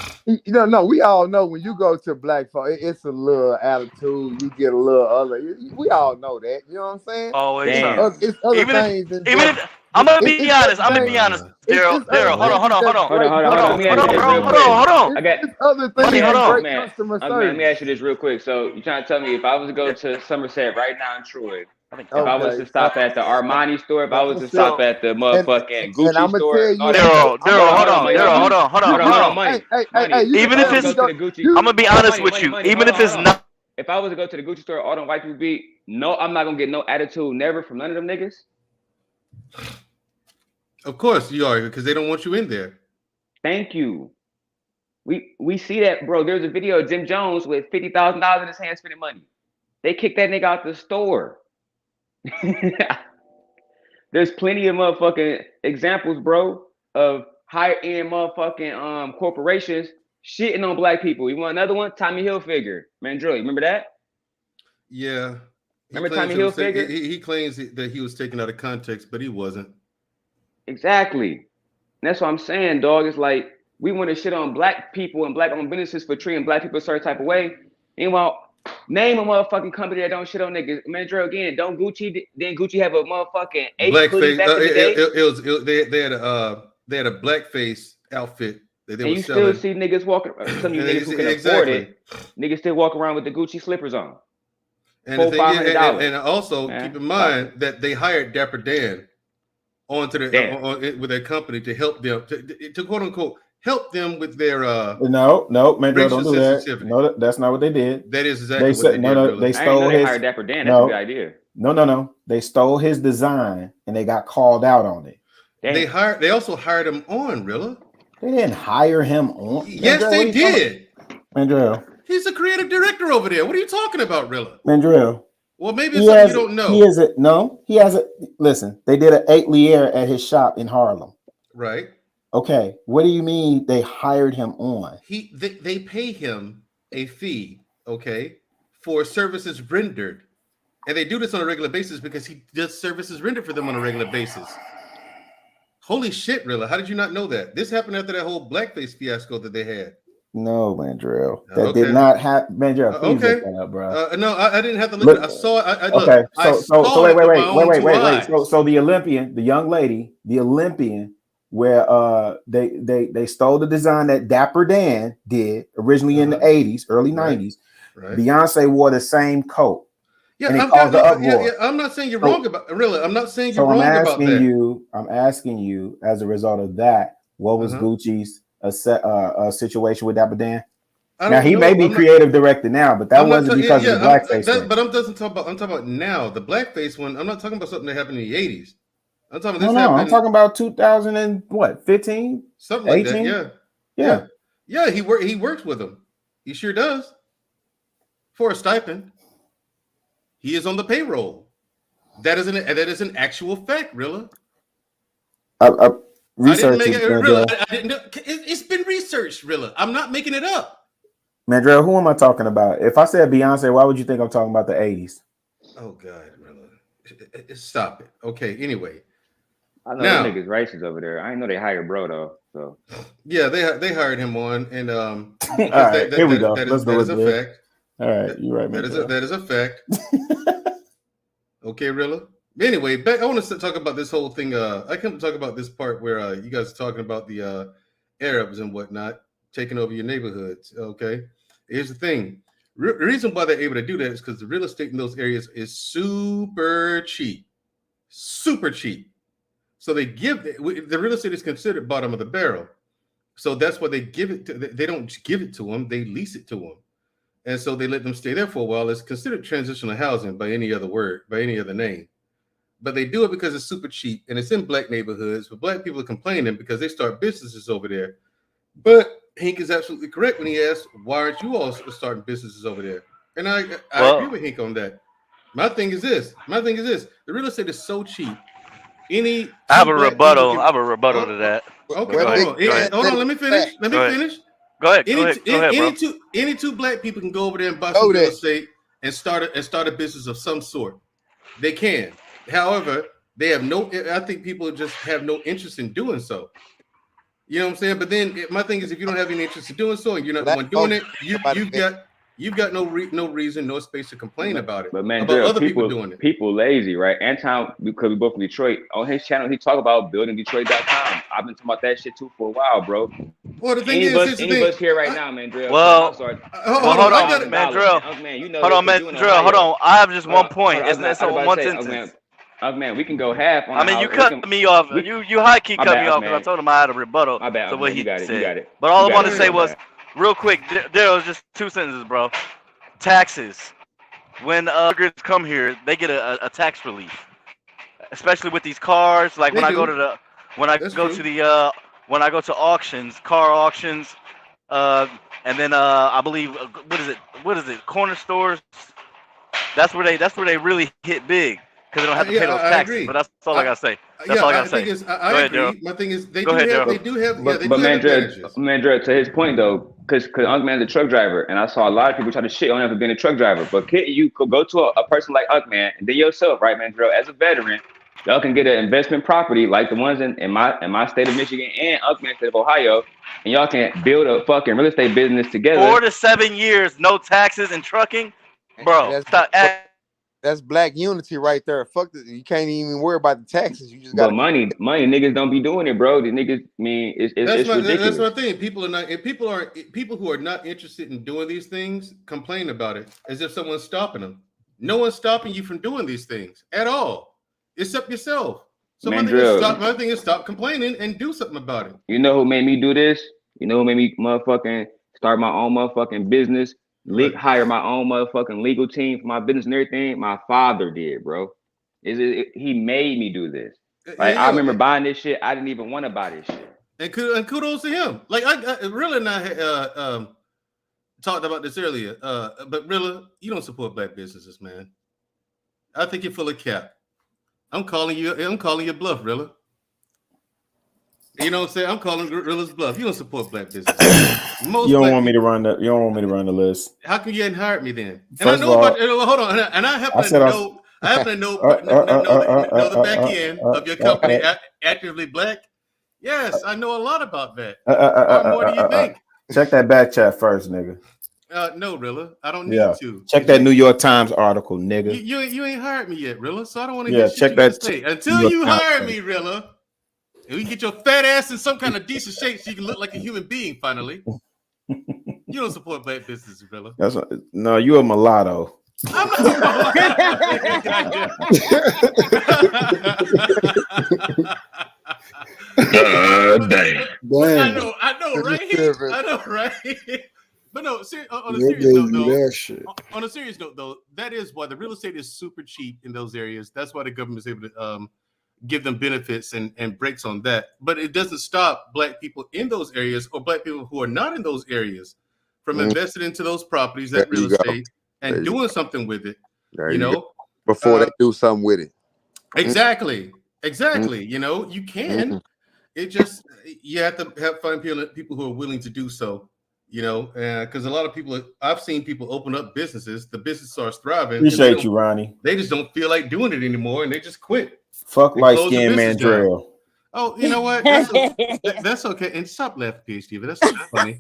No, we all know when you go to black folk, it's a little attitude. You get a little other. We all know that. You know what I'm saying? Always Damn. It's other even if things than even just. if I'm gonna be It's honest, other I'm gonna things. be honest. Daryl, It's other Daryl, hold on, things hold on, hold that's on. Hold on, great hold on, hold on. Let me Hold ask on, you this bro. real Hold quick. on, hold on. I got It's other let things me than ask great man. customer Okay, let me service. ask you this real quick. So you trying to tell me if I was to go to Somerset right now in Troy, if I was Okay. to stop at the Armani store, if I was to stop So at the and motherfucking and Gucci I'm gonna store, tell and all you, that. Daryl, I'm gonna hold on, Money, Daryl, money. hold on, hold on, Hold hold on, on. money. hey, you can Even if tell me it's, Go to the Gucci. I'm gonna be Hold on, honest money, with money, you. money. Even Hold on, if hold it's on. not, If I was to go to the Gucci store, all them white people be no, I'm not gonna get no attitude, never from none of them niggas. Of course you are, because they don't want you in there. Thank you. We see that, bro. There's a video of Jim Jones with $50,000 in his hand spending money. They kicked that nigga out the store. There's plenty of motherfucking examples, bro, of higher end motherfucking corporations shitting on black people. You want another one? Tommy Hilfiger, Mandrill. Remember that? Yeah. Remember Tommy Hilfiger? He claims that he was taken out of context, but he wasn't. Exactly. And that's what I'm saying, dog. It's like we want to shit on black people and black-owned businesses for treating black people a certain type of way. Meanwhile, name a motherfucking company that don't shit on niggas. Mandrill, again, don't Gucci, didn't Gucci have a motherfucking 8 hoodie Blackface. back in the day? They had a blackface outfit that they And were you still selling. see niggas walking, some of you And niggas who can afford exactly. it, niggas still walk around with the Gucci slippers on. And the thing is, $400-$500. and also keep in mind that they hired Dapper Dan onto the with their company to help them to quote unquote help them with their no, Mandrill, don't do that. sensitivity. No, that's not what they did. That is exactly They what said they did. no, Really. they I didn't stole know they his. hired Dapper Dan. That's a good idea. No. They stole his design and they got called out on it. Damn. They also hired him on, Rilla. They didn't hire him on. Yes, Mandrill, they did. Mandrill. He's the creative director over there. What are you talking about, Rilla? Mandrill. Well, maybe it's something you don't know. He has a listen. They did an 8 Lier at his shop in Harlem. Right. Okay. What do you mean they hired him on? They pay him a fee, okay, for services rendered. And they do this on a regular basis because he does services rendered for them on a regular basis. Holy shit, Rilla. How did you not know that? This happened after that whole blackface fiasco that they had. No, Mandrill. That did not happen. Mandrill, please look that up, bro. No, I didn't have to look at it. I saw it. Okay. So wait. So So the Olympian, the young lady, the Olympian, where they stole the design that Dapper Dan did originally in the 80s, early 90s. Right. Beyonce wore the same coat. Yeah, and it caused the uproar. I'm not saying you're wrong about Rilla. I'm not saying you're wrong about that. I'm asking you, as a result of that, what was Gucci's a situation with Dapper Dan? Now he may be creative director now, but that wasn't because of the blackface. I'm talking about now. The blackface one. I'm not talking about something that happened in the 80s. I'm talking about I'm talking about 2015, something like 18? that. Yeah. He works with them. He sure does. For a stipend. He is on the payroll. That is an actual fact, Rilla. Research I didn't make it, Rilla. I didn't. It's been researched, Rilla. I'm not making it up. Mandrill, who am I talking about? If I said Beyonce, why would you think I'm talking about the 80s? Oh God, Rilla. Stop it. Okay, anyway. I know the niggas racist over there. I didn't know they hired bro though. So yeah, they hired him on, and all right, here we go. That is a fact. All right, you're right, man. That is a fact. Okay, Rilla. Anyway, I want to talk about this whole thing. I come to talk about this part where you guys are talking about the Arabs and whatnot taking over your neighborhoods. Okay, here's the thing. The reason why they're able to do that is because the real estate in those areas is super cheap. So they give the real estate is considered bottom of the barrel. So that's why they give it to. They don't give it to them; they lease it to them, and so they let them stay there for a while. It's considered transitional housing by any other name. but they do it because it's super cheap and it's in black neighborhoods. But black people are complaining because they start businesses over there. But Hink is absolutely correct when he asks, "Why aren't you all starting businesses over there?" And I agree with Hink on that. My thing is this. The real estate is so cheap. I have a rebuttal. I have a rebuttal to that. Okay, hold on. Let me finish. Go ahead, bro. Any two black people can go over there and buy some real estate and start a business of some sort. They can. However, they have no. I think people just have no interest in doing so. You know what I'm saying? But then my thing is, if you don't have any interest in doing so, and you're not the one doing it, you've got no reason, no space to complain about it. But man, about other people doing it. People lazy, right? Anton, because we both from Detroit, on his channel, he talk about buildingdetroit.com. I've been talking about that shit too for a while, bro. Well, the thing any of us here right now, man, Drill. Well, I'm sorry. hold on, man, Drill. Hold on. I have just one point. It's one sentence. Man, we can go half. I mean, you cut me off. You high key cut me off because I told him I had a rebuttal to what he said. You got it. But all I wanted to say was, real quick, there was just 2 sentences, bro. Taxes. When immigrants come here, they get a tax relief, especially with these cars. Like when I go to auctions, car auctions, and then I believe what is it? Corner stores. That's where they really hit big. Because they don't have to pay those taxes, but that's all I gotta say. That's all I gotta say. I agree. My thing is, they do have. But Mandre, to his point though, because Unkman's a truck driver, and I saw a lot of people try to shit on him for being a truck driver. But you could go to a person like Unkman, and then yourself, right, Mandre, as a veteran, y'all can get an investment property like the ones in my state of Michigan and Unkman's state of Ohio, and y'all can build a fucking real estate business together. 4 to 7 years, no taxes and trucking, bro. That's black unity right there. Fuck this. You can't even worry about the taxes. You just got money. Niggas don't be doing it, bro. The niggas, it's ridiculous. That's what I think. People who are not interested in doing these things complain about it as if someone's stopping them. No one's stopping you from doing these things at all, except yourself. So my thing is stop complaining and do something about it. You know who made me do this? You know who made me motherfucking start my own motherfucking business? Hire my own motherfucking legal team for my business and everything. My father did, bro. He made me do this. Like I remember buying this shit. I didn't even want to buy this shit. And kudos to him. Like I really not talked about this earlier. But Rilla, you don't support black businesses, man. I think you're full of cap. I'm calling you bluff, Rilla. You know what I'm saying? I'm calling Rilla's bluff. You don't support black businesses. You don't want me to run the list. How come you hadn't hired me then? And I know about hold on. And I happen to know the back end of your company, Actively Black. Yes, I know a lot about that. What more do you think? Check that back chat first, nigga. No, Rilla, I don't need to. Check that New York Times article, nigga. You ain't hired me yet, Rilla, so I don't want to check that. Until you hire me, Rilla. And we can get your fat ass in some kind of decent shape so you can look like a human being finally. You don't support black businesses, Rilla. No, you a mulatto. I'm not a Damn. I know, right? But no, on a serious note, though, that is why the real estate is super cheap in those areas. That's why the government is able to give them benefits and breaks on that. But it doesn't stop black people in those areas or black people who are not in those areas from investing into those properties, that real estate, and doing something with it. Before they do something with it. Exactly. You know, you can. It just, you have to find people who are willing to do so. You know, because a lot of people, I've seen people open up businesses. The business starts thriving. Appreciate you, Ronnie. They just don't feel like doing it anymore, and they just quit. Fuck light skinned Mandrill. Oh, you know what? That's okay. And stop laughing, PhD. But that's not funny.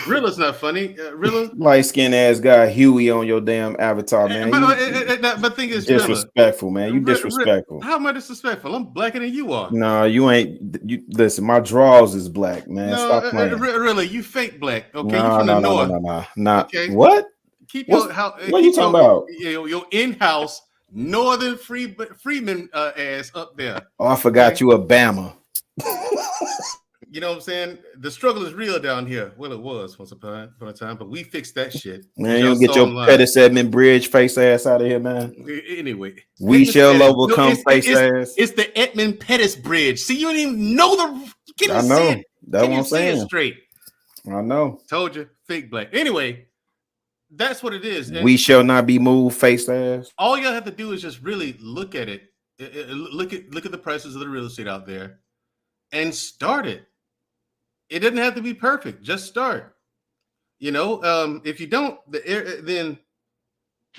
Rilla's not funny. Rilla, light skinned ass guy Huey on your damn avatar, man. But thing is, disrespectful, man. You disrespectful. How am I disrespectful? I'm blacker than you are. No, you ain't. You listen. My drawers is black, man. No, stop playing. Really, you fake black. Okay, you from the north. No. Okay? What? Keep what are you talking about? Your in-house northern freeman ass up there. Oh, I forgot you a Bama. You know what I'm saying? The struggle is real down here. Well, it was once upon a time, but we fixed that shit. Man, you get your Pettis Edmund Bridge face ass out of here, man. Anyway, we Edmund shall Pettis. overcome face ass. It's the Edmund Pettis Bridge. See, you don't even know the. I know. That's what I'm say saying. it straight. I know. Told you, fake black. Anyway, that's what it is. And we shall not be moved, face ass. all y'all have to do is just really look at it. Look at the prices of the real estate out there, and start it. It doesn't have to be perfect. Just start. You know, if you don't, then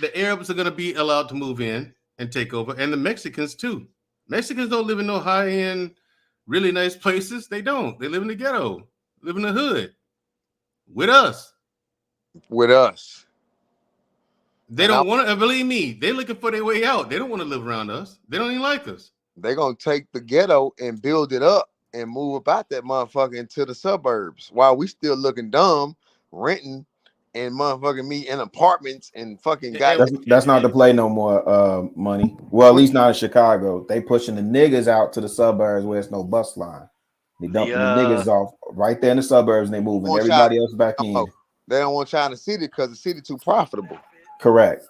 the Arabs are going to be allowed to move in and take over, and the Mexicans too. Mexicans don't live in no high-end, really nice places. They don't. They live in the ghetto, live in the hood. With us. They don't want to. Believe me, they're looking for their way out. They don't want to live around us. They don't even like us. They're gonna take the ghetto and build it up and move about that motherfucker into the suburbs while we still looking dumb, renting and motherfucking me in apartments and fucking that's not the play no more, money. Well, at least not in Chicago. They pushing the niggas out to the suburbs where there's no bus line. They dumping the niggas off right there in the suburbs and they moving everybody else back in. They don't want y'all in the city because the city too profitable. Correct.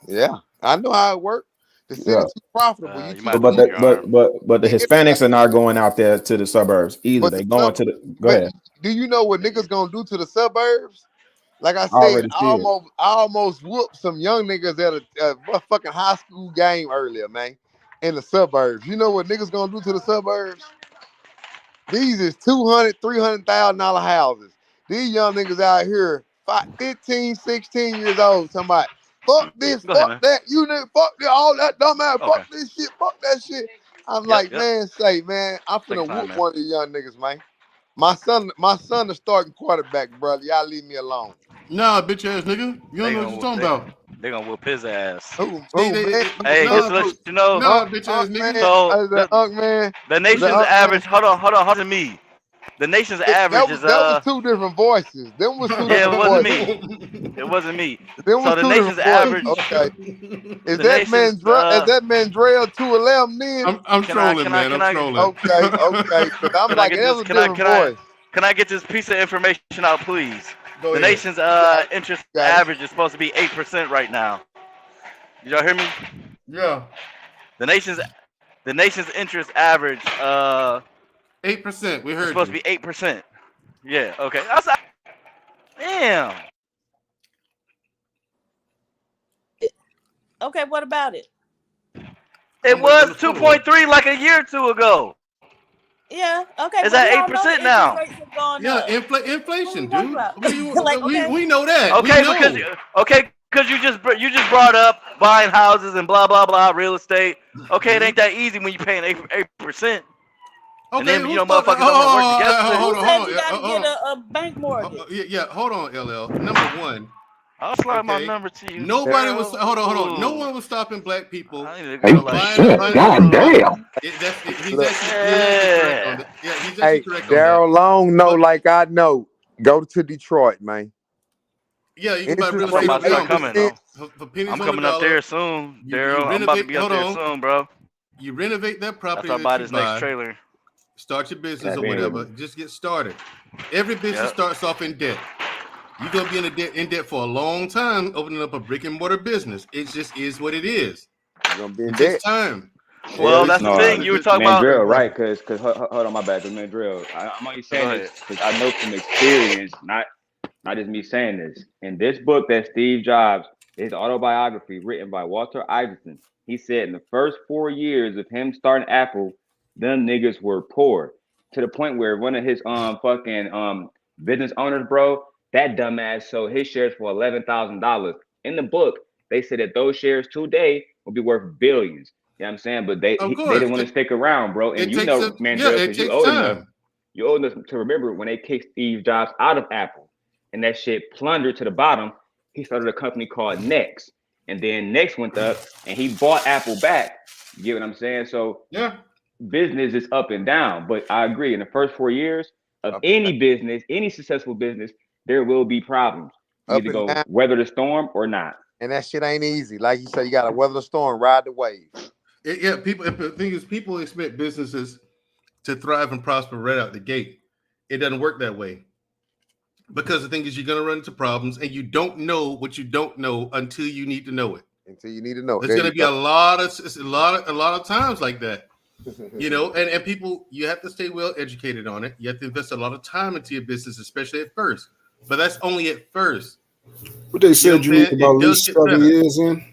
Yeah, I know how it works. The city too profitable. But the Hispanics are not going out there to the suburbs either. They going to the. Go ahead. Do you know what niggas gonna do to the suburbs? Like I said, I almost whooped some young niggas at a fucking high school game earlier, man, in the suburbs. You know what niggas gonna do to the suburbs? These is $200,000, $300,000 houses. These young niggas out here, 15, 16 years old, talking about, fuck this, fuck that, you nigga, fuck that, all that dumb ass, fuck this shit, fuck that shit. I'm like, man, I'm finna whoop one of these young niggas, man. My son the starting quarterback, brother. Y'all leave me alone. Nah, bitch ass nigga. You don't know what you're talking about. They gonna whoop his ass. Hey, just to let you know. Nah, bitch ass nigga. So the nation's average. Hold on, me. The nation's average is that was two different voices. Them was two different voices. It wasn't me. Them was So the nation's average. Okay. Is that Mandrell 211 then? I'm trolling, man. I'm trolling. Okay. But I'm like, that was a different voice. Can I get this piece of information out, please? Go the ahead. nation's interest average is supposed to be 8% right now. Did y'all hear me? Yeah. The nation's interest average 8%. We heard. It's supposed to be 8%. Yeah. Okay. Damn. Okay. What about it? It was 2.3 like a year or two ago. Yeah. Okay. It's at 8% now. Yeah, inflation, dude. We know that. Okay, because you just brought up buying houses and blah blah blah real estate. Okay, it ain't that easy when you paying 8%. And then you know motherfuckers don't work together. Hold on. You gotta get a bank mortgage. Yeah, hold on, LL. Number one. I'll slide my number to you. Nobody was. Hold on. No one was stopping black people. 8%. God damn. He's actually correct on that. Daryl Long know like I know. Go to Detroit, man. Yeah, you can buy real estate. I'm coming up there soon, Daryl. I'm about to be up there soon, bro. You renovate that property. That's how I buy this next trailer. Start your business or whatever. Just get started. Every business starts off in debt. You're gonna be in debt for a long time opening up a brick and mortar business. It just is what it is. You're gonna be in debt. debt. Takes time. Well, that's the thing you were talking about. Mandrell, right? Because hold on, my bad. Mandrell, I'm only saying this because I know from experience, not just me saying this. In this book that Steve Jobs, his autobiography written by Walter Isaacson, he said in the first 4 years of him starting Apple, them niggas were poor to the point where one of his business owners, bro, that dumbass sold his shares for $11,000. In the book, they said that those shares today will be worth billions. You know what I'm saying? But they didn't want to stick around, bro. And you know, Mandrell, because you old enough to remember when they kicked Steve Jobs out of Apple and that shit plundered to the bottom, he started a company called Next. And then Next went up and he bought Apple back. You get what I'm saying? So business is up and down. But I agree, in the first 4 years of any business, any successful business, there will be problems. You either go weather the storm or not. And that shit ain't easy. Like you said, you gotta weather the storm, ride the wave. The thing is, people expect businesses to thrive and prosper right out the gate. It doesn't work that way. Because the thing is, you're going to run into problems, and you don't know what you don't know until you need to know it. Until you need to know. There's going to be a lot of times like that, you know. And people, you have to stay well educated on it. You have to invest a lot of time into your business, especially at first. But that's only at first. What they said you need about at least 7 years in.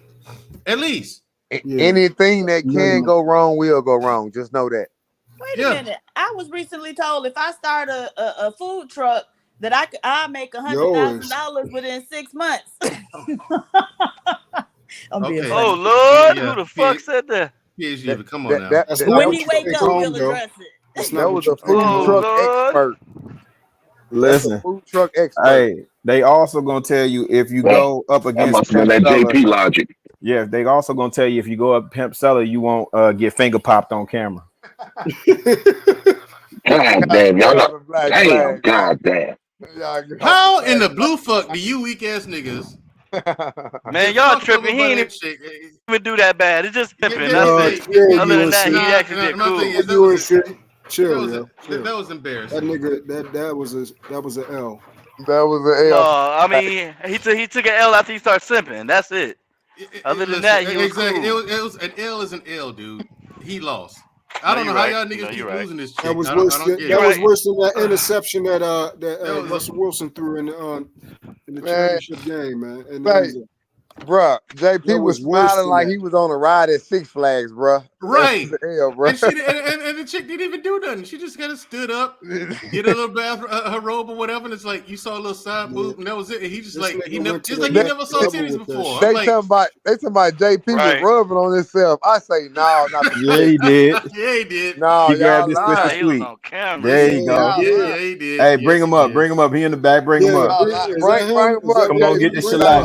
At least. Anything that can go wrong will go wrong. Just know that. Wait a minute. I was recently told if I start a food truck that I make $100,000 within 6 months. I'm being funny. Oh Lord, who the fuck said that? Come on now. When he wake up, we'll address it. That was a food truck expert. Listen, food truck expert. Hey, they also gonna tell you if you go up against must have been that JP logic. Yeah, they also gonna tell you if you go up Pimp Seller, you won't get finger popped on camera. God damn, y'all know. Damn, God damn. How in the blue fuck do you weak ass niggas? Man, y'all tripping. He ain't even do that bad. It's just pimping. Other than that, he actually did cool. Chill, yo. That was embarrassing. That nigga, that was an L. That was an L. No, I mean he took an L after he started simping. That's it. Other than that, he was exactly. cool. It was an L is an L, dude. He lost. I don't know how y'all niggas keep losing this shit. That was worse. That was worse than that interception that Russell Wilson threw in the championship game, man. And bruh, JP was smiling like he was on a ride at Six Flags, bruh. Right. Hell, bruh. And the chick didn't even do nothing. She just kind of stood up, get a little bath, her robe or whatever, and it's like you saw a little side boob, and that was it. And he just like he never saw titties before. They talking about JP was rubbing on himself. I say no, not yeah, he did. Yeah, he did. No, he grabbed his lying. twisted sweet. Yeah, There you go. Yeah, he did. Hey, bring him up. Bring him up. He in the back. Bring him up. Bring him up. Come on, get this shit out.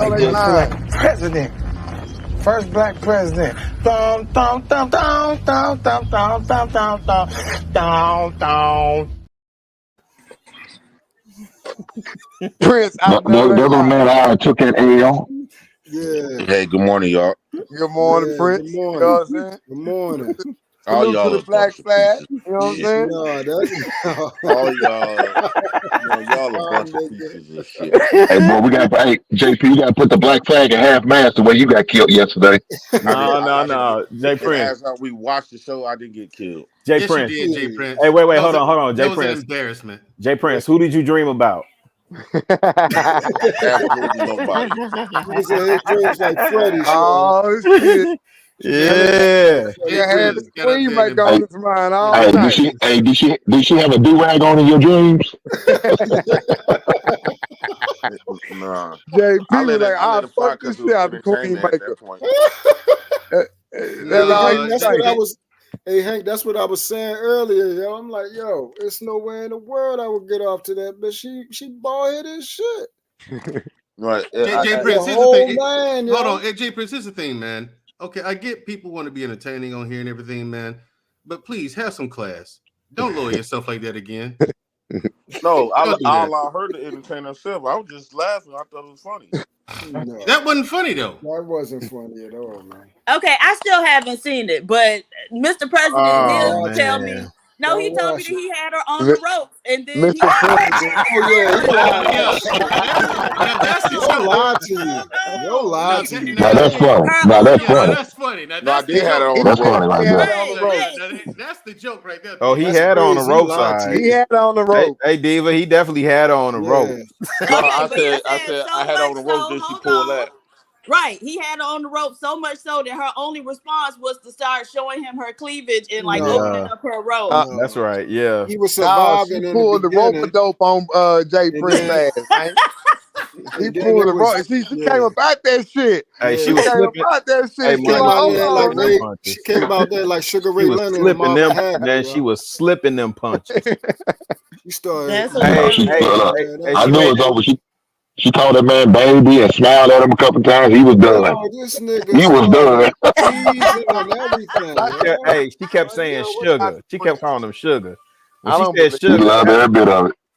President. First black president. Dum, dum, dum, dum, dum, dum, dum, dum, dum, dum, dum, dum. Prince, Doesn't matter how I took that L. Yeah. Hey, good morning, y'all. Good morning, Prince. Good morning. You know what I'm saying? Good morning. All Salute y'all to the black flag. You know what I'm saying? all y'all a bunch of pieces of shit. Hey, boy, hey, JP, you gotta put the black flag at half mast the way you got killed yesterday. No. Jay Prince. As we watched the show, I didn't get killed. Jay Prince. Hey, wait, hold on. Jay Prince. An embarrassment. Jay Prince, who did you dream about? Absolutely nobody. Oh shit. Yeah. Had the queen make on his mind all night. Did she have a do-rag on in your dreams? Nah. JP was like, I'll fuck this shit out the queen maker. That's what I was. Hey Hank, that's what I was saying earlier, yo. I'm like, yo, it's nowhere in the world I would get off to that, but she bald headed as shit. Right. Jay Prince, here's the thing. Hold on, Jay Prince, here's the thing, man. Okay, I get people want to be entertaining on here and everything, man, but please have some class. Don't lower yourself like that again. No, I heard to entertain herself. I was just laughing. I thought it was funny. No. That wasn't funny though. That wasn't funny at all, man. Okay, I still haven't seen it, but Mr. President did tell me. No, he told me that he had her on the ropes, and then Mr. President. Don't lie to you. Don't lie to you. No, that's funny. No, that's funny. That's funny. Now, No, I did have it on That's the funny road. right there. That's the joke right there. Oh, he had her on the rope side. He had on the rope. Hey, Diva, he definitely had her on the rope. No, I said I had on the rope. Then she pulled that. Right, he had her on the rope so much so that her only response was to start showing him her cleavage and like opening up her robe. That's right. Yeah, he was surviving. She pulled the rope dope on Jay Prince ass. Man. He pulled the rope. She came about that shit. Hey, she was slipping. About that shit. She came out there like Sugar Ray Leonard. Slipping them. Then she was slipping them punches. She started. I knew it was over. She called that man baby and smiled at him a couple times. He was done. He was done. Hey, she kept saying sugar. She kept calling him sugar. When she said She loved every bit of it.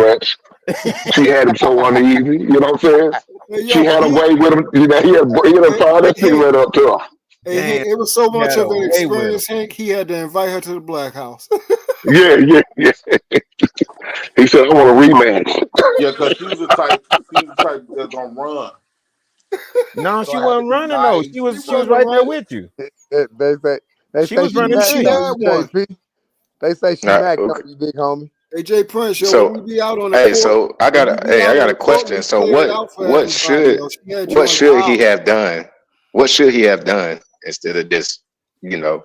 cigarettes. She had him so uneasy. You know what I'm saying? Hey, She yo, had a he, way with him. You know, he had tied that hey, cigarette up to her. hey, Damn, it was so he much had a of an way with him. experience, Hank. He had to invite her to the Black House. Yeah. He said, "I want a rematch." Yeah, because she was the type that's gonna run. No, So she I had to wasn't be running though. nice. She was Wasn't right there running. with you. They She say was she running maxed She things. on had you, one. JP. They say she Nah, maxed okay. on you, big homie. Hey, Jay Prince, yo, when So, we be out on the hey, court, so I when got we be a out on the court, question. we So clear it out for everybody, yo. She had you what on the should he aisle. have done? What should he have done instead of this, you know,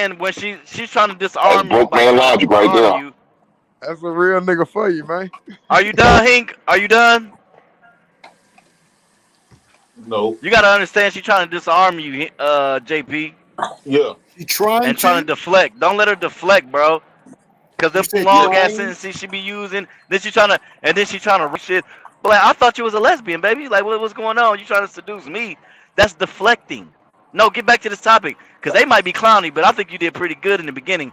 saying when she's trying to That's disarm you broke by man trying to logic right there. disarm you. That's a real nigga for you, man. Are you done, Hink? Are you done? No. You gotta understand she's trying to disarm you, JP. Yeah. She trying And trying to deflect. Don't let her deflect, bro. Cause You them said long ass trying? sentences she be using. Then she trying to shit. But like I thought you was a lesbian, baby. Like what's going on? You trying to seduce me? That's deflecting. No, get back to this topic. Cause they might be clowny, but I think you did pretty good in the beginning.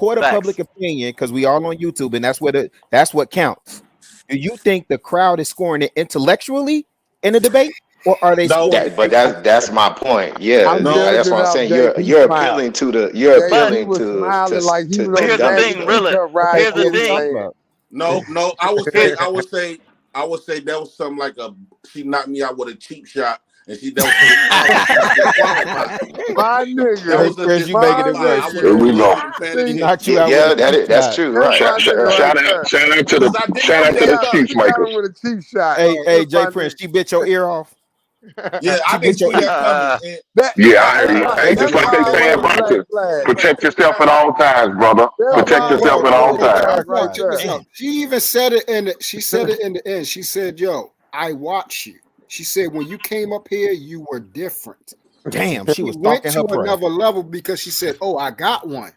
court of Facts. public opinion, because we all on YouTube, and that's what counts. Do you think the crowd is scoring it intellectually in the debate, or are they No, scoring it? But that's my point. Yeah, I'm No, that's judging what I'm off saying. JP You're smile. appealing to the JP appealing was to smiling like he was on Here's the Daddy thing, Rilla. Pickup Ride Here's the in his thing. head. no. I would say that was something like she knocked me out with a cheap shot, and that was My nigga. that was Chris, you making it worse. Here we go. He knocked you out Yeah, with a cheap that's shot. true, That's right? my nigga right there. Shout out to Because I did the that. Chiefs He got him makers. with a cheap shot. Hey, That's Jay my Prince, nigga. she bit your ear off. Yeah, I Get didn't your see that coming. Hey, just like they say in boxing, protect yourself at all times, brother. Protect yourself at all times. Check this out. She even said it in the end. She said, "Yo, I watch you." She said, "When you came up here, you were different." Damn, she was went stalking to her prey. another level because she said, "Oh, I got one,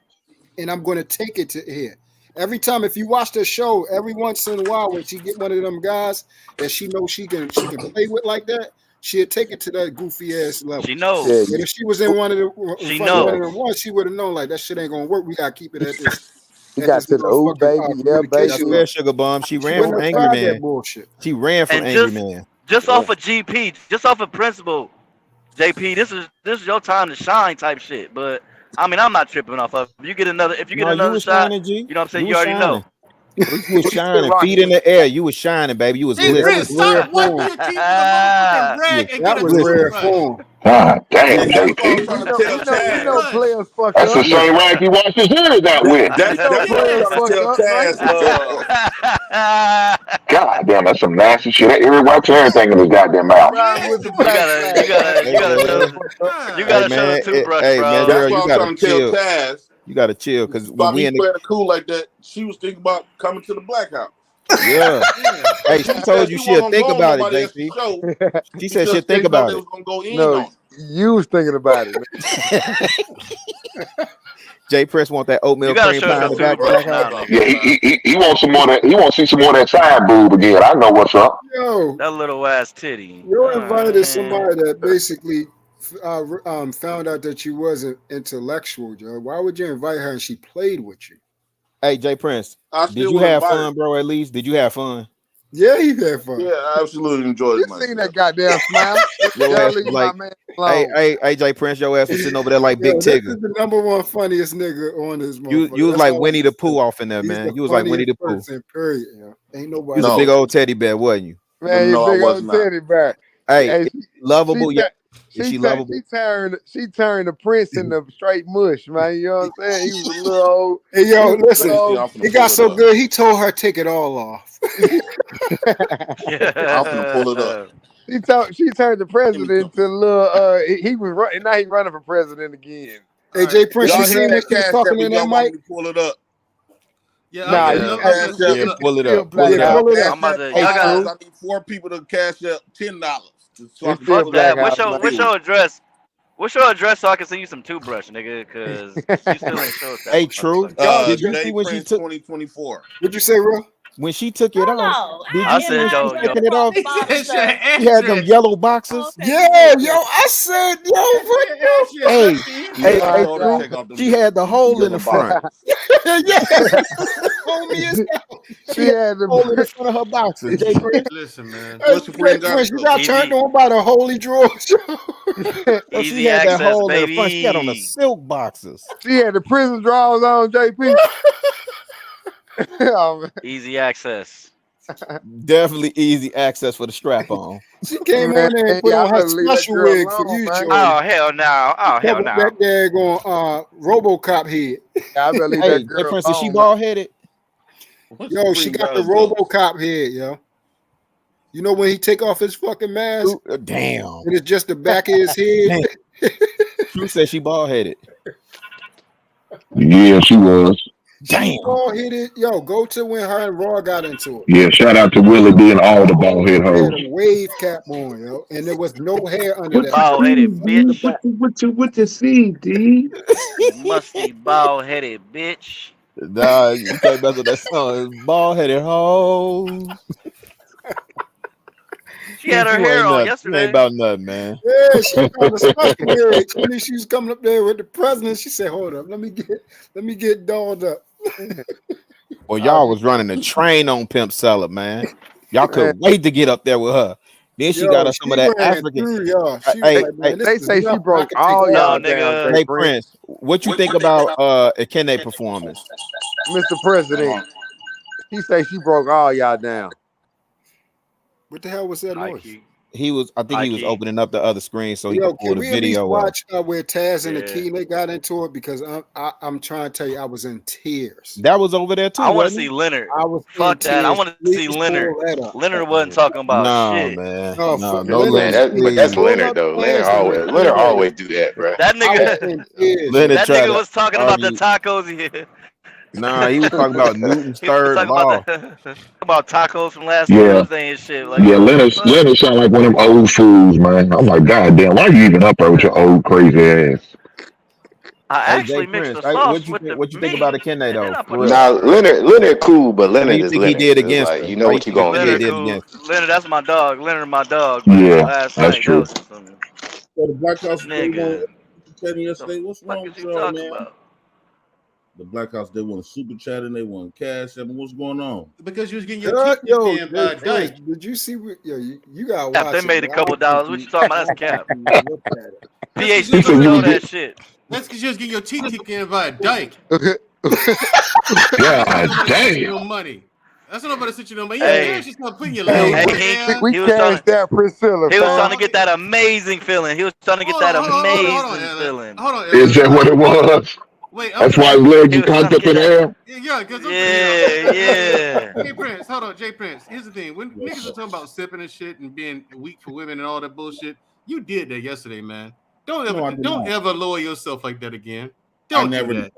and I'm going to take it to here." Every time, if you watch the show, every once in a while, when she get one of them guys that she knows she can play with like that, she'd take it to that goofy ass level. She knows. And if she was in one of the She one knows. of them ones, she would have known like that shit ain't gonna work. We gotta keep it at this. You got to the old baby, yeah, baby. That's fair, Sugar Bomb. She ran from wouldn't have Angry tried that Man. bullshit. She ran from And Angry Man. just off of GP, just off of principle, JP, this is your time to shine type shit. But I mean, I'm not tripping off of it. You get another, if you get No, you another was shot, shining, G. you know what I'm saying? You You was already shining. know. You was shining, feet in the air. You was shining, baby. You was Hey, lit. Prince, stop. Why you keep the motherfucking brag and That get a was rare toothbrush? form. God damn, That's what I'm JP. trying to tell Chaz. Players fuck That's the up. same rag he washed his ears out with. That's what I'm trying to tell Chaz. God damn, that's some nasty shit. That ear wipes everything in his goddamn mouth. You gotta show the toothbrush, hey, bro. man, That's girl, what you I'm gotta trying to chill. tell Chaz. You gotta chill, because when About we me in the playing it cool like that, she was thinking about coming to the Black House. yeah. Hey, she told you she'll think about it, JP. She said she'll think about it. No, you was thinking about it. J Press want that oatmeal You gotta cream show pie in your the back. toothbrush now, nigga. Yeah, he wants some more. He wants to see some more of that side boob again. I know what's up. Yo, That little ass titty. you invited somebody that basically found out that you wasn't intellectual, Joe. Why would you invite her and she played with you? Hey, J Prince, I did still you would have invite her. fun, bro? At least, did you have fun? Yeah, he had fun. Yeah, I absolutely enjoyed it. You seen that goddamn smile? Your ass Leave was my like, man hey, alone. hey, J Prince, your ass was sitting over there like Yo, Big this Tigger. is the number one funniest nigga on this You motherfucker. was That's like all Winnie I'm the saying. Pooh off in there, He's man. the You was like Winnie the funniest Pooh. person, period. Yo. Ain't You nobody. was a big old teddy bear, wasn't you? Man, you No, I big was old not. teddy bear. Hey, Hey, lovable, she yeah. Is she lovable? She turned the Prince into straight mush, man. You know what I'm saying? He was a little old. Hey, yo, listen. I'm He finna got pull so it up. good, he told her take it all off. I'm finna pull it up. She turned the president into a little. He was running. Now he's running for president again. Hey, Jay Prince, Y'all you hear seen that that she was cash talking app in and that y'all want me mic? to pull it up? Yeah, Nah, I'm you looking, cash I'm looking, app. Pull it still up. Pull it Black up. Pull it Cash up. I'm about app to. $5. Y'all got. I need 4 people to cash up $10. So I It's can still pull Fuck it that. up. What's your address? What's your address so I can send you some toothbrush, nigga? Cause you still ain't showed that. Hey, True. Y'all, Did you J see when she Prince took 2024. What'd you say, Ro? when she took it off? Did I you see said, when she was yo, taking it off? He said it's your She had them address. yellow boxes. Yeah, yo, I said, yo, what It's your Hey, address. hey, Yeah, I hey, told her to True. take off them She had the hole in the front. yeah, homie is She had the Hole in the front of her boxes. Jay Prince. Listen, man. Hey, What Supreme got Prince, to you go? got turned on by the holy drawers. So she Easy had that access, hole in the front. She had on the baby. silk boxes. She had the prison drawers on, JP. Oh, man. Easy access. Definitely easy access for the strap on. She came Man, on there and put y'all on her better leave that special girl wig for alone, you, man. Jordan. Oh hell no! Oh hell Covered no! that daggone RoboCop head. Y'all better leave Hey, that Jay girl Prince, is she alone, man. bald headed? Yo, she got the RoboCop head, yo. You know when he take off his fucking mask Damn. and it's just the back of his head? True said she bald headed. Yeah, she was. Damn. Bald headed. Yo, go to when her and Raw got into it. Yeah, shout out to Willie D and all the bald head She had hoes. a wave cap on, yo, and there was no hair under that. Bald headed bitch. What you see, D? Musty bald headed bitch. Nah, you can't mess with that song. Bald headed hoes. She had her hair on yesterday. Ain't about nothing, man. Yeah, she got a special wig. I mean, she was coming up there with the president. She said, "Hold up, let me get dolled up." Well, y'all was running a train on Pimp Cellar, man. Y'all couldn't wait to get up there with her. Then she got us some of that African. They say she broke all y'all down. Hey, Prince, what you think about a Kenne performance? Mr. President. He say she broke all y'all down. What the hell was that noise? He was. I think Hi, he was Key. opening up the other screen so he Yo, could pull can the we at least video up. watch where Taz and the Yeah. Key they got into it? Because I'm trying to tell you, I was in tears. That was over there too. I want to wasn't see it? Leonard. I was in Fuck that. I tears. want to see Please Leonard. pull that up. Leonard wasn't talking about No, shit. man. No, No, for no Leonard, Man, Leonard. but that's pull Leonard up though. Taz and Leonard Leonard. always do that, bro. That I was nigga, in tears. Leonard that tried nigga to was talking about the argue. tacos. Yeah. Nah, he was talking about Newton's He was third talking law. about tacos from last Yeah, Tuesday and shit. Like, yeah. what the Leonard, fuck? Leonard sound like one of them old fools, man. I'm like, God damn, why you even up there with your old crazy ass? I Hey, actually Jay mixed Prince, the hey, sauce with what the you think meat, about Akene and then though? I For put real, the Now, Leonard cool, but what do Leonard you is think he Leonard. did It's against like her? you know Why you what you think gonna Akene get. Leonard did cool. against her? Leonard, that's my dog. Leonard, my dog. But Yeah, last that's night, that true. was just some So the Black House they want nigga. chatting The yesterday. What's fuck wrong is with you y'all, talking man? about? The Black House they want super chatting, they want cash. I mean, what's going on? Because you was getting your teeth Yo, scanned by Jay Prince, Dyke. did you see? Yo, you gotta Cap, they watch it. made a Man. I couple don't think dollars. What you talking about? That's cap. you look at it. That's because PhD you was know getting that shit. that's because you was getting your teeth kicked in by a Dyke. God Nobody sent you damn. no money. That's what nobody sent you no money. Yeah, Hey, parents just start putting your hey, legs Hank. down. We He was trying cashed out Priscilla, He was trying fam. to get that amazing feeling. He was trying to get that Hold on, amazing Ellen. feeling. Hold on, Is Ellen. that what it was? Wait, I'm That's why finna. his leg He was was trying cocked to up get in the that. air. Yeah, because I'm Yeah, yeah. Jay Prince, hold on, Jay Prince. Here's the thing: when Yes, niggas sir. are talking about sipping and shit and being weak for women and all that bullshit, you did that yesterday, man. Don't No, I ever, did don't not. ever lower yourself like that again. I Don't do never that.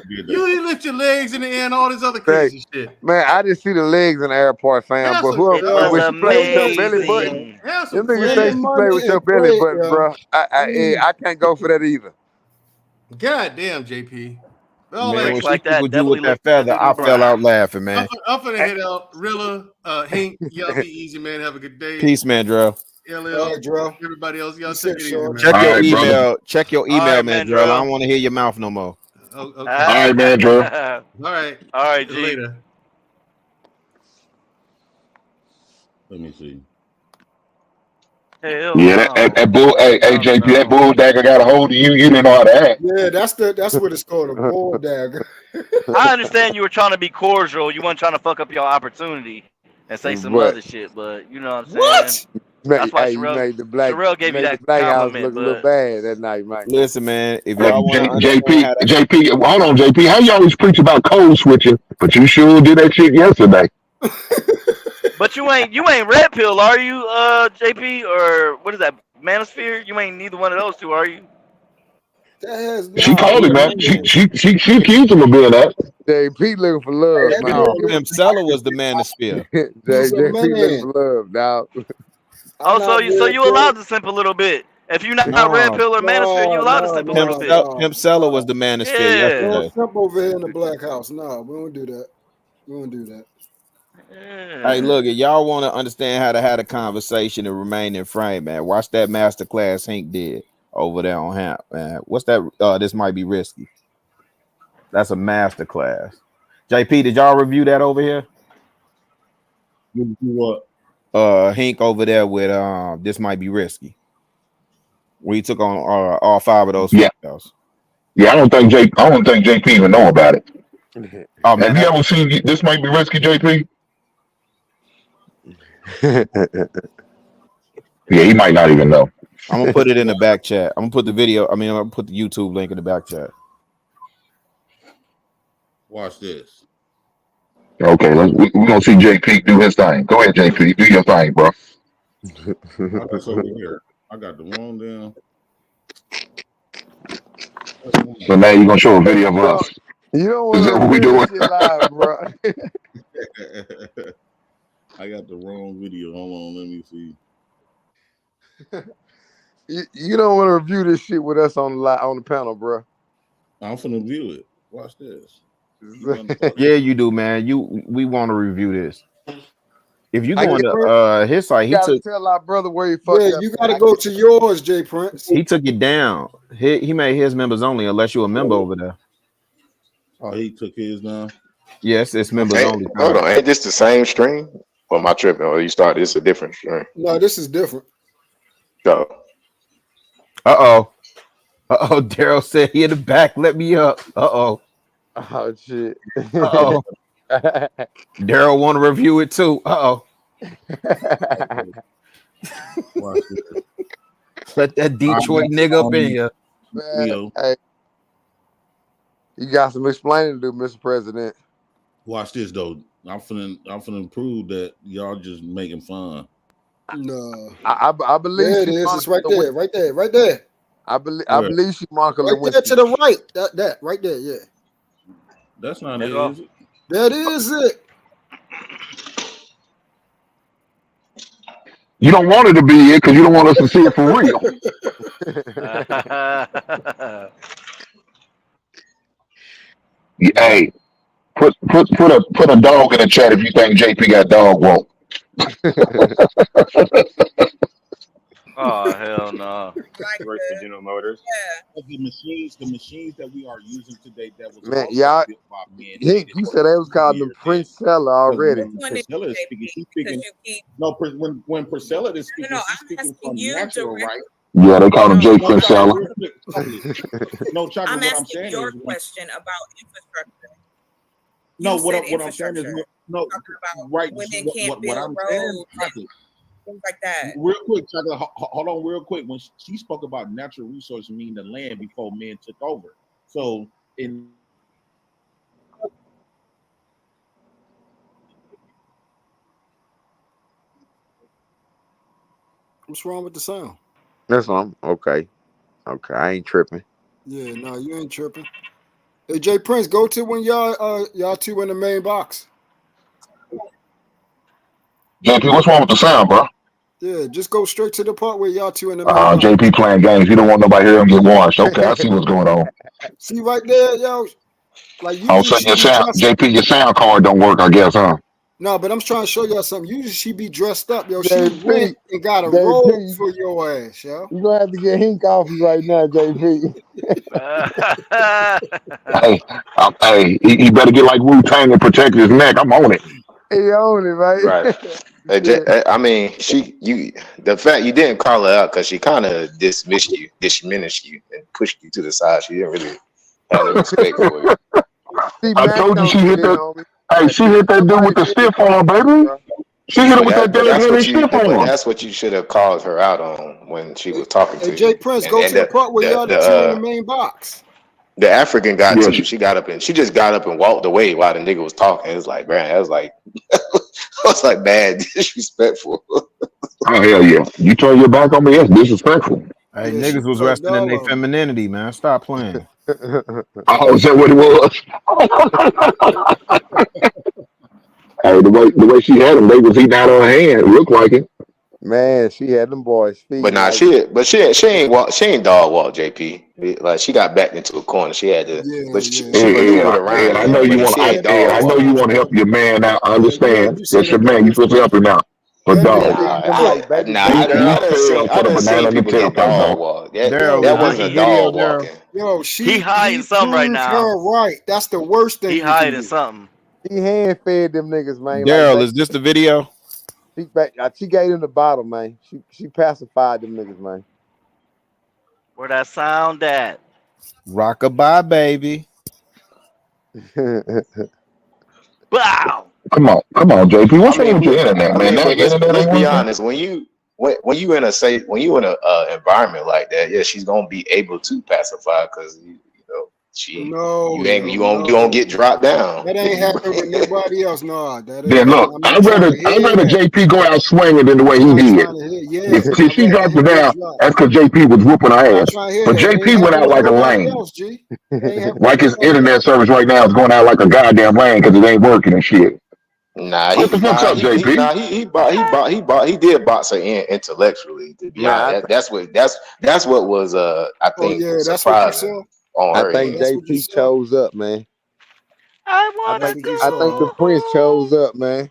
did that. You lift your legs in the air and all this other Hey, crazy shit. man, I just see the legs in the airport, fam. Have But some, It whoever, was when Yo, she played with your women, belly button, amazing. have some them niggas say women class. she played money with is your belly great, button, yo. bro. I can't go for that either. God damn, JP. All Man, that when Tricks she like that tickled you with definitely that look good feather, in I the fell out brine. laughing, man. I'm finna head out. Rilla, Hank, y'all be easy, man. Have a good day. Peace, man, Drill. All LL, right, Dro. everybody else, y'all You take said it easy, short. man. Check All your right, brother. email. Check your All email, right, man, Drill. I Mandrell. don't want to hear your mouth no more. Oh, okay. All right, man, Drew. All right. All right, G. Later. Let me see. Hell Yeah, no. that bull. Hey, Oh JP, that no. bull dagger got a hold of you. You didn't know how to act. Yeah, that's what it's called, a bull dagger. I understand you were trying to be cordial. You weren't trying to fuck up your opportunity and say some But other shit, but you know what I'm saying? What? That's why you Sherelle made gave you that the Black House compliment, look a little but bad that night, man. Listen, man, if Hey, y'all want to understand JP, how to, JP, hold on, JP. How you always preach about code switching, but you sure did that shit yesterday. but you ain't red pill, are you, JP, or what is that, Manosphere? You ain't neither one of those two, are you? That has She nothing to called do him with that. anything. She accused him of being that. JP looking for love, That man. no, nigga, Pimp Seller was the manosphere. he's a JP looking man. for love, dog. I'm Oh, so not red you pill. allowed to simp a little bit. If you're not red No, pill or Manosphere, you allowed to simp a little bit. Pimp Seller was the manosphere Yeah. We don't yesterday. simp over here in the Black House. No, we don't do that. We don't do that. Hey, look, if y'all want to understand how to have a conversation and remain in frame, man, watch that masterclass Hank did over there on Hamp, man. What's that? This might be risky. That's a masterclass. JP, did y'all review that over here? What? Hank over there with this might be risky. Where he took on all 5 of those Yeah. females. Yeah, I don't think JP even know about it. Oh man, Have you ever seen This Might Be Risky, JP? Yeah, he might not even know. I'm gonna put it in the back chat. I'm gonna put the video. I'm gonna put the YouTube link in the back chat. Watch this. Okay, we're gonna see JP do his thing. Go ahead, JP, do your thing, bro. It's over here. I got the wrong damn. So now you're gonna show a video of us. You don't Is that want what we to doing? shit live, bro. I got the wrong video. Hold on, let me see. You don't want to review this shit with us on the panel, bro. I'm finna view it. Watch this. Yeah, you do, man. We want to review this. If you I go get to his site, You gotta tell our brother where he fucked Yeah, up. you gotta go to yours, Jay Prince. he took it down. He made his members only unless you're a member over there. Oh, he took his now. Yes, it's members Hey, only. hold on, ain't this the same stream? Or my tripping? Or you started this a different stream? No, this is different. So Uh-oh. Daryl said he in the back. Let me up. Uh-oh. Oh shit. Uh-oh. Daryl want to review it too. Uh-oh. Watch this. Let that Detroit nigga up in here. Man, hey, you got some explaining to do, Mr. President. Watch this though. I'm finna prove that y'all just making fun. No, I believe there it she is. It's Monica right there, Lewinsky. right there, right there, I Where? believe she Monica right there to Lewinsky. the right. That right there, yeah. That's not There it, you go. is it? That is it. You don't want it to be it because you don't want us to see it for real. Hey, put a dog in the chat if you think JP got dog woke. Oh hell no. Works for General Motors. The machines that we are using today that was Man, also y'all, built by men. you said they was calling them Prince Seller already. When Priscilla is speaking, she's speaking. No, when Priscilla is speaking, she's speaking from natural, right? Yeah, they call him Jay No, Prince Chocolate, Seller. real quick, Chocolate. No, Chocolate, I'm what I'm asking saying your is, question about infrastructure. no, You what said I'm saying is, infrastructure. no, Talking about right. women What, can't what build I'm saying, roads and Chocolate, things like that. real quick, Chocolate, hold on real quick. When she spoke about natural resources, meaning the land before men took over. So in What's wrong with the sound? That's what I'm okay. Okay, I ain't tripping. Yeah, no, you ain't tripping. Hey, Jay Prince, go to when y'all two in the main box. JP, what's wrong with the sound, bro? Yeah, just go straight to the part where y'all two in the main box. JP playing games. You don't want nobody here to get washed. Okay, I see what's going on. See right there, yo. Like All of a usually sudden, she your be sound, dressed. JP, your sound card don't work, I guess, huh? No, but I'm trying to show y'all something. Usually she be dressed up, yo. She JP, went and got a robe JP, for your ass, yo. you gonna have to get Hink off you right now, JP. Hey, he better get like Wu-Tang and protect his neck. I'm on it. He own it, right? Right. I mean, the fact you didn't call her out because she kind of diminished you, and pushed you to the side. She didn't really have no respect for you. I told you she hit that. Hey, she hit that dude with the stiff arm, baby. She hit him with that dead stiff arm. That's what you should have called her out on when she was talking to Hey, you. Jay Prince, go to the part where y'all the two in the main box. The African got to. She just got up and walked away while the nigga was talking. It was like, man, that was like, bad, disrespectful. Oh hell yeah! You turn your back on me, that's disrespectful. Hey, niggas was resting in their femininity, man. Stop playing. Oh, is that what it was? Hey, the way she had him, they was eating out of her hand. It looked like it. Man, she had them boys feet. But nah, she ain't dog walk, JP. Like she got backed into a corner. She had to, she maneuvered around. I know you want. I know you want to help your man out. I understand. That's your man. You supposed to help him out. But dog, I done seen people get dog walk. That wasn't a dog walking. Yo, he hiding something right now. Her right. That's the worst thing. He hiding something. He hand fed them niggas, man. Daryl, is this the video? She gave him the bottle, man. She pacified them niggas, man. Where that sound at? Rockabye, baby. Wow. Come on, JP. What's wrong with your internet, man? Let's be honest. When you in a environment like that, yeah, she's gonna be able to pacify because you won't get dropped down. That ain't happening with nobody else. No, that ain't. Then look, I'd rather JP go out swinging than the way he did. If she dropped her down, that's because JP was whooping her ass. But JP went out like a lame. Like his internet service right now is going out like a goddamn lame because it ain't working and shit. Nah, what the fuck's up, JP? He did box her in intellectually. To be honest, that's what was I think surprising. I think JP chose up, man. I think the Prince chose up, man.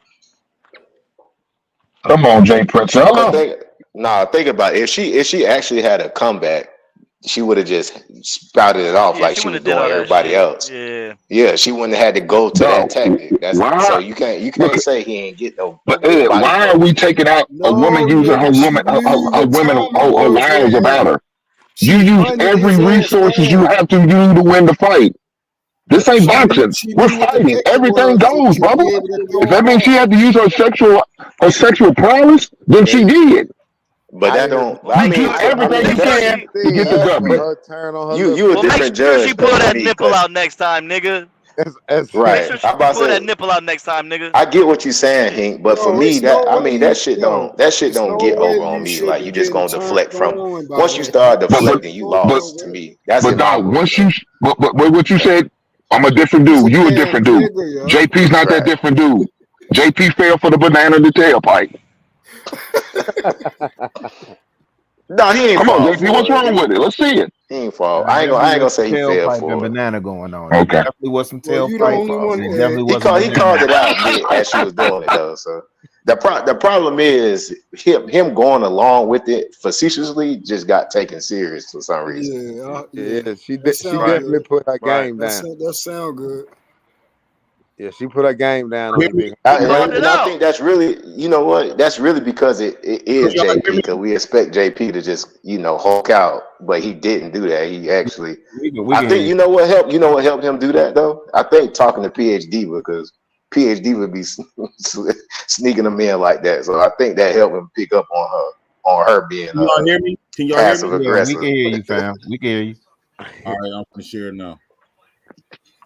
Come on, Jay Prince. Think about it. If she actually had a comeback, she would have just spouted it off like she was doing everybody else. Yeah, she wouldn't have had to go to that tactic. So you can't say he ain't get no. But Ed, why are we taking out a woman using her lives about her? You use every resources you have to use to win the fight. This ain't boxing. We're fighting. Everything goes, brother. If that means she had to use her sexual prowess, then she did. But that don't. I You mean, do everything you can to get the W. Turn on her you little you a Well, make different sure judge. she pull though, that me, nipple 'cause- out next time, nigga. That's Make Right. sure she I'm about pull to that say. nipple out next time, nigga. I get what you're saying, Hank, but for Yo, me, it's no that I mean, way, that shit yo, it's don't no get way over on you me. should Like be you just getting gonna turned deflect from. on by Once you that. start But deflecting, you No, no lost to way. me. That's but in my dog, book, once though. you but what you said, I'm a different He's a dude. You a damn different dude. nigga, yo. JP's not that Right. different dude. JP fell for the banana in the tailpipe. No, he ain't Come on, fall JP, what's for it. wrong with it? Let's see it. He ain't fall. There I ain't definitely gonna was some say he fell tailpipe and for it. banana going on. There Okay. definitely was some Well, you the tailpipe. only one. It definitely He wasn't he called banana. it out as she was doing it though. So the problem is him going along with it facetiously just got taken serious for some reason. Yeah, yeah. She that she sound definitely good. put her Right. game down. That sound good. Yeah, she put her game down on you, big. And I think that's really, you know what? That's really because it is JP, because we expect JP to just, Hulk out, but he didn't do that. He actually, I think, you know what helped him do that though? I think talking to PhD, because PhD would be sneaking him in like that. So I think that helped him pick up on her being Can y'all hear me? Can y'all passive hear me? aggressive. We can hear you, fam. We can hear you. All right, I'm gonna share it now.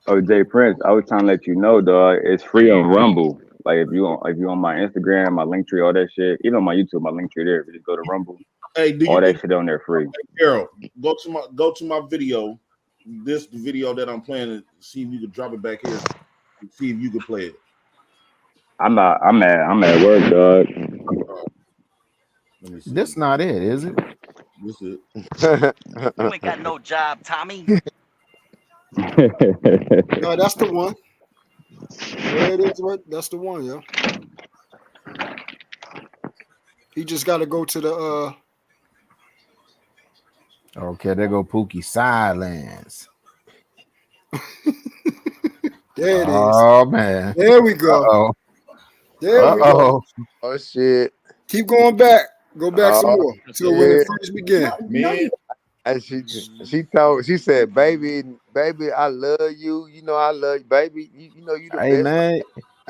Oh, Jay Prince, I was trying to let you know, dog. It's free on Rumble. Like if you on my Instagram, my link tree, all that shit, even on my YouTube, my link tree there. If you just go to Rumble, Hey, all that shit on there free. Carol, go to my video. This video that I'm playing, and see if you can drop it back here. And see if you can play it. I'm at work, dog. This not it, is it? This is You ain't got no job, Tommy. No, that's the one. There it is, right? That's the one, yo. He just got to go to the Okay, there go Pookie Silence. There it is. Oh man. There we go. Uh-oh. There we go. Oh shit. Keep going back. Go back some more till when it shit. first began. Man. And she said, baby, I love you. You know I love you, baby. You know you the Hey best. man. Yeah,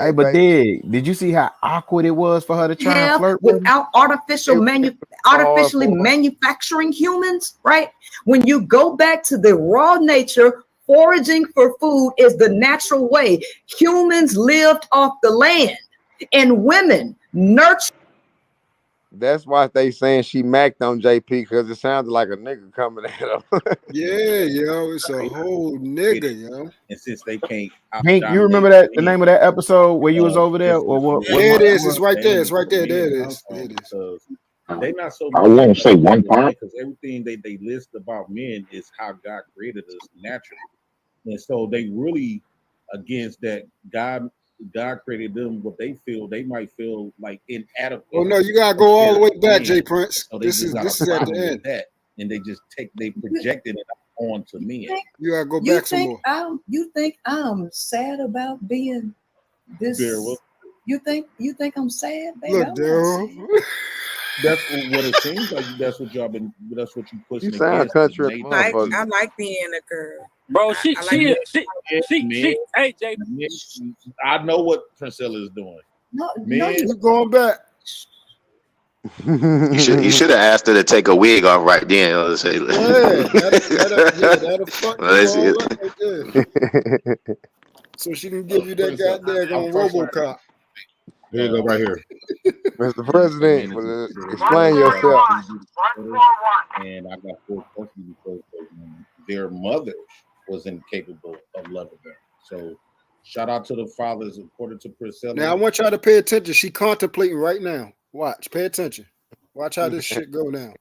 Hey, but baby. did you see how awkward it was for her to try and Have flirt with him? without artificially manufacturing humans, right? When you go back to the raw nature, foraging for food is the natural way. Humans lived off the land, and women nurtured. That's why they saying she macked on JP, because it sounded like a nigga coming at her. Yeah, yo, it's a whole nigga, yo. And since they can't, Hank, you remember the name of that episode where you was over there? Or what? There it is. It's right there. It's right there. There it is. There it is. They not so I much won't say one part. because everything they list about men is how God created us naturally, and so they really against that. God created them what they might feel like inadequate. Oh no, you gotta go all the way back, Men. Jay Prince. So they This just is got a at the problem with end. that, and they projected it onto men. You gotta go You back some think more. you think I'm sad about being this? Daryl. You think I'm sad, baby? Look, I'm not Daryl. sad. That's what it seems like. That's what y'all been. That's what you pushing You sound against. country They- as a motherfucker. I like being a girl. Bro, she, I she, like she, hey, Jay. I know what Priscilla is doing. No, Man, Keep going back. You should have asked her to take a wig off right then. Let's say, That'll fuck you Let's see all it. up right there. So she can give you that goddamn on RoboCop. Here you go, right here. Mr. President, explain yourself. And I got 4 questions because their mother was incapable of loving them. So, shout out to the fathers, according to Priscilla. Now I want y'all to pay attention. She contemplating right now. Watch. Pay attention. Watch how this shit go down.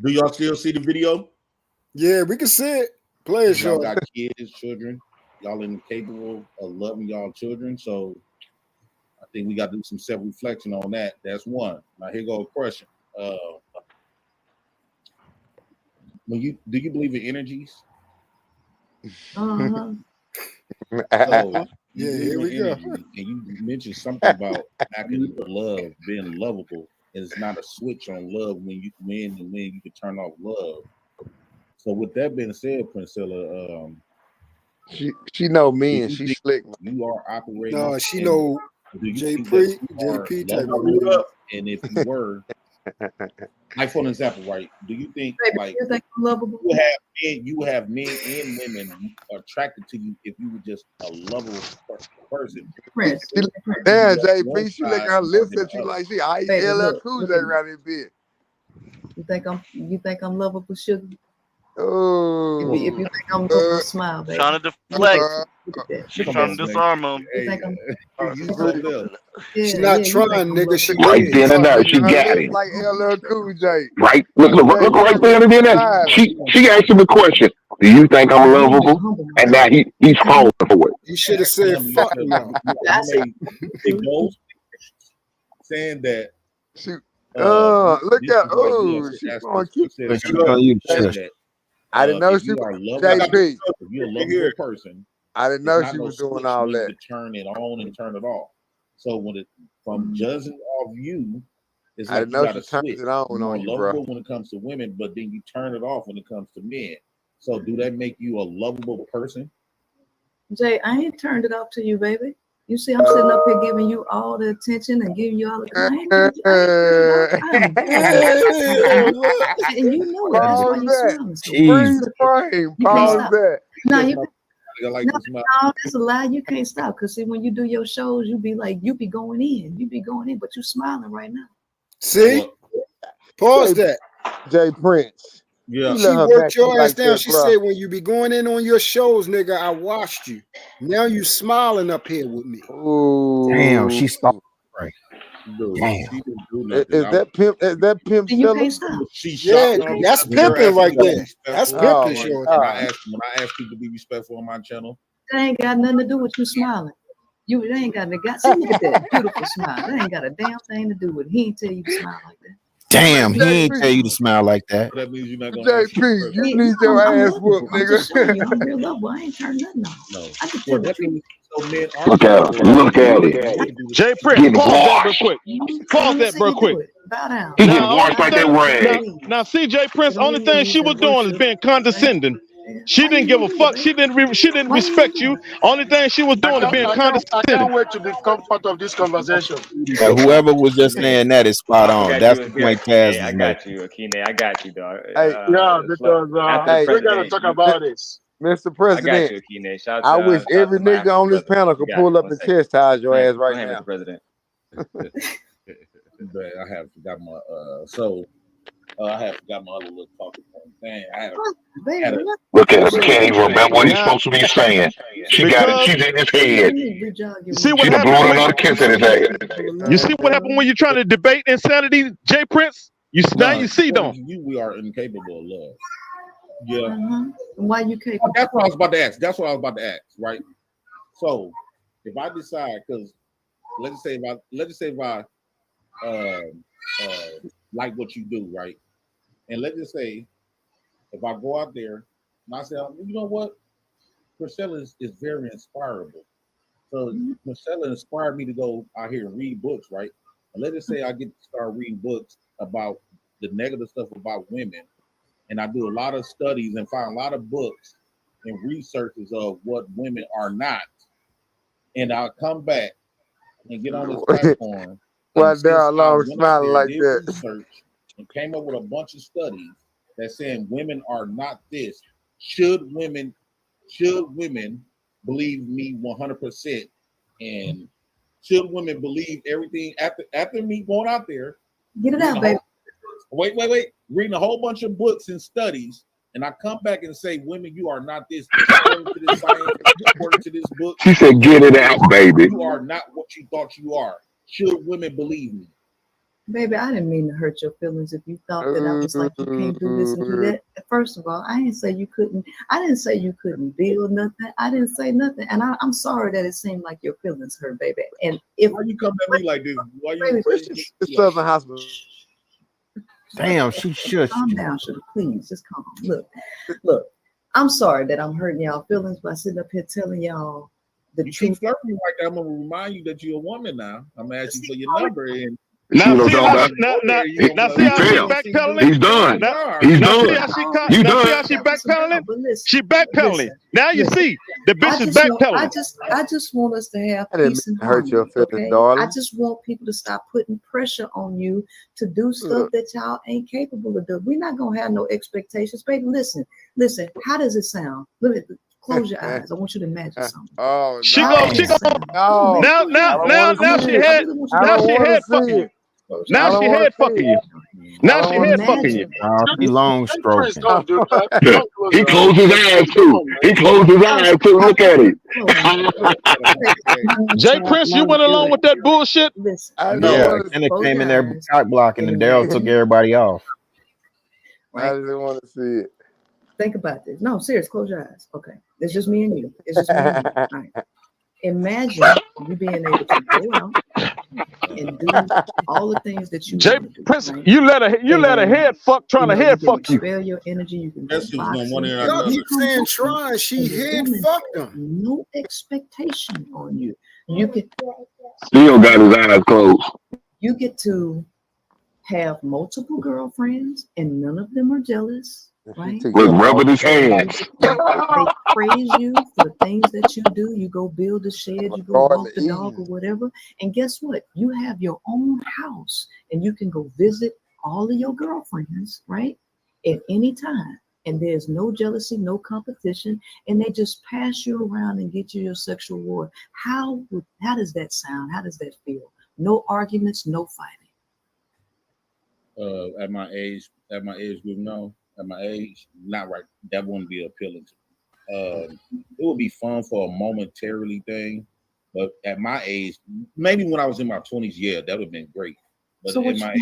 Do y'all still see the video? Yeah, we can see it. Play it, Y'all short. got kids, children. Y'all incapable of loving y'all children. So I think we got to do some self-reflection on that. That's one. Now here go a question. Do you believe in energies? Uh-huh. So, yeah, here we go. And you mentioned something about acting love, being lovable. And it's not a switch on love when you can turn off love. So with that being said, Priscilla, she know me and she think slick. You are operating. No, she in- know do you think JP that you are type of lovable? nigga. And if you were, Like for an example, right? Do you think Baby, like you think I'm lovable? you have men and women attracted to you if you were just a lovable person? Prince. Damn, One JP, she side licking her more lips than at the you other. like she I Baby, LL look, Cool look J at me. around this bitch. You think I'm lovable, sugar? Oh, If you think I'm lovable, smile, baby. Trying to Look deflect. at that. She's Look trying at to that. disarm him. You think I'm You so left. She's yeah, not you trying, think I'm nigga. lovable. She Right is. then and there, she her got lips him. like LL Cool J. Right, look JP, right there and then. She asked him the question. Do you think I'm lovable? And now he's falling for it. You should have said fuck no. That's it. It goes saying that. Shoot. this Look at is why you oh, have to she ask going this cute. specific She telling you to question shush. that, I didn't know if she you was are lovable, JP. if you're a lovable person, I didn't it's know not she no was doing switch all when you that. turn it on and turn it off. So when it from judging off you, it's I like didn't you know got she to turned switch. it on You're you, bro. lovable when it comes to women, but then you turn it off when it comes to men. So do that make you a lovable person? Jay, I ain't turned it off to you, baby. You see, I'm sitting up here giving you all the attention and giving you all the. I ain't turned it off. And you know it. That's why Pause you that. smiling so Freeze much. frame. You can't Pause stop. that. No, you. I like No, this mouth. no, that's a lie. You can't stop. Cause see, when you do your shows, you be going in. You be going in, but you smiling right now. See? Pause that. Jay Prince. Yeah. You She let her worked back you your ass like down. that, She bro. said, when you be going in on your shows, nigga, I watched you. Now you smiling up here with me. Damn, she stopped. Right. Dude, Damn. she didn't do nothing. Is that pimp? Is that pimp You Stella? can't stop. She Yeah, shot me. that's When you're pimping asking right me to be there. That's respectful, pimping, Oh my shorty. God. when I ask people to be respectful on my channel, That ain't got nothing to do with you smiling. They ain't got see, look at that beautiful smile. That ain't got a damn thing to do with it. He ain't tell you to smile like that. Damn, he ain't JP, tell you to smile like that. that means you're not gonna ask me JP, first. you Yeah, need no, your I'm ass lovable. whooped, I'm just showing you I'm nigga. real lovable. I ain't turned nothing on. No. I can Well, tell the that truth. means so men are Look at lovable. him. Look at it. Jay Prince, Getting pause that real washed. quick. So Pause let me that see real you quick. do it. Bow down. He Now, getting washed like that rag. now, see, Jay Prince. Get on Only your thing knees she was and doing is worship. being condescending. She Why didn't you give a gonna do fuck. it, She didn't Why you respect gonna you. Only thing she was doing is being I condescending. can't wait to become part of this conversation. Now, whoever was just saying that is spot I on. forgot That's you the was here, point Taz Akine. I is got making. you, Akine. I got you, dog. Hey, Yeah, because After the hey, we're gonna president, talk about this. Mr. I got President, you, Akine. Shout I wish out every to my nigga African on this brother. panel You could got pull it. up 1 and second. chastise your Go ass ahead, right Mr. now. President. But I have forgot my I have forgot my other little talking point. Dang, I have had a Look at him. He can't even remember what he's Now, supposed to be saying. She got it. because She's in his head. you see what She done blew happens another kiss in his ass. you see what happened when you're trying to debate insanity, Jay Prince. Now you see, according don't? to you, we are incapable of love. Yeah. And why you capable? That's what I was about to ask. Right. So if I decide, because let's just say if I like what you do, right? And let's just say if I go out there and I say, you know what, Priscilla is very inspirable. So Priscilla inspired me to go out here and read books, right? And let's just say I get to start reading books about the negative stuff about women, and I do a lot of studies and find a lot of books and researches of what women are not, and I'll come back and get on this platform. Why And Darryl since I Long went out smiling there, like did that? research, and came up with a bunch of studies that saying women are not this. Should women believe me 100%? And should women believe everything after me going out there? Get it out, baby. Wait. Reading a whole bunch of books and studies, and I come back and say, women, you are not this. According to this science, according to this book. She said, get it out, baby. You are not what you thought you are. Should women believe me? Baby, I didn't mean to hurt your feelings if you thought that I was like, you can't do this and do that. First of all, I didn't say you couldn't. I didn't say you couldn't build nothing. I didn't say nothing. And I'm sorry that it seemed like your feelings hurt, baby. And if why you come at me like this? Why you baby, It's Southern Hospital. Damn, she shushed. Calm down, sugar. Please, just calm. Look. I'm sorry that I'm hurting y'all feelings by sitting up here telling y'all the you truth. keep flirting like that. I'm gonna remind you that you're a woman now. I'm gonna ask you for your number, and Now know see what how I'm she, talking now about? see He how she failed. backpedaling. He's done. He's Now see done. how she You now see done. how she backpedaling. But listen, She backpedaling. Now you listen. see the bitch I is just want, backpedaling. I just want us to have I didn't peace mean and to hurt your harmony. feelings, Okay, I darling. just want people to stop putting pressure on you to do stuff that y'all ain't capable of doing. We're not gonna have no expectations, baby. Listen. How does it sound? Look at, close your eyes. I want you to imagine something. Oh She no, go. She go. no! Now I don't want to see it. I Now don't she want head to see fucking you. it. Now I she don't want head to see fucking it. you. I Now don't she want head to fucking see you. it. He long stroking. Don't do that. Don't close He your closed his eyes too. He closed his eyes too. Look at him. Jay Prince, you went along with that bullshit. Listen, I don't Yeah, want to Kenneth close came your in there eyes. cock blocking, and Daryl took everybody off. I just want to see it. Think about this. No, serious. Close your eyes. Okay, it's just me and you. It's just me and you. All right. Imagine you being able to go out and do all the things that you Jay want to do. Prince, Right? you let a head fuck trying to You head can fuck you. expel your energy. You can go That's who's going one boxing. ear and out Yup, the other. he's saying trying. She And the head woman fucked has him. no expectation on you. You can Still got his eyes closed. you get to have multiple girlfriends, and none of them are jealous. Right? Look, rubbing his hands. They praise you for the things that you do. You go build a shed, you go walk the dog or whatever. And guess what? You have your own house and you can go visit all of your girlfriends, right? At any time. And there's no jealousy, no competition, and they just pass you around and get you your sexual reward. How does that sound? How does that feel? No arguments, no fighting. At my age group, no. At my age, not right. That wouldn't be appealing to me. It would be fun for a momentarily thing, but at my age, maybe when I was in my 20s, yeah, that would have been great. But So at my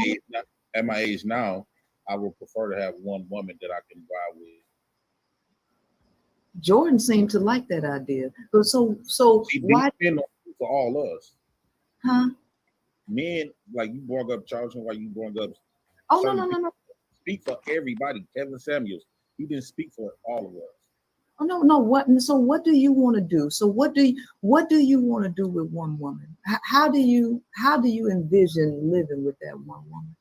age now, I would prefer to have one woman that I can ride with. Jordan seemed to like that idea. But so why for all us? Huh? Men, like you brought up Charles, like you brought up. Oh no. Speak for everybody. Kevin Samuels, he didn't speak for all of us. Oh no. What? So what do you want to do? So what do you want to do with one woman? How do you envision living with that one woman?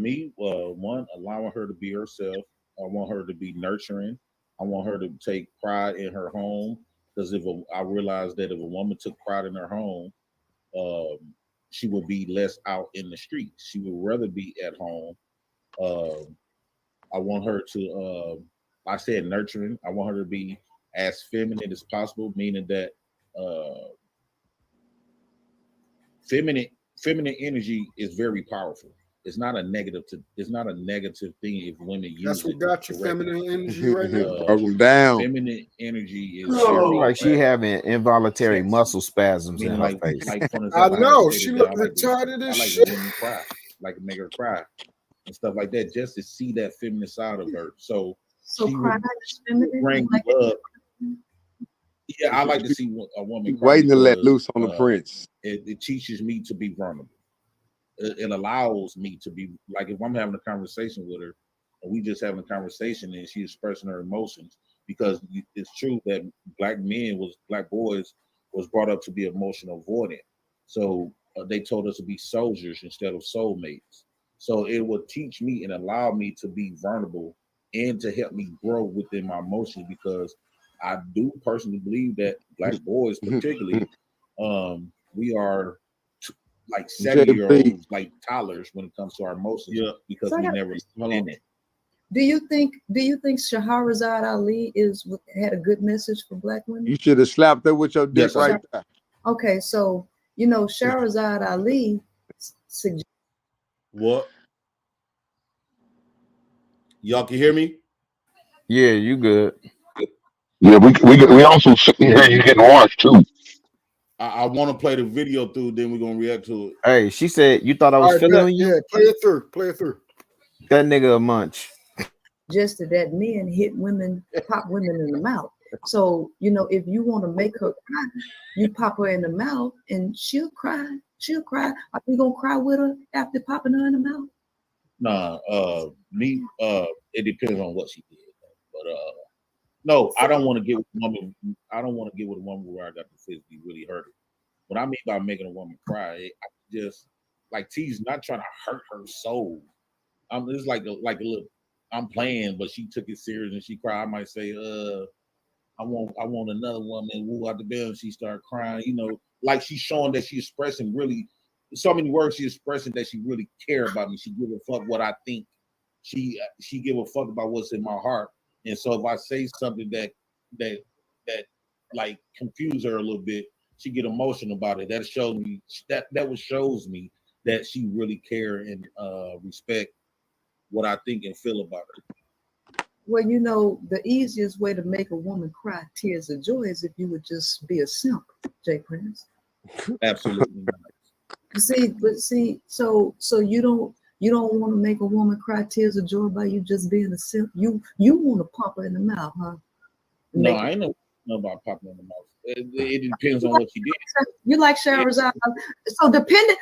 Me, one, allowing her to be herself. I want her to be nurturing. I want her to take pride in her home. Because I realize that if a woman took pride in her home, she would be less out in the streets. She would rather be at home. I want her to, I said nurturing. I want her to be as feminine as possible, meaning that feminine energy is very powerful. It's not a negative thing if women use That's what it got you correctly. feminine energy right now. Down. Feminine energy is Like she having involuntary muscle spasms in her like, face. like for I example, know say she that look I like to- retarded I as like shit. when women cry, like to make her cry and stuff like that, just to see that feminine side of her. So she cry would is feminine. bring Like love. Yeah, I like to see a woman cry Waiting to let because, loose on the prince. It teaches me to be vulnerable. It allows me to be like if I'm having a conversation with her and we just having a conversation and she's expressing her emotions, because it's true that black boys was brought up to be emotional avoidant. So they told us to be soldiers instead of soulmates. So it will teach me and allow me to be vulnerable and to help me grow within my emotions, because I do personally believe that black boys particularly, we are like 7-year-olds, like toddlers when it comes to our emotions, because we never in it. Do you think Shahrazad Ali had a good message for black women? You should have slapped her with your dick right there. Okay, so Shahrazad Ali suggests. What? Y'all can hear me? Yeah, you good. Yeah, we also hear you getting washed too. I want to play the video through, then we're gonna react to it. Hey, she said you thought I All was right, feeling you. yeah, play it through. That nigga a munch. Just that men pop women in the mouth. So, if you want to make her cry, you pop her in the mouth and she'll cry. Are you going to cry with her after popping her in the mouth? Nah, it depends on what she did. But no, I don't want to get with a woman. I don't want to get with a woman where I got to physically really hurt her. What I mean by making a woman cry, just like T's not trying to hurt her soul. It's like a little. I'm playing, but she took it serious and she cried. I might say, I want another woman. Woo out the bed, and she started crying. You know, like she's showing that she's expressing really so many words. She's expressing that she really care about me. She give a fuck what I think. She give a fuck about what's in my heart. And so if I say something that like confuse her a little bit, she get emotional about it. That shows me shows me that she really care and respect what I think and feel about her. Well, you know, the easiest way to make a woman cry tears of joy is if you would just be a simp, Jay Prince. Absolutely. See, so you don't want to make a woman cry tears of joy by you just being a simp. You want to pump her in the mouth, huh? No, I ain't know about popping in the mouth. It depends on what you did. You like Shahrazad. So depending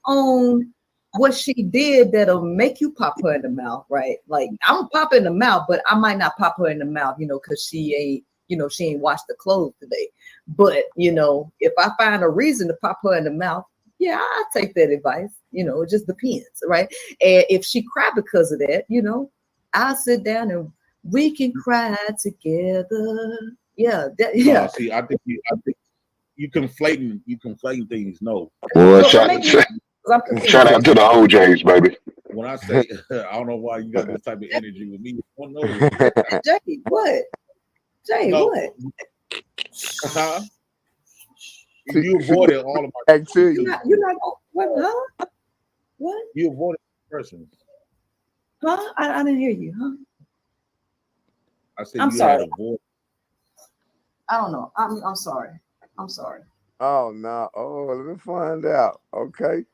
on what she did that'll make you pop her in the mouth, right? Like I don't pop her in the mouth, but I might not pop her in the mouth, because she ain't washed the clothes today. But if I find a reason to pop her in the mouth, yeah, I'll take that advice. It just depends, right? And if she cry because of that, I'll sit down and we can cry together. Yeah, yeah. No, see, I think you conflating things. No. Well, shout out to the OJs, baby. When I say I don't know why you got this type of energy with me. Oh, no. Jay, what? Jay, No. what? Huh? You avoided all of my You're not what? Huh? What? You avoided questions. Huh? I didn't hear you, huh? I said I'm you sorry. had avoided. I don't know. I'm sorry. I'm sorry. Oh no! Oh, let me find out. Okay,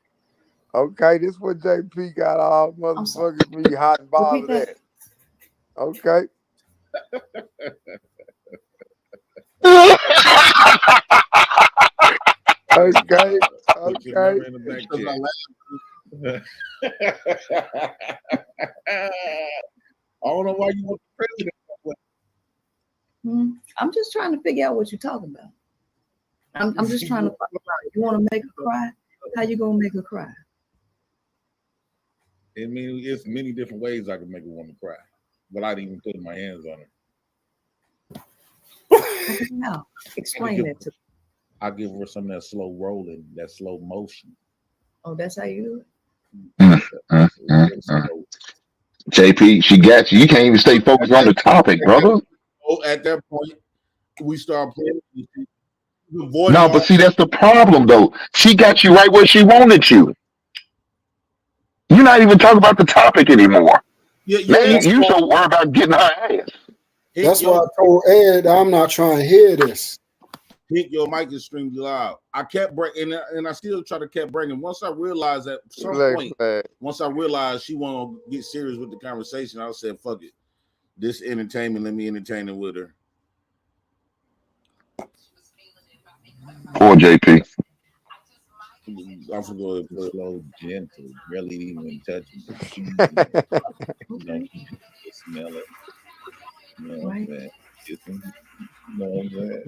this is what JP got all motherfuckers me hot and bothered at. Okay. Okay. I don't know why you want the president. I'm just trying to figure out what you're talking about. I'm just trying to find out. You want to make her cry? How you gonna make her cry? I mean, it's many different ways I can make a woman cry, but I didn't even put my hands on her. No, explain that to me. I give her some of that slow rolling, that slow motion. Oh, that's how you do it? JP, she got you. You can't even stay focused on the topic, brother. Oh, at that point, we start playing. No, but see, that's the problem, though. She got you right where she wanted you. You're not even talking about the topic anymore. Now you so worried about getting her ass. That's why I told Ed I'm not trying to hear this. Hit your mic extremely loud. I kept breaking, and I still try to keep bringing. Once I realized at some point, once I realized she want to get serious with the conversation, I said, "Fuck it, this entertainment. Let me entertain it with her." Poor JP. I'm gonna go and put a little gentle, really even touch it. Smell it. You know what I'm saying?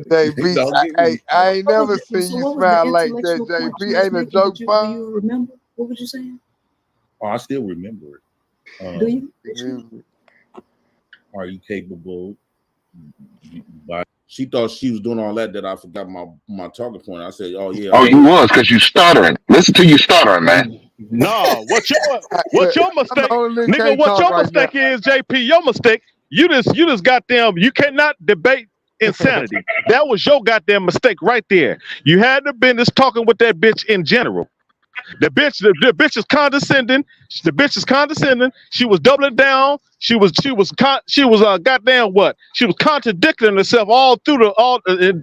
JP, I ain't never seen you smile like that, JP. Ain't a joke fun. Do you remember? What was you saying? Oh, I still remember it. Do you? Are you capable? But she thought she was doing all that I forgot my talking point. I said, "Oh yeah." Oh, you was because you stuttering. Listen to you stuttering, man. No, what's your mistake, nigga? What your mistake is, JP? Your mistake. You just goddamn. You cannot debate insanity. That was your goddamn mistake right there. You had the business talking with that bitch in general. The bitch is condescending. The bitch is condescending. She was doubling down. She was goddamn what? She was contradicting herself all through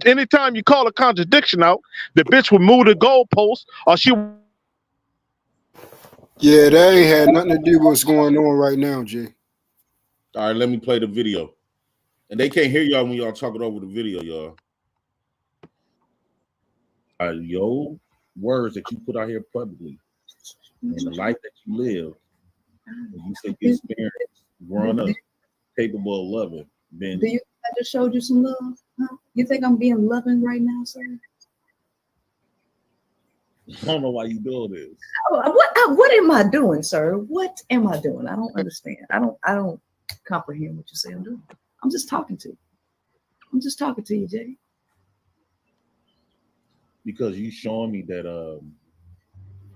anytime you call a contradiction out, the bitch would move the goalpost or she. Yeah, that ain't had nothing to do with what's going on right now, Jay. All right, let me play the video. And they can't hear y'all when y'all talking over the video, y'all. Your words that you put out here publicly and the life that you live, and you say you experience growing up, capable of loving. Then Do you think I just showed you some love? Huh? You think I'm being loving right now, sir? I don't know why you doing this. What am I doing, sir? What am I doing? I don't understand. I don't comprehend what you say I'm doing. I'm just talking to you. I'm just talking to you, Jay. Because you showing me that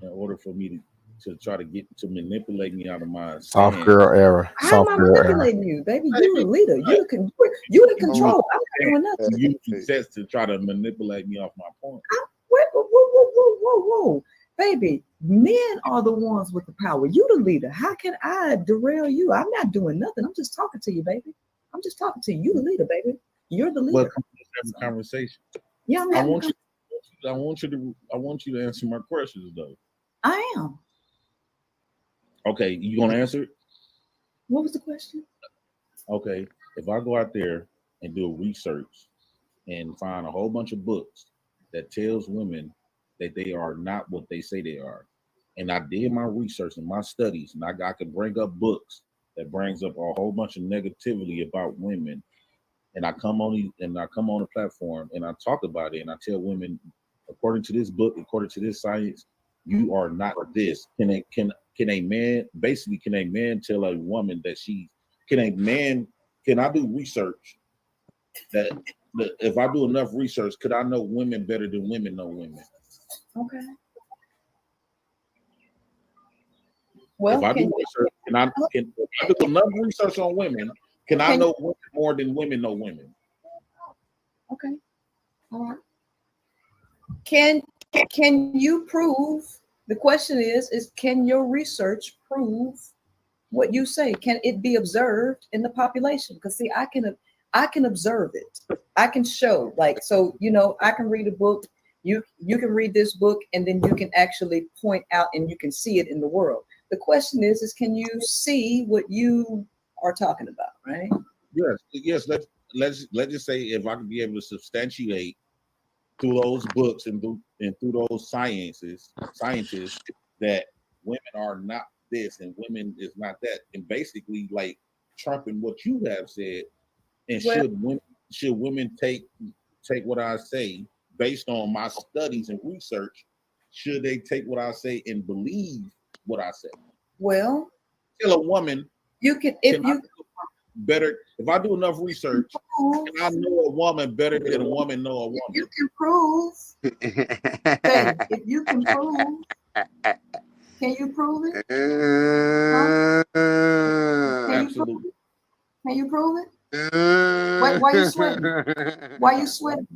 in order for me to try to get to manipulate me out of my Soft stance. girl era. How am Soft I girl era. manipulating you, baby? You the leader. You in control. I'm not doing nothing. You success to try to manipulate me off my point. Whoa. Baby, men are the ones with the power. You the leader. How can I derail you? I'm not doing nothing. I'm just talking to you, baby. I'm just talking to you. You the leader, baby. You're the leader. But have a conversation. Yeah, I want you to answer my questions though. I am. Okay, you gonna answer it? What was the question? Okay, if I go out there and do a research and find a whole bunch of books that tells women that they are not what they say they are, and I did my research and my studies, and I could bring up books that brings up a whole bunch of negativity about women, and I come on the platform and I talk about it and I tell women, according to this book, according to this science, you are not this. Can a man tell a woman that can I do research that if I do enough research, could I know women better than women know women? Okay. Well, if I do research, if I do enough research on women, can I know women more than women know women? Okay. All right. Can you prove? The question is can your research prove what you say? Can it be observed in the population? Because see, I can observe it. I can show, like, so I can read a book. You can read this book, and then you can actually point out and you can see it in the world. The question is can you see what you are talking about, right? Yes. Let's just say if I can be able to substantiate through those books and through those scientists that women are not this and women is not that, and basically like trumping what you have said. And should women take what I say based on my studies and research? Should they take what I say and believe what I say? Well, tell a woman you can if I do enough research, can I know a woman better than a woman know a woman? You can prove. Hey, if you can prove, can you prove it? Absolutely. Can you prove it? Why are you sweating? Why are you sweating?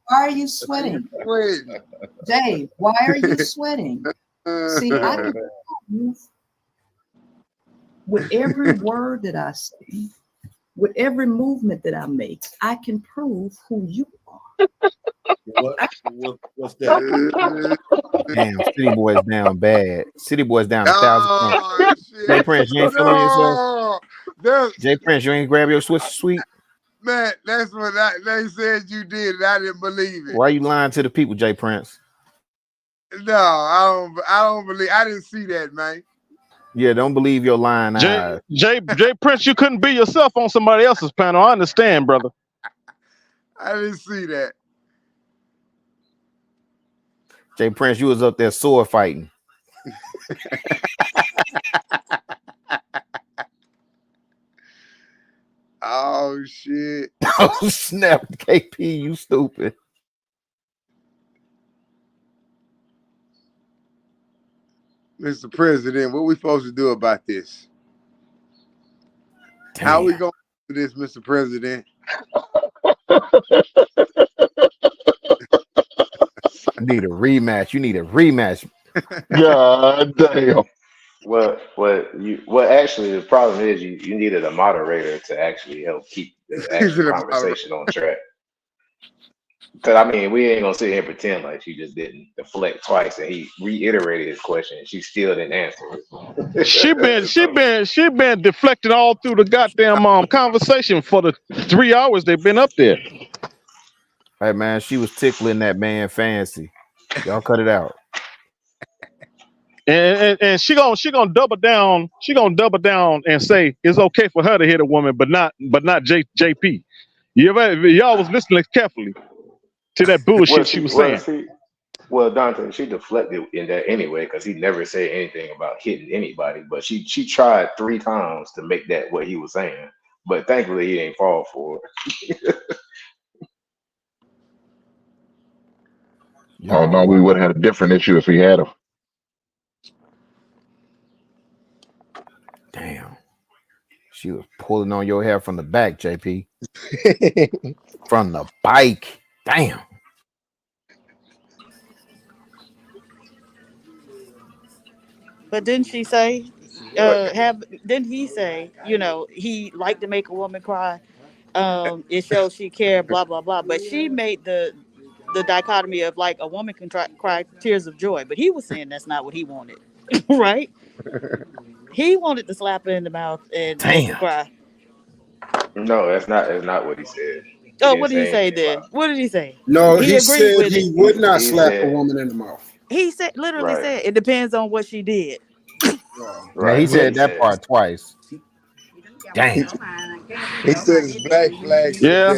Why are you sweating? Dave, why are you sweating? See, I can prove with every word that I say, with every movement that I make, I can prove who you are. What's that? Damn, City Boy's down bad. City Boy's down 1,000 points. Jay Prince, you ain't feeling yourself? Jay Prince, you ain't grab your Swiss sweet? Man, that's what they said you did, and I didn't believe it. Why you lying to the people, Jay Prince? No, I don't believe. I didn't see that, man. Yeah, don't believe your lying eyes. Jay Prince, you couldn't be yourself on somebody else's panel. I understand, brother. I didn't see that. Jay Prince, you was up there sword fighting. Oh shit. Oh snap, KP, you stupid. Mr. President, what we supposed to do about this? Damn. How we gonna do this, Mr. President? I need a rematch. You need a rematch. God damn. Well, actually, the problem is you needed a moderator to actually help keep the actual conversation on track. Because I mean, we ain't gonna sit here and pretend like she just didn't deflect twice, and he reiterated his question, and she still didn't answer it. she been deflected all through the goddamn conversation for the 3 hours they've been up there. Hey man, she was tickling that man fancy. Y'all cut it out. And she gonna double down. She gonna double down and say it's okay for her to hit a woman, but not JP. Y'all was listening carefully to that bullshit she was saying. Well, Dante, she deflected in that anyway because he never said anything about hitting anybody. But she tried 3 times to make that what he was saying. But thankfully, he didn't fall for it. Oh no, we would have had a different issue if he had him. Damn. She was pulling on your hair from the back, JP. From the bike. Damn. But didn't she say, didn't he say, he liked to make a woman cry? It shows she cared, blah, blah, blah. But she made the dichotomy of like a woman can cry tears of joy. But he was saying that's not what he wanted, right? He wanted to slap her in the mouth and make her cry. No, that's not what he said. Oh, what did he say then? What did he say? No, he agreed said with he it. would not He slap said- a woman in the mouth. He said, literally Right. said, it depends on what she did. Yeah, he said that part twice. Damn. He said it's black flag. Yeah.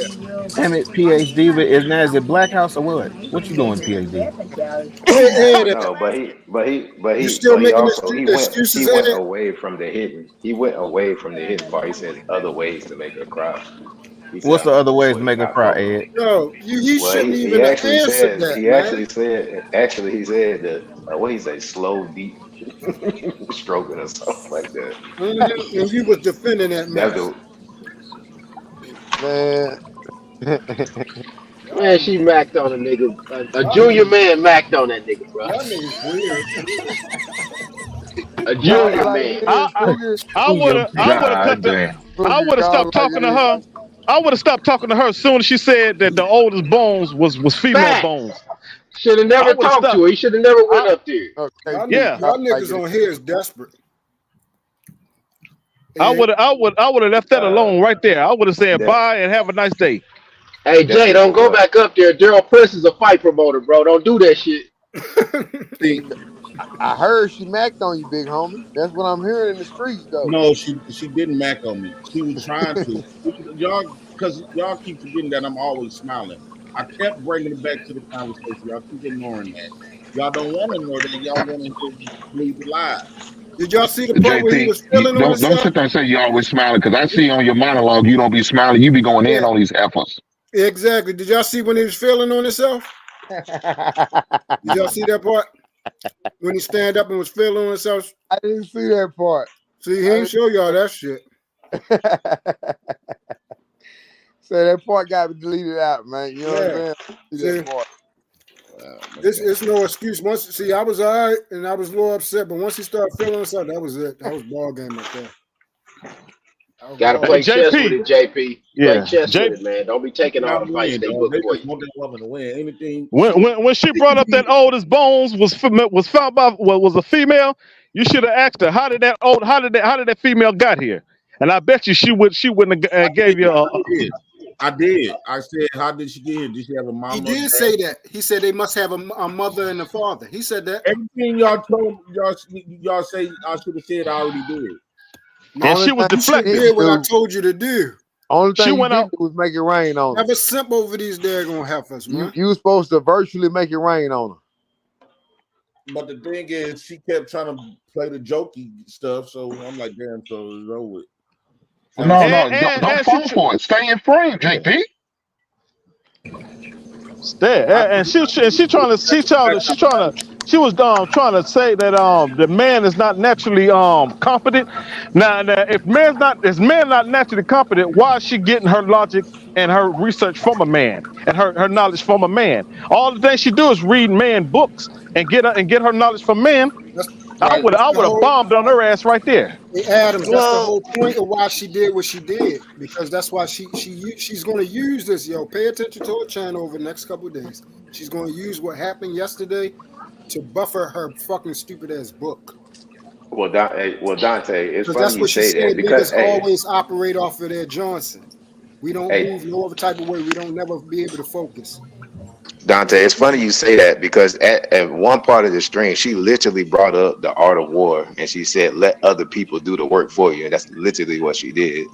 Damn it, PhD. But is it Black House or what? What you doing, PhD? No, but he You still making also he excuses, went Ed? away from the hitting. He went away from the hitting part. He said other ways to make her cry. He said, What's the other ways to "I'm make her not cry, going." Ed? No, he Well, shouldn't he even have actually answered said that, he man. actually said that what he say, slow deep stroking or something like that. And you was defending that That's mess. Man, she macked on a nigga. A junior man macked on that nigga, bro. That nigga's weird. A junior man. I would have cut the. I would have stopped talking to her. I would have stopped talking to her as soon as she said that the oldest bones was female Facts. bones. Should have never talked to her. He should have never went up there. Yeah. Y'all niggas on here is desperate. I would have left that alone right there. I would have said bye and have a nice day. Hey, Jay, don't go back up there. Daryl Prince is a fight promoter, bro. Don't do that shit. See, I heard she macked on you, big homie. That's what I'm hearing in the streets, though. No, she didn't mac on me. She was trying to. Because y'all keep forgetting that I'm always smiling. I kept bringing it back to the conversation. Y'all keep ignoring that. Y'all don't want to know that. Y'all want to leave it live. Did y'all see the part where he was JP, feeling on don't himself? sit there and say you always smiling because I see on your monologue you don't be smiling. You be going in on these efforts. Exactly. Did y'all see when he was feeling on himself? Did y'all see that part? When he stand up and was feeling on himself? I didn't see that part. See, he ain't show y'all that shit. So that part got to be deleted out, man. You know what I'm Yeah. saying? See that part. It's no excuse. Once I was all right and I was a little upset, but once he started feeling himself, that was it. That was ball game right there. Gotta play chess with it, JP. Yeah. Play chess with it, man. Don't be taking all the fights they book They for just you. want that woman to win. Anything. When she brought up that oldest bones was found by was a female, you should have asked her how did that female got here, and I bet you she wouldn't have gave you a. I did. I said, how did she get here? Did she have a mama? He did say that. He said they must have a mother and a father. He said that. Everything y'all told y'all say I should have said I already did. And she was deflecting. You did what I told you to do. Only thing She you went did out. was make it rain on her. Never simp over these daggone heifers, man. You was supposed to virtually make it rain on her. But the thing is, she kept trying to play the jokey stuff, so I'm like, damn, so it's over with. No, don't fall for it. Stay in frame, JP. She was trying to say that the man is not naturally competent. Now if man not naturally competent, why is she getting her logic and her research from a man and her knowledge from a man? All the things she do is read man books and get her knowledge from men. I would have bombed on her ass right there. Hey, Adams, that's the whole point of why she did what she did, because that's why she's going to use this. Yo, pay attention to her channel over the next couple of days. She's going to use what happened yesterday to buffer her fucking stupid ass book. Well, Dante, it's funny That's you what she say that said. because Niggas always operate off of their Johnson. We don't Hey. move no other type of way. We don't never be able to focus. Dante, it's funny you say that because at one part of the stream, she literally brought up the art of war and she said, let other people do the work for you. And that's literally what she did.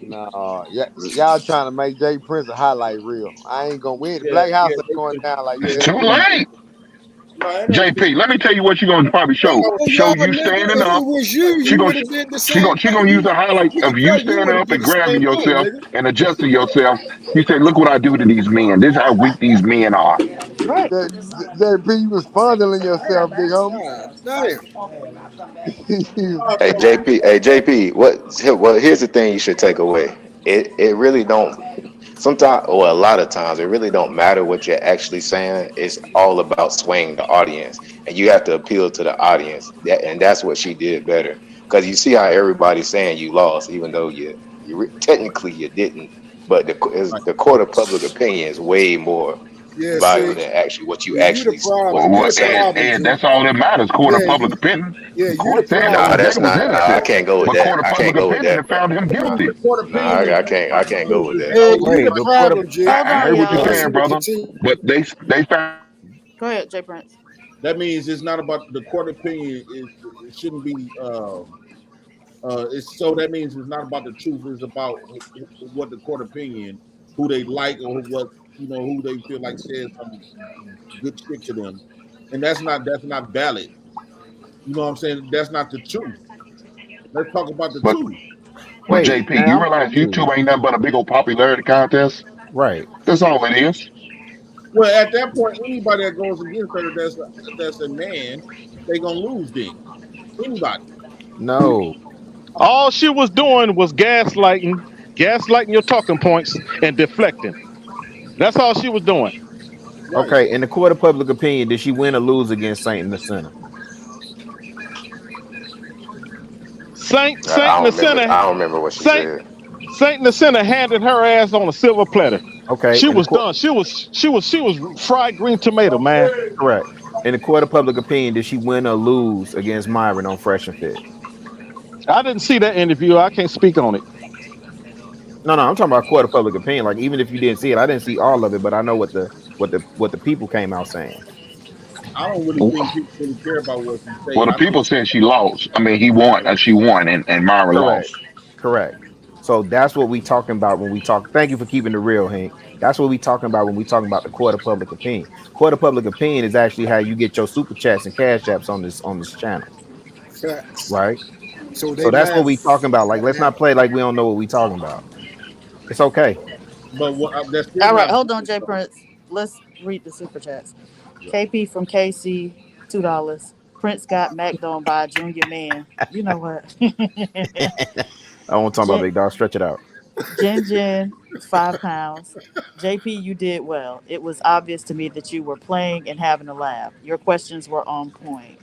No, yeah, y'all trying to make Jay Prince a highlight reel. I ain't gonna win. Yeah, Black House yeah, ain't going down like yeah. that. Too late. No, it ain't too. JP, let me tell you what she's gonna probably show. Oh, Show y'all, you nigga, standing if up. it was you, She you gonna would have did the she same gonna she gonna use thing. a highlight You of can you tell you standing would have up did and the grabbing same thing, yourself nigga. and adjusting yourself. He said, "Look what I do to these men. This is how weak these men are." Right. JP, you was fondling yourself, big homie. Damn. Hey JP, well here's the thing you should take away. It really don't sometimes, or a lot of times, it really don't matter what you're actually saying. It's all about swaying the audience, and you have to appeal to the audience. And that's what she did better. Because you see how everybody's saying you lost, even though technically you didn't. But the court of public opinion is way more Yeah, valuable see, than actually what you you the actually problem. what You you the said. problem, And G. that's all that matters. Court of Yeah, public opinion. yeah, The you the court said Nah, problem. OJ that's was not. Nah, I innocent, can't go with but that. court of I can't public go with opinion that, had bro. found him Nah, guilty. Court nah, opinion is I can't go with that. Hey, you Wait, the the court of problem, G. Hold I on, heard what you're Go y'all. ahead saying, and brother. continue. But they found. Go ahead, Jay Prince. that means it's not about the court opinion. It shouldn't be. It's so that means it's not about the truth. It's about what the court opinion, who they like, or what who they feel like says some good shit to them, and that's not valid. You know what I'm saying? That's not the truth. Let's talk about the But truth. Wait, JP, now you I'm realize confused. YouTube ain't nothing but a big old popularity contest? Right. That's all it is. Well, at that point, anybody that goes against her, that's a man, they gonna lose. Then anybody. No. All she was doing was gaslighting your talking points and deflecting. That's all she was doing. Right. Okay, in the court of public opinion, did she win or lose against Saint in the Center? Saint I in don't the remember. center. I don't remember what she Saint said. Saint in the center handed her ass on a silver platter. Okay, She in the was court, done. She was fried green tomato, man. correct. In the court of public opinion, did she win or lose against Myron on Fresh and Fit? I didn't see that interview. I can't speak on it. No, I'm talking about court of public opinion. Like even if you didn't see it, I didn't see all of it, but I know what the people came out saying. I don't really think people really care about what you say. Well, the I think people said she lost. I mean, he won. She won, and Myra Correct. lost. Correct. So that's what we talking about when we talk. Thank you for keeping it real, Hank. That's what we talking about when we talking about the court of public opinion. Court of public opinion is actually how you get your super chats and cash apps on this channel, Facts. right? So So they that's what laugh we talking about. Like, at let's that. not play like we don't know what we talking about. It's okay. but that's still All right, not hold on, valid, Jay though. Prince. Let's read the super chats. Yeah. KP from KC, $2. Prince got macked on by a junior man. You know what? I won't talk about Jen, big dog. Stretch it out. Jen, £5. JP, you did well. It was obvious to me that you were playing and having a laugh. Your questions were on point.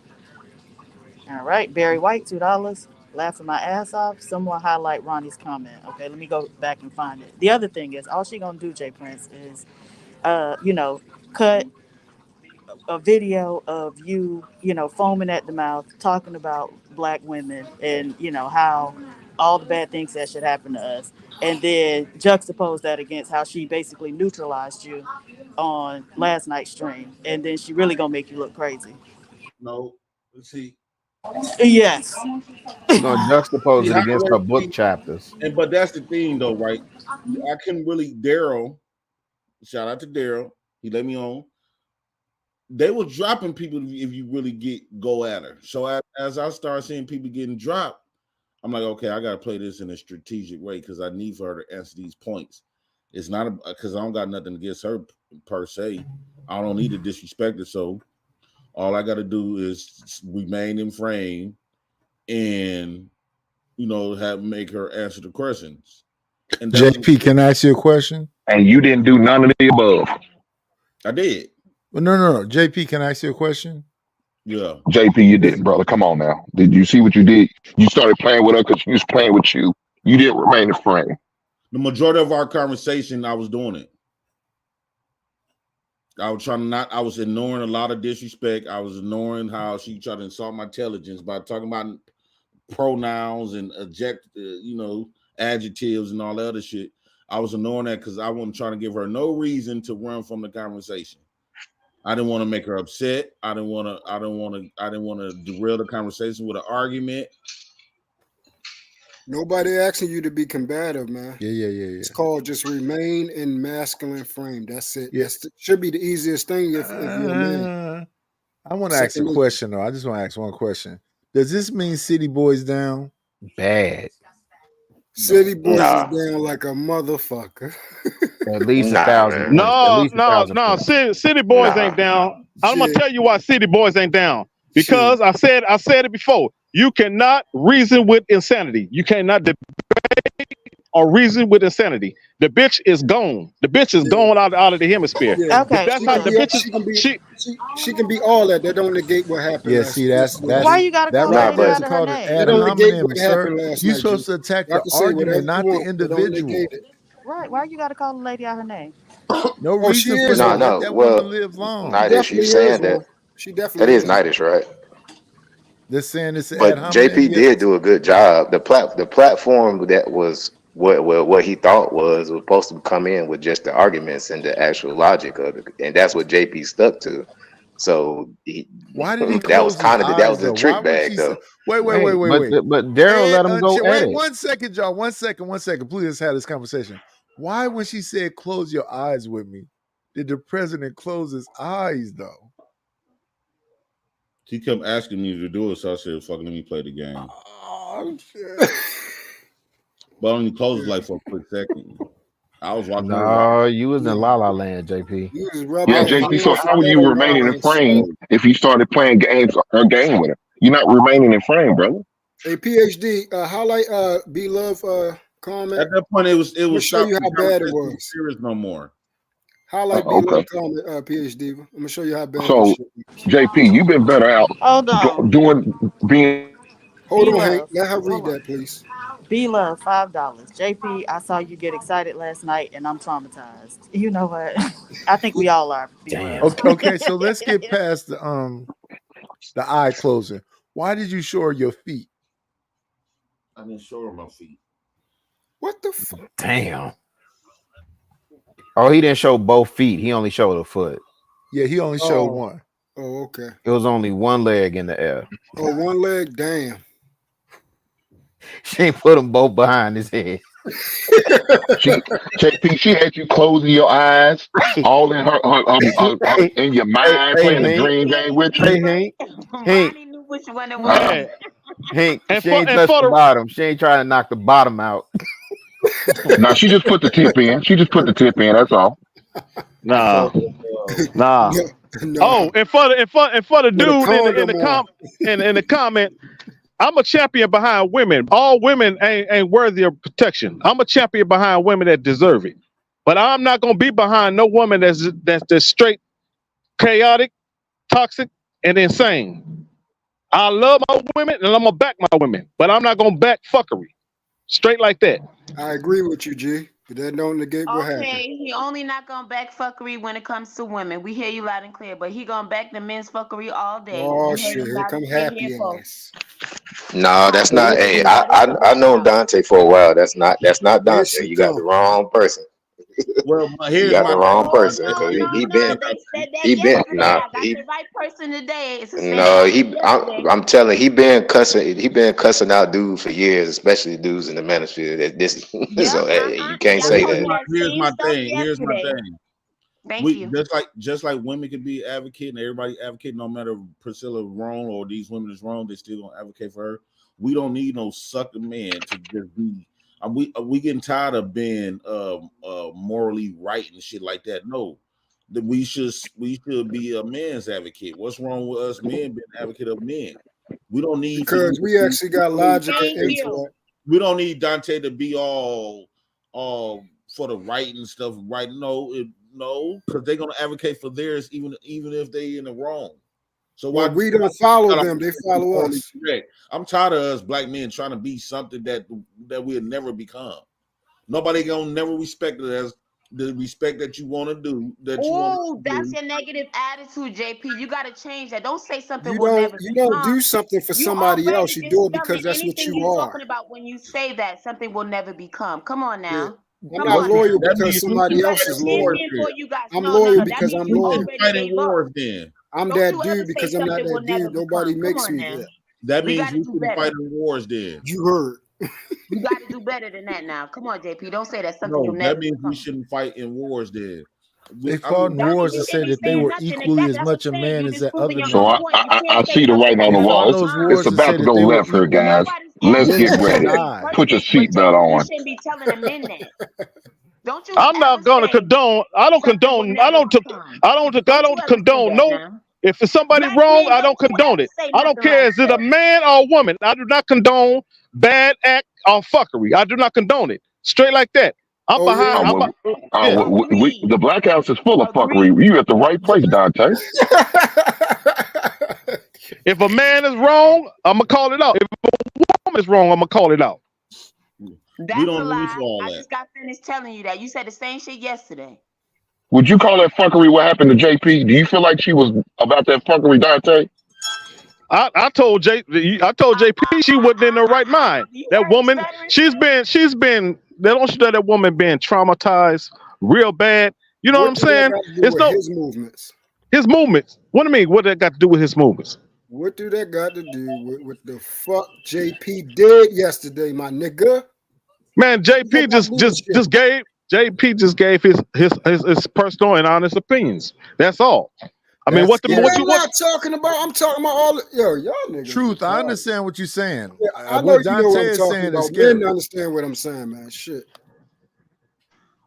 All right, Barry White, $2. Laughing my ass off. Someone highlight Ronnie's comment. Okay, let me go back and find it. The other thing is, all she gonna do, Jay Prince, is, cut a video of you, foaming at the mouth, talking about black women and, how all the bad things that should happen to us. And then juxtapose that against how she basically neutralized you on last night's stream. And then she really gonna make you look crazy. No, see, Yes. She's gonna juxtapose see it how against her book chapters. but that's the thing though, right? I couldn't really Daryl. Shout out to Daryl. He let me on. They were dropping people if you really go at her. So as I start seeing people getting dropped, I'm like, okay, I gotta play this in a strategic way because I need for her to answer these points. It's not because I don't got nothing against her per se. I don't need to disrespect her. So all I got to do is remain in frame and make her answer the questions. And JP, can I ask you a question? And you didn't do none of the above. I did. Well, no. JP, can I ask you a question? Yeah. JP, you didn't, brother. Come on now. Did you see what you did? You started playing with her because she was playing with you. You didn't remain in frame. The majority of our conversation, I was doing it. I was trying to not. I was ignoring a lot of disrespect. I was ignoring how she tried to insult my intelligence by talking about pronouns and adjectives and all that other shit. I was ignoring that because I wasn't trying to give her no reason to run from the conversation. I didn't want to make her upset. I didn't want to derail the conversation with an argument. Nobody asking you to be combative, man. Yeah. It's called just remain in masculine frame. That's it. Yeah. Should be the easiest thing if you're a man. I want to ask a question though. I just want to ask one question. Does this mean City Boys down? Bad. City Boys is down like a motherfucker. At least 1,000. No. City Boys ain't down. I'm gonna tell you why City Boys ain't down. Because I said it before. You cannot reason with insanity. You cannot debate or reason with insanity. The bitch is gone. The bitch is gone out of the hemisphere. Yeah. Okay. That's how the bitch she can be all that. That don't negate what happened. Yeah, see, that's why you gotta call that lady right out there of her called name? ad hominem, sir. You're supposed to attack the argument, not the individual. Right. Why you gotta call the lady out her name? No reason for that woman live long. Nightish, you saying that? She definitely that is Nightish, right? They're saying it's but JP did do a good job. The platform that was what he thought was supposed to come in with just the arguments and the actual logic of it, and that's what JP stuck to. So why did he? That was kind of that was the trick bag, though. Wait. But Daryl let him go at it. 1 second, y'all. 1 second. Please, let's have this conversation. Why, when she said "close your eyes with me," did the president close his eyes though? He kept asking me to do it, so I said, "Fuck, let me play the game." Oh shit! But I only closed like for a quick second. I was watching. No, you was in La La Land, JP. Yeah, JP. So how are you remaining in frame if you started playing games or game with her? You're not remaining in frame, brother. Hey, PhD, highlight B Love comment. At that point, it was. Show you how bad it was. Serious no more. Highlight B Love comment, PhD. I'm gonna show you how bad. So, JP, you've been better out being. Hold on, Hank. Let her read that, please. B Love, $5. JP, I saw you get excited last night, and I'm traumatized. You know what? I think we all are. Damn. Okay. So let's get past the eye closing. Why did you show her your feet? I didn't show her my feet. What the fuck? Damn. Oh, he didn't show both feet. He only showed a foot. Yeah, he only showed one. Oh, okay. It was only one leg in the air. Oh, one leg. Damn. She ain't put them both behind his head. JP, she had you closing your eyes, all in her in your mind, playing the dream game with you. Hank, she ain't touched the bottom. She ain't trying to knock the bottom out. No, she just put the tip in. That's all. Nah. Oh, and for the dude in the comment, I'm a champion behind women. All women ain't worthy of protection. I'm a champion behind women that deserve it. But I'm not gonna be behind no woman that's straight chaotic, toxic, and insane. I love my women and I'm gonna back my women, but I'm not gonna back fuckery. Straight like that. I agree with you, G. But that don't negate what happened. Okay, he only not gonna back fuckery when it comes to women. We hear you loud and clear, but he gonna back the men's fuckery all day. Oh shit! Here come happy ass. No, that's not. Hey, I known Dante for a while. That's not Dante. You got the wrong person. Well, you got the wrong person. He been the right person today. I'm telling he been cussing out dudes for years, especially dudes in the manosphere. So hey, you can't say that. Here's my thing. Thank you. Just like women can be advocate and everybody advocate, no matter Priscilla wrong or these women is wrong, they still gonna advocate for her. We don't need no sucker man to just be. We getting tired of being morally right and shit like that. No, that we should be a man's advocate. What's wrong with us men being advocate of men? We don't need because we actually got logic and intellect. We don't need Dante to be all for the right and stuff. Right? No, because they're gonna advocate for theirs even if they in the wrong. So why we don't follow them? They follow us. I'm tired of us black men trying to be something that we'll never become. Nobody gonna never respect it as the respect that you want to do. That's your negative attitude, JP. You got to change that. Don't say something you will don't, never you become. don't do something for somebody else. You do it because that's what you are. Talking about when you say that something will never become. Come on now. Yeah. I'm not loyal because somebody else is loyal. I'm loyal because I'm loyal. Fighting wars then. I'm that dude because I'm not that dude. Nobody makes me that. That means we can fight in wars then. You heard. You got to do better than that now. Come on, JP. Don't say that's something No, you'll that never means become. we shouldn't fight in wars. Then They fought in wars and said that they were equally as much a man as that other So man. I see the writing on the They wall. fought those It's wars and about said to that go they were left here, equal. guys. Let's Then get they ready. died. Put your seatbelt You on. shouldn't be telling the men that. Don't you I'm not gonna condone. I don't condone. I don't condone no. If it's somebody wrong, I don't condone it. I don't care is it a man or a woman. I do not condone bad act or fuckery. I do not condone it. Straight like that. I'm behind. The Black House is full of fuckery. You at the right place, Dante. If a man is wrong, I'm gonna call it out. If a woman is wrong, I'm gonna call it out. That's a lie. I just got finished telling you that. You said the same shit yesterday. Would you call that fuckery what happened to JP? Do you feel like she was about that fuckery, Dante? I told JP she wasn't in her right mind. That woman, she's been. They don't show that woman being traumatized real bad. You know what I'm saying? It's no his movements. His movements. What do you mean? What that got to do with his movements? What do that got to do with what the fuck JP did yesterday, my nigga? Man, JP just gave his personal and honest opinions. That's all. I mean, what you not talking about? I'm talking about all y'all niggas. Truth, I understand what you're saying. Yeah, I know what you know Dante what I'm is talking saying about. is scary. Men understand what I'm saying, man. Shit.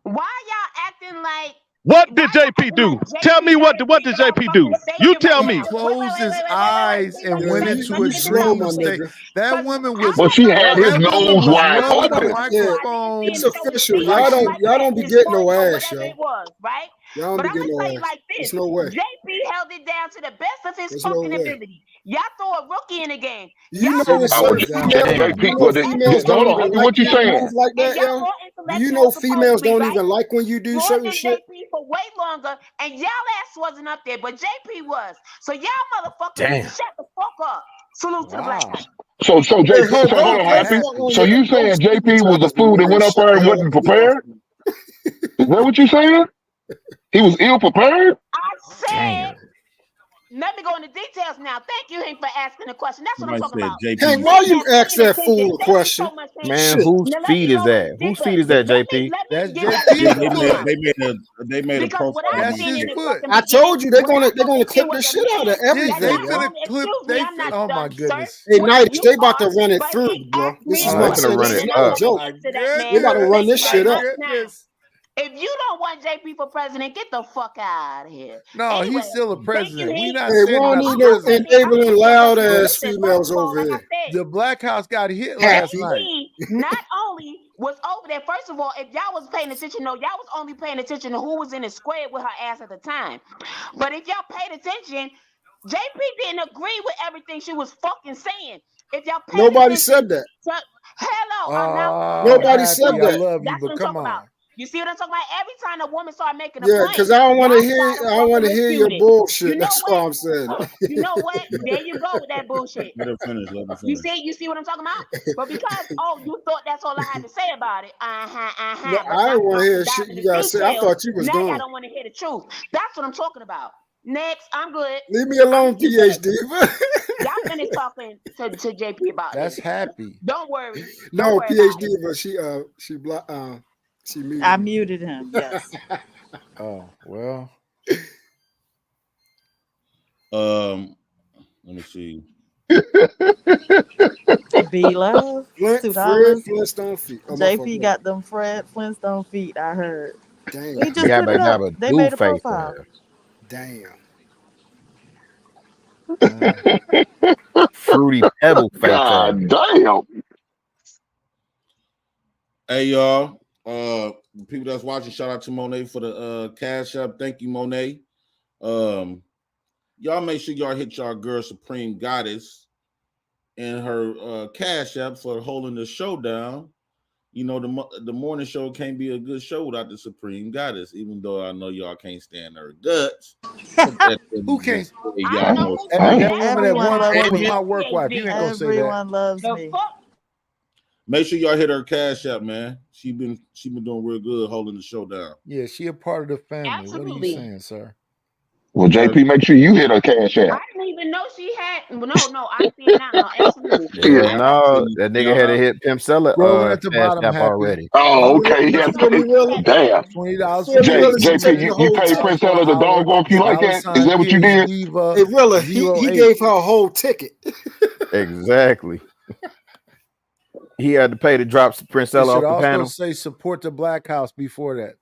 Why y'all acting like? What did JP do? Tell me what did JP do? You tell me. He closed his eyes and went into a dream state. That woman was. But she had his nose wide open. Microphone. It's official. Y'all don't be getting no ass, yo. It was right. Y'all don't But be I'm getting gonna no tell you ass. like this: There's no way. JP held it down to the best of his There's no fucking way. ability. Y'all throw a rookie in the game. You know it's certain females don't even like what you you saying? move like that, yo. Do you know females don't even like when you do certain shit? JP for way longer, and y'all ass wasn't up there, but JP was. So y'all motherfuckers Damn. shut the fuck up. Salute to the Black House. So JP, hold on, Happy. So you saying JP was a fool that went up there and wasn't prepared? Is that what you saying? He was ill prepared? I said, let me go into details now. Thank you, Hank, for asking the question. That's what I'm talking about. Hey, why you ask that fool a question? Man, whose feet is that? Whose feet is that, JP? That's They made a profile. That's his foot. I told you they're gonna clip the shit out of everything. They yo. finna clip. Oh my goodness. Hey, Nights, they about to run it through, bro. This is not a joke. They about to run this shit up. If you don't want JP for president, get the fuck out of here. No, Anyway, he's still a president. We not Hey, we saying don't about need no president. enabling loud ass females over here. The Black House got hit last night. Not only was over there, first of all, if y'all was paying attention, y'all was only paying attention to who was in the square with her ass at the time. But if y'all paid attention, JP didn't agree with everything she was fucking saying. If y'all paid Nobody attention, said that. Hello. Nobody said I that. love you, That's what but I'm come talking on. about. You see what I'm talking about? Every time a woman start making a Yeah, point, because I don't want to hear. y'all I gotta don't want to fucking hear your refute it. bullshit. You know That's what? all I'm saying. You know what? There you go with that bullshit. Let her finish. You see what I'm talking about? But because you thought that's all I had to say about it. No, But I now don't want to hear I'm shit diving you into guys say. I details. thought you was Now y'all done. don't want to hear the truth. That's what I'm talking about. Next, I'm good. Leave me alone, PhD. Y'all finished talking to JP about That's this. Happy. Don't worry. No, Don't worry about PhD, but she blocked. She muted. I me. muted him. Yes. Oh well. Let me see. Be love. Fred $2. Flintstone feet. Oh, JP got them Fred Flintstone feet. I heard. Damn. He just put it up. They made a face profile. Damn. Fruity Pebble face. God damn. Hey y'all, the people that's watching, shout out to Monet for the cash up. Thank you, Monet. Y'all make sure y'all hit y'all girl Supreme Goddess and her cash app for holding the show down. You know, the morning show can't be a good show without the Supreme Goddess, even though I know y'all can't stand her guts. Who can't? Y'all know. That woman at Everyone one loves point was me. my work wife. You ain't gonna say that. Everyone loves me. Make sure y'all hit her cash app, man. She been doing real good holding the show down. Yeah, she a part of the family. What are Absolutely. you saying, sir? Well, JP, make sure you hit her cash I app. didn't even know she had. No, I see it now. Absolutely. Yeah, no, that nigga had to hit Pimp Seller Rolling at the cash bottom, app happy. already. Oh, okay. Yeah. Damn. $20 for JP, you paid Prince Seller the dog walk you like that? Is that what you did? Hey, Rilla, he gave her a whole ticket. Exactly. He had to pay to drop Prince You Seller should off the also panel. say support the Black House before that.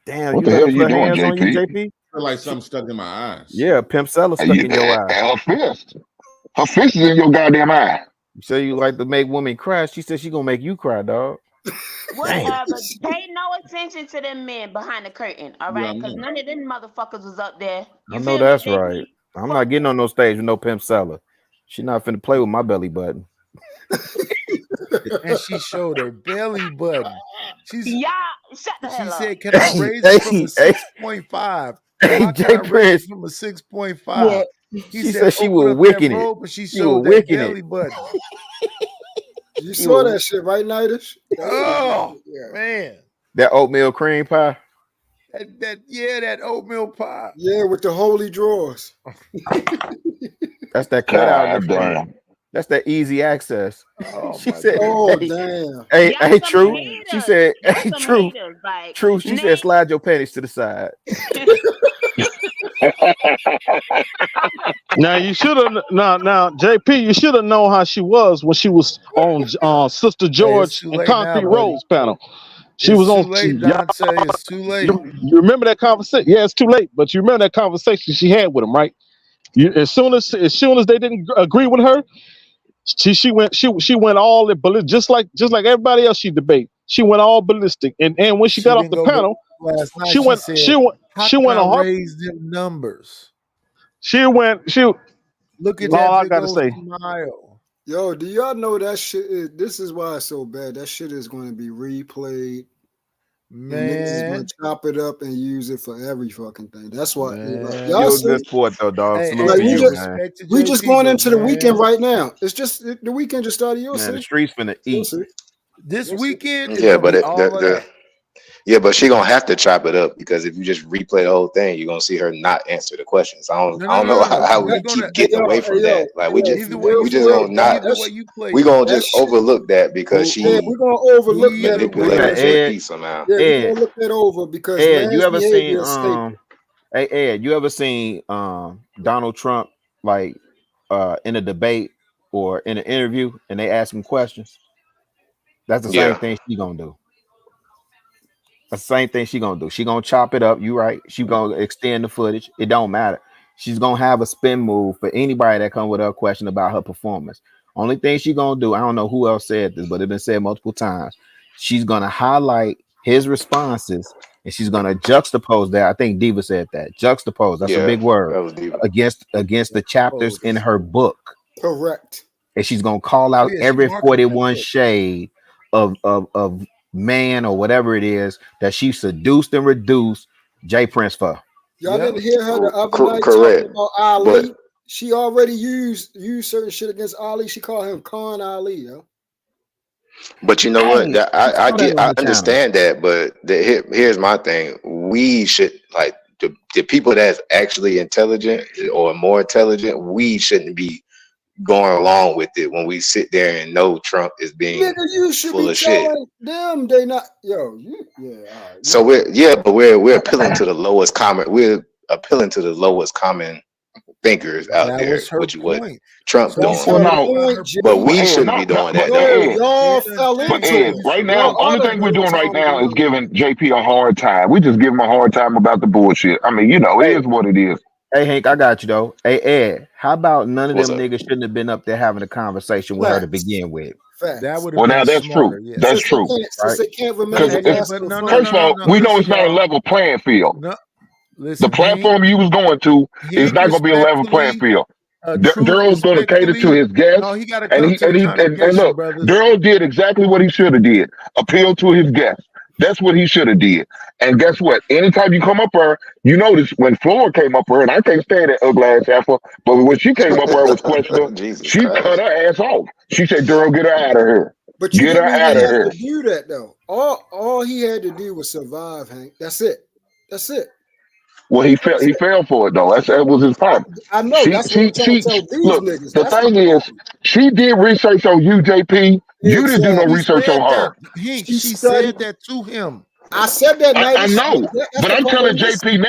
Damn, What you the let hell her you put doing, hands on you, JP? JP? I feel like something stuck in my eyes. Yeah, Pimp Seller stuck in your eye. Her fist. Her fist is in your goddamn eye. You say you like to make women cry. She said she gonna make you cry, dog. Whatever. Pay no attention to them men behind the curtain, all right? Yeah, I Because know. none of them motherfuckers was up there. I know that's right. I'm not getting on no stage with no Pimp Seller. She not finna play with my belly button. And she showed her belly button. Y'all, shut the She hell up. said, "Can I raise it from a 6.5?" Hey, How Jay can I raise Prince. it from a 6.5? She said she "Open was up that wicking it. robe," and she She showed was that wicking belly it. button. You saw that shit, right, Nightish? Oh man, That oatmeal cream pie. that oatmeal pie. Yeah, with the holy drawers. That's that cutout in God the front. damn. That's that easy access. Oh, She said, Oh, hey, damn. hey, Y'all hey, some true. haters. She said, Y'all hey, some true. haters. Like, True. She said, slide your panties to the side. Now you should have now JP. You should have known how she was when she was on Sister Hey, it's George too and late now, Concrete buddy. Rose panel. She It's was too on. late, Dante. It's too late. You remember that conversation? Yeah, it's too late. But you remember that conversation she had with him, right? As soon as they didn't agree with her, she went all in ballistic, just like everybody else she debate. She went all ballistic, and when she got off didn't the go panel, last night. she went said, "How she can went I on her. raise them numbers?" Look at All that I big gotta old say. smile. Yo, do y'all know that shit is, this is why it's so bad. That shit is going to be replayed. And niggas is going Man, to chop it up and use it for every fucking thing. That's why. man. Y'all You a see, good sport though, dog. Hey, Salute like, to we you, just, man. respect to we just JP, going but into the weekend man, right now. It's just, the weekend just started. You'll Man, the see. streets finna You'll eat. see. this You'll see. weekend is Yeah, gonna but be all of that. yeah, but she gonna have to chop it up because if you just replay the whole thing, you're gonna see her not answer the questions. I No, don't know how because we you're gonna keep getting away from that. Like we just either way you gonna play, not either way you play we it. gonna That just shit. overlook that because Yeah, she we're gonna overlook that. Either way manipulated you her Ed, piece somehow. Yeah, we're Ed, gonna look that over because Ed, you man's ever seen behavior is sacred. hey Ed, you ever seen Donald Trump like in a debate or in an interview and they ask him questions? That's the same Yeah. thing she gonna do. That's the same thing she gonna do. She gonna chop it up. You right. She gonna extend the footage. It don't matter. She's gonna have a spin move for anybody that come with a question about her performance. Only thing she gonna do, I don't know who else said this, but it's been said multiple times. She's gonna highlight his responses and she's gonna juxtapose that. I think Diva said that. Juxtapose. That's a Yeah, big word. that was deep. Against the chapters in her book. Correct. And she's gonna call out Yeah, she every marketed that 41 book. shade of man or whatever it is that she seduced and reduced Jay Prince for. Y'all Yep. didn't hear her the other night Correct. talking about Ali. But She already used certain shit against Ali. She called him Khan Ali, yo. But you know what? Dang, That- I saw that on I the channel. understand that, but here's my thing. We should like the people that's actually intelligent or more intelligent. We shouldn't be going along with it when we sit there and know Trump is being Nigga, you should full be of shit. telling them they not all right. So we're appealing to the lowest common. We're appealing to the lowest common thinkers out That there, was her which is what point. Trump's So doing. she But said point, but Jay. we Ed, shouldn't be doing that no, though. y'all Paying fell But into Ed, it. right Y'all now, only other thing we're doing dudes right already now is know. giving JP a hard time. We just give him a hard time about the bullshit. I mean, you know, it Hey, is what it is. hey Hank, I got you though. Hey Ed, how about none of What's them up? niggas shouldn't have been up there having a conversation with her to Facts. begin with? Facts. That would have Well, now been that's smarter. true. Yes. That's Since they true. can't, Right? since they can't But remember Because the but asking no, no, first of no, all, no. we know Listen, it's not a y'all. level playing field. No, The listen, Hank. platform you was going to is Hank not going to be a level playing respectfully, field. Truth Daryl's going to cater to respectfully. his guests, No, he got to and come to the and congregation, look, brothers. Daryl did exactly what he should have did. Appeal to his guests. That's what he should have did. And guess what? Anytime you come up her, you notice when Flora came up her, and I can't stand that ugly ass heifer, but when she came up her was questioning her, Jesus she cut Christ. her ass off. She said, Daryl, get her out of here. But you Get her didn't out even of have here. to do that though. All he had to do was survive, Hank. That's it. That's it. Well, he fell for it though. That was his problem. I know. That's what I'm trying to tell these Look. niggas. The That's thing the is, she did research on you, JP. You didn't do no Exactly. research on her. She said that to him. I said that night. I know, but I'm telling JP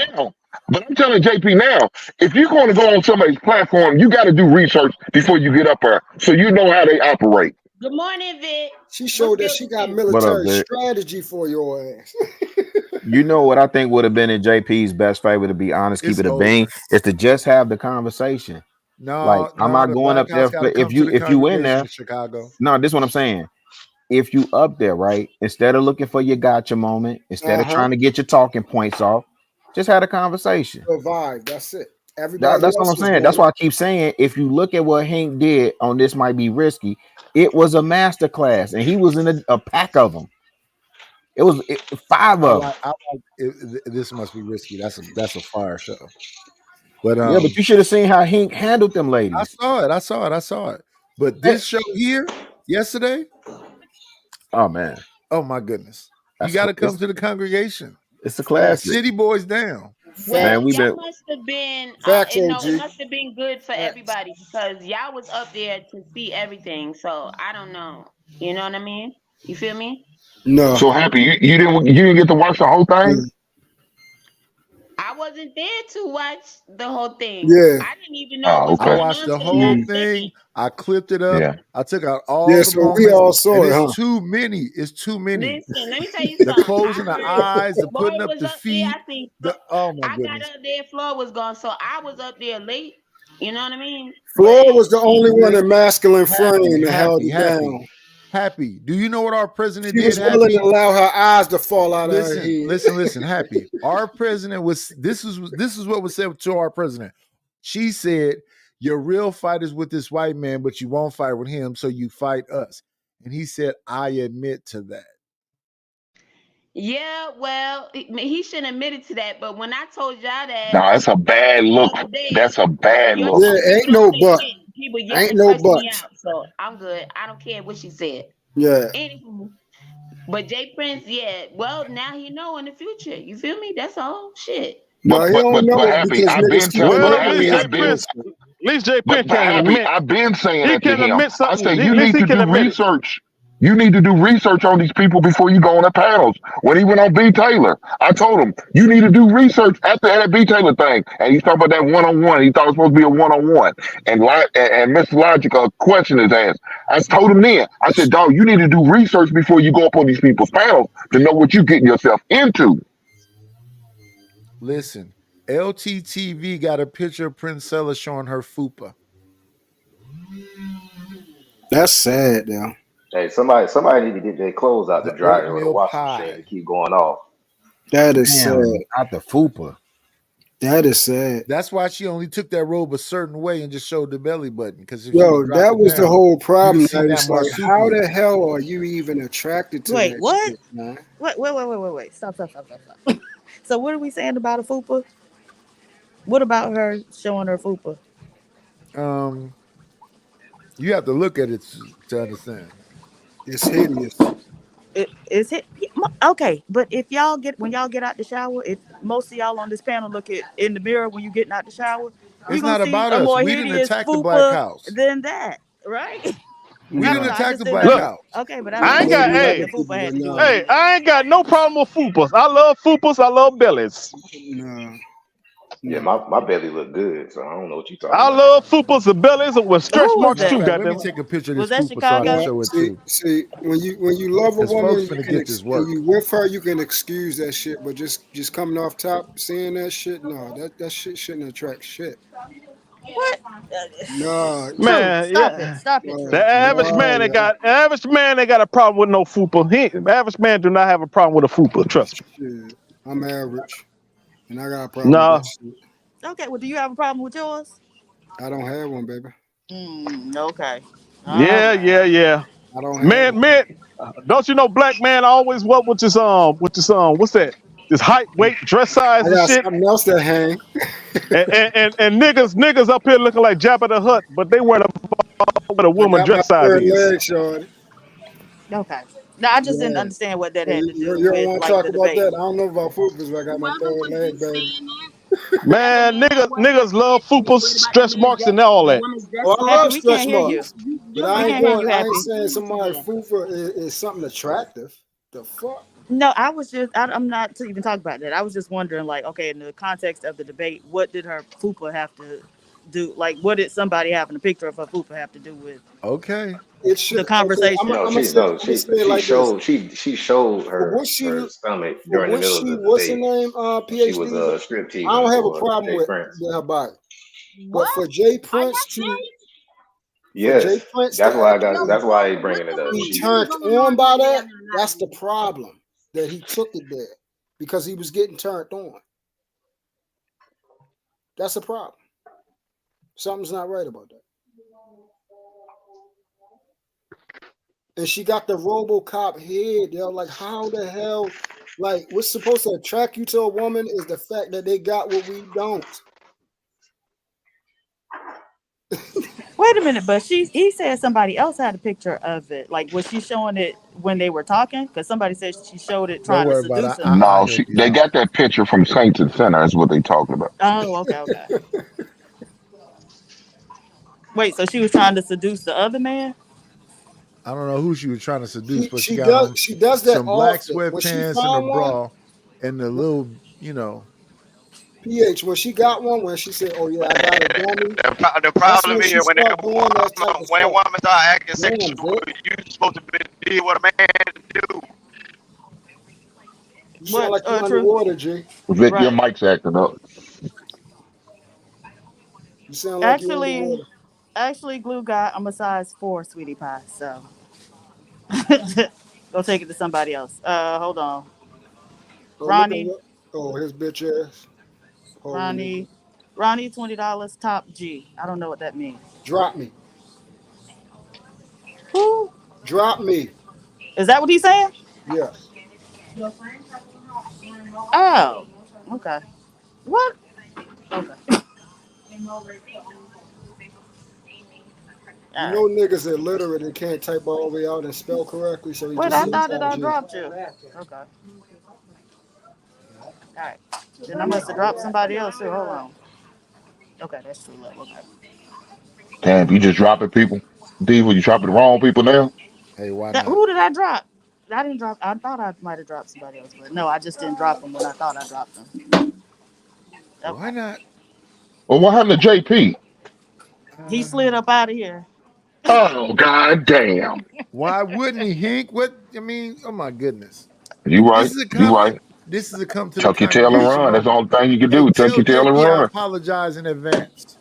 now. If you're going to go on somebody's platform, you got to do research before you get up there, so you know how they operate. Good morning, Vic. She showed that she got What military up, Vic? strategy for your ass. You know what I think would have been in JP's best favor, to be honest, keep It's it a over. bean, is to just have the conversation. No, Like, I'm not the going up Black House there gotta for come to the if you in congregation there. in Chicago. No, this is what I'm saying. If you up there, right, instead of looking for your gotcha moment, instead of trying to get your talking points off, just had a conversation. Survive. That's it. Everybody That's what else I'm was saying. That's going. why I keep saying, if you look at what Hank did on This Might Be Risky, it was a master class, and he was in a pack of them. It was 5 of them. This Must Be Risky. That's a fire show. But Yeah, but you should have seen how Hank handled them ladies. I saw it. But this show here yesterday, Oh man, oh my goodness, you That's got to cool. come to the congregation. It's a classic. City Boys down. Well, Man, we y'all been must have been, Facts, you know, OG. it must have been good for everybody because y'all was up there to see everything. So I don't know. You know what I mean? You feel me? No. So Happy, you didn't get to watch the whole thing. I wasn't there to watch the whole thing. Yeah. I didn't even know Oh, it was okay. I going watched on the till whole last thing. second. I clipped it up. Yeah. I took out all Yeah, the so moments. we all saw and it, it's huh? too many. It's too many. Listen, let me tell you The something. closing the eyes, the Boy putting up was the up there. feet. I think Oh my I got goodness. up there. Floor was gone, so I was up there late. You know what I mean? Floyd was the only one in masculine frame that held it Happy. down. Happy. Do you know what our president She did? was willing Happy. to allow her eyes to fall out of her head. Listen. Happy. Our president was. This is what was said to our president. She said, "Your real fight is with this white man, but you won't fight with him, so you fight us." And he said, "I admit to that." Yeah, well, he shouldn't admit it to that. But when I told y'all that No, that's a bad look. the other day, That's a bad your look. Yeah, ain't people no don't say but. shit. People Ain't yelling, no cursing me buts. out, so I'm good. I don't care what she said. Yeah. Anywho, but Jay Prince, yeah. Well, now he know in the future. You feel me? That's all. Shit. No, he don't know Happy, because I've niggas been keep telling Well, denying at least his Jay Prince, bullshit. at least Jay But Prince can Happy, admit. I've been saying He that to can him. admit I something. say At you least need he to can do admit it. research. You need to do research on these people before you go on the panels. When he went on B. Taylor, I told him, you need to do research after that B. Taylor thing. And he's talking about that one-on-one. He thought it was supposed to be a one-on-one. And Mr. Logic questioned his ass. I told him then, I said, dog, you need to do research before you go up on these people's panels to know what you're getting yourself into. Listen, LTTV got a picture of Princella showing her fupa. That's sad, now. Hey, somebody need to get their clothes out the dryer or the oatmeal washing pie. machine and keep going off. That is Damn, sad. out the fupa. That is sad. That's why she only took that robe a certain way and just showed the belly button. Because if Yo, that was the whole problem. you'd have seen It's that like, how marsupial. the hell are you even attracted to Wait, that what? shit, man? Wait. Stop. So what are we saying about a fupa? What about her showing her fupa? You have to look at it to understand. It's hideous. Is it okay? But if when y'all get out the shower, if most of y'all on this panel look in the mirror when you getting out the shower, It's you're gonna not see about a us. more We didn't hideous attack the fupa Black House. than that, right? We I didn't don't know, I attack just the didn't Black know. House. Okay, but I ain't got, hey, the fupa had to do hey, it. I ain't got no problem with fupas. I love fupas. I love bellies. No. Yeah, my belly look good, so I don't know what you talking I about. love fupas and bellies with stretch Who was marks that? too. Matter of fact, let Goddamn. me take a picture of Was this that fupa so I can Chicago? show it too. See, when you love a Because woman, folks finna get this work. when you with her, you can excuse that shit. But just coming off top, seeing that shit, no, that shit shouldn't attract shit. What? No, Man, Stop it. no, The average no, man yeah. that got a problem with no fupa. The average man do not have a problem with a fupa. Trust me. Shit, I'm average, and I got a problem No. with that shit. Okay, well, do you have a problem with yours? I don't have one, baby. Okay. Yeah. I don't have Man, don't you know black man always what with his what's that? This height, weight, dress size I and got shit. something else that hang. and niggas up here looking like Jabba the Hutt, but they wear a I woman got my dress size third is. leg, shorty. Okay. No, I just didn't Yeah. understand what that Hey, had to do you don't with want to like talk the about debate. that? I don't know about football, but I got my third leg, baby. Man, niggas love fupas, stretch marks, and all that. Oh, I Happy, love we stretch can't hear you. marks, but We I ain't can't hear going. you, I Happy. ain't saying somebody fupa is something attractive. The fuck? No, I was just, I'm not to even talk about that. I was just wondering, like, okay, in the context of the debate, what did her fupa have to do? Like, what did somebody having a picture of her fupa have to do with Okay. It should. the conversation? No, I'm gonna say it like this. she showed For what her stomach for during the what middle of the what's her debate. name? She was PhD. strip I teasing don't have a for problem Jay with Prince. her body, but for Jay Prince to Yes, act that's why like that's why he's bringing it up. he turned on by that, that's the problem. That he took it there because he was getting turned on. That's a problem. Something's not right about that. And she got the RoboCop head. They're like, how the hell? Like, what's supposed to attract you to a woman is the fact that they got what we don't. Wait a minute, but he said somebody else had a picture of it. Like, was she showing it when they were talking? Because somebody said she showed it Don't trying to worry about seduce it. him. No, they got that picture from Saints and Center. Is what they talking about. Oh, okay. Wait, so she was trying to seduce the other man? I don't know who she was trying to seduce, but she She got on does that some black often. When she sweatpants and a found one, bra and the little, PH, when she got one, when she said, "Oh yeah, I got a dummy," The that's problem when she is when start doing that type of when a stuff. woman start acting Damn, sexual, Vic. you supposed to be what a man do. You sound like you're True. underwater, G. Vic, your mic's acting up. You sound like you're Actually, underwater. Glue Guy, I'm a size 4, sweetie pie. So go take it to somebody else. Hold on. Oh, Ronnie, his bitch ass. Ronnie, $20 top G. I don't know what that means. Drop me. Who? Drop me. Is that what he's saying? Yes. Oh, okay. What? Okay. You know niggas are illiterate and can't type all the way out and spell correctly, so he Wait, just I said thought that top I G. dropped you. Okay. All right. Then I must have dropped somebody else too. Hold on. Okay, that's too low. Okay. Damn, you just dropping people. Diva, you dropping the wrong people now. Hey, why Who did I drop? I didn't drop. I thought I might have dropped somebody else, but no, I just didn't drop them when I thought I dropped them. Okay. Why not? Well, what happened to JP? He slid up out of here. Oh, god damn. Why wouldn't he, Hink? What? I mean, oh my goodness. You right. You right. This is a come to Tuck the your tail and run. That's the only thing you can do. Tuck your tail and JP, I run. apologize in advance.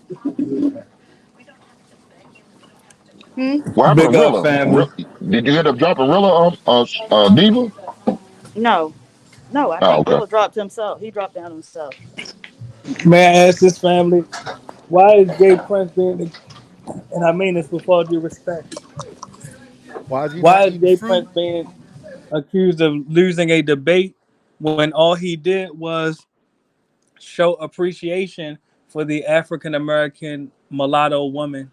What happened Big to up, Rilla? family. Did you end up dropping Rilla Diva? No, I Oh, think okay. Willa dropped himself. He dropped down himself. May I ask this family, why is Jay Prince being, and I mean this with all due respect, why is Jay Prince being accused of losing a debate when all he did was show appreciation for the African American mulatto woman?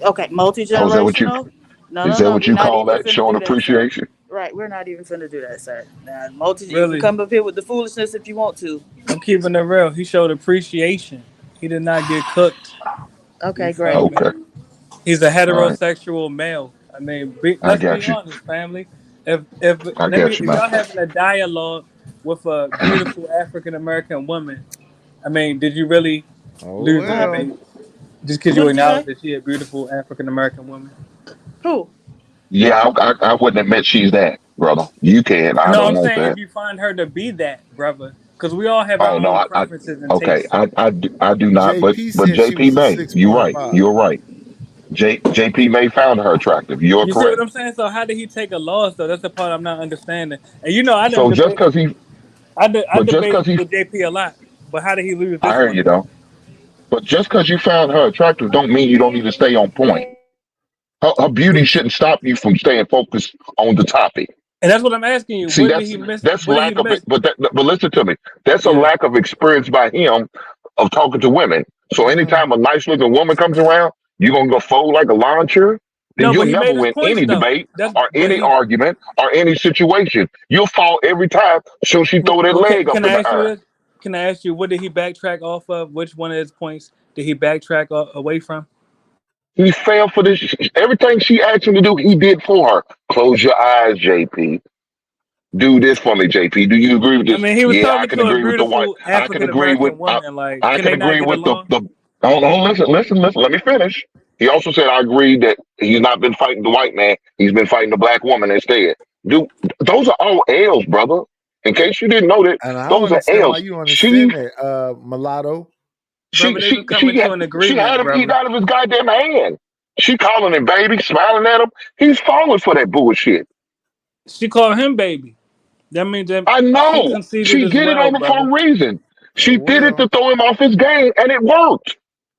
Okay, multi-generational. Oh, is that what you? No, Is that what you we're not call even that? finna Showing do that, sir. appreciation? Right, we're not even finna do that, sir. Now, you Really? can come up here with the foolishness if you want to. I'm keeping it real. He showed appreciation. He did not get cooked. Okay, You great. feel me? Okay. He's a All right. heterosexual male. I mean, I let's got be you. honest, family. I got you, If y'all man. having a dialogue with a beautiful African American woman, I mean, did you really lose? I mean, just because you What did you acknowledge say? that she a beautiful African American woman. Who? Yeah, I wouldn't admit she's that, brother. You can. I No, don't I'm want saying if that. you find her to be that, brother, because we all have Oh our no, own preferences and okay. tastes. I do not. But JP said she JP was a May, you're right. 6.5. You're right. JP May found her attractive. You're You see what correct. I'm saying? So how did he take a loss though? That's the part I'm not understanding. And you know, I So didn't just debate. because he, I but just debate because he, with JP a lot, but how did he lose I this heard one? you though. But just because you found her attractive, don't mean you don't need to stay on point. Her beauty shouldn't stop you from staying focused on the topic. And that's what I'm asking you. See, What did he miss? that's What did he lack of it. miss? But listen to me. That's a Yeah. lack of experience by him of talking to women. So anytime a nice looking woman comes around, You gonna go fold like a lawn chair? Then No, you'll but he never made his win points any though. debate That's or but any he. argument or any situation. You'll fall every time so she throw that Well, leg up can in I the ask you air. this? Can I ask you what did he backtrack off of? Which one of his points did he backtrack away from? He fell for this. Everything she asked him to do, he did for her. Close your eyes, JP. Do this for me, JP. Do you agree with I this? mean, he was Yeah, I talking can to a agree with the white. beautiful I can African agree with. American woman. Like, I can can they not agree get with along? the. Oh, listen. Let me finish. He also said, I agree that he's not been fighting the white man. He's been fighting the black woman instead. Those are all L's, brother. In case you didn't know that, And I don't those are understand why L's. you understand that, mulatto. Brother, they was coming to an She agreement, had him eating brother. out of his goddamn hand. She calling him baby, smiling at him. He's falling for that bullshit. She called him baby. That means that I she know. conceded She as did it well, on him for brother. a reason. She did it to throw him off his game, and it worked.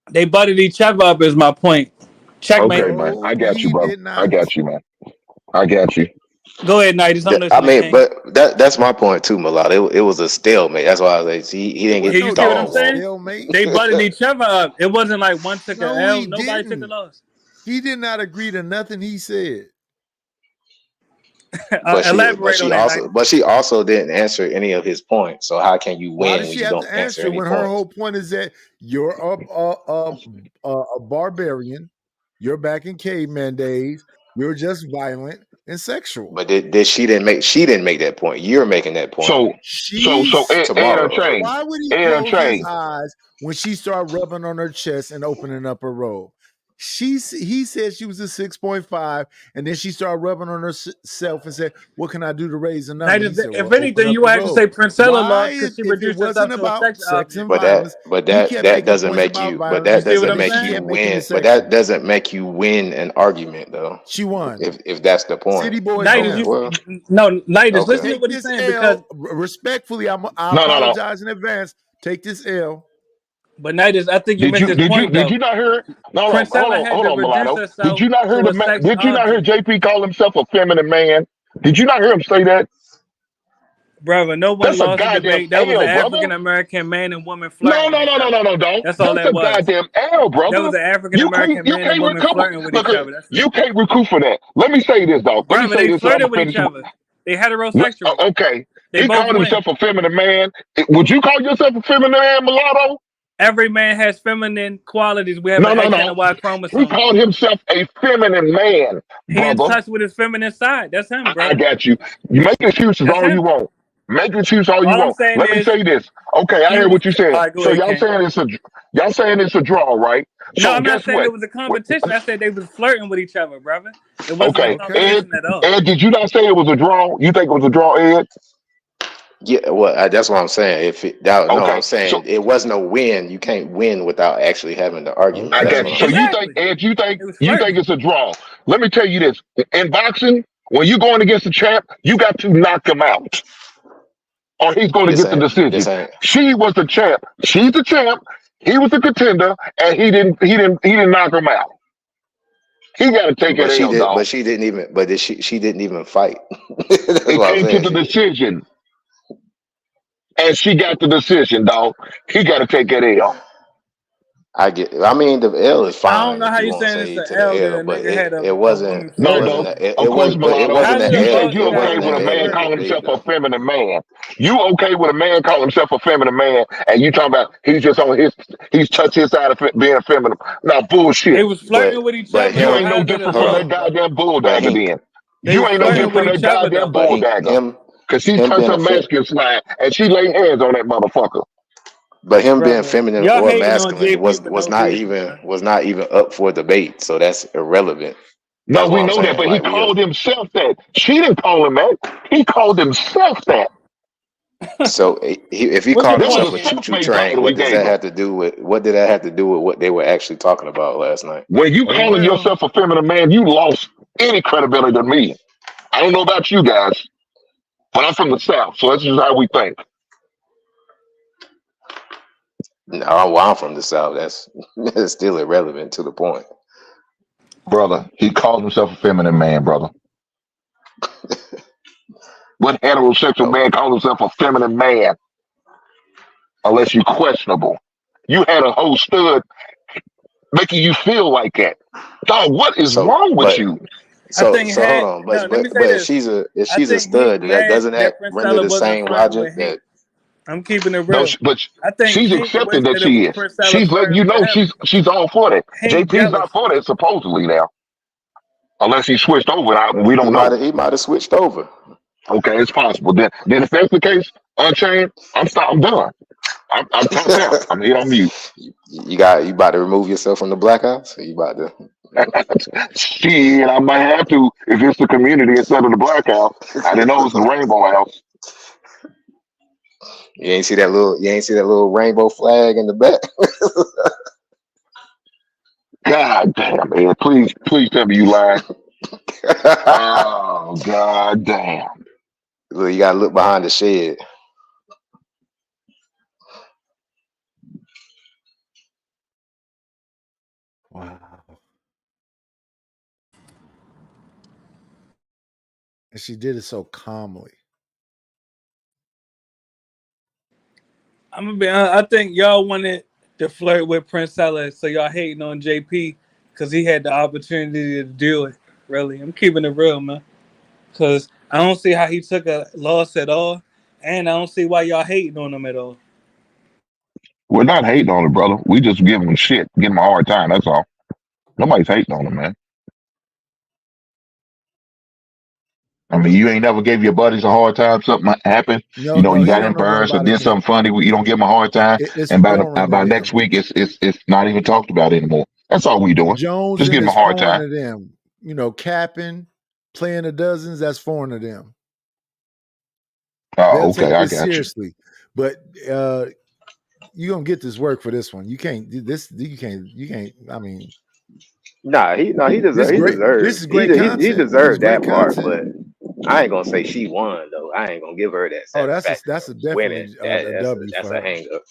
They butted each other up. Is my point. Checkmate. Okay, man. I got you, he bro. did I not. got you, man. I got you. Go ahead, Knight. I'm I listening, mean, King. but that's my point too, Mulatto. It was a stalemate. That's why I was like, he didn't You get see what I'm stalled. saying? Stalemate. They butted each other up. It wasn't like one took No, a L. he Nobody took a didn't. loss. He did not agree to nothing he said. Elaborate on that, Knight. But she also didn't answer any of his points. So how can you Why win does when she you have don't to answer answer any when her points? whole point is that you're a barbarian, you're back in caveman days, you're just violent and sexual. But she didn't make that point. You're making that point. Tomorrow. Why would he close his eyes when she started rubbing on her chest and opening up her robe? He said she was a 6.5, and then she started rubbing on herself and said, "What can I do to raise a number?" Knight, He said, if "Well, anything, open you up have the to say robe." Princella Why, lost because she if it reduced wasn't herself to a about sex sex and object. violence, But he that kept that making doesn't points make about you. But violence. that You see what doesn't I'm make saying? you Kept making win. it But sexual. that doesn't make you win an argument, though. She won. If that's the point. City boys Knight, won. Knight, Okay. listen to Take what he's this saying because L. Respectfully, I No. apologize in advance. Take this L. But Knight I think you missed his point though. Did you not hear? No, Princella had hold to on, reduce Mulatto. herself Did you not hear to a sex Did you not hear object. JP call himself a feminine man? Did you not hear him say that? Brother, no one That's a lost the goddamn debate. That was an L, brother. African American man and woman No, flirting with each other. dog. That's all That's that a was. goddamn L, That brother. was an African You American man and can't woman recoup. flirting with Look, each other. That's you can't recoup for that. Let me say this, dog. Let me brother, say they this, and I'm flirted with gonna each finish. other. They heterosexual. Okay. They He both called win. himself a feminine man. Would you call yourself a feminine man, Mulatto? Every man has feminine qualities. We have No, an X no. and a Y He chromosome. called himself a feminine man, He in brother. touch with his feminine side. That's him, I brother. got you. You make excuses That's all you him. want. Make excuses all you All I'm want. saying Let me is say this. Okay, I hear what you all said. right, go So ahead, y'all Ken. saying it's a draw, right? No, So I'm not guess saying what? it was a competition. I said they was flirting with each other, brother. It wasn't a Okay, competition at all. Ed, did you not say it was a draw? You think it was a draw, Ed? Yeah, well, that's what I'm saying. No, Okay, I'm saying so it wasn't a win. You can't win without actually having the argument. I That's got what you. I'm So saying. you think, Ed, you think It was flirting. it's a draw? Let me tell you this: in boxing, when you're going against a champ, you got to knock him out, or he's going to This get the ain't. This decision. ain't. She was the champ. She's the champ. He was the contender, and he didn't knock him out. He got to take But it she L, did. dog. But she didn't even. But she didn't even fight. That's It what I'm came to saying. the She did. decision, and she got the decision, dog. He got to take that L. I mean, the L is I don't fine know if how you you want to saying say it's to an L the that L, a but nigga had it a wasn't. woman No, flirting. dog. Of course, But it Mulatto. wasn't How's an it You a L. said bug? you It okay How's wasn't it with an a a man L in the flirting? calling debate, himself a though. feminine man. You okay with a man calling himself a feminine man, and you talking about he's touched his side of being feminine. Now They bullshit. was flirting with each But other. You So him. ain't no how's it a different Hold from on. that draw, brother? goddamn But bulldagger he. then. They You was ain't no flirting different with from that each other goddamn though. But bulldagger. Cause she him touched being her a masculine side and she laid hands on that motherfucker. But him being Brother, feminine y'all or hating on masculine JP for was no not reason, even man. up for debate. So that's irrelevant. No, That's we what I'm know that, saying. but he Like we. called himself that. She didn't call him that. He called himself that. So if he What's your called That was point, himself a a King? choo-choo self-made train, title we what does gave that him. have to do with? What did that have to do with what they were actually talking about last night? When you Oh calling well. yourself a feminine man, you lost any credibility to me. I don't know about you guys, but I'm from the South, so that's just how we think. No, well, I'm from the South. That's still irrelevant to the point. Brother, he called himself a feminine man, brother. What heterosexual man calls himself a feminine man? Unless you questionable. You had a whole stud making you feel like that? Dog, what is wrong with you? So hold on, but if she's a stud, doesn't that render the same logic that? I'm keeping it No, real. but I think she's Hank accepting that wished she it is. was Princella She's letting you know forever. she's all for that. Hank JP's not for that supposedly now, unless he switched over. We don't know. He might have switched over. Okay, it's possible. Then if that's the case, Unchained, I'm done. I'm tapped out. I'm here on mute. You about to remove yourself from the Black House? Or you about to? Shit, I might have to if it's the community instead of the Black House. I didn't know it was the Rainbow House. You ain't see that little rainbow flag in the back. God damn, man! Please tell me you lying. Oh God damn! Look, you gotta look behind the shed. Wow. And she did it so calmly. I'm gonna be honest, I think y'all wanted to flirt with Princella, so y'all hating on JP because he had the opportunity to do it. Really, I'm keeping it real, man. Because I don't see how he took a loss at all, and I don't see why y'all hating on him at all. We're not hating on it, brother. We just give him shit, give him a hard time. That's all. Nobody's hating on him, man. I mean, you ain't never gave your buddies a hard time. Something happened, No, you know, no, you he got don't know nothing embarrassed or about did it. something funny. You don't give them a hard time, It's and foreign by to next them. week, it's not even talked about anymore. That's all we doing. Jones Just and give them a it's hard foreign time. to them. You know, capping, playing the dozens, that's foreign to them. They'll Oh, okay, take I this got you. seriously. But you're gonna get this work for this one. You can't do this. You can't. I mean, He deserved. This is great content. He deserved This is that great part, content. but I ain't gonna say she won though. I ain't gonna give her that. Oh, that's satisfaction a of winning. definitely a W That's for a her. hang up.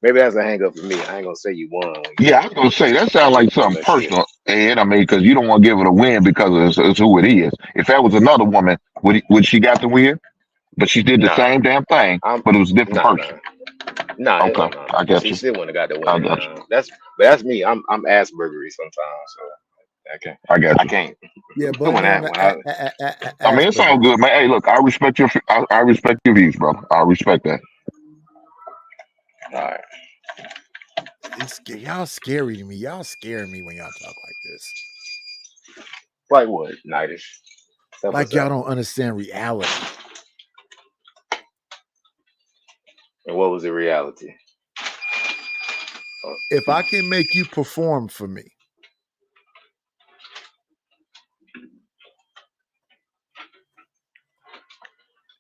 Maybe that's a hang up for me. I ain't gonna say you won. Yeah, I was gonna say that sounds like something personal, Ed. I mean, because you don't want to give it a win because it's who it is. If that was another woman, would she got the win? But she did the same damn thing, but it was a different person. Okay, I got She you. still wouldn't have got the I win. got you. That's me. I'm Aspergery sometimes, so I got you. I can't. Yeah, but I mean, it's all good, man. Hey, look, I respect your views, brother. I respect that. All right. Y'all scary to me. Y'all scare me when y'all talk like this. Like what, Nightish? Like y'all don't understand reality. And what was the reality? If I can make you perform for me,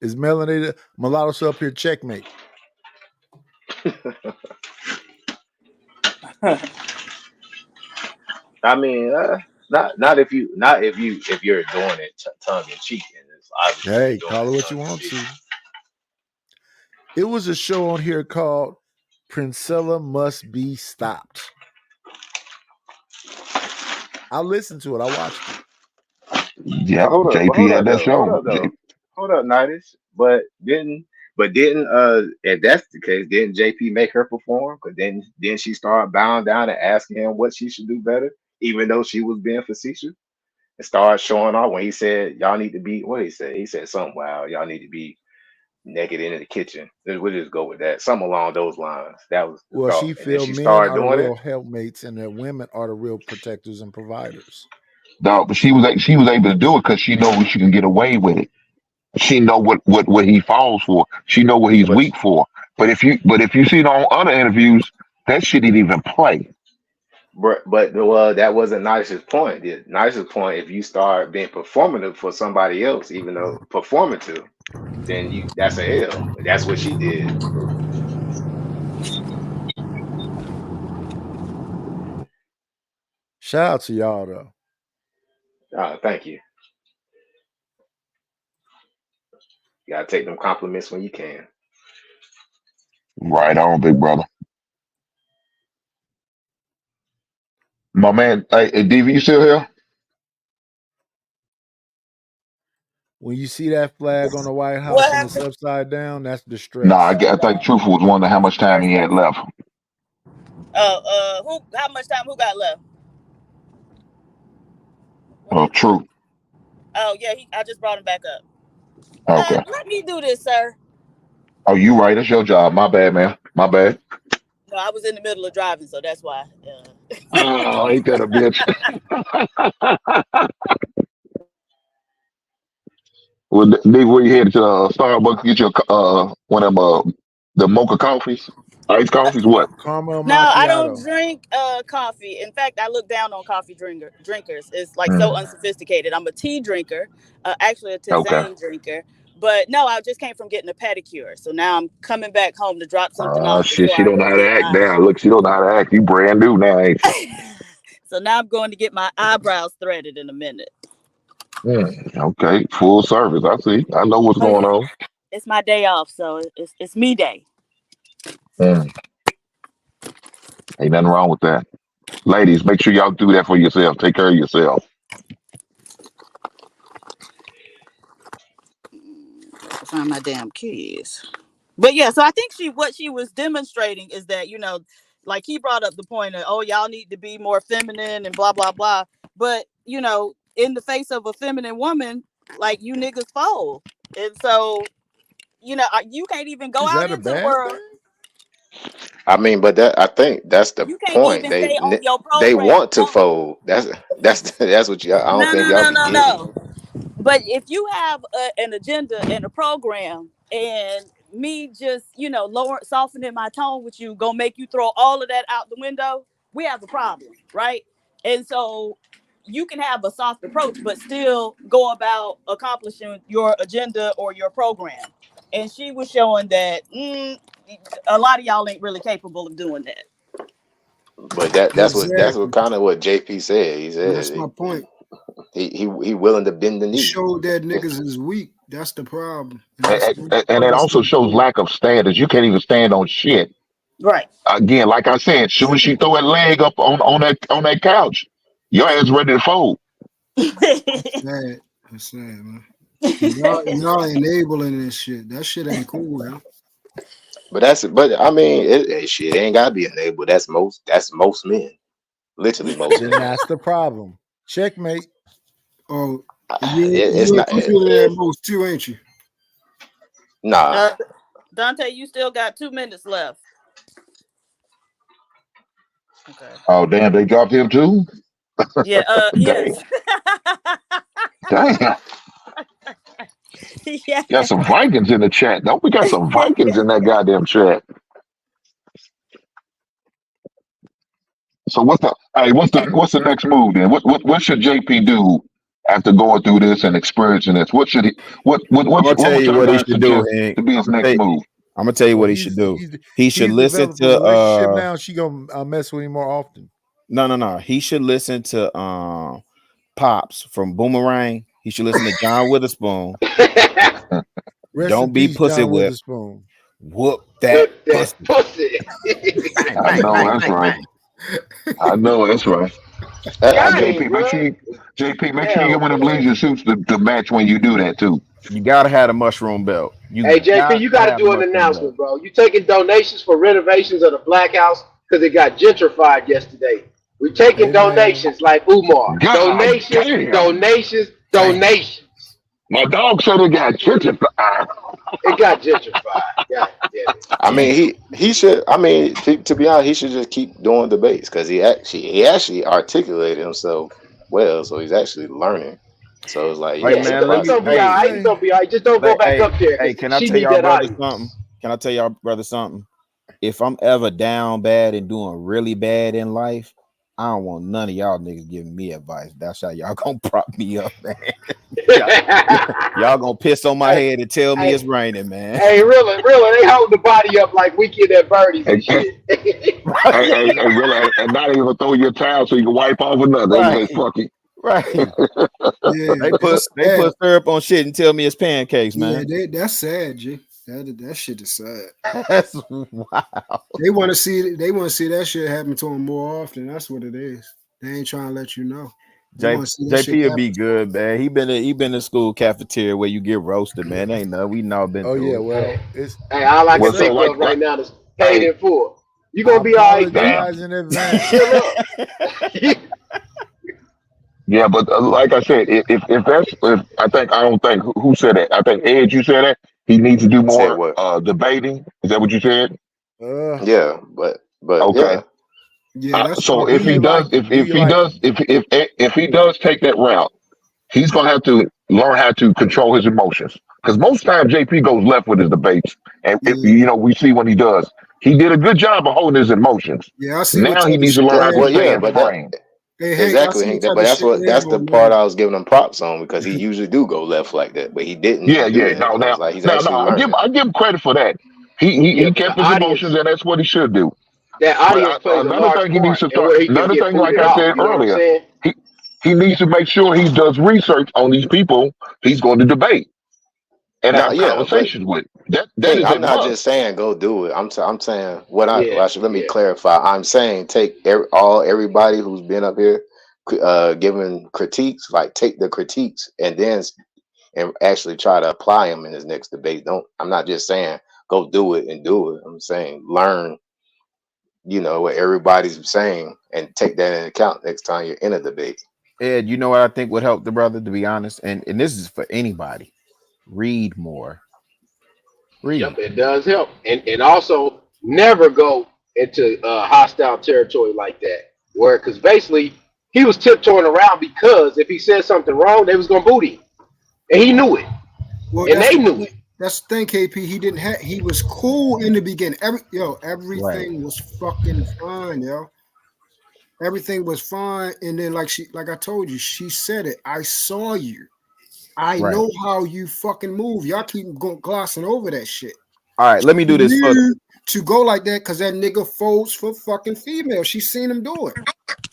is Melanated Mulatto up here? Checkmate. I mean, not if you're doing it tongue in cheek, and it's obviously Hey, call it what you want to. It was a show on here called Princella Must Be Stopped. I listened to it. I watched it. Yeah, JP had that show. Hold up, Nightish. But didn't if that's the case, didn't JP make her perform? But then she started bowing down and asking him what she should do better, even though she was being facetious, and started showing off when he said y'all need to be. What did he say? He said something. Wow, y'all need to be naked in the kitchen. We'll just go with that. Something along those lines. That was well. She feel men are the real helpmates, and that women are the real protectors and providers. No, but she was able to do it because she knows she can get away with it. She know what he falls for. She know what he's weak for. But if you see it on other interviews, that shit didn't even play. But that wasn't Nightish's point. Nightish's point, if you start being performative for somebody else, even though performative, then that's a L. That's what she did. Shout out to y'all though. Thank you. You gotta take them compliments when you can. Right on, big brother. My man, hey, DV, you still here? When you see that flag on the White House and it's upside down, that's distress. Nah, I think Truthful was wondering how much time he had left. How much time? Who got left? Oh, true. Oh yeah, I just brought him back up. Okay. Let me do this, sir. Oh, you right. It's your job. My bad, man. My bad. No, I was in the middle of driving, so that's why. Oh, ain't that a bitch? Well, Nick, where you headed to Starbucks? Get your one of them the mocha coffees, iced coffees. What? Caramel No, I don't macchiato. drink coffee. In fact, I look down on coffee drinkers. It's like so unsophisticated. I'm a tea drinker, actually a tisane drinker. But no, I just came from getting a pedicure, so now I'm coming back home to drop something off. Shit, she before I don't know go how to get act my- now. Look, she don't know how to act. You brand new now, ain't you? So now I'm going to get my eyebrows threaded in a minute. Okay, full service. I see. I know what's going on. It's my day off, so it's me day. Ain't nothing wrong with that. Ladies, make sure y'all do that for yourself. Take care of yourself. Find my damn keys. But yeah, so I think what she was demonstrating is that, like he brought up the point of, oh, y'all need to be more feminine and blah, blah, blah. But, in the face of a feminine woman, like you niggas fold. And so, you can't even go out into the world. I mean, but I think that's the You can't point. even stay on your program. They want to fold. That's what you. I don't think y'all be getting. No. But if you have an agenda and a program, and me just softening my tone with you gonna make you throw all of that out the window, we have a problem, right? And so you can have a soft approach, but still go about accomplishing your agenda or your program. And she was showing that a lot of y'all ain't really capable of doing that. But that's what kind of what JP said. He said that's my point. He willing to bend the knee. Showed that niggas is weak. That's the problem. And it also shows lack of standards. You can't even stand on shit. Right. Again, like I said, soon as she throw that leg up on that couch, your ass ready to fold. That's sad, man. Y'all enabling this shit. That shit ain't cool, man. But I mean, shit ain't gotta be enabled. That's most men. Literally most men. That's the problem. Checkmate. Oh, it's not most too, ain't you? Nah. Dante, you still got 2 minutes left. Okay. Oh damn, they dropped him too? Yeah, yes. Damn. Yeah. Got some Vikings in the chat. Don't we got some Vikings in that goddamn chat? So what's the next move then? What should JP do after going through this and experiencing this? What should he what I'm gonna tell you what he should do, Hank, to be his next move? I'm gonna tell you what he should do. He should listen to relationship now. She gonna mess with him more often. No. He should listen to Pops from Boomerang. He should listen to John Witherspoon. Don't be pussy whipped. Whoop that pussy. I know that's right. I know that's right. JP, make sure you get one of them leisure suits to match when you do that too. You gotta have a mushroom belt. Hey JP, you gotta do an announcement, bro. You taking donations for renovations of the Black House because it got gentrified yesterday. We're taking donations like Umar. Donations. My dog said it got gentrified. It got gentrified. Yeah. I mean, he should. I mean, to be honest, he should just keep doing debates because he actually articulated himself well, so he's actually learning. So it's like, He's gonna be all right. Just don't go back up there. Hey, can I tell y'all brother something? Can I tell y'all brother something? If I'm ever down bad and doing really bad in life, I don't want none of y'all niggas giving me advice. That's how y'all gonna prop me up, man. y'all gonna piss on my head and tell me it's raining, man. Hey, really, they hold the body up like Weekend at Bernie's and shit. hey, really, and not even throw your towel so you can wipe off another. Right. Fuck it. Right. They put syrup on shit and tell me it's pancakes, man. Yeah, that's sad, G. That shit is sad. That's wow. They want to see that shit happen to them more often. That's what it is. They ain't trying to let you know. JP will be good, man. He been in school cafeteria where you get roasted, man. Ain't nothing. We not been. Oh through yeah, it. well, hey, all I can think of right now is paid in full. You gonna be all right, man. In advance. Yeah, but like I said, if I don't think who said that. I think Ed, you said that he needs to do Said more what? debating. Is that what you said? Yeah, but Okay. yeah. Yeah, that's So why. if he does, if he does take that route, he's gonna have to learn how to control his emotions. Because most times JP goes left with his debates, and we see when he does. He did a good job of holding his emotions. Yeah, I see what Now type he of needs to shit learn how Ed to Well, stay yeah, in the but that frame. Hey, Hank, I exactly, see Hank. what type But of shit that's Ed the on, part man. I was giving him props on because he usually do go left like that, but he didn't Yeah, do yeah. that. No, And it's now, like he's now, no. actually learning. I give him credit for that. Yeah, He but kept the his emotions, audience, and that's what he should do. that But audience plays a another large thing he needs part to in start. where he can Another get thing, like booted I off. said You know what I'm earlier, saying? he needs to make sure he does research on these people he's going to debate and No, have yeah, but conversations with. That Hank, is a I'm not must. just saying go do it. I'm saying let me Yeah. clarify. I'm saying take everybody who's been up here giving critiques, like take the critiques and actually try to apply them in his next debate. I'm not just saying go do it and do it. I'm saying learn, what everybody's saying and take that into account next time you're in a debate. Ed, you know what I think would help the brother, to be honest, and this is for anybody. Read more. Read. Yep, it does help. And also never go into hostile territory like that. Because basically he was tiptoeing around because if he said something wrong, they was gonna boot him. And he knew it. Well, And they knew it. That's the thing, KP. He didn't have. He was cool in the beginning. Everything was fucking fine, yo. Everything was fine, and then like I told you, she said it. I saw you. I know how you fucking move. Y'all keep glossing over that shit. All right, let me do this first. To go like that because that nigga folds for fucking female. She's seen him do it.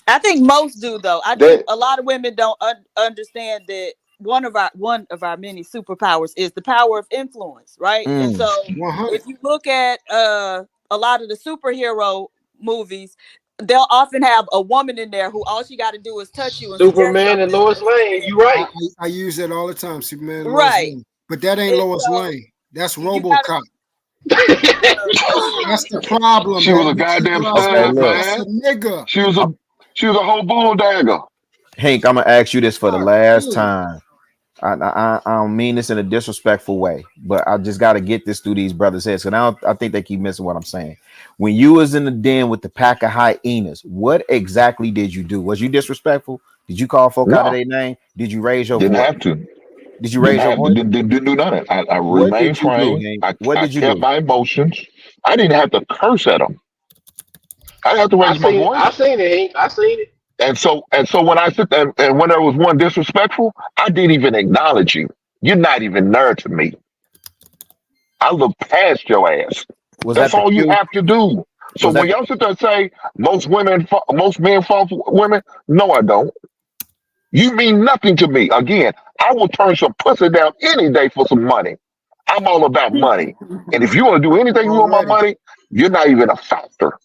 I think most do though. I think a lot of women don't understand that one of our many superpowers is the power of influence, right? And so if you look at a lot of the superhero movies, they'll often have a woman in there who all she got to do is touch you. And Superman and Lois Lane, you right. I use that all the time, Superman and right. Lois Lane. But that ain't Lois Lane. That's RoboCop. That's the problem. She was a goddamn stud, man. Nigga. She was a whole bulldagger. Hank, I'm gonna ask you this for the last time. I don't mean this in a disrespectful way, but I just got to get this through these brothers' heads. Because I think they keep missing what I'm saying. When you was in the den with the pack of hyenas, what exactly did you do? Was you disrespectful? Did you call folk out of their name? Did you raise your voice? Didn't have to. Did you raise your voice? Didn't do none of it. I remained framed. I kept my emotions. I didn't have to curse at them. I didn't have to raise my voice. I seen it, Hank. I seen it. And so when I sit there and when there was one disrespectful, I didn't even acknowledge you. You're not even there to me. I look past your ass. That's all you have to do. So when y'all sit there and say most men fall for women, no, I don't. You mean nothing to me. Again, I will turn some pussy down any day for some money. I'm all about money. And if you want to do anything you want my money, you're not even a factor.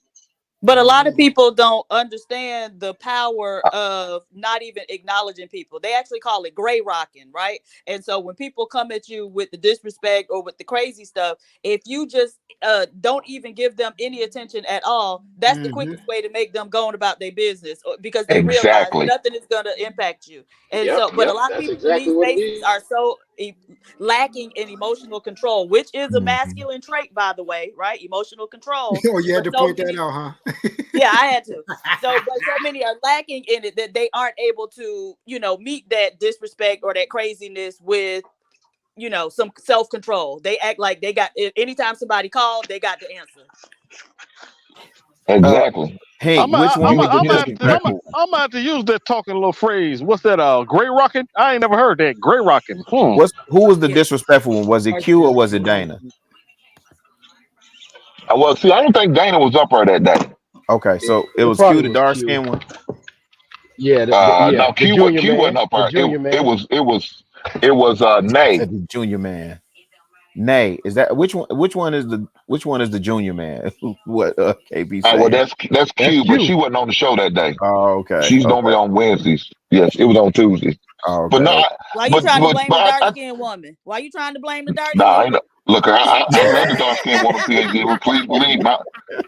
But a lot of people don't understand the power of not even acknowledging people. They actually call it gray rocking, right? And so when people come at you with the disrespect or with the crazy stuff, if you just don't even give them any attention at all, that's the quickest way to make them going about their business because they realize nothing is going to impact you. And but a lot of people in these spaces are so lacking in emotional control, which is a masculine trait, by the way, right? Emotional control. Oh, you had to point that out, huh? Yeah, I had to. But so many are lacking in it that they aren't able to, meet that disrespect or that craziness with, some self-control. They act like they got, anytime somebody called, they got the answer. Exactly. Hey, I'm about to use that talking little phrase. What's that? Gray rocking? I ain't never heard that. Gray rocking. Who was the disrespectful one? Was it Q or was it Dana? Well, see, I don't think Dana was up there that day. Okay, so it was Q, the dark skin one. Yeah, no, Q wasn't up there. It was Nay. The junior man. Nay, is that which one is the junior man? What KB said? Well, that's Q, but she wasn't on the show that day. Oh, okay. She's normally on Wednesdays. Yes, it was on Tuesday. Oh, okay. But no, why you trying to blame the dark skinned woman? Why you trying to blame the dark skinned woman? Look, I love the dark skinned woman. Please believe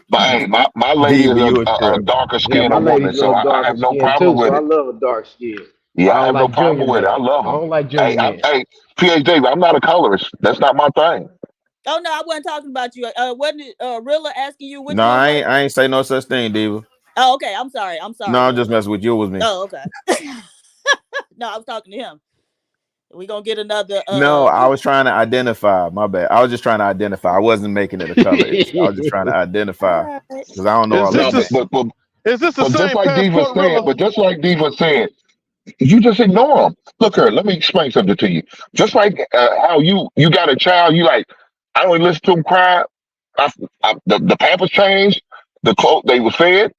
my lady is a darker skinned woman, so I have no problem with it. I love a dark skin. Yeah, I I don't have no like problem junior with it. I men. love I them. don't like junior men. Hey, PhD, I'm not a colorist. That's not my thing. Oh no, I wasn't talking about you. Wasn't it Rilla asking you which No, one? I ain't say no such thing, Diva. Oh, okay. I'm sorry. No, I'm Rilla. just messing with you. It was me. Oh, okay. No, I was talking to him. We gonna get another. No, I was trying to identify. My bad. I was just trying to identify. I wasn't making it a color issue. I was just trying to identify because I don't know all Is that. this the But just same like Diva passport, said, Rilla? you just ignore them. Look here, let me explain something to you. Just like how you got a child, you like, I don't listen to them cry. The pampers changed, the clothes they were fed.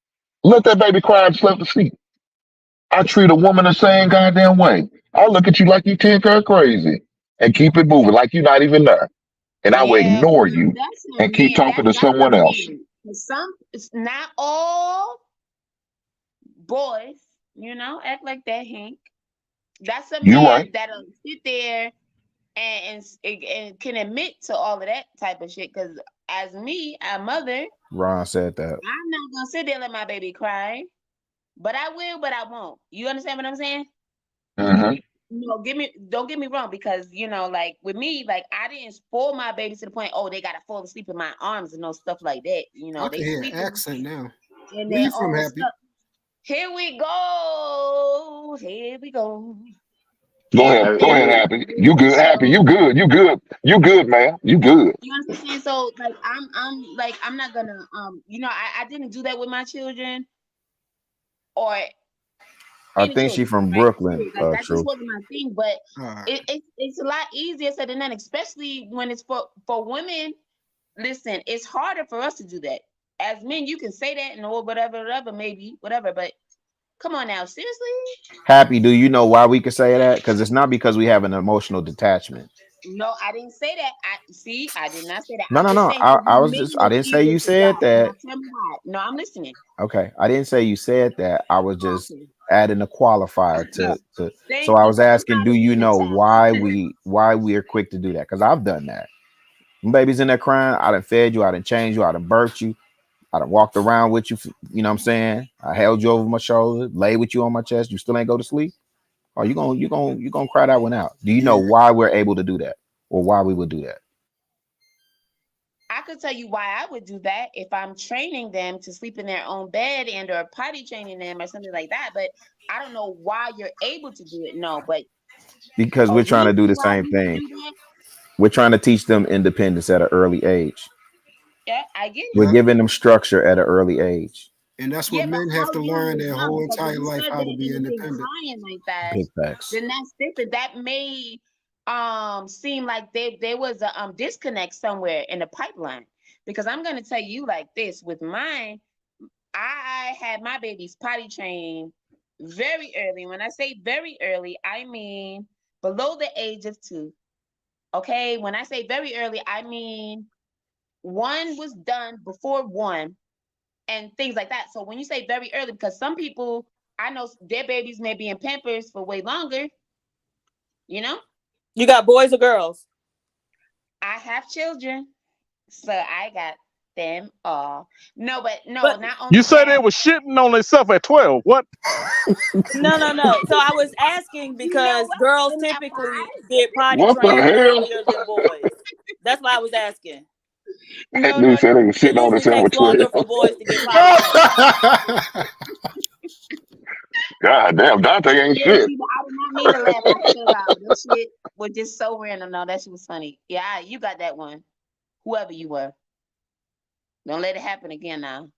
Let that baby cry and slept asleep. I treat a woman the same goddamn way. I look at you like you 10 crazy and keep it moving like you're not even there. And I will Yeah, ignore you that's a and keep man. talking to That's a someone else. man. It's not all boys, act like that, Hank. That's a You man right. that'll sit there and can admit to all of that type of shit. Because as me, a mother, Ron said that. I'm not gonna sit there and let my baby cry. But I will, but I won't. You understand what I'm saying? Mm-hmm. No, don't get me wrong, because like with me, like I didn't spoil my baby to the point, they gotta fall asleep in my arms and no stuff like that. I They can hear sleep an accent now. in Where their you from, own Happy? stuff. Here we go. Here we go. Go ahead, Happy. You good, Happy. You good, man. You good. You know what I'm saying? So like I'm not gonna I didn't do that with my children or I think she from Brooklyn. like that True. just wasn't my thing, but it's a lot easier said than done, especially when it's for women. Listen, it's harder for us to do that. As men, you can say that and or whatever, maybe, whatever, but come on now, seriously? Happy, do you know why we can say that? Because it's not because we have an emotional detachment. No, I didn't say that. I did not say that. No. I didn't say you said that. Tell me why. No, I'm listening. Okay, I didn't say you said that. I was just adding a qualifier to. Thank So I you, was 'cause I'm asking, not do a you man know child. why we are quick to do that? Because I've done that. When baby's in there crying, I done fed you, I done changed you, I done birthed you, I done walked around with you. You know what I'm saying? I held you over my shoulder, lay with you on my chest. You still ain't go to sleep? Or you gonna cry that one out? Do you know why we're able to do that, or why we would do that? I could tell you why I would do that if I'm training them to sleep in their own bed and or potty training them or something like that. But I don't know why you're able to do it. No, but Because we're trying to do the same thing. We're trying to teach them independence at an early age. Yeah, I get it. We're giving them structure at an early age. And that's what men have to learn their whole entire life, how to be independent. Crying like that, Big facts. then that's different. That may seem like there was a disconnect somewhere in the pipeline. Because I'm gonna tell you like this, with mine, I had my babies potty trained very early. When I say very early, I mean below the age of 2. Okay, when I say very early, I mean 1 was done before 1 and things like that. So when you say very early, because some people, I know their babies may be in Pampers for way longer, You got boys or girls? I have children, so I got them all. No, but not only You said they were shitting on themselves at 12. What? No. So I was asking because girls typically get potty What the trained hell? earlier than boys. That's why I was asking. That dude said they were sitting on Usually themselves takes at 12. longer for boys to get potty trained. God damn, Dante ain't Yeah, shit. see, but I did not mean to laugh. I fell out. That shit was just so random. No, that shit was funny. Yeah, you got that one. Whoever you were. Don't let it happen again now.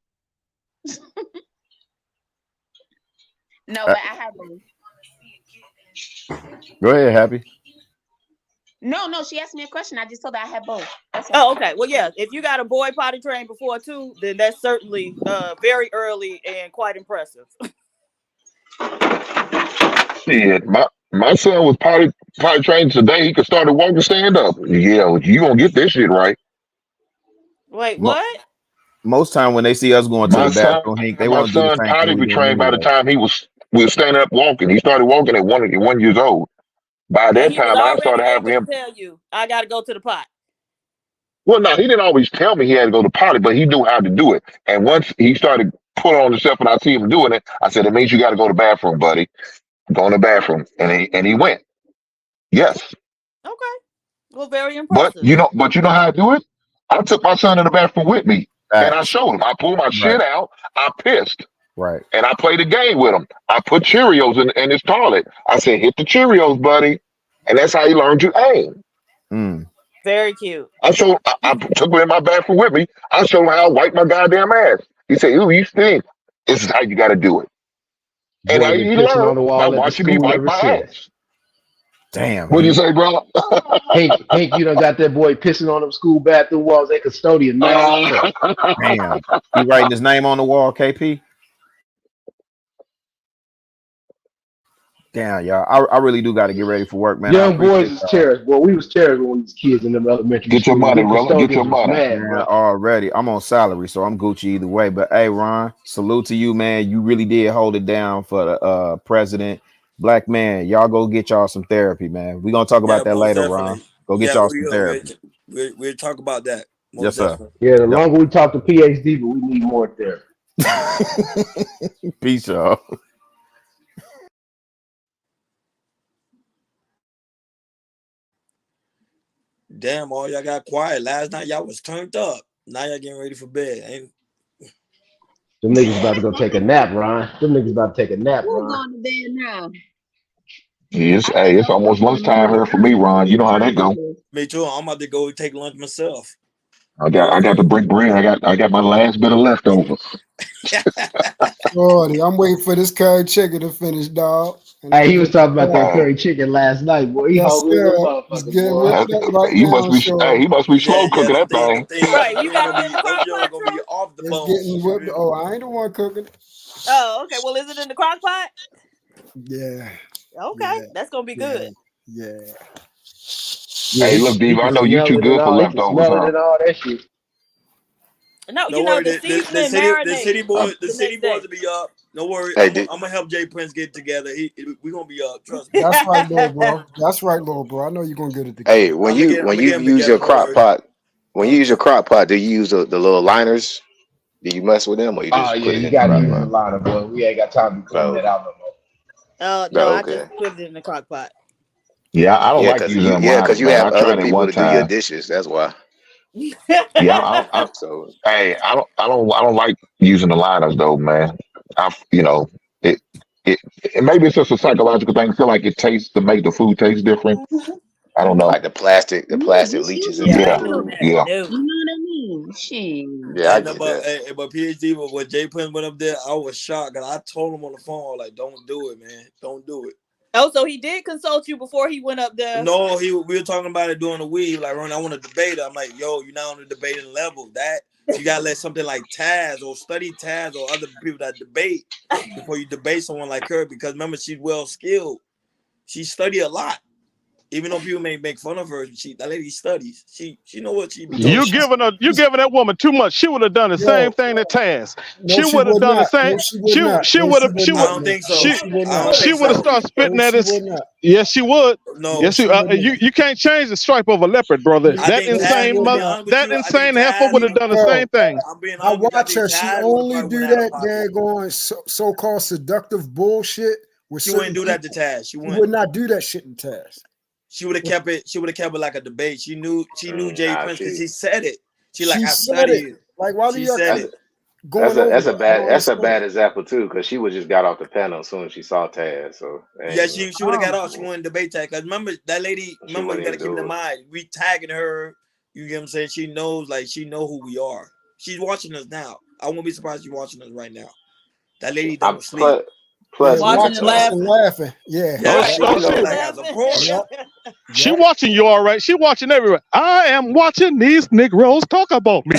No, but I have one. Go ahead, Happy. No, she asked me a question. I just told her I had both. Oh, okay. Well, yeah, if you got a boy potty trained before 2, then that's certainly very early and quite impressive. Shit, my son was potty trained today. He could start to walk and stand up. Yeah, you gonna get this shit right. Wait, what? Most time when they see us going to My the bathroom, Hank, they my want to do the son same potty thing we was doing trained by the anyway. time we was standing up walking. He started walking at 1 years old. By And that he was time, I already started able having him. to tell you, I got to go to the pot. Well, no, he didn't always tell me he had to go to potty, but he knew how to do it. And once he started pulling on himself and I see him doing it, I said, it means you got to go to the bathroom, buddy. Go in the bathroom, and he went. Yes, Okay. Well, very but impressive. you know how I do it. I took my son in the bathroom with me, and I showed him. I pulled my shit out. I pissed. Right. And I played a game with him. I put Cheerios in his toilet. I said, hit the Cheerios, buddy. And that's how he learned to aim. Very cute. I took him in my bathroom with me. I showed him how I wipe my goddamn ass. He said, ooh, you stink. This is how you got to do it. And Boy, he been pissing on learned the by wall at the watching me school wipe ever my since. ass. Damn. What do you say, bro? Hank, you done got that boy pissing on them school bathroom walls. That custodian, man. Damn. You writing his name on the wall, KP? Damn, y'all. I really do got to get ready for work, man. Young boys is terrorists. Boy, we was terrorists when we was kids in them elementary Get your schools. money, Them brother. Get your custodians was money. mad, Man, bro. already. I'm on salary, so I'm Gucci either way. But hey, Ron, salute to you, man. You really did hold it down for the president. Black man, y'all go get y'all some therapy, man. We're gonna talk about that most later, definitely. Ron. Go get y'all some therapy. We'll talk about that. Most Yes, sir. definitely. Yeah, the longer we talk to PhD, but we need more therapy. Peace, y'all. Damn, all y'all got quiet. Last night y'all was turned up. Now y'all getting ready for bed. Ain't Them niggas about to go take a nap, Ron. Them niggas about to take a nap, Who's Ron. going to bed now? It's almost lunchtime here for me, Ron. You know how that go. me too. I'm about to go take lunch myself. I got to break bread. I got my last bit of leftovers. Lordy, I'm waiting for this curry chicken to finish, dog. Hey, he was talking about that curry chicken last night, boy. He Yes, hungry as a sir. motherfucker, He's getting boy. whipped up right He now, must be sure. he must be slow cooking that thing. Right, you got it in the crock pot, gonna be off the It's bone. getting whipped. Oh, I ain't the one cooking it. Oh, okay. Well, is it in the crock pot? Yeah. Okay, that's gonna be good. Yeah. Hey, look, Diva, I know you too good for leftovers, Smell it huh? and all that shit. No, No you know worry, the seasoning marinate. the city boys will be up. No worry, Hey, I'm gonna help Jay Prince get together. We gonna be up. Trust me. That's right, little bro. That's right, little bro. I know you're gonna get it together. Hey, when you use your crock pot, when you use your crock pot, do you use the little liners? Do you mess with them, or you just Oh put yeah, it you in the gotta crock use the pot? liner, boy. We ain't got time to clean that out no more. No, I Okay. just put it in the crock pot. Yeah, I don't Yeah, like because using them you liners, man. have I other tried it people one to do your time. dishes. That's why. Yeah, So hey, I don't like using the liners though, man. It maybe it's just a psychological thing. I feel like it tastes to make the food taste different. I don't know. like the plastic leaches into the Yeah, food. yeah. You know what I mean? Shit. Yeah, I And get but that. but PhD, but when Jay Prince went up there, I was shocked. Cause I told him on the phone, like, don't do it, man. Don't do it. Oh, so he did consult you before he went up there? No, we were talking about it during the week. Like, Ron, I want to debate. I'm like, yo, you're not on the debating level. That you gotta let something like Taz or study Taz or other people that debate before you debate someone like her. Because remember, she's well skilled. She studied a lot. Even though people may make fun of her, that lady studies. She know what she be talking You about. giving that woman too much. She would have done the same thing that Taz. She would have done the same. She would have. She I would. don't think so. She would have started spitting at us. Yes, she would. No, yes, you can't change the stripe of a leopard, brother. That insane heifer would have done the same thing. I watch her. She only do that daggone so-called seductive bullshit. She wouldn't do that to Taz. She would not do that shit in Taz. She would have kept it. She would have kept it like a debate. She knew Jay Prince because he said it. She I studied it. Like, why do she you said it? That's a bad example too, because she would just got off the panel as soon as she saw Taz. So Yeah, she would have got off. She wouldn't debate Taz. Because remember that lady. Remember, you got to keep in mind. We tagging her. You get what I'm saying? She knows, like, she know who we are. She's watching us now. I won't be surprised she's watching us right now. That lady don't sleep. Plus, watching and laughing. Yeah. She watching you all right. She watching everywhere. I am watching these Negroes talk about me.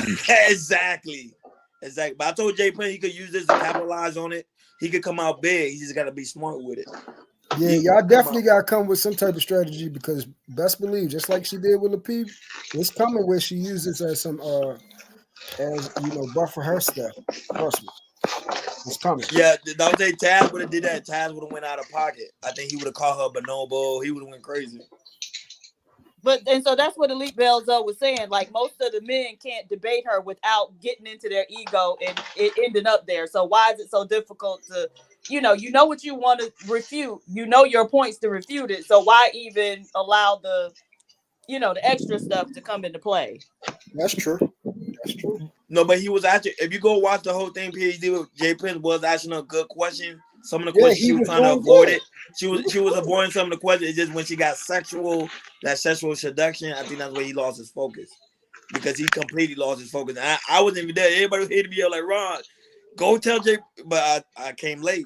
Exactly. But I told Jay Prince he could use this to capitalize on it. He could come out big. He just got to be smart with it. Yeah, y'all definitely got to come with some type of strategy because best believe, just like she did with Lapeeb, it's coming where she uses as some buffer her stuff. Trust me. It's coming. Yeah, don't say Taz would have did that. Taz would have went out of pocket. I think he would have called her bonobo. He would have went crazy. And so that's what Elite Belzo was saying. Like, most of the men can't debate her without getting into their ego and it ending up there. So why is it so difficult you know what you want to refute. You know your points to refute it. So why even allow the extra stuff to come into play? That's true. That's true. No, but he was actually, if you go watch the whole thing, PhD with Jay Prince was asking a good question. Some of the questions she was trying to avoid it. She was avoiding some of the questions. It's just when she got sexual seduction, I think that's where he lost his focus. Because he completely lost his focus. I wasn't even there. Everybody was here to be like, Ron, go tell Jay, but I came late.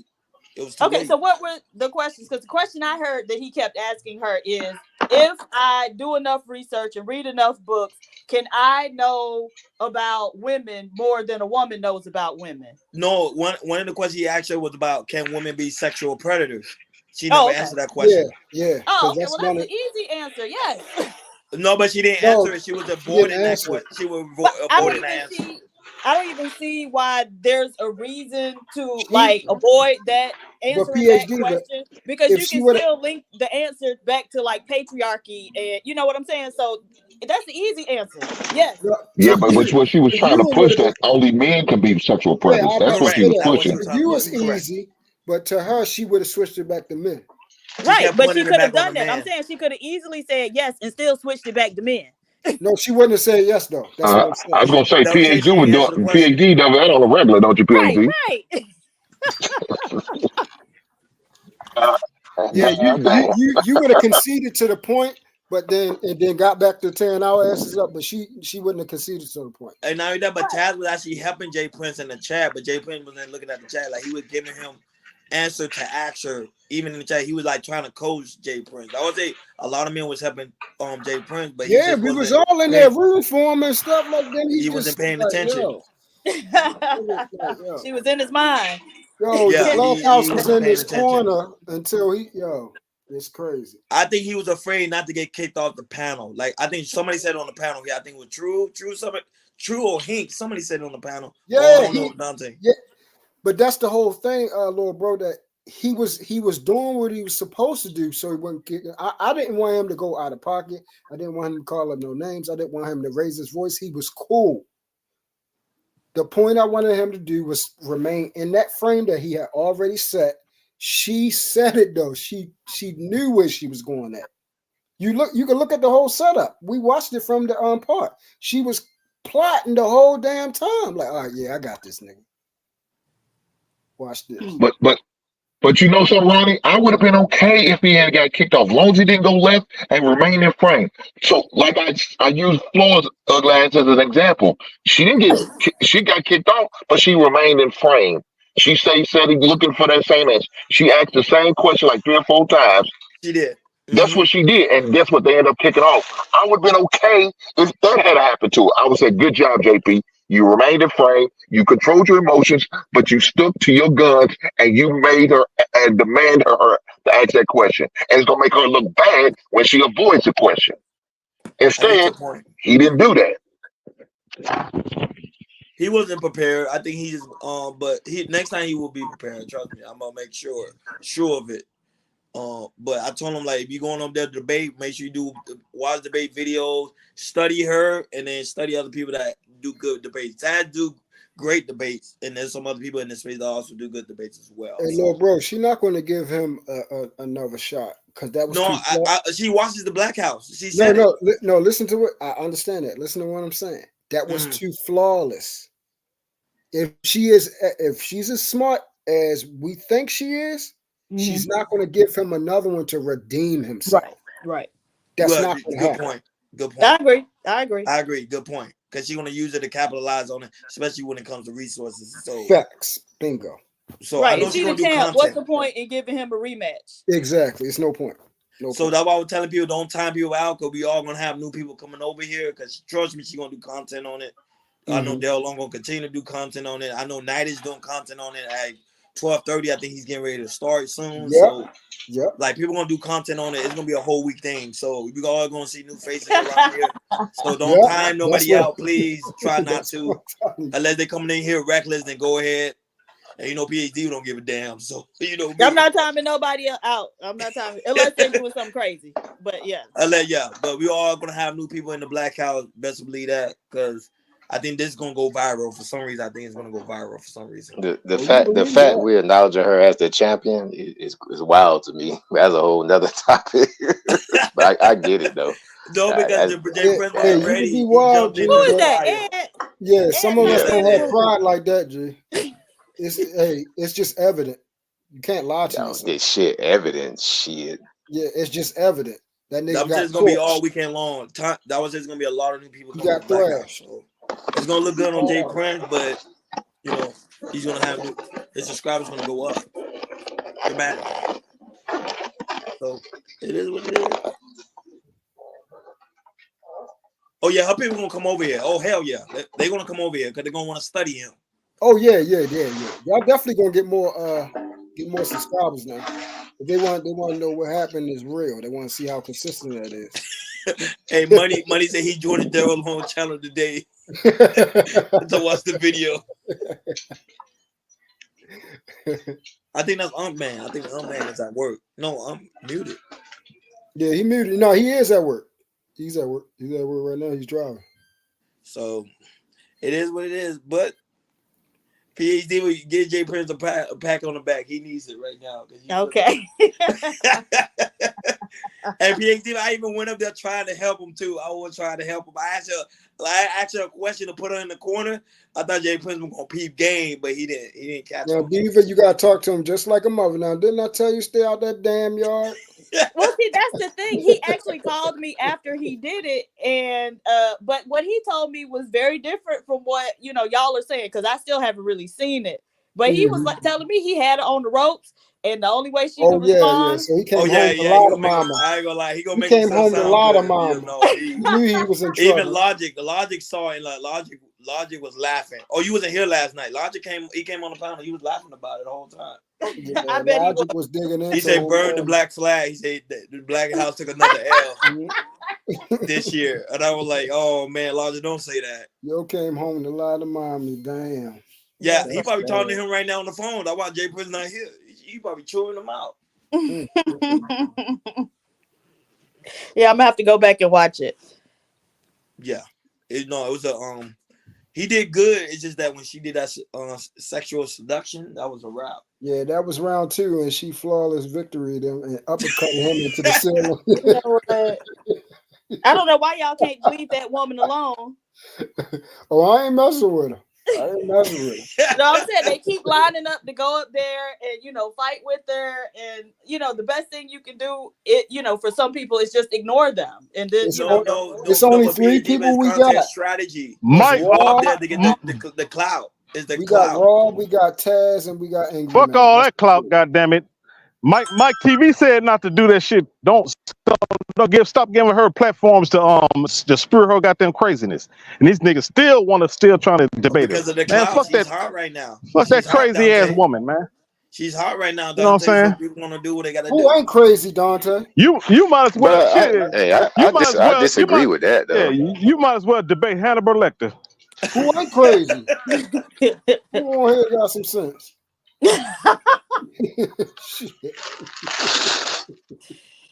It was too late. So what were the questions? Because the question I heard that he kept asking her is, if I do enough research and read enough books, can I know about women more than a woman knows about women? No, one of the questions he asked her was about, can women be sexual predators? She never answered that question. Yeah. Oh, okay. Well, that's an easy answer. Yes. No, but she didn't answer it. She was avoiding that question. She was avoiding the answer. I don't even see why there's a reason to avoid that answering that question, because you can still link the answer back to like patriarchy, and you know what I'm saying. So that's the easy answer. Yes. Yeah, but what she was trying to push that only men can be sexual predators. That's what she was pushing. For you was easy, but to her, she would have switched it back to men. Right, but she could have done that. I'm saying she could have easily said yes and still switched it back to men. No, she wouldn't have said yes though. That's what I'm saying. I was gonna say PhD would do PhD does that on a regular, don't you, PhD? Right. Yeah, you would have conceded to the point, but then got back to tearing our asses up. But she wouldn't have conceded to the point. And now that, but Taz was actually helping Jay Prince in the chat, but Jay Prince wasn't looking at the chat, like he was giving him answer to ask her. Even in the chat, he was like trying to coach Jay Prince. I would say a lot of men was helping Jay Prince, but yeah, we was all in there room for him and stuff like that. He wasn't paying attention. She was in his mind. The Clubhouse was in his corner until it's crazy. I think he was afraid not to get kicked off the panel. Like I think somebody said on the panel. Yeah, I think it was True or Hink. Somebody said on the panel. Yeah, Dante. Yeah, but that's the whole thing, Lord bro. That he was doing what he was supposed to do, so he wouldn't kick. I didn't want him to go out of pocket. I didn't want him to call up no names. I didn't want him to raise his voice. He was cool. The point I wanted him to do was remain in that frame that he had already set. She said it though. She knew where she was going at. You can look at the whole setup. We watched it from the part. She was plotting the whole damn time. Like, all right, yeah, I got this nigga. Watch this. But you know something, Ronnie? I would have been okay if he had got kicked off, as long as he didn't go left and remain in frame. So, like I used Floyd's ugly ass as an example. She got kicked off, but she remained in frame. She said he's looking for that same answer. She asked the same question like 3 or 4 times. She did. That's what she did, and that's what they ended up kicking off. I would have been okay if that had happened to her. I would say, good job, JP. You remained in frame, you controlled your emotions, but you stuck to your guns and you made her and demanded her to ask that question. And it's going to make her look bad when she avoids the question. Instead, he didn't do that. He wasn't prepared. I think he just, but next time he will be prepared. Trust me. I'm going to make sure of it. But I told him, like, if you're going up there to debate, make sure you watch debate videos, study her, and then study other people that do good debates. I do great debates, and there's some other people in this space that also do good debates as well. Hey, Lord bro, she's not going to give him another shot because that was she watches the Black House. She said no. Listen to what I understand that. Listen to what I'm saying. That was too flawless. If she's as smart as we think she is, she's not going to give him another one to redeem himself. Right. That's not going to happen. Point. Good point. I agree. Good point. Because she's going to use it to capitalize on it, especially when it comes to resources. So facts. Bingo. So I know she's going to do content. What's the point in giving him a rematch? Exactly. It's no point. So that's why I was telling people, don't time people out, because we all going to have new people coming over here. Because trust me, she's going to do content on it. I know Dale Long going to continue to do content on it. I know Knight is doing content on it at 12:30. I think he's getting ready to start soon. So like people gonna do content on it. It's gonna be a whole week thing. So we all gonna see new faces around here. So don't time nobody out, please. Try not to. Unless they coming in here reckless, then go ahead. And PhD don't give a damn. So I'm not timing nobody out. I'm not timing unless they're doing something crazy. But yeah. But we all gonna have new people in the Black House. Best believe that, because I think this is gonna go viral for some reason. I think it's gonna go viral for some reason. The fact we're acknowledging her as the champion is wild to me. That's a whole nother topic. But I get it though. No, because Jay Prince Hey, was you ready. can be He wild, jumped G, in Who is but that? Ed? yeah, some of us don't Yeah. have pride like that, G. It's just evident. You can't lie to Yo, yourself. this shit evident shit. Yeah, it's just evident. That That nigga was got just gonna be all torched. weekend long. That was just gonna be a lot of new people He coming got to Black House. thrashed. So it's gonna look good on Jay Prince, but you know he's gonna have his subscribers gonna go up dramatically. So it is what it is. Oh yeah, her people gonna come over here. Oh hell yeah, they're gonna come over here because they're gonna want to study him. Oh yeah. Y'all definitely gonna get more subscribers now. If they want to know what happened is real. They want to see how consistent that is. Hey, money said he joined the Daryl Long channel today to watch the video. I think that's Man. I think Man is at work. No, I'm muted. Yeah, he muted. No, he is at work. He's at work. He's at work right now. He's driving. So it is what it is. But PhD will get Jay Prince a pack on the back. He needs it right now. Okay. And PhD, I even went up there trying to help him too. I was trying to help him. I asked her a question to put her in the corner. I thought Jay Prince was gonna peep game, but he didn't catch Now, him. Diva, you gotta talk to him just like a mother. Now, didn't I tell you stay out that damn yard? Well, see, that's the thing. He actually called me after he did it, and but what he told me was very different from what y'all are saying, because I still haven't really seen it. But he was like telling me he had it on the ropes, and the only way she could respond. So he came home yeah, to lie to make mama. I ain't gonna lie. He He came home to lie to good. mama. He knew he was in trouble. Even Logic saw it. Like Logic was laughing. Oh, you wasn't here last night. Logic came on the panel. He was laughing about it the whole time. Yeah, I bet Logic was digging in. He said, "Burn the black flag." He said, "The Black House took another L this year," and I was like, "Oh man, Logic, don't say that." Yo came home to lie to mommy. Damn. Yeah, he probably talking to him right now on the phone. That's why Jay Prince not here. He probably chewing him out. Yeah, I'm gonna have to go back and watch it. Yeah, it was a He did good. It's just that when she did that sexual seduction, that was a wrap. Yeah, that was round 2, and she flawless victory them and uppercutting him into the ceiling. You know what? I don't know why y'all can't leave that woman alone. Oh, I ain't messing with her. I ain't messing with her. No, I'm saying they keep lining up to go up there and fight with her, and the best thing you can do for some people is just ignore them, and then it's only 3 people we got. Strategy. Mike, Raw up there to get the clout. Is the we clout. got Raw, we got Taz, and we got Angry. Fuck all that clout, goddammit. Mike TV said not to do that shit. Stop giving her platforms to spur her goddamn craziness. And these niggas still trying to debate her. Because of the Man, clout, fuck she's that. hot right now. Fuck that She's hot, crazy ass Dante. woman, man. She's hot right now. You know what I'm saying? So people want to do what they got to Who do. ain't crazy, Dante? You might as well. I disagree with that though. Yeah, you might as well debate Hannibal Lecter. Who ain't crazy? Who on here got some sense?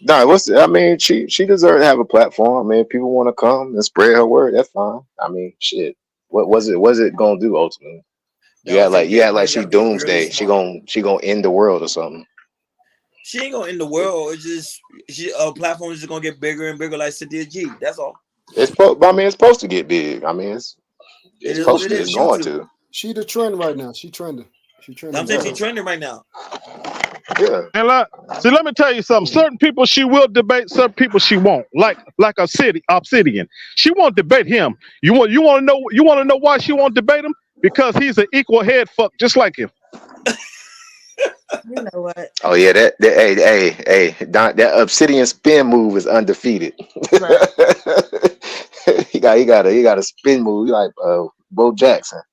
No, I mean, she deserves to have a platform. I mean, if people want to come and spread her word, that's fine. I mean, shit. What was it gonna do ultimately? You act like she doomsday. She gonna end the world or something. She ain't gonna end the world. It's just platform is just gonna get bigger and bigger, like Cynthia G. That's all. It's supposed to get big. I mean, it's going to. She the trend right now. She trending. I'm saying she's trending right now. Yeah. And let me tell you something. Certain people she will debate, certain people she won't. Like Obsidian. She won't debate him. You want to know why she won't debate him? Because he's an equal head fuck just like him. You know what? Oh yeah, that Obsidian spin move is undefeated. Right. he got a spin move like Bo Jackson.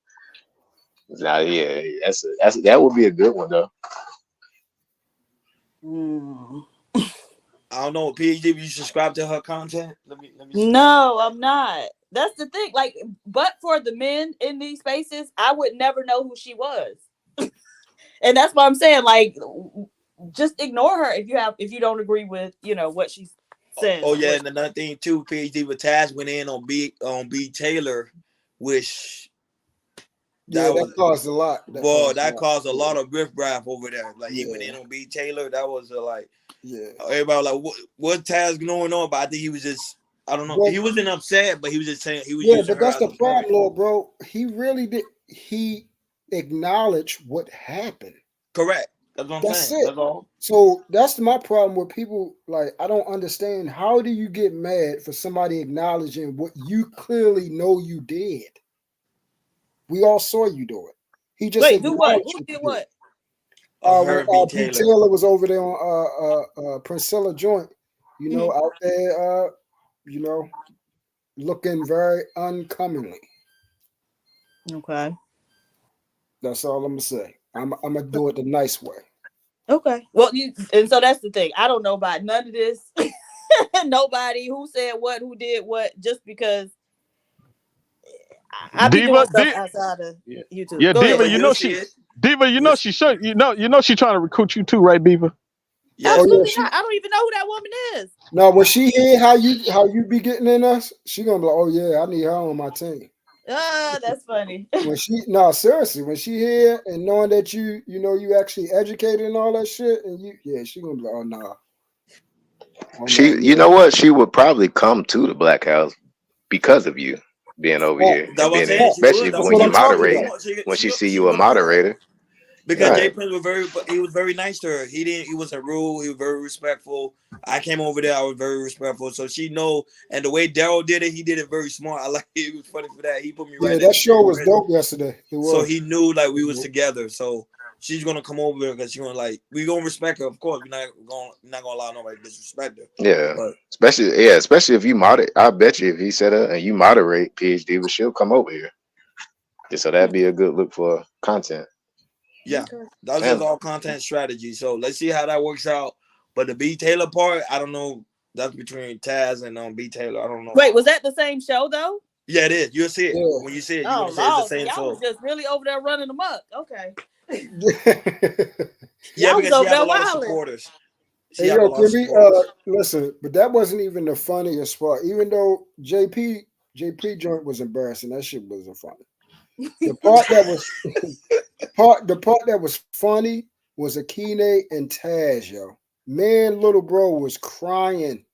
Now, yeah, that would be a good one though. I don't know, PhD. You subscribe to her content? Let me. No, I'm not. That's the thing. Like, but for the men in these spaces, I would never know who she was. And that's what I'm saying. Like, just ignore her if you don't agree with what she's saying. Oh yeah, and another thing too, PhD with Taz went in on B Taylor which Yeah, that caused a lot. That caused a lot of riffraff over there. Like he went in on B. Taylor. That was like, everybody was like, what Taz going on? But I think he was just, I don't know. He wasn't upset, but he was just saying he was. Yeah, but that's the problem, little bro. He really did. He acknowledged what happened. Correct. That's what I'm saying. It. That's all. So that's my problem with people. Like, I don't understand. How do you get mad for somebody acknowledging what you clearly know you did? We all saw you do it. He just wait, do what? Who did what? B. Taylor was over there on Priscilla joint, you know, out there, you know, looking very uncommonly. Okay. That's all I'm gonna say. I'm gonna do it the nice way. Okay. Well, and so that's the thing. I don't know about none of this. Nobody who said what, who did what, just because I be doing stuff outside of YouTube. Yeah, Go Diva, ahead. you know she should, you know she trying to recruit you too, right, Diva? Yeah. Absolutely not. I don't even know who that woman is. No, when she hear how you be getting in us, she gonna be like, oh yeah, I need her on my team. That's funny. Seriously, when she hear and knowing that you know you actually educated and all that shit, and she gonna be like, oh no. You know what? She would probably come to the Black House because of you being over here, especially when you moderate. When she see you a moderator. Because Jay Prince was very nice to her. He wasn't rude. He was very respectful. I came over there. I was very respectful. So she know, and the way Daryl did it, he did it very smart. I like it. It was funny for that. He put me right. Yeah, that show was dope yesterday. So he knew like we was together. So she's gonna come over there because she's gonna we gonna respect her. Of course, we're not gonna allow nobody to disrespect her. Yeah, but, especially if you moderate. I bet you if he said her and you moderate PhD, she'll come over here. So that'd be a good look for content. Yeah, that's just all content strategy. So let's see how that works out. But the B. Taylor part, I don't know. That's between Taz and B. Taylor. I don't know. Wait, was that the same show though? Yeah, it is. You'll see it when you see it. You're gonna say it's the same show. Was just really over there running amok. Okay. Yeah, because she has a lot of supporters. Hey, yo, can we listen? But that wasn't even the funniest part. Even though JP joint was embarrassing, that shit wasn't funny. The part that was funny was Akine and Taz, yo. Man, little bro was crying.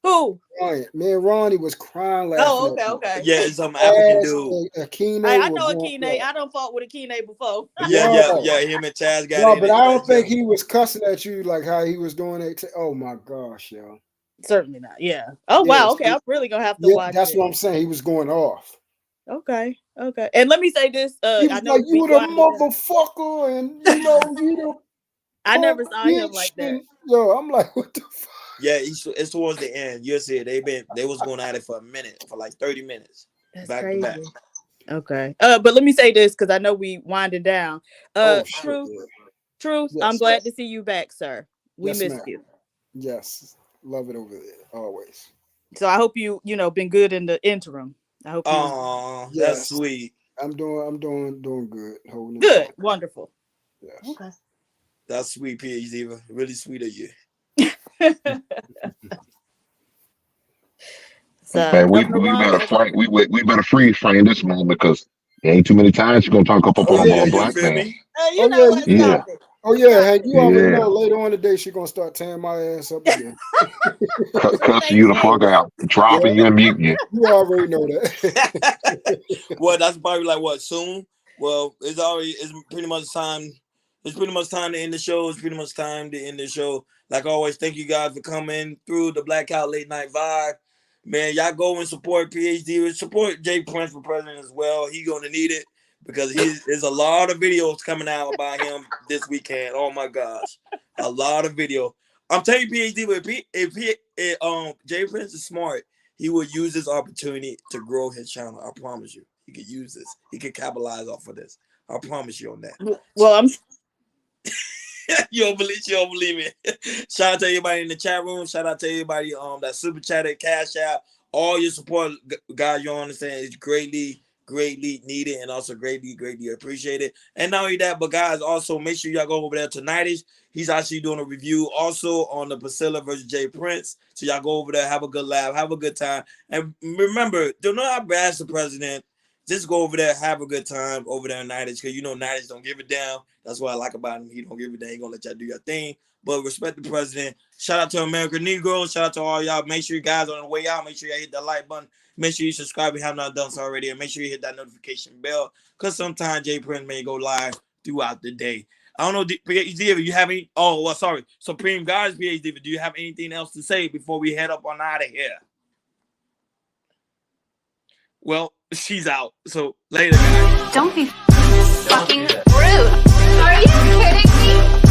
Who? Crying. Man, Ronnie was crying laughing. Oh, okay. Yeah, some African dude. Akine. I know Akine. I done fought with Akine before. Yeah. Him and Taz got no, but I don't think he was cussing at you like how he was doing it. Oh my gosh, yo. Certainly not. Yeah. Oh wow. Okay, I'm really gonna have to watch. That's what I'm saying. He was going off. Okay. And let me say this. He was I know like, you the motherfucker, and you know you the. I never saw him like that. Yo, I'm like, what the fuck? Yeah, it's towards the end. You'll see it. They was going at it for a minute, for like 30 minutes. That's back crazy. to back. Okay. But let me say this because I know we winding down. Truth. Yes, I'm glad to see you back, sir. We missed you. Yes. Love it over there. Always. So I hope you been good in the interim. I hope that's sweet. I'm doing good. Good. Wonderful. Yes. Okay. That's sweet, PhD. Really sweet of you. Man, we better freeze frame this moment because there ain't too many times you're gonna talk up on a black man. Oh yeah, Hank, you already know later on today she's gonna start tearing my ass up again. Cussing you the fuck out, dropping you and muting you. You already know that. Well, that's probably like what soon. Well, it's pretty much time. It's pretty much time to end the show. It's pretty much time to end the show. Like always, thank you guys for coming through the Blackout Late Night Vibe. Man, y'all go and support PhD. Support Jay Prince for president as well. He gonna need it because there's a lot of videos coming out about him this weekend. Oh my gosh, a lot of video. I'm telling you, PhD, but if Jay Prince is smart, he would use this opportunity to grow his channel. I promise you, he could use this. He could capitalize off of this. I promise you on that. Well, you don't believe me. Shout out to everybody in the chat room. Shout out to everybody that super chatted, cash out, all your support, guys. You understand it's greatly needed and also greatly appreciated. And not only that, but guys, also make sure y'all go over there tonight. He's actually doing a review also on the Priscilla versus Jay Prince. So y'all go over there, have a good laugh, have a good time, and remember, do not bash the president. just go over there, have a good time over there in Nidus, because you know Nidus don't give a damn. That's what I like about him. He don't give a damn. He gonna let y'all do your thing. But respect the president. Shout out to American Negro. Shout out to all y'all. Make sure you guys on the way out. Make sure you hit that like button. Make sure you subscribe if you have not done so already. And make sure you hit that notification bell. Because sometimes J Prince may go live throughout the day. I don't know, PhD, if you have any. Oh, well, sorry. Supreme Guys, PhD, do you have anything else to say before we head up on out of here? Well, she's out. So later, guys. Don't be fucking rude. Are you kidding me?